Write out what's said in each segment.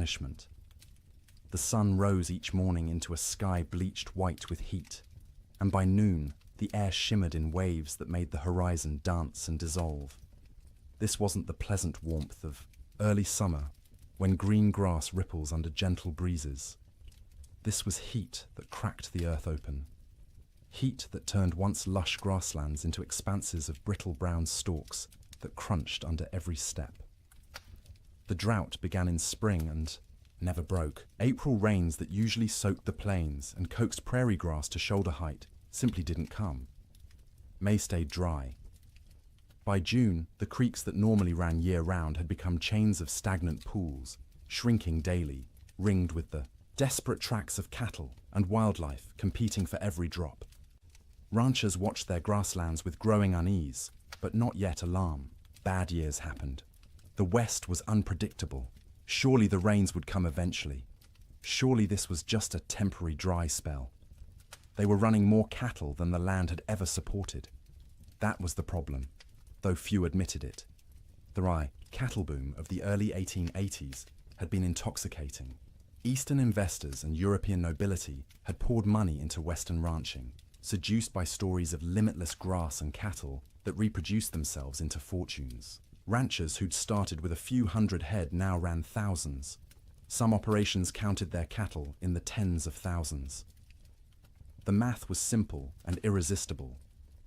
punishment. The sun rose each morning into a sky bleached white with heat, and by noon the air shimmered in waves that made the horizon dance and dissolve. This wasn't the pleasant warmth of early summer, when green grass ripples under gentle breezes. This was heat that cracked the earth open. Heat that turned once lush grasslands into expanses of brittle brown stalks that crunched under every step. The drought began in spring and never broke. April rains that usually soaked the plains and coaxed prairie grass to shoulder height simply didn't come. May stayed dry. By June, the creeks that normally ran year-round had become chains of stagnant pools, shrinking daily, ringed with the desperate tracks of cattle and wildlife competing for every drop. Ranchers watched their grasslands with growing unease, but not yet alarm. Bad years happened. The West was unpredictable. Surely the rains would come eventually. Surely this was just a temporary dry spell. They were running more cattle than the land had ever supported. That was the problem, though few admitted it. The cattle boom of the early 1880s had been intoxicating. Eastern investors and European nobility had poured money into Western ranching, seduced by stories of limitless grass and cattle that reproduced themselves into fortunes. Ranchers who'd started with a few hundred head now ran thousands. Some operations counted their cattle in the tens of thousands. The math was simple and irresistible.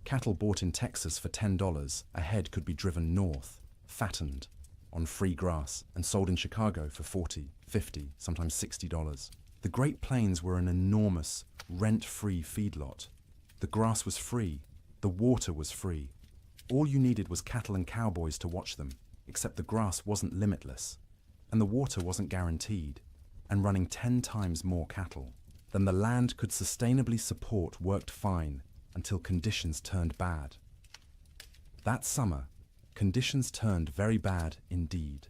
Cattle bought in Texas for $10 a head could be driven north, fattened, on free grass, and sold in Chicago for $40, $50, sometimes $60. The Great Plains were an enormous, rent-free feedlot. The grass was free, the water was free. All you needed was cattle and cowboys to watch them, except the grass wasn't limitless, and the water wasn't guaranteed, and running 10 times more cattle than the land could sustainably support worked fine until conditions turned bad. That summer, conditions turned very bad indeed.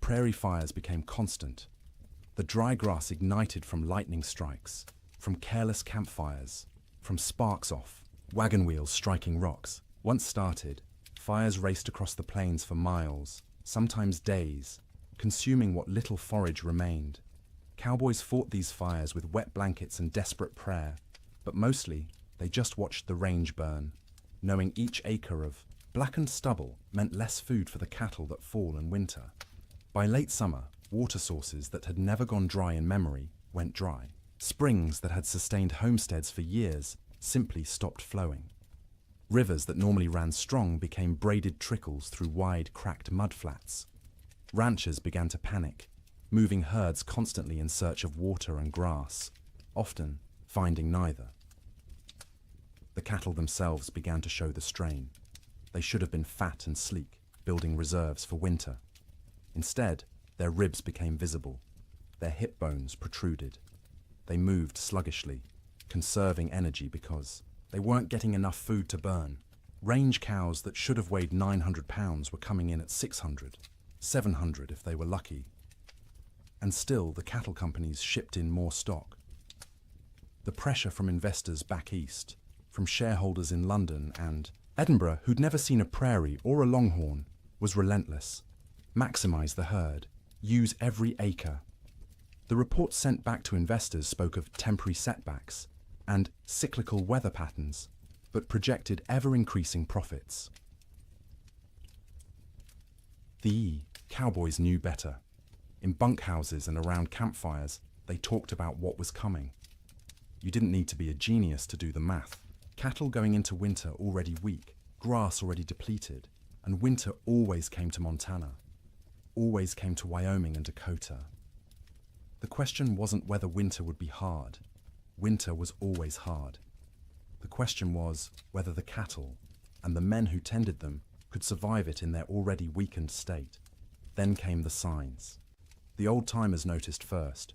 Prairie fires became constant. The dry grass ignited from lightning strikes, from careless campfires, from sparks off wagon wheels striking rocks. Once started, fires raced across the plains for miles, sometimes days, consuming what little forage remained. Cowboys fought these fires with wet blankets and desperate prayer, but mostly they just watched the range burn, knowing each acre of blackened stubble meant less food for the cattle that fall in winter. By late summer, water sources that had never gone dry in memory went dry. Springs that had sustained homesteads for years simply stopped flowing. Rivers that normally ran strong became braided trickles through wide, cracked mudflats. Ranchers began to panic, moving herds constantly in search of water and grass, often finding neither. The cattle themselves began to show the strain. They should have been fat and sleek, building reserves for winter. Instead, their ribs became visible. Their hip bones protruded. They moved sluggishly, conserving energy because they weren't getting enough food to burn. Range cows that should have weighed 900 pounds were coming in at 600, 700 if they were lucky. And still, the cattle companies shipped in more stock. The pressure from investors back east, from shareholders in London and Edinburgh who'd never seen a prairie or a longhorn, was relentless. Maximize the herd. Use every acre. The reports sent back to investors spoke of temporary setbacks and cyclical weather patterns, but projected ever-increasing profits. The cowboys knew better. In bunkhouses and around campfires, they talked about what was coming. You didn't need to be a genius to do the math. Cattle going into winter already weak, grass already depleted, and winter always came to Montana, always came to Wyoming and Dakota. The question wasn't whether winter would be hard. Winter was always hard. The question was whether the cattle and the men who tended them could survive it in their already weakened state. Then came the signs. The old-timers noticed first.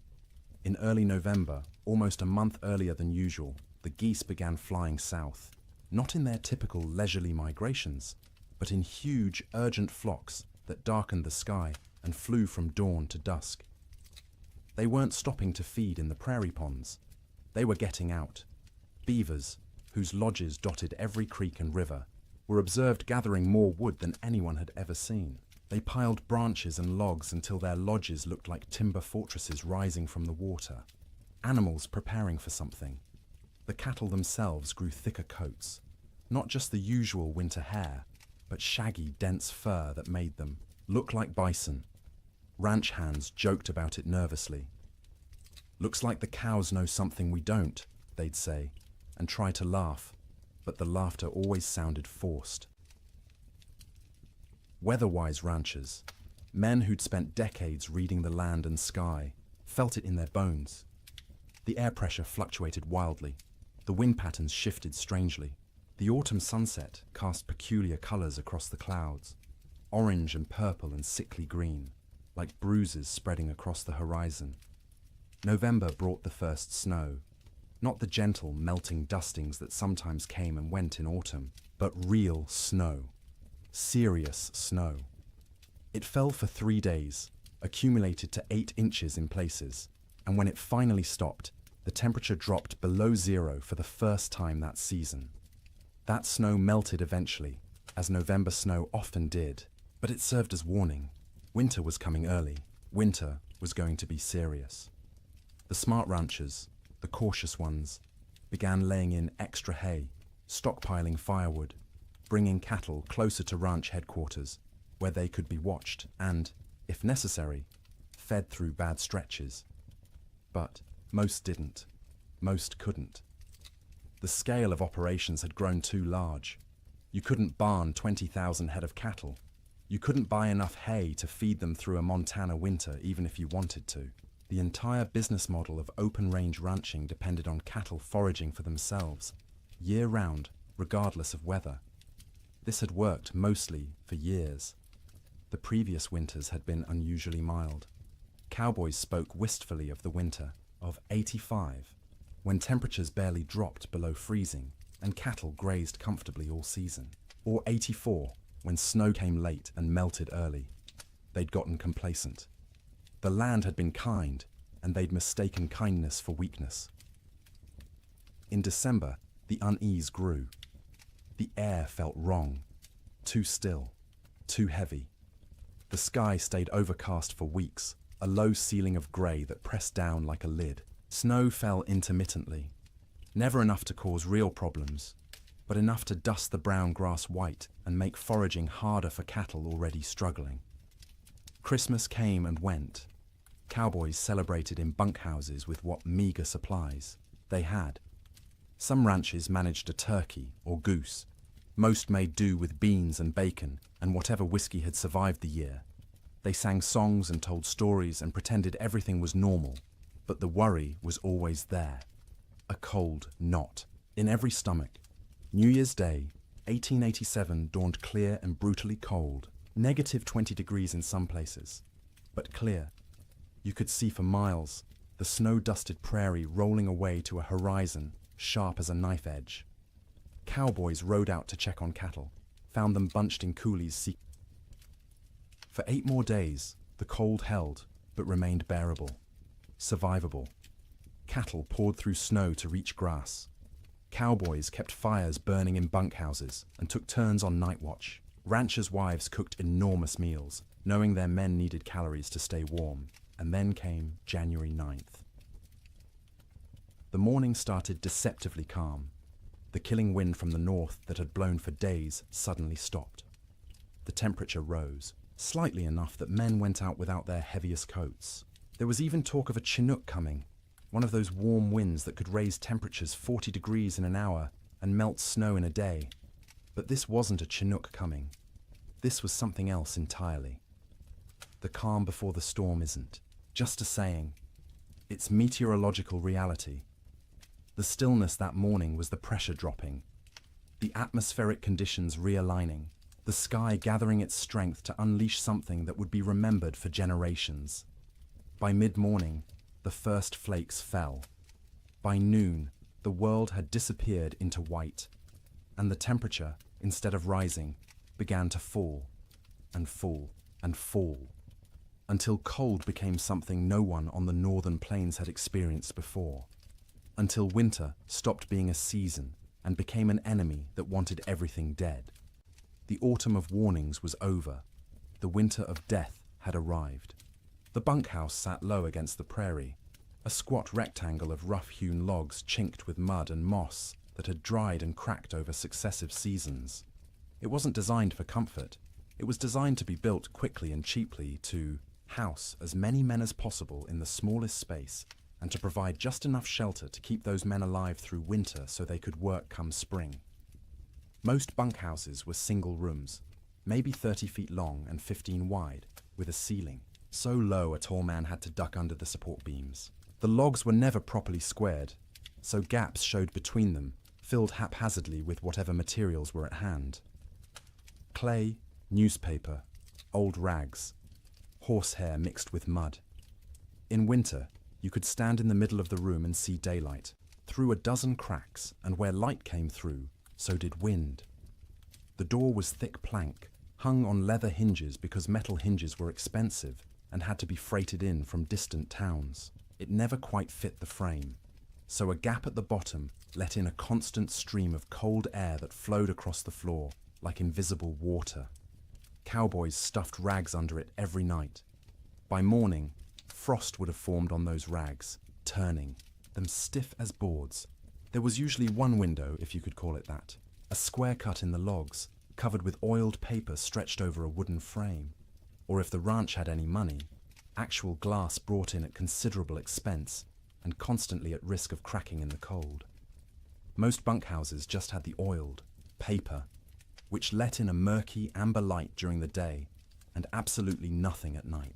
In early November, almost a month earlier than usual, the geese began flying south, not in their typical leisurely migrations, but in huge, urgent flocks that darkened the sky and flew from dawn to dusk. They weren't stopping to feed in the prairie ponds. They were getting out. Beavers, whose lodges dotted every creek and river, were observed gathering more wood than anyone had ever seen. They piled branches and logs until their lodges looked like timber fortresses rising from the water. Animals preparing for something. The cattle themselves grew thicker coats. Not just the usual winter hair, but shaggy, dense fur that made them look like bison. Ranch hands joked about it nervously. "Looks like the cows know something we don't," they'd say, and try to laugh, but the laughter always sounded forced. Weather-wise ranchers, men who'd spent decades reading the land and sky, felt it in their bones. The air pressure fluctuated wildly. The wind patterns shifted strangely. The autumn sunset cast peculiar colors across the clouds, orange and purple and sickly green, like bruises spreading across the horizon. November brought the first snow, not the gentle, melting dustings that sometimes came and went in autumn, but real snow. Serious snow. It fell for 3 days, accumulated to 8 inches in places, and when it finally stopped, the temperature dropped below zero for the first time that season. That snow melted eventually, as November snow often did, but it served as warning. Winter was coming early. Winter was going to be serious. The smart ranchers, the cautious ones, began laying in extra hay, stockpiling firewood, bringing cattle closer to ranch headquarters, where they could be watched and, if necessary, fed through bad stretches. But most didn't. Most couldn't. The scale of operations had grown too large. You couldn't barn 20,000 head of cattle. You couldn't buy enough hay to feed them through a Montana winter even if you wanted to. The entire business model of open-range ranching depended on cattle foraging for themselves, year-round, regardless of weather. This had worked mostly for years. The previous winters had been unusually mild. Cowboys spoke wistfully of the winter of '85, when temperatures barely dropped below freezing and cattle grazed comfortably all season. Or '84, when snow came late and melted early. They'd gotten complacent. The land had been kind, and they'd mistaken kindness for weakness. In December, the unease grew. The air felt wrong, too still, too heavy. The sky stayed overcast for weeks, a low ceiling of grey that pressed down like a lid. Snow fell intermittently, never enough to cause real problems, but enough to dust the brown grass white and make foraging harder for cattle already struggling. Christmas came and went. Cowboys celebrated in bunkhouses with what meager supplies they had. Some ranches managed a turkey or goose. Most made do with beans and bacon and whatever whiskey had survived the year. They sang songs and told stories and pretended everything was normal, but the worry was always there. A cold knot in every stomach. New Year's Day, 1887 dawned clear and brutally cold, -20 degrees in some places, but clear. You could see for miles, the snow-dusted prairie rolling away to a horizon sharp as a knife edge. Cowboys rode out to check on cattle, found them bunched in coulees. For 8 more days, the cold held, but remained bearable, survivable. Cattle poured through snow to reach grass. Cowboys kept fires burning in bunkhouses and took turns on night watch. Ranchers' wives cooked enormous meals, knowing their men needed calories to stay warm. And then came January 9th. The morning started deceptively calm. The killing wind from the north that had blown for days suddenly stopped. The temperature rose, slightly enough that men went out without their heaviest coats. There was even talk of a Chinook coming, one of those warm winds that could raise temperatures 40 degrees in an hour and melt snow in a day. But this wasn't a Chinook coming. This was something else entirely. The calm before the storm isn't just a saying. It's meteorological reality. The stillness that morning was the pressure dropping, the atmospheric conditions realigning, the sky gathering its strength to unleash something that would be remembered for generations. By mid-morning, the first flakes fell. By noon, the world had disappeared into white, and the temperature, instead of rising, began to fall and fall and fall, until cold became something no one on the northern plains had experienced before, until winter stopped being a season and became an enemy that wanted everything dead. The autumn of warnings was over. the winter of death had arrived. The bunkhouse sat low against the prairie, a squat rectangle of rough-hewn logs chinked with mud and moss that had dried and cracked over successive seasons. It wasn't designed for comfort. It was designed to be built quickly and cheaply to house as many men as possible in the smallest space and to provide just enough shelter to keep those men alive through winter so they could work come spring. Most bunkhouses were single rooms, maybe 30 feet long and 15 wide, with a ceiling so low a tall man had to duck under the support beams. The logs were never properly squared, so gaps showed between them, filled haphazardly with whatever materials were at hand. Clay, newspaper, old rags, horsehair mixed with mud. In winter, you could stand in the middle of the room and see daylight, through a dozen cracks, and where light came through, so did wind. The door was thick plank, hung on leather hinges because metal hinges were expensive and had to be freighted in from distant towns. It never quite fit the frame, so a gap at the bottom let in a constant stream of cold air that flowed across the floor like invisible water. Cowboys stuffed rags under it every night. By morning, frost would have formed on those rags, turning them stiff as boards. There was usually one window, if you could call it that, a square cut in the logs, covered with oiled paper stretched over a wooden frame. Or if the ranch had any money, actual glass brought in at considerable expense and constantly at risk of cracking in the cold. Most bunkhouses just had the oiled paper, which let in a murky amber light during the day and absolutely nothing at night.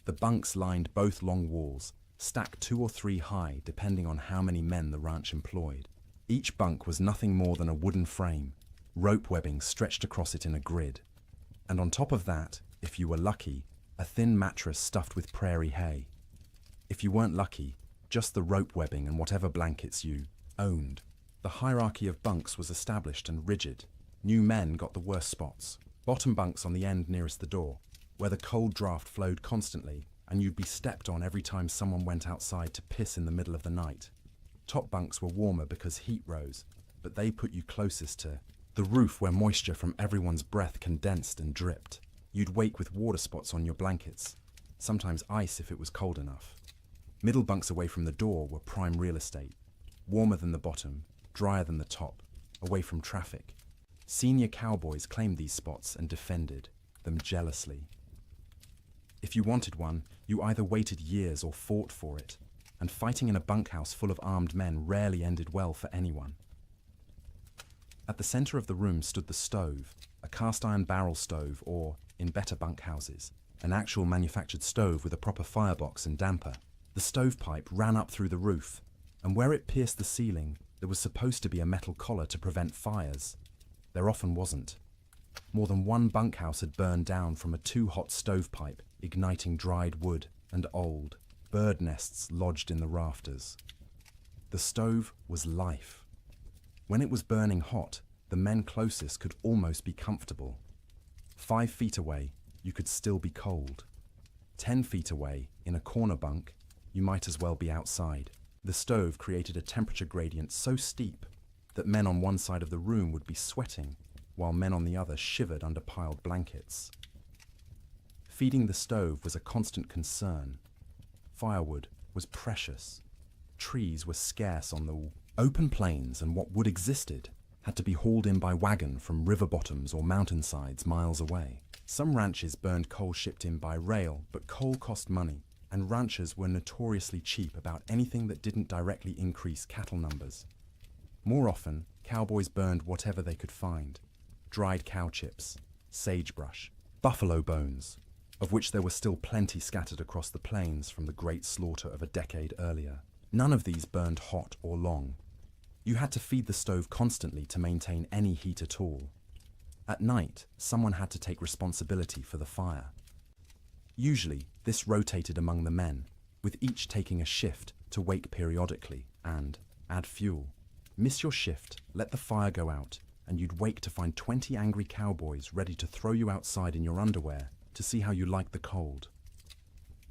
The bunks lined both long walls, stacked 2 or 3 high depending on how many men the ranch employed. Each bunk was nothing more than a wooden frame, rope webbing stretched across it in a grid. And on top of that, if you were lucky, a thin mattress stuffed with prairie hay. If you weren't lucky, just the rope webbing and whatever blankets you owned. The hierarchy of bunks was established and rigid. New men got the worst spots. Bottom bunks on the end nearest the door, where the cold draft flowed constantly and you'd be stepped on every time someone went outside to piss in the middle of the night. Top bunks were warmer because heat rose, but they put you closest to the roof where moisture from everyone's breath condensed and dripped. You'd wake with water spots on your blankets, sometimes ice if it was cold enough. Middle bunks away from the door were prime real estate, warmer than the bottom, drier than the top, away from traffic. Senior cowboys claimed these spots and defended them jealously. If you wanted one, you either waited years or fought for it, and fighting in a bunkhouse full of armed men rarely ended well for anyone. At the center of the room stood the stove, a cast-iron barrel stove or, in better bunkhouses, an actual manufactured stove with a proper firebox and damper. The stovepipe ran up through the roof, and where it pierced the ceiling, there was supposed to be a metal collar to prevent fires. There often wasn't. More than one bunkhouse had burned down from a too-hot stovepipe, igniting dried wood and old bird nests lodged in the rafters. The stove was life. When it was burning hot, the men closest could almost be comfortable. 5 feet away, you could still be cold. 10 feet away, in a corner bunk, you might as well be outside. The stove created a temperature gradient so steep that men on one side of the room would be sweating, while men on the other shivered under piled blankets. Feeding the stove was a constant concern. Firewood was precious. Trees were scarce on the open plains, and what wood existed had to be hauled in by wagon from river bottoms or mountainsides miles away. Some ranches burned coal shipped in by rail, but coal cost money, and ranchers were notoriously cheap about anything that didn't directly increase cattle numbers. More often, cowboys burned whatever they could find: dried cow chips, sagebrush, buffalo bones, of which there were still plenty scattered across the plains from the great slaughter of a decade earlier. None of these burned hot or long. You had to feed the stove constantly to maintain any heat at all. At night, someone had to take responsibility for the fire. Usually, this rotated among the men, with each taking a shift to wake periodically and add fuel. Miss your shift, let the fire go out, and you'd wake to find 20 angry cowboys ready to throw you outside in your underwear to see how you liked the cold.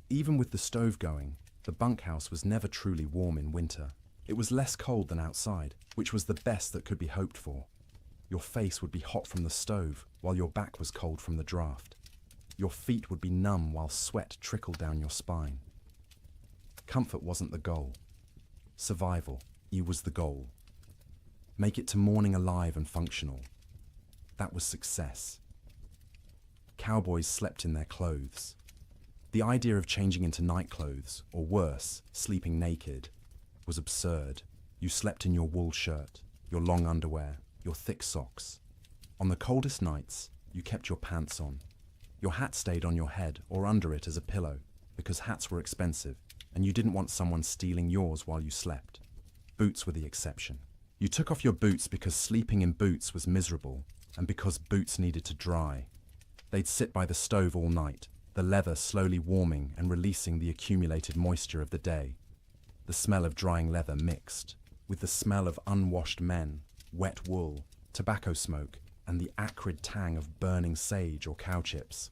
Even with the stove going, the bunkhouse was never truly warm in winter. It was less cold than outside, which was the best that could be hoped for. Your face would be hot from the stove, while your back was cold from the draft. Your feet would be numb while sweat trickled down your spine. Comfort wasn't the goal. Survival, was the goal. Make it to morning alive and functional. That was success. Cowboys slept in their clothes. The idea of changing into night clothes, or worse, sleeping naked, was absurd. You slept in your wool shirt, your long underwear, your thick socks. On the coldest nights, you kept your pants on. Your hat stayed on your head or under it as a pillow, because hats were expensive, and you didn't want someone stealing yours while you slept. Boots were the exception. You took off your boots because sleeping in boots was miserable, and because boots needed to dry. They'd sit by the stove all night, the leather slowly warming and releasing the accumulated moisture of the day. The smell of drying leather mixed with the smell of unwashed men, wet wool, tobacco smoke, and the acrid tang of burning sage or cow chips.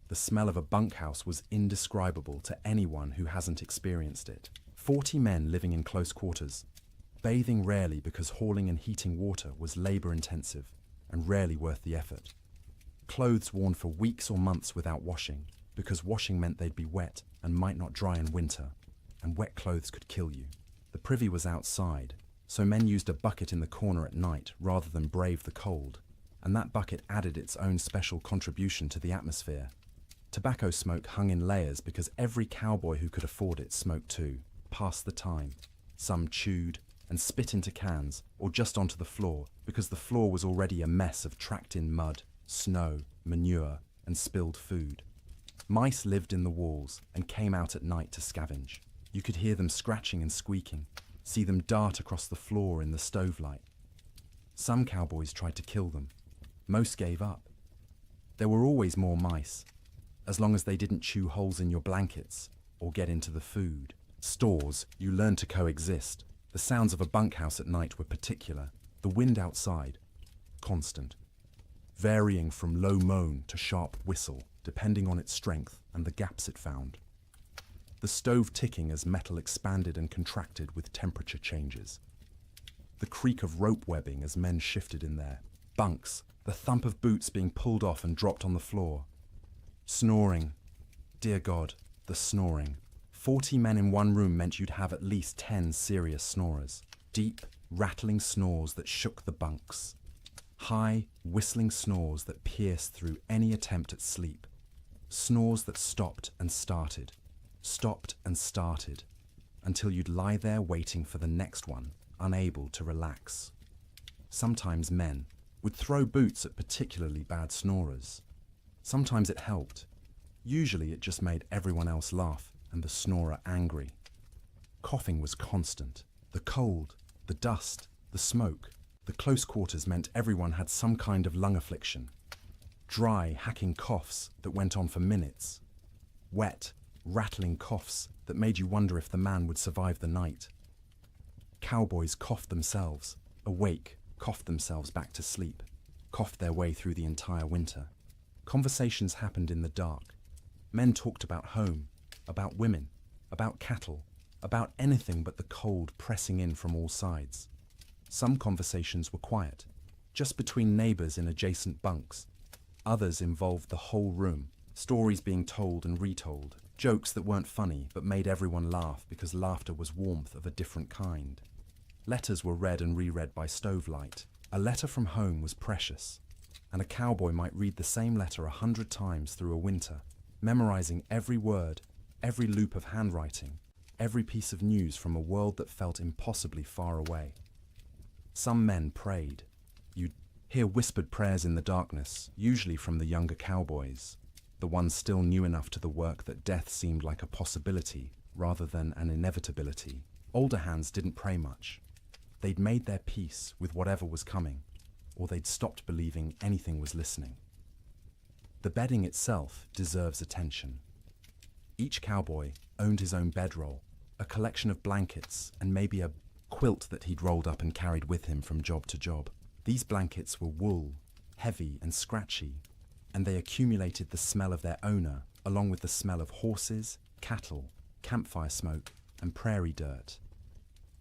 The smell of a bunkhouse was indescribable to anyone who hasn't experienced it. 40 men living in close quarters, bathing rarely because hauling and heating water was labor-intensive and rarely worth the effort. Clothes worn for weeks or months without washing, because washing meant they'd be wet and might not dry in winter, and wet clothes could kill you. The privy was outside, so men used a bucket in the corner at night rather than brave the cold, and that bucket added its own special contribution to the atmosphere. Tobacco smoke hung in layers because every cowboy who could afford it smoked too, passed the time. Some chewed and spit into cans or just onto the floor because the floor was already a mess of tracked-in mud, snow, manure, and spilled food. Mice lived in the walls and came out at night to scavenge. You could hear them scratching and squeaking, see them dart across the floor in the stove light. Some cowboys tried to kill them. Most gave up. There were always more mice, as long as they didn't chew holes in your blankets or get into the food. Stores, you learned to coexist. The sounds of a bunkhouse at night were particular. The wind outside, constant, varying from low moan to sharp whistle, depending on its strength and the gaps it found. The stove ticking as metal expanded and contracted with temperature changes. The creak of rope webbing as men shifted in their bunks, the thump of boots being pulled off and dropped on the floor. Snoring. Dear God, the snoring. 40 men in one room meant you'd have at least 10 serious snorers. Deep, rattling snores that shook the bunks. High, whistling snores that pierced through any attempt at sleep. Snores that stopped and started, until you'd lie there waiting for the next one, unable to relax. Sometimes men would throw boots at particularly bad snorers. Sometimes it helped. Usually it just made everyone else laugh and the snorer angry. Coughing was constant. The cold, the dust, the smoke, the close quarters meant everyone had some kind of lung affliction. Dry, hacking coughs that went on for minutes. Wet, rattling coughs that made you wonder if the man would survive the night. Cowboys coughed themselves, awake, coughed themselves back to sleep, coughed their way through the entire winter. Conversations happened in the dark. Men talked about home, about women, about cattle, about anything but the cold pressing in from all sides. Some conversations were quiet, just between neighbors in adjacent bunks. Others involved the whole room, stories being told and retold, jokes that weren't funny but made everyone laugh because laughter was warmth of a different kind. Letters were read and reread by stovelight. A letter from home was precious, and a cowboy might read the same letter 100 times through a winter, memorizing every word, every loop of handwriting, every piece of news from a world that felt impossibly far away. Some men prayed. You'd hear whispered prayers in the darkness, usually from the younger cowboys, the ones still new enough to the work that death seemed like a possibility rather than an inevitability. Older hands didn't pray much. They'd made their peace with whatever was coming, or they'd stopped believing anything was listening. The bedding itself deserves attention. Each cowboy owned his own bedroll, a collection of blankets, and maybe a quilt that he'd rolled up and carried with him from job to job. These blankets were wool, heavy and scratchy, and they accumulated the smell of their owner, along with the smell of horses, cattle, campfire smoke, and prairie dirt.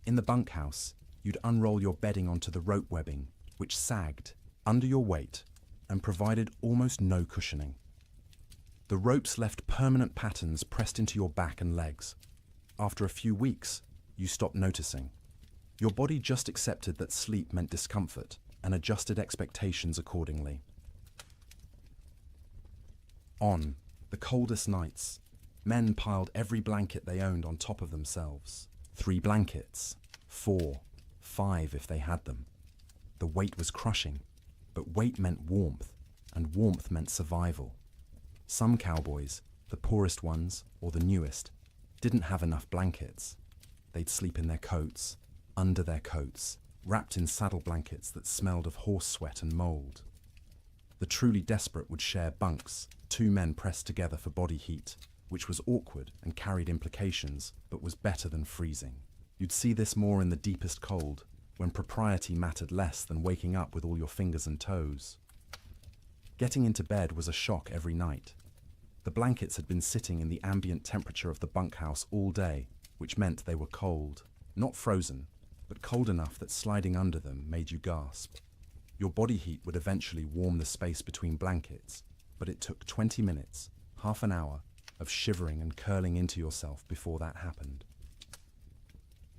In the bunkhouse, you'd unroll your bedding onto the rope webbing, which sagged under your weight and provided almost no cushioning. The ropes left permanent patterns pressed into your back and legs. After a few weeks, you stopped noticing. Your body just accepted that sleep meant discomfort and adjusted expectations accordingly. On the coldest nights, men piled every blanket they owned on top of themselves. 3 blankets, 4, 5 if they had them. The weight was crushing, but weight meant warmth, and warmth meant survival. Some cowboys, the poorest ones or the newest, didn't have enough blankets. They'd sleep in their coats, under their coats, wrapped in saddle blankets that smelled of horse sweat and mold. The truly desperate would share bunks, 2 men pressed together for body heat, which was awkward and carried implications, but was better than freezing. You'd see this more in the deepest cold, when propriety mattered less than waking up with all your fingers and toes. Getting into bed was a shock every night. The blankets had been sitting in the ambient temperature of the bunkhouse all day, which meant they were cold. Not frozen, but cold enough that sliding under them made you gasp. Your body heat would eventually warm the space between blankets, but it took 20 minutes, half an hour, of shivering and curling into yourself before that happened.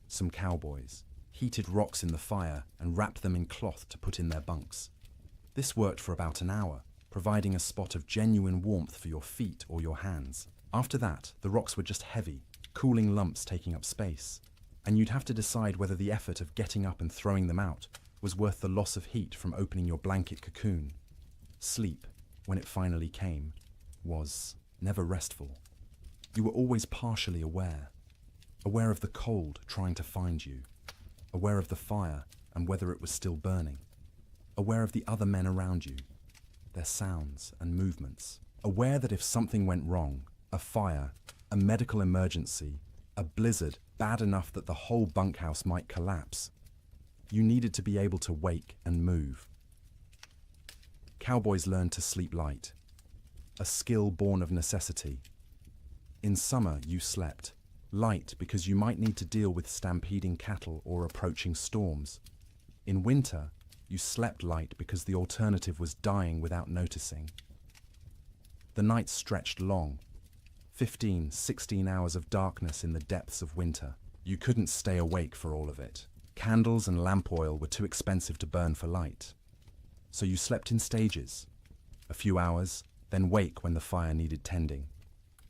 Some cowboys heated rocks in the fire and wrapped them in cloth to put in their bunks. This worked for about an hour, providing a spot of genuine warmth for your feet or your hands. After that, the rocks were just heavy, cooling lumps taking up space, and you'd have to decide whether the effort of getting up and throwing them out was worth the loss of heat from opening your blanket cocoon. Sleep, when it finally came, was never restful. You were always partially aware of the cold trying to find you, aware of the fire and whether it was still burning, aware of the other men around you, their sounds and movements, aware that if something went wrong, a fire, a medical emergency, a blizzard bad enough that the whole bunkhouse might collapse, you needed to be able to wake and move. Cowboys learned to sleep light, a skill born of necessity. In summer, you slept light because you might need to deal with stampeding cattle or approaching storms. In winter, you slept light because the alternative was dying without noticing. The nights stretched long, 15, 16 hours of darkness in the depths of winter. You couldn't stay awake for all of it. Candles and lamp oil were too expensive to burn for light. So you slept in stages. A few hours, then wake when the fire needed tending.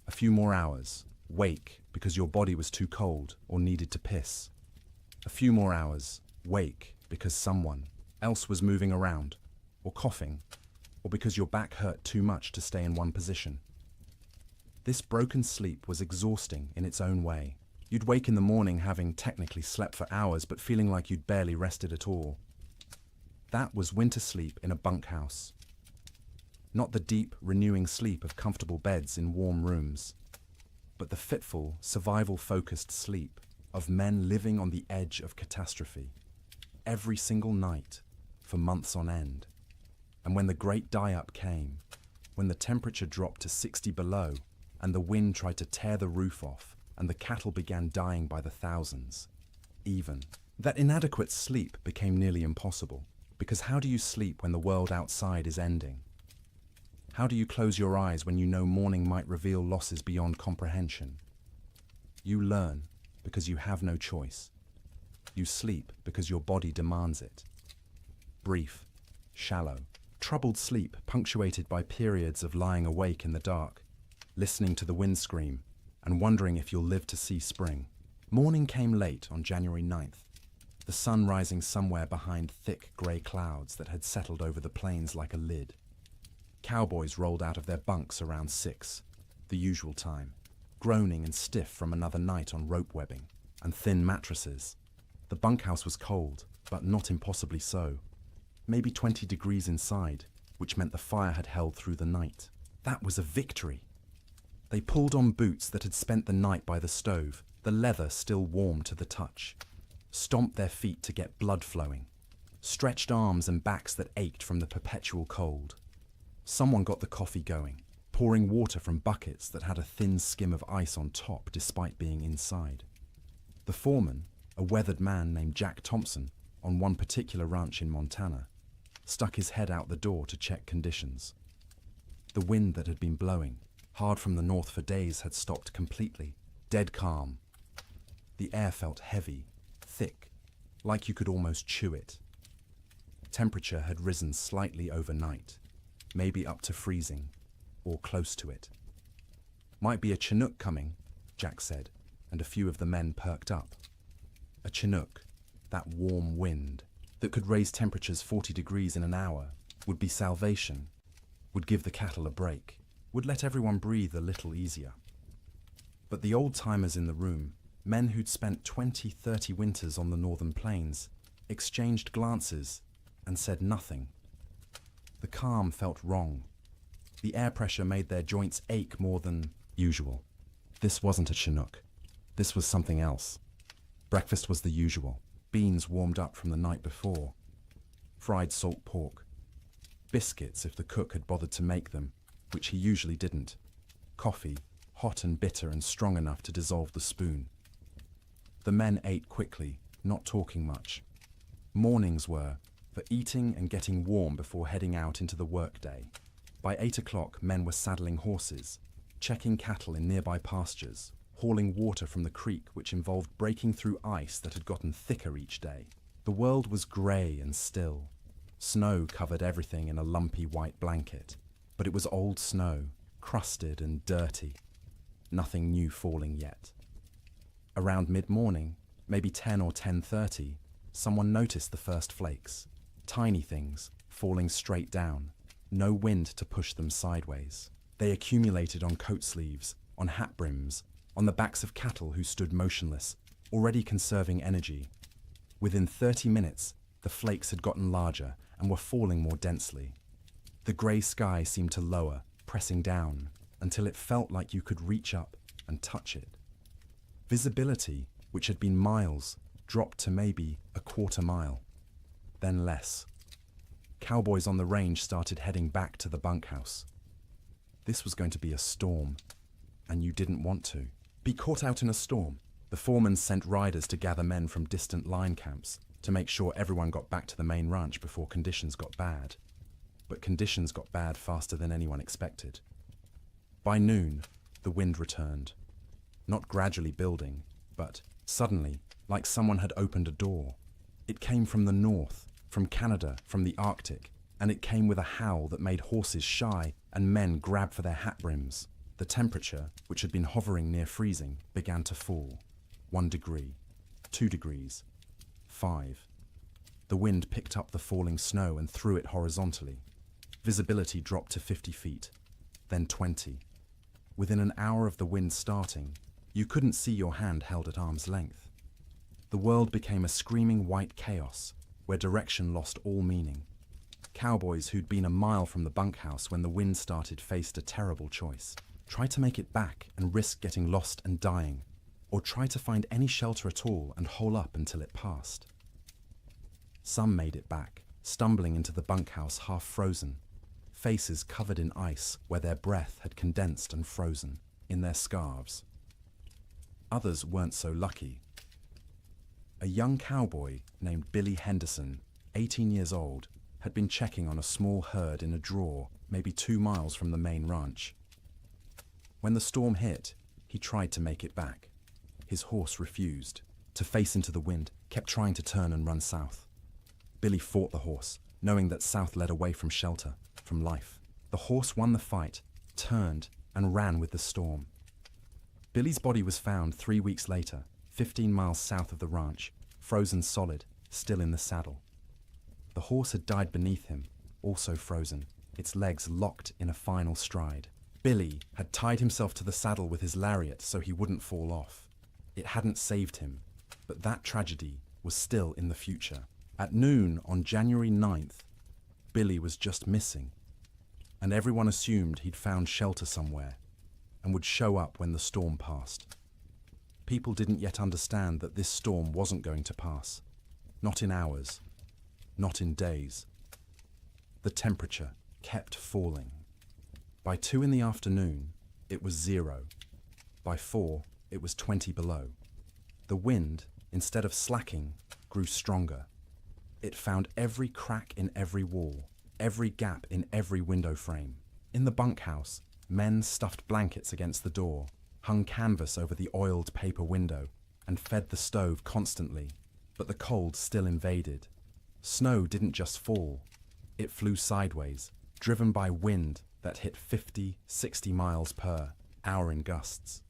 A few more hours, wake because your body was too cold or needed to piss. A few more hours, wake because someone else was moving around, or coughing, or because your back hurt too much to stay in one position. This broken sleep was exhausting in its own way. You'd wake in the morning having technically slept for hours but feeling like you'd barely rested at all. That was winter sleep in a bunkhouse. Not the deep, renewing sleep of comfortable beds in warm rooms, but the fitful, survival-focused sleep of men living on the edge of catastrophe. Every single night, for months on end. And when the great die-up came, when the temperature dropped to 60 below, and the wind tried to tear the roof off, and the cattle began dying by the thousands, even, that inadequate sleep became nearly impossible. Because how do you sleep when the world outside is ending? How do you close your eyes when you know morning might reveal losses beyond comprehension? You learn because you have no choice. You sleep because your body demands it. Brief, shallow, troubled sleep punctuated by periods of lying awake in the dark, listening to the wind scream, and wondering if you'll live to see spring. Morning came late on January 9th, the sun rising somewhere behind thick grey clouds that had settled over the plains like a lid. Cowboys rolled out of their bunks around 6, the usual time, groaning and stiff from another night on rope webbing and thin mattresses. The bunkhouse was cold, but not impossibly so. Maybe 20 degrees inside, which meant the fire had held through the night. That was a victory. They pulled on boots that had spent the night by the stove, the leather still warm to the touch, stomped their feet to get blood flowing, stretched arms and backs that ached from the perpetual cold. Someone got the coffee going, pouring water from buckets that had a thin skim of ice on top despite being inside. The foreman, a weathered man named Jack Thompson, on one particular ranch in Montana, stuck his head out the door to check conditions. The wind that had been blowing, Hard from the north for days had stopped completely, dead calm. The air felt heavy, thick, like you could almost chew it. Temperature had risen slightly overnight, maybe up to freezing, or close to it. Might be a Chinook coming, Jack said, and a few of the men perked up. A Chinook, that warm wind that could raise temperatures 40 degrees in an hour, would be salvation, would give the cattle a break, would let everyone breathe a little easier. But the old-timers in the room, men who'd spent 20, 30 winters on the northern plains, exchanged glances and said nothing. The calm felt wrong. The air pressure made their joints ache more than usual. This wasn't a Chinook. This was something else. Breakfast was the usual. Beans warmed up from the night before. Fried salt pork. Biscuits if the cook had bothered to make them, which he usually didn't. Coffee, hot and bitter and strong enough to dissolve the spoon. The men ate quickly, not talking much. Mornings were for eating and getting warm before heading out into the workday. By 8 o'clock, men were saddling horses, checking cattle in nearby pastures, hauling water from the creek, which involved breaking through ice that had gotten thicker each day. The world was grey and still. Snow covered everything in a lumpy white blanket, but it was old snow, crusted and dirty. Nothing new falling yet. Around mid-morning, maybe 10 or 10:30, someone noticed the first flakes. Tiny things, falling straight down. No wind to push them sideways. They accumulated on coat sleeves, on hat brims, on the backs of cattle who stood motionless, already conserving energy. Within 30 minutes, the flakes had gotten larger and were falling more densely. The grey sky seemed to lower, pressing down, until it felt like you could reach up and touch it. Visibility, which had been miles, dropped to maybe a quarter mile, then less. Cowboys on the range started heading back to the bunkhouse. This was going to be a storm, and you didn't want to be caught out in a storm. The foreman sent riders to gather men from distant line camps to make sure everyone got back to the main ranch before conditions got bad. But conditions got bad faster than anyone expected. By noon, the wind returned. Not gradually building, but suddenly, like someone had opened a door. It came from the north, from Canada, from the Arctic, and it came with a howl that made horses shy and men grab for their hat brims. The temperature, which had been hovering near freezing, began to fall. 1 degree, 2 degrees, 5. The wind picked up the falling snow and threw it horizontally. Visibility dropped to 50 feet, then 20. Within an hour of the wind starting, you couldn't see your hand held at arm's length. The world became a screaming white chaos, where direction lost all meaning. Cowboys who'd been a mile from the bunkhouse when the wind started faced a terrible choice. Try to make it back and risk getting lost and dying, or try to find any shelter at all and hole up until it passed. Some made it back, stumbling into the bunkhouse half frozen, faces covered in ice where their breath had condensed and frozen, in their scarves. Others weren't so lucky. A young cowboy named Billy Henderson, 18 years old, had been checking on a small herd in a draw maybe 2 miles from the main ranch. When the storm hit, he tried to make it back. His horse refused. To face into the wind, kept trying to turn and run south. Billy fought the horse, knowing that south led away from shelter, from life. The horse won the fight, turned, and ran with the storm. Billy's body was found 3 weeks later, 15 miles south of the ranch, frozen solid, still in the saddle. The horse had died beneath him, also frozen, its legs locked in a final stride. Billy had tied himself to the saddle with his lariat so he wouldn't fall off. It hadn't saved him, but that tragedy was still in the future. At noon on January 9th, Billy was just missing, and everyone assumed he'd found shelter somewhere and would show up when the storm passed. People didn't yet understand that this storm wasn't going to pass. Not in hours, not in days. The temperature kept falling. By 2 in the afternoon, it was 0. By 4, it was 20 below. The wind, instead of slacking, grew stronger. It found every crack in every wall, every gap in every window frame. In the bunkhouse, Men stuffed blankets against the door, hung canvas over the oiled paper window, and fed the stove constantly, but the cold still invaded. Snow didn't just fall, it flew sideways, driven by wind that hit 50, 60 miles per hour in gusts.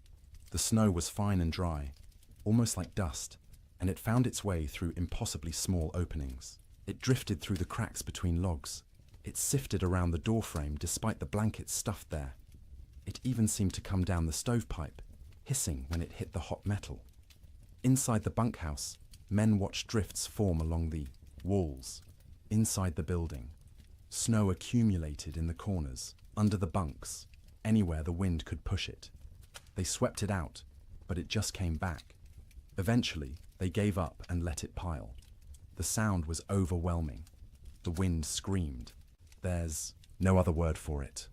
The snow was fine and dry, almost like dust, and it found its way through impossibly small openings. It drifted through the cracks between logs. It sifted around the doorframe despite the blankets stuffed there. It even seemed to come down the stovepipe, hissing when it hit the hot metal. Inside the bunkhouse, men watched drifts form along the walls. Inside the building, snow accumulated in the corners, under the bunks, anywhere the wind could push it. They swept it out, but it just came back. Eventually, they gave up and let it pile. The sound was overwhelming. The wind screamed. There's no other word for it.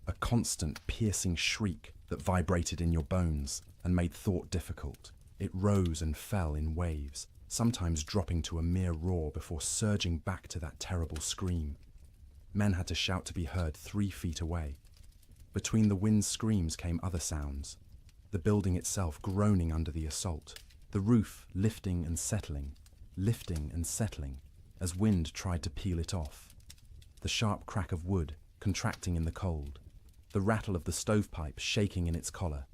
A constant, piercing shriek that vibrated in your bones and made thought difficult. It rose and fell in waves, sometimes dropping to a mere roar before surging back to that terrible scream. Men had to shout to be heard 3 feet away. Between the wind's screams came other sounds. The building itself groaning under the assault. The roof lifting and settling as wind tried to peel it off. The sharp crack of wood contracting in the cold. The rattle of the stovepipe shaking in its collar.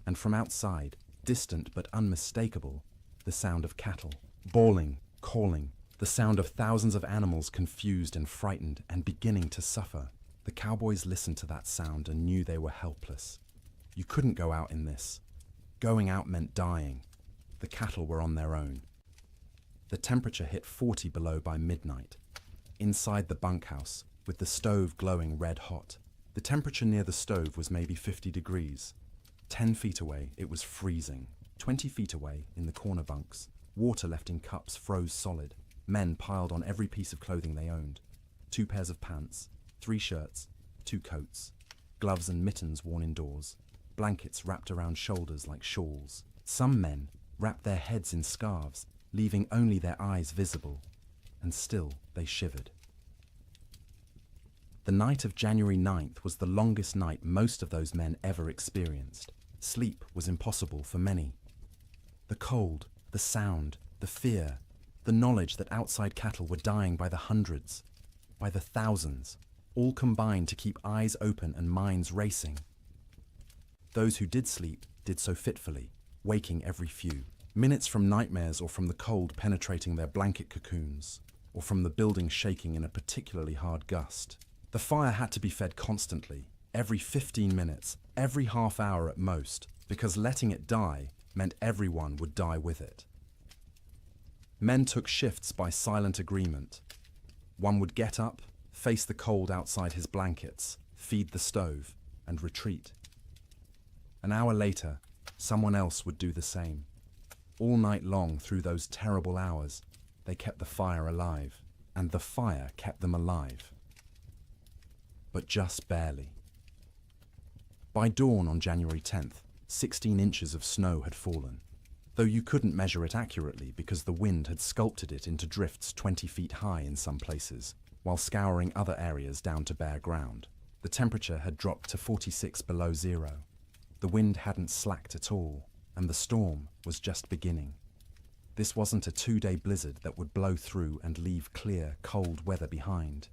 And from outside, distant but unmistakable, the sound of cattle, bawling, calling, the sound of thousands of animals confused and frightened and beginning to suffer. The cowboys listened to that sound and knew they were helpless. You couldn't go out in this. Going out meant dying. The cattle were on their own. The temperature hit 40 below by midnight. Inside the bunkhouse, with the stove glowing red hot, the temperature near the stove was maybe 50 degrees. 10 feet away, it was freezing. 20 feet away, in the corner bunks, water left in cups froze solid. Men piled on every piece of clothing they owned. 2 pairs of pants, 3 shirts, 2 coats, gloves and mittens worn indoors, blankets wrapped around shoulders like shawls. Some men wrapped their heads in scarves, leaving only their eyes visible, and still they shivered. The night of January 9th was the longest night most of those men ever experienced. Sleep was impossible for many. The cold, the sound, the fear, the knowledge that outside cattle were dying by the hundreds, by the thousands, all combined to keep eyes open and minds racing. Those who did sleep did so fitfully, waking every few minutes from nightmares or from the cold penetrating their blanket cocoons, or from the building shaking in a particularly hard gust. The fire had to be fed constantly, every 15 minutes, every half hour at most, because letting it die meant everyone would die with it. Men took shifts by silent agreement. One would get up, face the cold outside his blankets, feed the stove, and retreat. An hour later, someone else would do the same. All night long through those terrible hours, they kept the fire alive, and the fire kept them alive. But just barely. By dawn on January 10th, 16 inches of snow had fallen, though you couldn't measure it accurately because the wind had sculpted it into drifts 20 feet high in some places, while scouring other areas down to bare ground. The temperature had dropped to 46 below zero. The wind hadn't slacked at all, and the storm was just beginning. This wasn't a 2-day blizzard that would blow through and leave clear, cold weather behind.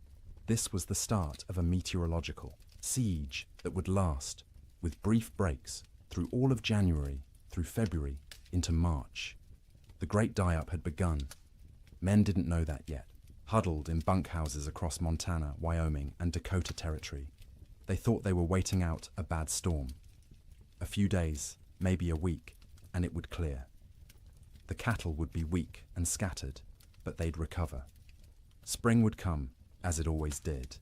This was the start of a meteorological siege that would last, with brief breaks, through all of January, through February, into March. The great die-up had begun. Men didn't know that yet, huddled in bunkhouses across Montana, Wyoming, and Dakota Territory. They thought they were waiting out a bad storm. A few days, maybe a week, and it would clear. The cattle would be weak and scattered, but they'd recover. Spring would come, as it always did.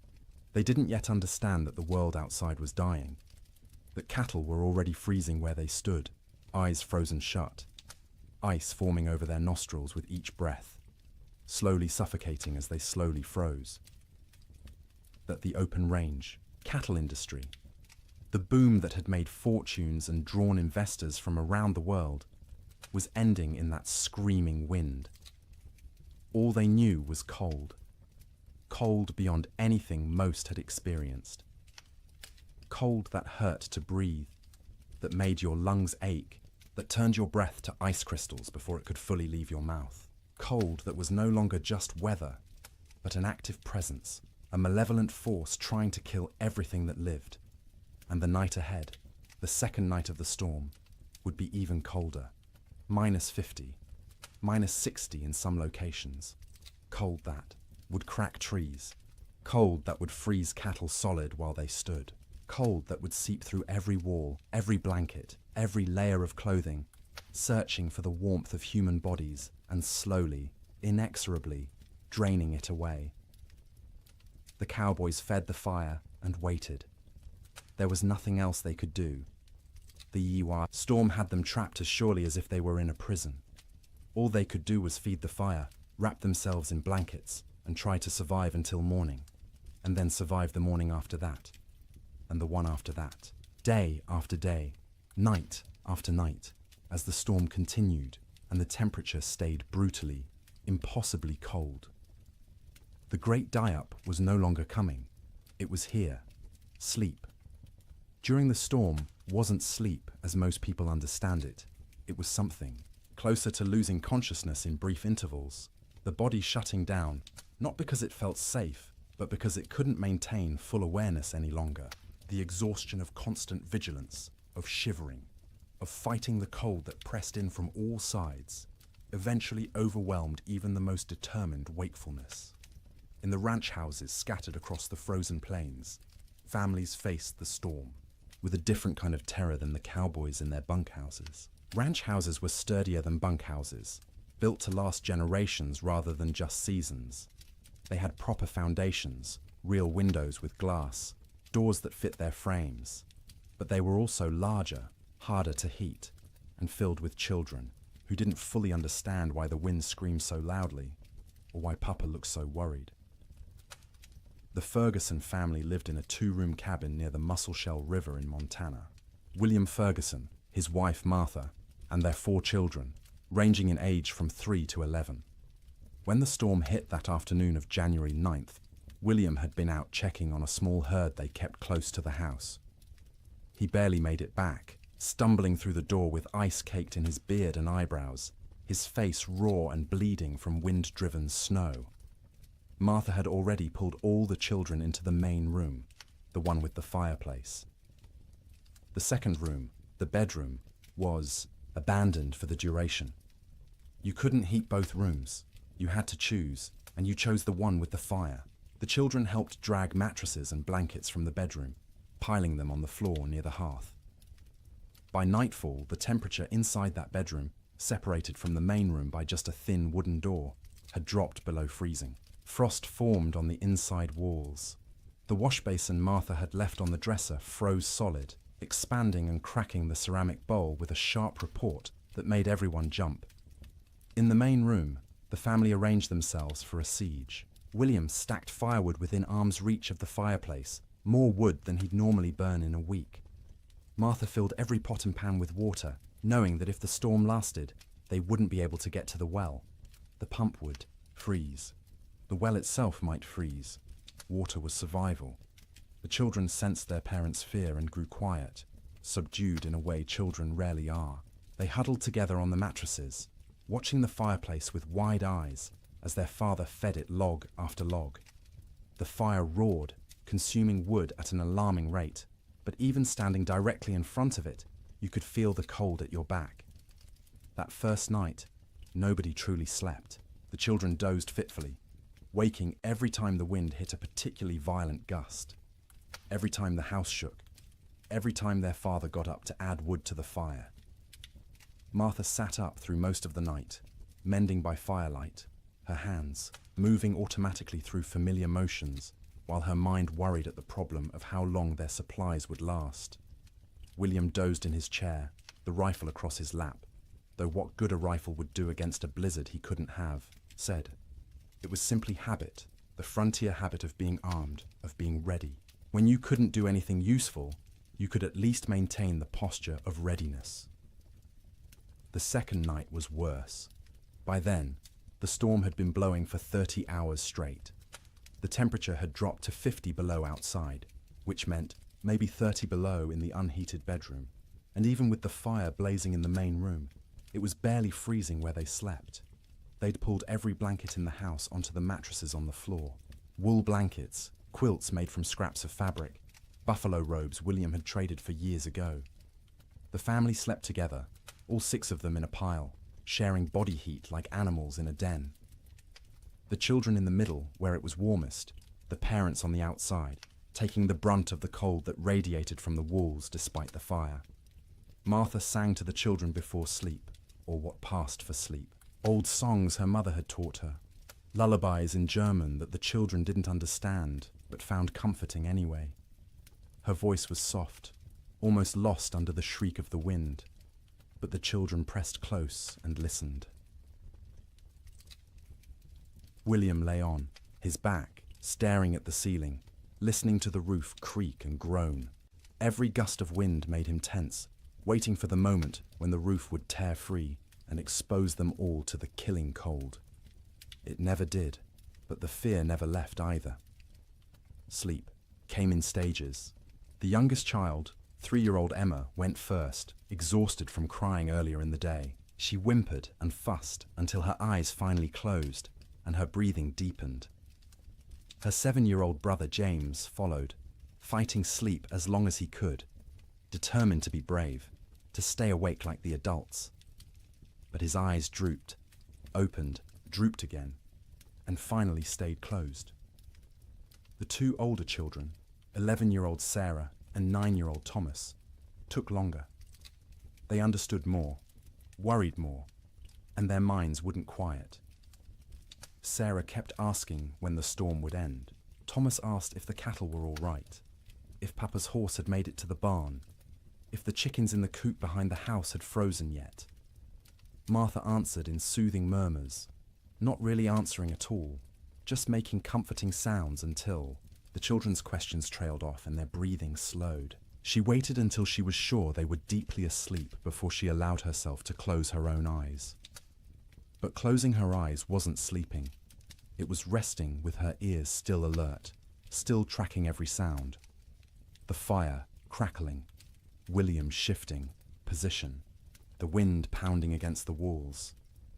They didn't yet understand that the world outside was dying, that cattle were already freezing where they stood, eyes frozen shut, ice forming over their nostrils with each breath, slowly suffocating as they slowly froze. That the open range, cattle industry, the boom that had made fortunes and drawn investors from around the world, was ending in that screaming wind. All they knew was cold. Cold beyond anything most had experienced. Cold that hurt to breathe, that made your lungs ache, that turned your breath to ice crystals before it could fully leave your mouth. Cold that was no longer just weather, but an active presence, a malevolent force trying to kill everything that lived. And the night ahead, the second night of the storm, would be even colder. -50, -60 in some locations. Cold that would crack trees. Cold that would freeze cattle solid while they stood. Cold that would seep through every wall, every blanket, every layer of clothing, searching for the warmth of human bodies and slowly, inexorably, draining it away. The cowboys fed the fire and waited. There was nothing else they could do. The Yiwa storm had them trapped as surely as if they were in a prison. All they could do was feed the fire, wrap themselves in blankets, and try to survive until morning, and then survive the morning after that, and the one after that, day after day, night after night, as the storm continued and the temperature stayed brutally, impossibly cold. The great die-up was no longer coming. It was here. Sleep. During the storm wasn't sleep as most people understand it. It was something closer to losing consciousness in brief intervals, the body shutting down, not because it felt safe, but because it couldn't maintain full awareness any longer. The exhaustion of constant vigilance, of shivering, of fighting the cold that pressed in from all sides, eventually overwhelmed even the most determined wakefulness. In the ranch houses scattered across the frozen plains, families faced the storm, with a different kind of terror than the cowboys in their bunkhouses. Ranch houses were sturdier than bunkhouses, built to last generations rather than just seasons. They had proper foundations, real windows with glass, doors that fit their frames. But they were also larger, harder to heat, and filled with children who didn't fully understand why the wind screamed so loudly, or why Papa looked so worried. The Ferguson family lived in a 2-room cabin near the Musselshell River in Montana. William Ferguson, his wife Martha, and their 4 children, ranging in age from 3 to 11. When the storm hit that afternoon of January 9th, William had been out checking on a small herd they kept close to the house. He barely made it back, stumbling through the door with ice caked in his beard and eyebrows, his face raw and bleeding from wind-driven snow. Martha had already pulled all the children into the main room, the one with the fireplace. The second room, the bedroom, was abandoned for the duration. You couldn't heat both rooms. You had to choose, and you chose the one with the fire. The children helped drag mattresses and blankets from the bedroom, piling them on the floor near the hearth. By nightfall, the temperature inside that bedroom, separated from the main room by just a thin wooden door, had dropped below freezing. Frost formed on the inside walls. The washbasin Martha had left on the dresser froze solid, expanding and cracking the ceramic bowl with a sharp report that made everyone jump. In the main room, the family arranged themselves for a siege. William stacked firewood within arm's reach of the fireplace, more wood than he'd normally burn in a week. Martha filled every pot and pan with water, knowing that if the storm lasted, they wouldn't be able to get to the well. The pump would freeze. The well itself might freeze. Water was survival. The children sensed their parents' fear and grew quiet, subdued in a way children rarely are. They huddled together on the mattresses, watching the fireplace with wide eyes as their father fed it log after log. The fire roared, consuming wood at an alarming rate, but even standing directly in front of it, you could feel the cold at your back. That first night, nobody truly slept. The children dozed fitfully, waking every time the wind hit a particularly violent gust, every time the house shook, every time their father got up to add wood to the fire. Martha sat up through most of the night, mending by firelight, her hands moving automatically through familiar motions, while her mind worried at the problem of how long their supplies would last. William dozed in his chair, the rifle across his lap, though what good a rifle would do against a blizzard he couldn't have, said. It was simply habit, the frontier habit of being armed, of being ready. When you couldn't do anything useful, you could at least maintain the posture of readiness. The second night was worse. By then, the storm had been blowing for 30 hours straight. The temperature had dropped to 50 below outside, which meant maybe 30 below in the unheated bedroom, and even with the fire blazing in the main room, it was barely freezing where they slept. They'd pulled every blanket in the house onto the mattresses on the floor. Wool blankets, quilts made from scraps of fabric, buffalo robes William had traded for years ago. The family slept together, all 6 of them in a pile, sharing body heat like animals in a den. The children in the middle, where it was warmest, the parents on the outside, taking the brunt of the cold that radiated from the walls despite the fire. Martha sang to the children before sleep, or what passed for sleep. Old songs her mother had taught her, lullabies in German that the children didn't understand, but found comforting anyway. Her voice was soft, almost lost under the shriek of the wind, but the children pressed close and listened. William lay on, his back, staring at the ceiling, listening to the roof creak and groan. Every gust of wind made him tense, waiting for the moment when the roof would tear free and expose them all to the killing cold. It never did, but the fear never left either. Sleep came in stages. The youngest child, 3-year-old Emma, went first, exhausted from crying earlier in the day. She whimpered and fussed until her eyes finally closed and her breathing deepened. Her 7-year-old brother James followed, fighting sleep as long as he could, determined to be brave, to stay awake like the adults. But his eyes drooped, opened, drooped again, and finally stayed closed. The 2 older children, 11-year-old Sarah and 9-year-old Thomas, took longer. They understood more, worried more, and their minds wouldn't quiet. Sarah kept asking when the storm would end. Thomas asked if the cattle were all right, if Papa's horse had made it to the barn, if the chickens in the coop behind the house had frozen yet. Martha answered in soothing murmurs, not really answering at all, just making comforting sounds until the children's questions trailed off and their breathing slowed. She waited until she was sure they were deeply asleep before she allowed herself to close her own eyes. But closing her eyes wasn't sleeping. It was resting with her ears still alert, still tracking every sound. The fire crackling, William shifting position, the wind pounding against the walls,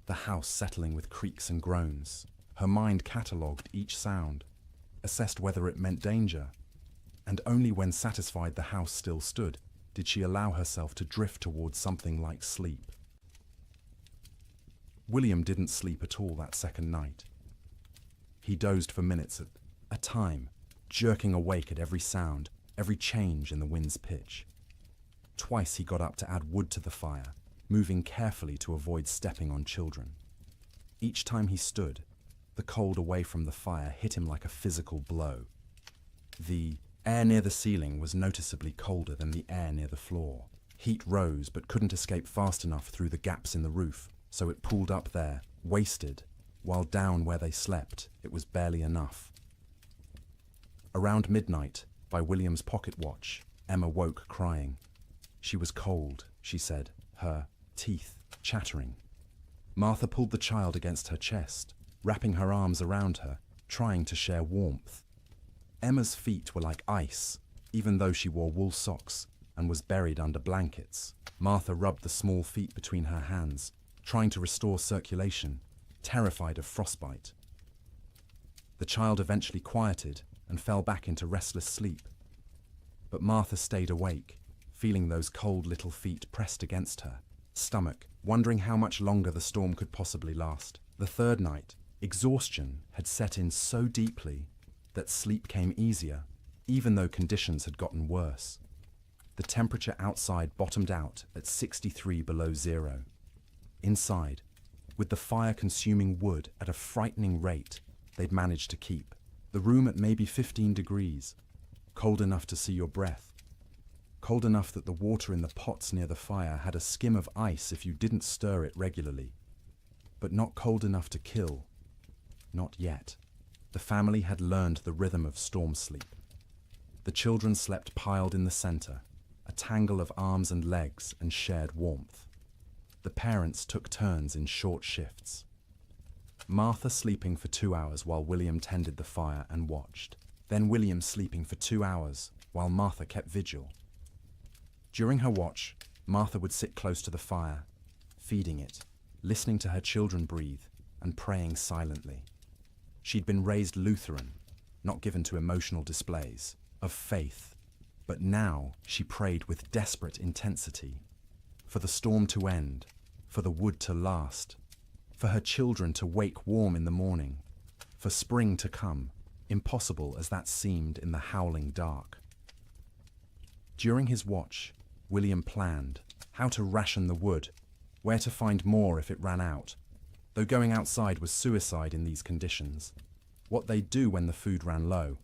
the house settling with creaks and groans. Her mind catalogued each sound, assessed whether it meant danger, and only when satisfied the house still stood did she allow herself to drift towards something like sleep. William didn't sleep at all that second night. He dozed for minutes at a time, jerking awake at every sound, every change in the wind's pitch. Twice he got up to add wood to the fire, moving carefully to avoid stepping on children. Each time he stood, the cold away from the fire hit him like a physical blow. The air near the ceiling was noticeably colder than the air near the floor. Heat rose but couldn't escape fast enough through the gaps in the roof, so it pooled up there, wasted, while down where they slept, it was barely enough. Around midnight, by William's pocket watch, Emma woke crying. She was cold, she said, her teeth chattering. Martha pulled the child against her chest, wrapping her arms around her, trying to share warmth. Emma's feet were like ice, even though she wore wool socks and was buried under blankets. Martha rubbed the small feet between her hands, trying to restore circulation, terrified of frostbite. The child eventually quieted and fell back into restless sleep. But Martha stayed awake, feeling those cold little feet pressed against her stomach, wondering how much longer the storm could possibly last. The third night, exhaustion had set in so deeply that sleep came easier, even though conditions had gotten worse. The temperature outside bottomed out at 63 below zero. Inside, with the fire consuming wood at a frightening rate, they'd managed to keep the room at maybe 15 degrees, cold enough to see your breath, cold enough that the water in the pots near the fire had a skim of ice if you didn't stir it regularly, but not cold enough to kill. Not yet. The family had learned the rhythm of storm sleep. The children slept piled in the center, a tangle of arms and legs, and shared warmth. The parents took turns in short shifts. Martha sleeping for 2 hours while William tended the fire and watched. Then William sleeping for 2 hours while Martha kept vigil. During her watch, Martha would sit close to the fire, feeding it, listening to her children breathe, and praying silently. She'd been raised Lutheran, not given to emotional displays, of faith, but now she prayed with desperate intensity, for the storm to end, for the wood to last, for her children to wake warm in the morning, for spring to come, impossible as that seemed in the howling dark. During his watch, William planned how to ration the wood, where to find more if it ran out, though going outside was suicide in these conditions. What they'd do when the food ran low.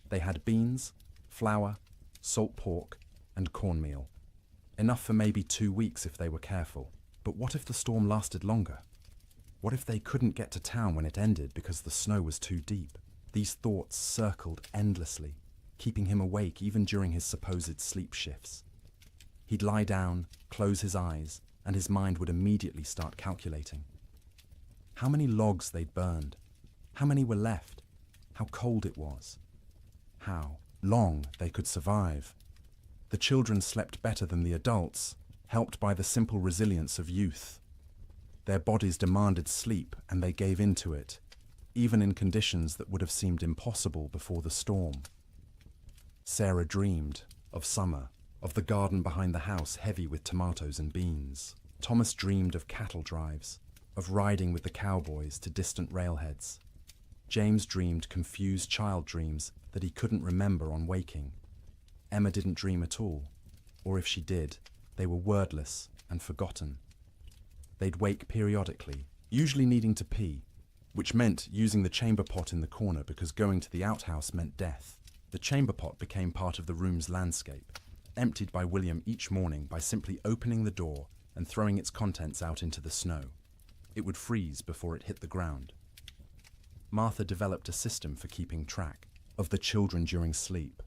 They had beans, flour, salt pork, and cornmeal. Enough for maybe 2 weeks if they were careful. But what if the storm lasted longer? What if they couldn't get to town when it ended because the snow was too deep? These thoughts circled endlessly, keeping him awake even during his supposed sleep shifts. He'd lie down, close his eyes, and his mind would immediately start calculating. How many logs they'd burned, how many were left, how cold it was, how long they could survive. The children slept better than the adults, helped by the simple resilience of youth. Their bodies demanded sleep and they gave in to it, even in conditions that would have seemed impossible before the storm. Sarah dreamed of summer, of the garden behind the house heavy with tomatoes and beans. Thomas dreamed of cattle drives, of riding with the cowboys to distant railheads. James dreamed confused child dreams that he couldn't remember on waking. Emma didn't dream at all, or if she did, they were wordless and forgotten. They'd wake periodically, usually needing to pee, which meant using the chamber pot in the corner because going to the outhouse meant death. The chamber pot became part of the room's landscape, emptied by William each morning by simply opening the door and throwing its contents out into the snow. It would freeze before it hit the ground. Martha developed a system for keeping track of the children during sleep.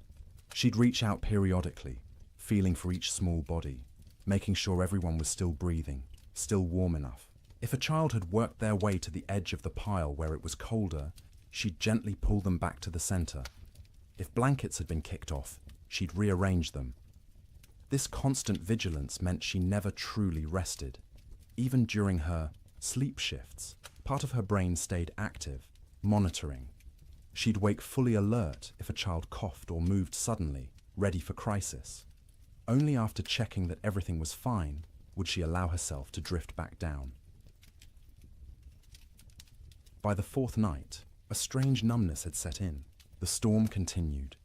She'd reach out periodically, feeling for each small body, making sure everyone was still breathing, still warm enough. If a child had worked their way to the edge of the pile where it was colder, she'd gently pull them back to the center. If blankets had been kicked off, she'd rearrange them. This constant vigilance meant she never truly rested. Even during her sleep shifts, part of her brain stayed active, monitoring. She'd wake fully alert if a child coughed or moved suddenly, ready for crisis. Only after checking that everything was fine would she allow herself to drift back down. By the fourth night, a strange numbness had set in. The storm continued,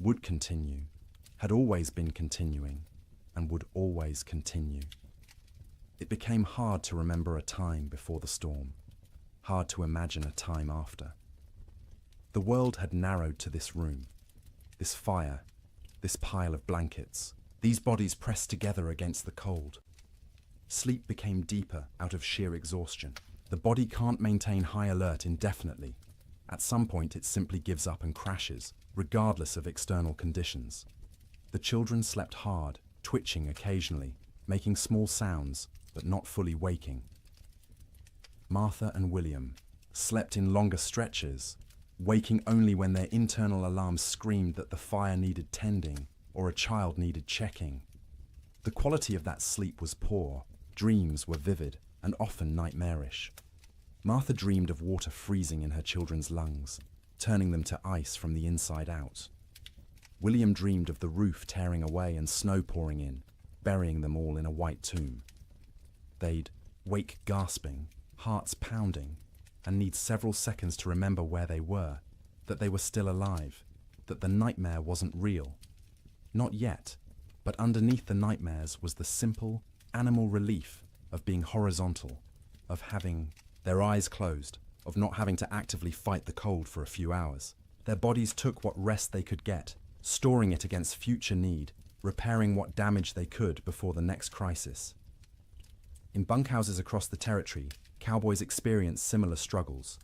would continue, had always been continuing, and would always continue. It became hard to remember a time before the storm, hard to imagine a time after. The world had narrowed to this room, this fire, this pile of blankets, these bodies pressed together against the cold. Sleep became deeper out of sheer exhaustion. The body can't maintain high alert indefinitely. At some point it simply gives up and crashes, regardless of external conditions. The children slept hard, twitching occasionally, making small sounds, but not fully waking. Martha and William slept in longer stretches, waking only when their internal alarms screamed that the fire needed tending or a child needed checking. The quality of that sleep was poor, dreams were vivid and often nightmarish. Martha dreamed of water freezing in her children's lungs, turning them to ice from the inside out. William dreamed of the roof tearing away and snow pouring in, burying them all in a white tomb. They'd wake gasping, hearts pounding, and need several seconds to remember where they were, that they were still alive, that the nightmare wasn't real. Not yet, but underneath the nightmares was the simple, animal relief of being horizontal, of having their eyes closed, of not having to actively fight the cold for a few hours. Their bodies took what rest they could get, storing it against future need, repairing what damage they could before the next crisis. In bunkhouses across the territory, cowboys experienced similar struggles.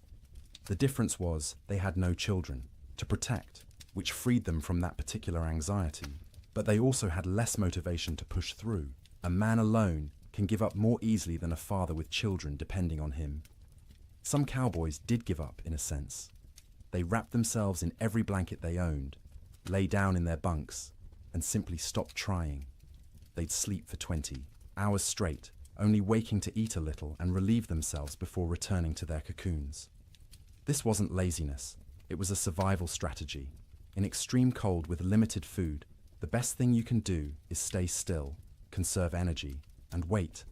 The difference was they had no children to protect, which freed them from that particular anxiety. But they also had less motivation to push through. A man alone can give up more easily than a father with children depending on him. Some cowboys did give up, in a sense. They wrapped themselves in every blanket they owned, lay down in their bunks, and simply stop trying. They'd sleep for 20 hours straight, only waking to eat a little and relieve themselves before returning to their cocoons. This wasn't laziness, it was a survival strategy. In extreme cold with limited food, the best thing you can do is stay still, conserve energy, and wait.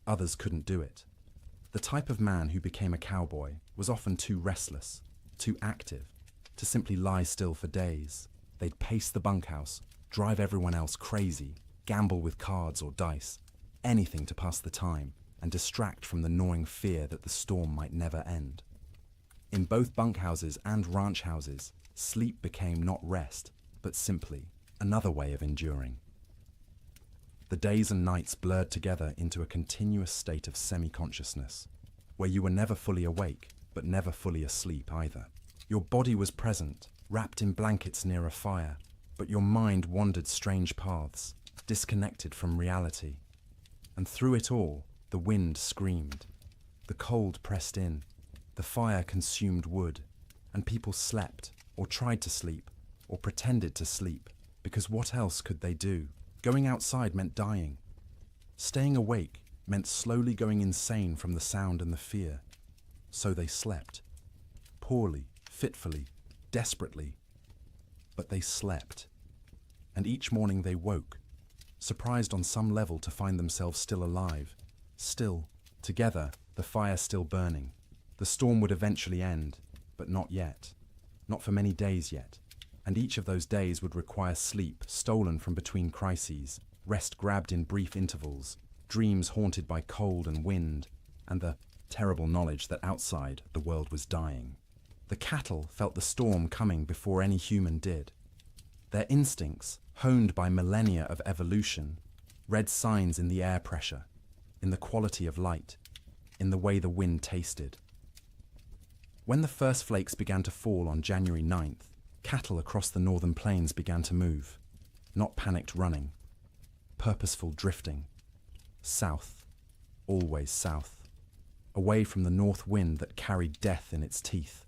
Others couldn't do it. The type of man who became a cowboy was often too restless, too active, to simply lie still for days. They'd pace the bunkhouse, drive everyone else crazy, gamble with cards or dice, anything to pass the time and distract from the gnawing fear that the storm might never end. In both bunkhouses and ranch houses, sleep became not rest, but simply another way of enduring. The days and nights blurred together into a continuous state of semi-consciousness, where you were never fully awake, but never fully asleep either. Your body was present, wrapped in blankets near a fire, but your mind wandered strange paths, disconnected from reality. And through it all, the wind screamed. The cold pressed in, the fire consumed wood, and people slept, or tried to sleep, or pretended to sleep, because what else could they do? Going outside meant dying. Staying awake meant slowly going insane from the sound and the fear. So they slept. Poorly, fitfully, desperately. But they slept. And each morning they woke, surprised on some level to find themselves still alive, still, together, the fire still burning. The storm would eventually end, but not yet. Not for many days yet. And each of those days would require sleep stolen from between crises, rest grabbed in brief intervals, dreams haunted by cold and wind, and the terrible knowledge that outside the world was dying. The cattle felt the storm coming before any human did. Their instincts, honed by millennia of evolution, read signs in the air pressure, in the quality of light, in the way the wind tasted. When the first flakes began to fall on January 9th, cattle across the northern plains began to move, not panicked running, purposeful drifting, south, always south, away from the north wind that carried death in its teeth.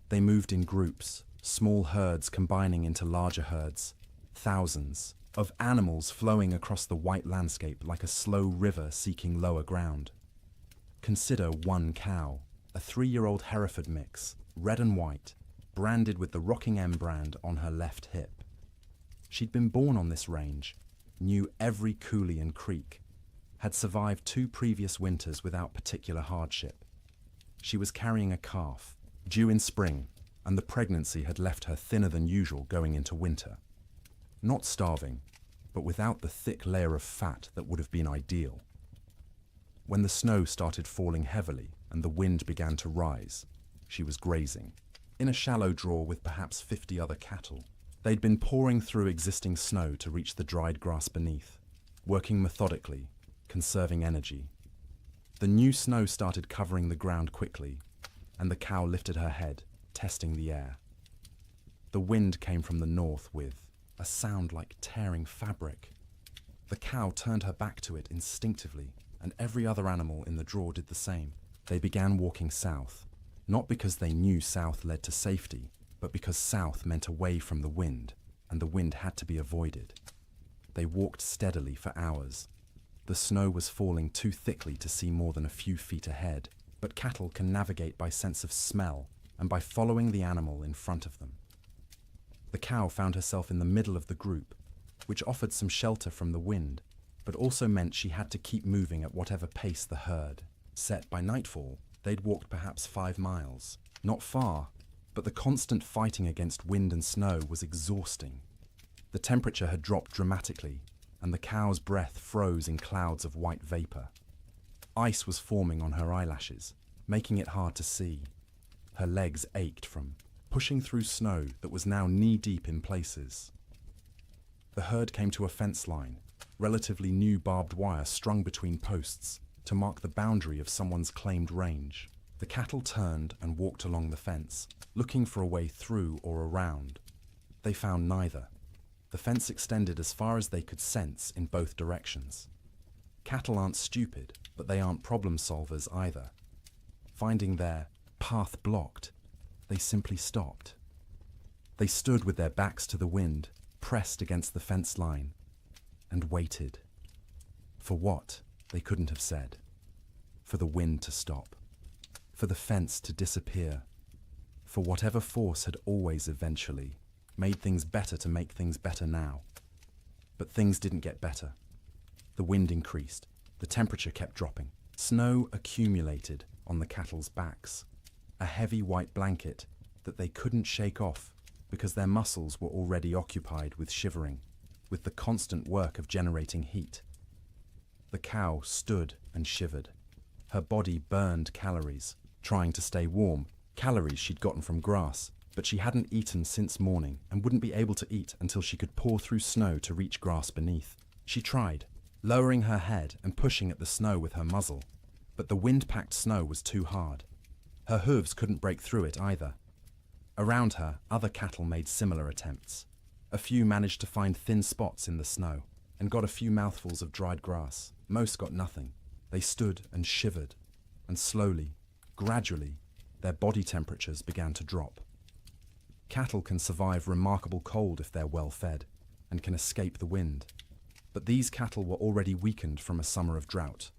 They moved in groups, small herds combining into larger herds, thousands of animals flowing across the white landscape like a slow river seeking lower ground. Consider one cow, a 3-year-old Hereford mix, red and white, branded with the Rocking M brand on her left hip. She'd been born on this range, knew every coulee and creek, had survived 2 previous winters without particular hardship. She was carrying a calf, due in spring, and the pregnancy had left her thinner than usual going into winter. Not starving, but without the thick layer of fat that would have been ideal. When the snow started falling heavily and the wind began to rise, she was grazing, in a shallow draw with perhaps 50 other cattle. They'd been pouring through existing snow to reach the dried grass beneath, working methodically, conserving energy. The new snow started covering the ground quickly, and the cow lifted her head, testing the air. The wind came from the north with a sound like tearing fabric. The cow turned her back to it instinctively, and every other animal in the draw did the same. They began walking south, not because they knew south led to safety, but because south meant away from the wind, and the wind had to be avoided. They walked steadily for hours. The snow was falling too thickly to see more than a few feet ahead, but cattle can navigate by sense of smell and by following the animal in front of them. The cow found herself in the middle of the group, which offered some shelter from the wind, but also meant she had to keep moving at whatever pace the herd set. By nightfall, they'd walked perhaps 5 miles. Not far, but the constant fighting against wind and snow was exhausting. The temperature had dropped dramatically, and the cow's breath froze in clouds of white vapor. Ice was forming on her eyelashes, making it hard to see. Her legs ached from pushing through snow that was now knee-deep in places. The herd came to a fence line, relatively new barbed wire strung between posts to mark the boundary of someone's claimed range. The cattle turned and walked along the fence, looking for a way through or around. They found neither. The fence extended as far as they could sense in both directions. Cattle aren't stupid, but they aren't problem solvers either. Finding their path blocked, they simply stopped. They stood with their backs to the wind, pressed against the fence line, and waited. For what, they couldn't have said. For the wind to stop. For the fence to disappear. For whatever force had always eventually made things better to make things better now. But things didn't get better. The wind increased. The temperature kept dropping. Snow accumulated on the cattle's backs. A heavy white blanket that they couldn't shake off because their muscles were already occupied with shivering, with the constant work of generating heat. The cow stood and shivered. Her body burned calories, trying to stay warm, calories she'd gotten from grass, but she hadn't eaten since morning and wouldn't be able to eat until she could paw through snow to reach grass beneath. She tried, lowering her head and pushing at the snow with her muzzle, but the wind-packed snow was too hard. Her hooves couldn't break through it either. Around her, other cattle made similar attempts. A few managed to find thin spots in the snow and got a few mouthfuls of dried grass. Most got nothing. They stood and shivered, and slowly, gradually, their body temperatures began to drop. Cattle can survive remarkable cold if they're well fed and can escape the wind. But these cattle were already weakened from a summer of drought.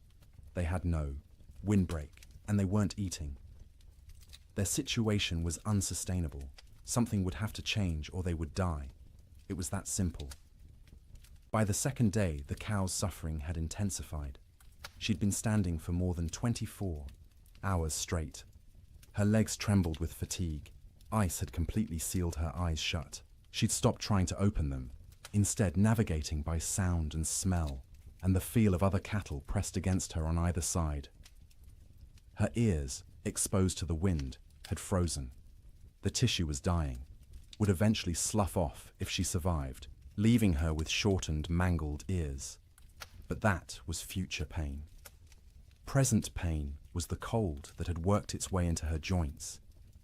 They had no windbreak, and they weren't eating. Their situation was unsustainable. Something would have to change or they would die. It was that simple. By the second day, the cow's suffering had intensified. She'd been standing for more than 24 hours straight. Her legs trembled with fatigue. Ice had completely sealed her eyes shut. She'd stopped trying to open them, instead navigating by sound and smell, and the feel of other cattle pressed against her on either side. Her ears, exposed to the wind, had frozen. The tissue was dying, would eventually slough off if she survived, leaving her with shortened, mangled ears. But that was future pain. Present pain was the cold that had worked its way into her joints,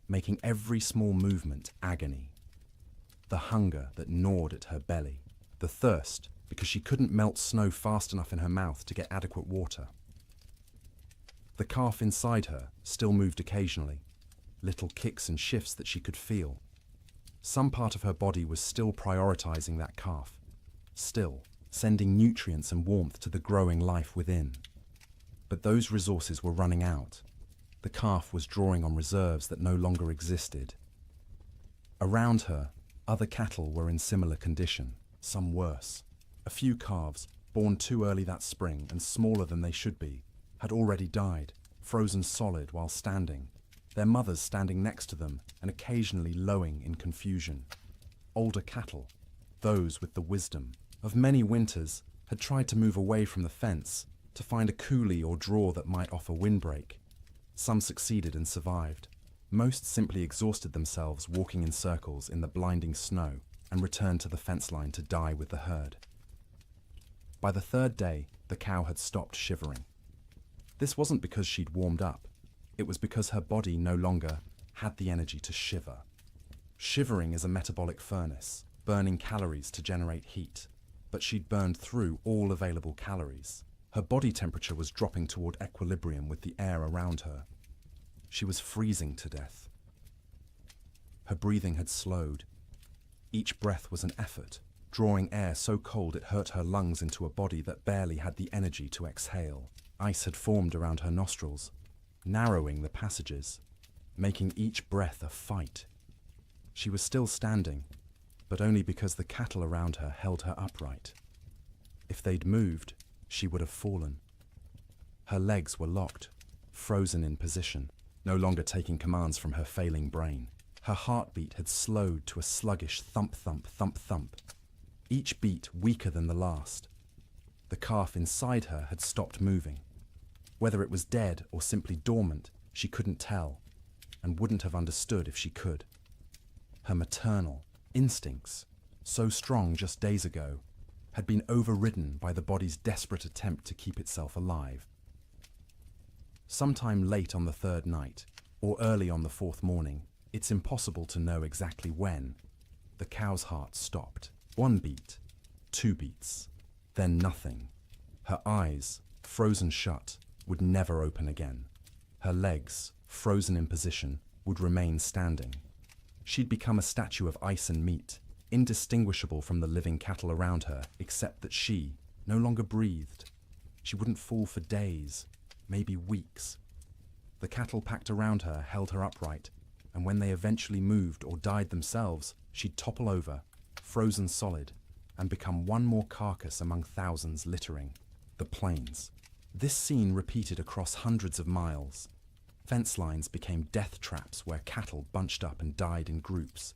making every small movement agony. The hunger that gnawed at her belly, the thirst because she couldn't melt snow fast enough in her mouth to get adequate water. The calf inside her still moved occasionally, little kicks and shifts that she could feel. Some part of her body was still prioritizing that calf, still sending nutrients and warmth to the growing life within. But those resources were running out. The calf was drawing on reserves that no longer existed. Around her, other cattle were in similar condition, some worse. A few calves, born too early that spring and smaller than they should be, had already died, frozen solid while standing, their mothers standing next to them and occasionally lowing in confusion. Older cattle, those with the wisdom of many winters, had tried to move away from the fence to find a coulee or draw that might offer windbreak. Some succeeded and survived. Most simply exhausted themselves walking in circles in the blinding snow and returned to the fence line to die with the herd. By the third day, the cow had stopped shivering. This wasn't because she'd warmed up. It was because her body no longer had the energy to shiver. Shivering is a metabolic furnace, burning calories to generate heat, but she'd burned through all available calories. Her body temperature was dropping toward equilibrium with the air around her. She was freezing to death. Her breathing had slowed. Each breath was an effort, drawing air so cold it hurt her lungs into a body that barely had the energy to exhale. Ice had formed around her nostrils, narrowing the passages, making each breath a fight. She was still standing, but only because the cattle around her held her upright. If they'd moved, she would have fallen. Her legs were locked, frozen in position, no longer taking commands from her failing brain. Her heartbeat had slowed to a sluggish thump-thump, thump-thump, each beat weaker than the last. The calf inside her had stopped moving. Whether it was dead or simply dormant, she couldn't tell, and wouldn't have understood if she could. Her maternal instincts, so strong just days ago, had been overridden by the body's desperate attempt to keep itself alive. Sometime late on the third night, or early on the fourth morning, it's impossible to know exactly when, the cow's heart stopped. 1 beat, 2 beats, then nothing. Her eyes, frozen shut, would never open again. Her legs, frozen in position, would remain standing. She'd become a statue of ice and meat, indistinguishable from the living cattle around her, except that she no longer breathed. She wouldn't fall for days, maybe weeks. The cattle packed around her held her upright, and when they eventually moved or died themselves, she'd topple over, frozen solid, and become one more carcass among thousands littering the plains. This scene repeated across hundreds of miles. Fence lines became death traps where cattle bunched up and died in groups.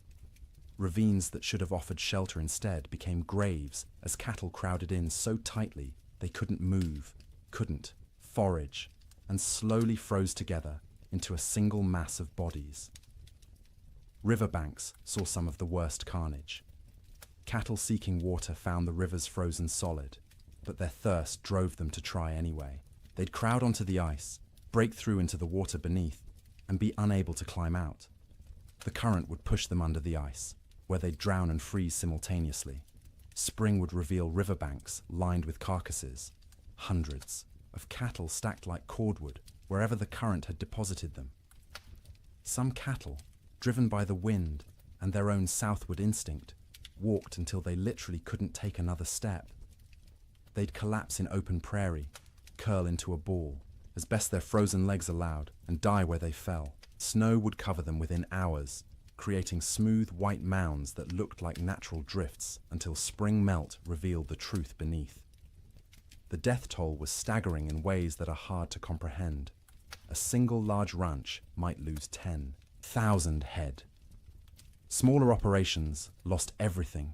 Ravines that should have offered shelter instead became graves as cattle crowded in so tightly they couldn't move, couldn't forage, and slowly froze together into a single mass of bodies. Riverbanks saw some of the worst carnage. Cattle seeking water found the rivers frozen solid, but their thirst drove them to try anyway. They'd crowd onto the ice, break through into the water beneath, and be unable to climb out. The current would push them under the ice, where they'd drown and freeze simultaneously. Spring would reveal riverbanks lined with carcasses, hundreds of cattle stacked like cordwood wherever the current had deposited them. Some cattle, driven by the wind and their own southward instinct, walked until they literally couldn't take another step. They'd collapse in open prairie, curl into a ball, as best their frozen legs allowed, and die where they fell. Snow would cover them within hours, creating smooth white mounds that looked like natural drifts until spring melt revealed the truth beneath. The death toll was staggering in ways that are hard to comprehend. A single large ranch might lose 10,000 head. Smaller operations lost everything.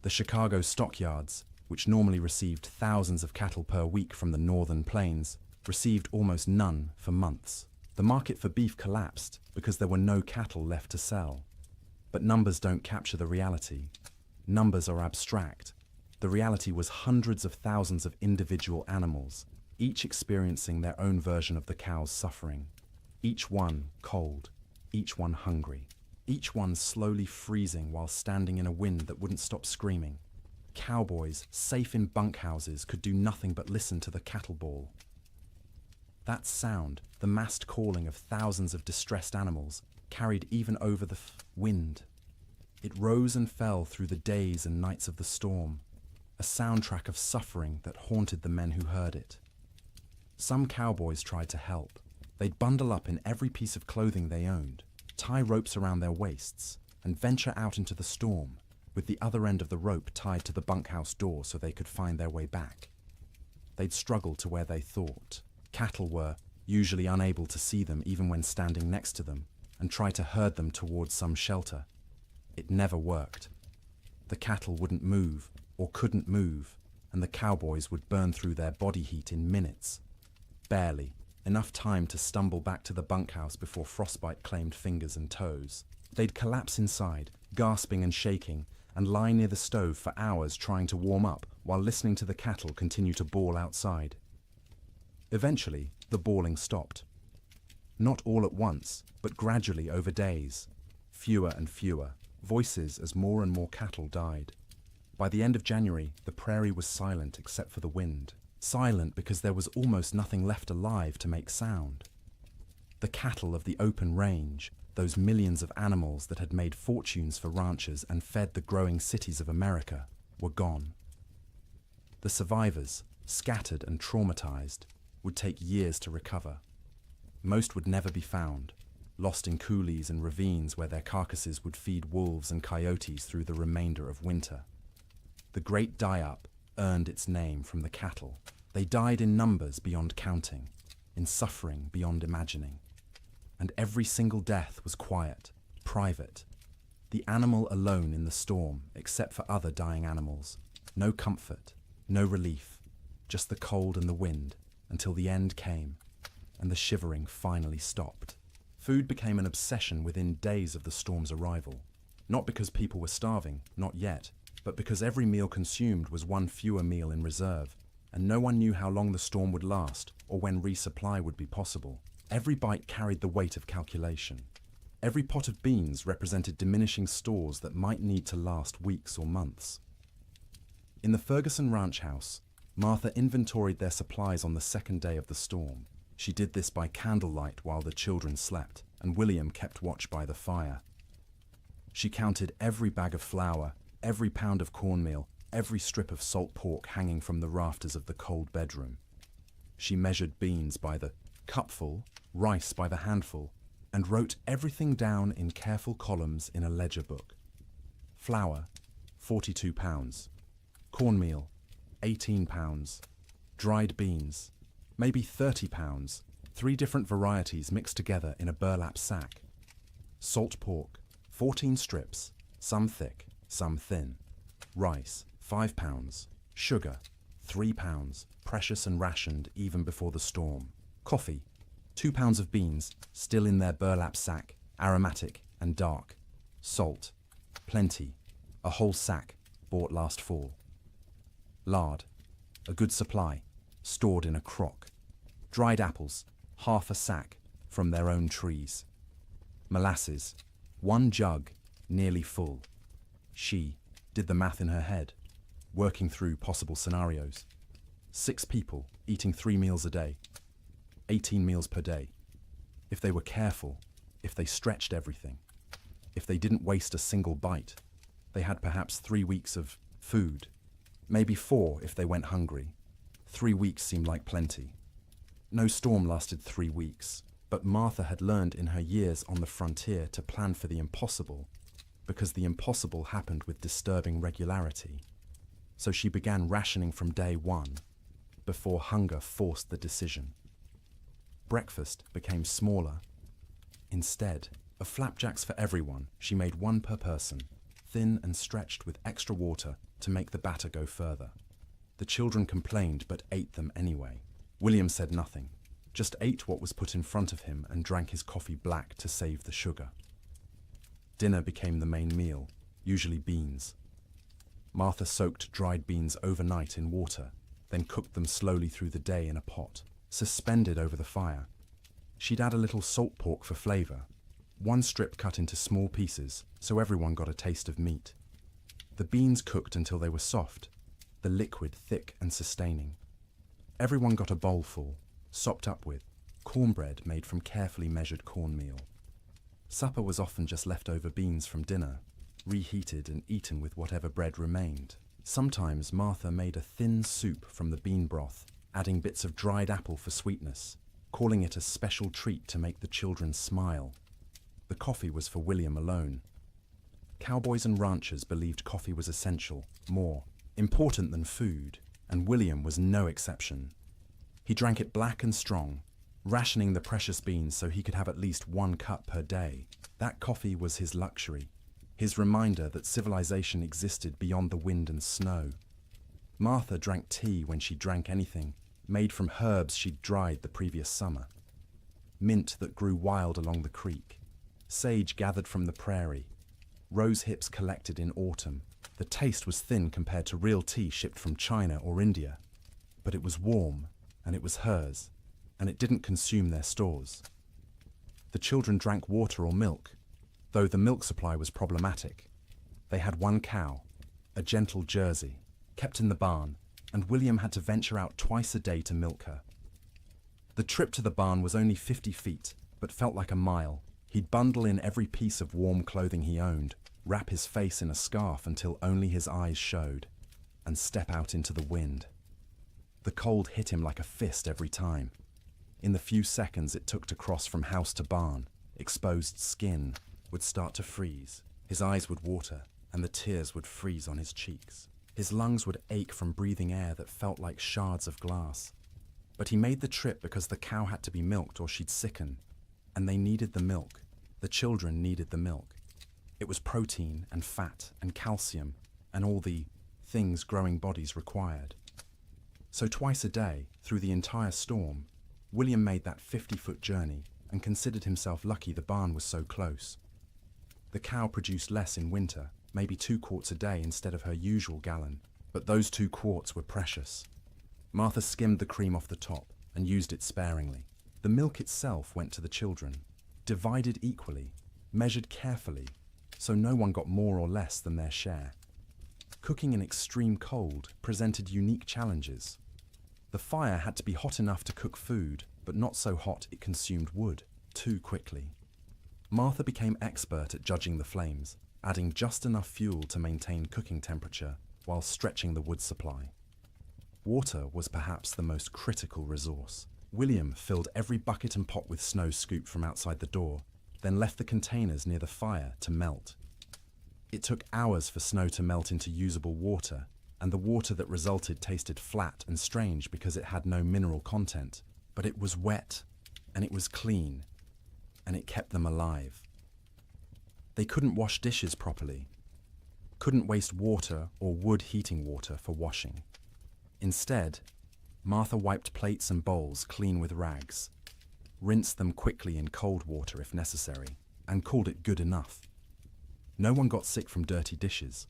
The Chicago stockyards, which normally received thousands of cattle per week from the northern plains, received almost none for months. The market for beef collapsed because there were no cattle left to sell. But numbers don't capture the reality. Numbers are abstract. The reality was hundreds of thousands of individual animals, each experiencing their own version of the cow's suffering. Each one cold, each one hungry, each one slowly freezing while standing in a wind that wouldn't stop screaming. Cowboys, safe in bunkhouses, could do nothing but listen to the cattle bawl. That sound, the massed calling of thousands of distressed animals, carried even over the wind. It rose and fell through the days and nights of the storm, a soundtrack of suffering that haunted the men who heard it. Some cowboys tried to help. They'd bundle up in every piece of clothing they owned, tie ropes around their waists, and venture out into the storm, with the other end of the rope tied to the bunkhouse door so they could find their way back. They'd struggle to where they thought. Cattle were usually unable to see them even when standing next to them, and try to herd them towards some shelter. It never worked. The cattle wouldn't move, or couldn't move, and the cowboys would burn through their body heat in minutes. Barely, enough time to stumble back to the bunkhouse before frostbite claimed fingers and toes. They'd collapse inside, gasping and shaking, and lie near the stove for hours trying to warm up while listening to the cattle continue to bawl outside. Eventually, the bawling stopped. Not all at once, but gradually over days. Fewer and fewer, voices as more and more cattle died. By the end of January, the prairie was silent except for the wind. Silent because there was almost nothing left alive to make sound. The cattle of the open range, those millions of animals that had made fortunes for ranchers and fed the growing cities of America, were gone. The survivors, scattered and traumatized, would take years to recover. Most would never be found, lost in coulees and ravines where their carcasses would feed wolves and coyotes through the remainder of winter. The Great Die-Up earned its name from the cattle. They died in numbers beyond counting, in suffering beyond imagining. And every single death was quiet, private. The animal alone in the storm, except for other dying animals. No comfort, no relief, just the cold and the wind, until the end came, and the shivering finally stopped. Food became an obsession within days of the storm's arrival. Not because people were starving, not yet, but because every meal consumed was one fewer meal in reserve, and no one knew how long the storm would last or when resupply would be possible. Every bite carried the weight of calculation. Every pot of beans represented diminishing stores that might need to last weeks or months. In the Ferguson ranch house, Martha inventoried their supplies on the second day of the storm. She did this by candlelight while the children slept, and William kept watch by the fire. She counted every bag of flour, every pound of cornmeal, every strip of salt pork hanging from the rafters of the cold bedroom. She measured beans by the cupful, rice by the handful, and wrote everything down in careful columns in a ledger book. Flour, 42 pounds. Cornmeal, 18 pounds. Dried beans, maybe 30 pounds, 3 different varieties mixed together in a burlap sack. Salt pork, 14 strips, some thick, some thin. Rice, 5 pounds. Sugar, 3 pounds, precious and rationed even before the storm. Coffee, 2 pounds of beans, still in their burlap sack, aromatic and dark. Salt, plenty, a whole sack, bought last fall. Lard, a good supply, stored in a crock. Dried apples, half a sack, from their own trees. Molasses, 1 jug, nearly full. She did the math in her head, working through possible scenarios. 6 people, eating 3 meals a day. 18 meals per day. If they were careful, if they stretched everything, if they didn't waste a single bite, they had perhaps 3 weeks of food. Maybe 4 if they went hungry. 3 weeks seemed like plenty. No storm lasted 3 weeks, but Martha had learned in her years on the frontier to plan for the impossible, because the impossible happened with disturbing regularity. So she began rationing from day 1, before hunger forced the decision. Breakfast became smaller. Instead of flapjacks for everyone, she made 1 per person, thin and stretched with extra water to make the batter go further. The children complained but ate them anyway. William said nothing, just ate what was put in front of him and drank his coffee black to save the sugar. Dinner became the main meal, usually beans. Martha soaked dried beans overnight in water, then cooked them slowly through the day in a pot, suspended over the fire. She'd add a little salt pork for flavor, 1 strip cut into small pieces so everyone got a taste of meat. The beans cooked until they were soft, the liquid thick and sustaining. Everyone got a bowlful, sopped up with cornbread made from carefully measured cornmeal. Supper was often just leftover beans from dinner, reheated and eaten with whatever bread remained. Sometimes Martha made a thin soup from the bean broth, adding bits of dried apple for sweetness, calling it a special treat to make the children smile. The coffee was for William alone. Cowboys and ranchers believed coffee was essential, more important than food, and William was no exception. He drank it black and strong, rationing the precious beans so he could have at least 1 cup per day. That coffee was his luxury, his reminder that civilization existed beyond the wind and snow. Martha drank tea when she drank anything, made from herbs she'd dried the previous summer. Mint that grew wild along the creek, sage gathered from the prairie, rose hips collected in autumn. The taste was thin compared to real tea shipped from China or India, but it was warm, and it was hers, and it didn't consume their stores. The children drank water or milk, though the milk supply was problematic. They had 1 cow, a gentle Jersey, kept in the barn, and William had to venture out twice a day to milk her. The trip to the barn was only 50 feet, but felt like a mile. He'd bundle in every piece of warm clothing he owned, wrap his face in a scarf until only his eyes showed, and step out into the wind. The cold hit him like a fist every time. In the few seconds it took to cross from house to barn, exposed skin would start to freeze, his eyes would water, and the tears would freeze on his cheeks. His lungs would ache from breathing air that felt like shards of glass. But he made the trip because the cow had to be milked or she'd sicken, and they needed the milk. The children needed the milk. It was protein and fat and calcium and all the things growing bodies required. So twice a day, through the entire storm, William made that 50-foot journey and considered himself lucky the barn was so close. The cow produced less in winter, maybe 2 quarts a day instead of her usual gallon, but those 2 quarts were precious. Martha skimmed the cream off the top and used it sparingly. The milk itself went to the children, divided equally, measured carefully, so no one got more or less than their share. Cooking in extreme cold presented unique challenges. The fire had to be hot enough to cook food, but not so hot it consumed wood too quickly. Martha became expert at judging the flames, adding just enough fuel to maintain cooking temperature while stretching the wood supply. Water was perhaps the most critical resource. William filled every bucket and pot with snow scooped from outside the door, then left the containers near the fire to melt. It took hours for snow to melt into usable water, and the water that resulted tasted flat and strange because it had no mineral content. But it was wet, and it was clean, and it kept them alive. They couldn't wash dishes properly, couldn't waste water or wood heating water for washing. Instead, Martha wiped plates and bowls clean with rags, rinsed them quickly in cold water if necessary, and called it good enough. No one got sick from dirty dishes.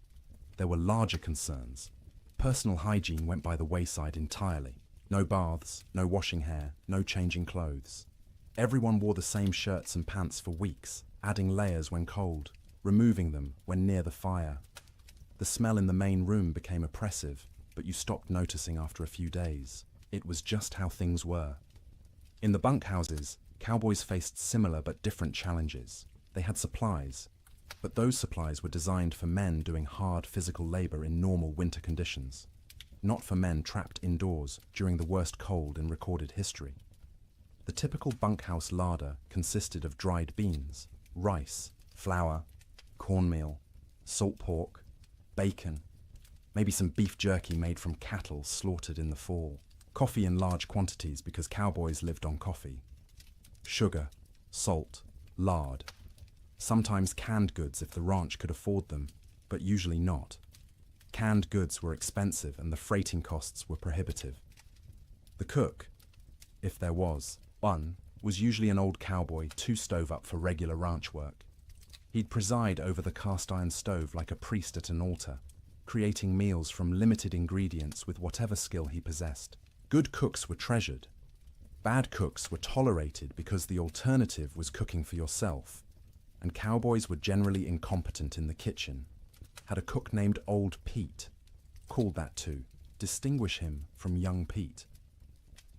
There were larger concerns. Personal hygiene went by the wayside entirely. No baths, no washing hair, no changing clothes. Everyone wore the same shirts and pants for weeks, adding layers when cold, removing them when near the fire. The smell in the main room became oppressive, but you stopped noticing after a few days. It was just how things were. In the bunkhouses, cowboys faced similar but different challenges. They had supplies, but those supplies were designed for men doing hard physical labor in normal winter conditions, not for men trapped indoors during the worst cold in recorded history. The typical bunkhouse larder consisted of dried beans, rice, flour, cornmeal, salt pork, bacon, maybe some beef jerky made from cattle slaughtered in the fall, coffee in large quantities because cowboys lived on coffee, sugar, salt, lard, sometimes canned goods if the ranch could afford them, but usually not. Canned goods were expensive and the freighting costs were prohibitive. The cook, if there was one, was usually an old cowboy too stove up for regular ranch work. He'd preside over the cast iron stove like a priest at an altar, creating meals from limited ingredients with whatever skill he possessed. Good cooks were treasured. Bad cooks were tolerated because the alternative was cooking for yourself, and cowboys were generally incompetent in the kitchen. Had a cook named Old Pete, called that to distinguish him from Young Pete,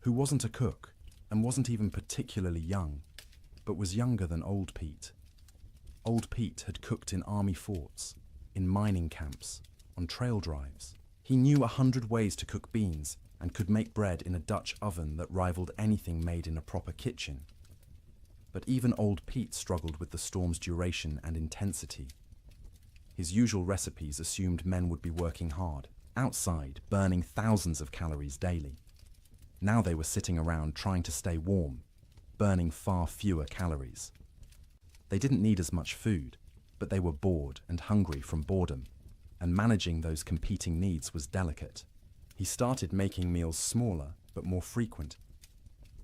who wasn't a cook and wasn't even particularly young, but was younger than Old Pete. Old Pete had cooked in army forts, in mining camps, on trail drives. He knew 100 ways to cook beans and could make bread in a Dutch oven that rivaled anything made in a proper kitchen. But even Old Pete struggled with the storm's duration and intensity. His usual recipes assumed men would be working hard, outside, burning thousands of calories daily. Now they were sitting around trying to stay warm, burning far fewer calories. They didn't need as much food, but they were bored and hungry from boredom, and managing those competing needs was delicate. He started making meals smaller but more frequent.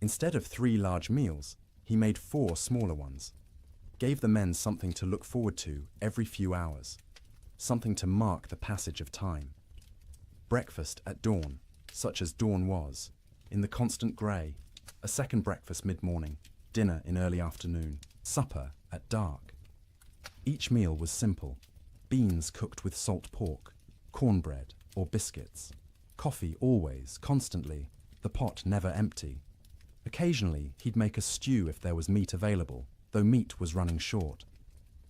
Instead of 3 large meals, he made 4 smaller ones, gave the men something to look forward to every few hours, something to mark the passage of time. Breakfast at dawn, such as dawn was, in the constant grey, a second breakfast mid-morning, dinner in early afternoon, supper at dark. Each meal was simple: beans cooked with salt pork, cornbread or biscuits, coffee always, constantly, the pot never empty. Occasionally he'd make a stew if there was meat available, though meat was running short.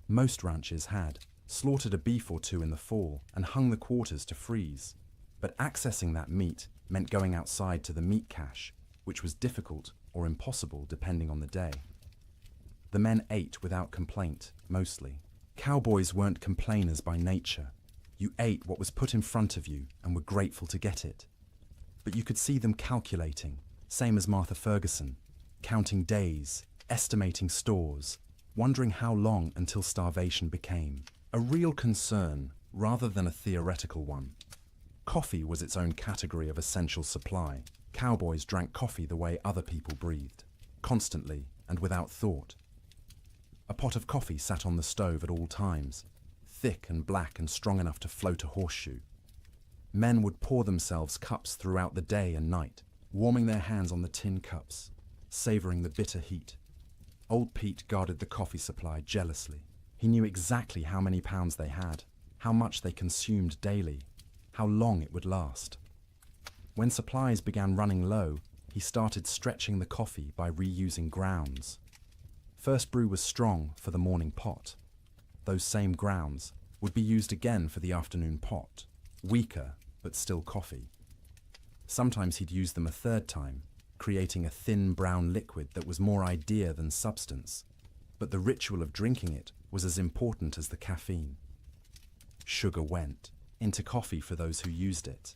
Most ranches had slaughtered a beef or 2 in the fall and hung the quarters to freeze, but accessing that meat meant going outside to the meat cache, which was difficult or impossible depending on the day. The men ate without complaint, mostly. Cowboys weren't complainers by nature. You ate what was put in front of you and were grateful to get it. But you could see them calculating, same as Martha Ferguson, counting days, estimating stores, wondering how long until starvation became a real concern rather than a theoretical one. Coffee was its own category of essential supply. Cowboys drank coffee the way other people breathed, constantly and without thought. A pot of coffee sat on the stove at all times, thick and black and strong enough to float a horseshoe. Men would pour themselves cups throughout the day and night, warming their hands on the tin cups, savoring the bitter heat. Old Pete guarded the coffee supply jealously. He knew exactly how many pounds they had, how much they consumed daily, how long it would last. When supplies began running low, he started stretching the coffee by reusing grounds. First brew was strong for the morning pot. Those same grounds would be used again for the afternoon pot, weaker but still coffee. Sometimes he'd use them a third time, creating a thin brown liquid that was more idea than substance, but the ritual of drinking it was as important as the caffeine. Sugar went into coffee for those who used it,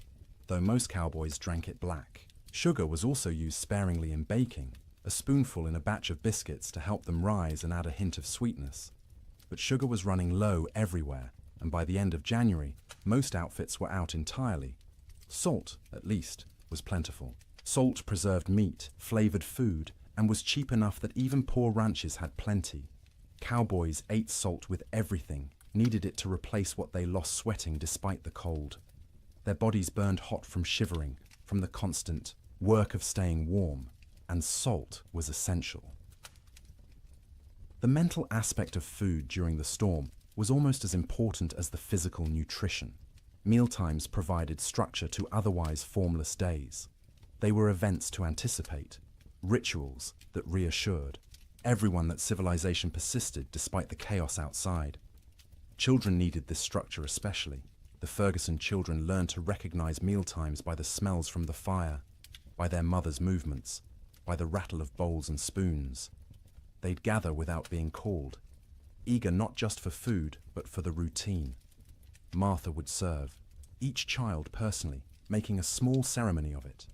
though most cowboys drank it black. Sugar was also used sparingly in baking, a spoonful in a batch of biscuits to help them rise and add a hint of sweetness. But sugar was running low everywhere, and by the end of January, most outfits were out entirely. Salt, at least, was plentiful. Salt preserved meat, flavored food, and was cheap enough that even poor ranches had plenty. Cowboys ate salt with everything, needed it to replace what they lost sweating despite the cold. Their bodies burned hot from shivering, from the constant work of staying warm, and salt was essential. The mental aspect of food during the storm was almost as important as the physical nutrition. Mealtimes provided structure to otherwise formless days. They were events to anticipate, rituals that reassured everyone that civilization persisted despite the chaos outside. Children needed this structure especially. The Ferguson children learned to recognize mealtimes by the smells from the fire, by their mother's movements, by the rattle of bowls and spoons. They'd gather without being called, eager not just for food, but for the routine. Martha would serve, each child personally, making a small ceremony of it.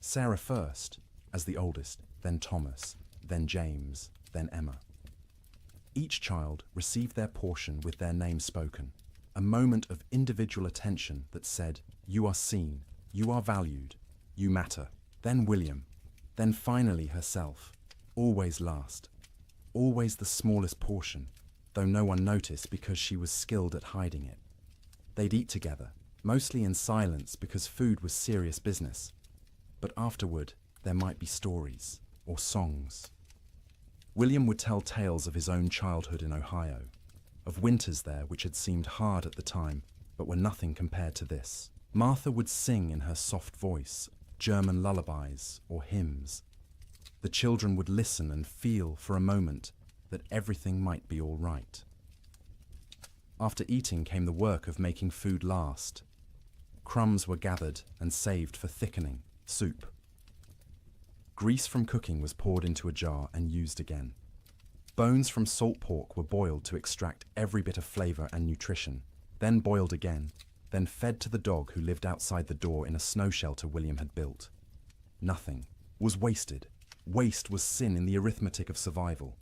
Sarah first, as the oldest, then Thomas, then James, then Emma. Each child received their portion with their name spoken, a moment of individual attention that said, "You are seen, you are valued, you matter." Then William, then finally herself, always last, always the smallest portion, though no one noticed because she was skilled at hiding it. They'd eat together, mostly in silence because food was serious business, but afterward there might be stories or songs. William would tell tales of his own childhood in Ohio, of winters there which had seemed hard at the time, but were nothing compared to this. Martha would sing in her soft voice, German lullabies or hymns. The children would listen and feel for a moment that everything might be all right. After eating came the work of making food last. Crumbs were gathered and saved for thickening, soup. Grease from cooking was poured into a jar and used again. Bones from salt pork were boiled to extract every bit of flavor and nutrition, then boiled again, then fed to the dog who lived outside the door in a snow shelter William had built. Nothing was wasted. Waste was sin in the arithmetic of survival.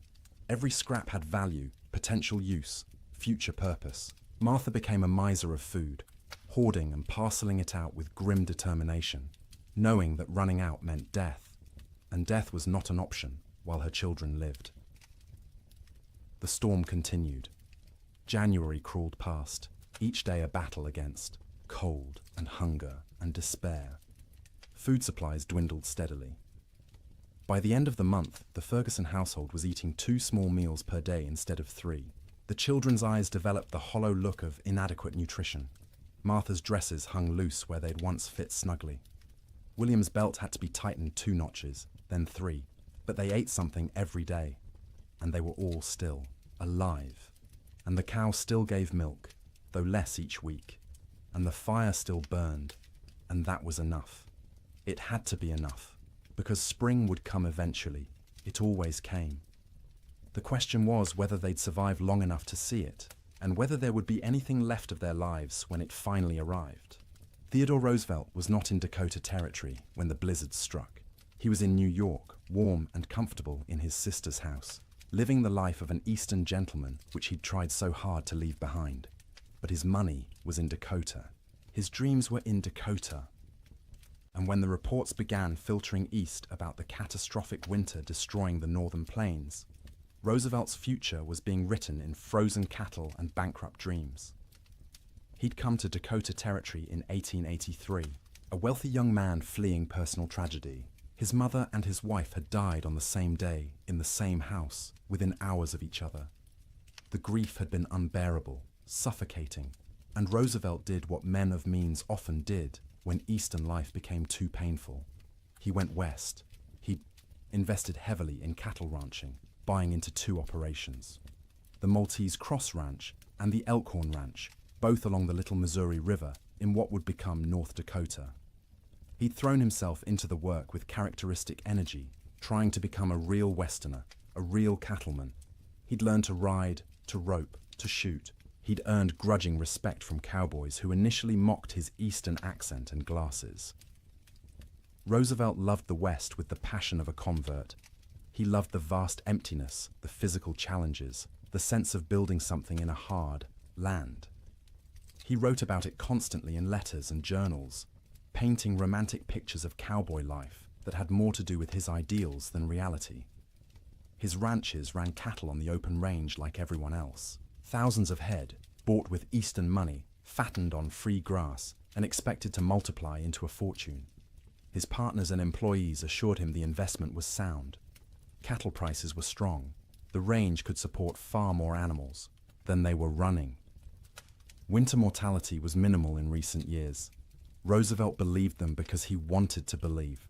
Every scrap had value, potential use, future purpose. Martha became a miser of food, hoarding and parceling it out with grim determination, knowing that running out meant death, and death was not an option while her children lived. The storm continued. January crawled past, each day a battle against cold and hunger and despair. Food supplies dwindled steadily. By the end of the month, the Ferguson household was eating 2 small meals per day instead of 3. The children's eyes developed the hollow look of inadequate nutrition. Martha's dresses hung loose where they'd once fit snugly. William's belt had to be tightened 2 notches, then 3, but they ate something every day, and they were all still alive. And the cow still gave milk, though less each week, and the fire still burned, and that was enough. It had to be enough, because spring would come eventually. It always came. The question was whether they'd survive long enough to see it, and whether there would be anything left of their lives when it finally arrived. Theodore Roosevelt was not in Dakota Territory when the blizzard struck. He was in New York, warm and comfortable in his sister's house, living the life of an Eastern gentleman which he'd tried so hard to leave behind. But his money was in Dakota. His dreams were in Dakota. And when the reports began filtering east about the catastrophic winter destroying the northern plains, Roosevelt's future was being written in frozen cattle and bankrupt dreams. He'd come to Dakota Territory in 1883, a wealthy young man fleeing personal tragedy. His mother and his wife had died on the same day, in the same house, within hours of each other. The grief had been unbearable, suffocating, and Roosevelt did what men of means often did when Eastern life became too painful. He went west. He invested heavily in cattle ranching, buying into 2 operations. the Maltese Cross Ranch and the Elkhorn Ranch, both along the Little Missouri River in what would become North Dakota. He'd thrown himself into the work with characteristic energy, trying to become a real Westerner, a real cattleman. He'd learned to ride, to rope, to shoot. He'd earned grudging respect from cowboys who initially mocked his Eastern accent and glasses. Roosevelt loved the West with the passion of a convert. He loved the vast emptiness, the physical challenges, the sense of building something in a hard land. He wrote about it constantly in letters and journals, painting romantic pictures of cowboy life that had more to do with his ideals than reality. His ranches ran cattle on the open range like everyone else. Thousands of head, bought with Eastern money, fattened on free grass, and expected to multiply into a fortune. His partners and employees assured him the investment was sound. Cattle prices were strong. The range could support far more animals than they were running. Winter mortality was minimal in recent years. Roosevelt believed them because he wanted to believe.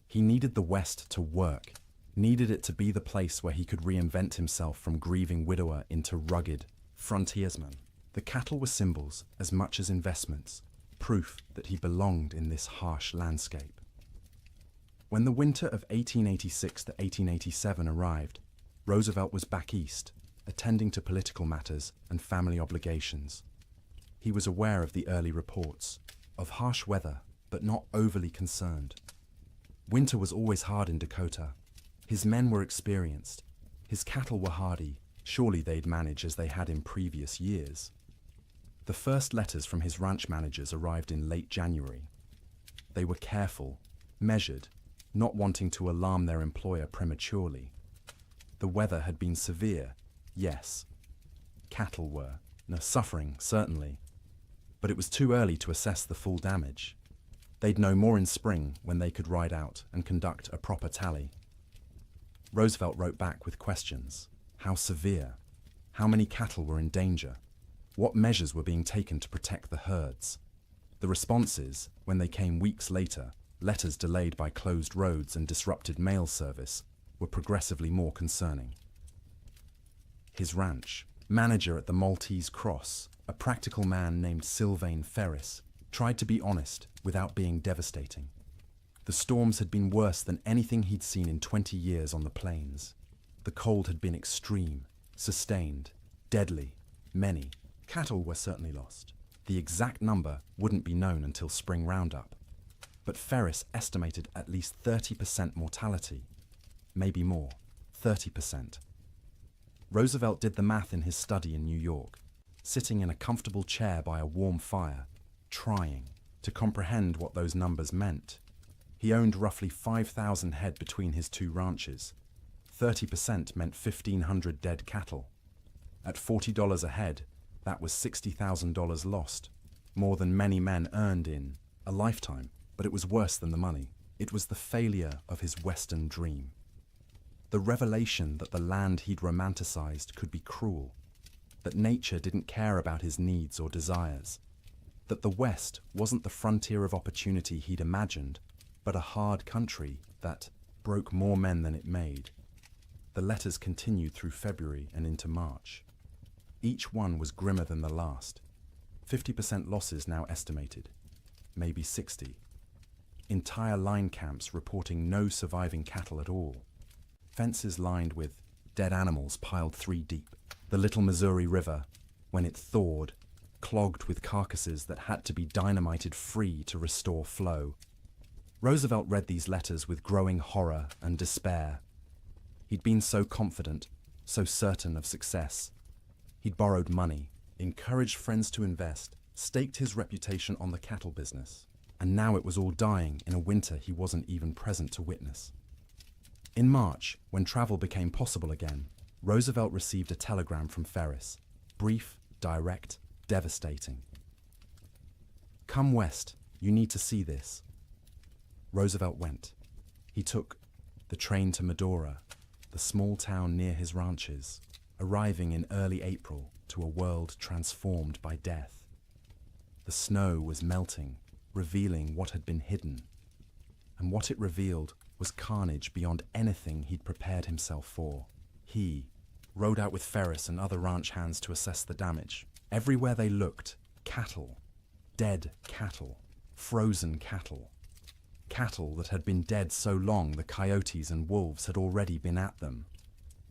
He needed the West to work, needed it to be the place where he could reinvent himself from grieving widower into rugged frontiersman. The cattle were symbols as much as investments, proof that he belonged in this harsh landscape. When the winter of 1886 to 1887 arrived, Roosevelt was back east, attending to political matters and family obligations. He was aware of the early reports, of harsh weather, but not overly concerned. Winter was always hard in Dakota. His men were experienced. His cattle were hardy. Surely they'd manage as they had in previous years. The first letters from his ranch managers arrived in late January. They were careful, measured, not wanting to alarm their employer prematurely. The weather had been severe, yes. Cattle were, suffering, certainly. But it was too early to assess the full damage. They'd know more in spring when they could ride out and conduct a proper tally. Roosevelt wrote back with questions. How severe? How many cattle were in danger? What measures were being taken to protect the herds? The responses, when they came weeks later, letters delayed by closed roads and disrupted mail service, were progressively more concerning. His ranch, manager at the Maltese Cross, a practical man named Sylvain Ferris, tried to be honest without being devastating. The storms had been worse than anything he'd seen in 20 years on the plains. The cold had been extreme, sustained, deadly, many. Cattle were certainly lost. The exact number wouldn't be known until spring roundup. But Ferris estimated at least 30% mortality. Maybe more, 30%. Roosevelt did the math in his study in New York, sitting in a comfortable chair by a warm fire, trying to comprehend what those numbers meant. He owned roughly 5,000 head between his two ranches. 30% meant 1,500 dead cattle. At $40 a head, that was $60,000 lost, more than many men earned in a lifetime. But it was worse than the money. It was the failure of his Western dream. The revelation that the land he'd romanticized could be cruel, that nature didn't care about his needs or desires, that the West wasn't the frontier of opportunity he'd imagined, but a hard country that broke more men than it made. The letters continued through February and into March. Each one was grimmer than the last. 50% losses now estimated, maybe 60. Entire line camps reporting no surviving cattle at all. Fences lined with dead animals piled 3 deep. The Little Missouri River, when it thawed, clogged with carcasses that had to be dynamited free to restore flow. Roosevelt read these letters with growing horror and despair. He'd been so confident, so certain of success. He'd borrowed money, encouraged friends to invest, staked his reputation on the cattle business. And now it was all dying in a winter he wasn't even present to witness. In March, when travel became possible again, Roosevelt received a telegram from Ferris. Brief, direct, devastating. Come west, you need to see this. Roosevelt went. He took the train to Medora, the small town near his ranches, arriving in early April to a world transformed by death. The snow was melting, revealing what had been hidden. And what it revealed was carnage beyond anything he'd prepared himself for. He, rode out with Ferris and other ranch hands to assess the damage. Everywhere they looked, cattle. Dead cattle. Frozen cattle. Cattle that had been dead so long the coyotes and wolves had already been at them.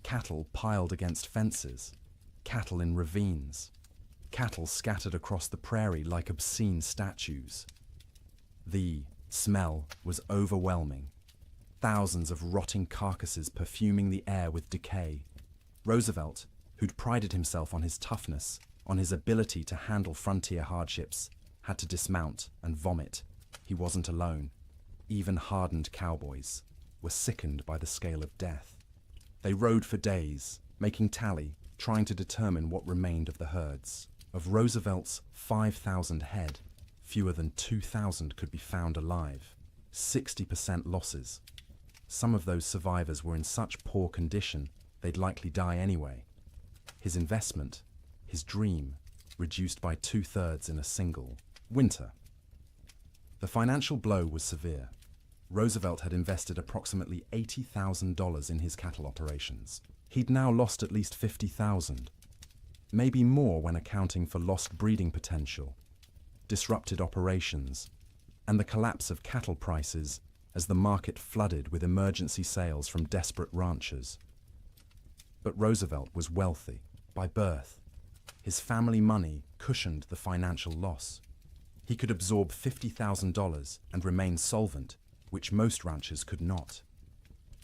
Cattle piled against fences. Cattle in ravines. Cattle scattered across the prairie like obscene statues. The smell was overwhelming. Thousands of rotting carcasses perfuming the air with decay. Roosevelt, who'd prided himself on his toughness, on his ability to handle frontier hardships, had to dismount and vomit. He wasn't alone. Even hardened cowboys were sickened by the scale of death. They rode for days, making tally, trying to determine what remained of the herds. Of Roosevelt's 5,000 head, fewer than 2,000 could be found alive. 60% losses. Some of those survivors were in such poor condition they'd likely die anyway. His investment, his dream, reduced by 2/3 in a single winter. The financial blow was severe. Roosevelt had invested approximately $80,000 in his cattle operations. He'd now lost at least $50,000, maybe more when accounting for lost breeding potential, disrupted operations, and the collapse of cattle prices as the market flooded with emergency sales from desperate ranchers. But Roosevelt was wealthy by birth. His family money cushioned the financial loss. He could absorb $50,000 and remain solvent, which most ranchers could not.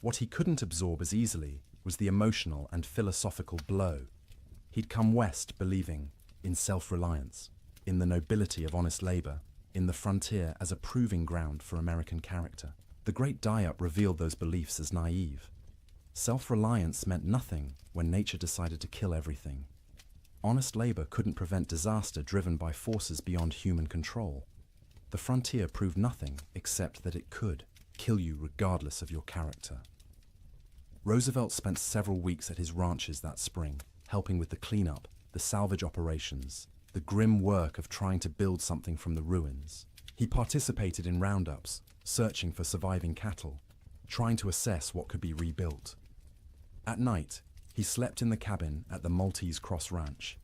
What he couldn't absorb as easily was the emotional and philosophical blow. He'd come west believing in self-reliance, in the nobility of honest labor, in the frontier as a proving ground for American character. The Great Die-Up revealed those beliefs as naive. Self-reliance meant nothing when nature decided to kill everything. Honest labor couldn't prevent disaster driven by forces beyond human control. The frontier proved nothing except that it could kill you regardless of your character. Roosevelt spent several weeks at his ranches that spring, helping with the cleanup, the salvage operations, the grim work of trying to build something from the ruins. He participated in roundups, searching for surviving cattle, trying to assess what could be rebuilt. At night, he slept in the cabin at the Maltese Cross Ranch,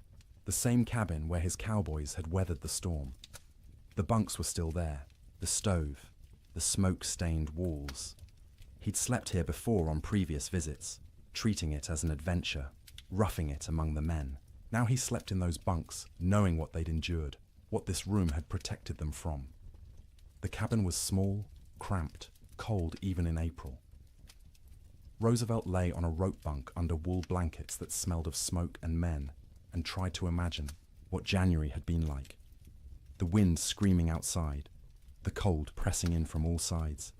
the same cabin where his cowboys had weathered the storm. The bunks were still there, the stove, the smoke-stained walls. He'd slept here before on previous visits, treating it as an adventure, roughing it among the men. Now he slept in those bunks, knowing what they'd endured, what this room had protected them from. The cabin was small, cramped, cold even in April. Roosevelt lay on a rope bunk under wool blankets that smelled of smoke and men, and tried to imagine what January had been like. The wind screaming outside, the cold pressing in from all sides,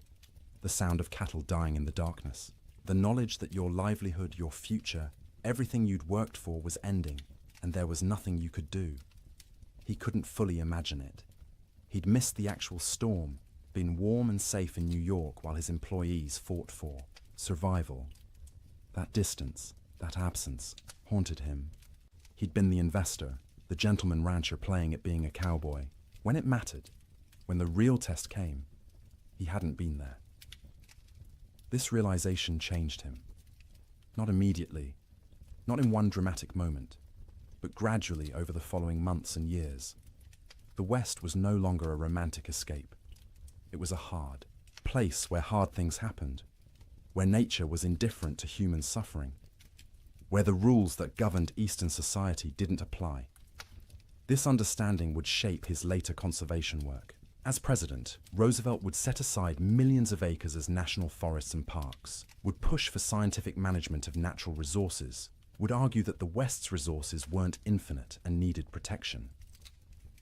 the sound of cattle dying in the darkness, the knowledge that your livelihood, your future, everything you'd worked for was ending, and there was nothing you could do. He couldn't fully imagine it. He'd missed the actual storm, been warm and safe in New York while his employees fought for survival. That distance, that absence, haunted him. He'd been the investor, the gentleman rancher playing at being a cowboy. When it mattered, when the real test came, he hadn't been there. This realization changed him. Not immediately, not in one dramatic moment, but gradually over the following months and years. The West was no longer a romantic escape. It was a hard place where hard things happened, where nature was indifferent to human suffering, where the rules that governed Eastern society didn't apply. This understanding would shape his later conservation work. As president, Roosevelt would set aside millions of acres as national forests and parks, would push for scientific management of natural resources, would argue that the West's resources weren't infinite and needed protection.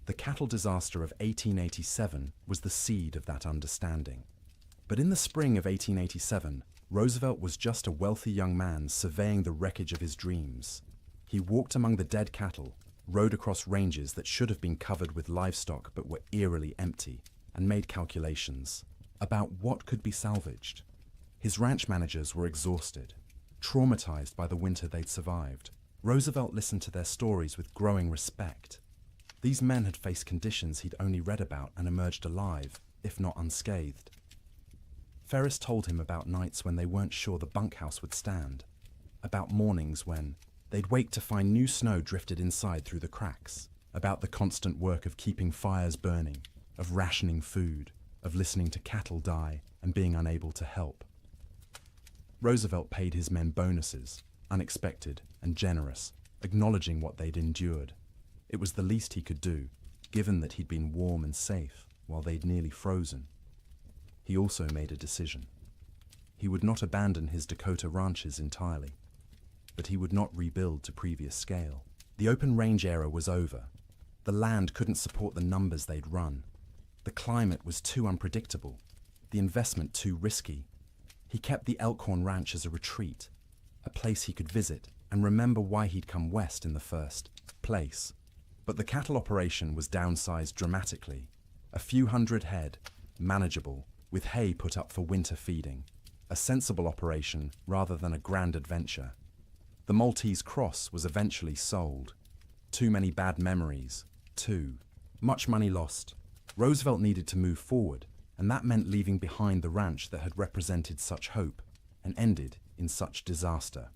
The cattle disaster of 1887 was the seed of that understanding. But in the spring of 1887, Roosevelt was just a wealthy young man surveying the wreckage of his dreams. He walked among the dead cattle, rode across ranges that should have been covered with livestock but were eerily empty, and made calculations about what could be salvaged. His ranch managers were exhausted, traumatized by the winter they'd survived. Roosevelt listened to their stories with growing respect. These men had faced conditions he'd only read about and emerged alive, if not unscathed. Ferris told him about nights when they weren't sure the bunkhouse would stand, about mornings when they'd wake to find new snow drifted inside through the cracks, about the constant work of keeping fires burning, of rationing food, of listening to cattle die and being unable to help. Roosevelt paid his men bonuses, unexpected and generous, acknowledging what they'd endured. It was the least he could do, given that he'd been warm and safe while they'd nearly frozen. He also made a decision. He would not abandon his Dakota ranches entirely, but he would not rebuild to previous scale. The open range era was over. The land couldn't support the numbers they'd run. The climate was too unpredictable, the investment too risky. He kept the Elkhorn Ranch as a retreat, a place he could visit and remember why he'd come west in the first place. But the cattle operation was downsized dramatically. A few hundred head, manageable, with hay put up for winter feeding. A sensible operation rather than a grand adventure. The Maltese Cross was eventually sold. Too many bad memories. Too much money lost. Roosevelt needed to move forward, and that meant leaving behind the ranch that had represented such hope and ended in such disaster.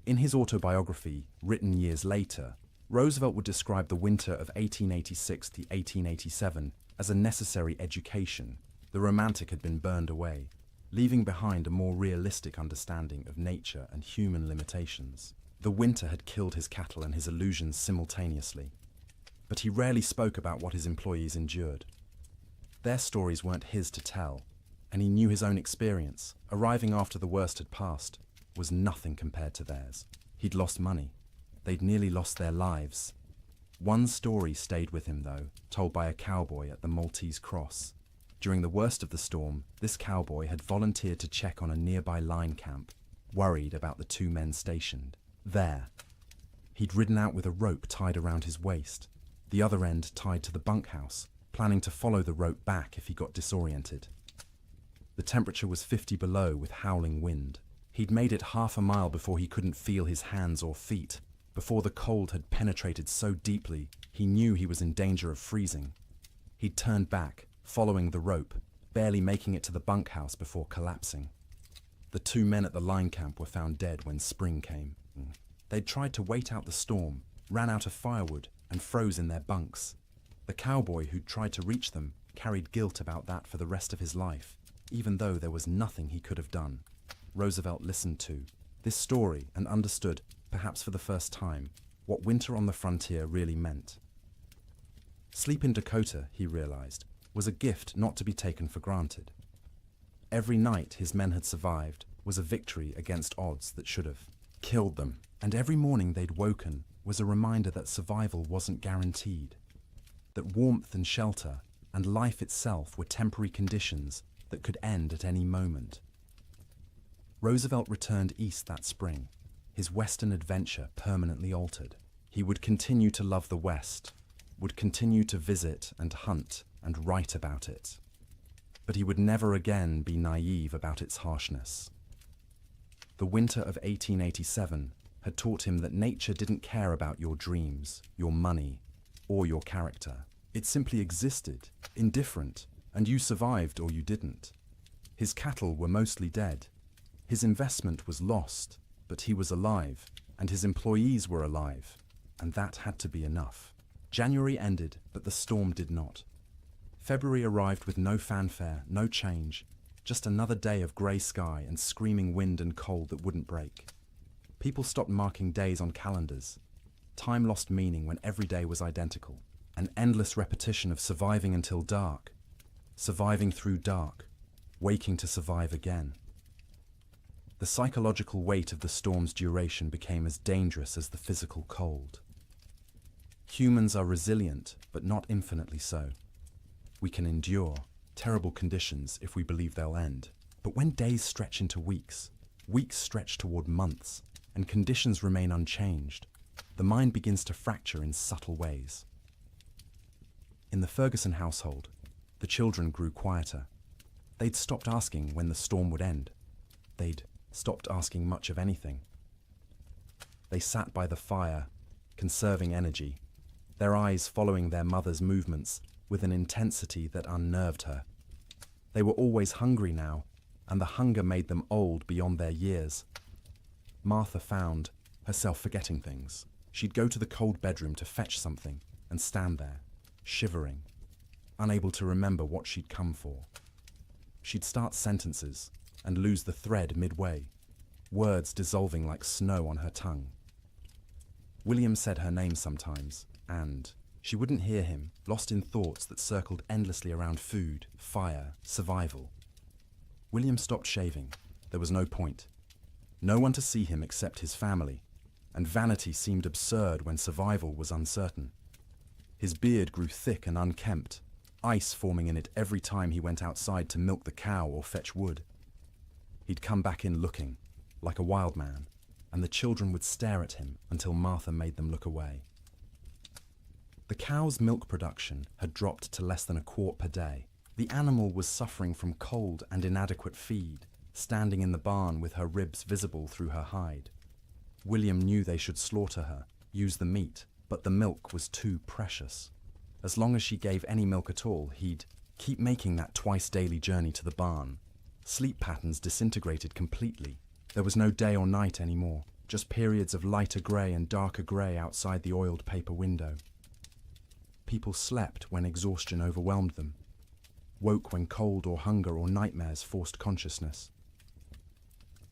In his autobiography, written years later, Roosevelt would describe the winter of 1886 to 1887 as a necessary education. The romantic had been burned away, leaving behind a more realistic understanding of nature and human limitations. The winter had killed his cattle and his illusions simultaneously, but he rarely spoke about what his employees endured. Their stories weren't his to tell, and he knew his own experience, arriving after the worst had passed, was nothing compared to theirs. He'd lost money. They'd nearly lost their lives. One story stayed with him, though, told by a cowboy at the Maltese Cross. During the worst of the storm, this cowboy had volunteered to check on a nearby line camp, worried about the two men stationed there. He'd ridden out with a rope tied around his waist, the other end tied to the bunkhouse, planning to follow the rope back if he got disoriented. The temperature was 50 below with howling wind. He'd made it half a mile before he couldn't feel his hands or feet, before the cold had penetrated so deeply he knew he was in danger of freezing. He'd turned back, following the rope, barely making it to the bunkhouse before collapsing. The two men at the line camp were found dead when spring came. They'd tried to wait out the storm, ran out of firewood, and froze in their bunks. The cowboy who'd tried to reach them carried guilt about that for the rest of his life, even though there was nothing he could have done. Roosevelt listened to this story and understood, perhaps for the first time, what winter on the frontier really meant. Sleep in Dakota, he realized, was a gift not to be taken for granted. Every night his men had survived was a victory against odds that should have killed them, and every morning they'd woken was a reminder that survival wasn't guaranteed, that warmth and shelter and life itself were temporary conditions that could end at any moment. Roosevelt returned east that spring, his Western adventure permanently altered. He would continue to love the West, would continue to visit and hunt and write about it. But he would never again be naive about its harshness. The winter of 1887 had taught him that nature didn't care about your dreams, your money, or your character. It simply existed, indifferent, and you survived or you didn't. His cattle were mostly dead. His investment was lost, but he was alive, and his employees were alive, and that had to be enough. January ended, but the storm did not. February arrived with no fanfare, no change, just another day of grey sky and screaming wind and cold that wouldn't break. People stopped marking days on calendars. Time lost meaning when every day was identical. An endless repetition of surviving until dark, surviving through dark, waking to survive again. The psychological weight of the storm's duration became as dangerous as the physical cold. Humans are resilient, but not infinitely so. We can endure terrible conditions if we believe they'll end. But when days stretch into weeks, weeks stretch toward months, and conditions remain unchanged, the mind begins to fracture in subtle ways. In the Ferguson household, the children grew quieter. They'd stopped asking when the storm would end. They'd stopped asking much of anything. They sat by the fire, conserving energy, their eyes following their mother's movements with an intensity that unnerved her. They were always hungry now, and the hunger made them old beyond their years. Martha found herself forgetting things. She'd go to the cold bedroom to fetch something and stand there, shivering, unable to remember what she'd come for. She'd start sentences and lose the thread midway, words dissolving like snow on her tongue. William said her name sometimes, and she wouldn't hear him, lost in thoughts that circled endlessly around food, fire, survival. William stopped shaving. There was no point. No one to see him except his family, and vanity seemed absurd when survival was uncertain. His beard grew thick and unkempt, ice forming in it every time he went outside to milk the cow or fetch wood. He'd come back in looking, like a wild man, and the children would stare at him until Martha made them look away. The cow's milk production had dropped to less than a quart per day. The animal was suffering from cold and inadequate feed, standing in the barn with her ribs visible through her hide. William knew they should slaughter her, use the meat, but the milk was too precious. As long as she gave any milk at all, he'd keep making that twice-daily journey to the barn. Sleep patterns disintegrated completely. There was no day or night anymore, just periods of lighter grey and darker grey outside the oiled paper window. People slept when exhaustion overwhelmed them, woke when cold or hunger or nightmares forced consciousness.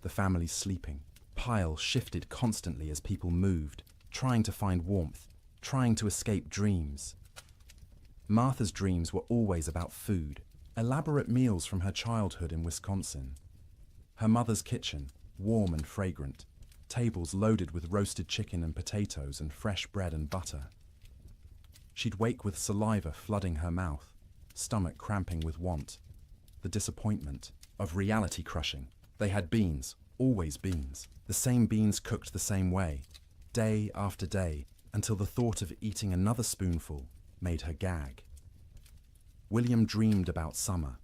The family's sleeping pile shifted constantly as people moved, trying to find warmth, trying to escape dreams. Martha's dreams were always about food, elaborate meals from her childhood in Wisconsin. Her mother's kitchen, warm and fragrant, tables loaded with roasted chicken and potatoes and fresh bread and butter. She'd wake with saliva flooding her mouth, stomach cramping with want. The disappointment of reality crushing. They had beans, always beans. The same beans cooked the same way, day after day, until the thought of eating another spoonful made her gag. William dreamed about summer,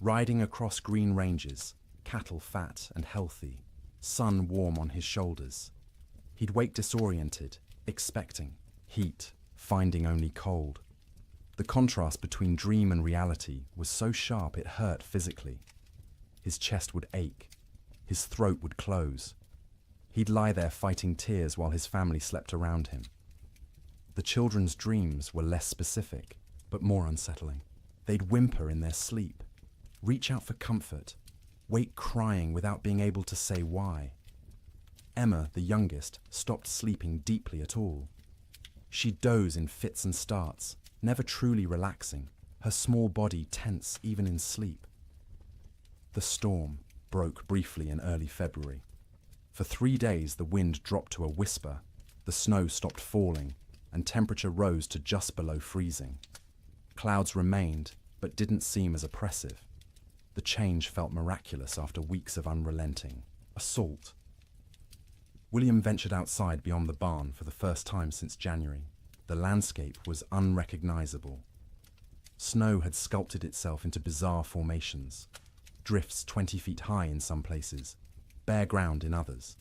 riding across green ranges, cattle fat and healthy, sun warm on his shoulders. He'd wake disoriented, expecting heat, finding only cold. The contrast between dream and reality was so sharp it hurt physically. His chest would ache. His throat would close. He'd lie there fighting tears while his family slept around him. The children's dreams were less specific, but more unsettling. They'd whimper in their sleep, reach out for comfort, wake crying without being able to say why. Emma, the youngest, stopped sleeping deeply at all. She'd doze in fits and starts, never truly relaxing, her small body tense even in sleep. The storm broke briefly in early February. For 3 days the wind dropped to a whisper, the snow stopped falling, and temperature rose to just below freezing. Clouds remained, but didn't seem as oppressive. The change felt miraculous after weeks of unrelenting assault. William ventured outside beyond the barn for the first time since January. The landscape was unrecognizable. Snow had sculpted itself into bizarre formations, drifts 20 feet high in some places, bare ground in others.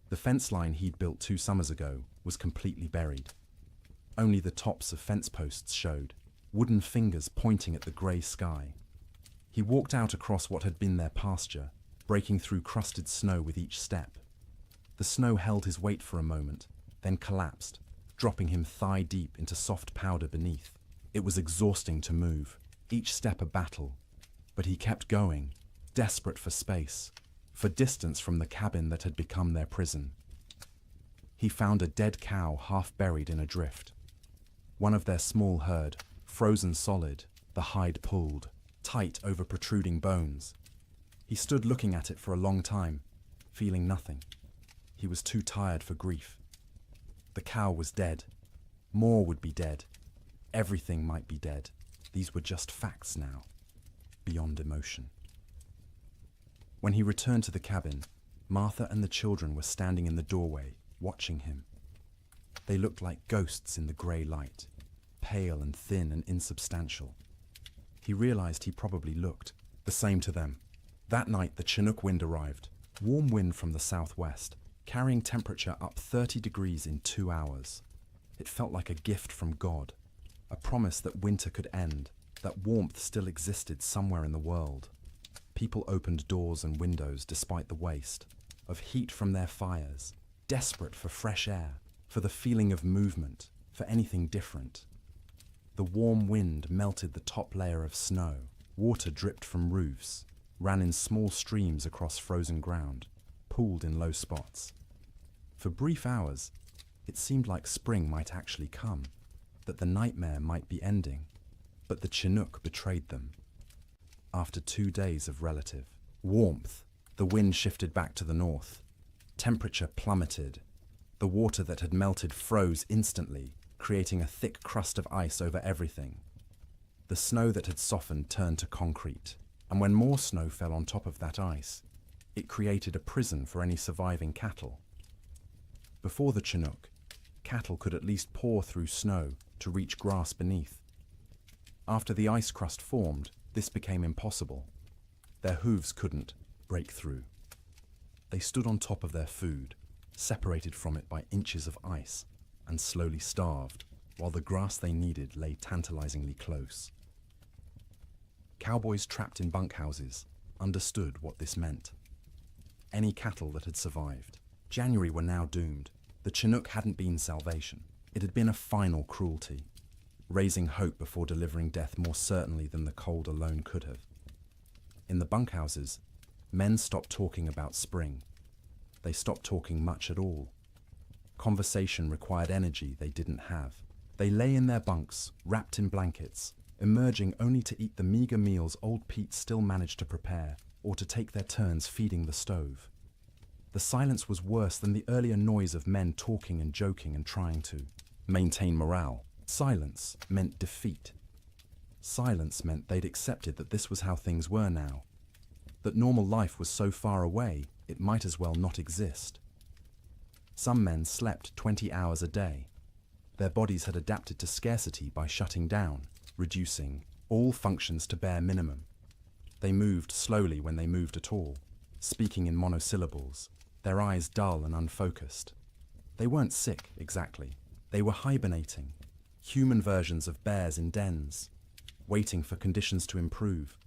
The fence line he'd built 2 summers ago was completely buried. Only the tops of fence posts showed, wooden fingers pointing at the grey sky. He walked out across what had been their pasture, breaking through crusted snow with each step. The snow held his weight for a moment, then collapsed, dropping him thigh-deep into soft powder beneath. It was exhausting to move, each step a battle, but he kept going, desperate for space, for distance from the cabin that had become their prison. He found a dead cow half buried in a drift. One of their small herd, frozen solid, the hide pulled, tight over protruding bones. He stood looking at it for a long time, feeling nothing. He was too tired for grief. The cow was dead. More would be dead. Everything might be dead. These were just facts now, beyond emotion. When he returned to the cabin, Martha and the children were standing in the doorway, watching him. They looked like ghosts in the grey light, pale and thin and insubstantial. He realized he probably looked the same to them. That night the Chinook wind arrived, warm wind from the southwest, carrying temperature up 30 degrees in 2 hours. It felt like a gift from God, a promise that winter could end, that warmth still existed somewhere in the world. People opened doors and windows despite the waste, of heat from their fires, desperate for fresh air, for the feeling of movement, for anything different. The warm wind melted the top layer of snow. Water dripped from roofs, ran in small streams across frozen ground, pooled in low spots. For brief hours, it seemed like spring might actually come, that the nightmare might be ending, but the Chinook betrayed them. After 2 days of relative warmth, the wind shifted back to the north. Temperature plummeted. The water that had melted froze instantly, creating a thick crust of ice over everything. The snow that had softened turned to concrete, and when more snow fell on top of that ice, it created a prison for any surviving cattle. Before the Chinook, cattle could at least paw through snow to reach grass beneath. After the ice crust formed, this became impossible. Their hooves couldn't break through. They stood on top of their food, separated from it by inches of ice, and slowly starved, while the grass they needed lay tantalizingly close. Cowboys trapped in bunkhouses understood what this meant. Any cattle that had survived. January were now doomed. The Chinook hadn't been salvation. It had been a final cruelty, raising hope before delivering death more certainly than the cold alone could have. In the bunkhouses, men stopped talking about spring. They stopped talking much at all. Conversation required energy they didn't have. They lay in their bunks, wrapped in blankets, emerging only to eat the meager meals old Pete still managed to prepare, or to take their turns feeding the stove. The silence was worse than the earlier noise of men talking and joking and trying to maintain morale. Silence meant defeat. Silence meant they'd accepted that this was how things were now, that normal life was so far away it might as well not exist. Some men slept 20 hours a day. Their bodies had adapted to scarcity by shutting down, reducing all functions to bare minimum. They moved slowly when they moved at all, speaking in monosyllables, their eyes dull and unfocused. They weren't sick, exactly. They were hibernating, human versions of bears in dens, waiting for conditions to improve.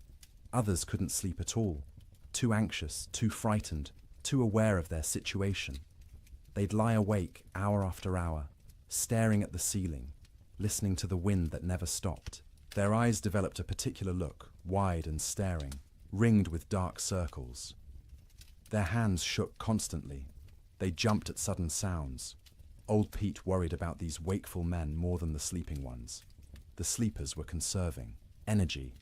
Others couldn't sleep at all, too anxious, too frightened, too aware of their situation. They'd lie awake hour after hour, staring at the ceiling, listening to the wind that never stopped. Their eyes developed a particular look, wide and staring, ringed with dark circles. Their hands shook constantly. They jumped at sudden sounds. Old Pete worried about these wakeful men more than the sleeping ones. The sleepers were conserving energy,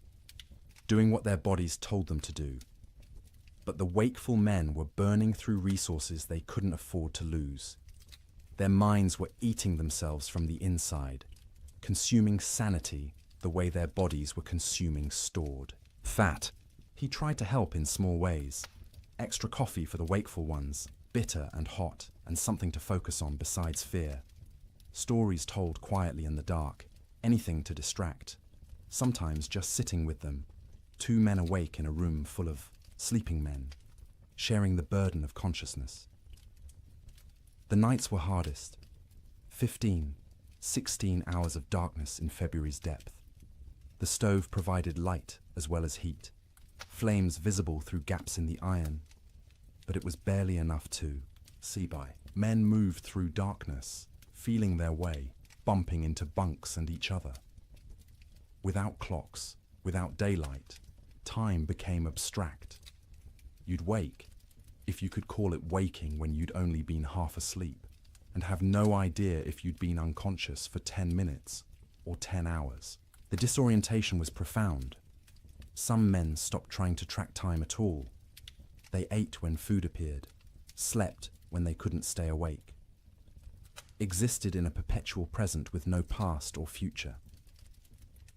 doing what their bodies told them to do. But the wakeful men were burning through resources they couldn't afford to lose. Their minds were eating themselves from the inside, consuming sanity the way their bodies were consuming stored fat. He tried to help in small ways. Extra coffee for the wakeful ones, bitter and hot, and something to focus on besides fear. Stories told quietly in the dark, anything to distract. Sometimes just sitting with them, 2 men awake in a room full of sleeping men, sharing the burden of consciousness. The nights were hardest. 15, 16 hours of darkness in February's depth. The stove provided light as well as heat, flames visible through gaps in the iron, but it was barely enough to see by. Men moved through darkness, feeling their way, bumping into bunks and each other. Without clocks, without daylight, time became abstract. You'd wake, if you could call it waking when you'd only been half asleep, and have no idea if you'd been unconscious for 10 minutes or 10 hours. The disorientation was profound. Some men stopped trying to track time at all. They ate when food appeared, slept when they couldn't stay awake, existed in a perpetual present with no past or future.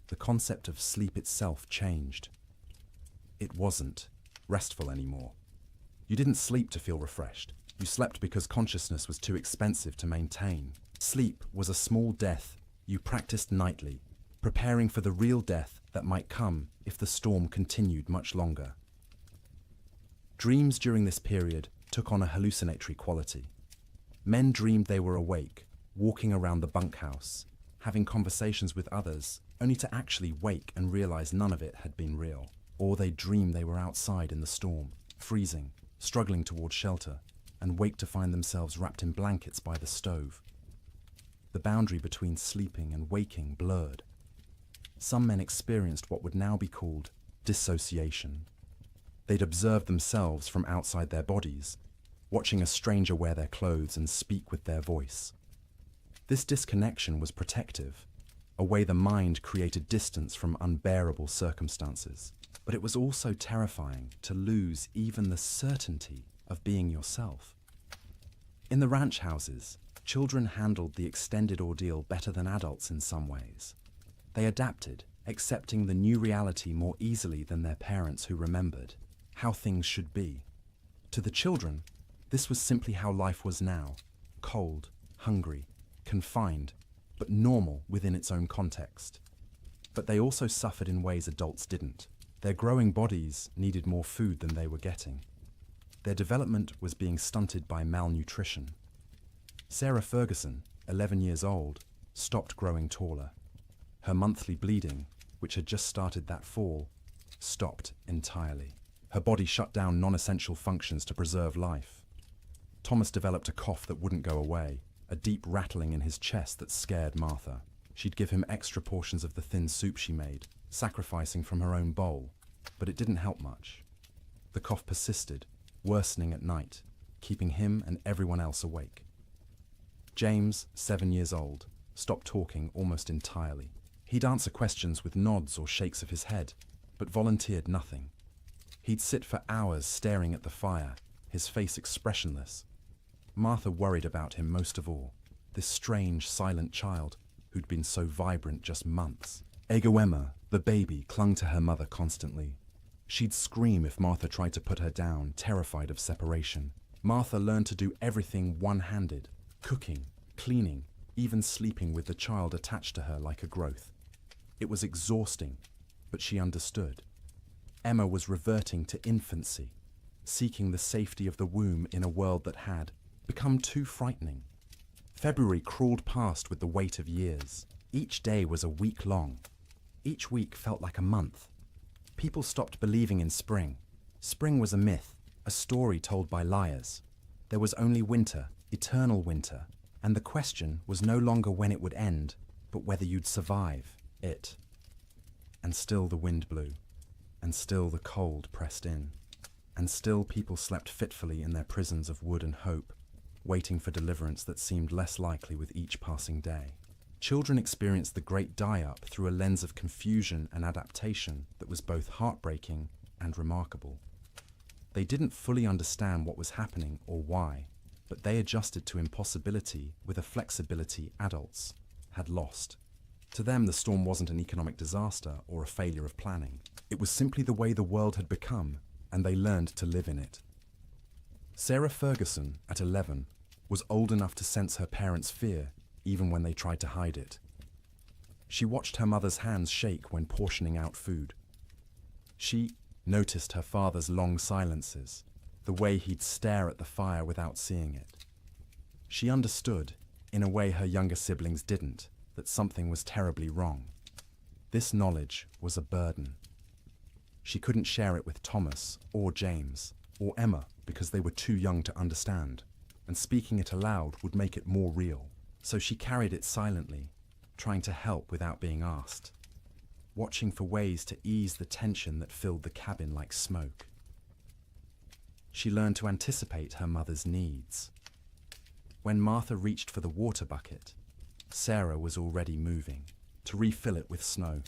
The concept of sleep itself changed. It wasn't restful anymore. You didn't sleep to feel refreshed. You slept because consciousness was too expensive to maintain. Sleep was a small death you practiced nightly, preparing for the real death that might come if the storm continued much longer. Dreams during this period took on a hallucinatory quality. Men dreamed they were awake, walking around the bunkhouse, having conversations with others, only to actually wake and realize none of it had been real. Or they dreamed they were outside in the storm, freezing, struggling toward shelter, and wake to find themselves wrapped in blankets by the stove. The boundary between sleeping and waking blurred. Some men experienced what would now be called dissociation. They'd observe themselves from outside their bodies, watching a stranger wear their clothes and speak with their voice. This disconnection was protective, a way the mind created distance from unbearable circumstances. But it was also terrifying to lose even the certainty of being yourself. In the ranch houses, children handled the extended ordeal better than adults in some ways. They adapted, accepting the new reality more easily than their parents who remembered how things should be. To the children, this was simply how life was now: cold, hungry, confined, but normal within its own context. But they also suffered in ways adults didn't. Their growing bodies needed more food than they were getting. Their development was being stunted by malnutrition. Sarah Ferguson, 11 years old, stopped growing taller. Her monthly bleeding, which had just started that fall, stopped entirely. Her body shut down non-essential functions to preserve life. Thomas developed a cough that wouldn't go away, a deep rattling in his chest that scared Martha. She'd give him extra portions of the thin soup she made, sacrificing from her own bowl, but it didn't help much. The cough persisted, worsening at night, keeping him and everyone else awake. James, 7 years old, stopped talking almost entirely. He'd answer questions with nods or shakes of his head, but volunteered nothing. He'd sit for hours staring at the fire, his face expressionless. Martha worried about him most of all, this strange, silent child who'd been so vibrant just months. Emma, the baby, clung to her mother constantly. She'd scream if Martha tried to put her down, terrified of separation. Martha learned to do everything one-handed: cooking, cleaning, even sleeping with the child attached to her like a growth. It was exhausting, but she understood. Emma was reverting to infancy, seeking the safety of the womb in a world that had become too frightening. February crawled past with the weight of years. Each day was a week long. Each week felt like a month. People stopped believing in spring. Spring was a myth, a story told by liars. There was only winter, eternal winter, and the question was no longer when it would end, but whether you'd survive it. And still the wind blew, and still the cold pressed in, and still people slept fitfully in their prisons of wood and hope, waiting for deliverance that seemed less likely with each passing day. Children experienced the great die-up through a lens of confusion and adaptation that was both heartbreaking and remarkable. They didn't fully understand what was happening or why, but they adjusted to impossibility with a flexibility adults had lost. To them, the storm wasn't an economic disaster or a failure of planning. It was simply the way the world had become, and they learned to live in it. Sarah Ferguson, at 11, was old enough to sense her parents' fear even when they tried to hide it. She watched her mother's hands shake when portioning out food. She noticed her father's long silences, the way he'd stare at the fire without seeing it. She understood, in a way her younger siblings didn't, that something was terribly wrong. This knowledge was a burden. She couldn't share it with Thomas or James or Emma because they were too young to understand, and speaking it aloud would make it more real. So she carried it silently, trying to help without being asked, watching for ways to ease the tension that filled the cabin like smoke. She learned to anticipate her mother's needs. When Martha reached for the water bucket, Sarah was already moving, to refill it with snow.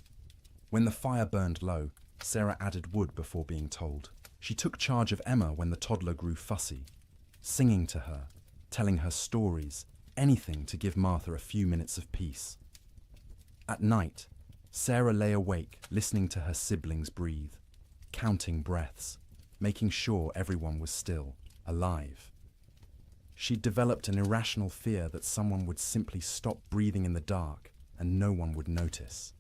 When the fire burned low, Sarah added wood before being told. She took charge of Emma when the toddler grew fussy, singing to her, telling her stories, anything to give Martha a few minutes of peace. At night, Sarah lay awake, listening to her siblings breathe, counting breaths, making sure everyone was still, alive. She'd developed an irrational fear that someone would simply stop breathing in the dark and no one would notice.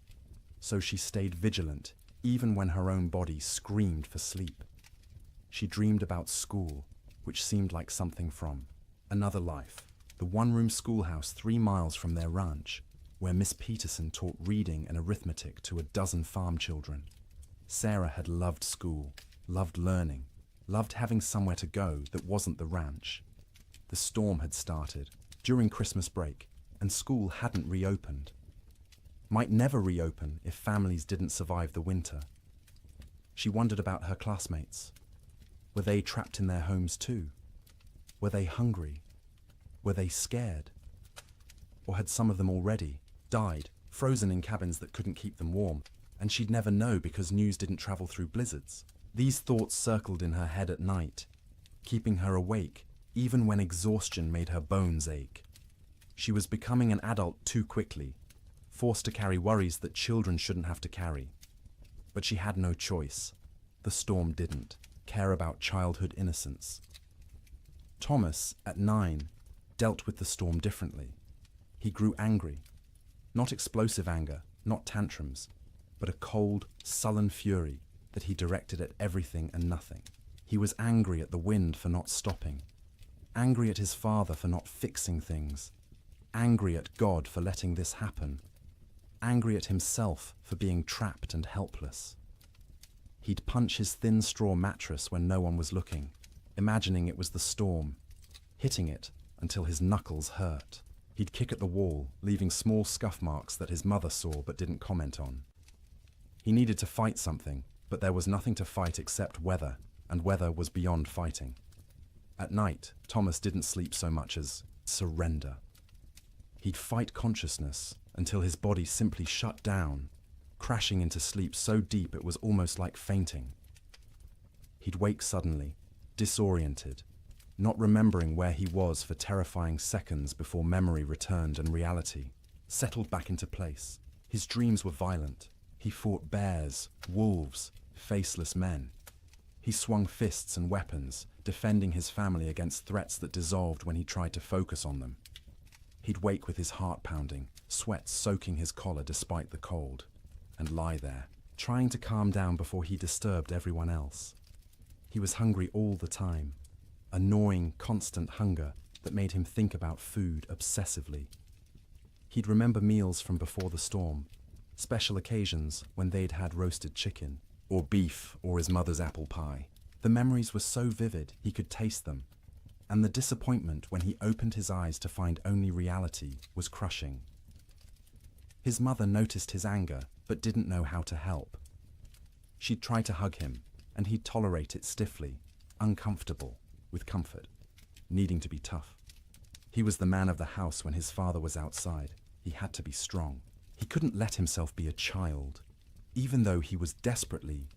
So she stayed vigilant, even when her own body screamed for sleep. She dreamed about school, which seemed like something from another life. The one-room schoolhouse 3 miles from their ranch, where Miss Peterson taught reading and arithmetic to a dozen farm children. Sarah had loved school, loved learning, loved having somewhere to go that wasn't the ranch. The storm had started during Christmas break, and school hadn't reopened. Might never reopen if families didn't survive the winter. She wondered about her classmates. Were they trapped in their homes too? Were they hungry? Were they scared? Or had some of them already died, frozen in cabins that couldn't keep them warm, and she'd never know because news didn't travel through blizzards? These thoughts circled in her head at night, keeping her awake even when exhaustion made her bones ache. She was becoming an adult too quickly, forced to carry worries that children shouldn't have to carry. But she had no choice. The storm didn't care about childhood innocence. Thomas, at 9, dealt with the storm differently. He grew angry. Not explosive anger, not tantrums, but a cold, sullen fury that he directed at everything and nothing. He was angry at the wind for not stopping, angry at his father for not fixing things, angry at God for letting this happen, angry at himself for being trapped and helpless. He'd punch his thin straw mattress when no one was looking, imagining it was the storm, hitting it until his knuckles hurt. He'd kick at the wall, leaving small scuff marks that his mother saw but didn't comment on. He needed to fight something, but there was nothing to fight except weather, and weather was beyond fighting. At night, Thomas didn't sleep so much as surrender. He'd fight consciousness until his body simply shut down, crashing into sleep so deep it was almost like fainting. He'd wake suddenly, disoriented, not remembering where he was for terrifying seconds before memory returned and reality settled back into place. His dreams were violent. He fought bears, wolves, faceless men. He swung fists and weapons, defending his family against threats that dissolved when he tried to focus on them. He'd wake with his heart pounding, sweat soaking his collar despite the cold, and lie there, trying to calm down before he disturbed everyone else. He was hungry all the time, a gnawing, constant hunger that made him think about food obsessively. He'd remember meals from before the storm, special occasions when they'd had roasted chicken, or beef, or his mother's apple pie. The memories were so vivid he could taste them, and the disappointment when he opened his eyes to find only reality was crushing. His mother noticed his anger, but didn't know how to help. She'd try to hug him, and he'd tolerate it stiffly, uncomfortable, with comfort, needing to be tough. He was the man of the house when his father was outside. He had to be strong. He couldn't let himself be a child, even though he was desperately,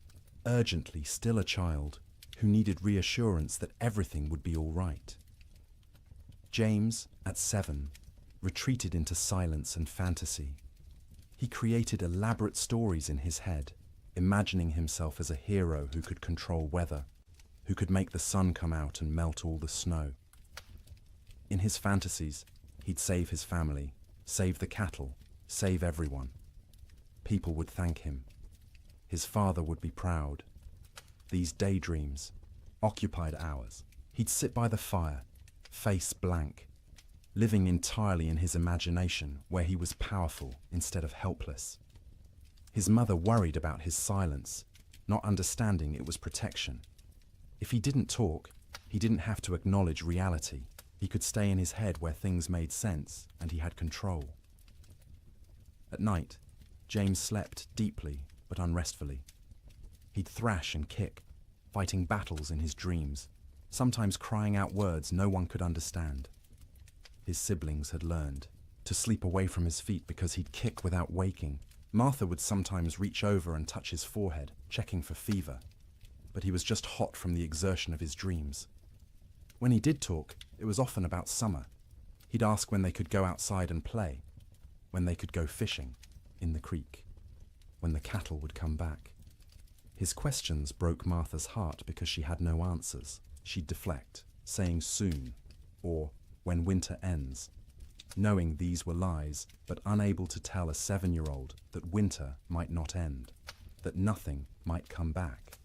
urgently still a child who needed reassurance that everything would be all right. James, at 7, retreated into silence and fantasy. He created elaborate stories in his head, imagining himself as a hero who could control weather, who could make the sun come out and melt all the snow. In his fantasies, he'd save his family, save the cattle, save everyone. People would thank him. His father would be proud. These daydreams, occupied hours. He'd sit by the fire, face blank, living entirely in his imagination where he was powerful instead of helpless. His mother worried about his silence, not understanding it was protection. If he didn't talk, he didn't have to acknowledge reality. He could stay in his head where things made sense and he had control. At night, James slept deeply but unrestfully. He'd thrash and kick, fighting battles in his dreams, sometimes crying out words no one could understand. His siblings had learned to sleep away from his feet because he'd kick without waking. Martha would sometimes reach over and touch his forehead, checking for fever, but he was just hot from the exertion of his dreams. When he did talk, it was often about summer. He'd ask when they could go outside and play, when they could go fishing in the creek, when the cattle would come back. His questions broke Martha's heart because she had no answers. She'd deflect, saying soon, or when winter ends, knowing these were lies, but unable to tell a 7-year-old that winter might not end, that nothing might come back.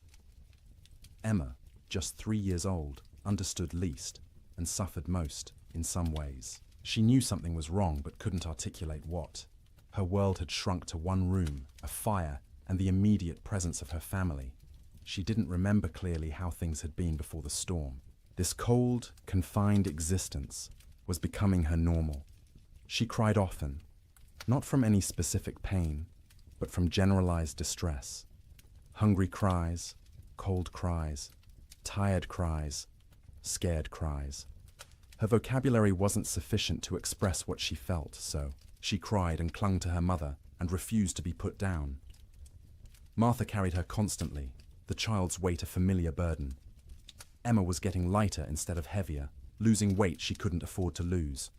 Emma, just 3 years old, understood least and suffered most in some ways. She knew something was wrong but couldn't articulate what. Her world had shrunk to one room, a fire, and the immediate presence of her family. She didn't remember clearly how things had been before the storm. This cold, confined existence was becoming her normal. She cried often, not from any specific pain, but from generalized distress. Hungry cries, cold cries, tired cries, scared cries. Her vocabulary wasn't sufficient to express what she felt, so she cried and clung to her mother and refused to be put down. Martha carried her constantly, the child's weight a familiar burden. Emma was getting lighter instead of heavier, losing weight she couldn't afford to lose.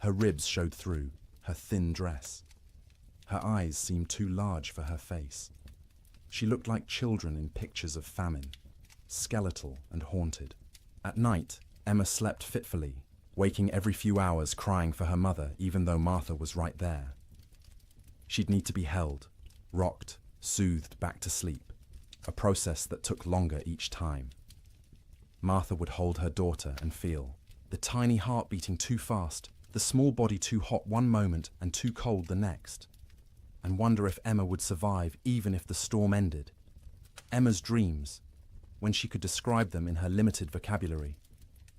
Her ribs showed through her thin dress. Her eyes seemed too large for her face. She looked like children in pictures of famine, skeletal and haunted. At night, Emma slept fitfully, waking every few hours crying for her mother even though Martha was right there. She'd need to be held, rocked, soothed back to sleep, a process that took longer each time. Martha would hold her daughter and feel the tiny heart beating too fast, the small body too hot one moment and too cold the next, and wonder if Emma would survive even if the storm ended. Emma's dreams, when she could describe them in her limited vocabulary,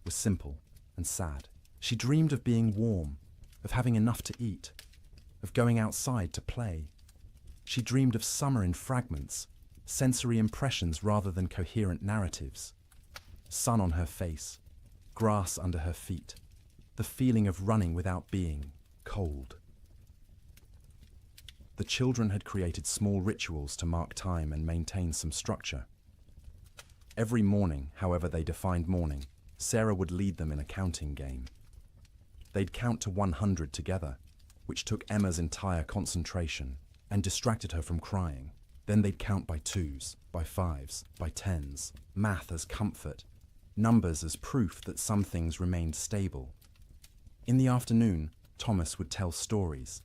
were simple and sad. She dreamed of being warm, of having enough to eat, of going outside to play. She dreamed of summer in fragments, sensory impressions rather than coherent narratives. Sun on her face, grass under her feet, the feeling of running without being cold. The children had created small rituals to mark time and maintain some structure. Every morning, however they defined morning, Sarah would lead them in a counting game. They'd count to 100 together, which took Emma's entire concentration and distracted her from crying. Then they'd count by twos, by fives, by tens, math as comfort, numbers as proof that some things remained stable. In the afternoon, Thomas would tell stories.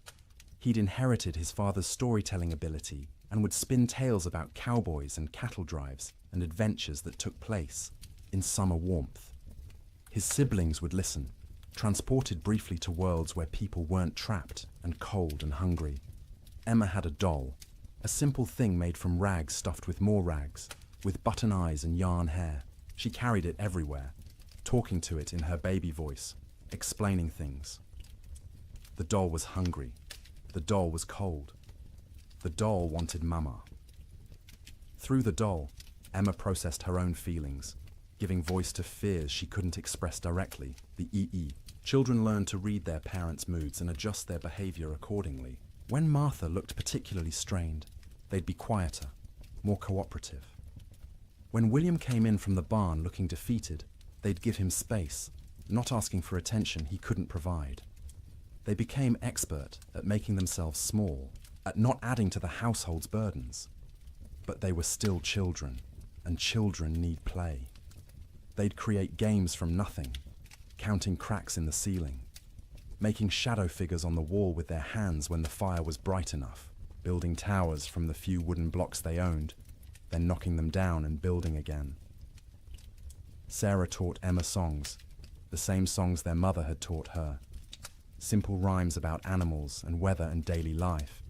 He'd inherited his father's storytelling ability and would spin tales about cowboys and cattle drives and adventures that took place in summer warmth. His siblings would listen, transported briefly to worlds where people weren't trapped and cold and hungry. Emma had a doll, a simple thing made from rags stuffed with more rags, with button eyes and yarn hair. She carried it everywhere, talking to it in her baby voice, explaining things. The doll was hungry. The doll was cold. The doll wanted Mama. Through the doll, Emma processed her own feelings, giving voice to fears she couldn't express directly, the EE. Children learn to read their parents' moods and adjust their behavior accordingly. When Martha looked particularly strained, they'd be quieter, more cooperative. When William came in from the barn looking defeated, they'd give him space, not asking for attention he couldn't provide. They became expert at making themselves small, at not adding to the household's burdens. But they were still children, and children need play. They'd create games from nothing, counting cracks in the ceiling, making shadow figures on the wall with their hands when the fire was bright enough, building towers from the few wooden blocks they owned, then knocking them down and building again. Sarah taught Emma songs, the same songs their mother had taught her. Simple rhymes about animals and weather and daily life.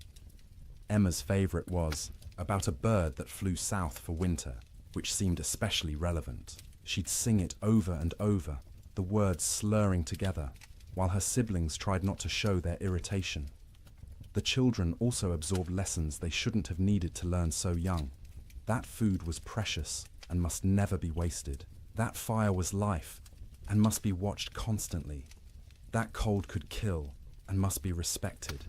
Emma's favorite was about a bird that flew south for winter, which seemed especially relevant. She'd sing it over and over, the words slurring together, while her siblings tried not to show their irritation. The children also absorbed lessons they shouldn't have needed to learn so young. That food was precious and must never be wasted. That fire was life and must be watched constantly. That cold could kill and must be respected.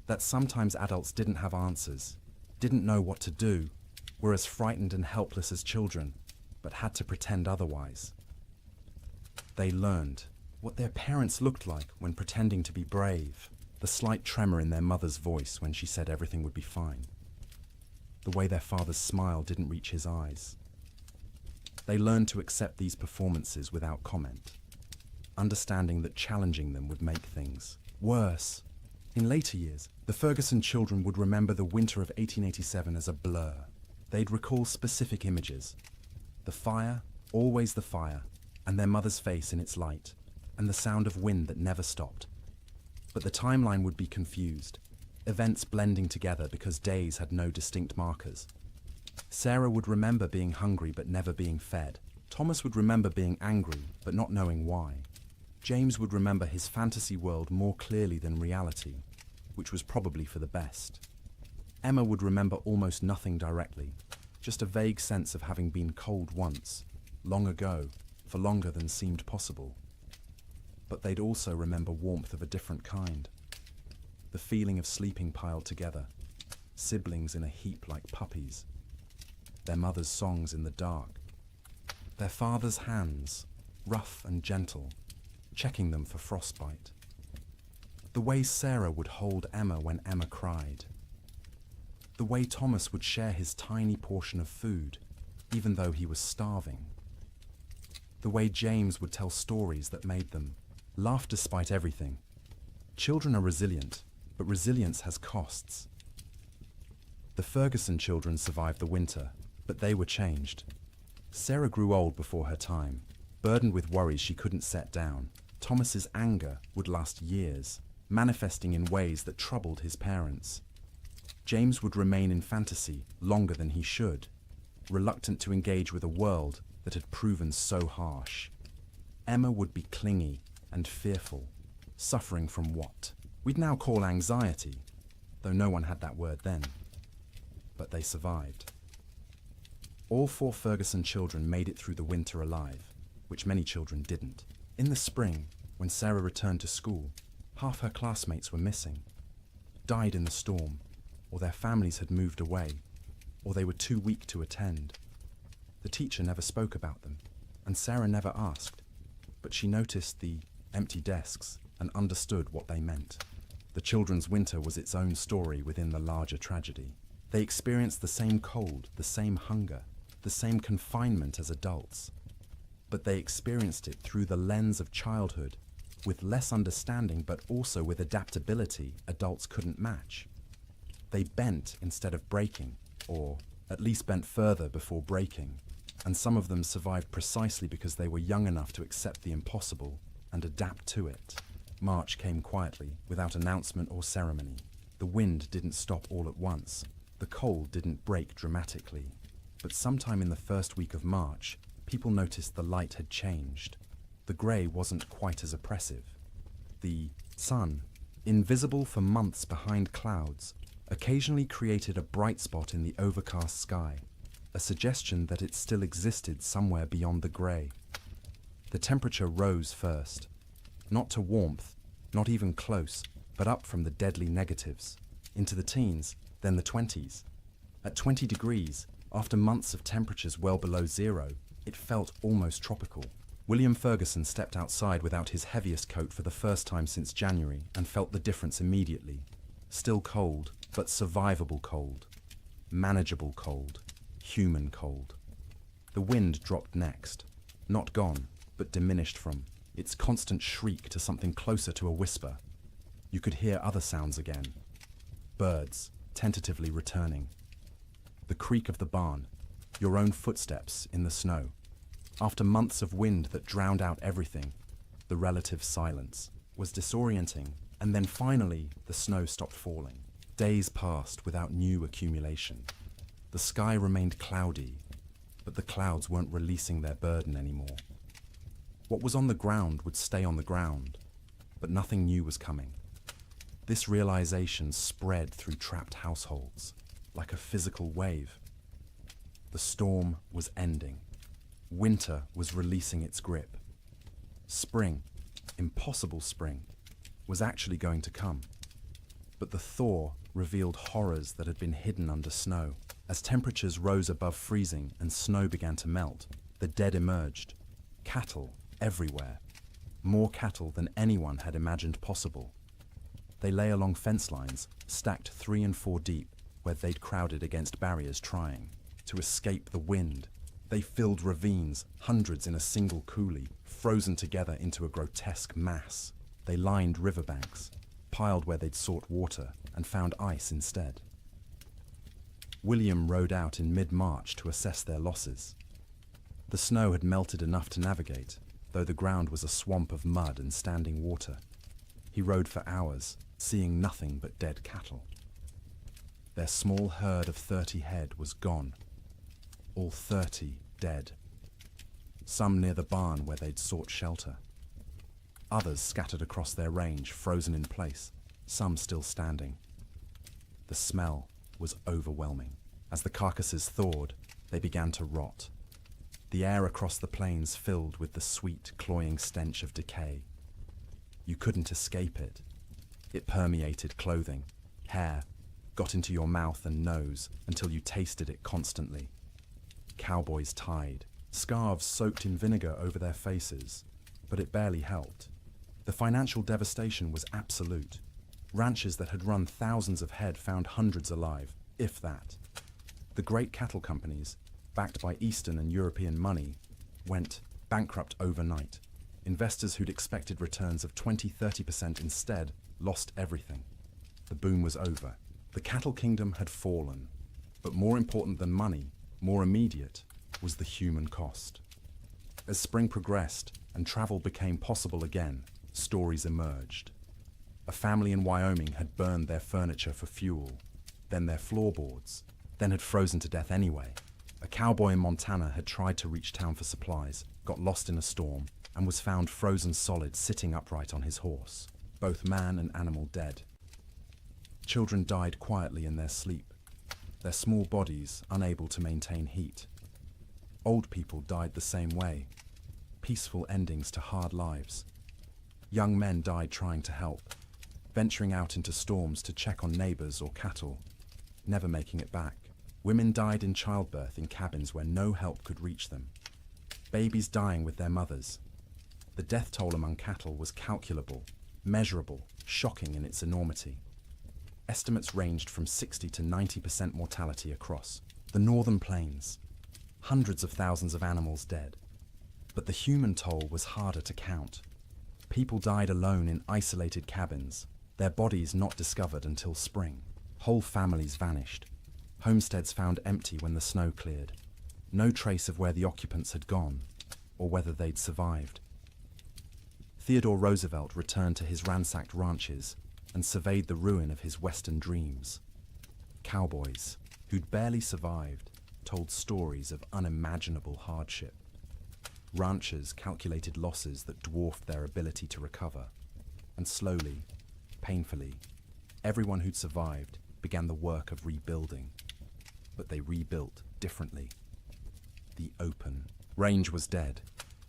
That sometimes adults didn't have answers, didn't know what to do, were as frightened and helpless as children, but had to pretend otherwise. They learned what their parents looked like when pretending to be brave, the slight tremor in their mother's voice when she said everything would be fine, the way their father's smile didn't reach his eyes. They learned to accept these performances without comment, understanding that challenging them would make things worse. In later years, the Ferguson children would remember the winter of 1887 as a blur. They'd recall specific images. The fire, always the fire, and their mother's face in its light, and the sound of wind that never stopped. But the timeline would be confused, events blending together because days had no distinct markers. Sarah would remember being hungry but never being fed, Thomas would remember being angry, but not knowing why. James would remember his fantasy world more clearly than reality, which was probably for the best. Emma would remember almost nothing directly, just a vague sense of having been cold once, long ago, for longer than seemed possible. But they'd also remember warmth of a different kind. The feeling of sleeping piled together, siblings in a heap like puppies, their mother's songs in the dark, their father's hands, rough and gentle, checking them for frostbite. The way Sarah would hold Emma when Emma cried. The way Thomas would share his tiny portion of food, even though he was starving. The way James would tell stories that made them laugh despite everything. Children are resilient, but resilience has costs. The Ferguson children survived the winter, but they were changed. Sarah grew old before her time, burdened with worries she couldn't set down. Thomas's anger would last years, manifesting in ways that troubled his parents. James would remain in fantasy longer than he should, reluctant to engage with a world that had proven so harsh. Emma would be clingy and fearful, suffering from what we'd now call anxiety, though no one had that word then. But they survived. All 4 Ferguson children made it through the winter alive, which many children didn't. In the spring, when Sarah returned to school, half her classmates were missing, died in the storm, or their families had moved away, or they were too weak to attend. The teacher never spoke about them, and Sarah never asked, but she noticed the empty desks and understood what they meant. The children's winter was its own story within the larger tragedy. They experienced the same cold, the same hunger, the same confinement as adults, but they experienced it through the lens of childhood, with less understanding but also with adaptability adults couldn't match. They bent instead of breaking, or at least bent further before breaking, and some of them survived precisely because they were young enough to accept the impossible and adapt to it. March came quietly, without announcement or ceremony. The wind didn't stop all at once. The cold didn't break dramatically. But sometime in the first week of March, people noticed the light had changed. The grey wasn't quite as oppressive. The sun, invisible for months behind clouds, occasionally created a bright spot in the overcast sky, a suggestion that it still existed somewhere beyond the grey. The temperature rose first, not to warmth, not even close, but up from the deadly negatives, into the teens, then the 20s. At 20 degrees, after months of temperatures well below zero, it felt almost tropical. William Ferguson stepped outside without his heaviest coat for the first time since January and felt the difference immediately. Still cold, but survivable cold. Manageable cold. Human cold. The wind dropped next. Not gone, but diminished from its constant shriek to something closer to a whisper. You could hear other sounds again. Birds, tentatively returning. The creak of the barn, your own footsteps in the snow. After months of wind that drowned out everything, the relative silence was disorienting, and then finally the snow stopped falling. Days passed without new accumulation. The sky remained cloudy, but the clouds weren't releasing their burden anymore. What was on the ground would stay on the ground, but nothing new was coming. This realization spread through trapped households, like a physical wave. The storm was ending. Winter was releasing its grip. Spring, impossible spring, was actually going to come. But the thaw revealed horrors that had been hidden under snow. As temperatures rose above freezing and snow began to melt, the dead emerged. Cattle everywhere. More cattle than anyone had imagined possible. They lay along fence lines, stacked 3 and 4 deep, where they'd crowded against barriers trying to escape the wind. They filled ravines, hundreds in a single coulee, frozen together into a grotesque mass. They lined riverbanks, piled where they'd sought water, and found ice instead. William rode out in mid-March to assess their losses. The snow had melted enough to navigate, though the ground was a swamp of mud and standing water. He rode for hours, seeing nothing but dead cattle. Their small herd of 30 head was gone. All 30 dead. some near the barn where they'd sought shelter. Others scattered across their range, frozen in place, some still standing. The smell was overwhelming. As the carcasses thawed, they began to rot. The air across the plains filled with the sweet, cloying stench of decay. You couldn't escape it. It permeated clothing, hair, got into your mouth and nose until you tasted it constantly. Cowboys tied, scarves soaked in vinegar over their faces, but it barely helped. The financial devastation was absolute. Ranches that had run thousands of head found hundreds alive, if that. The great cattle companies, backed by Eastern and European money, went bankrupt overnight. Investors who'd expected returns of 20–30% instead lost everything. The boom was over. The cattle kingdom had fallen. But more important than money, more immediate, was the human cost. As spring progressed and travel became possible again, stories emerged. A family in Wyoming had burned their furniture for fuel, then their floorboards, then had frozen to death anyway. A cowboy in Montana had tried to reach town for supplies, got lost in a storm, and was found frozen solid sitting upright on his horse, both man and animal dead. Children died quietly in their sleep, their small bodies unable to maintain heat. Old people died the same way, peaceful endings to hard lives. Young men died trying to help, venturing out into storms to check on neighbors or cattle, never making it back. Women died in childbirth in cabins where no help could reach them. Babies dying with their mothers. The death toll among cattle was calculable, measurable, shocking in its enormity. Estimates ranged from 60 to 90% mortality across the northern plains. Hundreds of thousands of animals dead. But the human toll was harder to count. People died alone in isolated cabins, their bodies not discovered until spring. Whole families vanished. Homesteads found empty when the snow cleared. No trace of where the occupants had gone, or whether they'd survived. Theodore Roosevelt returned to his ransacked ranches and surveyed the ruin of his Western dreams. Cowboys, who'd barely survived, told stories of unimaginable hardship. Ranchers calculated losses that dwarfed their ability to recover. And slowly, painfully, everyone who'd survived began the work of rebuilding. But they rebuilt differently. The open range was dead,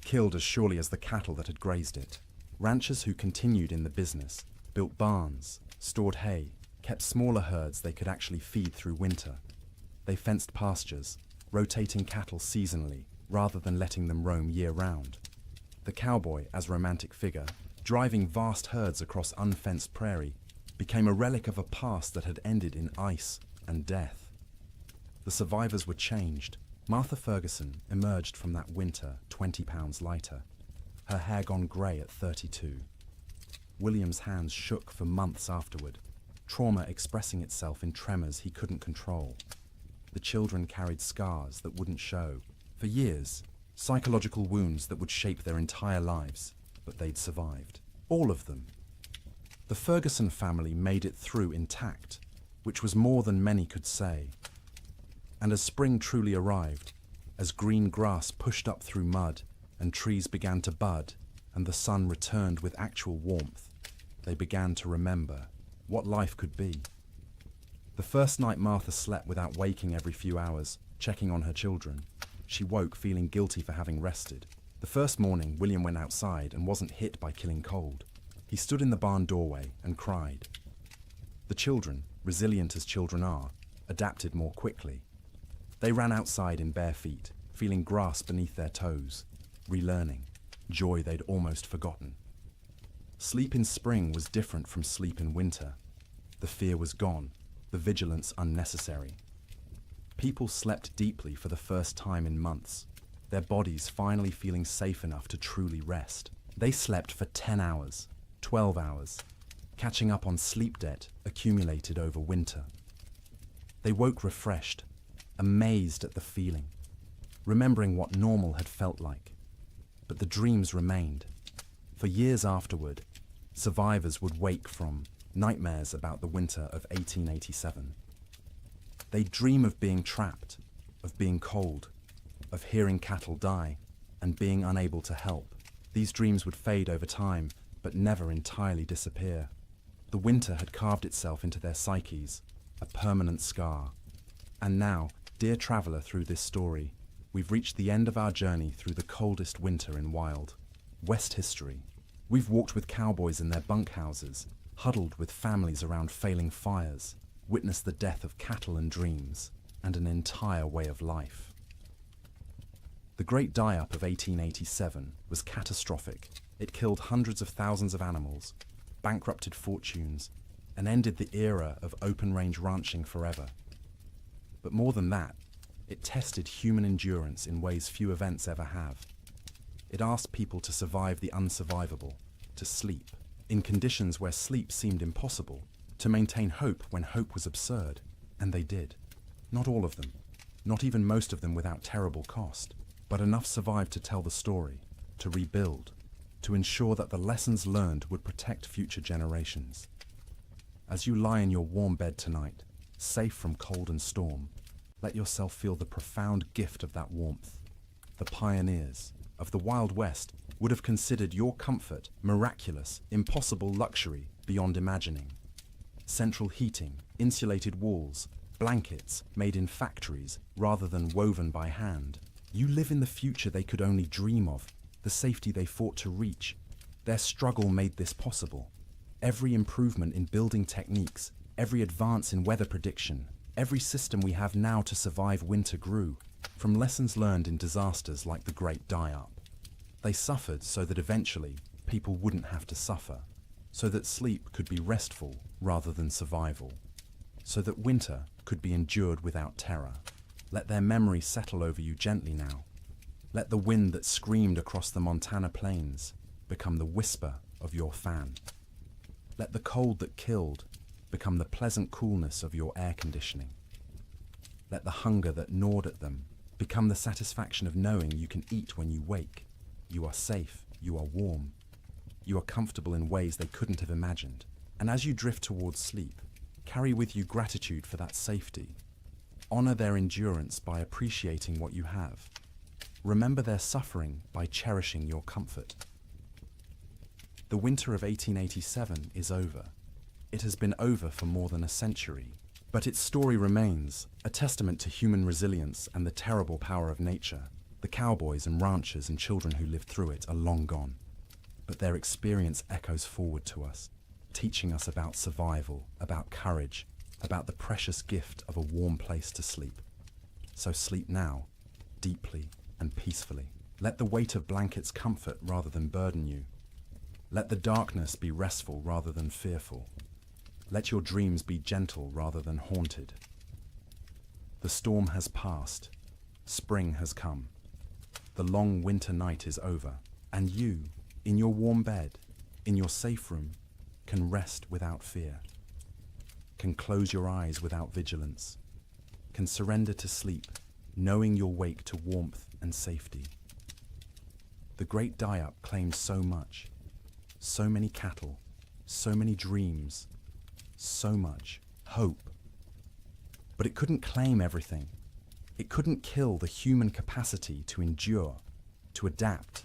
killed as surely as the cattle that had grazed it. Ranchers who continued in the business built barns, stored hay, kept smaller herds they could actually feed through winter. They fenced pastures, rotating cattle seasonally rather than letting them roam year-round. The cowboy, as romantic figure, driving vast herds across unfenced prairie, became a relic of a past that had ended in ice and death. The survivors were changed. Martha Ferguson emerged from that winter 20 pounds lighter, her hair gone grey at 32. William's hands shook for months afterward, trauma expressing itself in tremors he couldn't control. The children carried scars that wouldn't show. For years, psychological wounds that would shape their entire lives, but they'd survived. All of them. The Ferguson family made it through intact, which was more than many could say. And as spring truly arrived, as green grass pushed up through mud and trees began to bud and the sun returned with actual warmth, they began to remember what life could be. The first night Martha slept without waking every few hours, checking on her children. She woke feeling guilty for having rested. The first morning, William went outside and wasn't hit by killing cold. He stood in the barn doorway and cried. The children, resilient as children are, adapted more quickly. They ran outside in bare feet, feeling grass beneath their toes, relearning, joy they'd almost forgotten. Sleep in spring was different from sleep in winter. The fear was gone, the vigilance unnecessary. People slept deeply for the first time in months, their bodies finally feeling safe enough to truly rest. They slept for 10 hours, 12 hours, catching up on sleep debt accumulated over winter. They woke refreshed, amazed at the feeling, remembering what normal had felt like. But the dreams remained. For years afterward, survivors would wake from nightmares about the winter of 1887. They'd dream of being trapped, of being cold, of hearing cattle die, and being unable to help. These dreams would fade over time, but never entirely disappear. The winter had carved itself into their psyches, a permanent scar. And now, dear traveller through this story, we've reached the end of our journey through the coldest winter in wild West history. We've walked with cowboys in their bunkhouses, huddled with families around failing fires, witnessed the death of cattle and dreams, and an entire way of life. The Great Die-Up of 1887 was catastrophic. It killed hundreds of thousands of animals, bankrupted fortunes, and ended the era of open-range ranching forever. But more than that, it tested human endurance in ways few events ever have. It asked people to survive the unsurvivable, to sleep, in conditions where sleep seemed impossible, to maintain hope when hope was absurd, and they did. Not all of them, not even most of them without terrible cost, but enough survived to tell the story, to rebuild, to ensure that the lessons learned would protect future generations. As you lie in your warm bed tonight, safe from cold and storm, let yourself feel the profound gift of that warmth. The pioneers of the Wild West would have considered your comfort miraculous, impossible luxury beyond imagining. Central heating, insulated walls, blankets made in factories rather than woven by hand. You live in the future they could only dream of, the safety they fought to reach. Their struggle made this possible. Every improvement in building techniques, every advance in weather prediction, every system we have now to survive winter grew from lessons learned in disasters like the Great Die-Up. They suffered so that eventually people wouldn't have to suffer, so that sleep could be restful rather than survival, so that winter could be endured without terror. Let their memory settle over you gently now. Let the wind that screamed across the Montana plains become the whisper of your fan. Let the cold that killed become the pleasant coolness of your air conditioning. Let the hunger that gnawed at them become the satisfaction of knowing you can eat when you wake. You are safe, you are warm, you are comfortable in ways they couldn't have imagined. And as you drift towards sleep, carry with you gratitude for that safety. Honor their endurance by appreciating what you have. Remember their suffering by cherishing your comfort. The winter of 1887 is over. It has been over for more than a century, but its story remains, a testament to human resilience and the terrible power of nature. The cowboys and ranchers and children who lived through it are long gone, but their experience echoes forward to us, teaching us about survival, about courage, about the precious gift of a warm place to sleep. So sleep now, deeply and peacefully. Let the weight of blankets comfort rather than burden you. Let the darkness be restful rather than fearful. Let your dreams be gentle rather than haunted. The storm has passed. Spring has come. The long winter night is over, and you, in your warm bed, in your safe room, can rest without fear, can close your eyes without vigilance, can surrender to sleep, knowing you'll wake to warmth and safety. The Great Die-Up claimed so much, so many cattle, so many dreams, so much hope. But it couldn't claim everything. It couldn't kill the human capacity to endure, to adapt,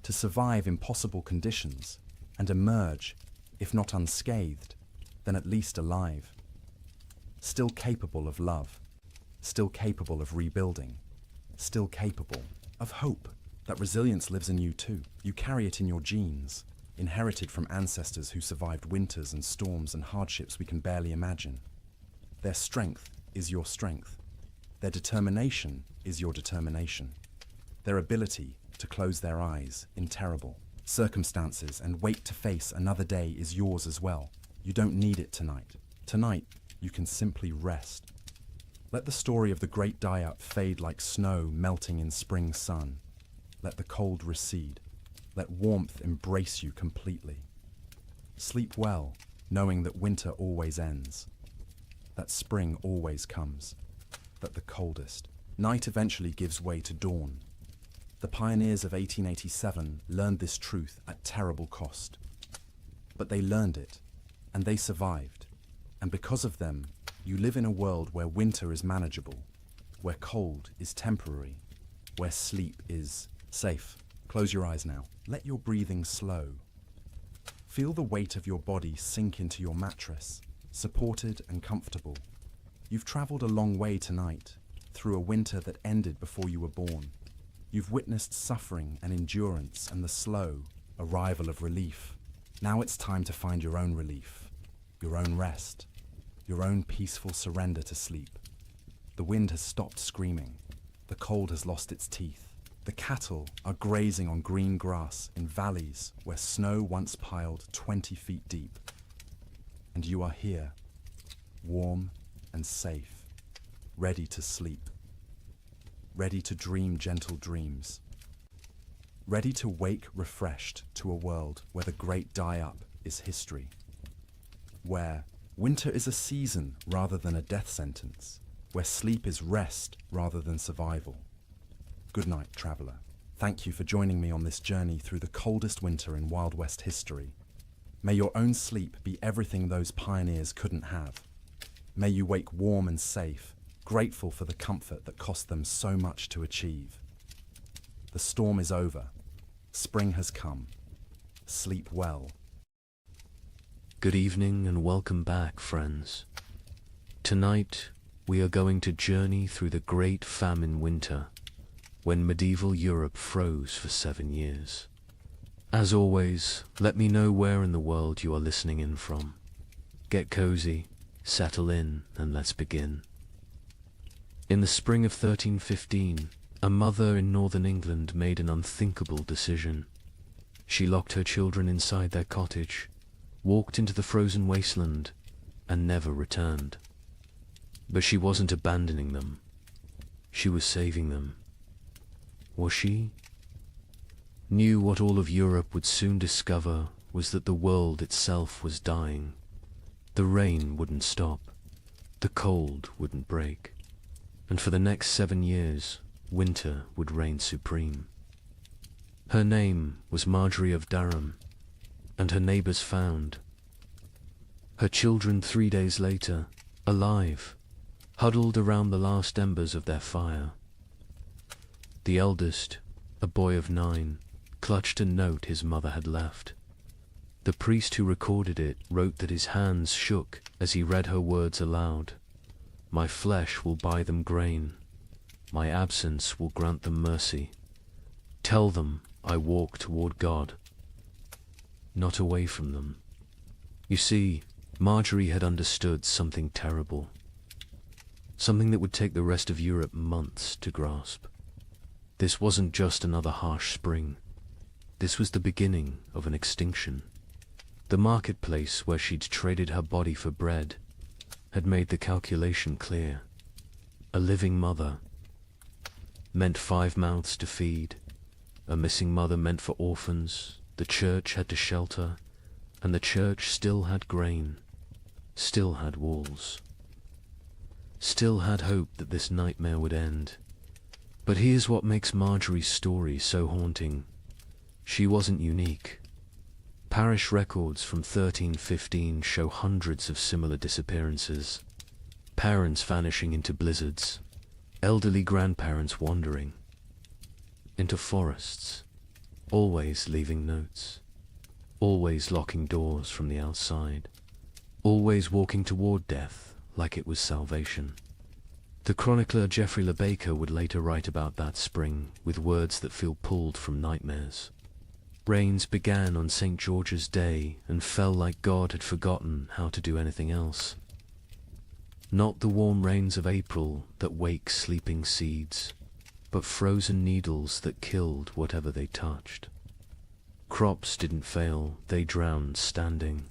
to survive impossible conditions, and emerge, if not unscathed, then at least alive. Still capable of love, still capable of rebuilding, still capable of hope. That resilience lives in you too. You carry it in your genes, inherited from ancestors who survived winters and storms and hardships we can barely imagine. Their strength is your strength. Their determination is your determination. Their ability to close their eyes in terrible circumstances and wait to face another day is yours as well. You don't need it tonight. Tonight, you can simply rest. Let the story of the Great Die-Up fade like snow melting in spring sun. Let the cold recede. Let warmth embrace you completely. Sleep well, knowing that winter always ends, that spring always comes, that the coldest night eventually gives way to dawn. The pioneers of 1887 learned this truth at terrible cost. But they learned it, and they survived. And because of them, you live in a world where winter is manageable, where cold is temporary, where sleep is Safe. Close your eyes now. Let your breathing slow. Feel the weight of your body sink into your mattress, supported and comfortable. You've traveled a long way tonight, through a winter that ended before you were born. You've witnessed suffering and endurance and the slow arrival of relief. Now it's time to find your own relief, your own rest, your own peaceful surrender to sleep. The wind has stopped screaming. The cold has lost its teeth. The cattle are grazing on green grass in valleys where snow once piled 20 feet deep. And you are here, warm and safe, ready to sleep, ready to dream gentle dreams, ready to wake refreshed to a world where the great die-up is history, where winter is a season rather than a death sentence, where sleep is rest rather than survival. Good night, traveler. Thank you for joining me on this journey through the coldest winter in Wild West history. May your own sleep be everything those pioneers couldn't have. May you wake warm and safe, grateful for the comfort that cost them so much to achieve. The storm is over. Spring has come. Sleep well. Good evening and welcome back, friends. Tonight, we are going to journey through the Great Famine Winter, when medieval Europe froze for 7 years. As always, let me know where in the world you are listening in from. Get cozy, settle in, and let's begin. In the spring of 1315, a mother in northern England made an unthinkable decision. She locked her children inside their cottage, walked into the frozen wasteland, and never returned. But she wasn't abandoning them. She was saving them. Was she? Knew what all of Europe would soon discover was that the world itself was dying. The rain wouldn't stop. The cold wouldn't break. And for the next 7 years, winter would reign supreme. Her name was Marjorie of Durham, and her neighbors found her children 3 days later, alive, huddled around the last embers of their fire. The eldest, a boy of 9, clutched a note his mother had left. The priest who recorded it wrote that his hands shook as he read her words aloud. My flesh will buy them grain. My absence will grant them mercy. Tell them I walk toward God, not away from them. You see, Marjorie had understood something terrible. Something that would take the rest of Europe months to grasp. This wasn't just another harsh spring. This was the beginning of an extinction. The marketplace where she'd traded her body for bread had made the calculation clear. A living mother meant 5 mouths to feed. A missing mother meant for orphans. The church had to shelter, and the church still had grain, still had walls, still had hope that this nightmare would end. But here's what makes Marjorie's story so haunting. She wasn't unique. Parish records from 1315 show hundreds of similar disappearances. Parents vanishing into blizzards, elderly grandparents wandering into forests, always leaving notes, always locking doors from the outside, always walking toward death like it was salvation. The chronicler Geoffrey Le Baker would later write about that spring with words that feel pulled from nightmares. Rains began on St. George's Day and fell like God had forgotten how to do anything else. Not the warm rains of April that wake sleeping seeds, but frozen needles that killed whatever they touched. Crops didn't fail, they drowned standing.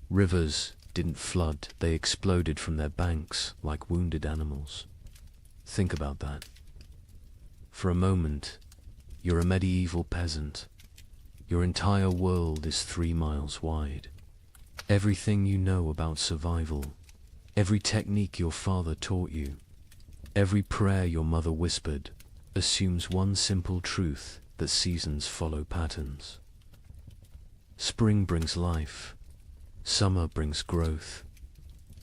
Rivers didn't flood, they exploded from their banks like wounded animals. Think about that. For a moment, you're a medieval peasant. Your entire world is 3 miles wide. Everything you know about survival, every technique your father taught you, every prayer your mother whispered, assumes one simple truth, that seasons follow patterns. Spring brings life. Summer brings growth.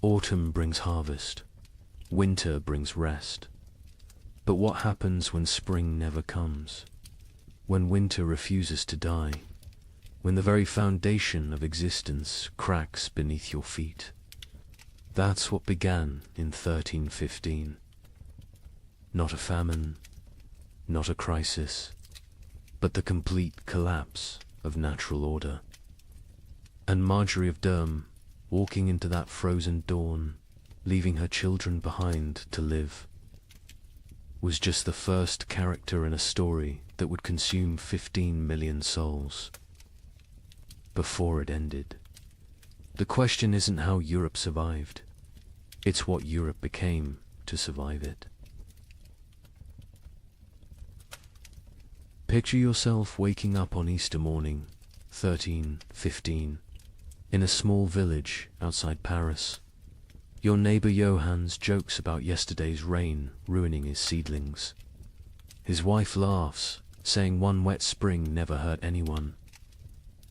Autumn brings harvest. Winter brings rest. But what happens when spring never comes? when winter refuses to die, when the very foundation of existence cracks beneath your feet. That's what began in 1315. Not a famine, not a crisis, but the complete collapse of natural order. And Marjorie of Durham, walking into that frozen dawn, leaving her children behind to live, was just the first character in a story that would consume 15 million souls. Before it ended. The question isn't how Europe survived, it's what Europe became to survive it. Picture yourself waking up on Easter morning, 1315, in a small village outside Paris. Your neighbor Johannes jokes about yesterday's rain ruining his seedlings. His wife laughs, saying one wet spring never hurt anyone.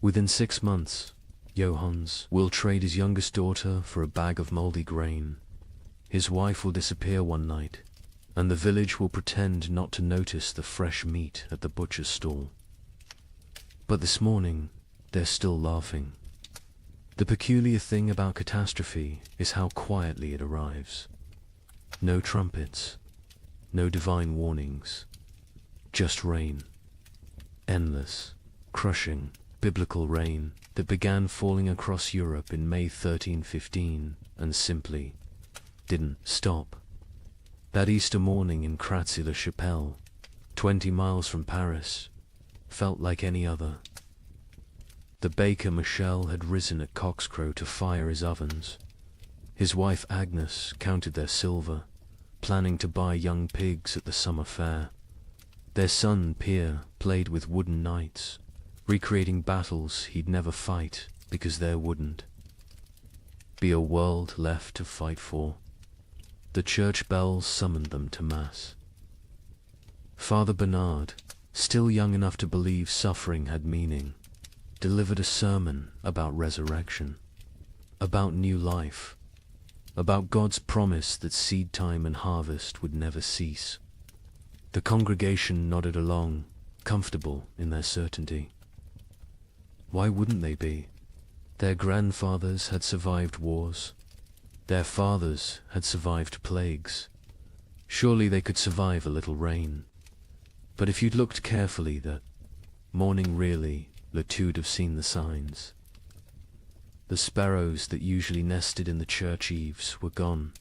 Within 6 months, Johannes will trade his youngest daughter for a bag of moldy grain. His wife will disappear one night, and the village will pretend not to notice the fresh meat at the butcher's stall. But this morning, they're still laughing. The peculiar thing about catastrophe is how quietly it arrives. No trumpets, no divine warnings, just rain. Endless, crushing, biblical rain that began falling across Europe in May 1315 and simply didn't stop. That Easter morning in Kratzy-le-Chapelle, 20 miles from Paris, felt like any other. The baker Michel had risen at cockscrow to fire his ovens. His wife Agnes counted their silver, planning to buy young pigs at the summer fair. Their son Pierre played with wooden knights, recreating battles he'd never fight because there wouldn't be a world left to fight for. The church bells summoned them to Mass. Father Bernard, still young enough to believe suffering had meaning, delivered a sermon about resurrection, about new life, about God's promise that seed time and harvest would never cease. The congregation nodded along, comfortable in their certainty. Why wouldn't they be? Their grandfathers had survived wars. Their fathers had survived plagues. Surely they could survive a little rain. But if you'd looked carefully that morning really, Latude have seen the signs. The sparrows that usually nested in the church eaves were gone.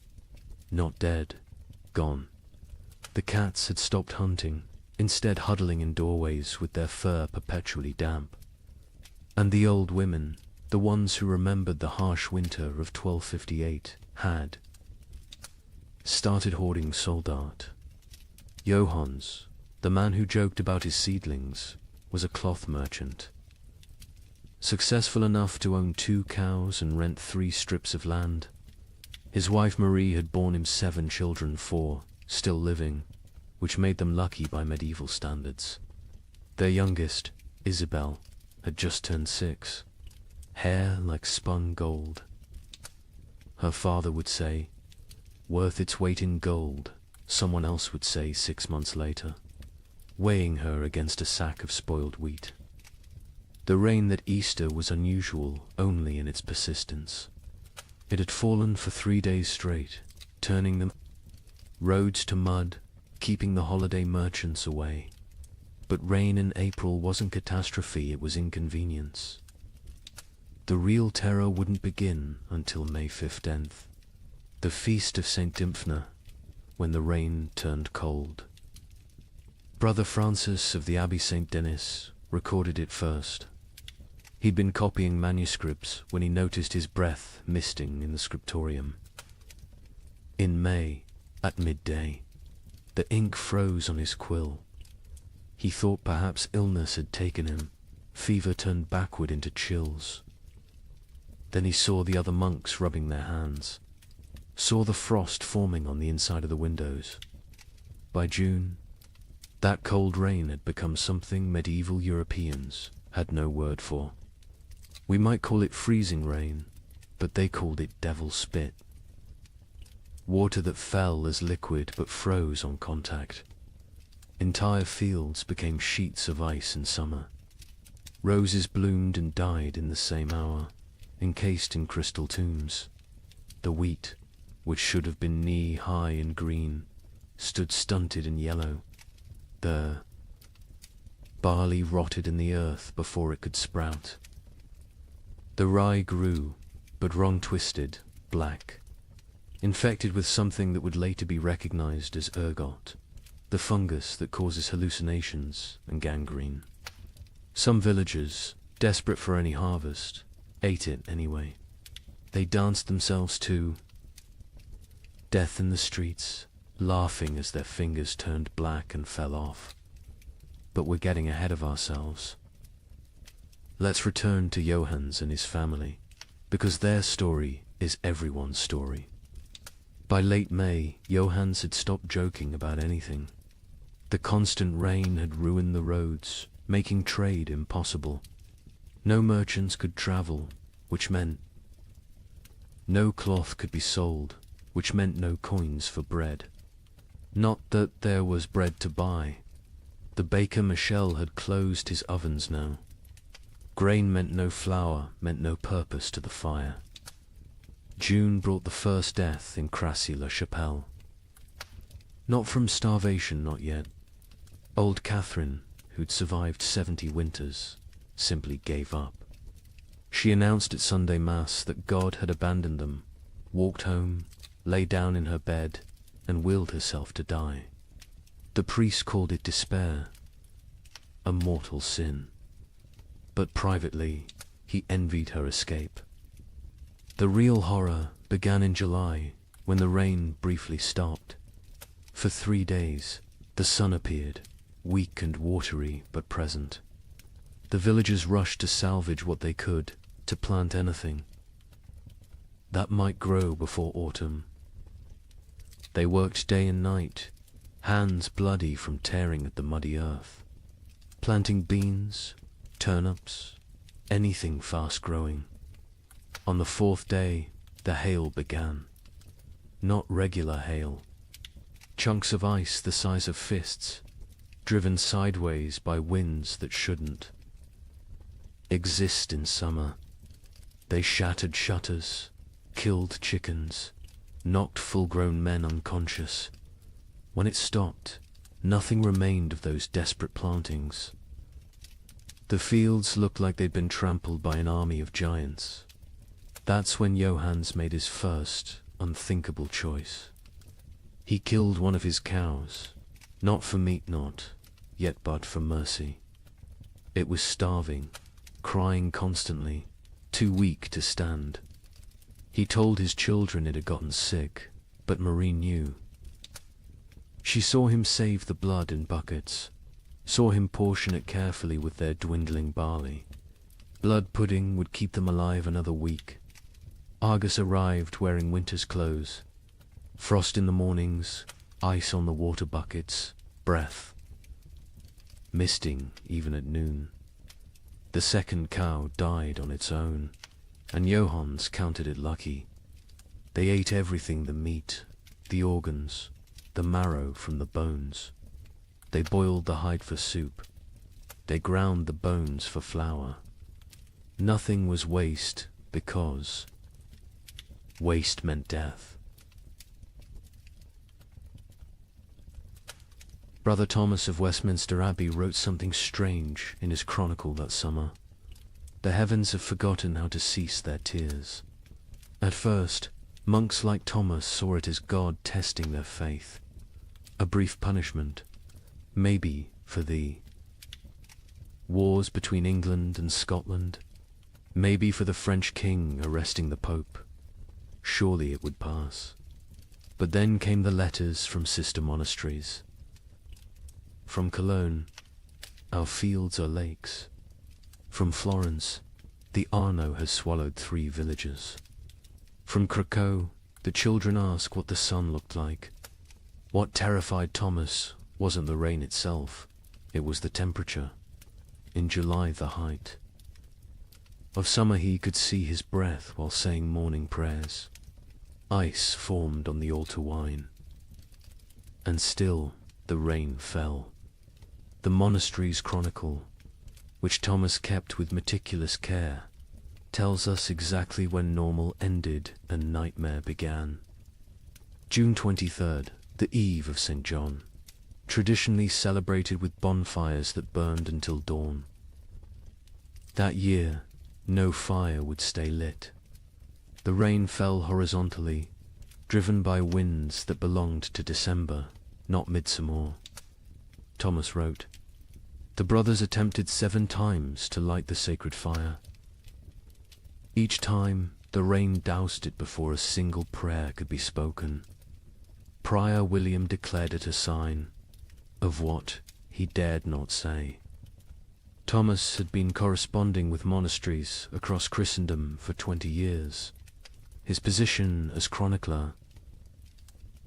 Not dead, gone. The cats had stopped hunting, instead huddling in doorways with their fur perpetually damp. And the old women, the ones who remembered the harsh winter of 1258, had started hoarding soldat. Johannes, the man who joked about his seedlings, was a cloth merchant. Successful enough to own 2 cows and rent 3 strips of land. His wife Marie had borne him 7 children, 4 still living, which made them lucky by medieval standards. Their youngest, Isabel, had just turned 6, hair like spun gold. Her father would say, worth its weight in gold, someone else would say 6 months later, weighing her against a sack of spoiled wheat. The rain that Easter was unusual only in its persistence. It had fallen for 3 days straight, turning the roads to mud, keeping the holiday merchants away. But rain in April wasn't catastrophe, it was inconvenience. The real terror wouldn't begin until May 15th, the feast of St. Dymphna, when the rain turned cold. Brother Francis of the Abbey St. Denis recorded it first. He'd been copying manuscripts when he noticed his breath misting in the scriptorium. In May, at midday, the ink froze on his quill. He thought perhaps illness had taken him. Fever turned backward into chills. Then he saw the other monks rubbing their hands, saw the frost forming on the inside of the windows. By June, that cold rain had become something medieval Europeans had no word for. We might call it freezing rain, but they called it devil spit. Water that fell as liquid but froze on contact. Entire fields became sheets of ice in summer. Roses bloomed and died in the same hour, encased in crystal tombs. The wheat, which should have been knee-high and green, stood stunted and yellow. The barley rotted in the earth before it could sprout. The rye grew, but wrong-twisted, black, infected with something that would later be recognized as ergot, the fungus that causes hallucinations and gangrene. Some villagers, desperate for any harvest, ate it anyway. They danced themselves to death in the streets, laughing as their fingers turned black and fell off. But we're getting ahead of ourselves. Let's return to Johannes and his family, because their story is everyone's story. By late May, Johannes had stopped joking about anything. The constant rain had ruined the roads, making trade impossible. No merchants could travel, which meant no cloth could be sold, which meant no coins for bread. Not that there was bread to buy. The baker Michel had closed his ovens now. Grain meant no flour, meant no purpose to the fire. June brought the first death in Crassy-la-Chapelle. Not from starvation, not yet. Old Catherine, who'd survived 70 winters, simply gave up. She announced at Sunday Mass that God had abandoned them, walked home, lay down in her bed, and willed herself to die. The priest called it despair, a mortal sin. But privately, he envied her escape. The real horror began in July, when the rain briefly stopped. For 3 days, the sun appeared, weak and watery but present. The villagers rushed to salvage what they could, to plant anything that might grow before autumn. They worked day and night, hands bloody from tearing at the muddy earth, planting beans, turnips, anything fast-growing. On the 4th day, the hail began. Not regular hail. Chunks of ice the size of fists, driven sideways by winds that shouldn't exist in summer. They shattered shutters, killed chickens, knocked full-grown men unconscious. When it stopped, nothing remained of those desperate plantings. The fields looked like they'd been trampled by an army of giants. That's when Johannes made his first, unthinkable choice. He killed one of his cows, not for meat not, yet but for mercy. It was starving, crying constantly, too weak to stand. He told his children it had gotten sick, but Marie knew. She saw him save the blood in buckets, saw him portion it carefully with their dwindling barley. Blood pudding would keep them alive another week. Argus arrived wearing winter's clothes. Frost in the mornings, ice on the water buckets, breath misting even at noon. The second cow died on its own, and Johannes counted it lucky. They ate everything: the meat, the organs, the marrow from the bones. They boiled the hide for soup. They ground the bones for flour. Nothing was waste, because waste meant death. Brother Thomas of Westminster Abbey wrote something strange in his chronicle that summer. The heavens have forgotten how to cease their tears. At first, monks like Thomas saw it as God testing their faith. A brief punishment, maybe for the wars between England and Scotland, maybe for the French king arresting the Pope. Surely it would pass. But then came the letters from sister monasteries. From Cologne, our fields are lakes. From Florence, the Arno has swallowed 3 villages. From Krakow, the children ask what the sun looked like. What terrified Thomas wasn't the rain itself, it was the temperature. In July, the height. Of summer he could see his breath while saying morning prayers. Ice formed on the altar wine. And still the rain fell. The monastery's chronicle, which Thomas kept with meticulous care, tells us exactly when normal ended and nightmare began. June 23rd, the eve of St. John, traditionally celebrated with bonfires that burned until dawn. That year, no fire would stay lit. The rain fell horizontally, driven by winds that belonged to December, not midsummer. Thomas wrote, "The brothers attempted 7 times to light the sacred fire. Each time, the rain doused it before a single prayer could be spoken. Prior William declared it a sign of what he dared not say." Thomas had been corresponding with monasteries across Christendom for 20 years. His position as chronicler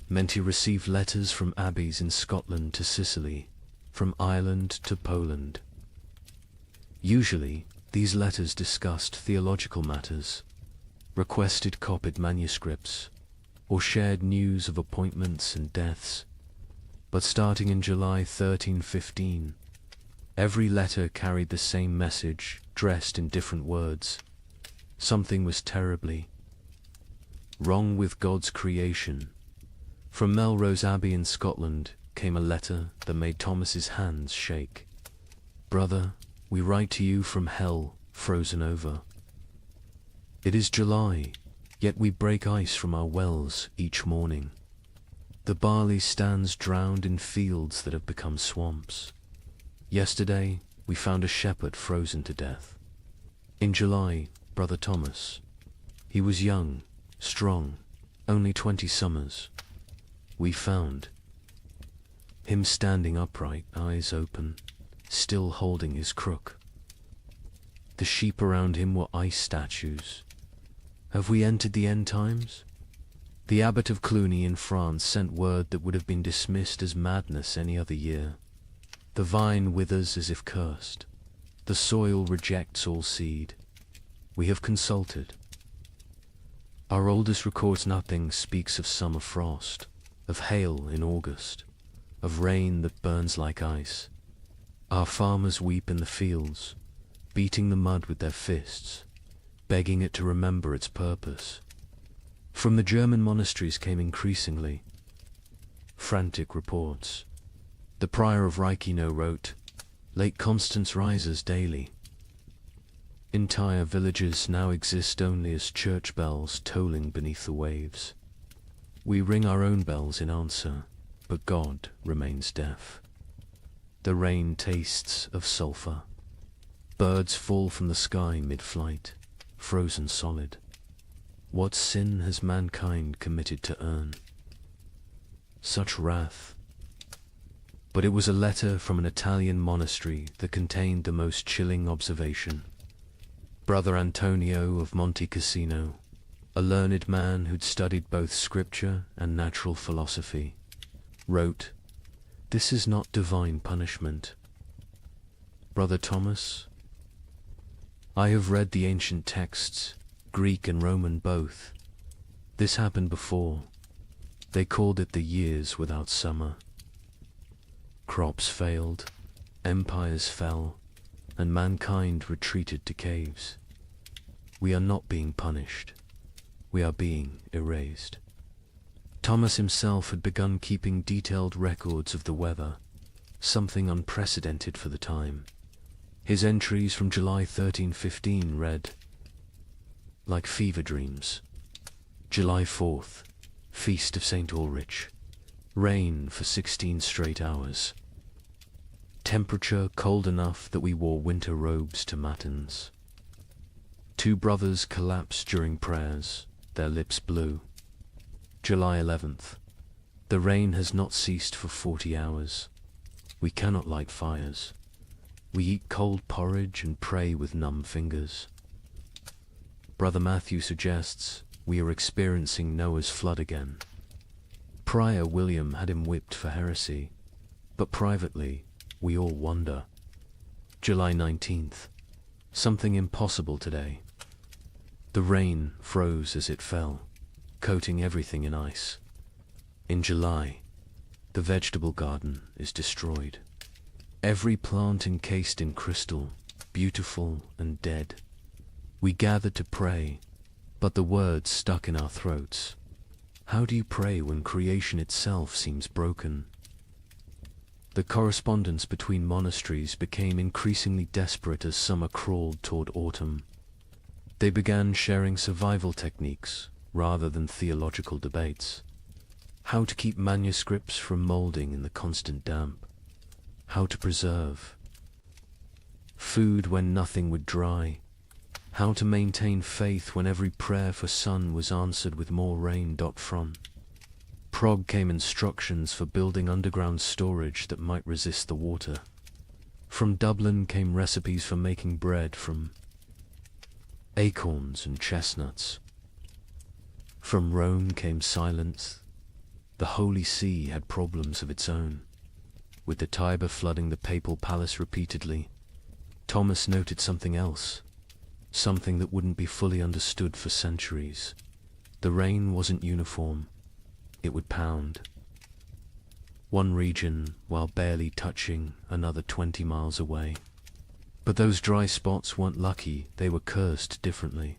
meant he received letters from abbeys in Scotland to Sicily, from Ireland to Poland. Usually, these letters discussed theological matters, requested copied manuscripts, or shared news of appointments and deaths. But starting in July 1315, every letter carried the same message, dressed in different words. Something was terribly wrong with God's creation. From Melrose Abbey in Scotland came a letter that made Thomas's hands shake. "Brother, we write to you from hell, frozen over. It is July, yet we break ice from our wells each morning. The barley stands drowned in fields that have become swamps. Yesterday, we found a shepherd frozen to death. In July, Brother Thomas. He was young, strong, only 20 summers. We found him standing upright, eyes open, still holding his crook. The sheep around him were ice statues. Have we entered the end times? The abbot of Cluny in France sent word that would have been dismissed as madness any other year. The vine withers as if cursed. The soil rejects all seed. We have consulted. Our oldest records nothing, speaks of summer frost, of hail in August, of rain that burns like ice. Our farmers weep in the fields, beating the mud with their fists, begging it to remember its purpose. From the German monasteries came increasingly frantic reports. The prior of Reichenau wrote, "Lake Constance rises daily. Entire villages now exist only as church bells tolling beneath the waves. We ring our own bells in answer, but God remains deaf. The rain tastes of sulphur. Birds fall from the sky mid-flight, frozen solid. What sin has mankind committed to earn such wrath?" But it was a letter from an Italian monastery that contained the most chilling observation. Brother Antonio of Monte Cassino, a learned man who'd studied both scripture and natural philosophy, wrote, "This is not divine punishment. Brother Thomas, I have read the ancient texts, Greek and Roman both. This happened before. They called it the years without summer. Crops failed, empires fell, and mankind retreated to caves. We are not being punished. We are being erased." Thomas himself had begun keeping detailed records of the weather, something unprecedented for the time. His entries from July 1315 read, "Like fever dreams. July 4th, Feast of St. Ulrich. Rain for 16 straight hours. Temperature cold enough that we wore winter robes to matins. 2 brothers collapsed during prayers, their lips blue. July 11th. The rain has not ceased for 40 hours. We cannot light fires. We eat cold porridge and pray with numb fingers. Brother Matthew suggests we are experiencing Noah's flood again. Prior William had him whipped for heresy, but privately we all wonder. July 19th. Something impossible today. The rain froze as it fell, coating everything in ice. In July, the vegetable garden is destroyed. every plant encased in crystal, beautiful and dead. We gathered to pray, but the words stuck in our throats. How do you pray when creation itself seems broken? The correspondence between monasteries became increasingly desperate as summer crawled toward autumn. They began sharing survival techniques rather than theological debates. How to keep manuscripts from molding in the constant damp. How to preserve food when nothing would dry. How to maintain faith when every prayer for sun was answered with more rain. From Prague came instructions for building underground storage that might resist the water. From Dublin came recipes for making bread from acorns and chestnuts. From Rome came silence. The Holy See had problems of its own, with the Tiber flooding the papal palace repeatedly. Thomas noted something else, something that wouldn't be fully understood for centuries. The rain wasn't uniform. It would pound. One region while barely touching another 20 miles away. But those dry spots weren't lucky, they were cursed differently.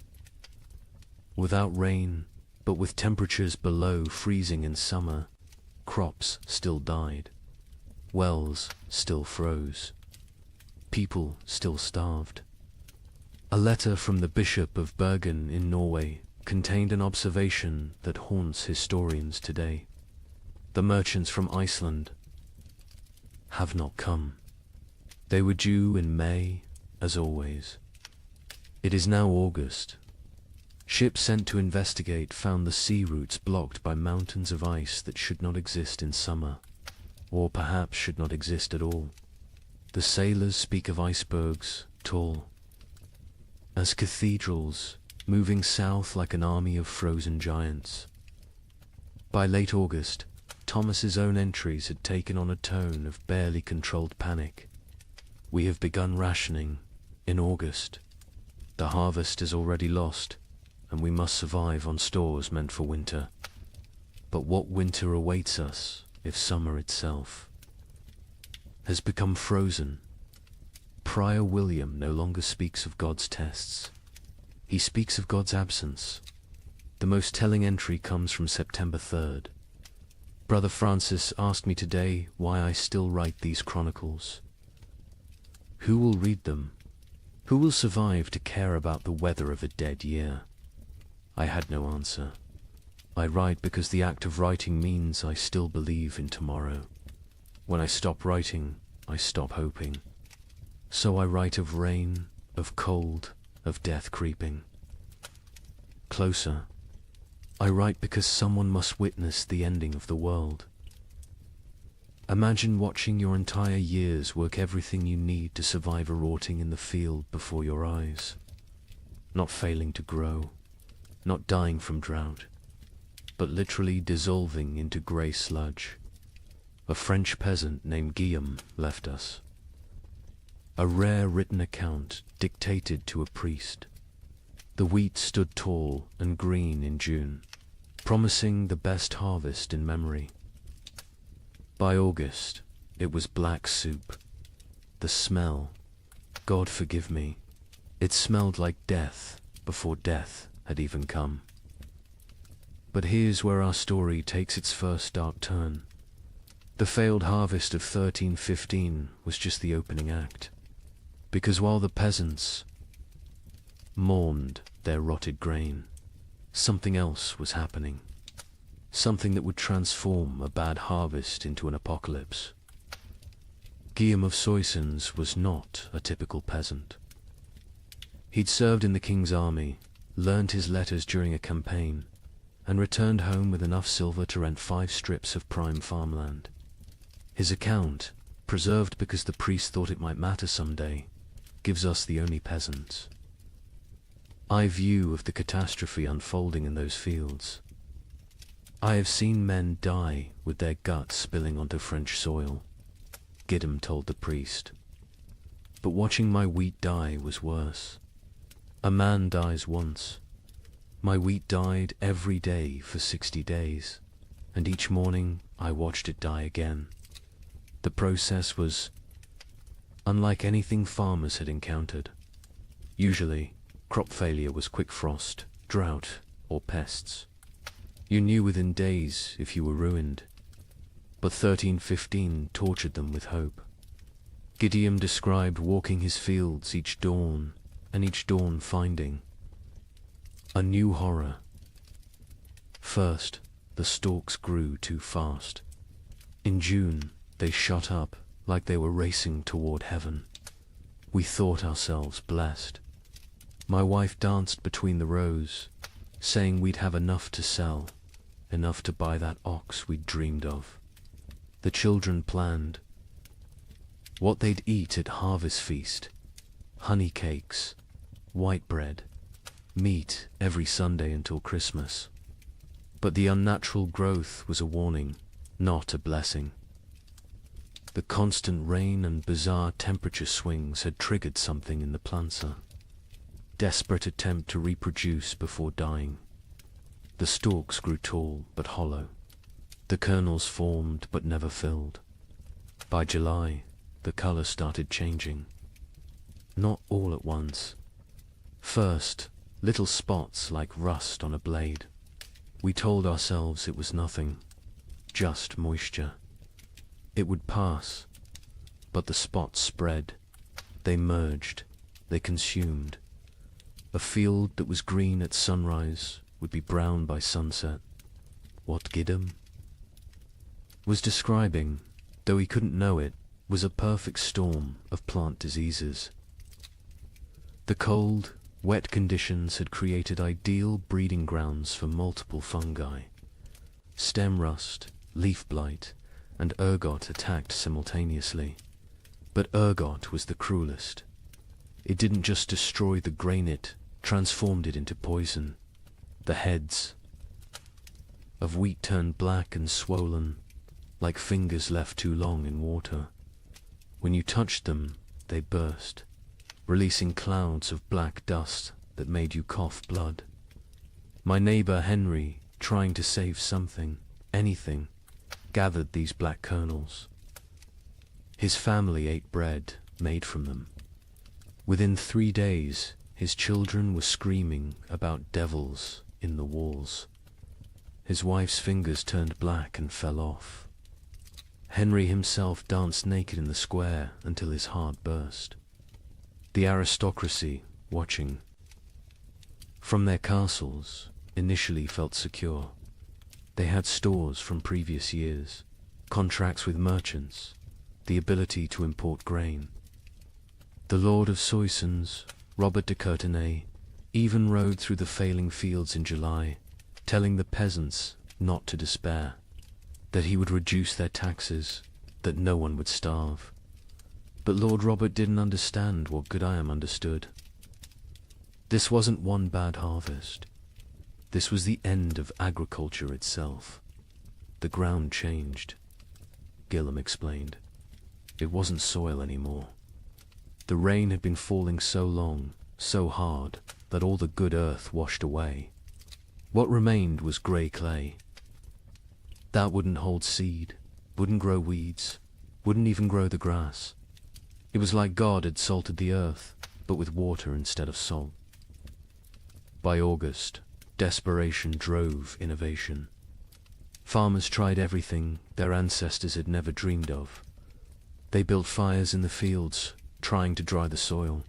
Without rain, but with temperatures below freezing in summer, crops still died. Wells still froze. People still starved. A letter from the Bishop of Bergen in Norway contained an observation that haunts historians today. The merchants from Iceland have not come. They were due in May, as always. It is now August. Ships sent to investigate found the sea routes blocked by mountains of ice that should not exist in summer, or perhaps should not exist at all. The sailors speak of icebergs, tall as cathedrals, moving south like an army of frozen giants. By late August, Thomas's own entries had taken on a tone of barely controlled panic. We have begun rationing in August. The harvest is already lost, and we must survive on stores meant for winter. But what winter awaits us if summer itself has become frozen? Prior William no longer speaks of God's tests. He speaks of God's absence. The most telling entry comes from September 3rd. Brother Francis asked me today why I still write these chronicles. Who will read them? Who will survive to care about the weather of a dead year? I had no answer. I write because the act of writing means I still believe in tomorrow. When I stop writing, I stop hoping. So I write of rain, of cold, of death creeping closer. I write because someone must witness the ending of the world. Imagine watching your entire years work everything you need to survive a rotting in the field before your eyes. Not failing to grow, not dying from drought, but literally dissolving into grey sludge. A French peasant named Guillaume left us. A rare written account dictated to a priest. The wheat stood tall and green in June, promising the best harvest in memory. By August, it was black soup. The smell, God forgive me, it smelled like death before death had even come. But here's where our story takes its first dark turn. The failed harvest of 1315 was just the opening act. Because while the peasants mourned their rotted grain, something else was happening. Something that would transform a bad harvest into an apocalypse. Guillaume of Soissons was not a typical peasant. He'd served in the king's army, learned his letters during a campaign, and returned home with enough silver to rent 5 strips of prime farmland. His account, preserved because the priest thought it might matter someday, gives us the only peasants. I view of the catastrophe unfolding in those fields. I have seen men die with their guts spilling onto French soil, Guillaume told the priest. But watching my wheat die was worse. A man dies once. My wheat died every day for 60 days, and each morning I watched it die again. The process was unlike anything farmers had encountered. Usually, crop failure was quick frost, drought, or pests. You knew within days if you were ruined. But 1315 tortured them with hope. Gideon described walking his fields each dawn, and each dawn finding a new horror. First, the stalks grew too fast. In June, they shot up like they were racing toward heaven. We thought ourselves blessed. My wife danced between the rows, saying we'd have enough to sell, enough to buy that ox we'd dreamed of. The children planned what they'd eat at harvest feast: honey cakes, white bread, meat every Sunday until Christmas. But the unnatural growth was a warning, not a blessing. The constant rain and bizarre temperature swings had triggered something in the planter. Desperate attempt to reproduce before dying. The stalks grew tall but hollow. The kernels formed but never filled. By July, the color started changing. Not all at once. First, little spots like rust on a blade. We told ourselves it was nothing, just moisture. It would pass, but the spots spread. They merged, they consumed. A field that was green at sunrise would be brown by sunset. What Gideon was describing, though he couldn't know it, was a perfect storm of plant diseases. The cold, wet conditions had created ideal breeding grounds for multiple fungi. Stem rust, leaf blight, and ergot attacked simultaneously. But ergot was the cruelest. It didn't just destroy the grain, it transformed it into poison. The heads of wheat turned black and swollen, like fingers left too long in water. When you touched them, they burst, releasing clouds of black dust that made you cough blood. My neighbor Henry, trying to save something, anything, gathered these black kernels. His family ate bread made from them. Within 3 days, his children were screaming about devils in the walls. His wife's fingers turned black and fell off. Henry himself danced naked in the square until his heart burst. The aristocracy, watching from their castles, initially felt secure. They had stores from previous years, contracts with merchants, the ability to import grain. The Lord of Soissons, Robert de Courtenay, even rode through the failing fields in July, telling the peasants not to despair, that he would reduce their taxes, that no one would starve. But Lord Robert didn't understand what Gideon understood. This wasn't one bad harvest. This was the end of agriculture itself. The ground changed. Gillam explained. It wasn't soil anymore. The rain had been falling so long, so hard, that all the good earth washed away. What remained was grey clay. That wouldn't hold seed, wouldn't grow weeds, wouldn't even grow the grass. It was like God had salted the earth, but with water instead of salt. By August, desperation drove innovation. Farmers tried everything their ancestors had never dreamed of. They built fires in the fields, trying to dry the soil.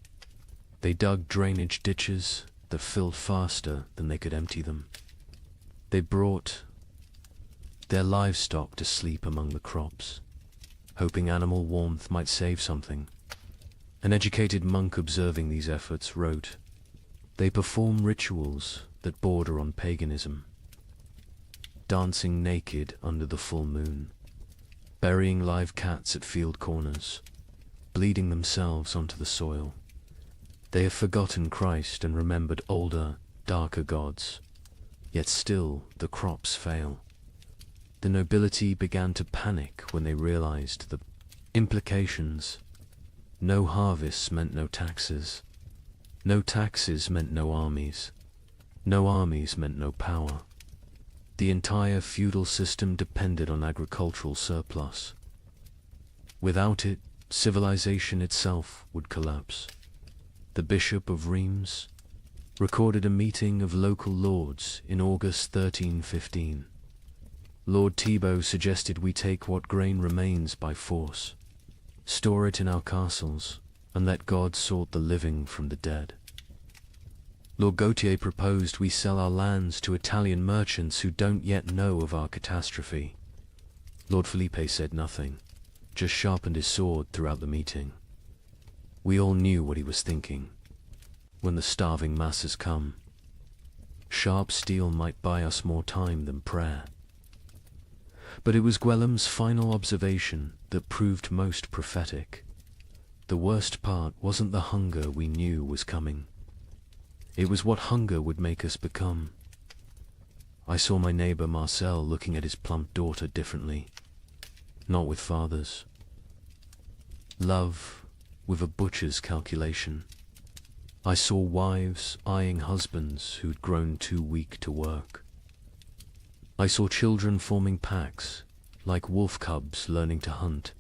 They dug drainage ditches that filled faster than they could empty them. They brought their livestock to sleep among the crops, hoping animal warmth might save something. An educated monk observing these efforts wrote, "They perform rituals that border on paganism, dancing naked under the full moon, burying live cats at field corners, bleeding themselves onto the soil. They have forgotten Christ and remembered older, darker gods, yet still the crops fail." The nobility began to panic when they realized the implications. No harvests meant no taxes. No taxes meant no armies. No armies meant no power. The entire feudal system depended on agricultural surplus. Without it, civilization itself would collapse. The Bishop of Reims recorded a meeting of local lords in August 1315. Lord Thibaut suggested we take what grain remains by force, store it in our castles, and let God sort the living from the dead. Lord Gautier proposed we sell our lands to Italian merchants who don't yet know of our catastrophe. Lord Felipe said nothing, just sharpened his sword throughout the meeting. We all knew what he was thinking. When the starving masses come, sharp steel might buy us more time than prayer. But it was Gwellem's final observation that proved most prophetic. The worst part wasn't the hunger we knew was coming. It was what hunger would make us become. I saw my neighbor Marcel looking at his plump daughter differently. Not with fathers. Love with a butcher's calculation. I saw wives eyeing husbands who'd grown too weak to work. I saw children forming packs, like wolf cubs learning to hunt.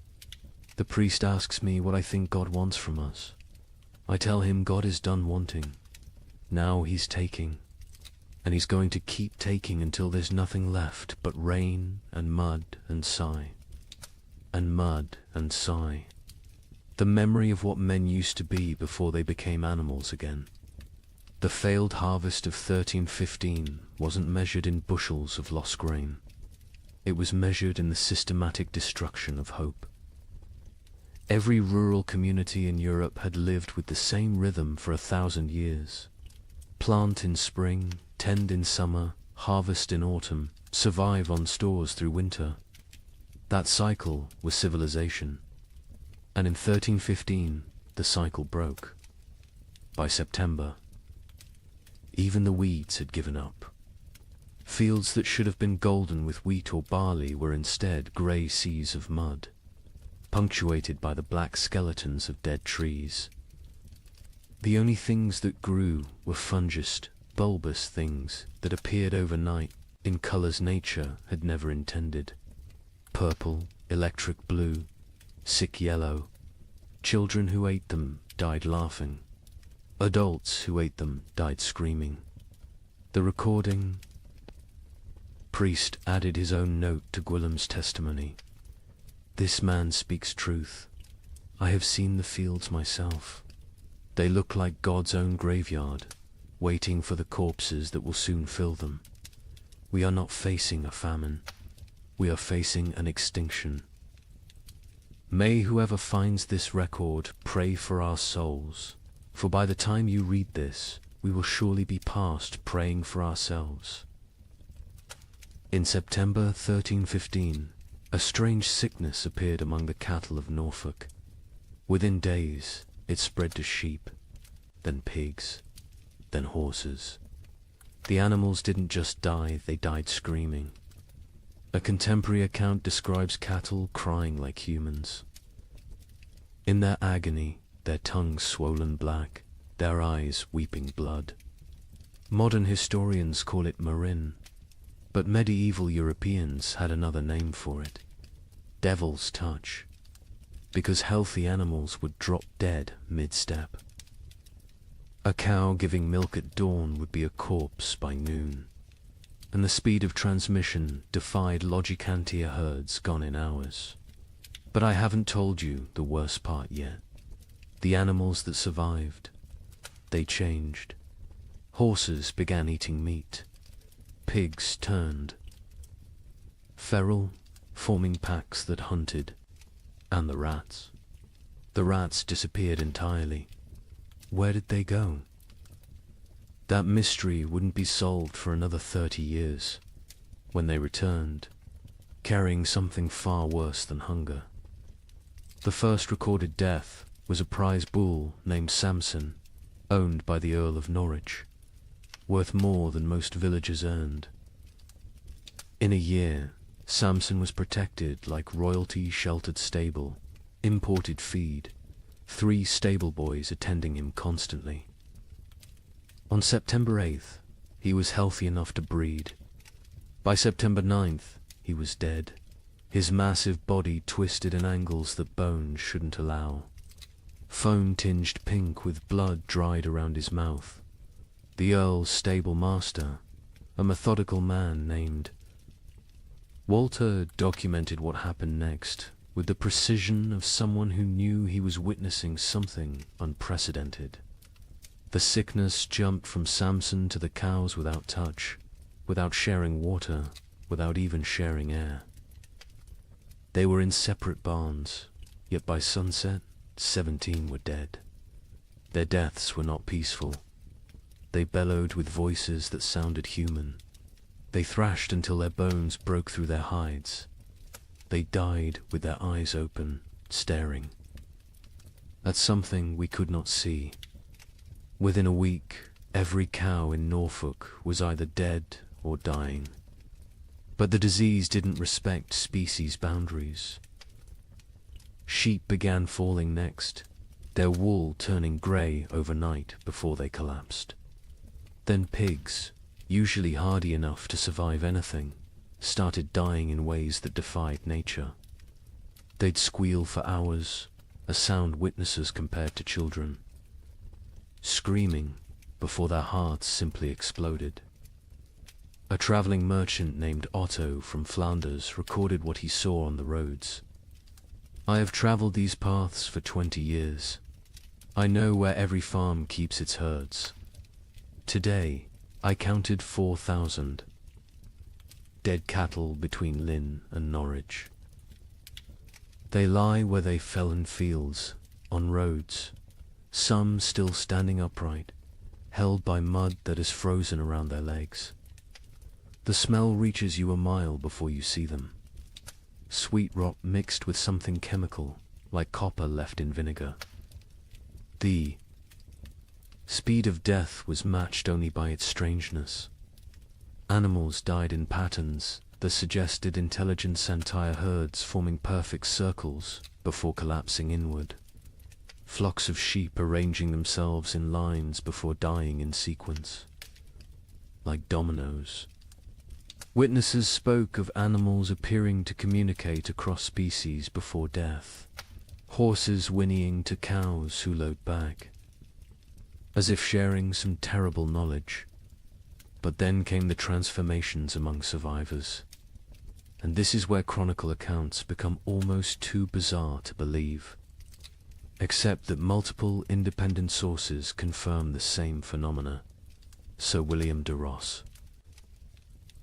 The priest asks me what I think God wants from us. I tell him God is done wanting. Now he's taking, and he's going to keep taking until there's nothing left but rain and mud and sigh. And mud and sigh. The memory of what men used to be before they became animals again. The failed harvest of 1315 wasn't measured in bushels of lost grain. It was measured in the systematic destruction of hope. Every rural community in Europe had lived with the same rhythm for 1,000 years. Plant in spring, tend in summer, harvest in autumn, survive on stores through winter. That cycle was civilization. And in 1315, the cycle broke. By September, even the weeds had given up. Fields that should have been golden with wheat or barley were instead grey seas of mud, punctuated by the black skeletons of dead trees. The only things that grew were fungous, bulbous things that appeared overnight in colors nature had never intended. Purple, electric blue, sick yellow. Children who ate them died laughing. Adults who ate them died screaming. The recording priest added his own note to Gwillem's testimony. This man speaks truth. I have seen the fields myself. They look like God's own graveyard, waiting for the corpses that will soon fill them. We are not facing a famine. We are facing an extinction. May whoever finds this record pray for our souls, for by the time you read this, we will surely be past praying for ourselves. In September 1315, a strange sickness appeared among the cattle of Norfolk. Within days, it spread to sheep, then pigs, then horses. The animals didn't just die, they died screaming. A contemporary account describes cattle crying like humans. In their agony, their tongues swollen black, their eyes weeping blood. Modern historians call it marin, but medieval Europeans had another name for it. Devil's touch. Because healthy animals would drop dead mid-step. A cow giving milk at dawn would be a corpse by noon, and the speed of transmission defied Logicantia herds gone in hours. But I haven't told you the worst part yet. The animals that survived, they changed. Horses began eating meat. Pigs turned. Feral, forming packs that hunted. And the rats. The rats disappeared entirely. Where did they go? That mystery wouldn't be solved for another 30 years, when they returned, carrying something far worse than hunger. The first recorded death was a prize bull named Samson, owned by the Earl of Norwich, worth more than most villagers earned. In a year, Samson was protected like royalty-sheltered stable, imported feed, 3 stable boys attending him constantly. On September 8th, he was healthy enough to breed. By September 9th, he was dead. his massive body twisted in angles that bones shouldn't allow. Foam tinged pink with blood dried around his mouth. The Earl's stable master, a methodical man named Walter, documented what happened next with the precision of someone who knew he was witnessing something unprecedented. The sickness jumped from Samson to the cows without touch, without sharing water, without even sharing air. They were in separate barns, yet by sunset, 17 were dead. Their deaths were not peaceful. They bellowed with voices that sounded human. They thrashed until their bones broke through their hides. They died with their eyes open, staring at something we could not see. Within a week, every cow in Norfolk was either dead or dying. But the disease didn't respect species boundaries. Sheep began falling next, their wool turning grey overnight before they collapsed. Then pigs, usually hardy enough to survive anything, started dying in ways that defied nature. They'd squeal for hours, a sound witnesses compared to children, screaming before their hearts simply exploded. A traveling merchant named Otto from Flanders recorded what he saw on the roads. "I have traveled these paths for 20 years. I know where every farm keeps its herds. Today, I counted 4,000 dead cattle between Lynn and Norwich. They lie where they fell in fields, on roads, some still standing upright, held by mud that is frozen around their legs. The smell reaches you a mile before you see them. Sweet rot mixed with something chemical, like copper left in vinegar. The speed of death was matched only by its strangeness. Animals died in patterns that suggested intelligent entire herds forming perfect circles before collapsing inward. Flocks of sheep arranging themselves in lines before dying in sequence, like dominoes. Witnesses spoke of animals appearing to communicate across species before death, horses whinnying to cows who lowed back, as if sharing some terrible knowledge. But then came the transformations among survivors, and this is where chronicle accounts become almost too bizarre to believe, except that multiple independent sources confirm the same phenomena. Sir William de Ross,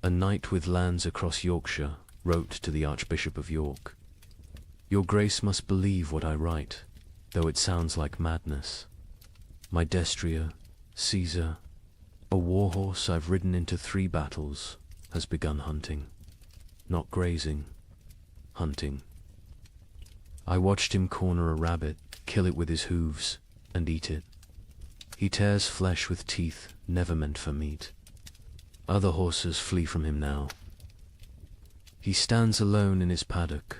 a knight with lands across Yorkshire, wrote to the Archbishop of York, "Your Grace must believe what I write, though it sounds like madness. My destrier, Caesar, a warhorse I've ridden into 3 battles, has begun hunting. Not grazing, hunting. I watched him corner a rabbit, kill it with his hooves, and eat it. He tears flesh with teeth never meant for meat. Other horses flee from him now. He stands alone in his paddock,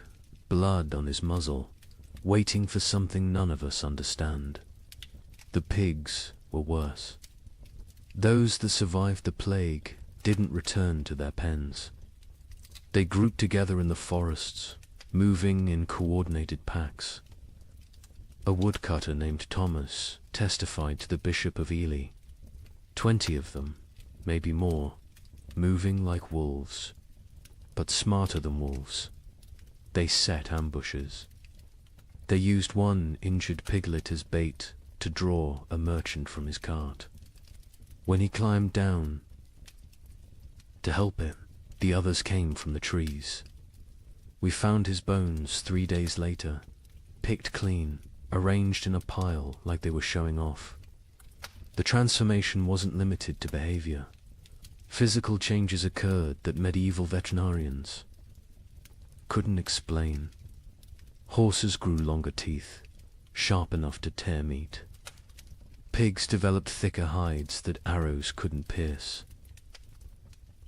blood on his muzzle, waiting for something none of us understand. The pigs were worse. Those that survived the plague didn't return to their pens. They grouped together in the forests, moving in coordinated packs. A woodcutter named Thomas testified to the Bishop of Ely. 20 of them, maybe more, moving like wolves, but smarter than wolves. They set ambushes. They used one injured piglet as bait to draw a merchant from his cart. When he climbed down to help him, the others came from the trees. We found his bones 3 days later, picked clean, arranged in a pile like they were showing off. The transformation wasn't limited to behavior. Physical changes occurred that medieval veterinarians couldn't explain. Horses grew longer teeth, sharp enough to tear meat. Pigs developed thicker hides that arrows couldn't pierce.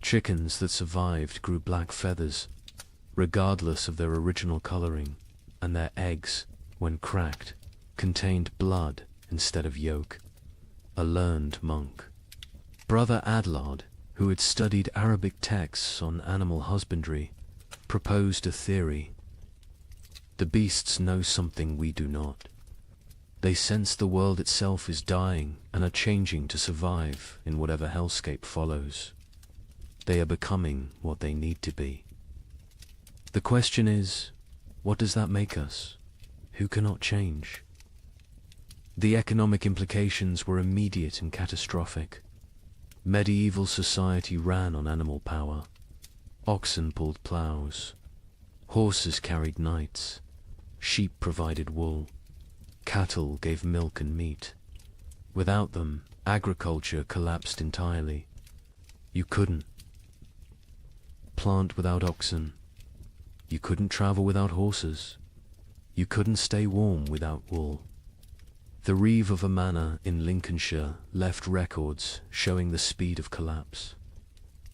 Chickens that survived grew black feathers, regardless of their original coloring, and their eggs, when cracked, contained blood instead of yolk. A learned monk, Brother Adlard, who had studied Arabic texts on animal husbandry, proposed a theory. The beasts know something we do not. They sense the world itself is dying and are changing to survive in whatever hellscape follows. They are becoming what they need to be. The question is, what does that make us? Who cannot change? The economic implications were immediate and catastrophic. Medieval society ran on animal power. Oxen pulled plows. Horses carried knights. Sheep provided wool. Cattle gave milk and meat. Without them, agriculture collapsed entirely. You couldn't plant without oxen. You couldn't travel without horses. You couldn't stay warm without wool. The reeve of a manor in Lincolnshire left records showing the speed of collapse.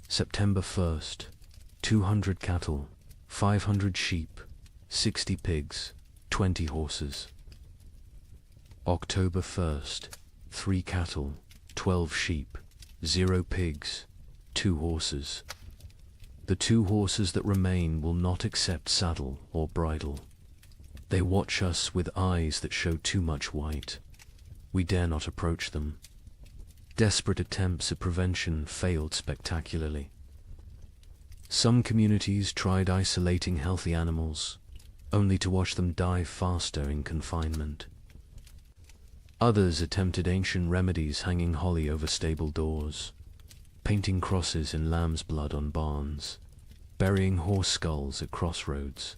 September 1st, 200 cattle, 500 sheep, 60 pigs, 20 horses. October 1st, 3 cattle, 12 sheep, 0 pigs, 2 horses. The 2 horses that remain will not accept saddle or bridle. They watch us with eyes that show too much white. We dare not approach them. Desperate attempts at prevention failed spectacularly. Some communities tried isolating healthy animals, only to watch them die faster in confinement. Others attempted ancient remedies, hanging holly over stable doors, painting crosses in lamb's blood on barns, burying horse skulls at crossroads.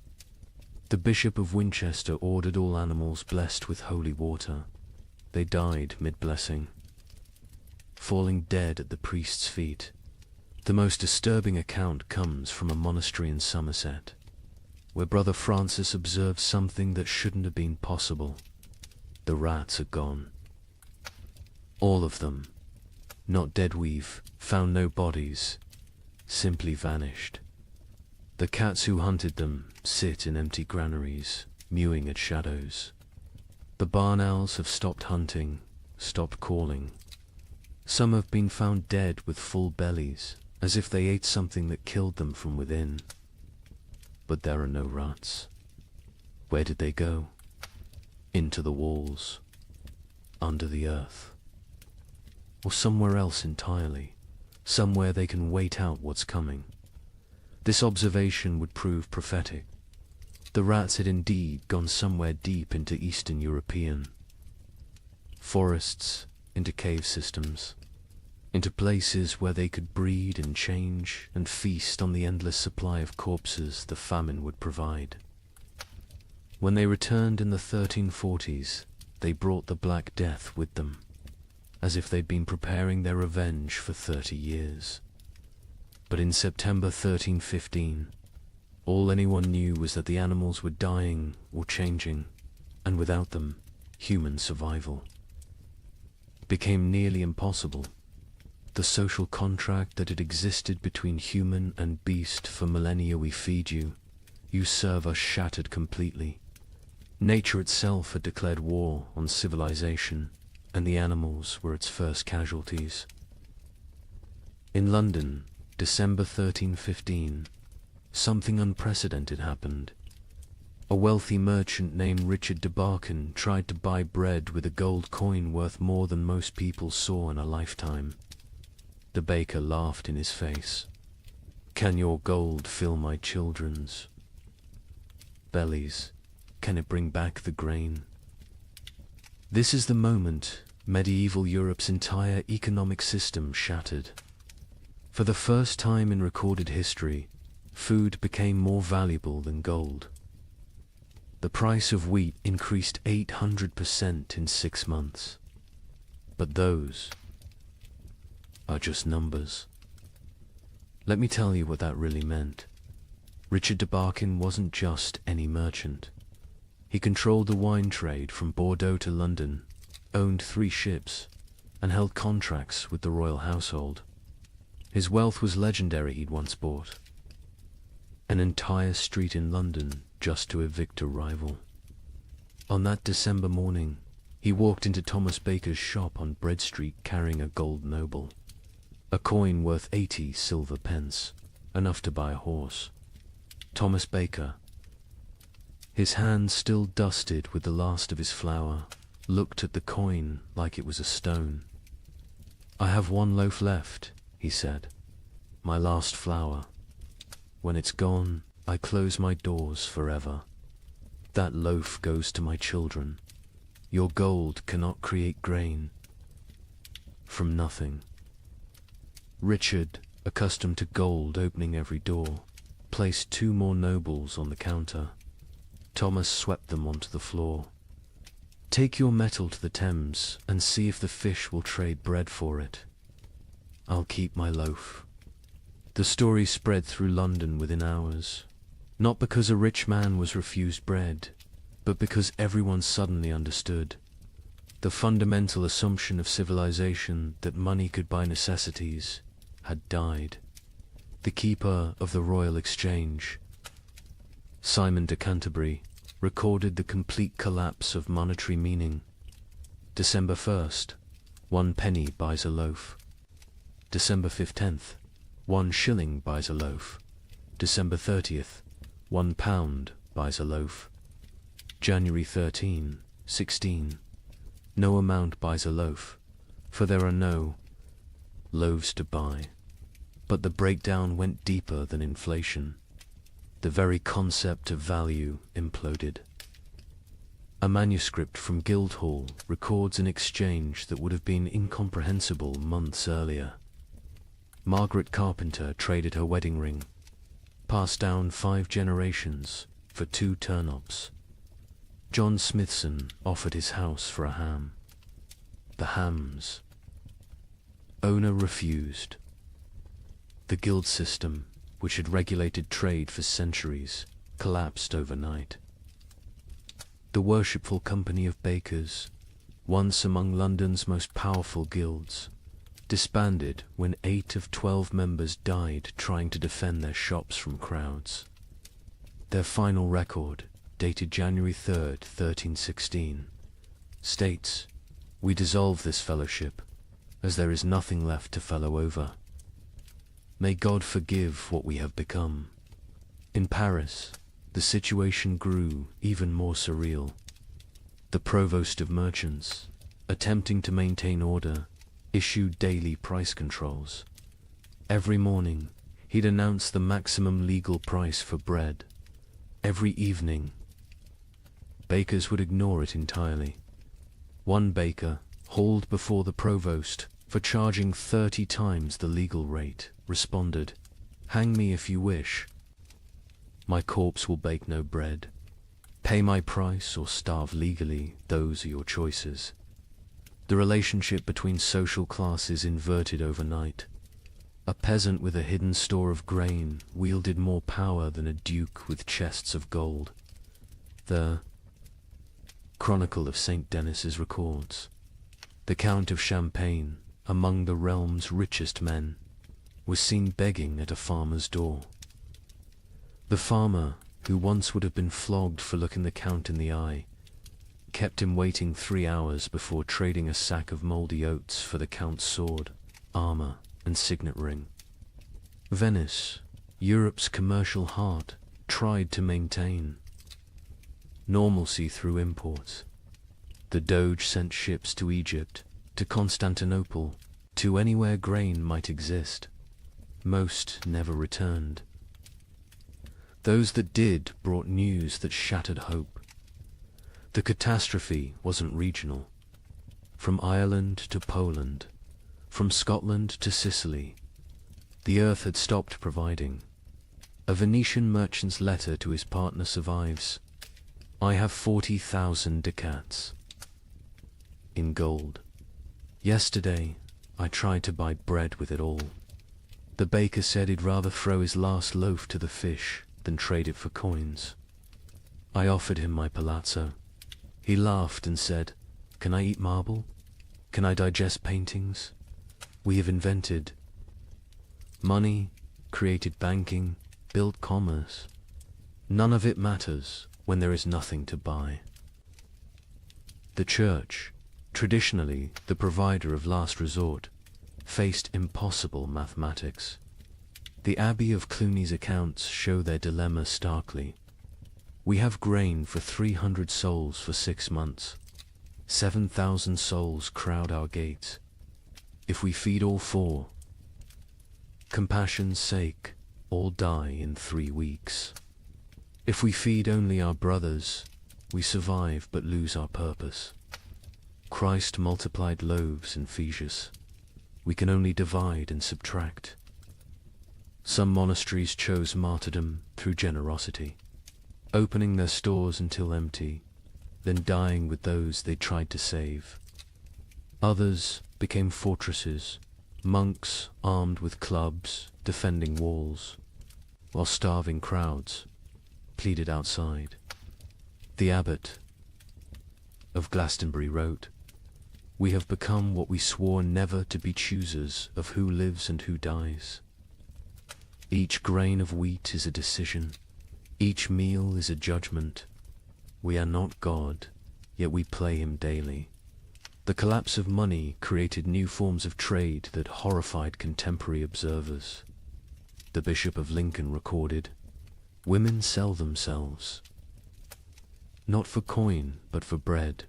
The Bishop of Winchester ordered all animals blessed with holy water. They died mid-blessing, falling dead at the priest's feet. The most disturbing account comes from a monastery in Somerset, where Brother Francis observed something that shouldn't have been possible. The rats are gone. All of them. Not dead, we've found no bodies, simply vanished. The cats who hunted them sit in empty granaries, mewing at shadows. The barn owls have stopped hunting, stopped calling. Some have been found dead with full bellies, as if they ate something that killed them from within. But there are no rats. Where did they go? Into the walls, under the earth, or somewhere else entirely, somewhere they can wait out what's coming. This observation would prove prophetic. The rats had indeed gone somewhere deep into Eastern European forests, into cave systems, into places where they could breed and change and feast on the endless supply of corpses the famine would provide. When they returned in the 1340s, they brought the Black Death with them, as if they'd been preparing their revenge for 30 years. But in September 1315, all anyone knew was that the animals were dying or changing, and without them, human survival became nearly impossible. The social contract that had existed between human and beast for millennia, we feed you, you serve us, shattered completely. Nature itself had declared war on civilization, and the animals were its first casualties. In London, December 1315, something unprecedented happened. A wealthy merchant named Richard de Barkin tried to buy bread with a gold coin worth more than most people saw in a lifetime. The baker laughed in his face. "Can your gold fill my children's bellies? Can it bring back the grain?" This is the moment medieval Europe's entire economic system shattered. For the first time in recorded history, food became more valuable than gold. The price of wheat increased 800% in 6 months. But those are just numbers. Let me tell you what that really meant. Richard de Barkin wasn't just any merchant. He controlled the wine trade from Bordeaux to London, owned 3 ships, and held contracts with the royal household. His wealth was legendary. He'd once bought an entire street in London just to evict a rival. On that December morning, he walked into Thomas Baker's shop on Bread Street carrying a gold noble, a coin worth 80 silver pence, enough to buy a horse. Thomas Baker. His hand still dusted with the last of his flour, looked at the coin like it was a stone. "I have one loaf left," he said, "my last flour. When it's gone, I close my doors forever. That loaf goes to my children. Your gold cannot create grain from nothing." Richard, accustomed to gold opening every door, placed 2 more nobles on the counter. Thomas swept them onto the floor. "Take your metal to the Thames and see if the fish will trade bread for it. I'll keep my loaf." The story spread through London within hours, not because a rich man was refused bread, but because everyone suddenly understood. The fundamental assumption of civilization that money could buy necessities had died. The keeper of the Royal Exchange, Simon de Canterbury, recorded the complete collapse of monetary meaning. December 1st, 1 penny buys a loaf. December 15th, 1 shilling buys a loaf. December 30th, 1 pound buys a loaf. January 13, 16, no amount buys a loaf, for there are no loaves to buy. But the breakdown went deeper than inflation. The very concept of value imploded. A manuscript from Guildhall records an exchange that would have been incomprehensible months earlier. Margaret Carpenter traded her wedding ring, passed down 5 generations, for 2 turnips. John Smithson offered his house for a ham. The hams. Owner refused. The guild system, which had regulated trade for centuries, collapsed overnight. The worshipful company of bakers, once among London's most powerful guilds, disbanded when 8 of 12 members died trying to defend their shops from crowds. Their final record, dated January 3rd, 1316, states, "We dissolve this fellowship, as there is nothing left to fellow over. May God forgive what we have become." In Paris, the situation grew even more surreal. The provost of merchants, attempting to maintain order, issued daily price controls. Every morning, he'd announce the maximum legal price for bread. Every evening, bakers would ignore it entirely. One baker, hauled before the provost for charging 30 times the legal rate, responded, "Hang me if you wish. My corpse will bake no bread. Pay my price or starve legally, those are your choices." The relationship between social classes inverted overnight. A peasant with a hidden store of grain wielded more power than a duke with chests of gold. The Chronicle of St. Denis's records, the Count of Champagne, among the realm's richest men, was seen begging at a farmer's door. The farmer, who once would have been flogged for looking the Count in the eye, kept him waiting 3 hours before trading a sack of mouldy oats for the Count's sword, armor, and signet ring. Venice, Europe's commercial heart, tried to maintain normalcy through imports. The Doge sent ships to Egypt, to Constantinople, to anywhere grain might exist. Most never returned. Those that did brought news that shattered hope. The catastrophe wasn't regional. From Ireland to Poland, from Scotland to Sicily, the earth had stopped providing. A Venetian merchant's letter to his partner survives. "I have 40,000 ducats in gold. Yesterday, I tried to buy bread with it all. The baker said he'd rather throw his last loaf to the fish than trade it for coins. I offered him my palazzo. He laughed and said, 'Can I eat marble? Can I digest paintings? We have invented money, created banking, built commerce. None of it matters when there is nothing to buy.'" The church, traditionally the provider of last resort, faced impossible mathematics. The Abbey of Cluny's accounts show their dilemma starkly. We have grain for 300 souls for 6 months. 7,000 souls crowd our gates. If we feed all 4, compassion's sake, all die in 3 weeks. If we feed only our brothers, we survive but lose our purpose. Christ multiplied loaves and fishes. We can only divide and subtract. Some monasteries chose martyrdom through generosity, opening their stores until empty, then dying with those they tried to save. Others became fortresses, monks armed with clubs, defending walls, while starving crowds pleaded outside. The abbot of Glastonbury wrote, "We have become what we swore never to be, choosers of who lives and who dies. Each grain of wheat is a decision, each meal is a judgment. We are not God, yet we play him daily." The collapse of money created new forms of trade that horrified contemporary observers. The Bishop of Lincoln recorded, "Women sell themselves, not for coin, but for bread.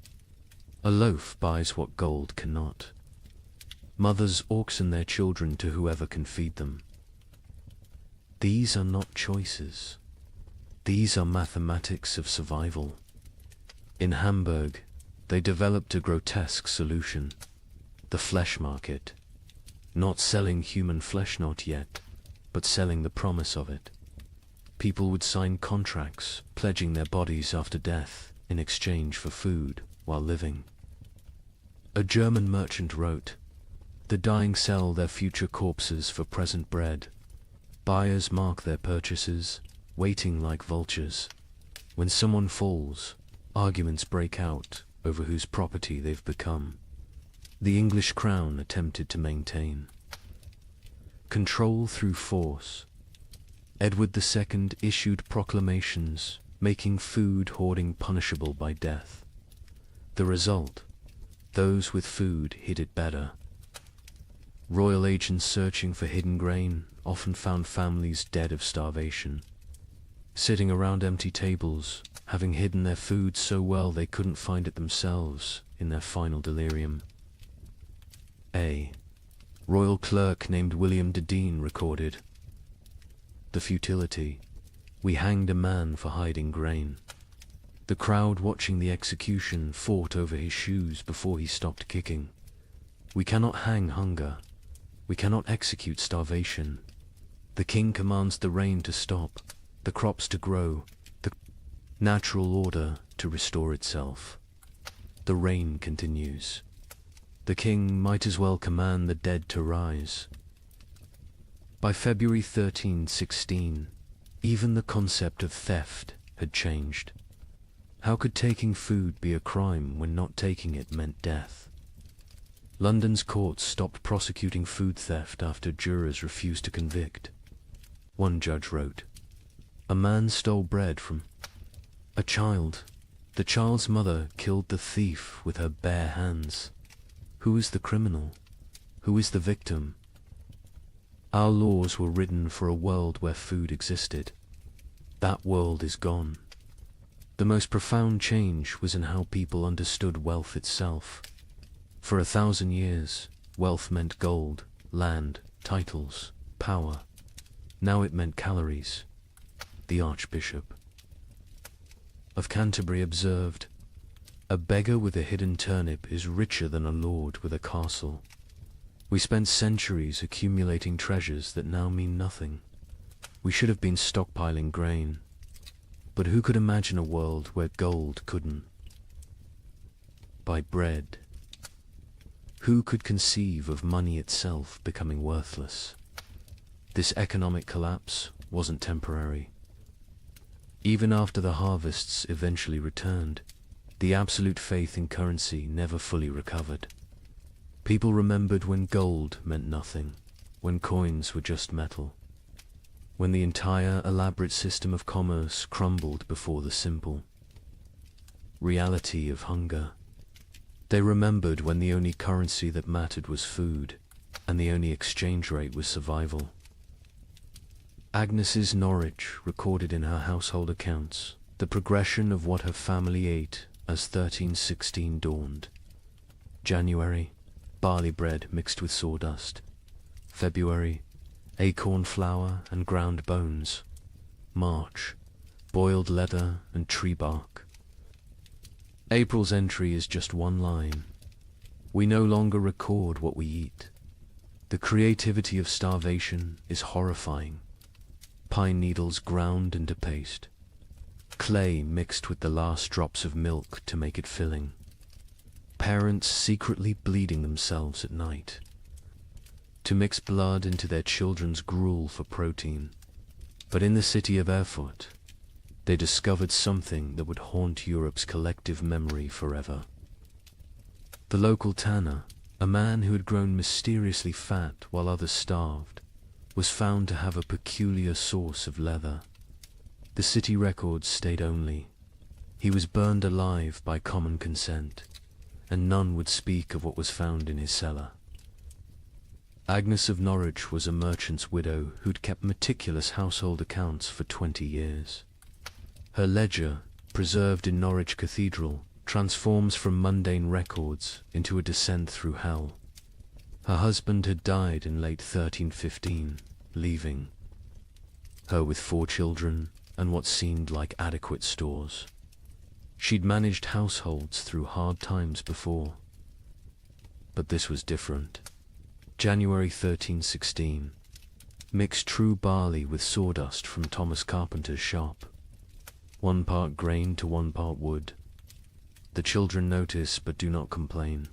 A loaf buys what gold cannot. Mothers auction their children to whoever can feed them. These are not choices. These are mathematics of survival." In Hamburg, they developed a grotesque solution: the flesh market. Not selling human flesh, not yet, but selling the promise of it. People would sign contracts pledging their bodies after death in exchange for food while living. A German merchant wrote, "The dying sell their future corpses for present bread. Buyers mark their purchases, waiting like vultures. When someone falls, arguments break out over whose property they've become." The English crown attempted to maintain control through force. Edward II issued proclamations making food hoarding punishable by death. The result: those with food hid it better. Royal agents searching for hidden grain often found families dead of starvation, sitting around empty tables, having hidden their food so well they couldn't find it themselves in their final delirium. A royal clerk named William de Dean recorded, "The futility. We hanged a man for hiding grain. The crowd watching the execution fought over his shoes before he stopped kicking. We cannot hang hunger. We cannot execute starvation. The king commands the rain to stop, the crops to grow, the natural order to restore itself. The rain continues. The king might as well command the dead to rise." By February 1316, even the concept of theft had changed. How could taking food be a crime when not taking it meant death? London's courts stopped prosecuting food theft after jurors refused to convict. One judge wrote, "A man stole bread from a child. The child's mother killed the thief with her bare hands. Who is the criminal? Who is the victim? Our laws were written for a world where food existed. That world is gone." The most profound change was in how people understood wealth itself. For 1,000 years, wealth meant gold, land, titles, power. Now it meant calories. The Archbishop of Canterbury observed, "A beggar with a hidden turnip is richer than a lord with a castle." We spent centuries accumulating treasures that now mean nothing. We should have been stockpiling grain. But who could imagine a world where gold couldn't buy bread? Who could conceive of money itself becoming worthless? This economic collapse wasn't temporary. Even after the harvests eventually returned, the absolute faith in currency never fully recovered. People remembered when gold meant nothing, when coins were just metal, when the entire elaborate system of commerce crumbled before the simple reality of hunger. They remembered when the only currency that mattered was food, and the only exchange rate was survival. Agnes's Norwich recorded in her household accounts the progression of what her family ate as 1316 dawned. January, barley bread mixed with sawdust. February, acorn flour and ground bones. March, boiled leather and tree bark. April's entry is just one line. We no longer record what we eat. The creativity of starvation is horrifying. Pine needles ground into paste. Clay mixed with the last drops of milk to make it filling. Parents secretly bleeding themselves at night to mix blood into their children's gruel for protein. But in the city of Erfurt, they discovered something that would haunt Europe's collective memory forever. The local tanner, a man who had grown mysteriously fat while others starved, was found to have a peculiar source of leather. The city records state only, he was burned alive by common consent, and none would speak of what was found in his cellar. Agnes of Norwich was a merchant's widow who'd kept meticulous household accounts for 20 years. Her ledger, preserved in Norwich Cathedral, transforms from mundane records into a descent through hell. Her husband had died in late 1315, leaving her with 4 children and what seemed like adequate stores. She'd managed households through hard times before, but this was different. January 1316. Mix true barley with sawdust from Thomas Carpenter's shop. 1 part grain to 1 part wood. The children notice but do not complain.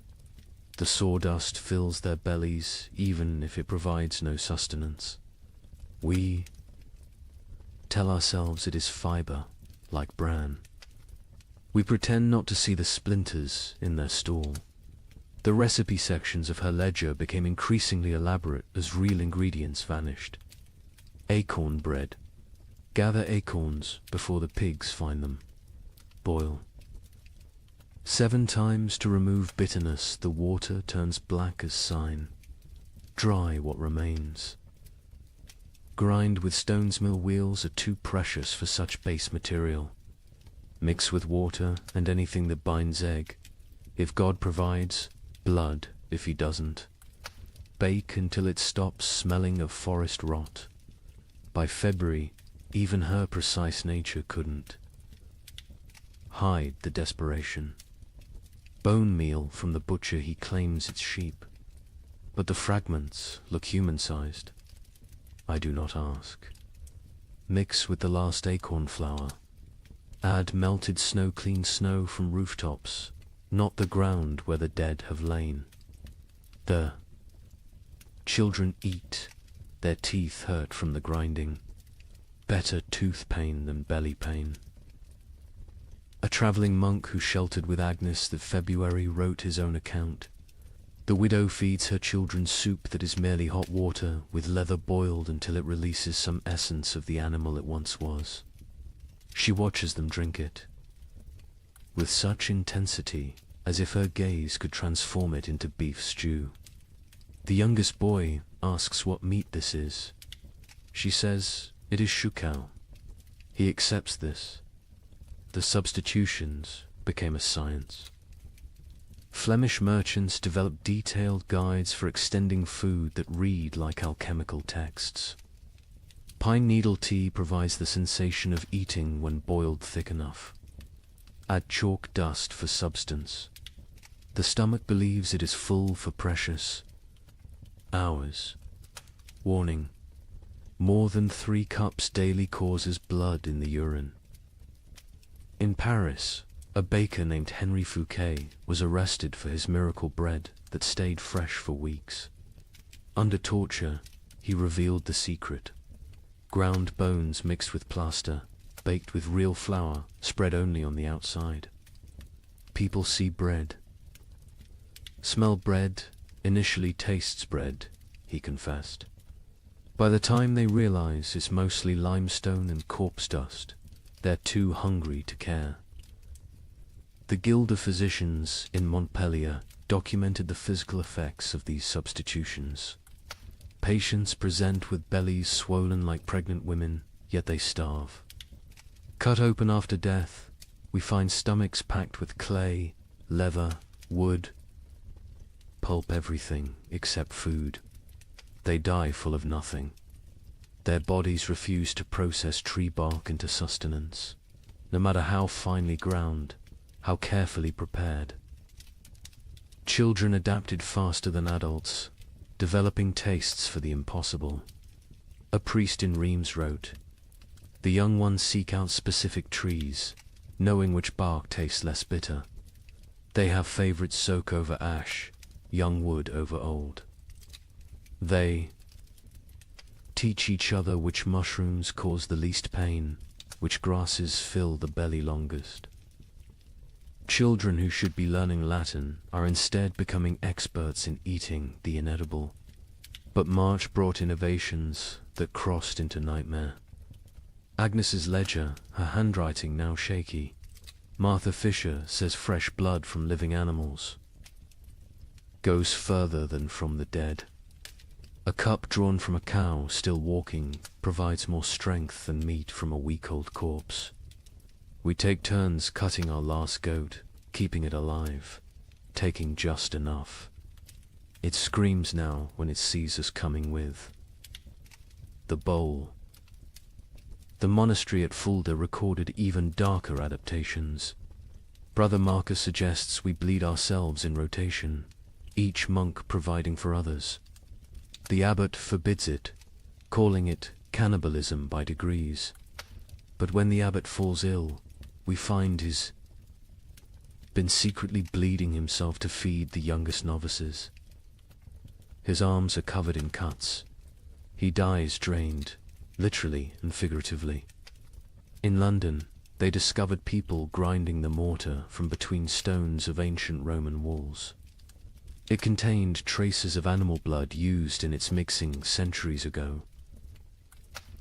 The sawdust fills their bellies even if it provides no sustenance. We tell ourselves it is fiber, like bran. We pretend not to see the splinters in their stall. The recipe sections of her ledger became increasingly elaborate as real ingredients vanished. Acorn bread. Gather acorns before the pigs find them. Boil. 7 times to remove bitterness, the water turns black as sign. Dry what remains. Grind with stone's mill wheels are too precious for such base material. Mix with water and anything that binds egg. If God provides, blood if he doesn't. Bake until it stops smelling of forest rot. By February, even her precise nature couldn't hide the desperation. Bone meal from the butcher, he claims it's sheep, but the fragments look human-sized. I do not ask. Mix with the last acorn flour. Add melted snow-clean snow from rooftops, not the ground where the dead have lain. The children eat, their teeth hurt from the grinding. Better tooth pain than belly pain. A travelling monk who sheltered with Agnes that February wrote his own account. The widow feeds her children soup that is merely hot water with leather boiled until it releases some essence of the animal it once was. She watches them drink it, with such intensity as if her gaze could transform it into beef stew. The youngest boy asks what meat this is. She says it is shukau. He accepts this. The substitutions became a science. Flemish merchants developed detailed guides for extending food that read like alchemical texts. Pine needle tea provides the sensation of eating when boiled thick enough. Add chalk dust for substance. The stomach believes it is full for precious hours. Warning: more than 3 cups daily causes blood in the urine. In Paris, a baker named Henri Fouquet was arrested for his miracle bread that stayed fresh for weeks. Under torture, he revealed the secret. Ground bones mixed with plaster, baked with real flour, spread only on the outside. People see bread. Smell bread, initially tastes bread, he confessed. By the time they realize it's mostly limestone and corpse dust, they're too hungry to care. The Guild of Physicians in Montpellier documented the physical effects of these substitutions. Patients present with bellies swollen like pregnant women, yet they starve. Cut open after death, we find stomachs packed with clay, leather, wood, pulp, everything except food. They die full of nothing. Their bodies refuse to process tree bark into sustenance, no matter how finely ground, how carefully prepared. Children adapted faster than adults, developing tastes for the impossible. A priest in Reims wrote, "The young ones seek out specific trees, knowing which bark tastes less bitter. They have favorites: soak over ash, young wood over old. They teach each other which mushrooms cause the least pain, which grasses fill the belly longest." Children who should be learning Latin are instead becoming experts in eating the inedible. But March brought innovations that crossed into nightmare. Agnes's ledger, her handwriting now shaky. Martha Fisher says fresh blood from living animals goes further than from the dead. A cup drawn from a cow still walking provides more strength than meat from a week-old corpse. We take turns cutting our last goat, keeping it alive, taking just enough. It screams now when it sees us coming with the bowl. The monastery at Fulda recorded even darker adaptations. Brother Marcus suggests we bleed ourselves in rotation, each monk providing for others. The abbot forbids it, calling it cannibalism by degrees. But when the abbot falls ill, we find he's been secretly bleeding himself to feed the youngest novices. His arms are covered in cuts. He dies drained, literally and figuratively. In London, they discovered people grinding the mortar from between stones of ancient Roman walls. It contained traces of animal blood used in its mixing centuries ago.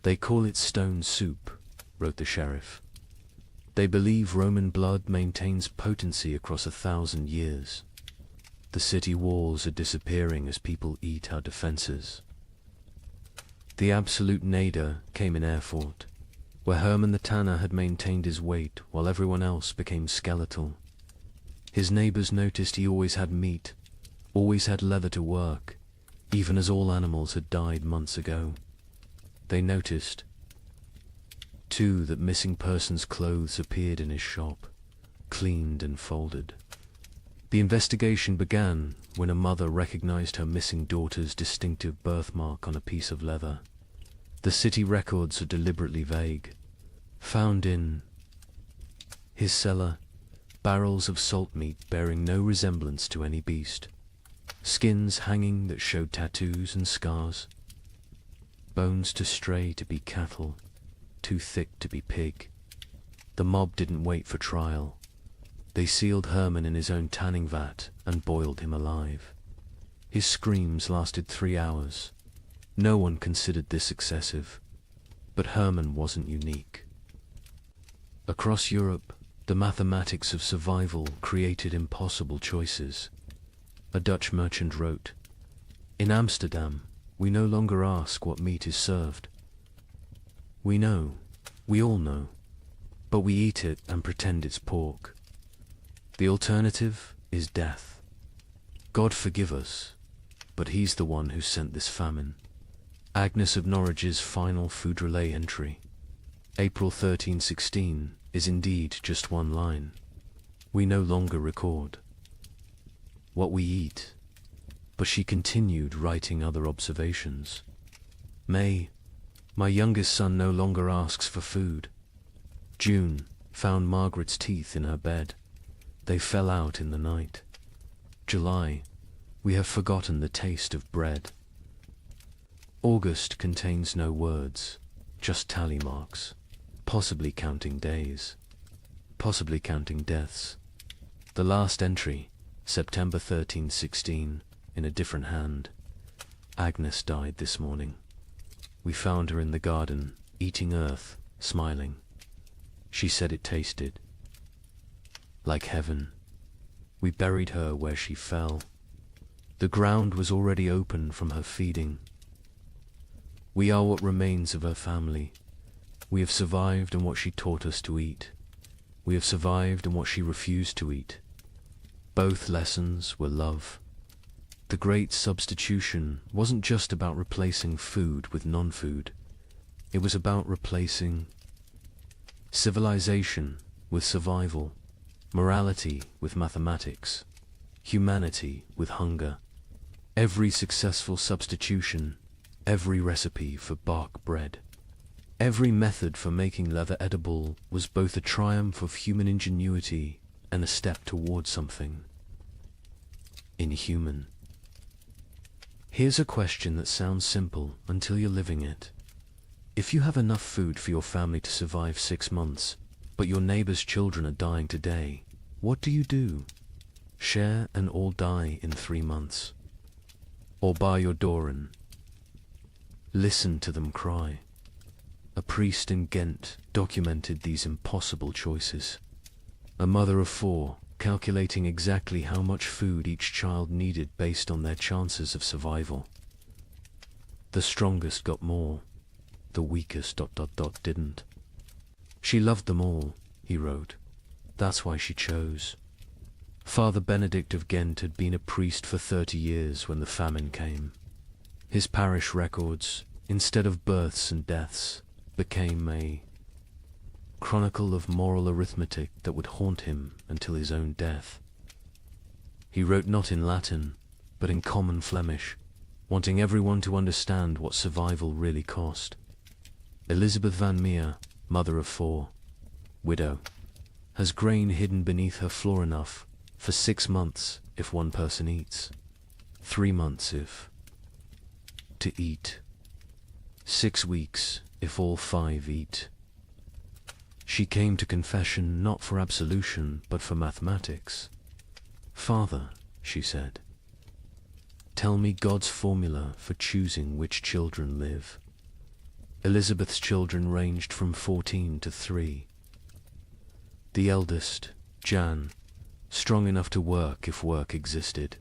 "They call it stone soup," wrote the sheriff. "They believe Roman blood maintains potency across 1,000 years. The city walls are disappearing as people eat our defenses." The absolute nadir came in Erfurt, where Hermann the tanner had maintained his weight while everyone else became skeletal. His neighbors noticed he always had meat, always had leather to work, even as all animals had died months ago. They noticed, too, that missing persons' clothes appeared in his shop, cleaned and folded. The investigation began when a mother recognized her missing daughter's distinctive birthmark on a piece of leather. The city records are deliberately vague. Found in his cellar, barrels of salt meat bearing no resemblance to any beast, skins hanging that showed tattoos and scars, bones too stray to be cattle, too thick to be pig. The mob didn't wait for trial. They sealed Hermann in his own tanning vat and boiled him alive. His screams lasted 3 hours. No one considered this excessive, but Hermann wasn't unique. Across Europe, the mathematics of survival created impossible choices. A Dutch merchant wrote, "In Amsterdam, we no longer ask what meat is served. We know, we all know, but we eat it and pretend it's pork. The alternative is death. God forgive us, but he's the one who sent this famine." Agnes of Norwich's final food relay entry, April 1316, is indeed just one line. We no longer record what we eat, but she continued writing other observations. May, my youngest son no longer asks for food. June, found Margaret's teeth in her bed. They fell out in the night. July, we have forgotten the taste of bread. August contains no words, just tally marks, possibly counting days, possibly counting deaths. The last entry, September 1316, in a different hand. Agnes died this morning. We found her in the garden, eating earth, smiling. She said it tasted like heaven. We buried her where she fell. The ground was already open from her feeding. We are what remains of her family. We have survived on what she taught us to eat. We have survived on what she refused to eat. Both lessons were love. The great substitution wasn't just about replacing food with non-food. It was about replacing civilization with survival, morality with mathematics, humanity with hunger. Every successful substitution, every recipe for bark bread, every method for making leather edible was both a triumph of human ingenuity and a step toward something inhuman. Here's a question that sounds simple until you're living it. If you have enough food for your family to survive 6 months, but your neighbor's children are dying today, what do? Share and all die in 3 months? Or bar your door and listen to them cry? A priest in Ghent documented these impossible choices. A mother of 4, calculating exactly how much food each child needed based on their chances of survival. The strongest got more, the weakest ... didn't. She loved them all, he wrote. That's why she chose. Father Benedict of Ghent had been a priest for 30 years when the famine came. His parish records, instead of births and deaths, became a chronicle of moral arithmetic that would haunt him until his own death. He wrote not in Latin, but in common Flemish, wanting everyone to understand what survival really cost. Elizabeth van Meer, mother of 4, widow, has grain hidden beneath her floor enough for 6 months if one person eats, 3 months if to eat, 6 weeks if all 5 eat. She came to confession not for absolution but for mathematics. Father, she said, tell me God's formula for choosing which children live. Elizabeth's children ranged from 14 to 3. The eldest, Jan, strong enough to work if work existed.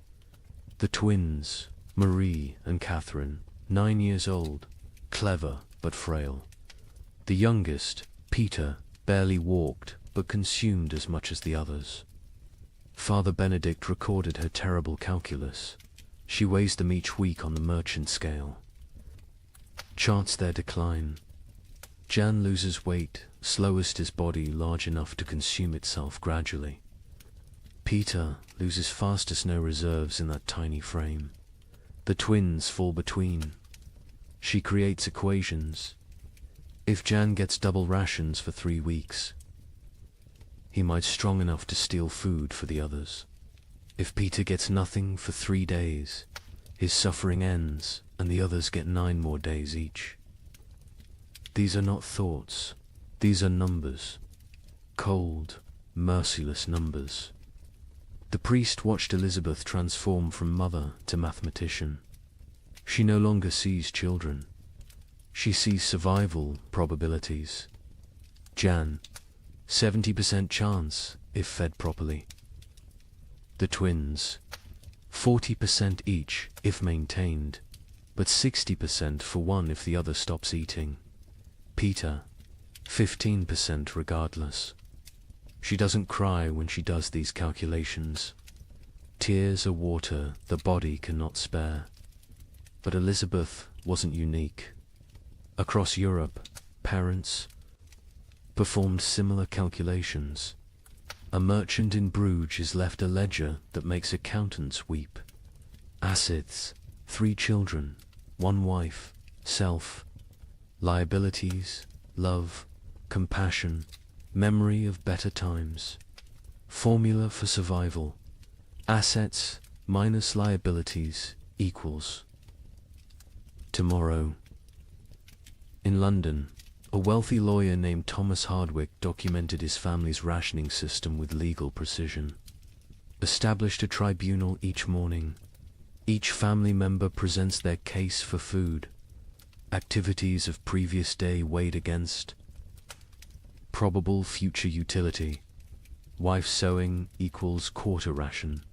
The twins, Marie and Catherine, 9 years old, clever but frail. The youngest, Peter, barely walked but consumed as much as the others. Father Benedict recorded her terrible calculus. She weighs them each week on the merchant scale. Charts their decline. Jan loses weight, slowest his body large enough to consume itself gradually. Peter loses fastest, no reserves in that tiny frame. The twins fall between. She creates equations. If Jan gets double rations for 3 weeks, he might strong enough to steal food for the others. If Peter gets nothing for 3 days, his suffering ends and the others get 9 more days each. These are not thoughts, these are numbers. Cold, merciless numbers. The priest watched Elizabeth transform from mother to mathematician. She no longer sees children. She sees survival probabilities. Jan, 70% chance if fed properly. The twins, 40% each if maintained, but 60% for one if the other stops eating. Peter, 15% regardless. She doesn't cry when she does these calculations. Tears are water the body cannot spare. But Elizabeth wasn't unique. Across Europe, parents performed similar calculations. A merchant in Bruges is left a ledger that makes accountants weep. Assets, 3 children, 1 wife, self, liabilities, love, compassion, memory of better times. Formula for survival. Assets minus liabilities equals tomorrow. In London, a wealthy lawyer named Thomas Hardwick documented his family's rationing system with legal precision. Established a tribunal each morning. Each family member presents their case for food. Activities of previous day weighed against probable future utility. Wife sewing equals quarter ration.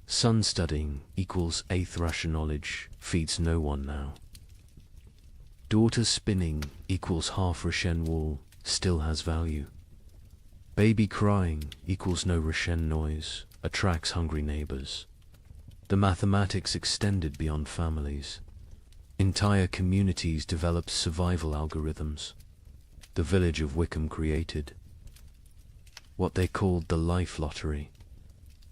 Son studying equals 1/8 ration. Knowledge feeds no one now. Daughter spinning equals half Roshen wool still has value. Baby crying equals no Roshen noise, attracts hungry neighbors. The mathematics extended beyond families. Entire communities developed survival algorithms. The village of Wickham created what they called the life lottery.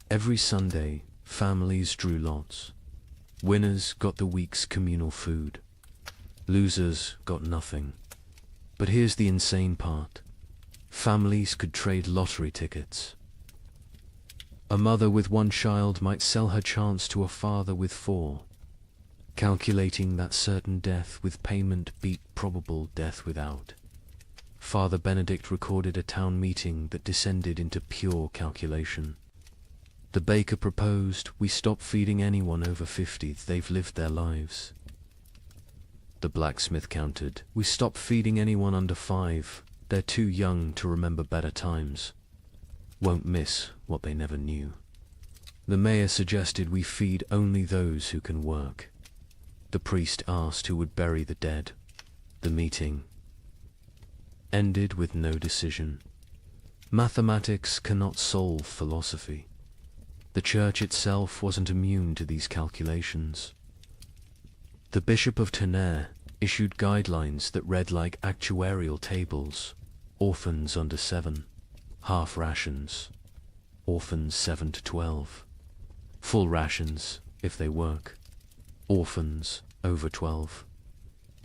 Every Sunday, families drew lots. Winners got the week's communal food. Losers got nothing. But here's the insane part. Families could trade lottery tickets. A mother with one child might sell her chance to a father with 4, calculating that certain death with payment beat probable death without. Father Benedict recorded a town meeting that descended into pure calculation. The baker proposed we stop feeding anyone over 50, they've lived their lives. The blacksmith countered, we stop feeding anyone under 5, they're too young to remember better times. Won't miss what they never knew. The mayor suggested we feed only those who can work. The priest asked who would bury the dead. The meeting ended with no decision. Mathematics cannot solve philosophy. The church itself wasn't immune to these calculations. The Bishop of Tonnerre issued guidelines that read like actuarial tables. Orphans under 7, half rations, orphans 7 to 12, full rations if they work, orphans over 12,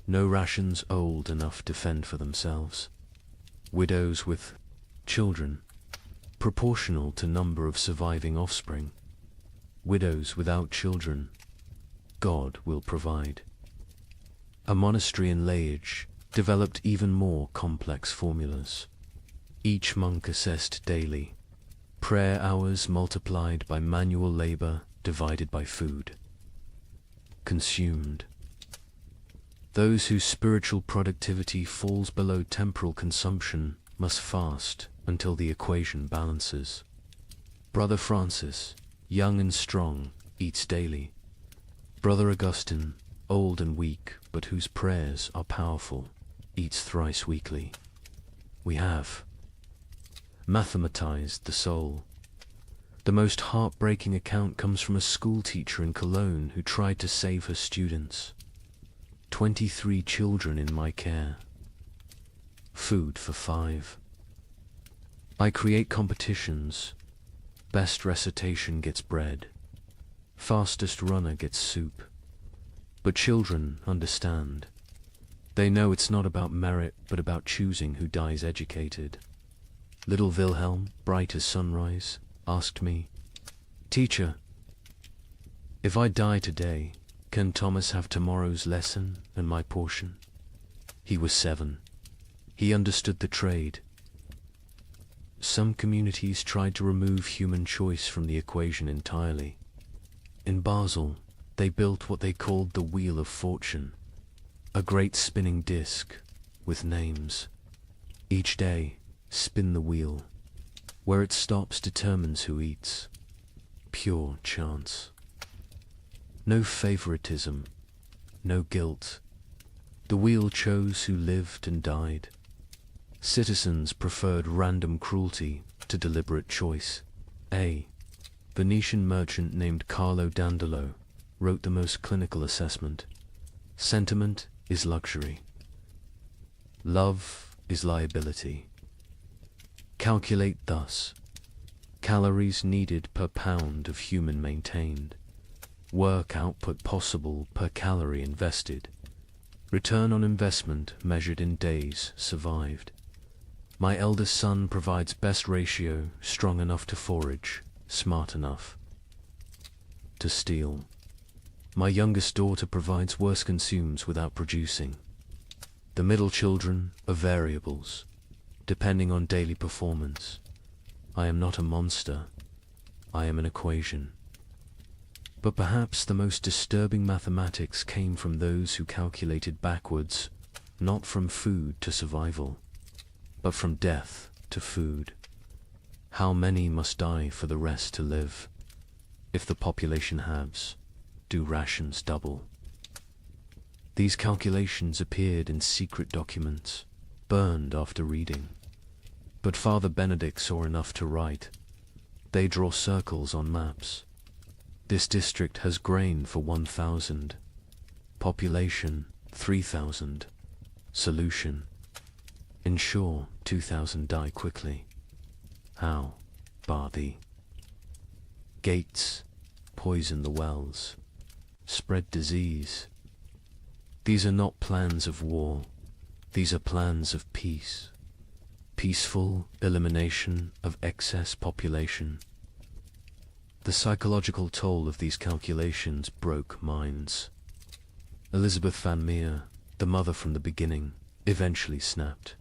no rations old enough to fend for themselves, widows with children, proportional to number of surviving offspring, widows without children, God will provide. A monastery in Liège developed even more complex formulas. Each monk assessed daily, prayer hours multiplied by manual labor divided by food consumed. Those whose spiritual productivity falls below temporal consumption must fast until the equation balances. Brother Francis, young and strong, eats daily. Brother Augustine, old and weak, but whose prayers are powerful, eats thrice weekly. We have mathematized the soul. The most heartbreaking account comes from a school teacher in Cologne who tried to save her students. 23 children in my care. Food for 5. I create competitions. Best recitation gets bread. Fastest runner gets soup. But children understand. They know it's not about merit, but about choosing who dies educated. Little Wilhelm, bright as sunrise, asked me, Teacher, if I die today, can Thomas have tomorrow's lesson and my portion? He was 7. He understood the trade. Some communities tried to remove human choice from the equation entirely. In Basel, they built what they called the Wheel of Fortune, a great spinning disc with names. Each day, spin the wheel. Where it stops determines who eats. Pure chance. No favoritism, no guilt. The wheel chose who lived and died. Citizens preferred random cruelty to deliberate choice. A Venetian merchant named Carlo Dandolo wrote the most clinical assessment. Sentiment is luxury. Love is liability. Calculate thus. Calories needed per pound of human maintained. Work output possible per calorie invested. Return on investment measured in days survived. My eldest son provides best ratio, strong enough to forage, smart enough to steal. My youngest daughter provides worse, consumes without producing. The middle children are variables, depending on daily performance. I am not a monster, I am an equation. But perhaps the most disturbing mathematics came from those who calculated backwards, not from food to survival, but from death to food. How many must die for the rest to live? If the population halves, do rations double? These calculations appeared in secret documents, burned after reading. But Father Benedict saw enough to write. They draw circles on maps. This district has grain for 1,000. Population 3,000. Solution: ensure 2,000 die quickly. How? Bar thee. Gates: poison the wells. Spread disease. These are not plans of war. These are plans of peace. Peaceful elimination of excess population. The psychological toll of these calculations broke minds. Elizabeth Van Meer, the mother from the beginning, eventually snapped.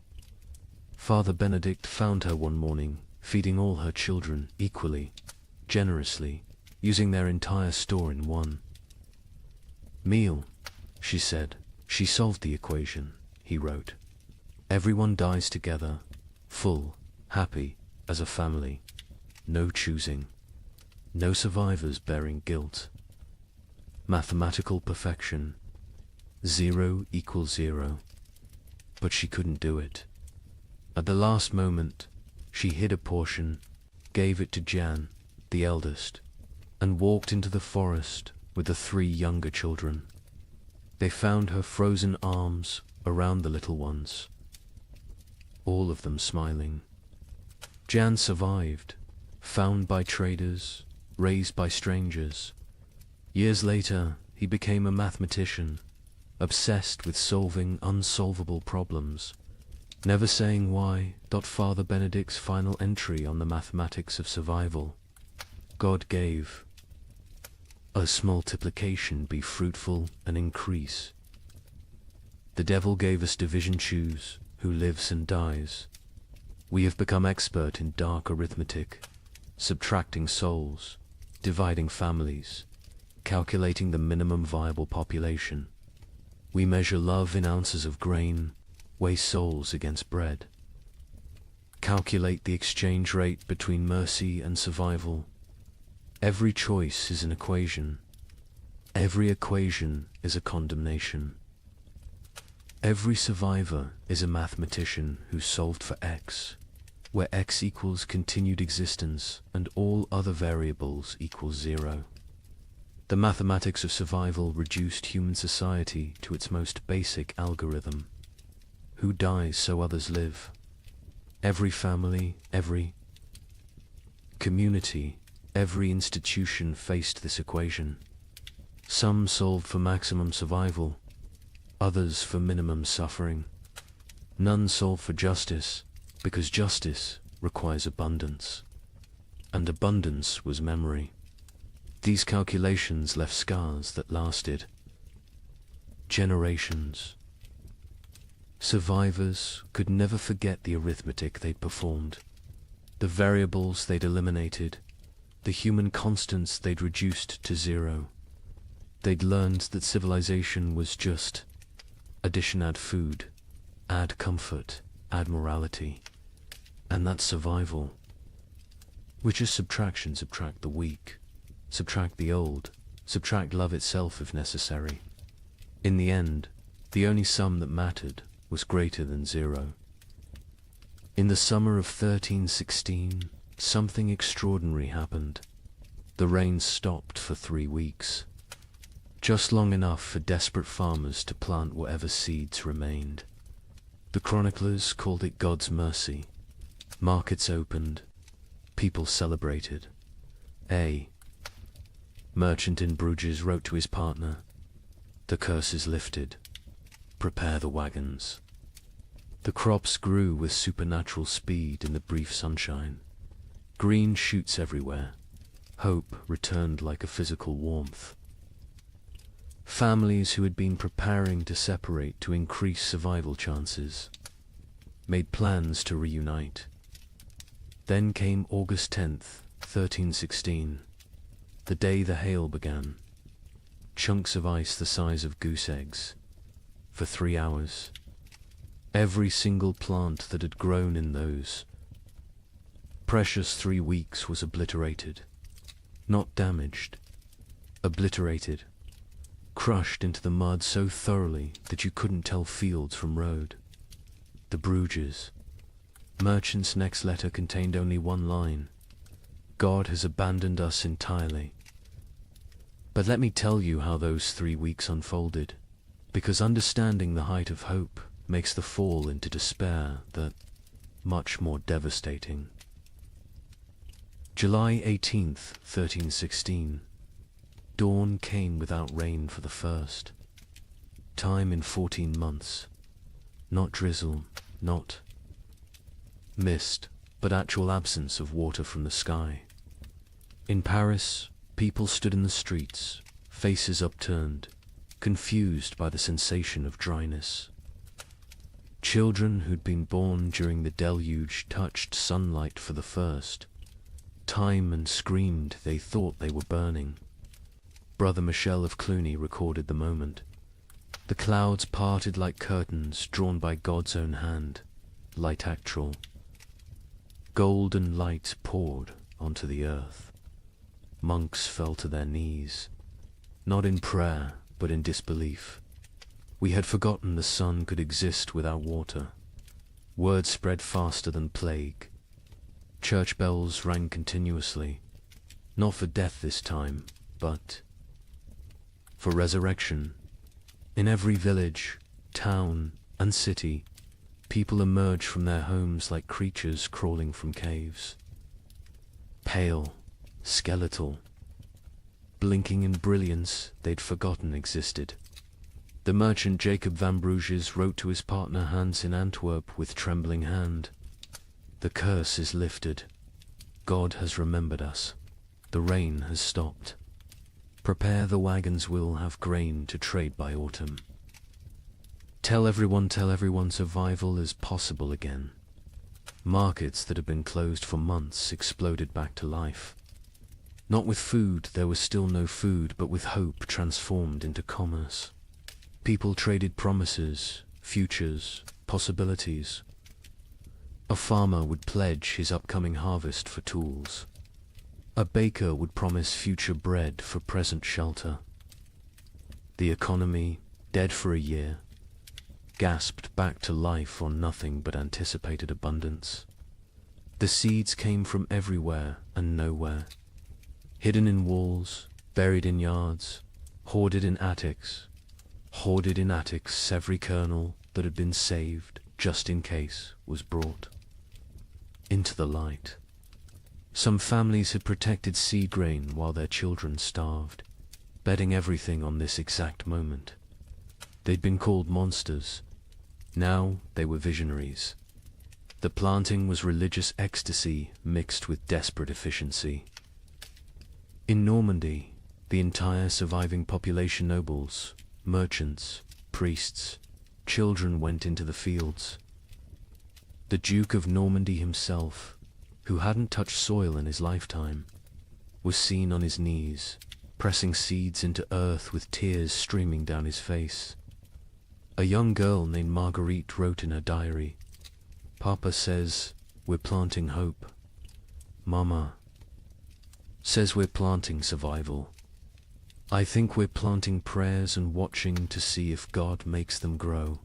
Father Benedict found her one morning, feeding all her children equally, generously, using their entire store in one meal. She said, "She solved the equation," he wrote. "Everyone dies together, full, happy, as a family. No choosing. No survivors bearing guilt. Mathematical perfection. 0 equals 0. But she couldn't do it. At the last moment, she hid a portion, gave it to Jan, the eldest, and walked into the forest with the 3 younger children. They found her frozen arms around the little ones, all of them smiling. Jan survived, found by traders, raised by strangers. Years later, he became a mathematician, obsessed with solving unsolvable problems, never saying why. Father Benedict's final entry on the mathematics of survival: God gave us multiplication be fruitful and increase. The devil gave us division, choose who lives and dies. We have become expert in dark arithmetic, subtracting souls, dividing families, calculating the minimum viable population. We measure love in ounces of grain, weigh souls against bread. Calculate the exchange rate between mercy and survival. Every choice is an equation. Every equation is a condemnation. Every survivor is a mathematician who solved for X, where X equals continued existence and all other variables equals 0. The mathematics of survival reduced human society to its most basic algorithm. Who dies so others live? Every family, every community, every institution faced this equation. Some solved for maximum survival, others for minimum suffering. None solved for justice, because justice requires abundance, and abundance was memory. These calculations left scars that lasted generations. Survivors could never forget the arithmetic they'd performed, the variables they'd eliminated, the human constants they'd reduced to 0. They'd learned that civilization was just addition, add food, add comfort, add morality, and that's survival, which is subtraction. Subtract the weak, subtract the old, subtract love itself if necessary. In the end, the only sum that mattered was greater than 0. In the summer of 1316, something extraordinary happened. The rain stopped for 3 weeks, just long enough for desperate farmers to plant whatever seeds remained. The chroniclers called it God's mercy. Markets opened, people celebrated. A merchant in Bruges wrote to his partner, "The curse is lifted. Prepare the wagons." The crops grew with supernatural speed in the brief sunshine. Green shoots everywhere. Hope returned like a physical warmth. Families who had been preparing to separate to increase survival chances made plans to reunite. Then came August 10th, 1316, the day the hail began. Chunks of ice the size of goose eggs. For 3 hours, every single plant that had grown in those precious 3 weeks was obliterated. Not damaged, obliterated. crushed into the mud so thoroughly that you couldn't tell fields from road. The Bruges. Merchant's next letter contained only one line: God has abandoned us entirely. But let me tell you how those 3 weeks unfolded, because understanding the height of hope makes the fall into despair that much more devastating. July 18th, 1316. Dawn came without rain for the first time in 14 months. Not drizzle, not mist, but actual absence of water from the sky. In Paris, people stood in the streets, faces upturned, confused by the sensation of dryness. Children who'd been born during the deluge touched sunlight for the first time and screamed they thought they were burning. Brother Michel of Cluny recorded the moment. The clouds parted like curtains drawn by God's own hand, light actual. Golden light poured onto the earth. Monks fell to their knees, not in prayer, but in disbelief. We had forgotten the sun could exist without water. Word spread faster than plague. Church bells rang continuously, not for death this time, but for resurrection. In every village, town, and city, people emerge from their homes like creatures crawling from caves. Pale, skeletal, blinking in brilliance they'd forgotten existed. The merchant Jacob van Bruges wrote to his partner Hans in Antwerp with trembling hand. The curse is lifted. God has remembered us. The rain has stopped. Prepare, the wagons will have grain to trade by autumn. Tell everyone survival is possible again. Markets that had been closed for months exploded back to life. Not with food, there was still no food, but with hope transformed into commerce. People traded promises, futures, possibilities. A farmer would pledge his upcoming harvest for tools. A baker would promise future bread for present shelter. The economy, dead for a year, gasped back to life on nothing but anticipated abundance. The seeds came from everywhere and nowhere, hidden in walls, buried in yards, hoarded in attics. Every kernel that had been saved, just in case, was brought into the light. Some families had protected seed grain while their children starved, betting everything on this exact moment. They'd been called monsters. Now they were visionaries. The planting was religious ecstasy mixed with desperate efficiency. In Normandy, the entire surviving population, nobles, merchants, priests, children, went into the fields. The Duke of Normandy himself, who hadn't touched soil in his lifetime, was seen on his knees, pressing seeds into earth with tears streaming down his face. A young girl named Marguerite wrote in her diary, "Papa says we're planting hope. Mama says we're planting survival. I think we're planting prayers and watching to see if God makes them grow."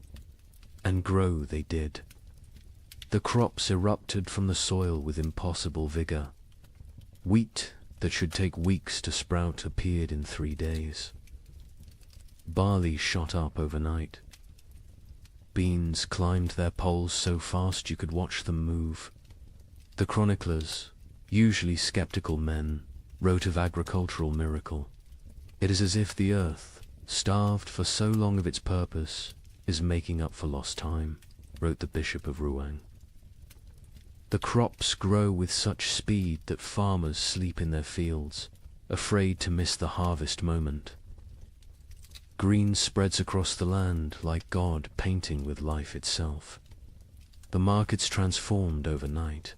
And grow they did. The crops erupted from the soil with impossible vigor. Wheat that should take weeks to sprout appeared in 3 days. Barley shot up overnight. Beans climbed their poles so fast you could watch them move. The chroniclers, usually skeptical men, wrote of agricultural miracle. It is as if the earth, starved for so long of its purpose, is making up for lost time, wrote the Bishop of Rouen. The crops grow with such speed that farmers sleep in their fields, afraid to miss the harvest moment. Green spreads across the land like God painting with life itself. The markets transformed overnight.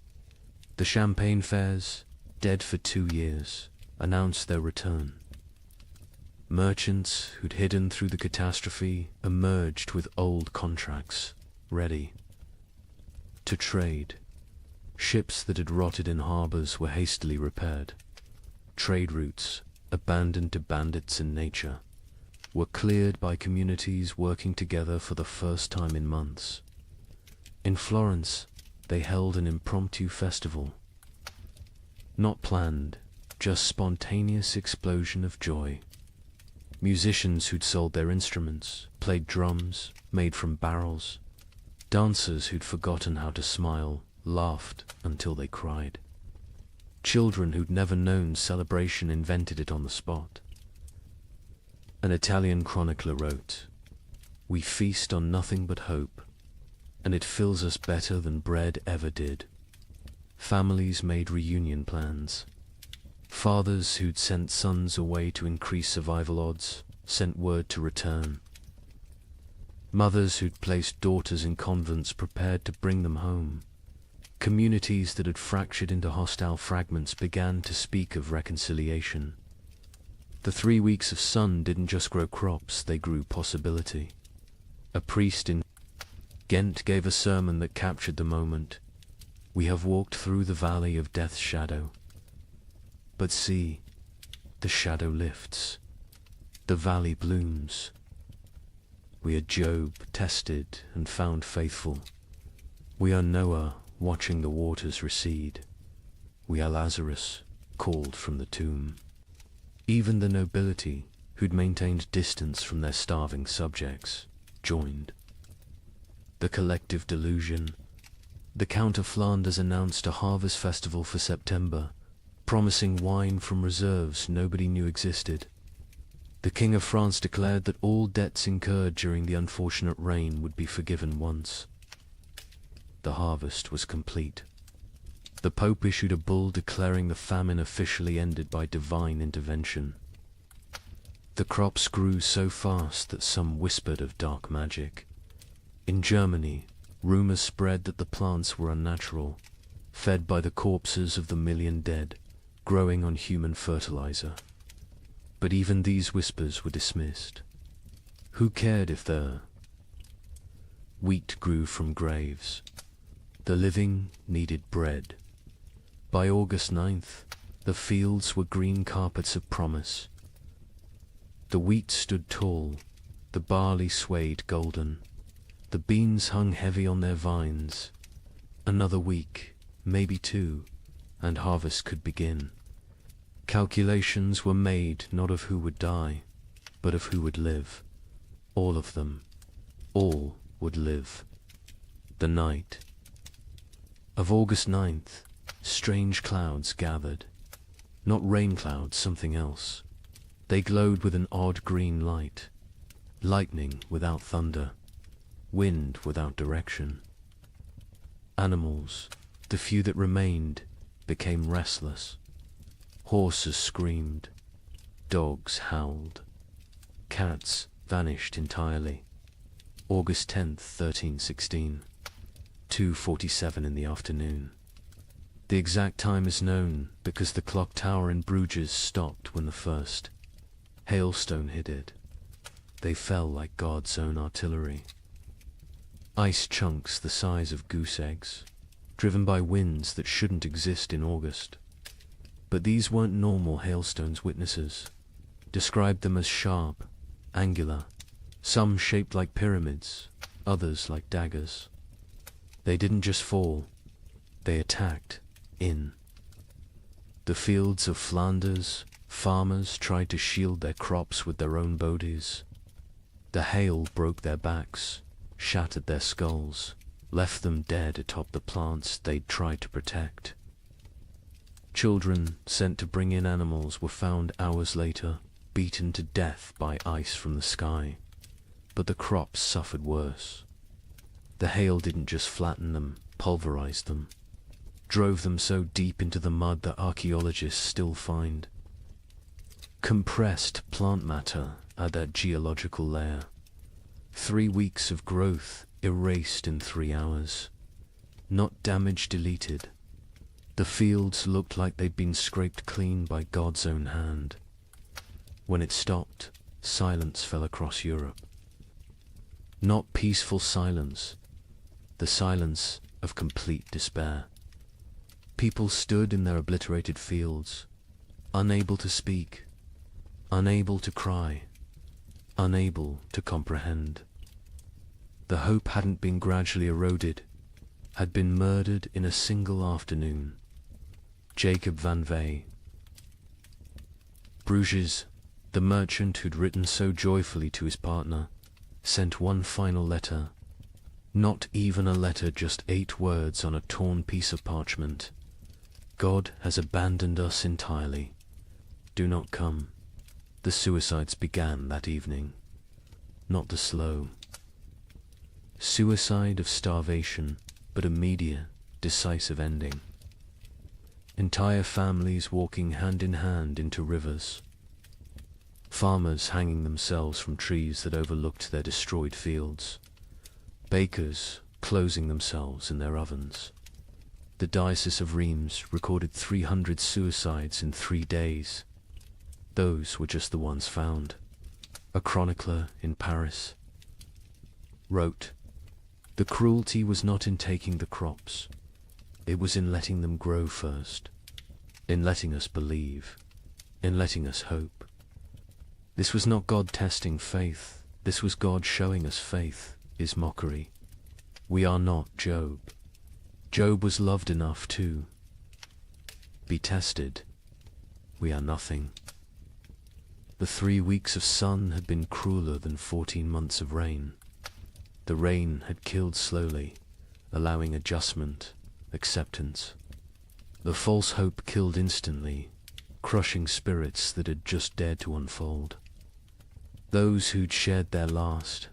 The champagne fairs, dead for 2 years, announced their return. Merchants who'd hidden through the catastrophe emerged with old contracts, ready to trade. Ships that had rotted in harbors were hastily repaired. Trade routes abandoned to bandits and nature. were cleared by communities working together for the first time in months. In Florence, they held an impromptu festival. Not planned, just spontaneous explosion of joy. Musicians who'd sold their instruments, played drums, made from barrels. Dancers who'd forgotten how to smile, laughed until they cried. Children who'd never known celebration invented it on the spot. An Italian chronicler wrote, "We feast on nothing but hope, and it fills us better than bread ever did." Families made reunion plans. Fathers who'd sent sons away to increase survival odds sent word to return. Mothers who'd placed daughters in convents prepared to bring them home. Communities that had fractured into hostile fragments began to speak of reconciliation. The 3 weeks of sun didn't just grow crops, they grew possibility. A priest in Ghent gave a sermon that captured the moment. "We have walked through the valley of death's shadow. But see, the shadow lifts. The valley blooms. We are Job, tested and found faithful. We are Noah, watching the waters recede. We are Lazarus, called from the tomb." Even the nobility, who'd maintained distance from their starving subjects, joined. The collective delusion. The Count of Flanders announced a harvest festival for September, promising wine from reserves nobody knew existed. The King of France declared that all debts incurred during the unfortunate rain would be forgiven once. The harvest was complete. The Pope issued a bull declaring the famine officially ended by divine intervention. The crops grew so fast that some whispered of dark magic. In Germany, rumors spread that the plants were unnatural, fed by the corpses of the million dead, growing on human fertilizer. But even these whispers were dismissed. Who cared if the wheat grew from graves? The living needed bread. By August 9th, the fields were green carpets of promise. The wheat stood tall, the barley swayed golden, the beans hung heavy on their vines. Another week, maybe 2, and harvest could begin. Calculations were made not of who would die, but of who would live. All of them. All would live. The night of August 9th, strange clouds gathered. Not rain clouds, something else. They glowed with an odd green light. Lightning without thunder. Wind without direction. Animals, the few that remained, became restless. Horses screamed. Dogs howled. Cats vanished entirely. August 10th, 1316. 2:47 in the afternoon. The exact time is known because the clock tower in Bruges stopped when the first hailstone hit it. They fell like God's own artillery. Ice chunks the size of goose eggs, driven by winds that shouldn't exist in August. But these weren't normal hailstones. Witnesses described them as sharp, angular, some shaped like pyramids, others like daggers. They didn't just fall, they attacked in. The fields of Flanders, farmers tried to shield their crops with their own bodies. The hail broke their backs, shattered their skulls, left them dead atop the plants they'd tried to protect. Children sent to bring in animals were found hours later, beaten to death by ice from the sky. But the crops suffered worse. The hail didn't just flatten them, pulverized them, drove them so deep into the mud that archaeologists still find compressed plant matter at that geological layer. 3 weeks of growth erased in 3 hours. Not damage deleted. The fields looked like they'd been scraped clean by God's own hand. When it stopped, silence fell across Europe. Not peaceful silence, the silence of complete despair. People stood in their obliterated fields, unable to speak, unable to cry. unable to comprehend. The hope hadn't been gradually eroded, had been murdered in a single afternoon. Jacob van Vey. Bruges, the merchant who'd written so joyfully to his partner, sent one final letter. Not even a letter, just 8 words on a torn piece of parchment. God has abandoned us entirely. Do not come. The suicides began that evening. Not the slow suicide of starvation, but immediate, decisive ending. Entire families walking hand in hand into rivers. Farmers hanging themselves from trees that overlooked their destroyed fields. Bakers closing themselves in their ovens. The Diocese of Reims recorded 300 suicides in 3 days. Those were just the ones found. A chronicler in Paris wrote, "The cruelty was not in taking the crops. It was in letting them grow first, in letting us believe, in letting us hope. This was not God testing faith. This was God showing us faith is mockery. We are not Job. Job was loved enough to be tested. We are nothing." The 3 weeks of sun had been crueler than 14 months of rain. The rain had killed slowly, allowing adjustment, acceptance. The false hope killed instantly, crushing spirits that had just dared to unfold. Those who'd shared their last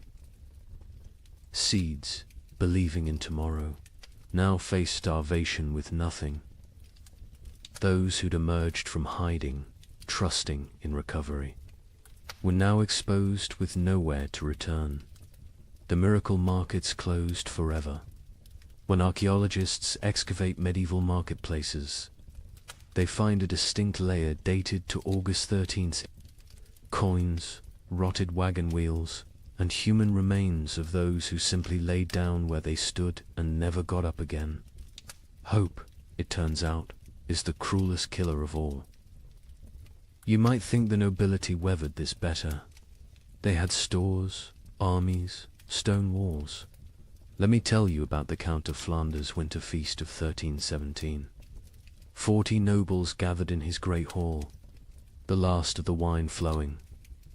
seeds, believing in tomorrow, now faced starvation with nothing. Those who'd emerged from hiding, trusting in recovery, were now exposed with nowhere to return. The miracle markets closed forever. When archaeologists excavate medieval marketplaces, they find a distinct layer dated to August 13th. Coins, rotted wagon wheels, and human remains of those who simply laid down where they stood and never got up again. Hope, it turns out, is the cruelest killer of all. You might think the nobility weathered this better. They had stores, armies, stone walls. Let me tell you about the Count of Flanders' winter feast of 1317. 40 nobles gathered in his great hall, the last of the wine flowing,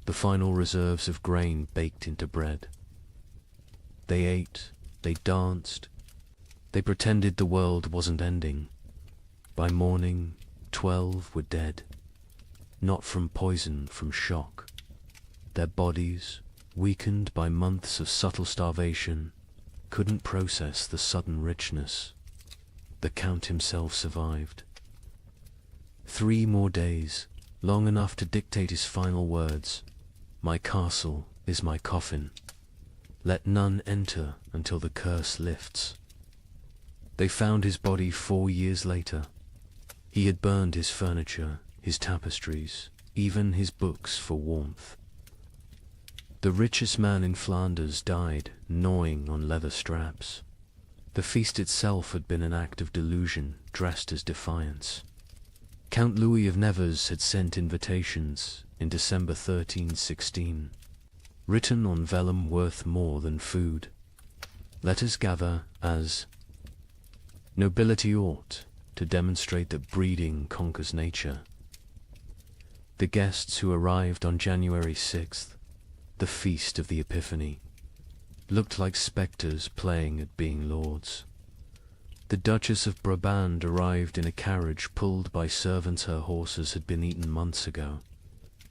the final reserves of grain baked into bread. They ate, they danced, they pretended the world wasn't ending. By morning, 12 were dead. Not from poison, from shock. Their bodies, weakened by months of subtle starvation, couldn't process the sudden richness. The Count himself survived. 3 more days, long enough to dictate his final words. "My castle is my coffin. Let none enter until the curse lifts." They found his body 4 years later. He had burned his furniture, his tapestries, even his books for warmth. The richest man in Flanders died, gnawing on leather straps. The feast itself had been an act of delusion, dressed as defiance. Count Louis of Nevers had sent invitations in December 1316, written on vellum worth more than food. "Let us gather as nobility ought, to demonstrate that breeding conquers nature." The guests who arrived on January 6th, the feast of the Epiphany, looked like spectres playing at being lords. The Duchess of Brabant arrived in a carriage pulled by servants her horses had been eaten months ago.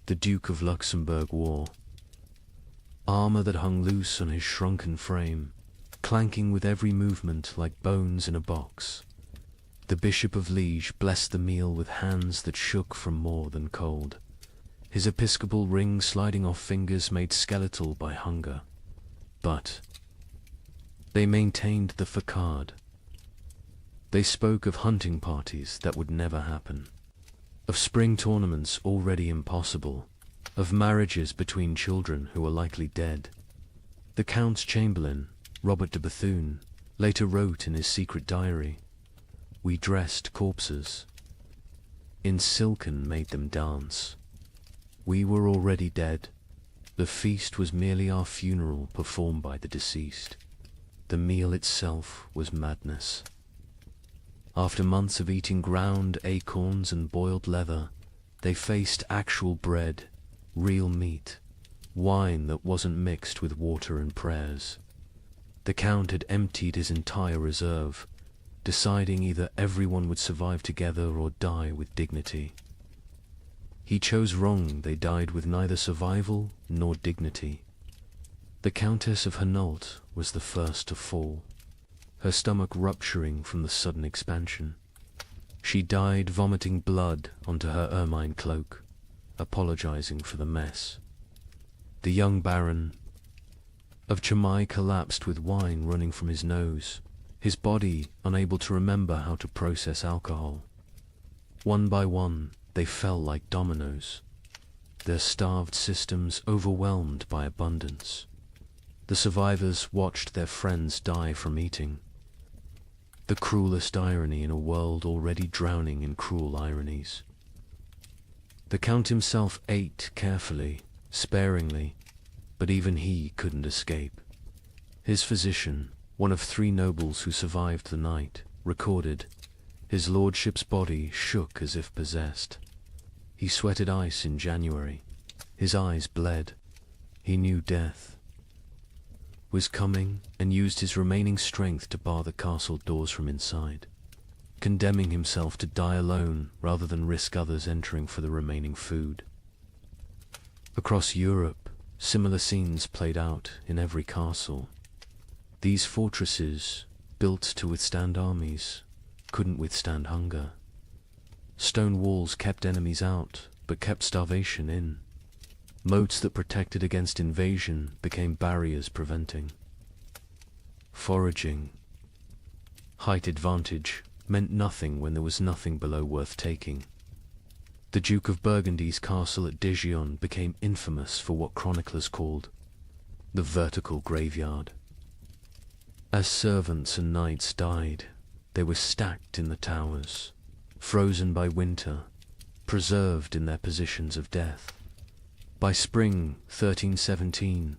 The Duke of Luxembourg wore armor that hung loose on his shrunken frame, clanking with every movement like bones in a box. The Bishop of Liege blessed the meal with hands that shook from more than cold, his episcopal ring sliding off fingers made skeletal by hunger. But they maintained the facade. They spoke of hunting parties that would never happen, of spring tournaments already impossible, of marriages between children who were likely dead. The Count's Chamberlain, Robert de Bethune, later wrote in his secret diary, "We dressed corpses. In silken made them dance. We were already dead. The feast was merely our funeral performed by the deceased. The meal itself was madness. After months of eating ground acorns and boiled leather, they faced actual bread, real meat, wine that wasn't mixed with water and prayers. The Count had emptied his entire reserve, deciding either everyone would survive together or die with dignity. He chose wrong. They died with neither survival nor dignity. The Countess of Hainault was the first to fall, her stomach rupturing from the sudden expansion. She died vomiting blood onto her ermine cloak, apologizing for the mess. The young Baron of Chimay collapsed with wine running from his nose, his body unable to remember how to process alcohol. One by one, they fell like dominoes, their starved systems overwhelmed by abundance. The survivors watched their friends die from eating. The cruelest irony in a world already drowning in cruel ironies. The Count himself ate carefully, sparingly, but even he couldn't escape. His physician, one of 3 nobles who survived the night, recorded, his lordship's body shook as if possessed. He sweated ice in January. His eyes bled. He knew death was coming and used his remaining strength to bar the castle doors from inside, condemning himself to die alone rather than risk others entering for the remaining food. Across Europe, similar scenes played out in every castle. These fortresses, built to withstand armies, couldn't withstand hunger. Stone walls kept enemies out, but kept starvation in. Moats that protected against invasion became barriers preventing. Foraging, height advantage, meant nothing when there was nothing below worth taking. The Duke of Burgundy's castle at Dijon became infamous for what chroniclers called the vertical graveyard. As servants and knights died, they were stacked in the towers, frozen by winter, preserved in their positions of death. By spring 1317,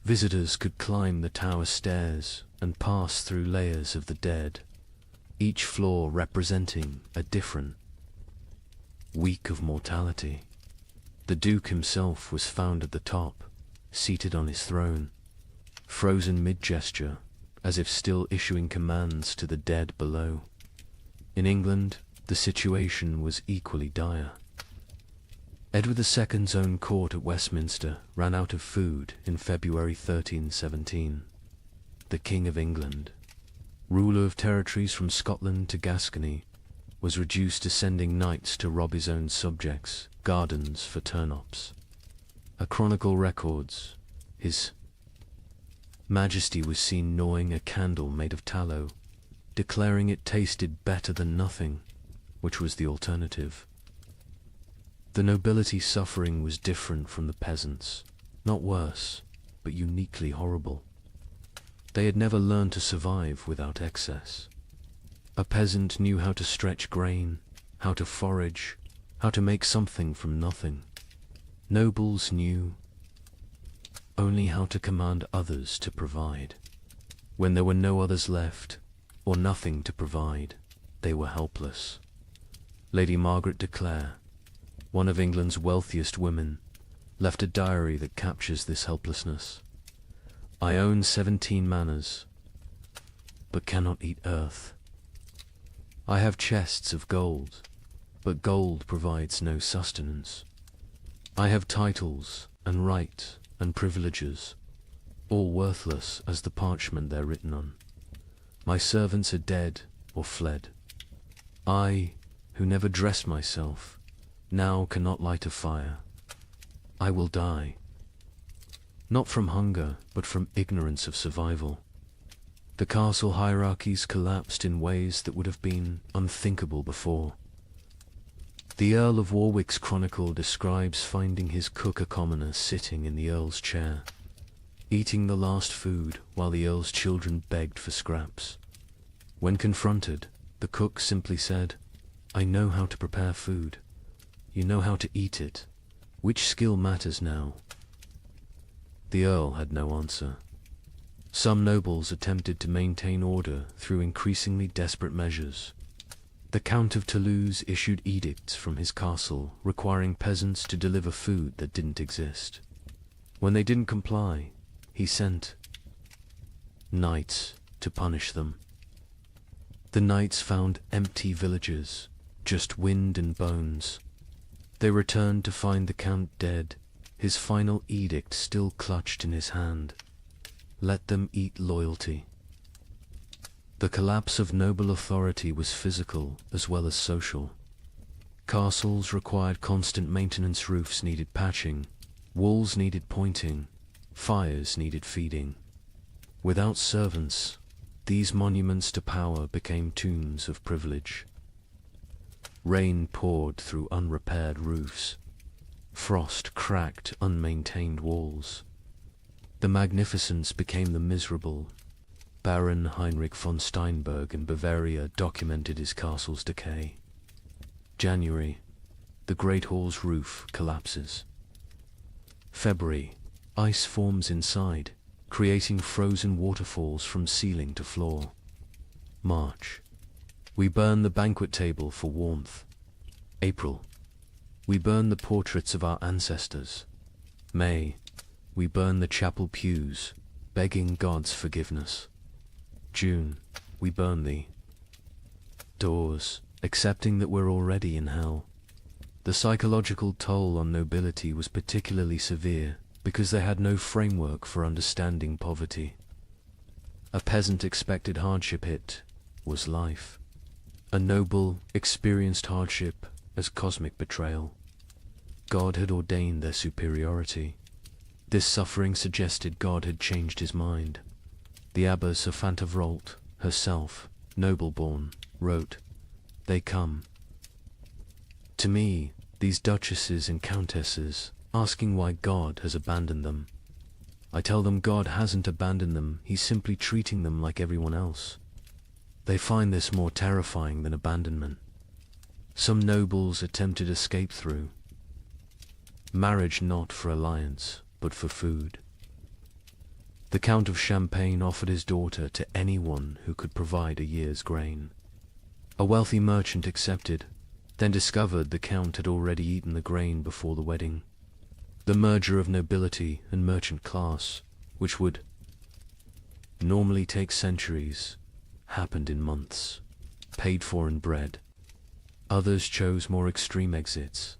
visitors could climb the tower stairs and pass through layers of the dead, each floor representing a different week of mortality. The Duke himself was found at the top, seated on his throne, frozen mid-gesture, as if still issuing commands to the dead below. In England, the situation was equally dire. Edward II's own court at Westminster ran out of food in February 1317. The King of England, ruler of territories from Scotland to Gascony, was reduced to sending knights to rob his own subjects' gardens for turnips. A chronicle records, His Majesty was seen gnawing a candle made of tallow, declaring it tasted better than nothing, which was the alternative. The nobility's suffering was different from the peasants, not worse, but uniquely horrible. They had never learned to survive without excess. A peasant knew how to stretch grain, how to forage, how to make something from nothing. Nobles knew only how to command others to provide. When there were no others left, or nothing to provide, they were helpless. Lady Margaret de Clare, one of England's wealthiest women, left a diary that captures this helplessness. I own 17 manors, but cannot eat earth. I have chests of gold, but gold provides no sustenance. I have titles and right and privileges, all worthless as the parchment they're written on. My servants are dead or fled. I, who never dressed myself, now cannot light a fire. I will die. Not from hunger, but from ignorance of survival. The castle hierarchies collapsed in ways that would have been unthinkable before. The Earl of Warwick's chronicle describes finding his cook a commoner sitting in the Earl's chair, eating the last food while the Earl's children begged for scraps. When confronted, the cook simply said, "I know how to prepare food. You know how to eat it. Which skill matters now?" The Earl had no answer. Some nobles attempted to maintain order through increasingly desperate measures. The Count of Toulouse issued edicts from his castle requiring peasants to deliver food that didn't exist. When they didn't comply, he sent knights to punish them. The knights found empty villages, just wind and bones. They returned to find the Count dead, his final edict still clutched in his hand. Let them eat loyalty. The collapse of noble authority was physical as well as social. Castles required constant maintenance, roofs needed patching, walls needed pointing, fires needed feeding. Without servants, these monuments to power became tombs of privilege. Rain poured through unrepaired roofs. Frost cracked unmaintained walls. The magnificence became the miserable. Baron Heinrich von Steinberg in Bavaria documented his castle's decay. January, the Great Hall's roof collapses. February, ice forms inside, creating frozen waterfalls from ceiling to floor. March, we burn the banquet table for warmth. April, we burn the portraits of our ancestors. May, we burn the chapel pews, begging God's forgiveness. June, we burn the doors, accepting that we're already in hell. The psychological toll on nobility was particularly severe because they had no framework for understanding poverty. A peasant expected hardship, it was life. A noble experienced hardship as cosmic betrayal. God had ordained their superiority. This suffering suggested God had changed his mind. The Abbess of Fantevrolt, herself, noble-born, wrote, "They come to me, these duchesses and countesses, asking why God has abandoned them. I tell them God hasn't abandoned them, he's simply treating them like everyone else. They find this more terrifying than abandonment. Some nobles attempted escape through marriage, not for alliance, but for food. The Count of Champagne offered his daughter to anyone who could provide a year's grain. A wealthy merchant accepted, then discovered the Count had already eaten the grain before the wedding. The merger of nobility and merchant class, which would normally take centuries, happened in months, paid for in bread. Others chose more extreme exits.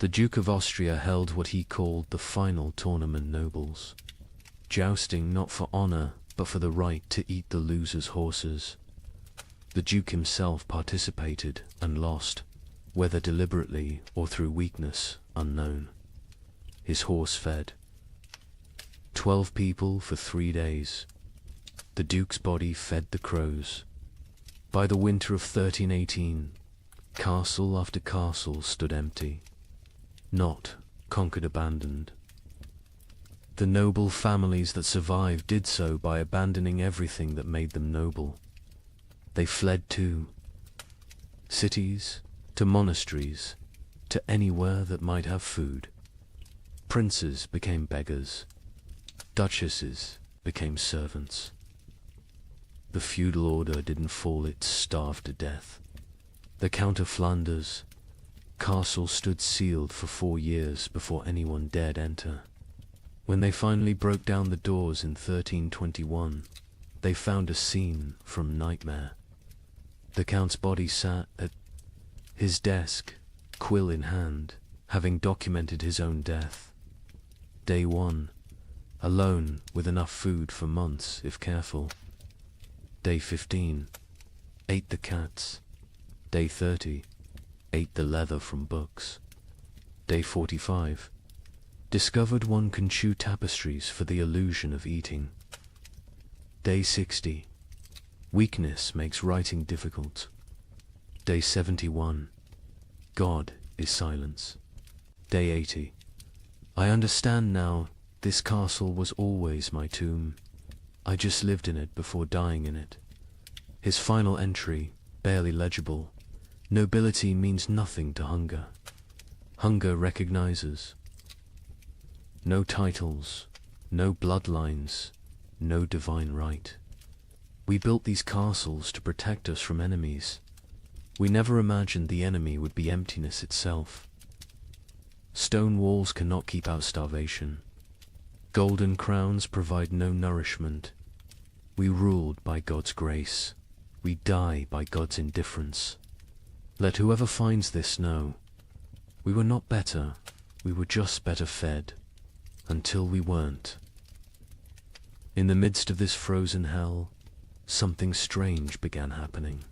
The Duke of Austria held what he called the final tournament nobles, jousting not for honor, but for the right to eat the loser's horses. The Duke himself participated and lost, whether deliberately or through weakness, unknown. His horse fed 12 people for 3 days. The Duke's body fed the crows. By the winter of 1318, castle after castle stood empty, not conquered, abandoned. The noble families that survived did so by abandoning everything that made them noble. They fled to cities, to monasteries, to anywhere that might have food. Princes became beggars. Duchesses became servants. The feudal order didn't fall, it starved to death. The Count of Flanders' castle stood sealed for 4 years before anyone dared enter. When they finally broke down the doors in 1321, they found a scene from nightmare. The Count's body sat at his desk, quill in hand, having documented his own death. Day 1, alone with enough food for months if careful. Day 15, ate the cats. Day 30, ate the leather from books. Day 45, discovered one can chew tapestries for the illusion of eating. Day 60, weakness makes writing difficult. Day 71, God is silence. Day 80, I understand now, this castle was always my tomb. I just lived in it before dying in it. His final entry, barely legible. Nobility means nothing to hunger. Hunger recognizes No titles, no bloodlines, no divine right. We built these castles to protect us from enemies. We never imagined the enemy would be emptiness itself. Stone walls cannot keep out starvation. Golden crowns provide no nourishment. We ruled by God's grace. We die by God's indifference. Let whoever finds this know, we were not better, we were just better fed, until we weren't. In the midst of this frozen hell, something strange began happening.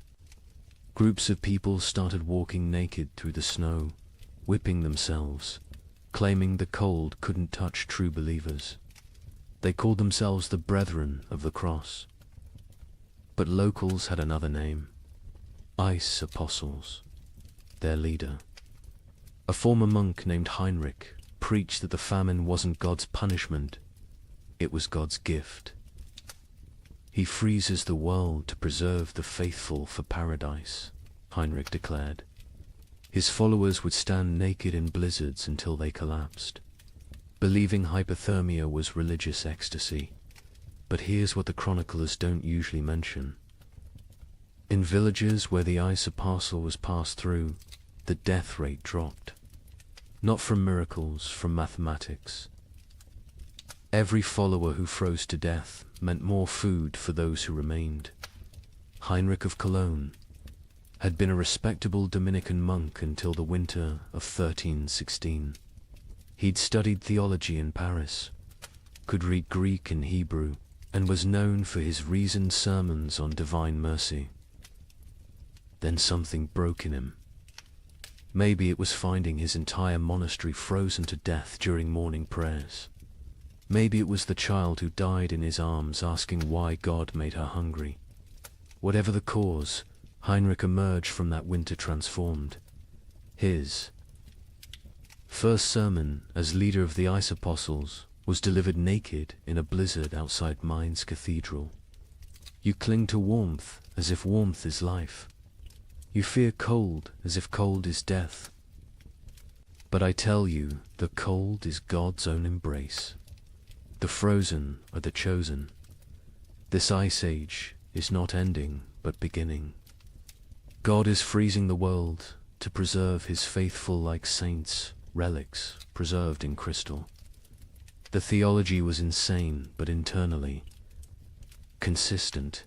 Groups of people started walking naked through the snow, whipping themselves, claiming the cold couldn't touch true believers. They called themselves the Brethren of the Cross. But locals had another name, Ice Apostles, their leader. A former monk named Heinrich preached that the famine wasn't God's punishment, it was God's gift. He freezes the world to preserve the faithful for paradise, Heinrich declared. His followers would stand naked in blizzards until they collapsed, believing hypothermia was religious ecstasy. But here's what the chroniclers don't usually mention. In villages where the ice apostle was passed through, the death rate dropped. Not from miracles, from mathematics. Every follower who froze to death meant more food for those who remained. Heinrich of Cologne had been a respectable Dominican monk until the winter of 1316. He'd studied theology in Paris, could read Greek and Hebrew, and was known for his reasoned sermons on divine mercy. Then something broke in him. Maybe it was finding his entire monastery frozen to death during morning prayers. Maybe it was the child who died in his arms asking why God made her hungry. Whatever the cause, Heinrich emerged from that winter transformed. His first sermon as leader of the Ice Apostles was delivered naked in a blizzard outside Mainz Cathedral. You cling to warmth as if warmth is life. You fear cold as if cold is death. But I tell you, the cold is God's own embrace. The frozen are the chosen. This ice age is not ending, but beginning. God is freezing the world to preserve his faithful like saints, relics preserved in crystal. The theology was insane, but internally consistent.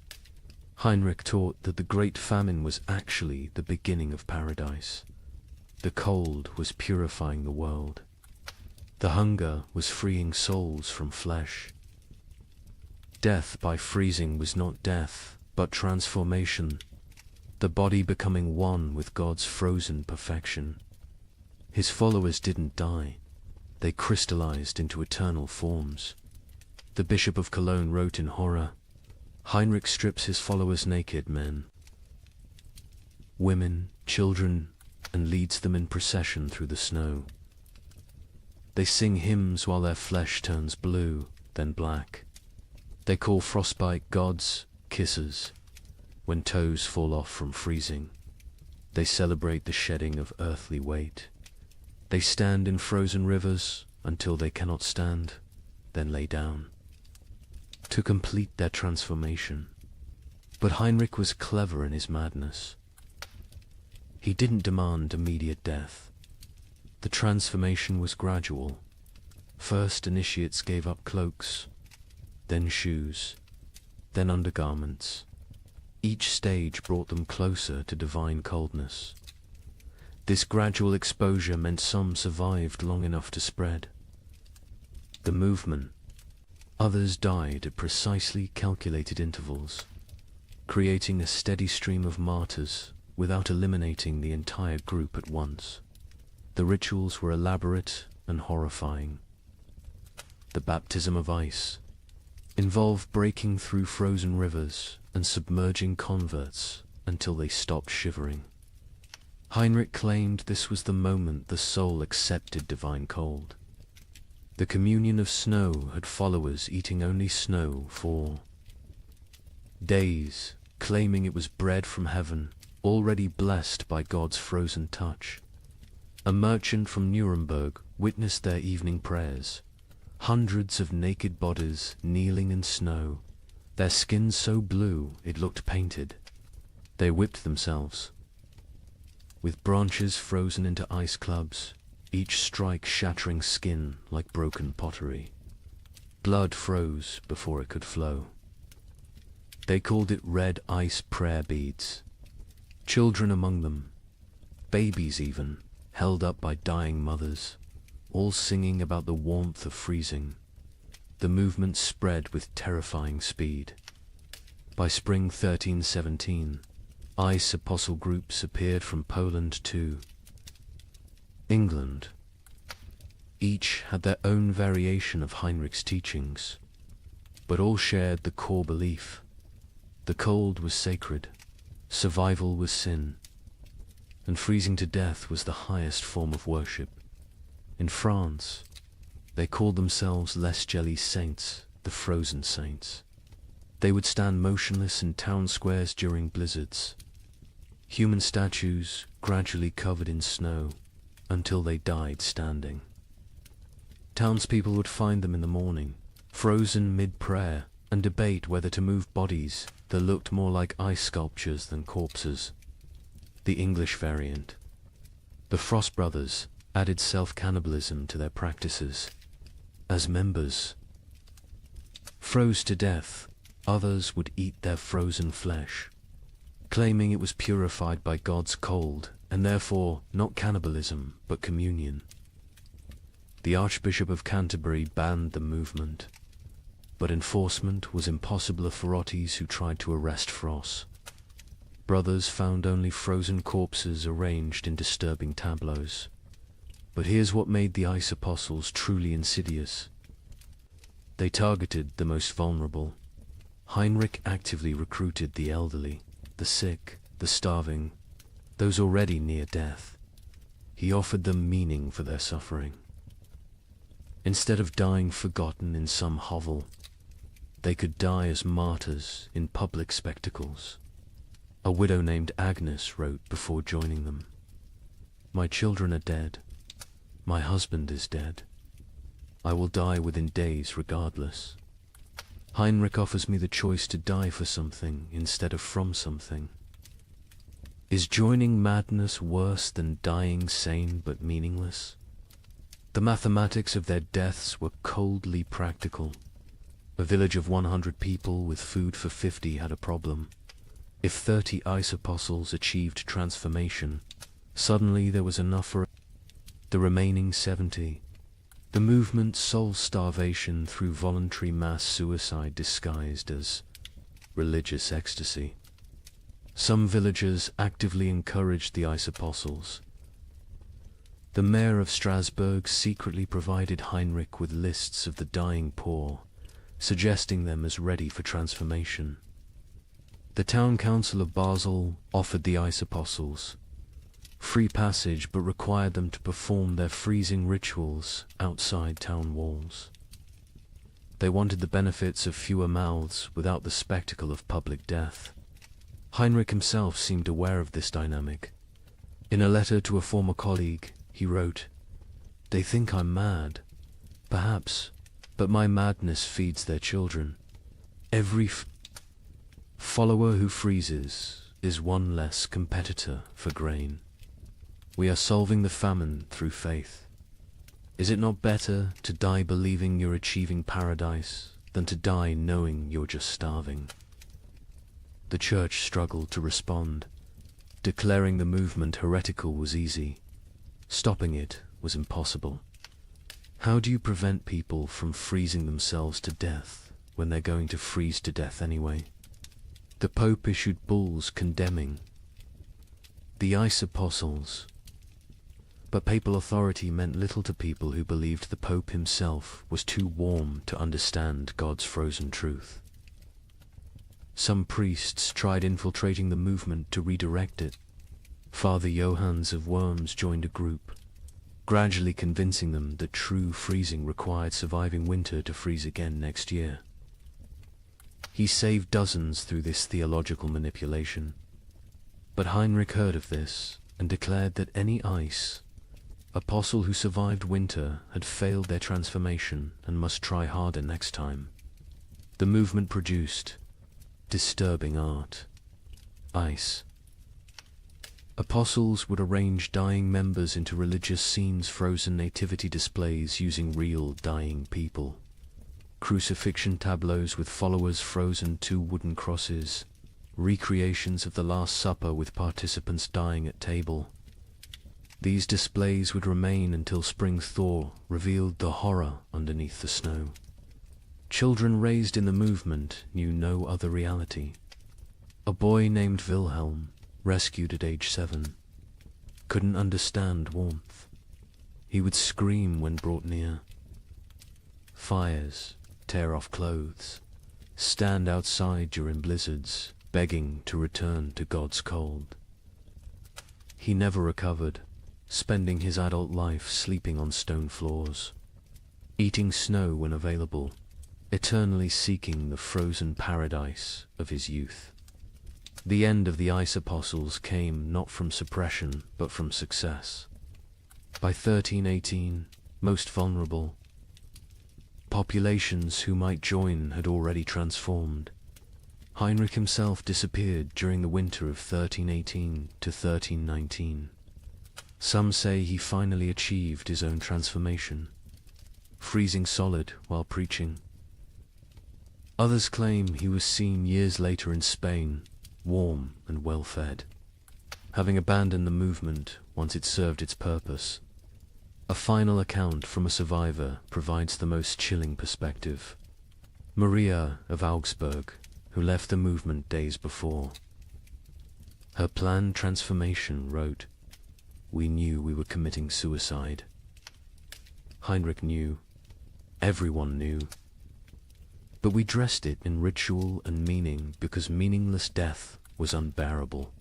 Heinrich taught that the great famine was actually the beginning of paradise. The cold was purifying the world. The hunger was freeing souls from flesh. Death by freezing was not death, but transformation, the body becoming one with God's frozen perfection. His followers didn't die. They crystallized into eternal forms. The Bishop of Cologne wrote in horror, Heinrich strips his followers naked, men, women, children, and leads them in procession through the snow. They sing hymns while their flesh turns blue, then black. They call frostbite gods kisses when toes fall off from freezing. They celebrate the shedding of earthly weight. They stand in frozen rivers until they cannot stand, then lay down to complete their transformation. But Heinrich was clever in his madness. He didn't demand immediate death. The transformation was gradual. First, initiates gave up cloaks, then shoes, then undergarments. Each stage brought them closer to divine coldness. This gradual exposure meant some survived long enough to spread the movement. Others died at precisely calculated intervals, creating a steady stream of martyrs without eliminating the entire group at once. The rituals were elaborate and horrifying. The baptism of ice involved breaking through frozen rivers and submerging converts until they stopped shivering. Heinrich claimed this was the moment the soul accepted divine cold. The communion of snow had followers eating only snow for days, claiming it was bread from heaven, already blessed by God's frozen touch. A merchant from Nuremberg witnessed their evening prayers. Hundreds of naked bodies kneeling in snow, their skins so blue it looked painted. They whipped themselves. With branches frozen into ice clubs, each strike shattering skin like broken pottery. Blood froze before it could flow. They called it red ice prayer beads. Children among them, babies even, held up by dying mothers, all singing about the warmth of freezing. The movement spread with terrifying speed. By spring 1317, ice apostle groups appeared from Poland to England. Each had their own variation of Heinrich's teachings, but all shared the core belief. The cold was sacred, survival was sin, and freezing to death was the highest form of worship. In France, they called themselves Les Jelly Saints, the frozen saints. They would stand motionless in town squares during blizzards, human statues gradually covered in snow until they died standing. Townspeople would find them in the morning, frozen mid-prayer, and debate whether to move bodies that looked more like ice sculptures than corpses. The English variant. The Frost Brothers added self-cannibalism to their practices. As members froze to death, others would eat their frozen flesh, claiming it was purified by God's cold, and therefore not cannibalism, but communion. The Archbishop of Canterbury banned the movement, but enforcement was impossible for authorities who tried to arrest Frost. Brothers found only frozen corpses arranged in disturbing tableaus. But here's what made the ice apostles truly insidious. They targeted the most vulnerable. Heinrich actively recruited the elderly, the sick, the starving, those already near death. He offered them meaning for their suffering. Instead of dying forgotten in some hovel, they could die as martyrs in public spectacles. A widow named Agnes wrote before joining them, "My children are dead. My husband is dead. I will die within days regardless. Heinrich offers me the choice to die for something instead of from something. Is joining madness worse than dying sane but meaningless?" The mathematics of their deaths were coldly practical. A village of 100 people with food for 50 had a problem. If 30 ice apostles achieved transformation, suddenly there was enough for the remaining 70. The movement solved starvation through voluntary mass suicide disguised as religious ecstasy. Some villagers actively encouraged the ice apostles. The mayor of Strasbourg secretly provided Heinrich with lists of the dying poor, suggesting them as ready for transformation. The town council of Basel offered the ice apostles free passage but required them to perform their freezing rituals outside town walls. They wanted the benefits of fewer mouths without the spectacle of public death. Heinrich himself seemed aware of this dynamic. In a letter to a former colleague, he wrote, "They think I'm mad, perhaps, but my madness feeds their children. Every follower who freezes is one less competitor for grain. We are solving the famine through faith. Is it not better to die believing you're achieving paradise than to die knowing you're just starving?" The church struggled to respond. Declaring the movement heretical was easy. Stopping it was impossible. How do you prevent people from freezing themselves to death when they're going to freeze to death anyway? The Pope issued bulls condemning the ice apostles. But papal authority meant little to people who believed the Pope himself was too warm to understand God's frozen truth. Some priests tried infiltrating the movement to redirect it. Father Johannes of Worms joined a group, gradually convincing them that true freezing required surviving winter to freeze again next year. He saved dozens through this theological manipulation. But Heinrich heard of this and declared that any ice Apostle who survived winter had failed their transformation and must try harder next time. The movement produced disturbing art. Ice. Apostles would arrange dying members into religious scenes, frozen nativity displays using real dying people, crucifixion tableaus with followers frozen to wooden crosses, recreations of the Last Supper with participants dying at table. These displays would remain until spring thaw revealed the horror underneath the snow. Children raised in the movement knew no other reality. A boy named Wilhelm, rescued at age 7, couldn't understand warmth. He would scream when brought near. Fires, tear off clothes, stand outside during blizzards, begging to return to God's cold. He never recovered, spending his adult life sleeping on stone floors, eating snow when available, eternally seeking the frozen paradise of his youth. The end of the ice apostles came not from suppression, but from success. By 1318, most vulnerable, populations who might join had already transformed. Heinrich himself disappeared during the winter of 1318 to 1319. Some say he finally achieved his own transformation, freezing solid while preaching. Others claim he was seen years later in Spain, warm and well-fed, having abandoned the movement once it served its purpose. A final account from a survivor provides the most chilling perspective. Maria of Augsburg, who left the movement days before. Her planned transformation wrote, "We knew we were committing suicide." Heinrich knew. Everyone knew. But we dressed it in ritual and meaning because meaningless death was unbearable.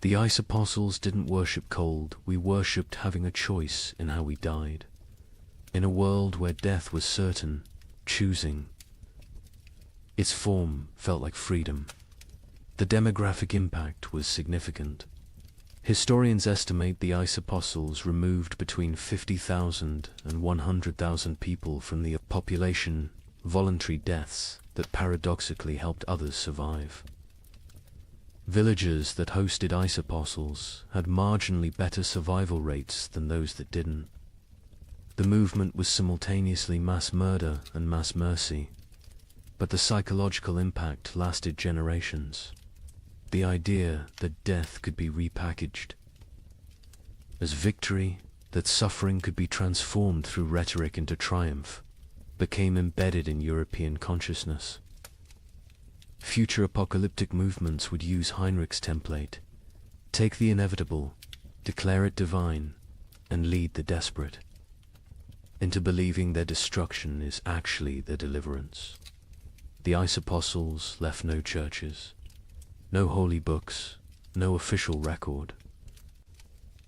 The ice apostles didn't worship cold, we worshipped having a choice in how we died. In a world where death was certain, choosing. Its form felt like freedom. The demographic impact was significant. Historians estimate the ice apostles removed between 50,000 and 100,000 people from the population, voluntary deaths that paradoxically helped others survive. Villages that hosted ice apostles had marginally better survival rates than those that didn't. The movement was simultaneously mass murder and mass mercy, but the psychological impact lasted generations. The idea that death could be repackaged as victory, that suffering could be transformed through rhetoric into triumph, became embedded in European consciousness. Future apocalyptic movements would use Heinrich's template: take the inevitable, declare it divine, and lead the desperate into believing their destruction is actually their deliverance. The ice apostles left no churches, no holy books, no official record.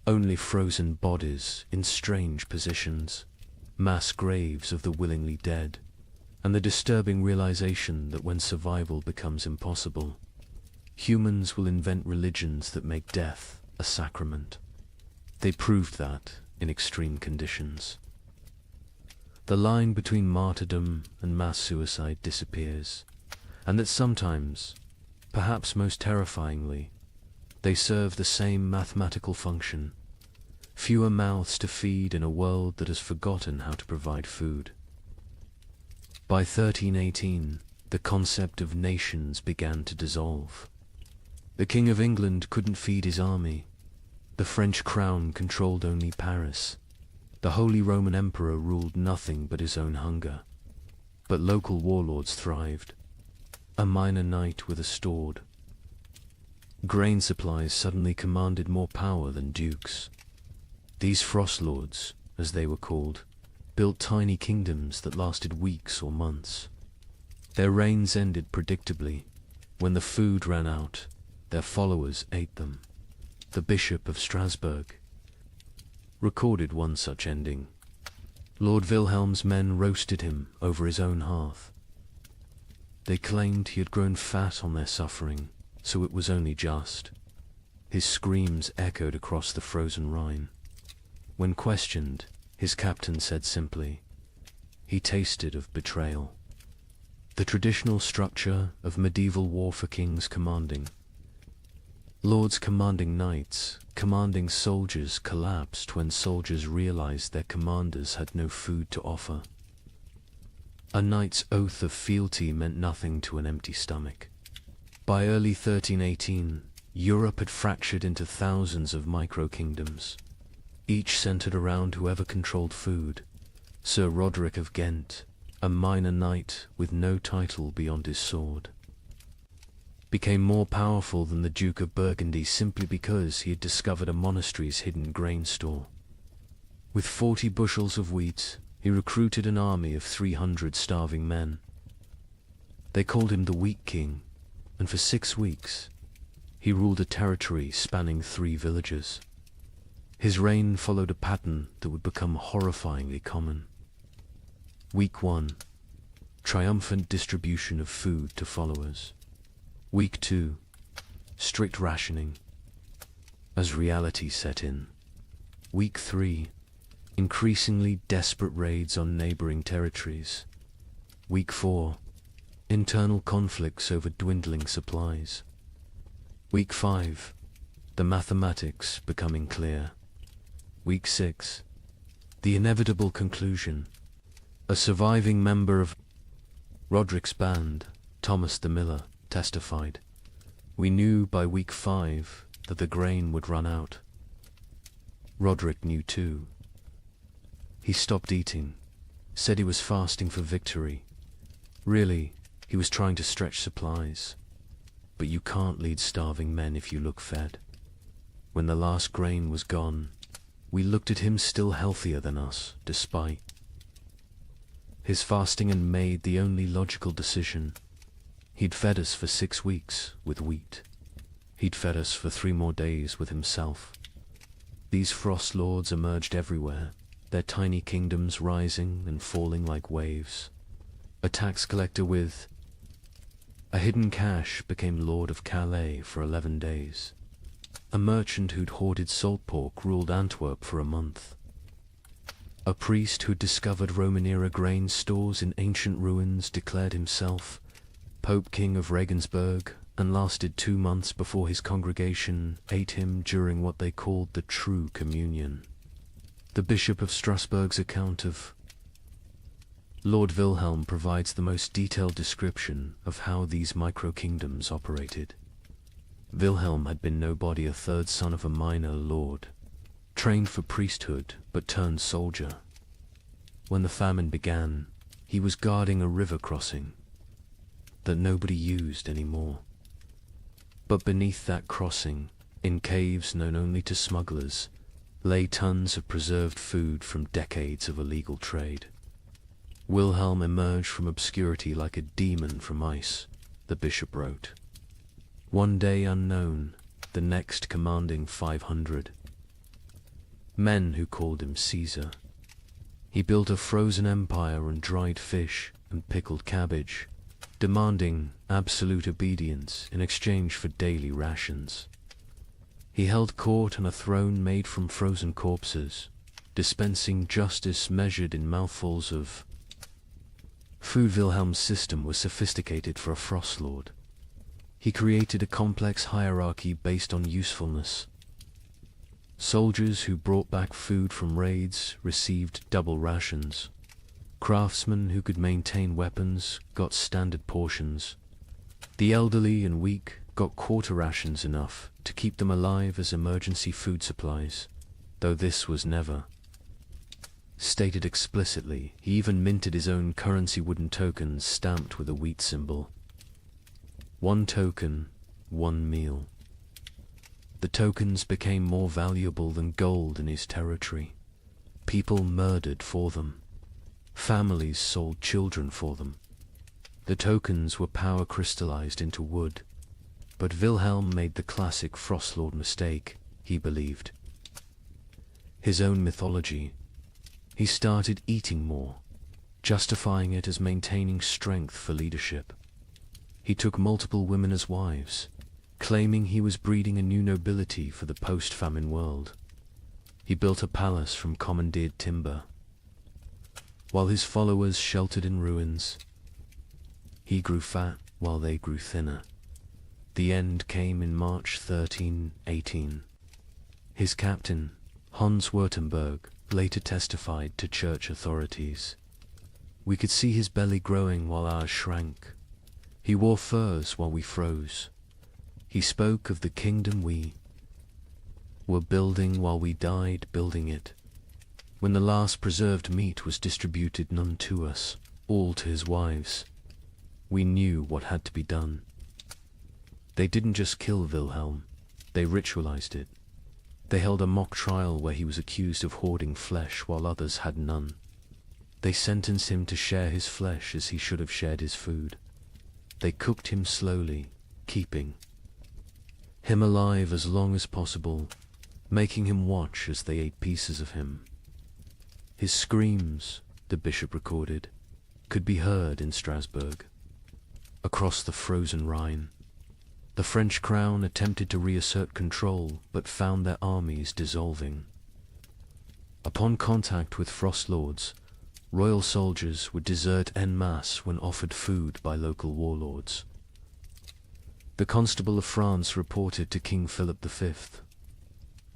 Only frozen bodies in strange positions, mass graves of the willingly dead, and the disturbing realization that when survival becomes impossible, humans will invent religions that make death a sacrament. They proved that in extreme conditions. The line between martyrdom and mass suicide disappears, and that sometimes, perhaps most terrifyingly, they serve the same mathematical function: fewer mouths to feed in a world that has forgotten how to provide food. By 1318, the concept of nations began to dissolve. The King of England couldn't feed his army. The French crown controlled only Paris. The Holy Roman Emperor ruled nothing but his own hunger. But local warlords thrived. A minor knight with a sword. Grain supplies suddenly commanded more power than dukes. These frost lords, as they were called, built tiny kingdoms that lasted weeks or months. Their reigns ended predictably. When the food ran out, their followers ate them. The Bishop of Strasbourg recorded one such ending. Lord Wilhelm's men roasted him over his own hearth. They claimed he had grown fat on their suffering, so it was only just. His screams echoed across the frozen Rhine. When questioned, his captain said simply, he tasted of betrayal. The traditional structure of medieval war for kings commanding. Lords commanding knights, commanding soldiers collapsed when soldiers realized their commanders had no food to offer. A knight's oath of fealty meant nothing to an empty stomach. By early 1318, Europe had fractured into thousands of micro-kingdoms, each centered around whoever controlled food. Sir Roderick of Ghent, a minor knight with no title beyond his sword, became more powerful than the Duke of Burgundy simply because he had discovered a monastery's hidden grain store. With 40 bushels of wheat, he recruited an army of 300 starving men. They called him the Wheat King, and for 6 weeks, he ruled a territory spanning 3 villages. His reign followed a pattern that would become horrifyingly common. Week 1. Triumphant distribution of food to followers. Week 2. Strict rationing. As reality set in. Week 3. Increasingly desperate raids on neighboring territories. Week 4. Internal conflicts over dwindling supplies. Week 5. The mathematics becoming clear. Week 6. The inevitable conclusion. A surviving member of Roderick's band, Thomas the Miller, testified, "We knew by week 5 that the grain would run out." Roderick knew too. He stopped eating, said he was fasting for victory. Really, he was trying to stretch supplies. But you can't lead starving men if you look fed. When the last grain was gone, we looked at him still healthier than us, despite his fasting, and made the only logical decision. He'd fed us for 6 weeks with wheat. He'd fed us for 3 more days with himself. These frost lords emerged everywhere, their tiny kingdoms rising and falling like waves. A tax collector with a hidden cache became Lord of Calais for 11 days. A merchant who'd hoarded salt pork ruled Antwerp for a month. A priest who'd discovered Roman-era grain stores in ancient ruins declared himself Pope King of Regensburg, and lasted 2 months before his congregation ate him during what they called the True Communion. The Bishop of Strasbourg's account of Lord Wilhelm provides the most detailed description of how these micro-kingdoms operated. Wilhelm had been nobody, a 3rd son of a minor lord, trained for priesthood but turned soldier. When the famine began, he was guarding a river crossing that nobody used anymore. But beneath that crossing, in caves known only to smugglers, lay tons of preserved food from decades of illegal trade. Wilhelm emerged from obscurity like a demon from ice, the bishop wrote. One day unknown, the next commanding 500. Men who called him Caesar. He built a frozen empire on dried fish and pickled cabbage, demanding absolute obedience in exchange for daily rations. He held court on a throne made from frozen corpses, dispensing justice measured in mouthfuls of food. Wilhelm's system was sophisticated for a frost lord. He created a complex hierarchy based on usefulness. Soldiers who brought back food from raids received double rations. Craftsmen who could maintain weapons got standard portions. The elderly and weak got quarter rations, enough to keep them alive as emergency food supplies, though this was never stated explicitly. He even minted his own currency, wooden tokens stamped with a wheat symbol. 1 token, 1 meal. The tokens became more valuable than gold in his territory. People murdered for them. Families sold children for them. The tokens were power crystallized into wood. But Wilhelm made the classic Frostlord mistake, he believed. His own mythology. He started eating more, justifying it as maintaining strength for leadership. He took multiple women as wives, claiming he was breeding a new nobility for the post-famine world. He built a palace from commandeered timber. While his followers sheltered in ruins, he grew fat while they grew thinner. The end came in March 1318. His captain, Hans Württemberg, later testified to church authorities. We could see his belly growing while ours shrank. He wore furs while we froze. He spoke of the kingdom we were building while we died building it. When the last preserved meat was distributed, none to us, all to his wives, we knew what had to be done. They didn't just kill Wilhelm, they ritualized it. They held a mock trial where he was accused of hoarding flesh while others had none. They sentenced him to share his flesh as he should have shared his food. They cooked him slowly, keeping him alive as long as possible, making him watch as they ate pieces of him. His screams, the bishop recorded, could be heard in Strasbourg. Across the frozen Rhine, the French crown attempted to reassert control, but found their armies dissolving. Upon contact with frost lords, royal soldiers would desert en masse when offered food by local warlords. The Constable of France reported to King Philip V,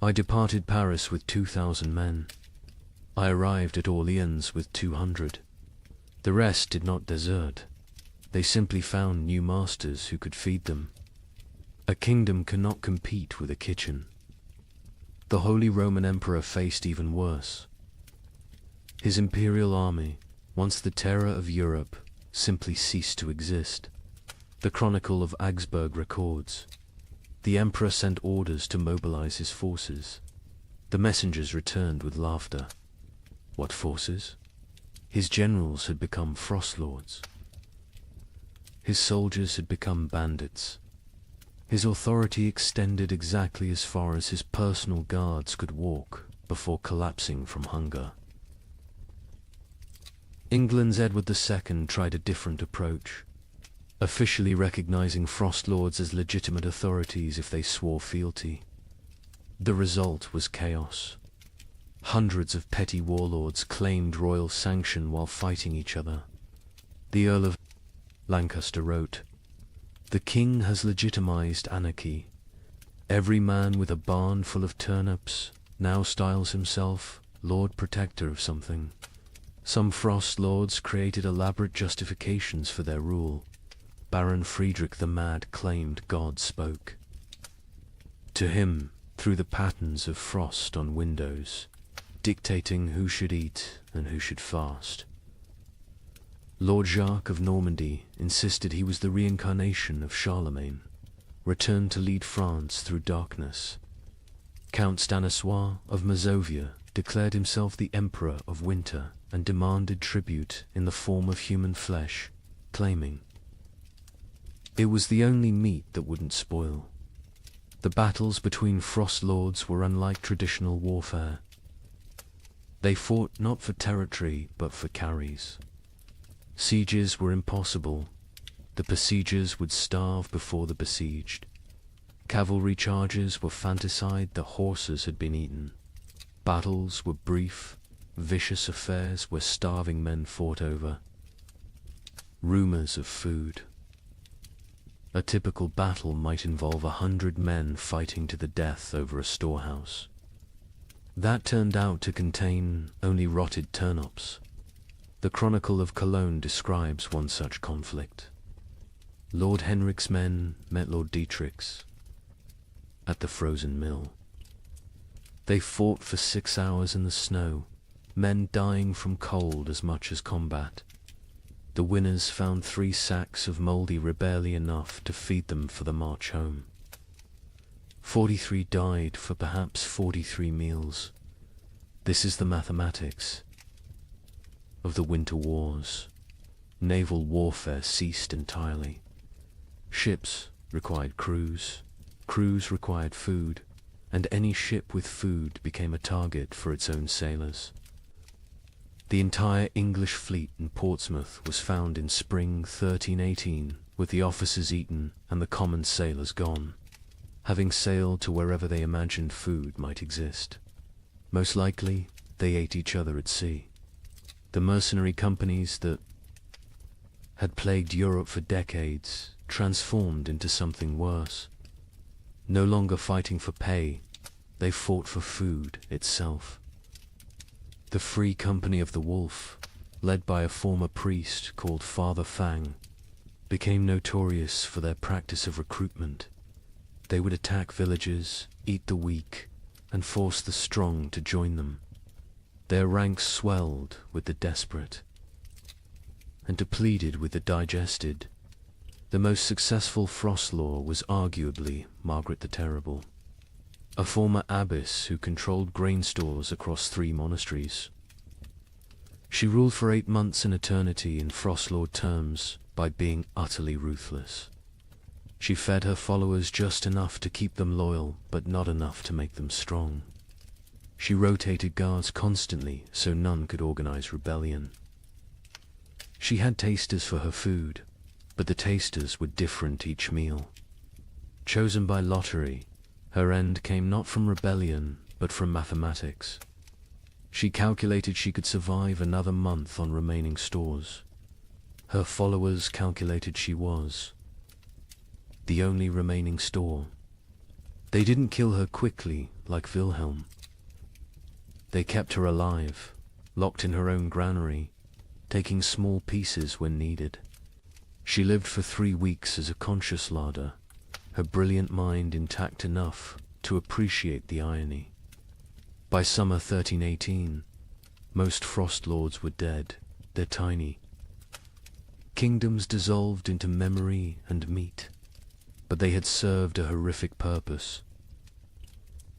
"I departed Paris with 2,000 men. I arrived at Orleans with 200. The rest did not desert. They simply found new masters who could feed them. A kingdom cannot compete with a kitchen." The Holy Roman Emperor faced even worse. His imperial army, once the terror of Europe, simply ceased to exist. The Chronicle of Augsburg records, "The emperor sent orders to mobilize his forces. The messengers returned with laughter. What forces? His generals had become frost lords. His soldiers had become bandits. His authority extended exactly as far as his personal guards could walk before collapsing from hunger." England's Edward II tried a different approach, officially recognizing frost lords as legitimate authorities if they swore fealty. The result was chaos. Hundreds of petty warlords claimed royal sanction while fighting each other. The Earl of Lancaster wrote, "The king has legitimized anarchy. Every man with a barn full of turnips now styles himself Lord Protector of something. Some frost lords created elaborate justifications for their rule. Baron Friedrich the Mad claimed God spoke to him through the patterns of frost on windows, dictating who should eat and who should fast. Lord Jacques of Normandy insisted he was the reincarnation of Charlemagne, returned to lead France through darkness. Count Stanislaus of Mazovia declared himself the Emperor of Winter and demanded tribute in the form of human flesh, claiming it was the only meat that wouldn't spoil. The battles between frost lords were unlike traditional warfare. They fought not for territory but for carries. Sieges were impossible. The besiegers would starve before the besieged. Cavalry charges were fanticide, the horses had been eaten. Battles were brief, vicious affairs where starving men fought over rumors of food. A typical battle might involve 100 men fighting to the death over a storehouse. That turned out to contain only rotted turnips. The Chronicle of Cologne describes one such conflict. Lord Henrik's men met Lord Dietrich's at the frozen mill. They fought for 6 hours in the snow, men dying from cold as much as combat. The winners found 3 sacks of mouldy rebelli, enough to feed them for the march home. 43 died for perhaps 43 meals. This is the mathematics of the winter wars. Naval warfare ceased entirely. Ships required crews, crews required food, and any ship with food became a target for its own sailors. The entire English fleet in Portsmouth was found in spring 1318, with the officers eaten and the common sailors gone, having sailed to wherever they imagined food might exist. Most likely, they ate each other at sea. The mercenary companies that had plagued Europe for decades transformed into something worse. No longer fighting for pay, they fought for food itself. The Free Company of the Wolf, led by a former priest called Father Fang, became notorious for their practice of recruitment. They would attack villages, eat the weak, and force the strong to join them. Their ranks swelled with the desperate and depleted with the digested. The most successful Frostlaw was arguably Margaret the Terrible, a former abbess who controlled grain stores across 3 monasteries. She ruled for 8 months in eternity in Frostlaw terms by being utterly ruthless. She fed her followers just enough to keep them loyal, but not enough to make them strong. She rotated guards constantly so none could organize rebellion. She had tasters for her food, but the tasters were different each meal. Chosen by lottery, her end came not from rebellion, but from mathematics. She calculated she could survive another month on remaining stores. Her followers calculated she was the only remaining store. They didn't kill her quickly like Wilhelm. They kept her alive, locked in her own granary, taking small pieces when needed. She lived for 3 weeks as a conscious larder, her brilliant mind intact enough to appreciate the irony. By summer 1318, most Frost Lords were dead. They're tiny. Kingdoms dissolved into memory and meat, but they had served a horrific purpose.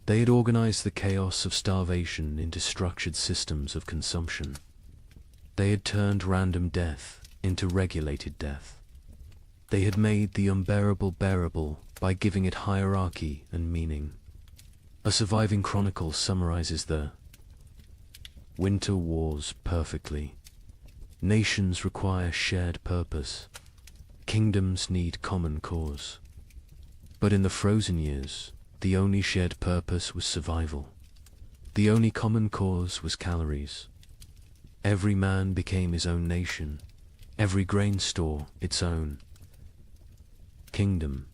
They had organized the chaos of starvation into structured systems of consumption. They had turned random death into regulated death. They had made the unbearable bearable by giving it hierarchy and meaning. A surviving chronicle summarizes the winter wars perfectly. Nations require shared purpose. Kingdoms need common cause. But in the frozen years, the only shared purpose was survival. The only common cause was calories. Every man became his own nation, every grain store its own kingdom.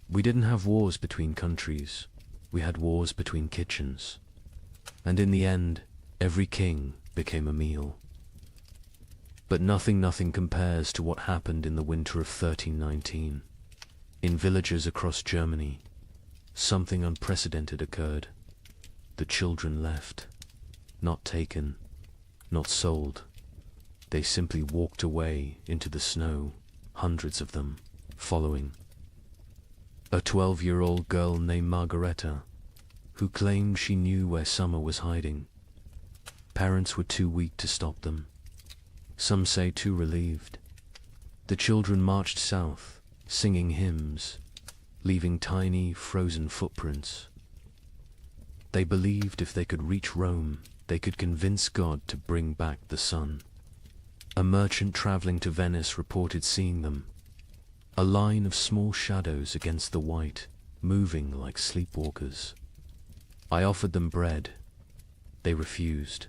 We didn't have wars between countries, we had wars between kitchens. And in the end, every king became a meal. But nothing compares to what happened in the winter of 1319. In villages across Germany, something unprecedented occurred. The children left, not taken, not sold. They simply walked away into the snow, hundreds of them, following. A 12-year-old girl named Margareta, who claimed she knew where summer was hiding. Parents were too weak to stop them. Some say too relieved. The children marched south, singing hymns, leaving tiny, frozen footprints. They believed if they could reach Rome, they could convince God to bring back the sun. A merchant traveling to Venice reported seeing them, a line of small shadows against the white, moving like sleepwalkers. I offered them bread. They refused.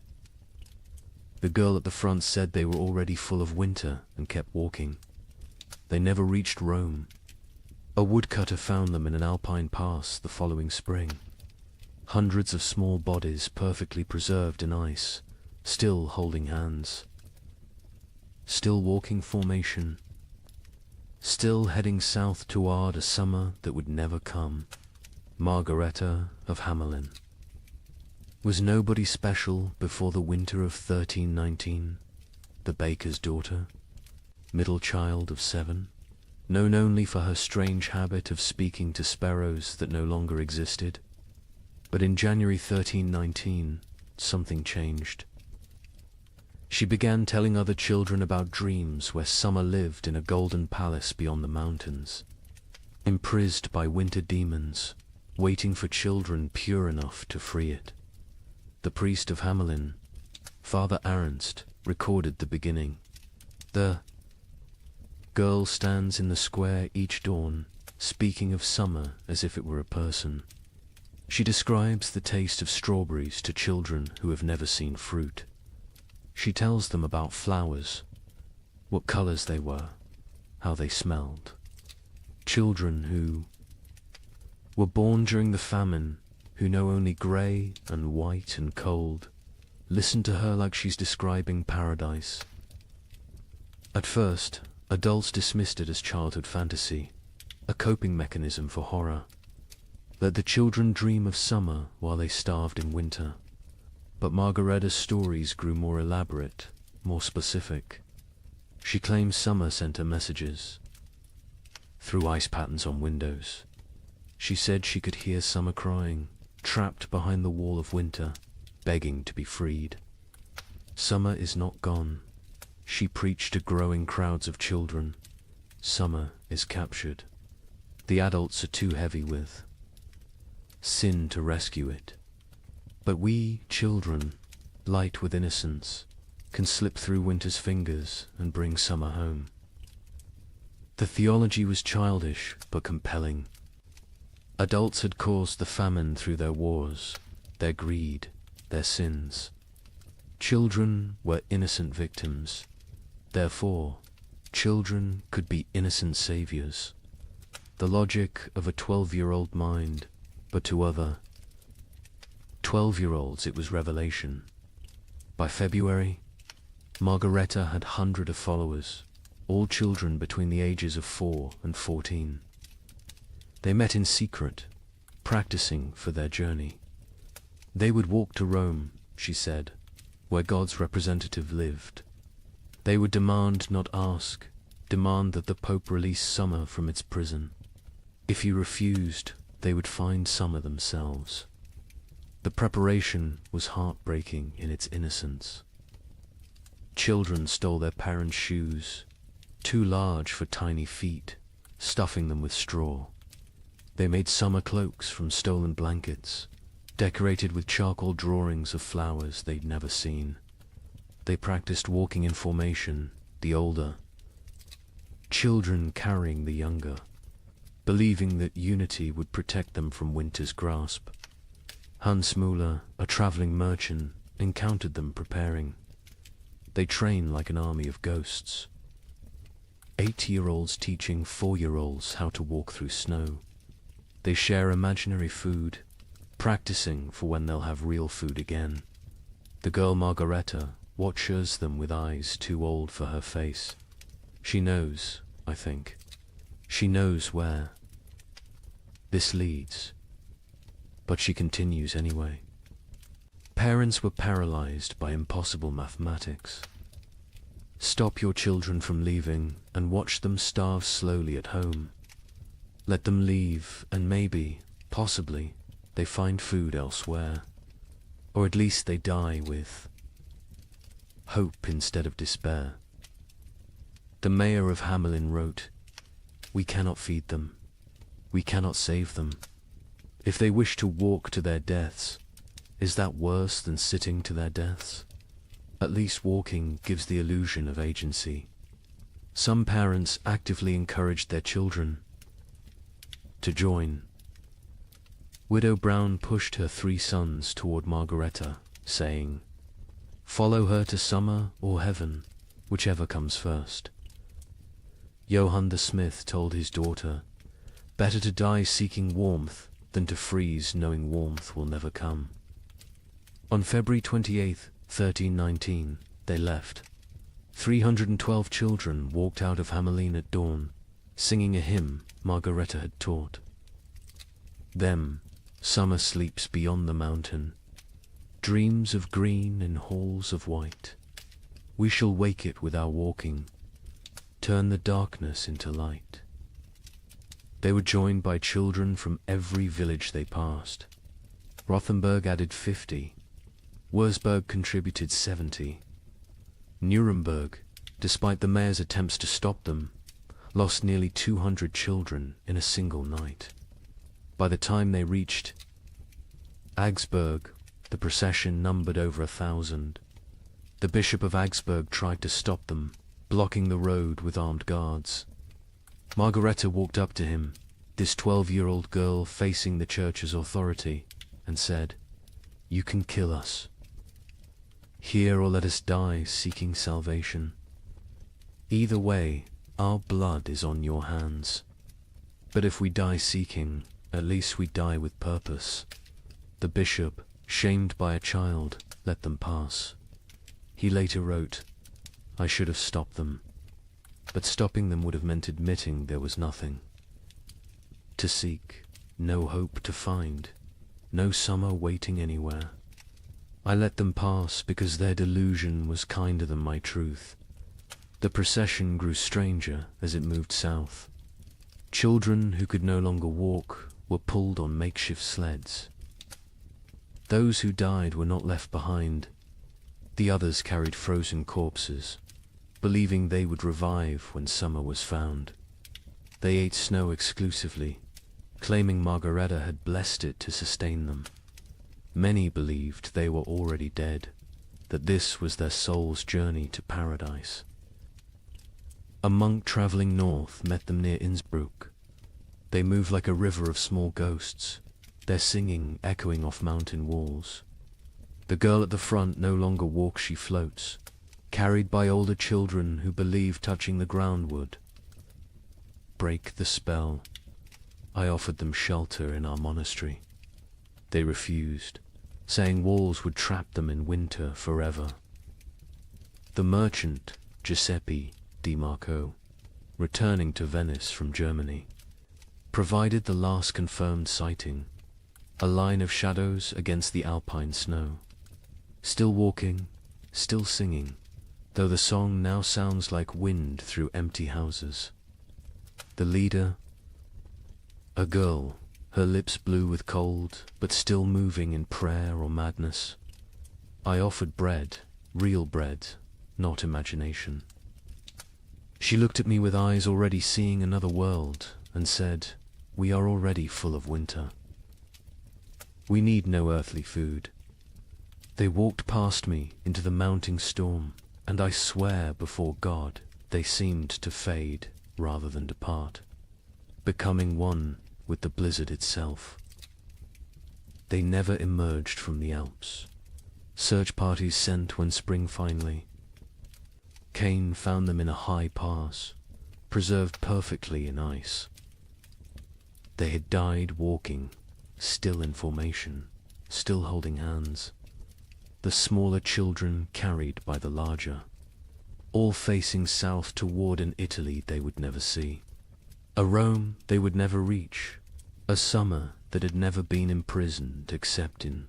The girl at the front said they were already full of winter and kept walking. They never reached Rome. A woodcutter found them in an alpine pass the following spring. Hundreds of small bodies perfectly preserved in ice, still holding hands. Still walking formation. Still heading south toward a summer that would never come. Margareta of Hamelin. Was nobody special before the winter of 1319? The baker's daughter? Middle child of 7? Known only for her strange habit of speaking to sparrows that no longer existed? But in January 1319, something changed. She began telling other children about dreams where summer lived in a golden palace beyond the mountains, imprisoned by winter demons, waiting for children pure enough to free it. The priest of Hamelin, Father Ernst, recorded the beginning. The girl stands in the square each dawn, speaking of summer as if it were a person. She describes the taste of strawberries to children who have never seen fruit. She tells them about flowers, what colors they were, how they smelled. Children who were born during the famine, who know only grey and white and cold, listen to her like she's describing paradise. At first, adults dismissed it as childhood fantasy, a coping mechanism for horror. Let the children dream of summer while they starved in winter. But Margaretta's stories grew more elaborate, more specific. She claims summer sent her messages through ice patterns on windows. She said she could hear summer crying, trapped behind the wall of winter, begging to be freed. Summer is not gone. She preached to growing crowds of children. Summer is captured. The adults are too heavy with sin to rescue it. But we, children, light with innocence, can slip through winter's fingers and bring summer home. The theology was childish but compelling. Adults had caused the famine through their wars, their greed, their sins. Children were innocent victims. Therefore, children could be innocent saviors. The logic of a 12-year-old mind, but to other 12-year-olds it was revelation. By February, Margaretta had hundreds of followers, all children between the ages of 4 and 14. They met in secret, practicing for their journey. They would walk to Rome, she said, where God's representative lived. They would demand, not ask, demand that the Pope release summer from its prison. If he refused, they would find summer themselves. The preparation was heartbreaking in its innocence. Children stole their parents' shoes, too large for tiny feet, stuffing them with straw. They made summer cloaks from stolen blankets, decorated with charcoal drawings of flowers they'd never seen. They practiced walking in formation, the older children carrying the younger, believing that unity would protect them from winter's grasp. Hans Müller, a traveling merchant, encountered them preparing. They train like an army of ghosts. 8-year-olds teaching 4-year-olds how to walk through snow. They share imaginary food, practicing for when they'll have real food again. The girl Margaretta watches them with eyes too old for her face. She knows, I think. She knows where this leads. But she continues anyway. Parents were paralyzed by impossible mathematics. Stop your children from leaving and watch them starve slowly at home. Let them leave and maybe, possibly, they find food elsewhere. Or at least they die with hope instead of despair. The mayor of Hamelin wrote, "We cannot feed them. We cannot save them. If they wish to walk to their deaths, is that worse than sitting to their deaths? At least walking gives the illusion of agency." Some parents actively encouraged their children to join. Widow Brown pushed her 3 sons toward Margaretta, saying, "Follow her to summer or heaven, whichever comes first." Johann the smith told his daughter, "Better to die seeking warmth than to freeze knowing warmth will never come." On February 28, 1319, they left. 312 children walked out of Hamelin at dawn, singing a hymn Margaretta had taught. Them, summer sleeps beyond the mountain, dreams of green in halls of white. We shall wake it with our walking, turn the darkness into light. They were joined by children from every village they passed. Rothenburg added 50. Wurzburg contributed 70. Nuremberg, despite the mayor's attempts to stop them, lost nearly 200 children in a single night. By the time they reached Augsburg, the procession numbered over 1,000. The Bishop of Augsburg tried to stop them, blocking the road with armed guards. Margaretta walked up to him, this 12-year-old girl facing the church's authority, and said, "You can kill us here or let us die seeking salvation. Either way, our blood is on your hands. But if we die seeking, at least we die with purpose." The bishop, shamed by a child, let them pass. He later wrote, "I should have stopped them, but stopping them would have meant admitting there was nothing to seek, no hope to find, no summer waiting anywhere. I let them pass because their delusion was kinder than my truth." The procession grew stranger as it moved south. Children who could no longer walk were pulled on makeshift sleds. Those who died were not left behind. The others carried frozen corpses, believing they would revive when summer was found. They ate snow exclusively, claiming Margareta had blessed it to sustain them. Many believed they were already dead, that this was their soul's journey to paradise. A monk traveling north met them near Innsbruck. They moved like a river of small ghosts, their singing echoing off mountain walls. The girl at the front no longer walks, she floats, carried by older children who believe touching the ground would break the spell. I offered them shelter in our monastery. They refused, saying walls would trap them in winter forever. The merchant, Giuseppe Di Marco, returning to Venice from Germany, provided the last confirmed sighting, a line of shadows against the alpine snow. Still walking, still singing, though the song now sounds like wind through empty houses. The leader, a girl, her lips blue with cold, but still moving in prayer or madness. I offered bread, real bread, not imagination. She looked at me with eyes already seeing another world, and said, "We are already full of winter. We need no earthly food." They walked past me into the mounting storm, and I swear before God they seemed to fade rather than depart, becoming one with the blizzard itself. They never emerged from the Alps. Search parties sent when spring finally came found them in a high pass, preserved perfectly in ice. They had died walking, still in formation, still holding hands. The smaller children carried by the larger, all facing south toward an Italy they would never see, a Rome they would never reach, a summer that had never been imprisoned except in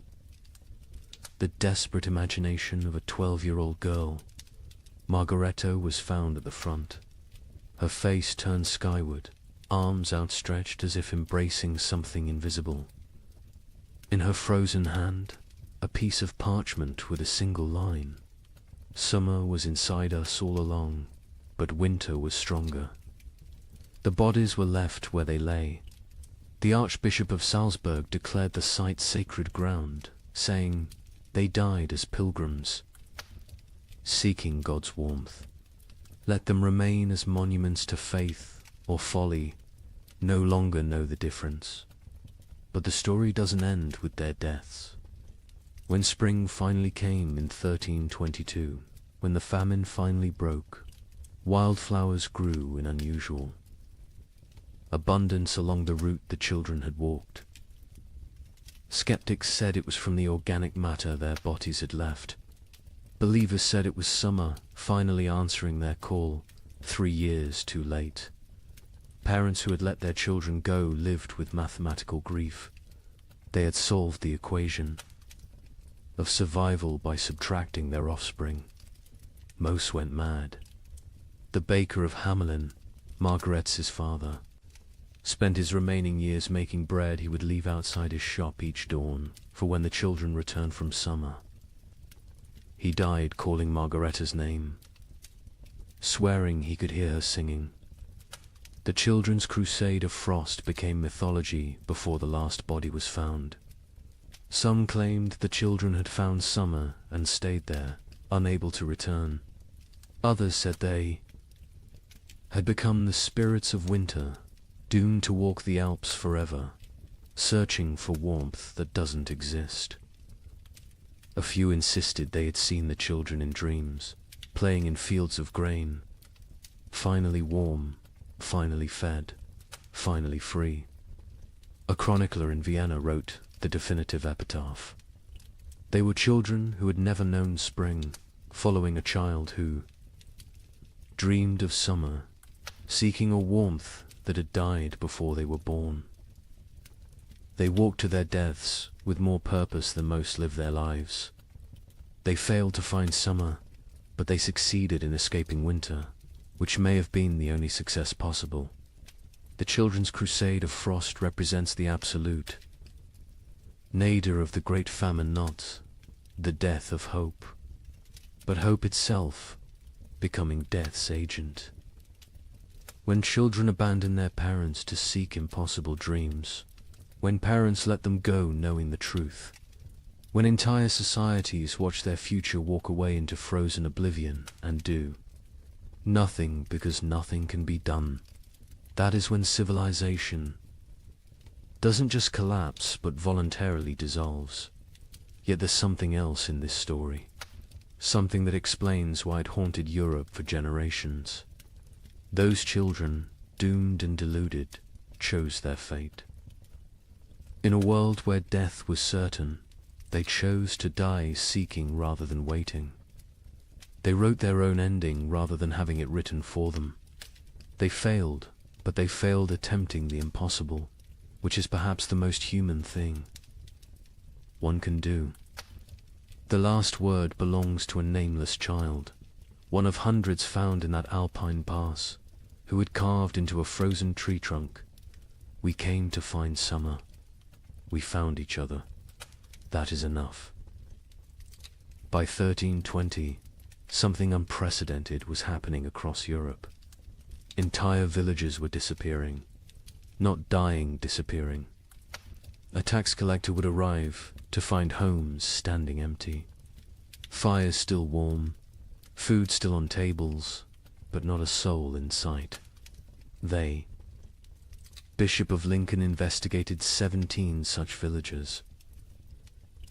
the desperate imagination of a 12-year-old girl. Margareta was found at the front, her face turned skyward, arms outstretched as if embracing something invisible. In her frozen hand, a piece of parchment with a single line. Summer was inside us all along, but winter was stronger. The bodies were left where they lay. The Archbishop of Salzburg declared the site sacred ground, saying, "They died as pilgrims, seeking God's warmth. Let them remain as monuments to faith or folly, no longer know the difference." But the story doesn't end with their deaths. When spring finally came in 1322, when the famine finally broke, wildflowers grew in unusual abundance along the route the children had walked. Skeptics said it was from the organic matter their bodies had left. Believers said it was summer finally answering their call, 3 years too late. Parents who had let their children go lived with mathematical grief. They had solved the equation of survival by subtracting their offspring. Most went mad. The baker of Hamelin, Margaret's father, spent his remaining years making bread he would leave outside his shop each dawn for when the children returned from summer. He died calling Margareta's name, swearing he could hear her singing. The children's crusade of frost became mythology before the last body was found. Some claimed the children had found summer and stayed there, unable to return. Others said they had become the spirits of winter, doomed to walk the Alps forever. searching for warmth that doesn't exist. A few insisted they had seen the children in dreams, playing in fields of grain, finally warm, finally fed, finally free. A chronicler in Vienna wrote the definitive epitaph. They were children who had never known spring, following a child who dreamed of summer, seeking a warmth that had died before they were born. They walked to their deaths with more purpose than most live their lives. They failed to find summer, but they succeeded in escaping winter, which may have been the only success possible. The children's crusade of frost represents the absolute, nadir of the great famine, not the death of hope, but hope itself becoming death's agent. When children abandon their parents to seek impossible dreams, when parents let them go knowing the truth, when entire societies watch their future walk away into frozen oblivion and do nothing because nothing can be done, that is when civilization doesn't just collapse but voluntarily dissolves. Yet there's something else in this story, something that explains why it haunted Europe for generations. Those children, doomed and deluded, chose their fate. In a world where death was certain, they chose to die seeking rather than waiting. They wrote their own ending rather than having it written for them. They failed, but they failed attempting the impossible, which is perhaps the most human thing one can do. The last word belongs to a nameless child, one of hundreds found in that alpine pass, who had carved into a frozen tree trunk. We came to find summer. We found each other. That is enough. By 1320, something unprecedented was happening across Europe. Entire villages were disappearing, not dying, disappearing. A tax collector would arrive to find homes standing empty, fires still warm, food still on tables, but not a soul in sight. Bishop of Lincoln investigated 17 such villages.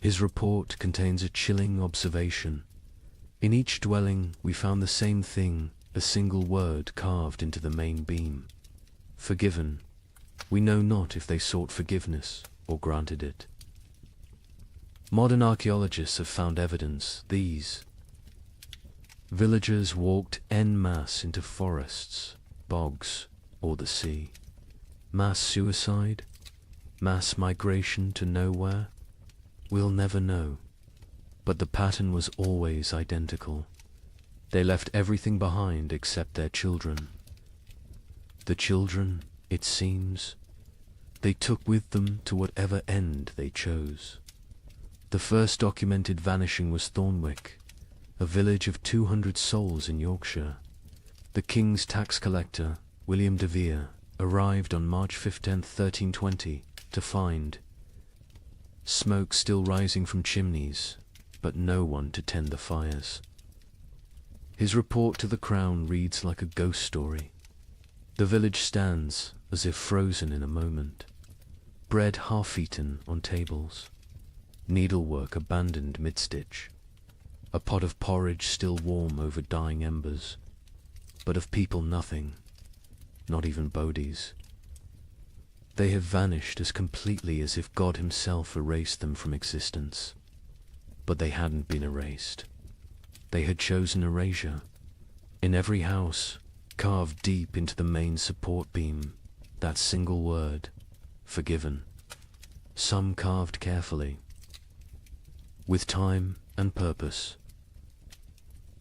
His report contains a chilling observation. In each dwelling we found the same thing, a single word carved into the main beam. Forgiven. We know not if they sought forgiveness or granted it. Modern archaeologists have found evidence these villagers walked en masse into forests, bogs, or the sea. Mass suicide? Mass migration to nowhere? We'll never know. But the pattern was always identical. They left everything behind except their children. The children, it seems, they took with them to whatever end they chose. The first documented vanishing was Thornwick, a village of 200 souls in Yorkshire. The king's tax collector, William de Vere, arrived on March 15, 1320, to find smoke still rising from chimneys, but no one to tend the fires. His report to the crown reads like a ghost story. The village stands as if frozen in a moment. Bread half-eaten on tables. Needlework abandoned mid-stitch. A pot of porridge still warm over dying embers. But of people nothing, not even bodies. They have vanished as completely as if God himself erased them from existence. But they hadn't been erased. They had chosen erasure. In every house, carved deep into the main support beam, that single word, forgiven. Some carved carefully, with time and purpose.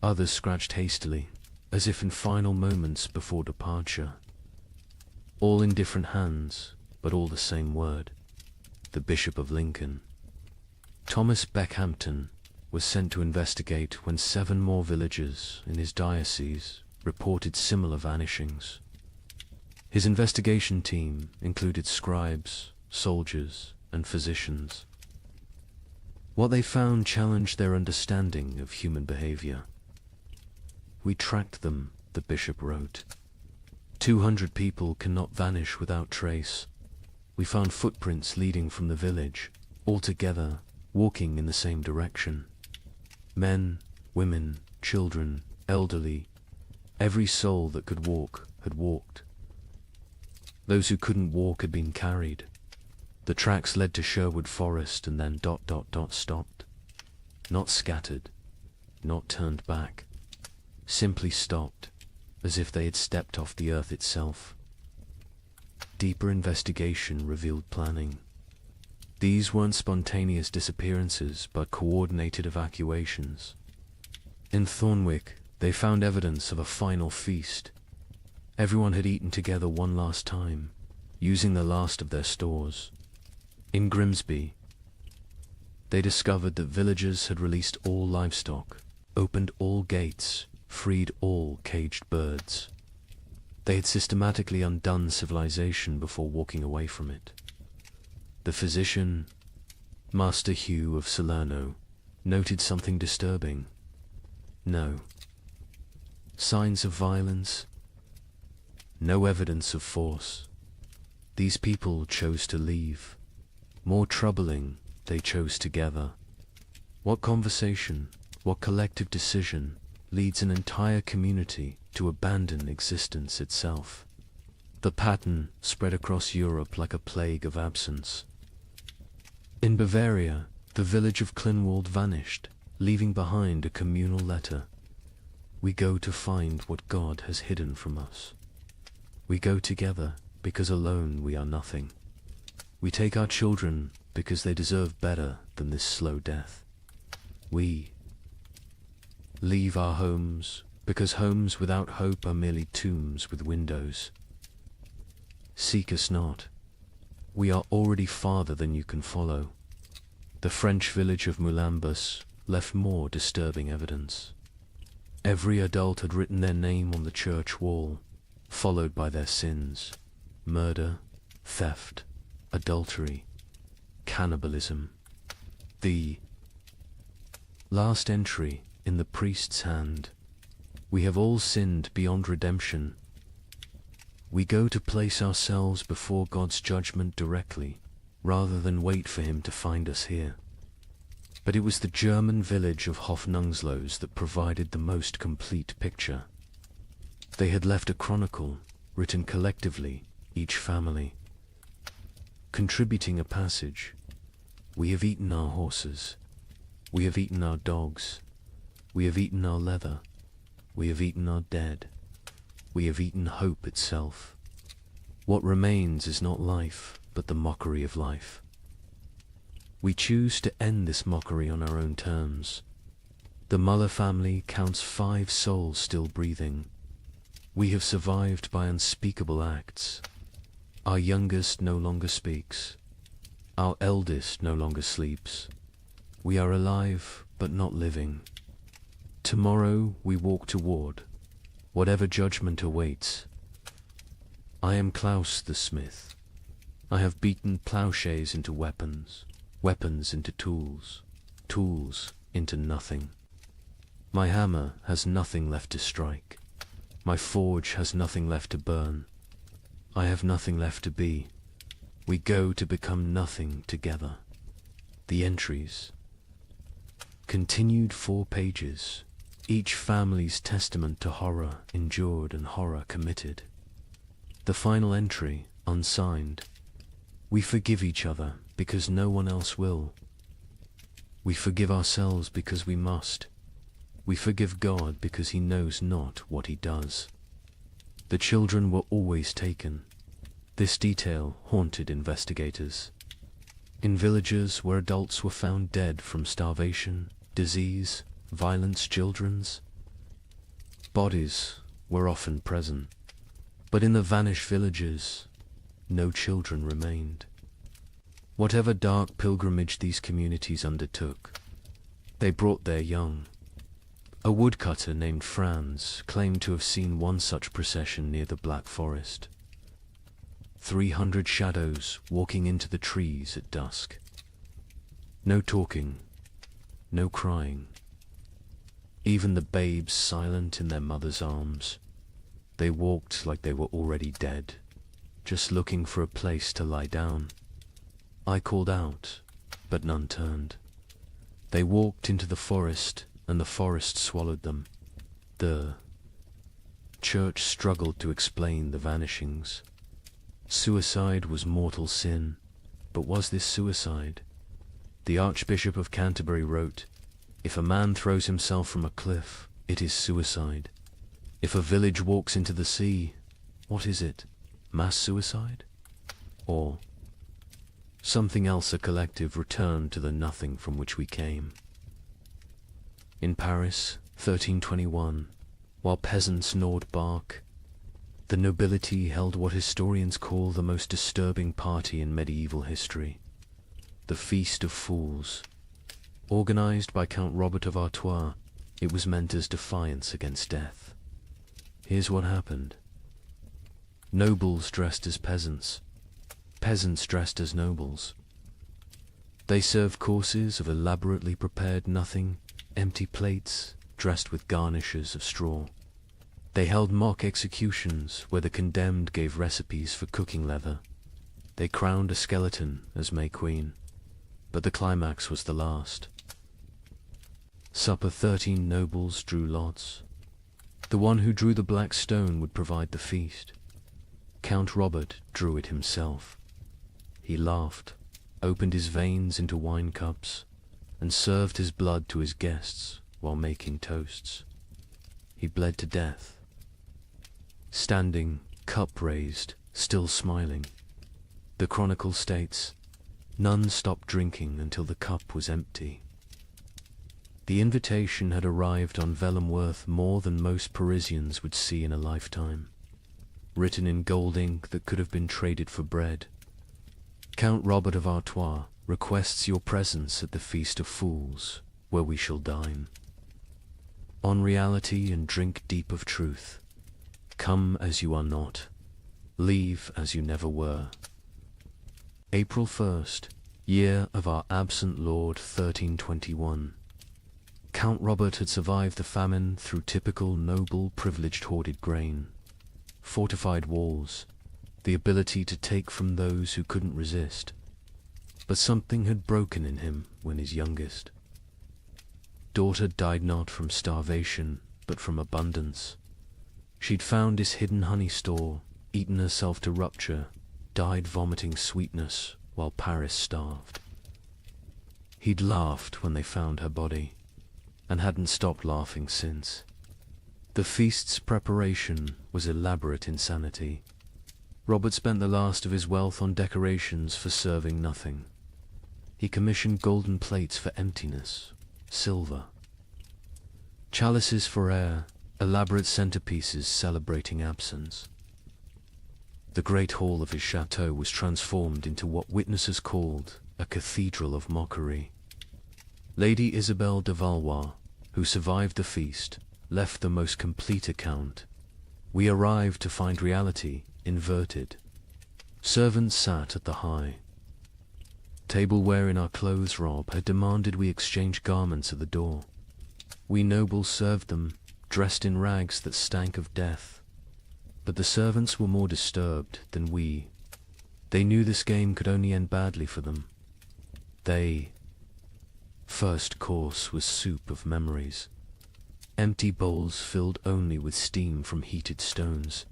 Others scratched hastily, as if in final moments before departure. All in different hands, but all the same word, the Bishop of Lincoln. Thomas Beckhampton was sent to investigate when 7 more villages in his diocese reported similar vanishings. His investigation team included scribes, soldiers, and physicians. What they found challenged their understanding of human behavior. We tracked them, the bishop wrote. 200 people cannot vanish without trace. We found footprints leading from the village, all together, walking in the same direction. Men, women, children, elderly, every soul that could walk had walked. Those who couldn't walk had been carried. The tracks led to Sherwood Forest and then ... stopped. Not scattered, not turned back, simply stopped, as if they had stepped off the earth itself. Deeper investigation revealed planning. These weren't spontaneous disappearances, but coordinated evacuations. In Thornwick, they found evidence of a final feast. Everyone had eaten together one last time, using the last of their stores. In Grimsby, they discovered that villagers had released all livestock, opened all gates, freed all caged birds. They had systematically undone civilization before walking away from it. The physician, Master Hugh of Salerno, noted something disturbing. No signs of violence, no evidence of force. These people chose to leave. More troubling, they chose together. What conversation, what collective decision leads an entire community to abandon existence itself? The pattern spread across Europe like a plague of absence. In Bavaria, the village of Klinwald vanished, leaving behind a communal letter. We go to find what God has hidden from us. We go together because alone we are nothing. We take our children because they deserve better than this slow death. We leave our homes because homes without hope are merely tombs with windows. Seek us not. We are already farther than you can follow. The French village of Moulambus left more disturbing evidence. Every adult had written their name on the church wall, followed by their sins: murder, theft, adultery, cannibalism. The last entry in the priest's hand: we have all sinned beyond redemption. We go to place ourselves before God's judgment directly, rather than wait for him to find us here. But it was the German village of Hofnungslos that provided the most complete picture. They had left a chronicle, written collectively, each family, contributing a passage. We have eaten our horses. We have eaten our dogs. We have eaten our leather. We have eaten our dead. We have eaten hope itself. What remains is not life, but the mockery of life. We choose to end this mockery on our own terms. The Muller family counts 5 souls still breathing. We have survived by unspeakable acts. Our youngest no longer speaks. Our eldest no longer sleeps. We are alive, but not living. Tomorrow we walk toward whatever judgment awaits. I am Klaus the smith. I have beaten plowshares into weapons, weapons into tools, tools into nothing. My hammer has nothing left to strike. My forge has nothing left to burn. I have nothing left to be. We go to become nothing together. The entries. Continued 4 pages. Each family's testament to horror endured and horror committed. The final entry, unsigned. We forgive each other because no one else will. We forgive ourselves because we must. We forgive God because he knows not what he does. The children were always taken. This detail haunted investigators. In villages where adults were found dead from starvation, disease, violence, children's bodies were often present. But in the vanished villages, no children remained. Whatever dark pilgrimage these communities undertook, they brought their young. A woodcutter named Franz claimed to have seen one such procession near the Black Forest. 300 shadows walking into the trees at dusk. No talking, no crying. Even the babes silent in their mother's arms. They walked like they were already dead. just looking for a place to lie down. I called out, but none turned. They walked into the forest, and the forest swallowed them. The church struggled to explain the vanishings. Suicide was mortal sin, but was this suicide? The Archbishop of Canterbury wrote, "If a man throws himself from a cliff, it is suicide. If a village walks into the sea, what is it? Mass suicide? Or something else, a collective return to the nothing from which we came?" In Paris, 1321, while peasants gnawed bark, the nobility held what historians call the most disturbing party in medieval history, the Feast of Fools. Organized by Count Robert of Artois, it was meant as defiance against death. Here's what happened. Nobles dressed as peasants, peasants dressed as nobles. They served courses of elaborately prepared nothing, empty plates dressed with garnishes of straw. They held mock executions where the condemned gave recipes for cooking leather. They crowned a skeleton as May Queen, but the climax was the last. Supper 13 nobles drew lots. The one who drew the black stone would provide the feast. Count Robert drew it himself. He laughed, opened his veins into wine cups, and served his blood to his guests while making toasts. He bled to death. Standing, cup raised, still smiling. The chronicle states, none stopped drinking until the cup was empty. The invitation had arrived on vellum worth more than most Parisians would see in a lifetime, written in gold ink that could have been traded for bread. Count Robert of Artois requests your presence at the Feast of Fools, where we shall dine. On reality and drink deep of truth. Come as you are not, leave as you never were. April 1st, year of our absent Lord 1321. Count Robert had survived the famine through typical noble privileged hoarded grain, fortified walls, the ability to take from those who couldn't resist. But something had broken in him when his youngest daughter died not from starvation, but from abundance. She'd found his hidden honey store, eaten herself to rupture, died vomiting sweetness while Paris starved. He'd laughed when they found her body, and hadn't stopped laughing since. The feast's preparation was elaborate insanity. Robert spent the last of his wealth on decorations for serving nothing. He commissioned golden plates for emptiness, silver, chalices for air, elaborate centerpieces celebrating absence. The great hall of his chateau was transformed into what witnesses called a cathedral of mockery. Lady Isabelle de Valois, who survived the feast, left the most complete account. We arrived to find reality inverted. Servants sat at the high. Tableware in our clothes rob had demanded we exchange garments at the door. We nobles served them, dressed in rags that stank of death. But the servants were more disturbed than we. They knew this game could only end badly for them. First course was soup of memories. Empty bowls filled only with steam from heated stones.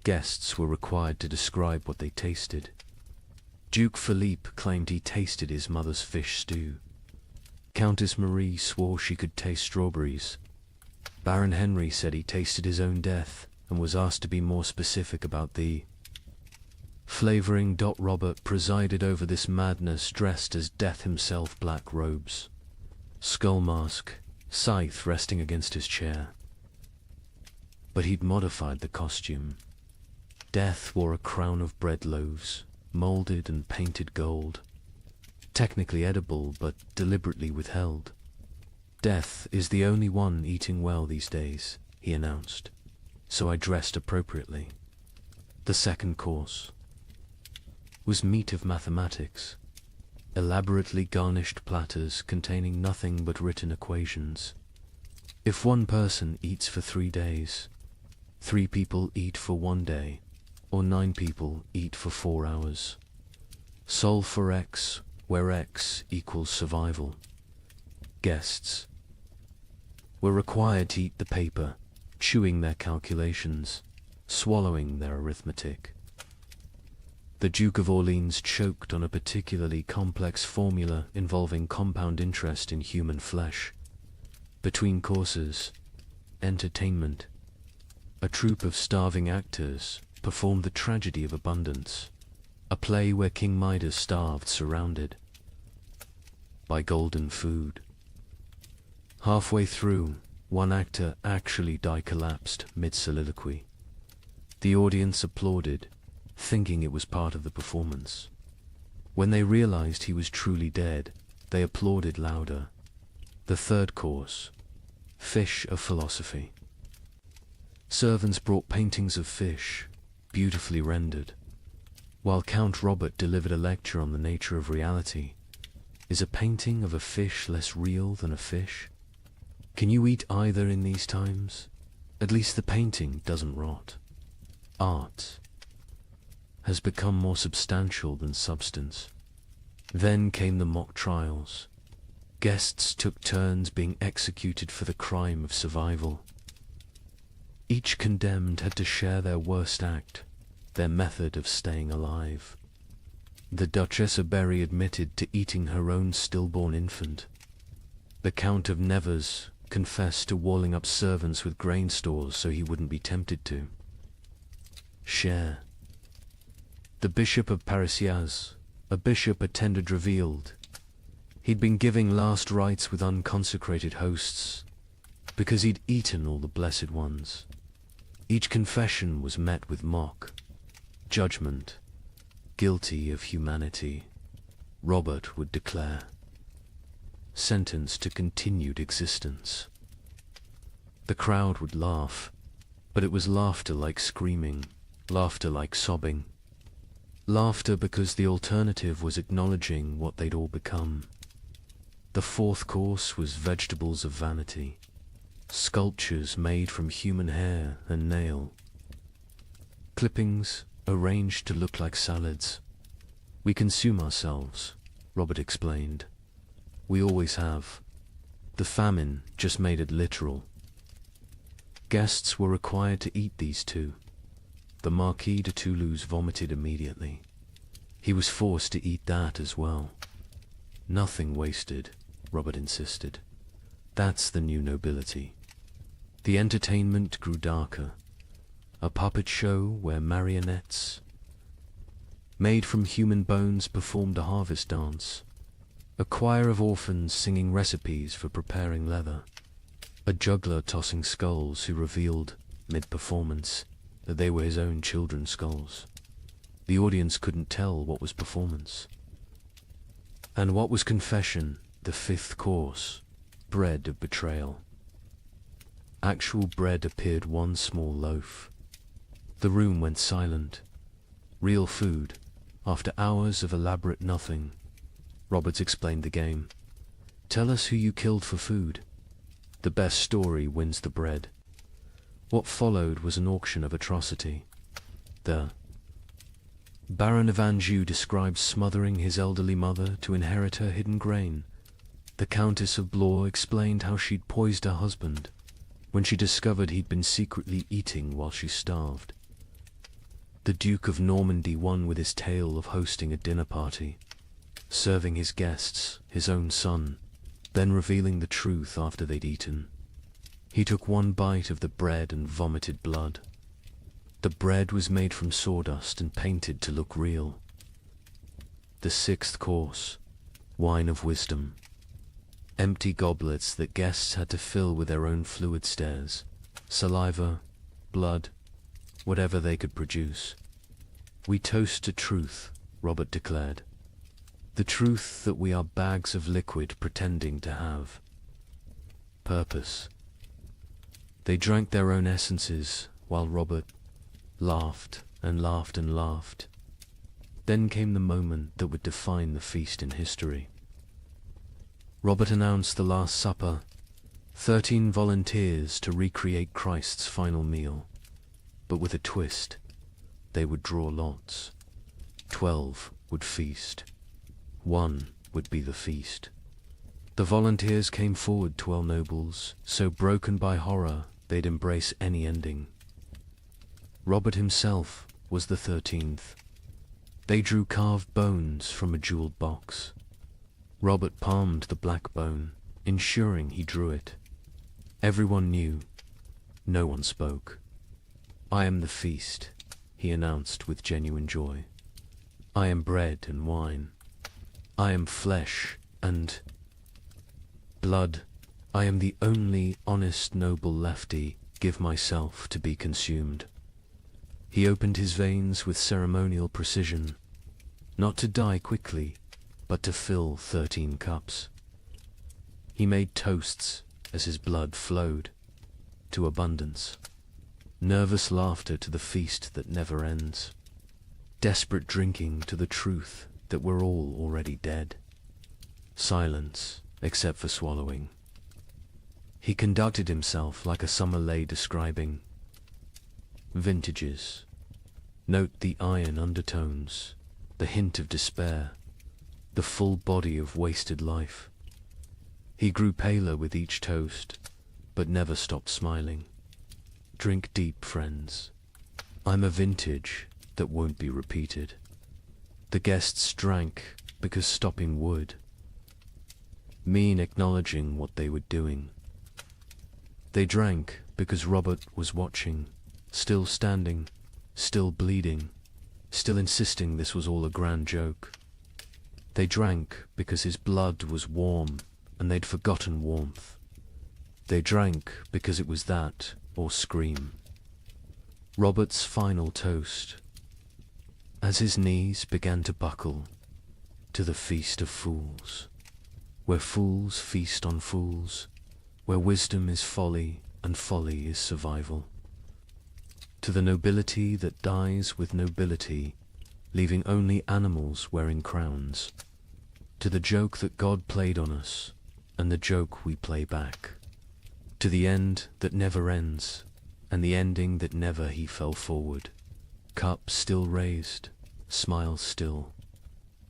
Guests were required to describe what they tasted. Duke Philippe claimed he tasted his mother's fish stew. Countess Marie swore she could taste strawberries. Baron Henry said he tasted his own death and was asked to be more specific about the flavoring. Robert presided over this madness dressed as death himself, black robes, skull mask, scythe resting against his chair. But he'd modified the costume. Death wore a crown of bread loaves, molded and painted gold, technically edible but deliberately withheld. Death is the only one eating well these days, he announced, so I dressed appropriately. The second course was meat of mathematics, elaborately garnished platters containing nothing but written equations. If one person eats for 3 days, 3 people eat for 1 day. or 9 people eat for 4 hours. Solve for X, where X equals survival. Guests were required to eat the paper, chewing their calculations, swallowing their arithmetic. The Duke of Orleans choked on a particularly complex formula involving compound interest in human flesh. Between courses, entertainment. A troupe of starving actors performed the tragedy of abundance, a play where King Midas starved surrounded by golden food. Halfway through, one actor actually collapsed mid-soliloquy. The audience applauded, thinking it was part of the performance. When they realized he was truly dead, they applauded louder. The third course, fish of philosophy. Servants brought paintings of fish, beautifully rendered. While Count Robert delivered a lecture on the nature of reality, is a painting of a fish less real than a fish? Can you eat either in these times? At least the painting doesn't rot. Art has become more substantial than substance. Then came the mock trials. Guests took turns being executed for the crime of survival. Each condemned had to share their worst act, their method of staying alive. The Duchess of Berry admitted to eating her own stillborn infant. The Count of Nevers confessed to walling up servants with grain stores so he wouldn't be tempted to share. The Bishop of Parisiaz, a bishop attended, revealed he'd been giving last rites with unconsecrated hosts because he'd eaten all the blessed ones. Each confession was met with mock judgment. Guilty of humanity, Robert would declare. Sentenced to continued existence. The crowd would laugh, but it was laughter like screaming, laughter like sobbing. Laughter because the alternative was acknowledging what they'd all become. The fourth course was vegetables of vanity, sculptures made from human hair and nail. Clippings arranged to look like salads. We consume ourselves, Robert explained. We always have. The famine just made it literal. Guests were required to eat these too. The Marquis de Toulouse vomited immediately. He was forced to eat that as well. Nothing wasted, Robert insisted. That's the new nobility. The entertainment grew darker. A puppet show where marionettes made from human bones performed a harvest dance. A choir of orphans singing recipes for preparing leather. A juggler tossing skulls who revealed, mid-performance, that they were his own children's skulls. The audience couldn't tell what was performance and what was confession. The fifth course, bread of betrayal. Actual bread appeared one small loaf. The room went silent. Real food, after hours of elaborate nothing. Roberts explained the game. Tell us who you killed for food. The best story wins the bread. What followed was an auction of atrocity. The Baron of Anjou described smothering his elderly mother to inherit her hidden grain. The Countess of Blois explained how she'd poisoned her husband when she discovered he'd been secretly eating while she starved. The Duke of Normandy won with his tale of hosting a dinner party, serving his guests his own son, then revealing the truth after they'd eaten. He took one bite of the bread and vomited blood. The bread was made from sawdust and painted to look real. The sixth course, wine of wisdom. Empty goblets that guests had to fill with their own fluid stares, saliva, blood, whatever they could produce. We toast to truth, Robert declared. The truth that we are bags of liquid pretending to have purpose. They drank their own essences while Robert laughed and laughed and laughed. Then came the moment that would define the feast in history. Robert announced the Last Supper, 13 volunteers to recreate Christ's final meal, but with a twist. they would draw lots. 12 would feast. 1 would be the feast. The volunteers came forward, 12 nobles, so broken by horror they'd embrace any ending. Robert himself was the 13th. They drew carved bones from a jeweled box. Robert palmed the black bone, ensuring he drew it. Everyone knew. No one spoke. "I am the feast," he announced with genuine joy. "I am bread and wine. I am flesh and blood. I am the only honest noble lefty. Give myself to be consumed." He opened his veins with ceremonial precision, not to die quickly, but to fill 13 cups. He made toasts as his blood flowed, to abundance. Nervous laughter to the feast that never ends. Desperate drinking to the truth that we're all already dead. Silence, except for swallowing. He conducted himself like a summer lay describing vintages. Note the iron undertones, the hint of despair, the full body of wasted life. He grew paler with each toast, but never stopped smiling. Drink deep, friends. I'm a vintage that won't be repeated. The guests drank because stopping would mean acknowledging what they were doing. They drank because Robert was watching, still standing, still bleeding, still insisting this was all a grand joke. They drank because his blood was warm and they'd forgotten warmth. They drank because it was that or scream. Robert's final toast, as his knees began to buckle, to the feast of fools, where fools feast on fools, where wisdom is folly and folly is survival. To the nobility that dies with nobility, leaving only animals wearing crowns. To the joke that God played on us, and the joke we play back. To the end that never ends, and the ending that never he fell forward. Cup still raised, smile still,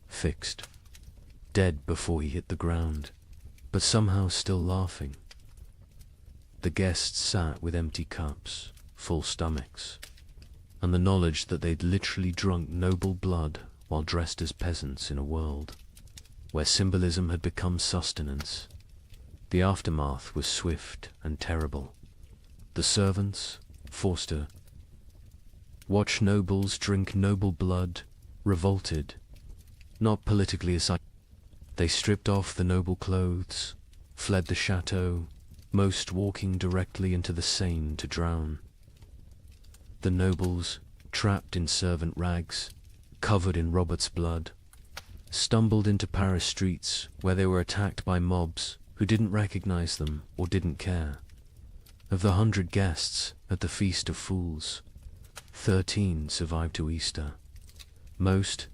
fixed. Dead before he hit the ground, but somehow still laughing. The guests sat with empty cups, full stomachs, and the knowledge that they'd literally drunk noble blood while dressed as peasants in a world where symbolism had become sustenance. The aftermath was swift and terrible. The servants, Forster, watch nobles drink noble blood, revolted, not politically aside. They stripped off the noble clothes, fled the chateau, most walking directly into the Seine to drown. The nobles, trapped in servant rags, covered in Robert's blood, stumbled into Paris streets where they were attacked by mobs who didn't recognize them or didn't care. Of the 100 guests at the Feast of Fools, 13 survived to Easter. Most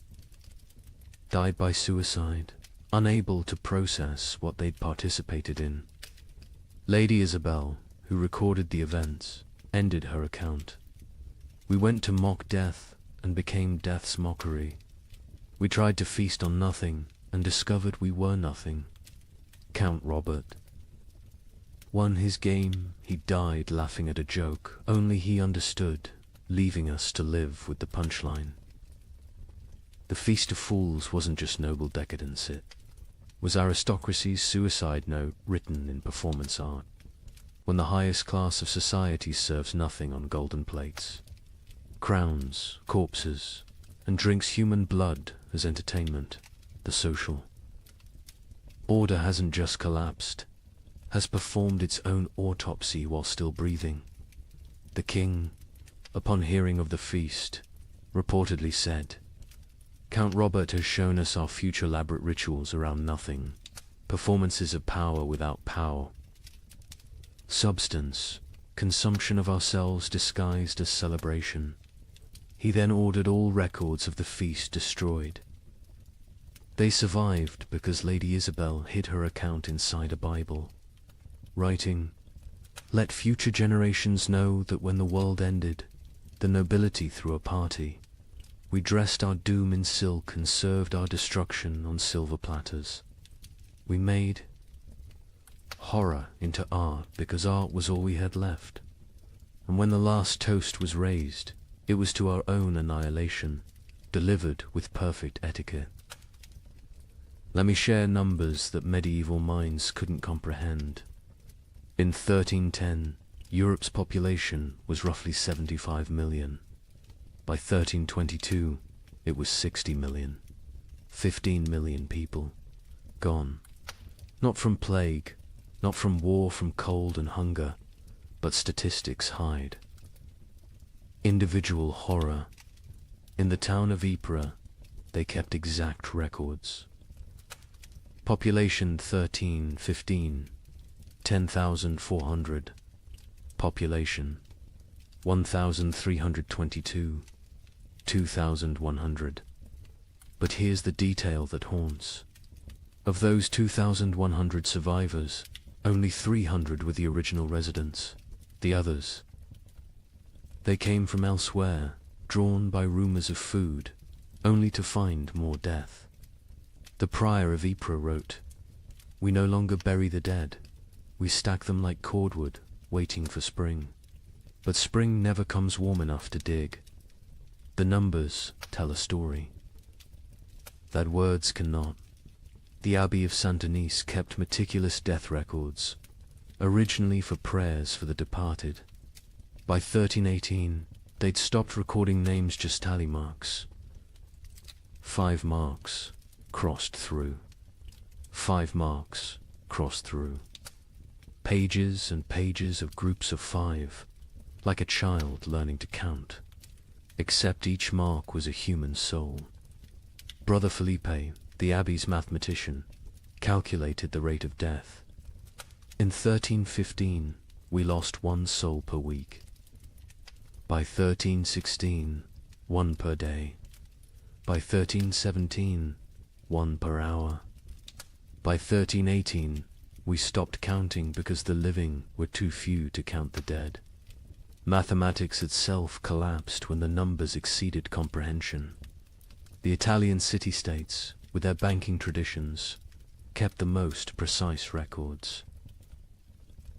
died by suicide, unable to process what they'd participated in. Lady Isabel, who recorded the events, ended her account. "We went to mock death and became death's mockery. We tried to feast on nothing and discovered we were nothing." Count Robert won his game. He died laughing at a joke only he understood, leaving us to live with the punchline. The Feast of Fools wasn't just noble decadence, it was aristocracy's suicide note written in performance art, when the highest class of society serves nothing on golden plates. Crowns, corpses, and drinks human blood as entertainment, the social. Order hasn't just collapsed, has performed its own autopsy while still breathing. The king, upon hearing of the feast, reportedly said, "Count Robert has shown us our future elaborate rituals around nothing, performances of power without power. Substance, consumption of ourselves disguised as celebration." He then ordered all records of the feast destroyed. They survived because Lady Isabel hid her account inside a Bible, writing, "Let future generations know that when the world ended, the nobility threw a party. We dressed our doom in silk and served our destruction on silver platters. We made horror into art because art was all we had left. And when the last toast was raised, it was to our own annihilation, delivered with perfect etiquette. Let me share numbers that medieval minds couldn't comprehend. In 1310, Europe's population was roughly 75 million. By 1322, it was 60 million. 15 million people. Gone. Not from plague, not from war, from cold and hunger, but statistics hide. Individual horror. In the town of Ypres, they kept exact records. Population 1315, 10,400. Population 1,322, 2,100. But here's the detail that haunts. Of those 2,100 survivors, only 300 were the original residents. The others, they came from elsewhere, drawn by rumors of food, only to find more death. The prior of Ypres wrote, "We no longer bury the dead. We stack them like cordwood, waiting for spring. But spring never comes warm enough to dig. The numbers tell a story that words cannot." The Abbey of Saint-Denis kept meticulous death records, originally for prayers for the departed. By 1318, they'd stopped recording names, just tally marks. 5 marks crossed through. 5 marks crossed through. Pages and pages of groups of 5, like a child learning to count, except each mark was a human soul. Brother Felipe, the abbey's mathematician, calculated the rate of death. In 1315, we lost 1 soul per week. By 1316, 1 per day. By 1317, 1 per hour. By 1318, we stopped counting because the living were too few to count the dead. Mathematics itself collapsed when the numbers exceeded comprehension. The Italian city-states, with their banking traditions, kept the most precise records.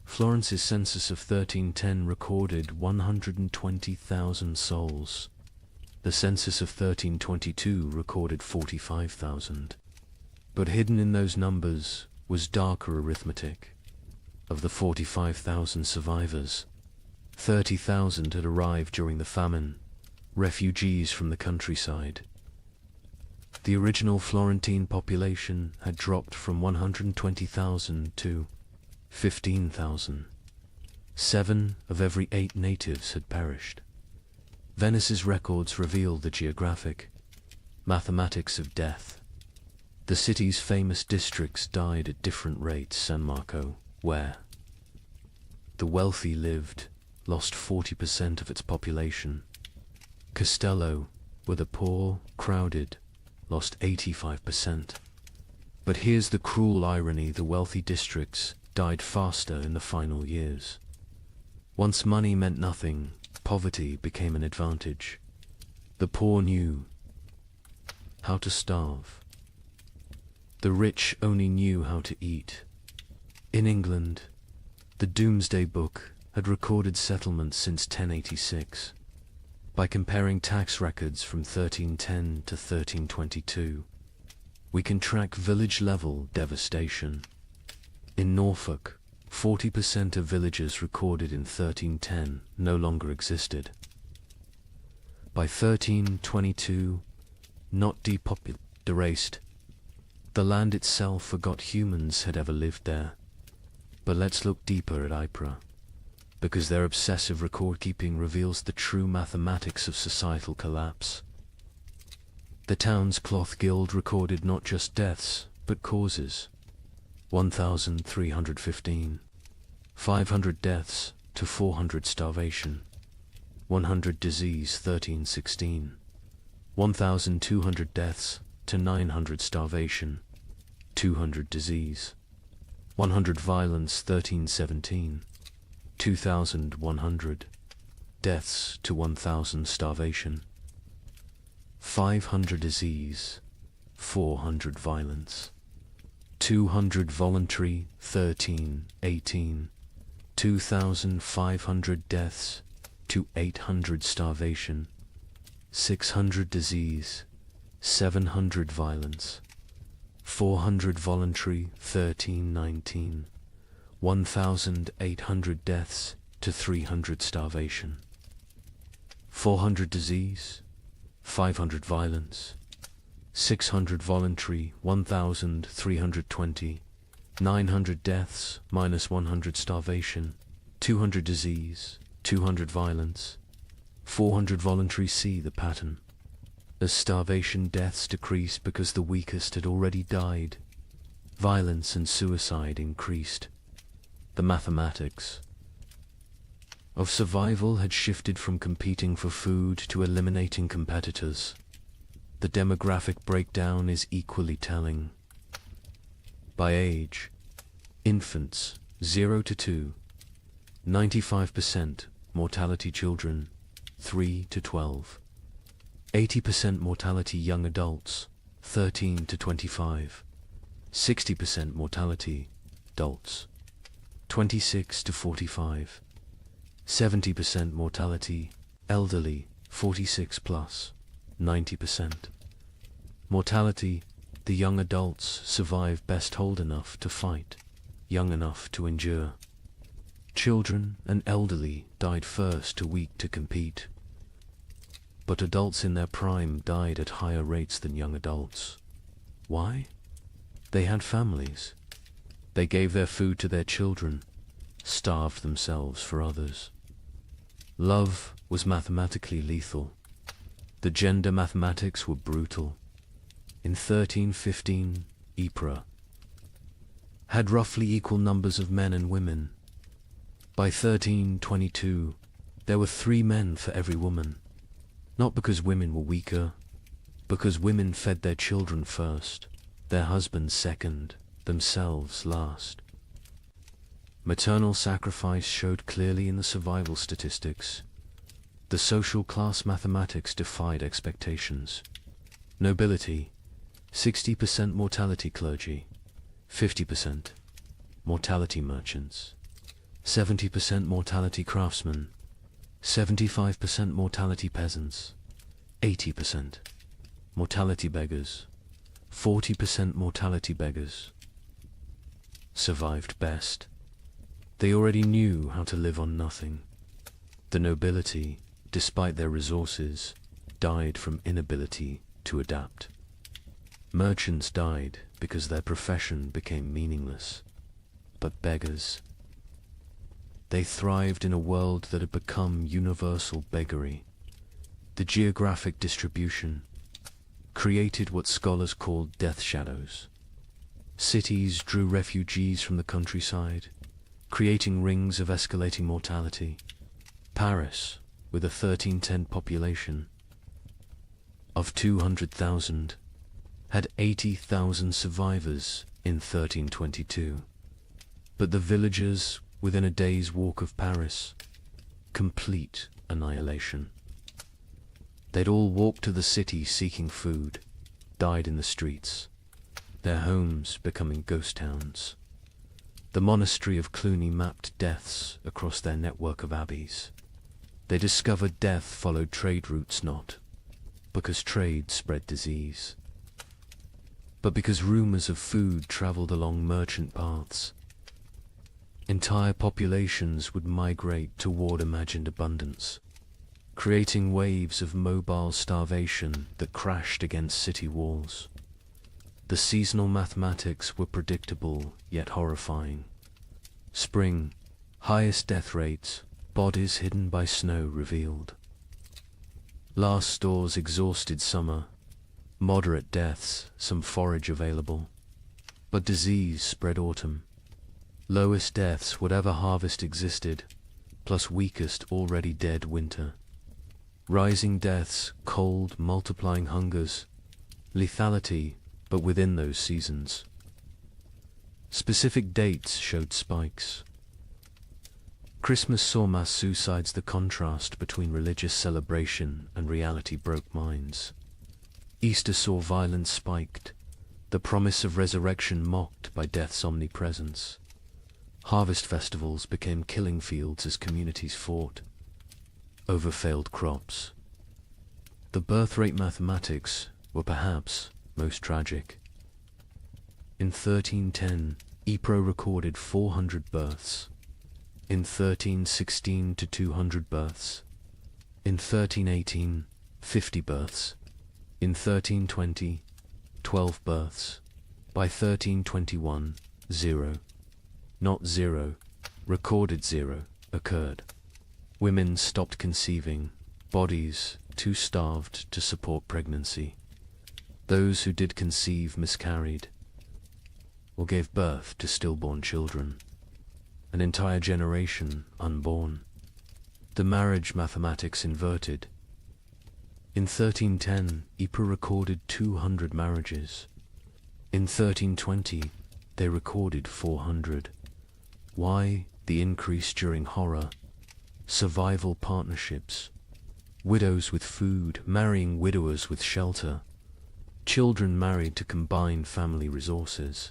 Florence's census of 1310 recorded 120,000 souls. The census of 1322 recorded 45,000. But hidden in those numbers was darker arithmetic. Of the 45,000 survivors, 30,000 had arrived during the famine, refugees from the countryside. The original Florentine population had dropped from 120,000 to 15,000. 7 of every 8 natives had perished. Venice's records reveal the geographic mathematics of death. The city's famous districts died at different rates. San Marco, where the wealthy lived, lost 40% of its population. Castello, where the poor crowded, lost 85%. But here's the cruel irony: the wealthy districts died faster in the final years. Once money meant nothing, poverty became an advantage. The poor knew how to starve. The rich only knew how to eat. In England, the Doomsday Book had recorded settlements since 1086. By comparing tax records from 1310 to 1322, we can track village-level devastation. In Norfolk, 40% of villages recorded in 1310 no longer existed. By 1322, not depopulated, erased. The land itself forgot humans had ever lived there. But let's look deeper at Ypres, because their obsessive record-keeping reveals the true mathematics of societal collapse. The town's cloth guild recorded not just deaths, but causes. 1,315. 500 deaths to 400 starvation. 100 disease 1316. 1,200 deaths to 900 starvation. 200 disease. 100 violence 1317. 2,100. deaths to 1,000 starvation, 500 disease, 400 violence, 200 voluntary, 18, 2,500 deaths to 800 starvation, 600 disease, 700 violence, 400 voluntary, 19, 1,800 deaths to 300 starvation, 400 disease, 500 violence, 600 voluntary, 1,320, 900 deaths minus 100 starvation, 200 disease, 200 violence, 400 voluntary. See the pattern. As starvation deaths decreased because the weakest had already died, violence and suicide increased. The mathematics of survival had shifted from competing for food to eliminating competitors. The demographic breakdown is equally telling. By age, infants 0 to 2, 95% mortality children 3 to 12, 80% mortality young adults 13 to 25, 60% mortality adults 26 to 45, 70% mortality elderly 46 plus, 90% mortality. The young adults survive best old enough to fight, young enough to endure. Children and elderly died first, too weak to compete. But adults in their prime died at higher rates than young adults. Why? They had families. They gave their food to their children, starved themselves for others. Love was mathematically lethal. The gender mathematics were brutal. In 1315, Ypres had roughly equal numbers of men and women. By 1322, there were 3 men for every woman. Not because women were weaker, because women fed their children first, their husbands second, themselves last. Maternal sacrifice showed clearly in the survival statistics. The social class mathematics defied expectations. Nobility, 60% mortality clergy, 50% mortality merchants, 70% mortality craftsmen, 75% mortality peasants, 80% mortality beggars, 40% mortality beggars. Survived best. They already knew how to live on nothing. The nobility, despite their resources, died from inability to adapt. Merchants died because their profession became meaningless. But beggars, they thrived in a world that had become universal beggary. The geographic distribution created what scholars called death shadows. Cities drew refugees from the countryside, creating rings of escalating mortality. Paris, with a 1310 population of 200,000, had 80,000 survivors in 1322. But the villagers within a day's walk of Paris, complete annihilation. They'd all walked to the city seeking food, died in the streets, their homes becoming ghost towns. The monastery of Cluny mapped deaths across their network of abbeys. They discovered death followed trade routes not because trade spread disease, but because rumors of food traveled along merchant paths. Entire populations would migrate toward imagined abundance, creating waves of mobile starvation that crashed against city walls. The seasonal mathematics were predictable yet horrifying. Spring, highest death rates, bodies hidden by snow revealed. Last stores exhausted summer, moderate deaths, some forage available. But disease spread autumn. Lowest deaths, whatever harvest existed, plus weakest already dead winter. Rising deaths, cold, multiplying hungers, lethality, but within those seasons. Specific dates showed spikes. Christmas saw mass suicides. The contrast between religious celebration and reality broke minds. Easter saw violence spiked, the promise of resurrection mocked by death's omnipresence. Harvest festivals became killing fields as communities fought over failed crops. The birth rate mathematics were perhaps most tragic. In 1310, Ypres recorded 400 births. In 1316 to 200 births. In 1318, 50 births. In 1320, 12 births. By 1321, 0. Not 0, recorded 0, occurred. Women stopped conceiving, bodies too starved to support pregnancy. Those who did conceive miscarried, or gave birth to stillborn children. An entire generation unborn. The marriage mathematics inverted. In 1310, Ypres recorded 200 marriages. In 1320, they recorded 400. Why the increase during horror? Survival partnerships. Widows with food, marrying widowers with shelter. Children married to combine family resources.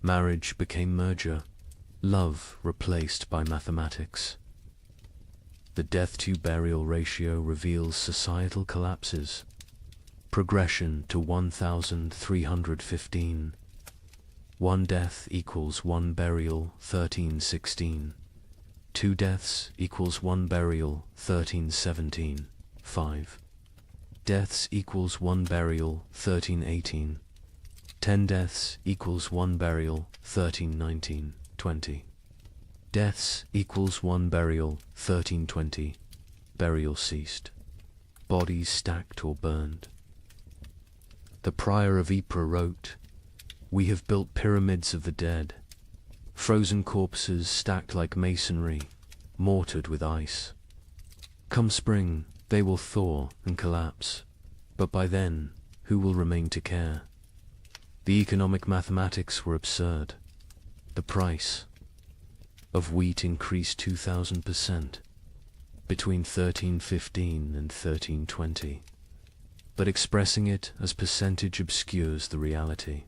Marriage became merger. Love replaced by mathematics. The death-to-burial ratio reveals societal collapses. Progression to 1,315. 1 death equals 1 burial, 1316. 2 deaths equals 1 burial, 1317. 5 deaths equals 1 burial, 1318. 10 deaths equals 1 burial, 1319. 20 deaths equals 1 burial, 1320. Burial ceased. Bodies stacked or burned. The prior of Ypres wrote, "We have built pyramids of the dead, frozen corpses stacked like masonry, mortared with ice. Come spring, they will thaw and collapse, but by then, who will remain to care?" The economic mathematics were absurd. The price of wheat increased 2,000% between 1315 and 1320, but expressing it as percentage obscures the reality.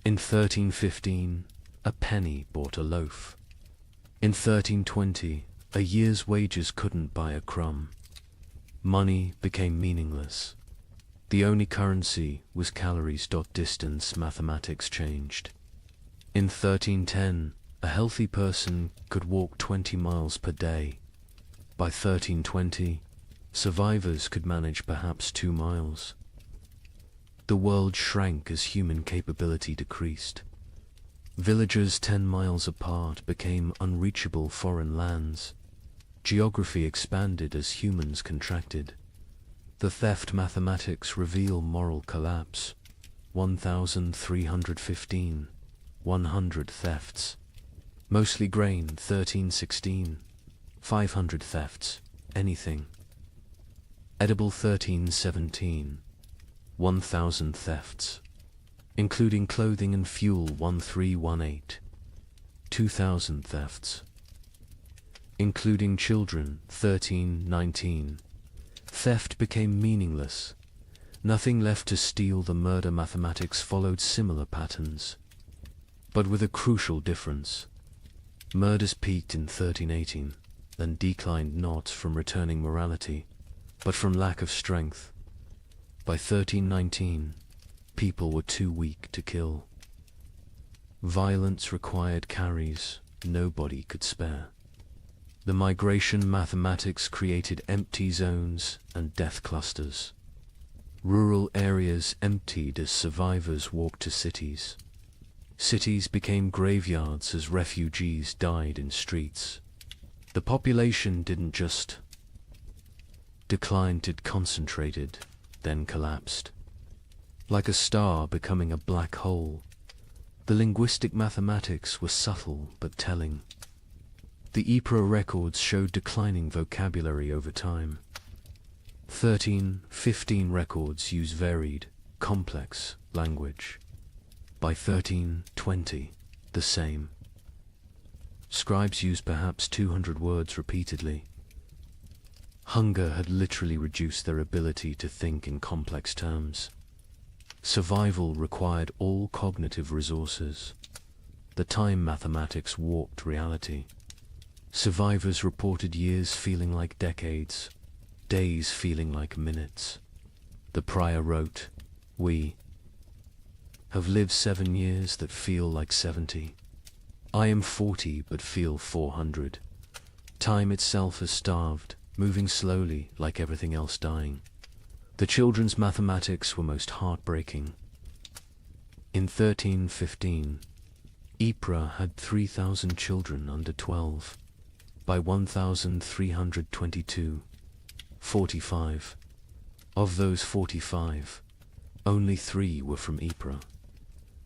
In 1315, a penny bought a loaf. In 1320, a year's wages couldn't buy a crumb. Money became meaningless. The only currency was calories. Distance mathematics changed. In 1310, a healthy person could walk 20 miles per day. By 1320, survivors could manage perhaps 2 miles. The world shrank as human capability decreased. Villages 10 miles apart became unreachable foreign lands. Geography expanded as humans contracted. The theft mathematics reveal moral collapse. 1,315. 100 thefts. Mostly grain, 1316. 500 thefts. Anything. Edible, 1317. 1,000 thefts. Including clothing and fuel, 1318. 2,000 thefts. Including children, 1319. Theft became meaningless. Nothing left to steal. The murder mathematics followed similar patterns, but with a crucial difference. Murders peaked in 1318, then declined not from returning morality, but from lack of strength. By 1319, people were too weak to kill. Violence required carries nobody could spare. The migration mathematics created empty zones and death clusters. Rural areas emptied as survivors walked to cities. Cities became graveyards as refugees died in streets. The population didn't just decline, it concentrated, then collapsed. Like a star becoming a black hole, the linguistic mathematics were subtle but telling. The Ypres records showed declining vocabulary over time. 1315 records use varied, complex language. By 1320, the same. Scribes used perhaps 200 words repeatedly. Hunger had literally reduced their ability to think in complex terms. Survival required all cognitive resources. The time mathematics warped reality. Survivors reported years feeling like decades, days feeling like minutes. The prior wrote, "We have lived 7 years that feel like 70. I am 40 but feel 400. Time itself has starved, moving slowly like everything else dying." The children's mathematics were most heartbreaking. In 1315, Ypres had 3,000 children under 12. By 1322, 45. Of those 45, only 3 were from Ypres.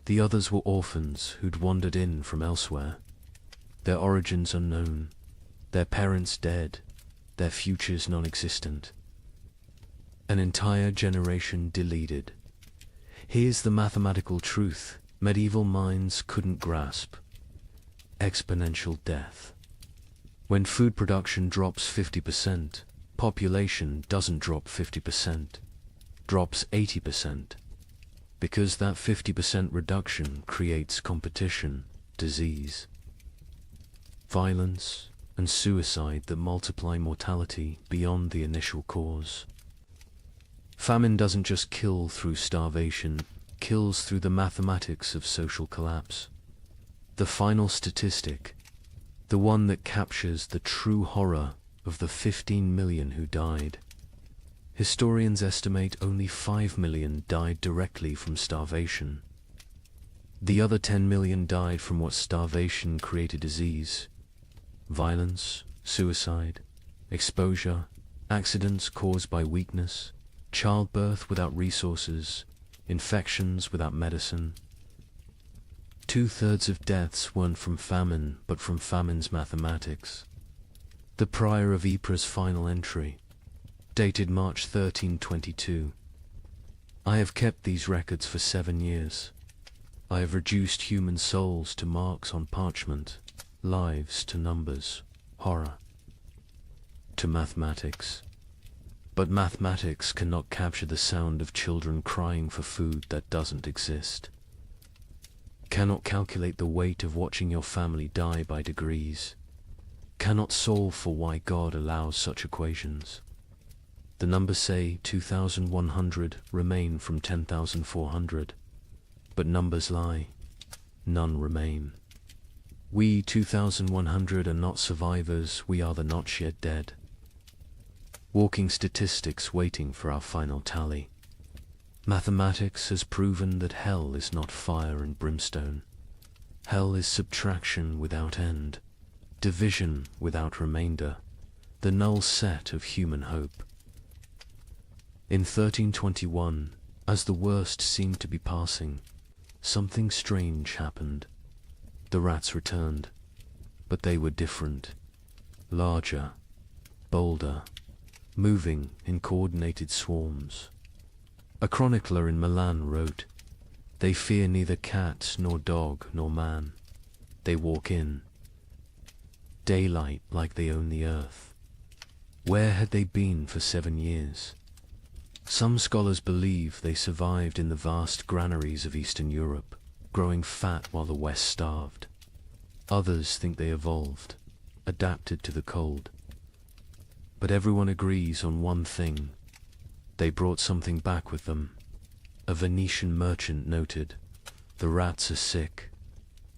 The others were orphans who'd wandered in from elsewhere. Their origins unknown, their parents dead, their futures non-existent. An entire generation deleted. Here's the mathematical truth medieval minds couldn't grasp. Exponential death. When food production drops 50%, population doesn't drop 50%, drops 80%. Because that 50% reduction creates competition, disease, violence, and suicide that multiply mortality beyond the initial cause. Famine doesn't just kill through starvation, kills through the mathematics of social collapse. The final statistic, the one that captures the true horror of the 15 million who died. Historians estimate only 5 million died directly from starvation. The other 10 million died from what starvation created: disease, violence, suicide, exposure, accidents caused by weakness, childbirth without resources, infections without medicine. 2/3 of deaths weren't from famine, but from famine's mathematics. The prior of Ypres' final entry, dated March 1322. I have kept these records for 7 years. I have reduced human souls to marks on parchment, lives to numbers, horror to mathematics. But mathematics cannot capture the sound of children crying for food that doesn't exist. Cannot calculate the weight of watching your family die by degrees. Cannot solve for why God allows such equations. The numbers say 2,100 remain from 10,400. But numbers lie. None remain. We 2,100 are not survivors, we are the not yet dead. Walking statistics waiting for our final tally. Mathematics has proven that hell is not fire and brimstone. Hell is subtraction without end, division without remainder, the null set of human hope. In 1321, as the worst seemed to be passing, something strange happened. The rats returned, but they were different, larger, bolder, moving in coordinated swarms. A chronicler in Milan wrote, "They fear neither cat nor dog nor man. They walk in daylight like they own the earth." Where had they been for 7 years? Some scholars believe they survived in the vast granaries of Eastern Europe, growing fat while the West starved. Others think they evolved, adapted to the cold. But everyone agrees on one thing: they brought something back with them. A Venetian merchant noted, "The rats are sick.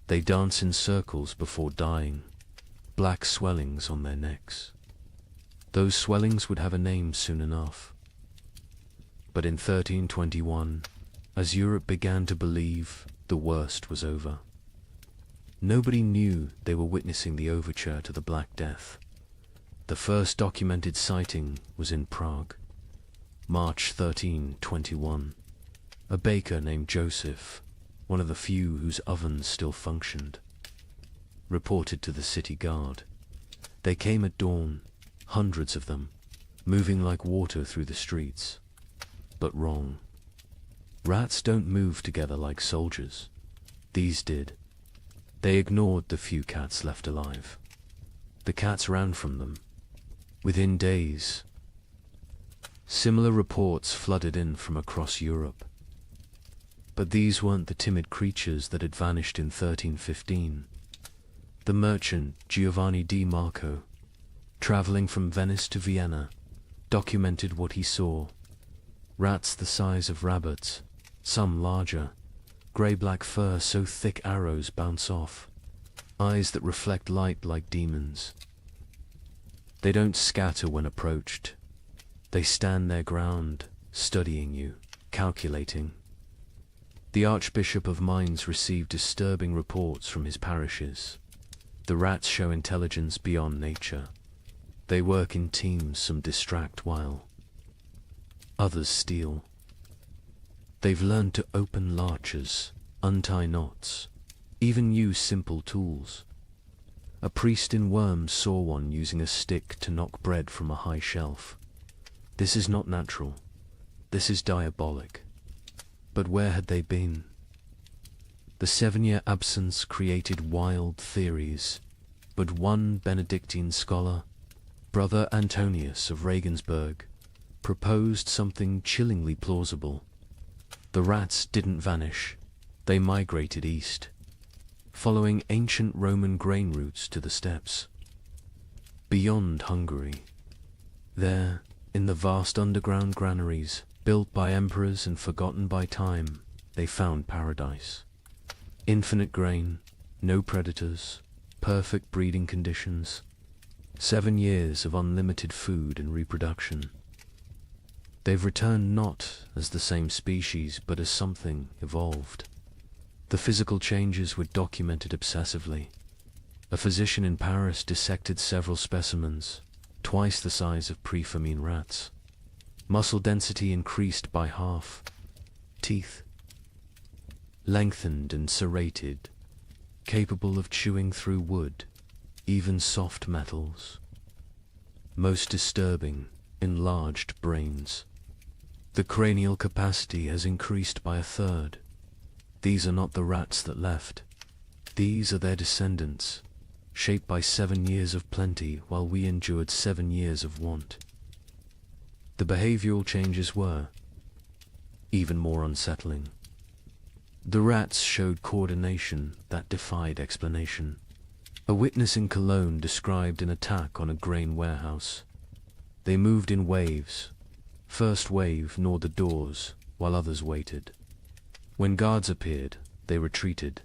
They dance in circles before dying, black swellings on their necks." Those swellings would have a name soon enough. But in 1321, as Europe began to believe, the worst was over. Nobody knew they were witnessing the overture to the Black Death. The first documented sighting was in Prague, March 1321. A baker named Joseph, one of the few whose ovens still functioned, reported to the city guard. They came at dawn, hundreds of them, moving like water through the streets. But wrong. Rats don't move together like soldiers. These did. They ignored the few cats left alive. The cats ran from them. Within days, similar reports flooded in from across Europe. But these weren't the timid creatures that had vanished in 1315. The merchant Giovanni di Marco, traveling from Venice to Vienna, documented what he saw. Rats the size of rabbits, some larger, grey-black fur so thick arrows bounce off, eyes that reflect light like demons. They don't scatter when approached. They stand their ground, studying you, calculating. The Archbishop of Mainz received disturbing reports from his parishes. The rats show intelligence beyond nature. They work in teams, some distract while others steal. They've learned to open larches, untie knots, even use simple tools. A priest in Worms saw one using a stick to knock bread from a high shelf. This is not natural. This is diabolic. But where had they been? The 7-year absence created wild theories, but one Benedictine scholar, Brother Antonius of Regensburg, proposed something chillingly plausible. The rats didn't vanish, they migrated east, following ancient Roman grain routes to the steppes. Beyond Hungary, there, in the vast underground granaries, built by emperors and forgotten by time, they found paradise. Infinite grain, no predators, perfect breeding conditions, 7 years of unlimited food and reproduction. They've returned not as the same species, but as something evolved. The physical changes were documented obsessively. A physician in Paris dissected several specimens, twice the size of pre-famine rats. Muscle density increased by half. Teeth lengthened and serrated, capable of chewing through wood, even soft metals. Most disturbing, enlarged brains. The cranial capacity has increased by 1/3. These are not the rats that left. These are their descendants, shaped by 7 years of plenty while we endured 7 years of want. The behavioral changes were even more unsettling. The rats showed coordination that defied explanation. A witness in Cologne described an attack on a grain warehouse. They moved in waves. First wave gnawed the doors, while others waited. When guards appeared, they retreated.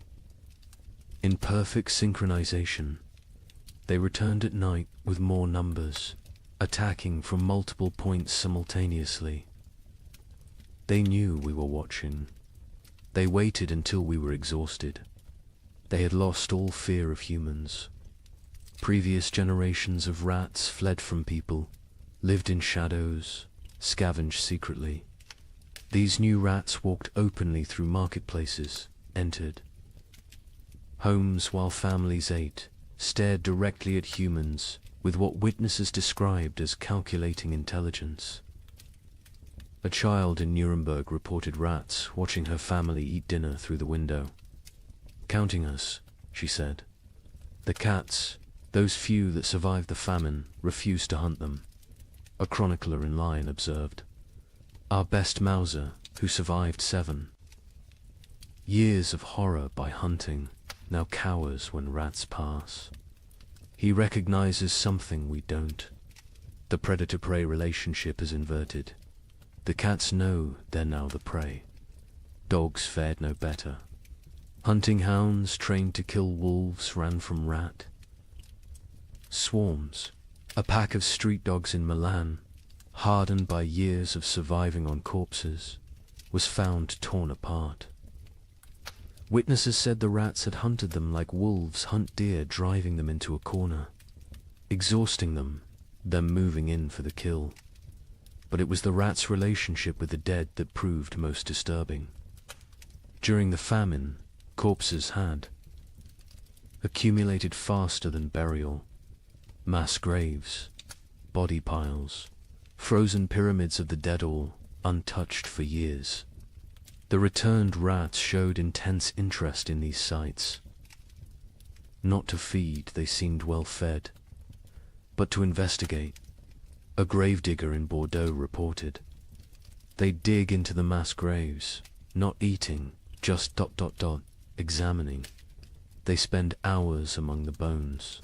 In perfect synchronization, they returned at night with more numbers, attacking from multiple points simultaneously. They knew we were watching. They waited until we were exhausted. They had lost all fear of humans. Previous generations of rats fled from people, lived in shadows, scavenged secretly. These new rats walked openly through marketplaces, entered homes while families ate, stared directly at humans with what witnesses described as calculating intelligence. A child in Nuremberg reported rats watching her family eat dinner through the window. "Counting us," she said. "The cats, those few that survived the famine, refused to hunt them." A chronicler in Lyon observed, "Our best Mauser, who survived 7 years of horror by hunting, now cowers when rats pass." He recognizes something we don't. The predator-prey relationship is inverted. The cats know they're now the prey. Dogs fared no better. Hunting hounds trained to kill wolves ran from rat. Swarms. A pack of street dogs in Milan, hardened by years of surviving on corpses, was found torn apart. Witnesses said the rats had hunted them like wolves hunt deer, driving them into a corner, exhausting them, then moving in for the kill. But it was the rats' relationship with the dead that proved most disturbing. During the famine, corpses had accumulated faster than burial. Mass graves, body piles, frozen pyramids of the dead, all untouched for years. The returned rats showed intense interest in these sites. Not to feed, they seemed well fed, but to investigate. A gravedigger in Bordeaux reported. They dig into the mass graves, not eating, just ... examining. They spend hours among the bones,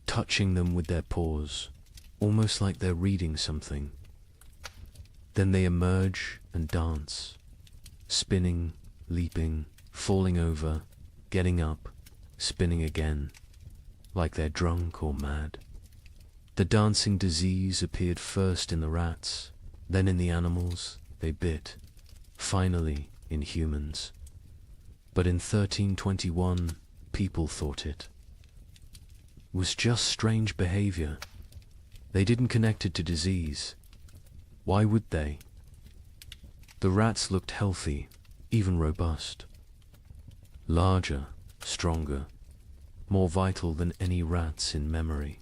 touching them with their paws, almost like they're reading something. Then they emerge and dance, spinning, leaping, falling over, getting up, spinning again, like they're drunk or mad. The dancing disease appeared first in the rats, then in the animals they bit, finally in humans. But in 1321, people thought it was just strange behavior. They didn't connect it to disease. Why would they? The rats looked healthy, even robust. Larger, stronger, more vital than any rats in memory.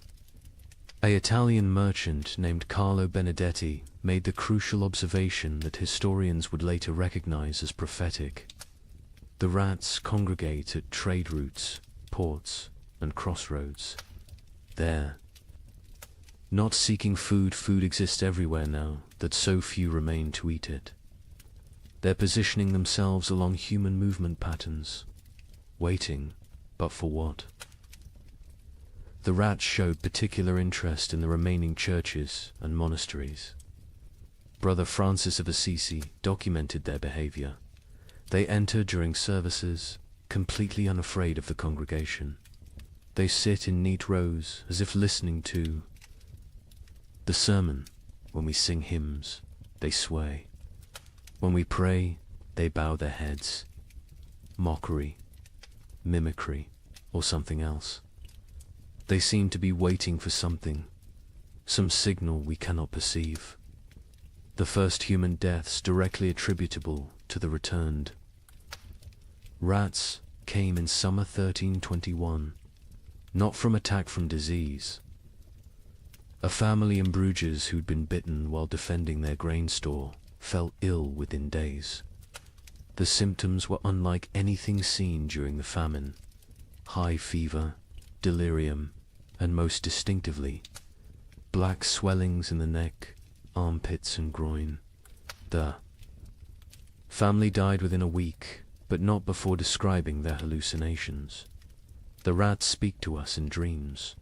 An Italian merchant named Carlo Benedetti made the crucial observation that historians would later recognize as prophetic. The rats congregate at trade routes, ports, and crossroads. There, not seeking food exists everywhere now that so few remain to eat it. They're positioning themselves along human movement patterns, waiting, but for what? The rats showed particular interest in the remaining churches and monasteries. Brother Francis of Assisi documented their behavior. They enter during services, completely unafraid of the congregation. They sit in neat rows as if listening to the sermon. When we sing hymns, they sway. When we pray, they bow their heads. Mockery, mimicry, or something else. They seem to be waiting for something, some signal we cannot perceive. The first human deaths directly attributable to the returned. Rats came in summer 1321, not from attack from disease. A family in Bruges who'd been bitten while defending their grain store fell ill within days. The symptoms were unlike anything seen during the famine. High fever, delirium, and most distinctively, black swellings in the neck, armpits and groin. The family died within a week, but not before describing their hallucinations. The rats speak to us in dreams.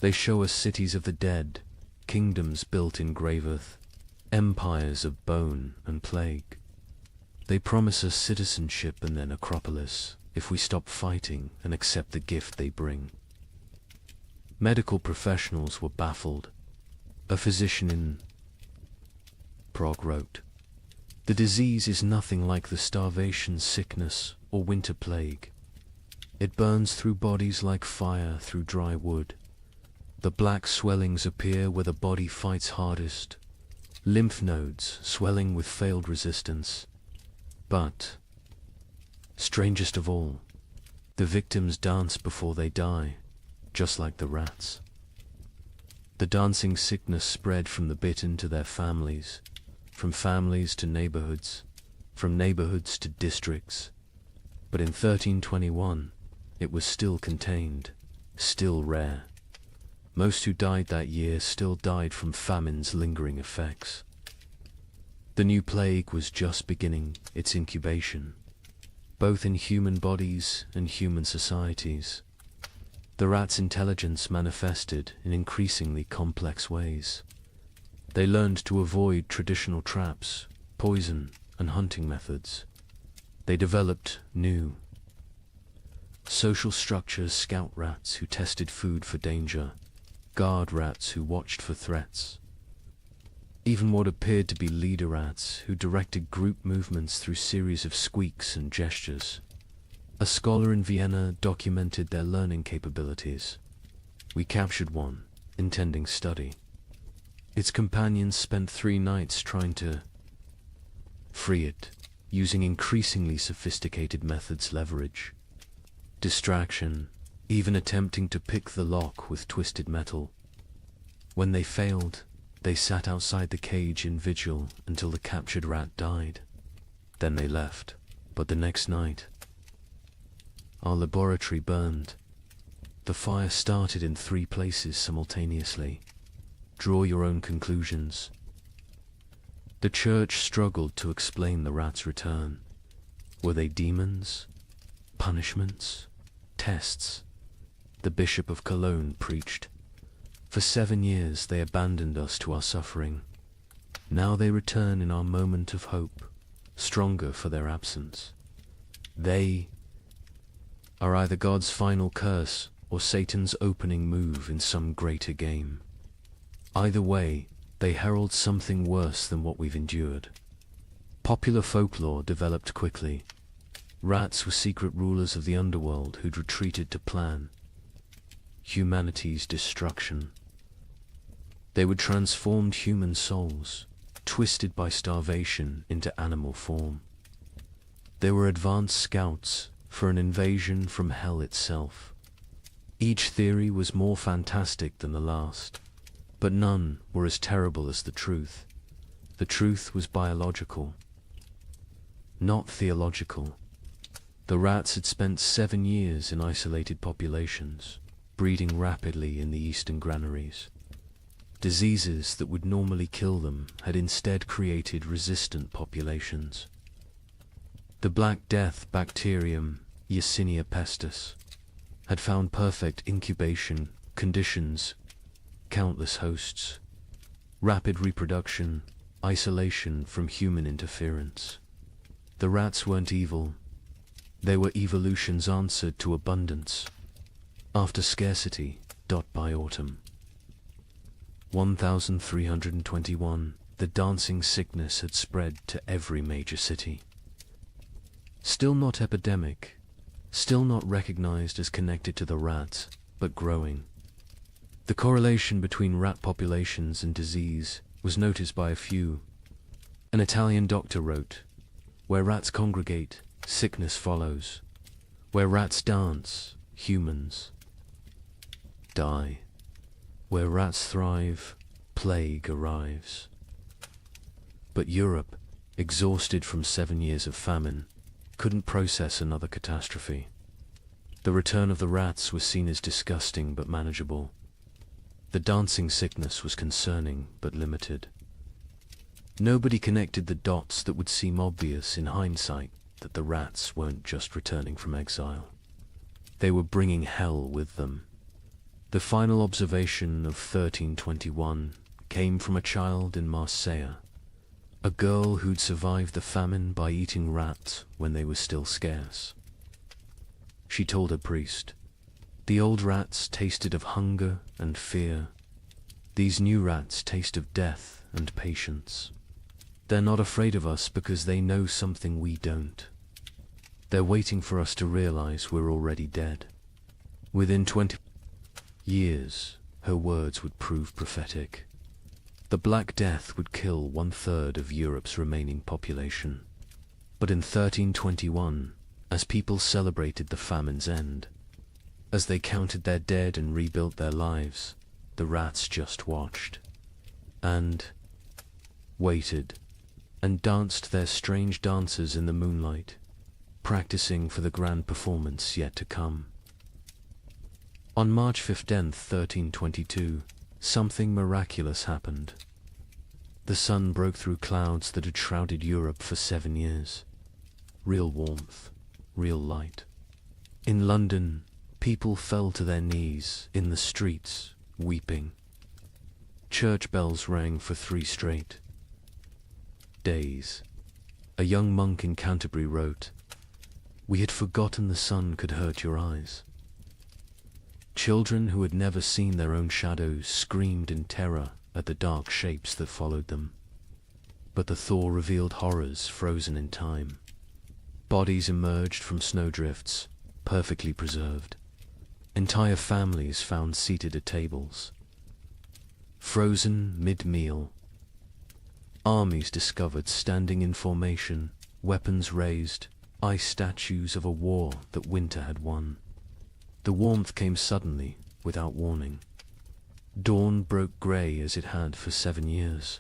They show us cities of the dead, kingdoms built in grave earth, empires of bone and plague. They promise us citizenship and their necropolis if we stop fighting and accept the gift they bring. Medical professionals were baffled. A physician in Prague wrote, "The disease is nothing like the starvation sickness or winter plague. It burns through bodies like fire through dry wood. The black swellings appear where the body fights hardest, lymph nodes swelling with failed resistance. But, strangest of all, the victims dance before they die, just like the rats." The dancing sickness spread from the bitten to their families, from families to neighborhoods, from neighborhoods to districts. But in 1321, it was still contained, still rare. Most who died that year still died from famine's lingering effects. The new plague was just beginning its incubation, both in human bodies and human societies. The rats' intelligence manifested in increasingly complex ways. They learned to avoid traditional traps, poison, and hunting methods. They developed new social structures: scout rats who tested food for danger, guard rats who watched for threats, even what appeared to be leader rats who directed group movements through series of squeaks and gestures. A scholar in Vienna documented their learning capabilities. We captured one, intending study. Its companions spent 3 nights trying to free it, using increasingly sophisticated methods: leverage, distraction, even attempting to pick the lock with twisted metal. When they failed, they sat outside the cage in vigil until the captured rat died. Then they left. But the next night, our laboratory burned. The fire started in 3 places simultaneously. Draw your own conclusions. The church struggled to explain the rats' return. Were they demons? Punishments? Tests? The Bishop of Cologne preached. For 7 years they abandoned us to our suffering. Now they return in our moment of hope, stronger for their absence. They are either God's final curse or Satan's opening move in some greater game. Either way, they herald something worse than what we've endured. Popular folklore developed quickly. Rats were secret rulers of the underworld who'd retreated to plan humanity's destruction. They would transform human souls, twisted by starvation, into animal form. They were advanced scouts for an invasion from hell itself. Each theory was more fantastic than the last, but none were as terrible as the truth. The truth was biological, not theological. The rats had spent 7 years in isolated populations, breeding rapidly in the eastern granaries. Diseases that would normally kill them had instead created resistant populations. The Black Death bacterium, Yersinia pestis, had found perfect incubation conditions, countless hosts, rapid reproduction, isolation from human interference. The rats weren't evil. They were evolution's answer to abundance. After scarcity, by autumn. 1321, the dancing sickness had spread to every major city. Still not epidemic, still not recognized as connected to the rats, but growing. The correlation between rat populations and disease was noticed by a few. An Italian doctor wrote, "Where rats congregate, sickness follows. Where rats dance, humans die. Where rats thrive, plague arrives." But Europe, exhausted from 7 years of famine, couldn't process another catastrophe. The return of the rats was seen as disgusting but manageable. The dancing sickness was concerning but limited. Nobody connected the dots that would seem obvious in hindsight, that the rats weren't just returning from exile. They were bringing hell with them. The final observation of 1321 came from a child in Marseille, a girl who'd survived the famine by eating rats when they were still scarce. She told her priest, "The old rats tasted of hunger and fear. These new rats taste of death and patience. They're not afraid of us because they know something we don't. They're waiting for us to realize we're already dead." Within 20 years, her words would prove prophetic. The Black Death would kill 1/3 of Europe's remaining population. But in 1321, as people celebrated the famine's end, as they counted their dead and rebuilt their lives, the rats just watched, and waited, and danced their strange dances in the moonlight, practicing for the grand performance yet to come. On March 15th, 1322, something miraculous happened. The sun broke through clouds that had shrouded Europe for 7 years. Real warmth, real light. In London, people fell to their knees in the streets, weeping. Church bells rang for 3 straight days. A young monk in Canterbury wrote, "We had forgotten the sun could hurt your eyes." Children who had never seen their own shadows screamed in terror at the dark shapes that followed them. But the thaw revealed horrors frozen in time. Bodies emerged from snowdrifts, perfectly preserved. Entire families found seated at tables. Frozen mid-meal. Armies discovered standing in formation, weapons raised, ice statues of a war that winter had won. The warmth came suddenly, without warning. Dawn broke grey as it had for 7 years.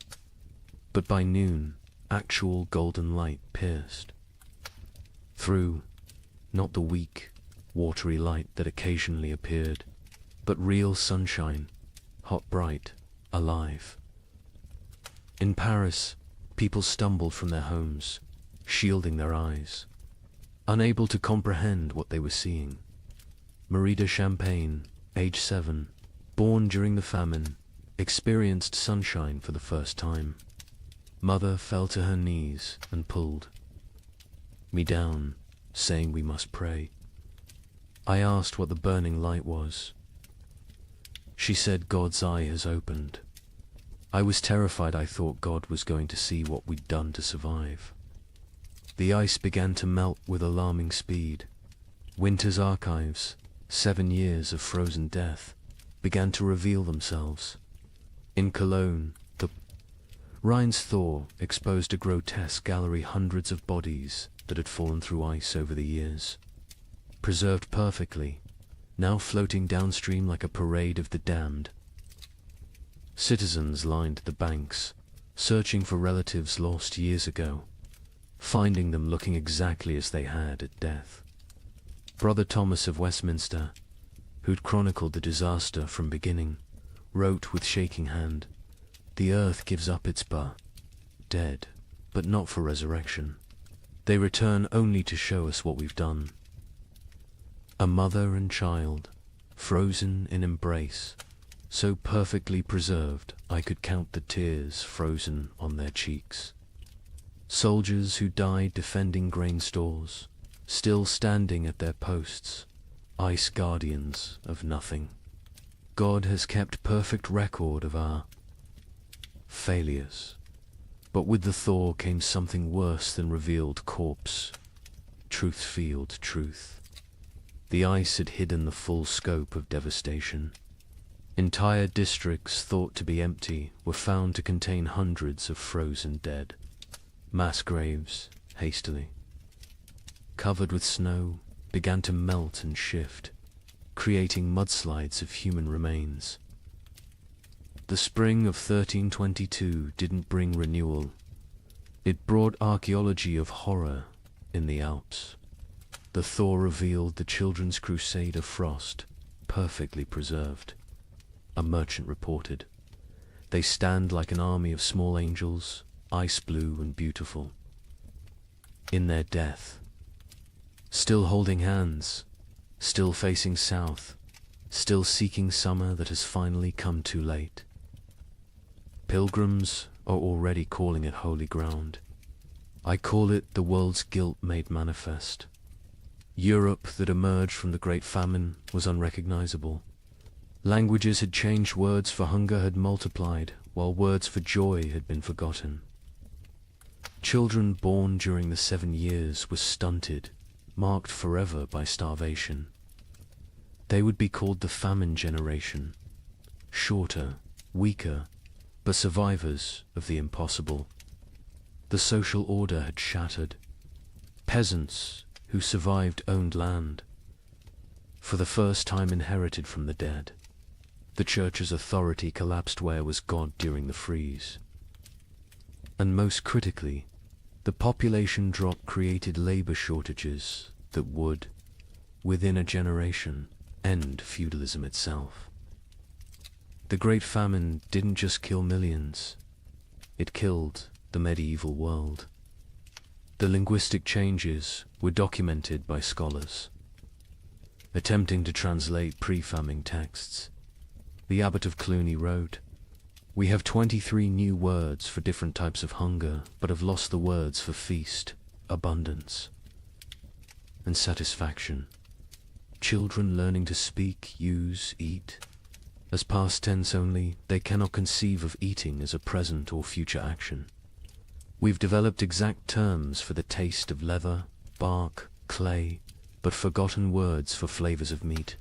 But by noon, actual golden light pierced through, not the weak, watery light that occasionally appeared, but real sunshine, hot, bright, alive. In Paris, people stumbled from their homes, shielding their eyes, unable to comprehend what they were seeing. Marie de Champagne, age 7, born during the famine, experienced sunshine for the first time. Mother fell to her knees and pulled me down, saying we must pray. I asked what the burning light was. She said God's eye has opened. I was terrified. I thought God was going to see what we'd done to survive. The ice began to melt with alarming speed. Winter's archives, 7 years of frozen death, began to reveal themselves. In Cologne, the Rhine's thaw exposed a grotesque gallery, hundreds of bodies that had fallen through ice over the years, preserved perfectly, now floating downstream like a parade of the damned. Citizens lined the banks, searching for relatives lost years ago, finding them looking exactly as they had at death. Brother Thomas of Westminster, who'd chronicled the disaster from beginning, wrote with shaking hand, "The earth gives up its dead, but not for resurrection. They return only to show us what we've done." A mother and child, frozen in embrace, so perfectly preserved I could count the tears frozen on their cheeks. Soldiers who died defending grain stores, still standing at their posts, ice guardians of nothing. God has kept perfect record of our failures. But with the thaw came something worse than revealed corpse. Truth-field truth. The ice had hidden the full scope of devastation. Entire districts thought to be empty were found to contain hundreds of frozen dead. Mass graves, hastily covered with snow, began to melt and shift, creating mudslides of human remains. The spring of 1322 didn't bring renewal. It brought archaeology of horror in the Alps. The thaw revealed the children's crusade of frost, perfectly preserved. A merchant reported, "They stand like an army of small angels, ice blue and beautiful. In their death, still holding hands, still facing south, still seeking summer that has finally come too late. Pilgrims are already calling it holy ground. I call it the world's guilt made manifest. Europe that emerged from the Great Famine was unrecognizable. Languages had changed, words for hunger had multiplied, while words for joy had been forgotten. Children born during the 7 years were stunted, marked forever by starvation. They would be called the famine generation, shorter, weaker, but survivors of the impossible. The social order had shattered. Peasants who survived owned land, for the first time inherited from the dead. The church's authority collapsed. Where was God during the freeze? And most critically, the population drop created labor shortages that would, within a generation, end feudalism itself. The Great Famine didn't just kill millions, it killed the medieval world. The linguistic changes were documented by scholars, attempting to translate pre-famine texts. The abbot of Cluny wrote, "We have 23 new words for different types of hunger, but have lost the words for feast, abundance, and satisfaction. Children learning to speak, use, eat, as past tense only, they cannot conceive of eating as a present or future action. We've developed exact terms for the taste of leather, bark, clay, but forgotten words for flavors of meat.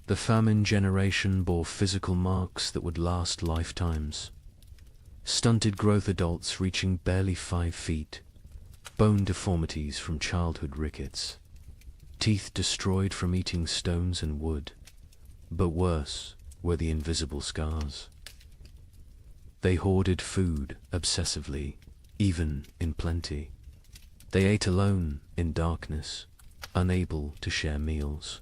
The famine generation bore physical marks that would last lifetimes. Stunted growth, adults reaching barely 5 feet, bone deformities from childhood rickets, teeth destroyed from eating stones and wood, but worse were the invisible scars. They hoarded food obsessively, even in plenty. They ate alone in darkness, unable to share meals.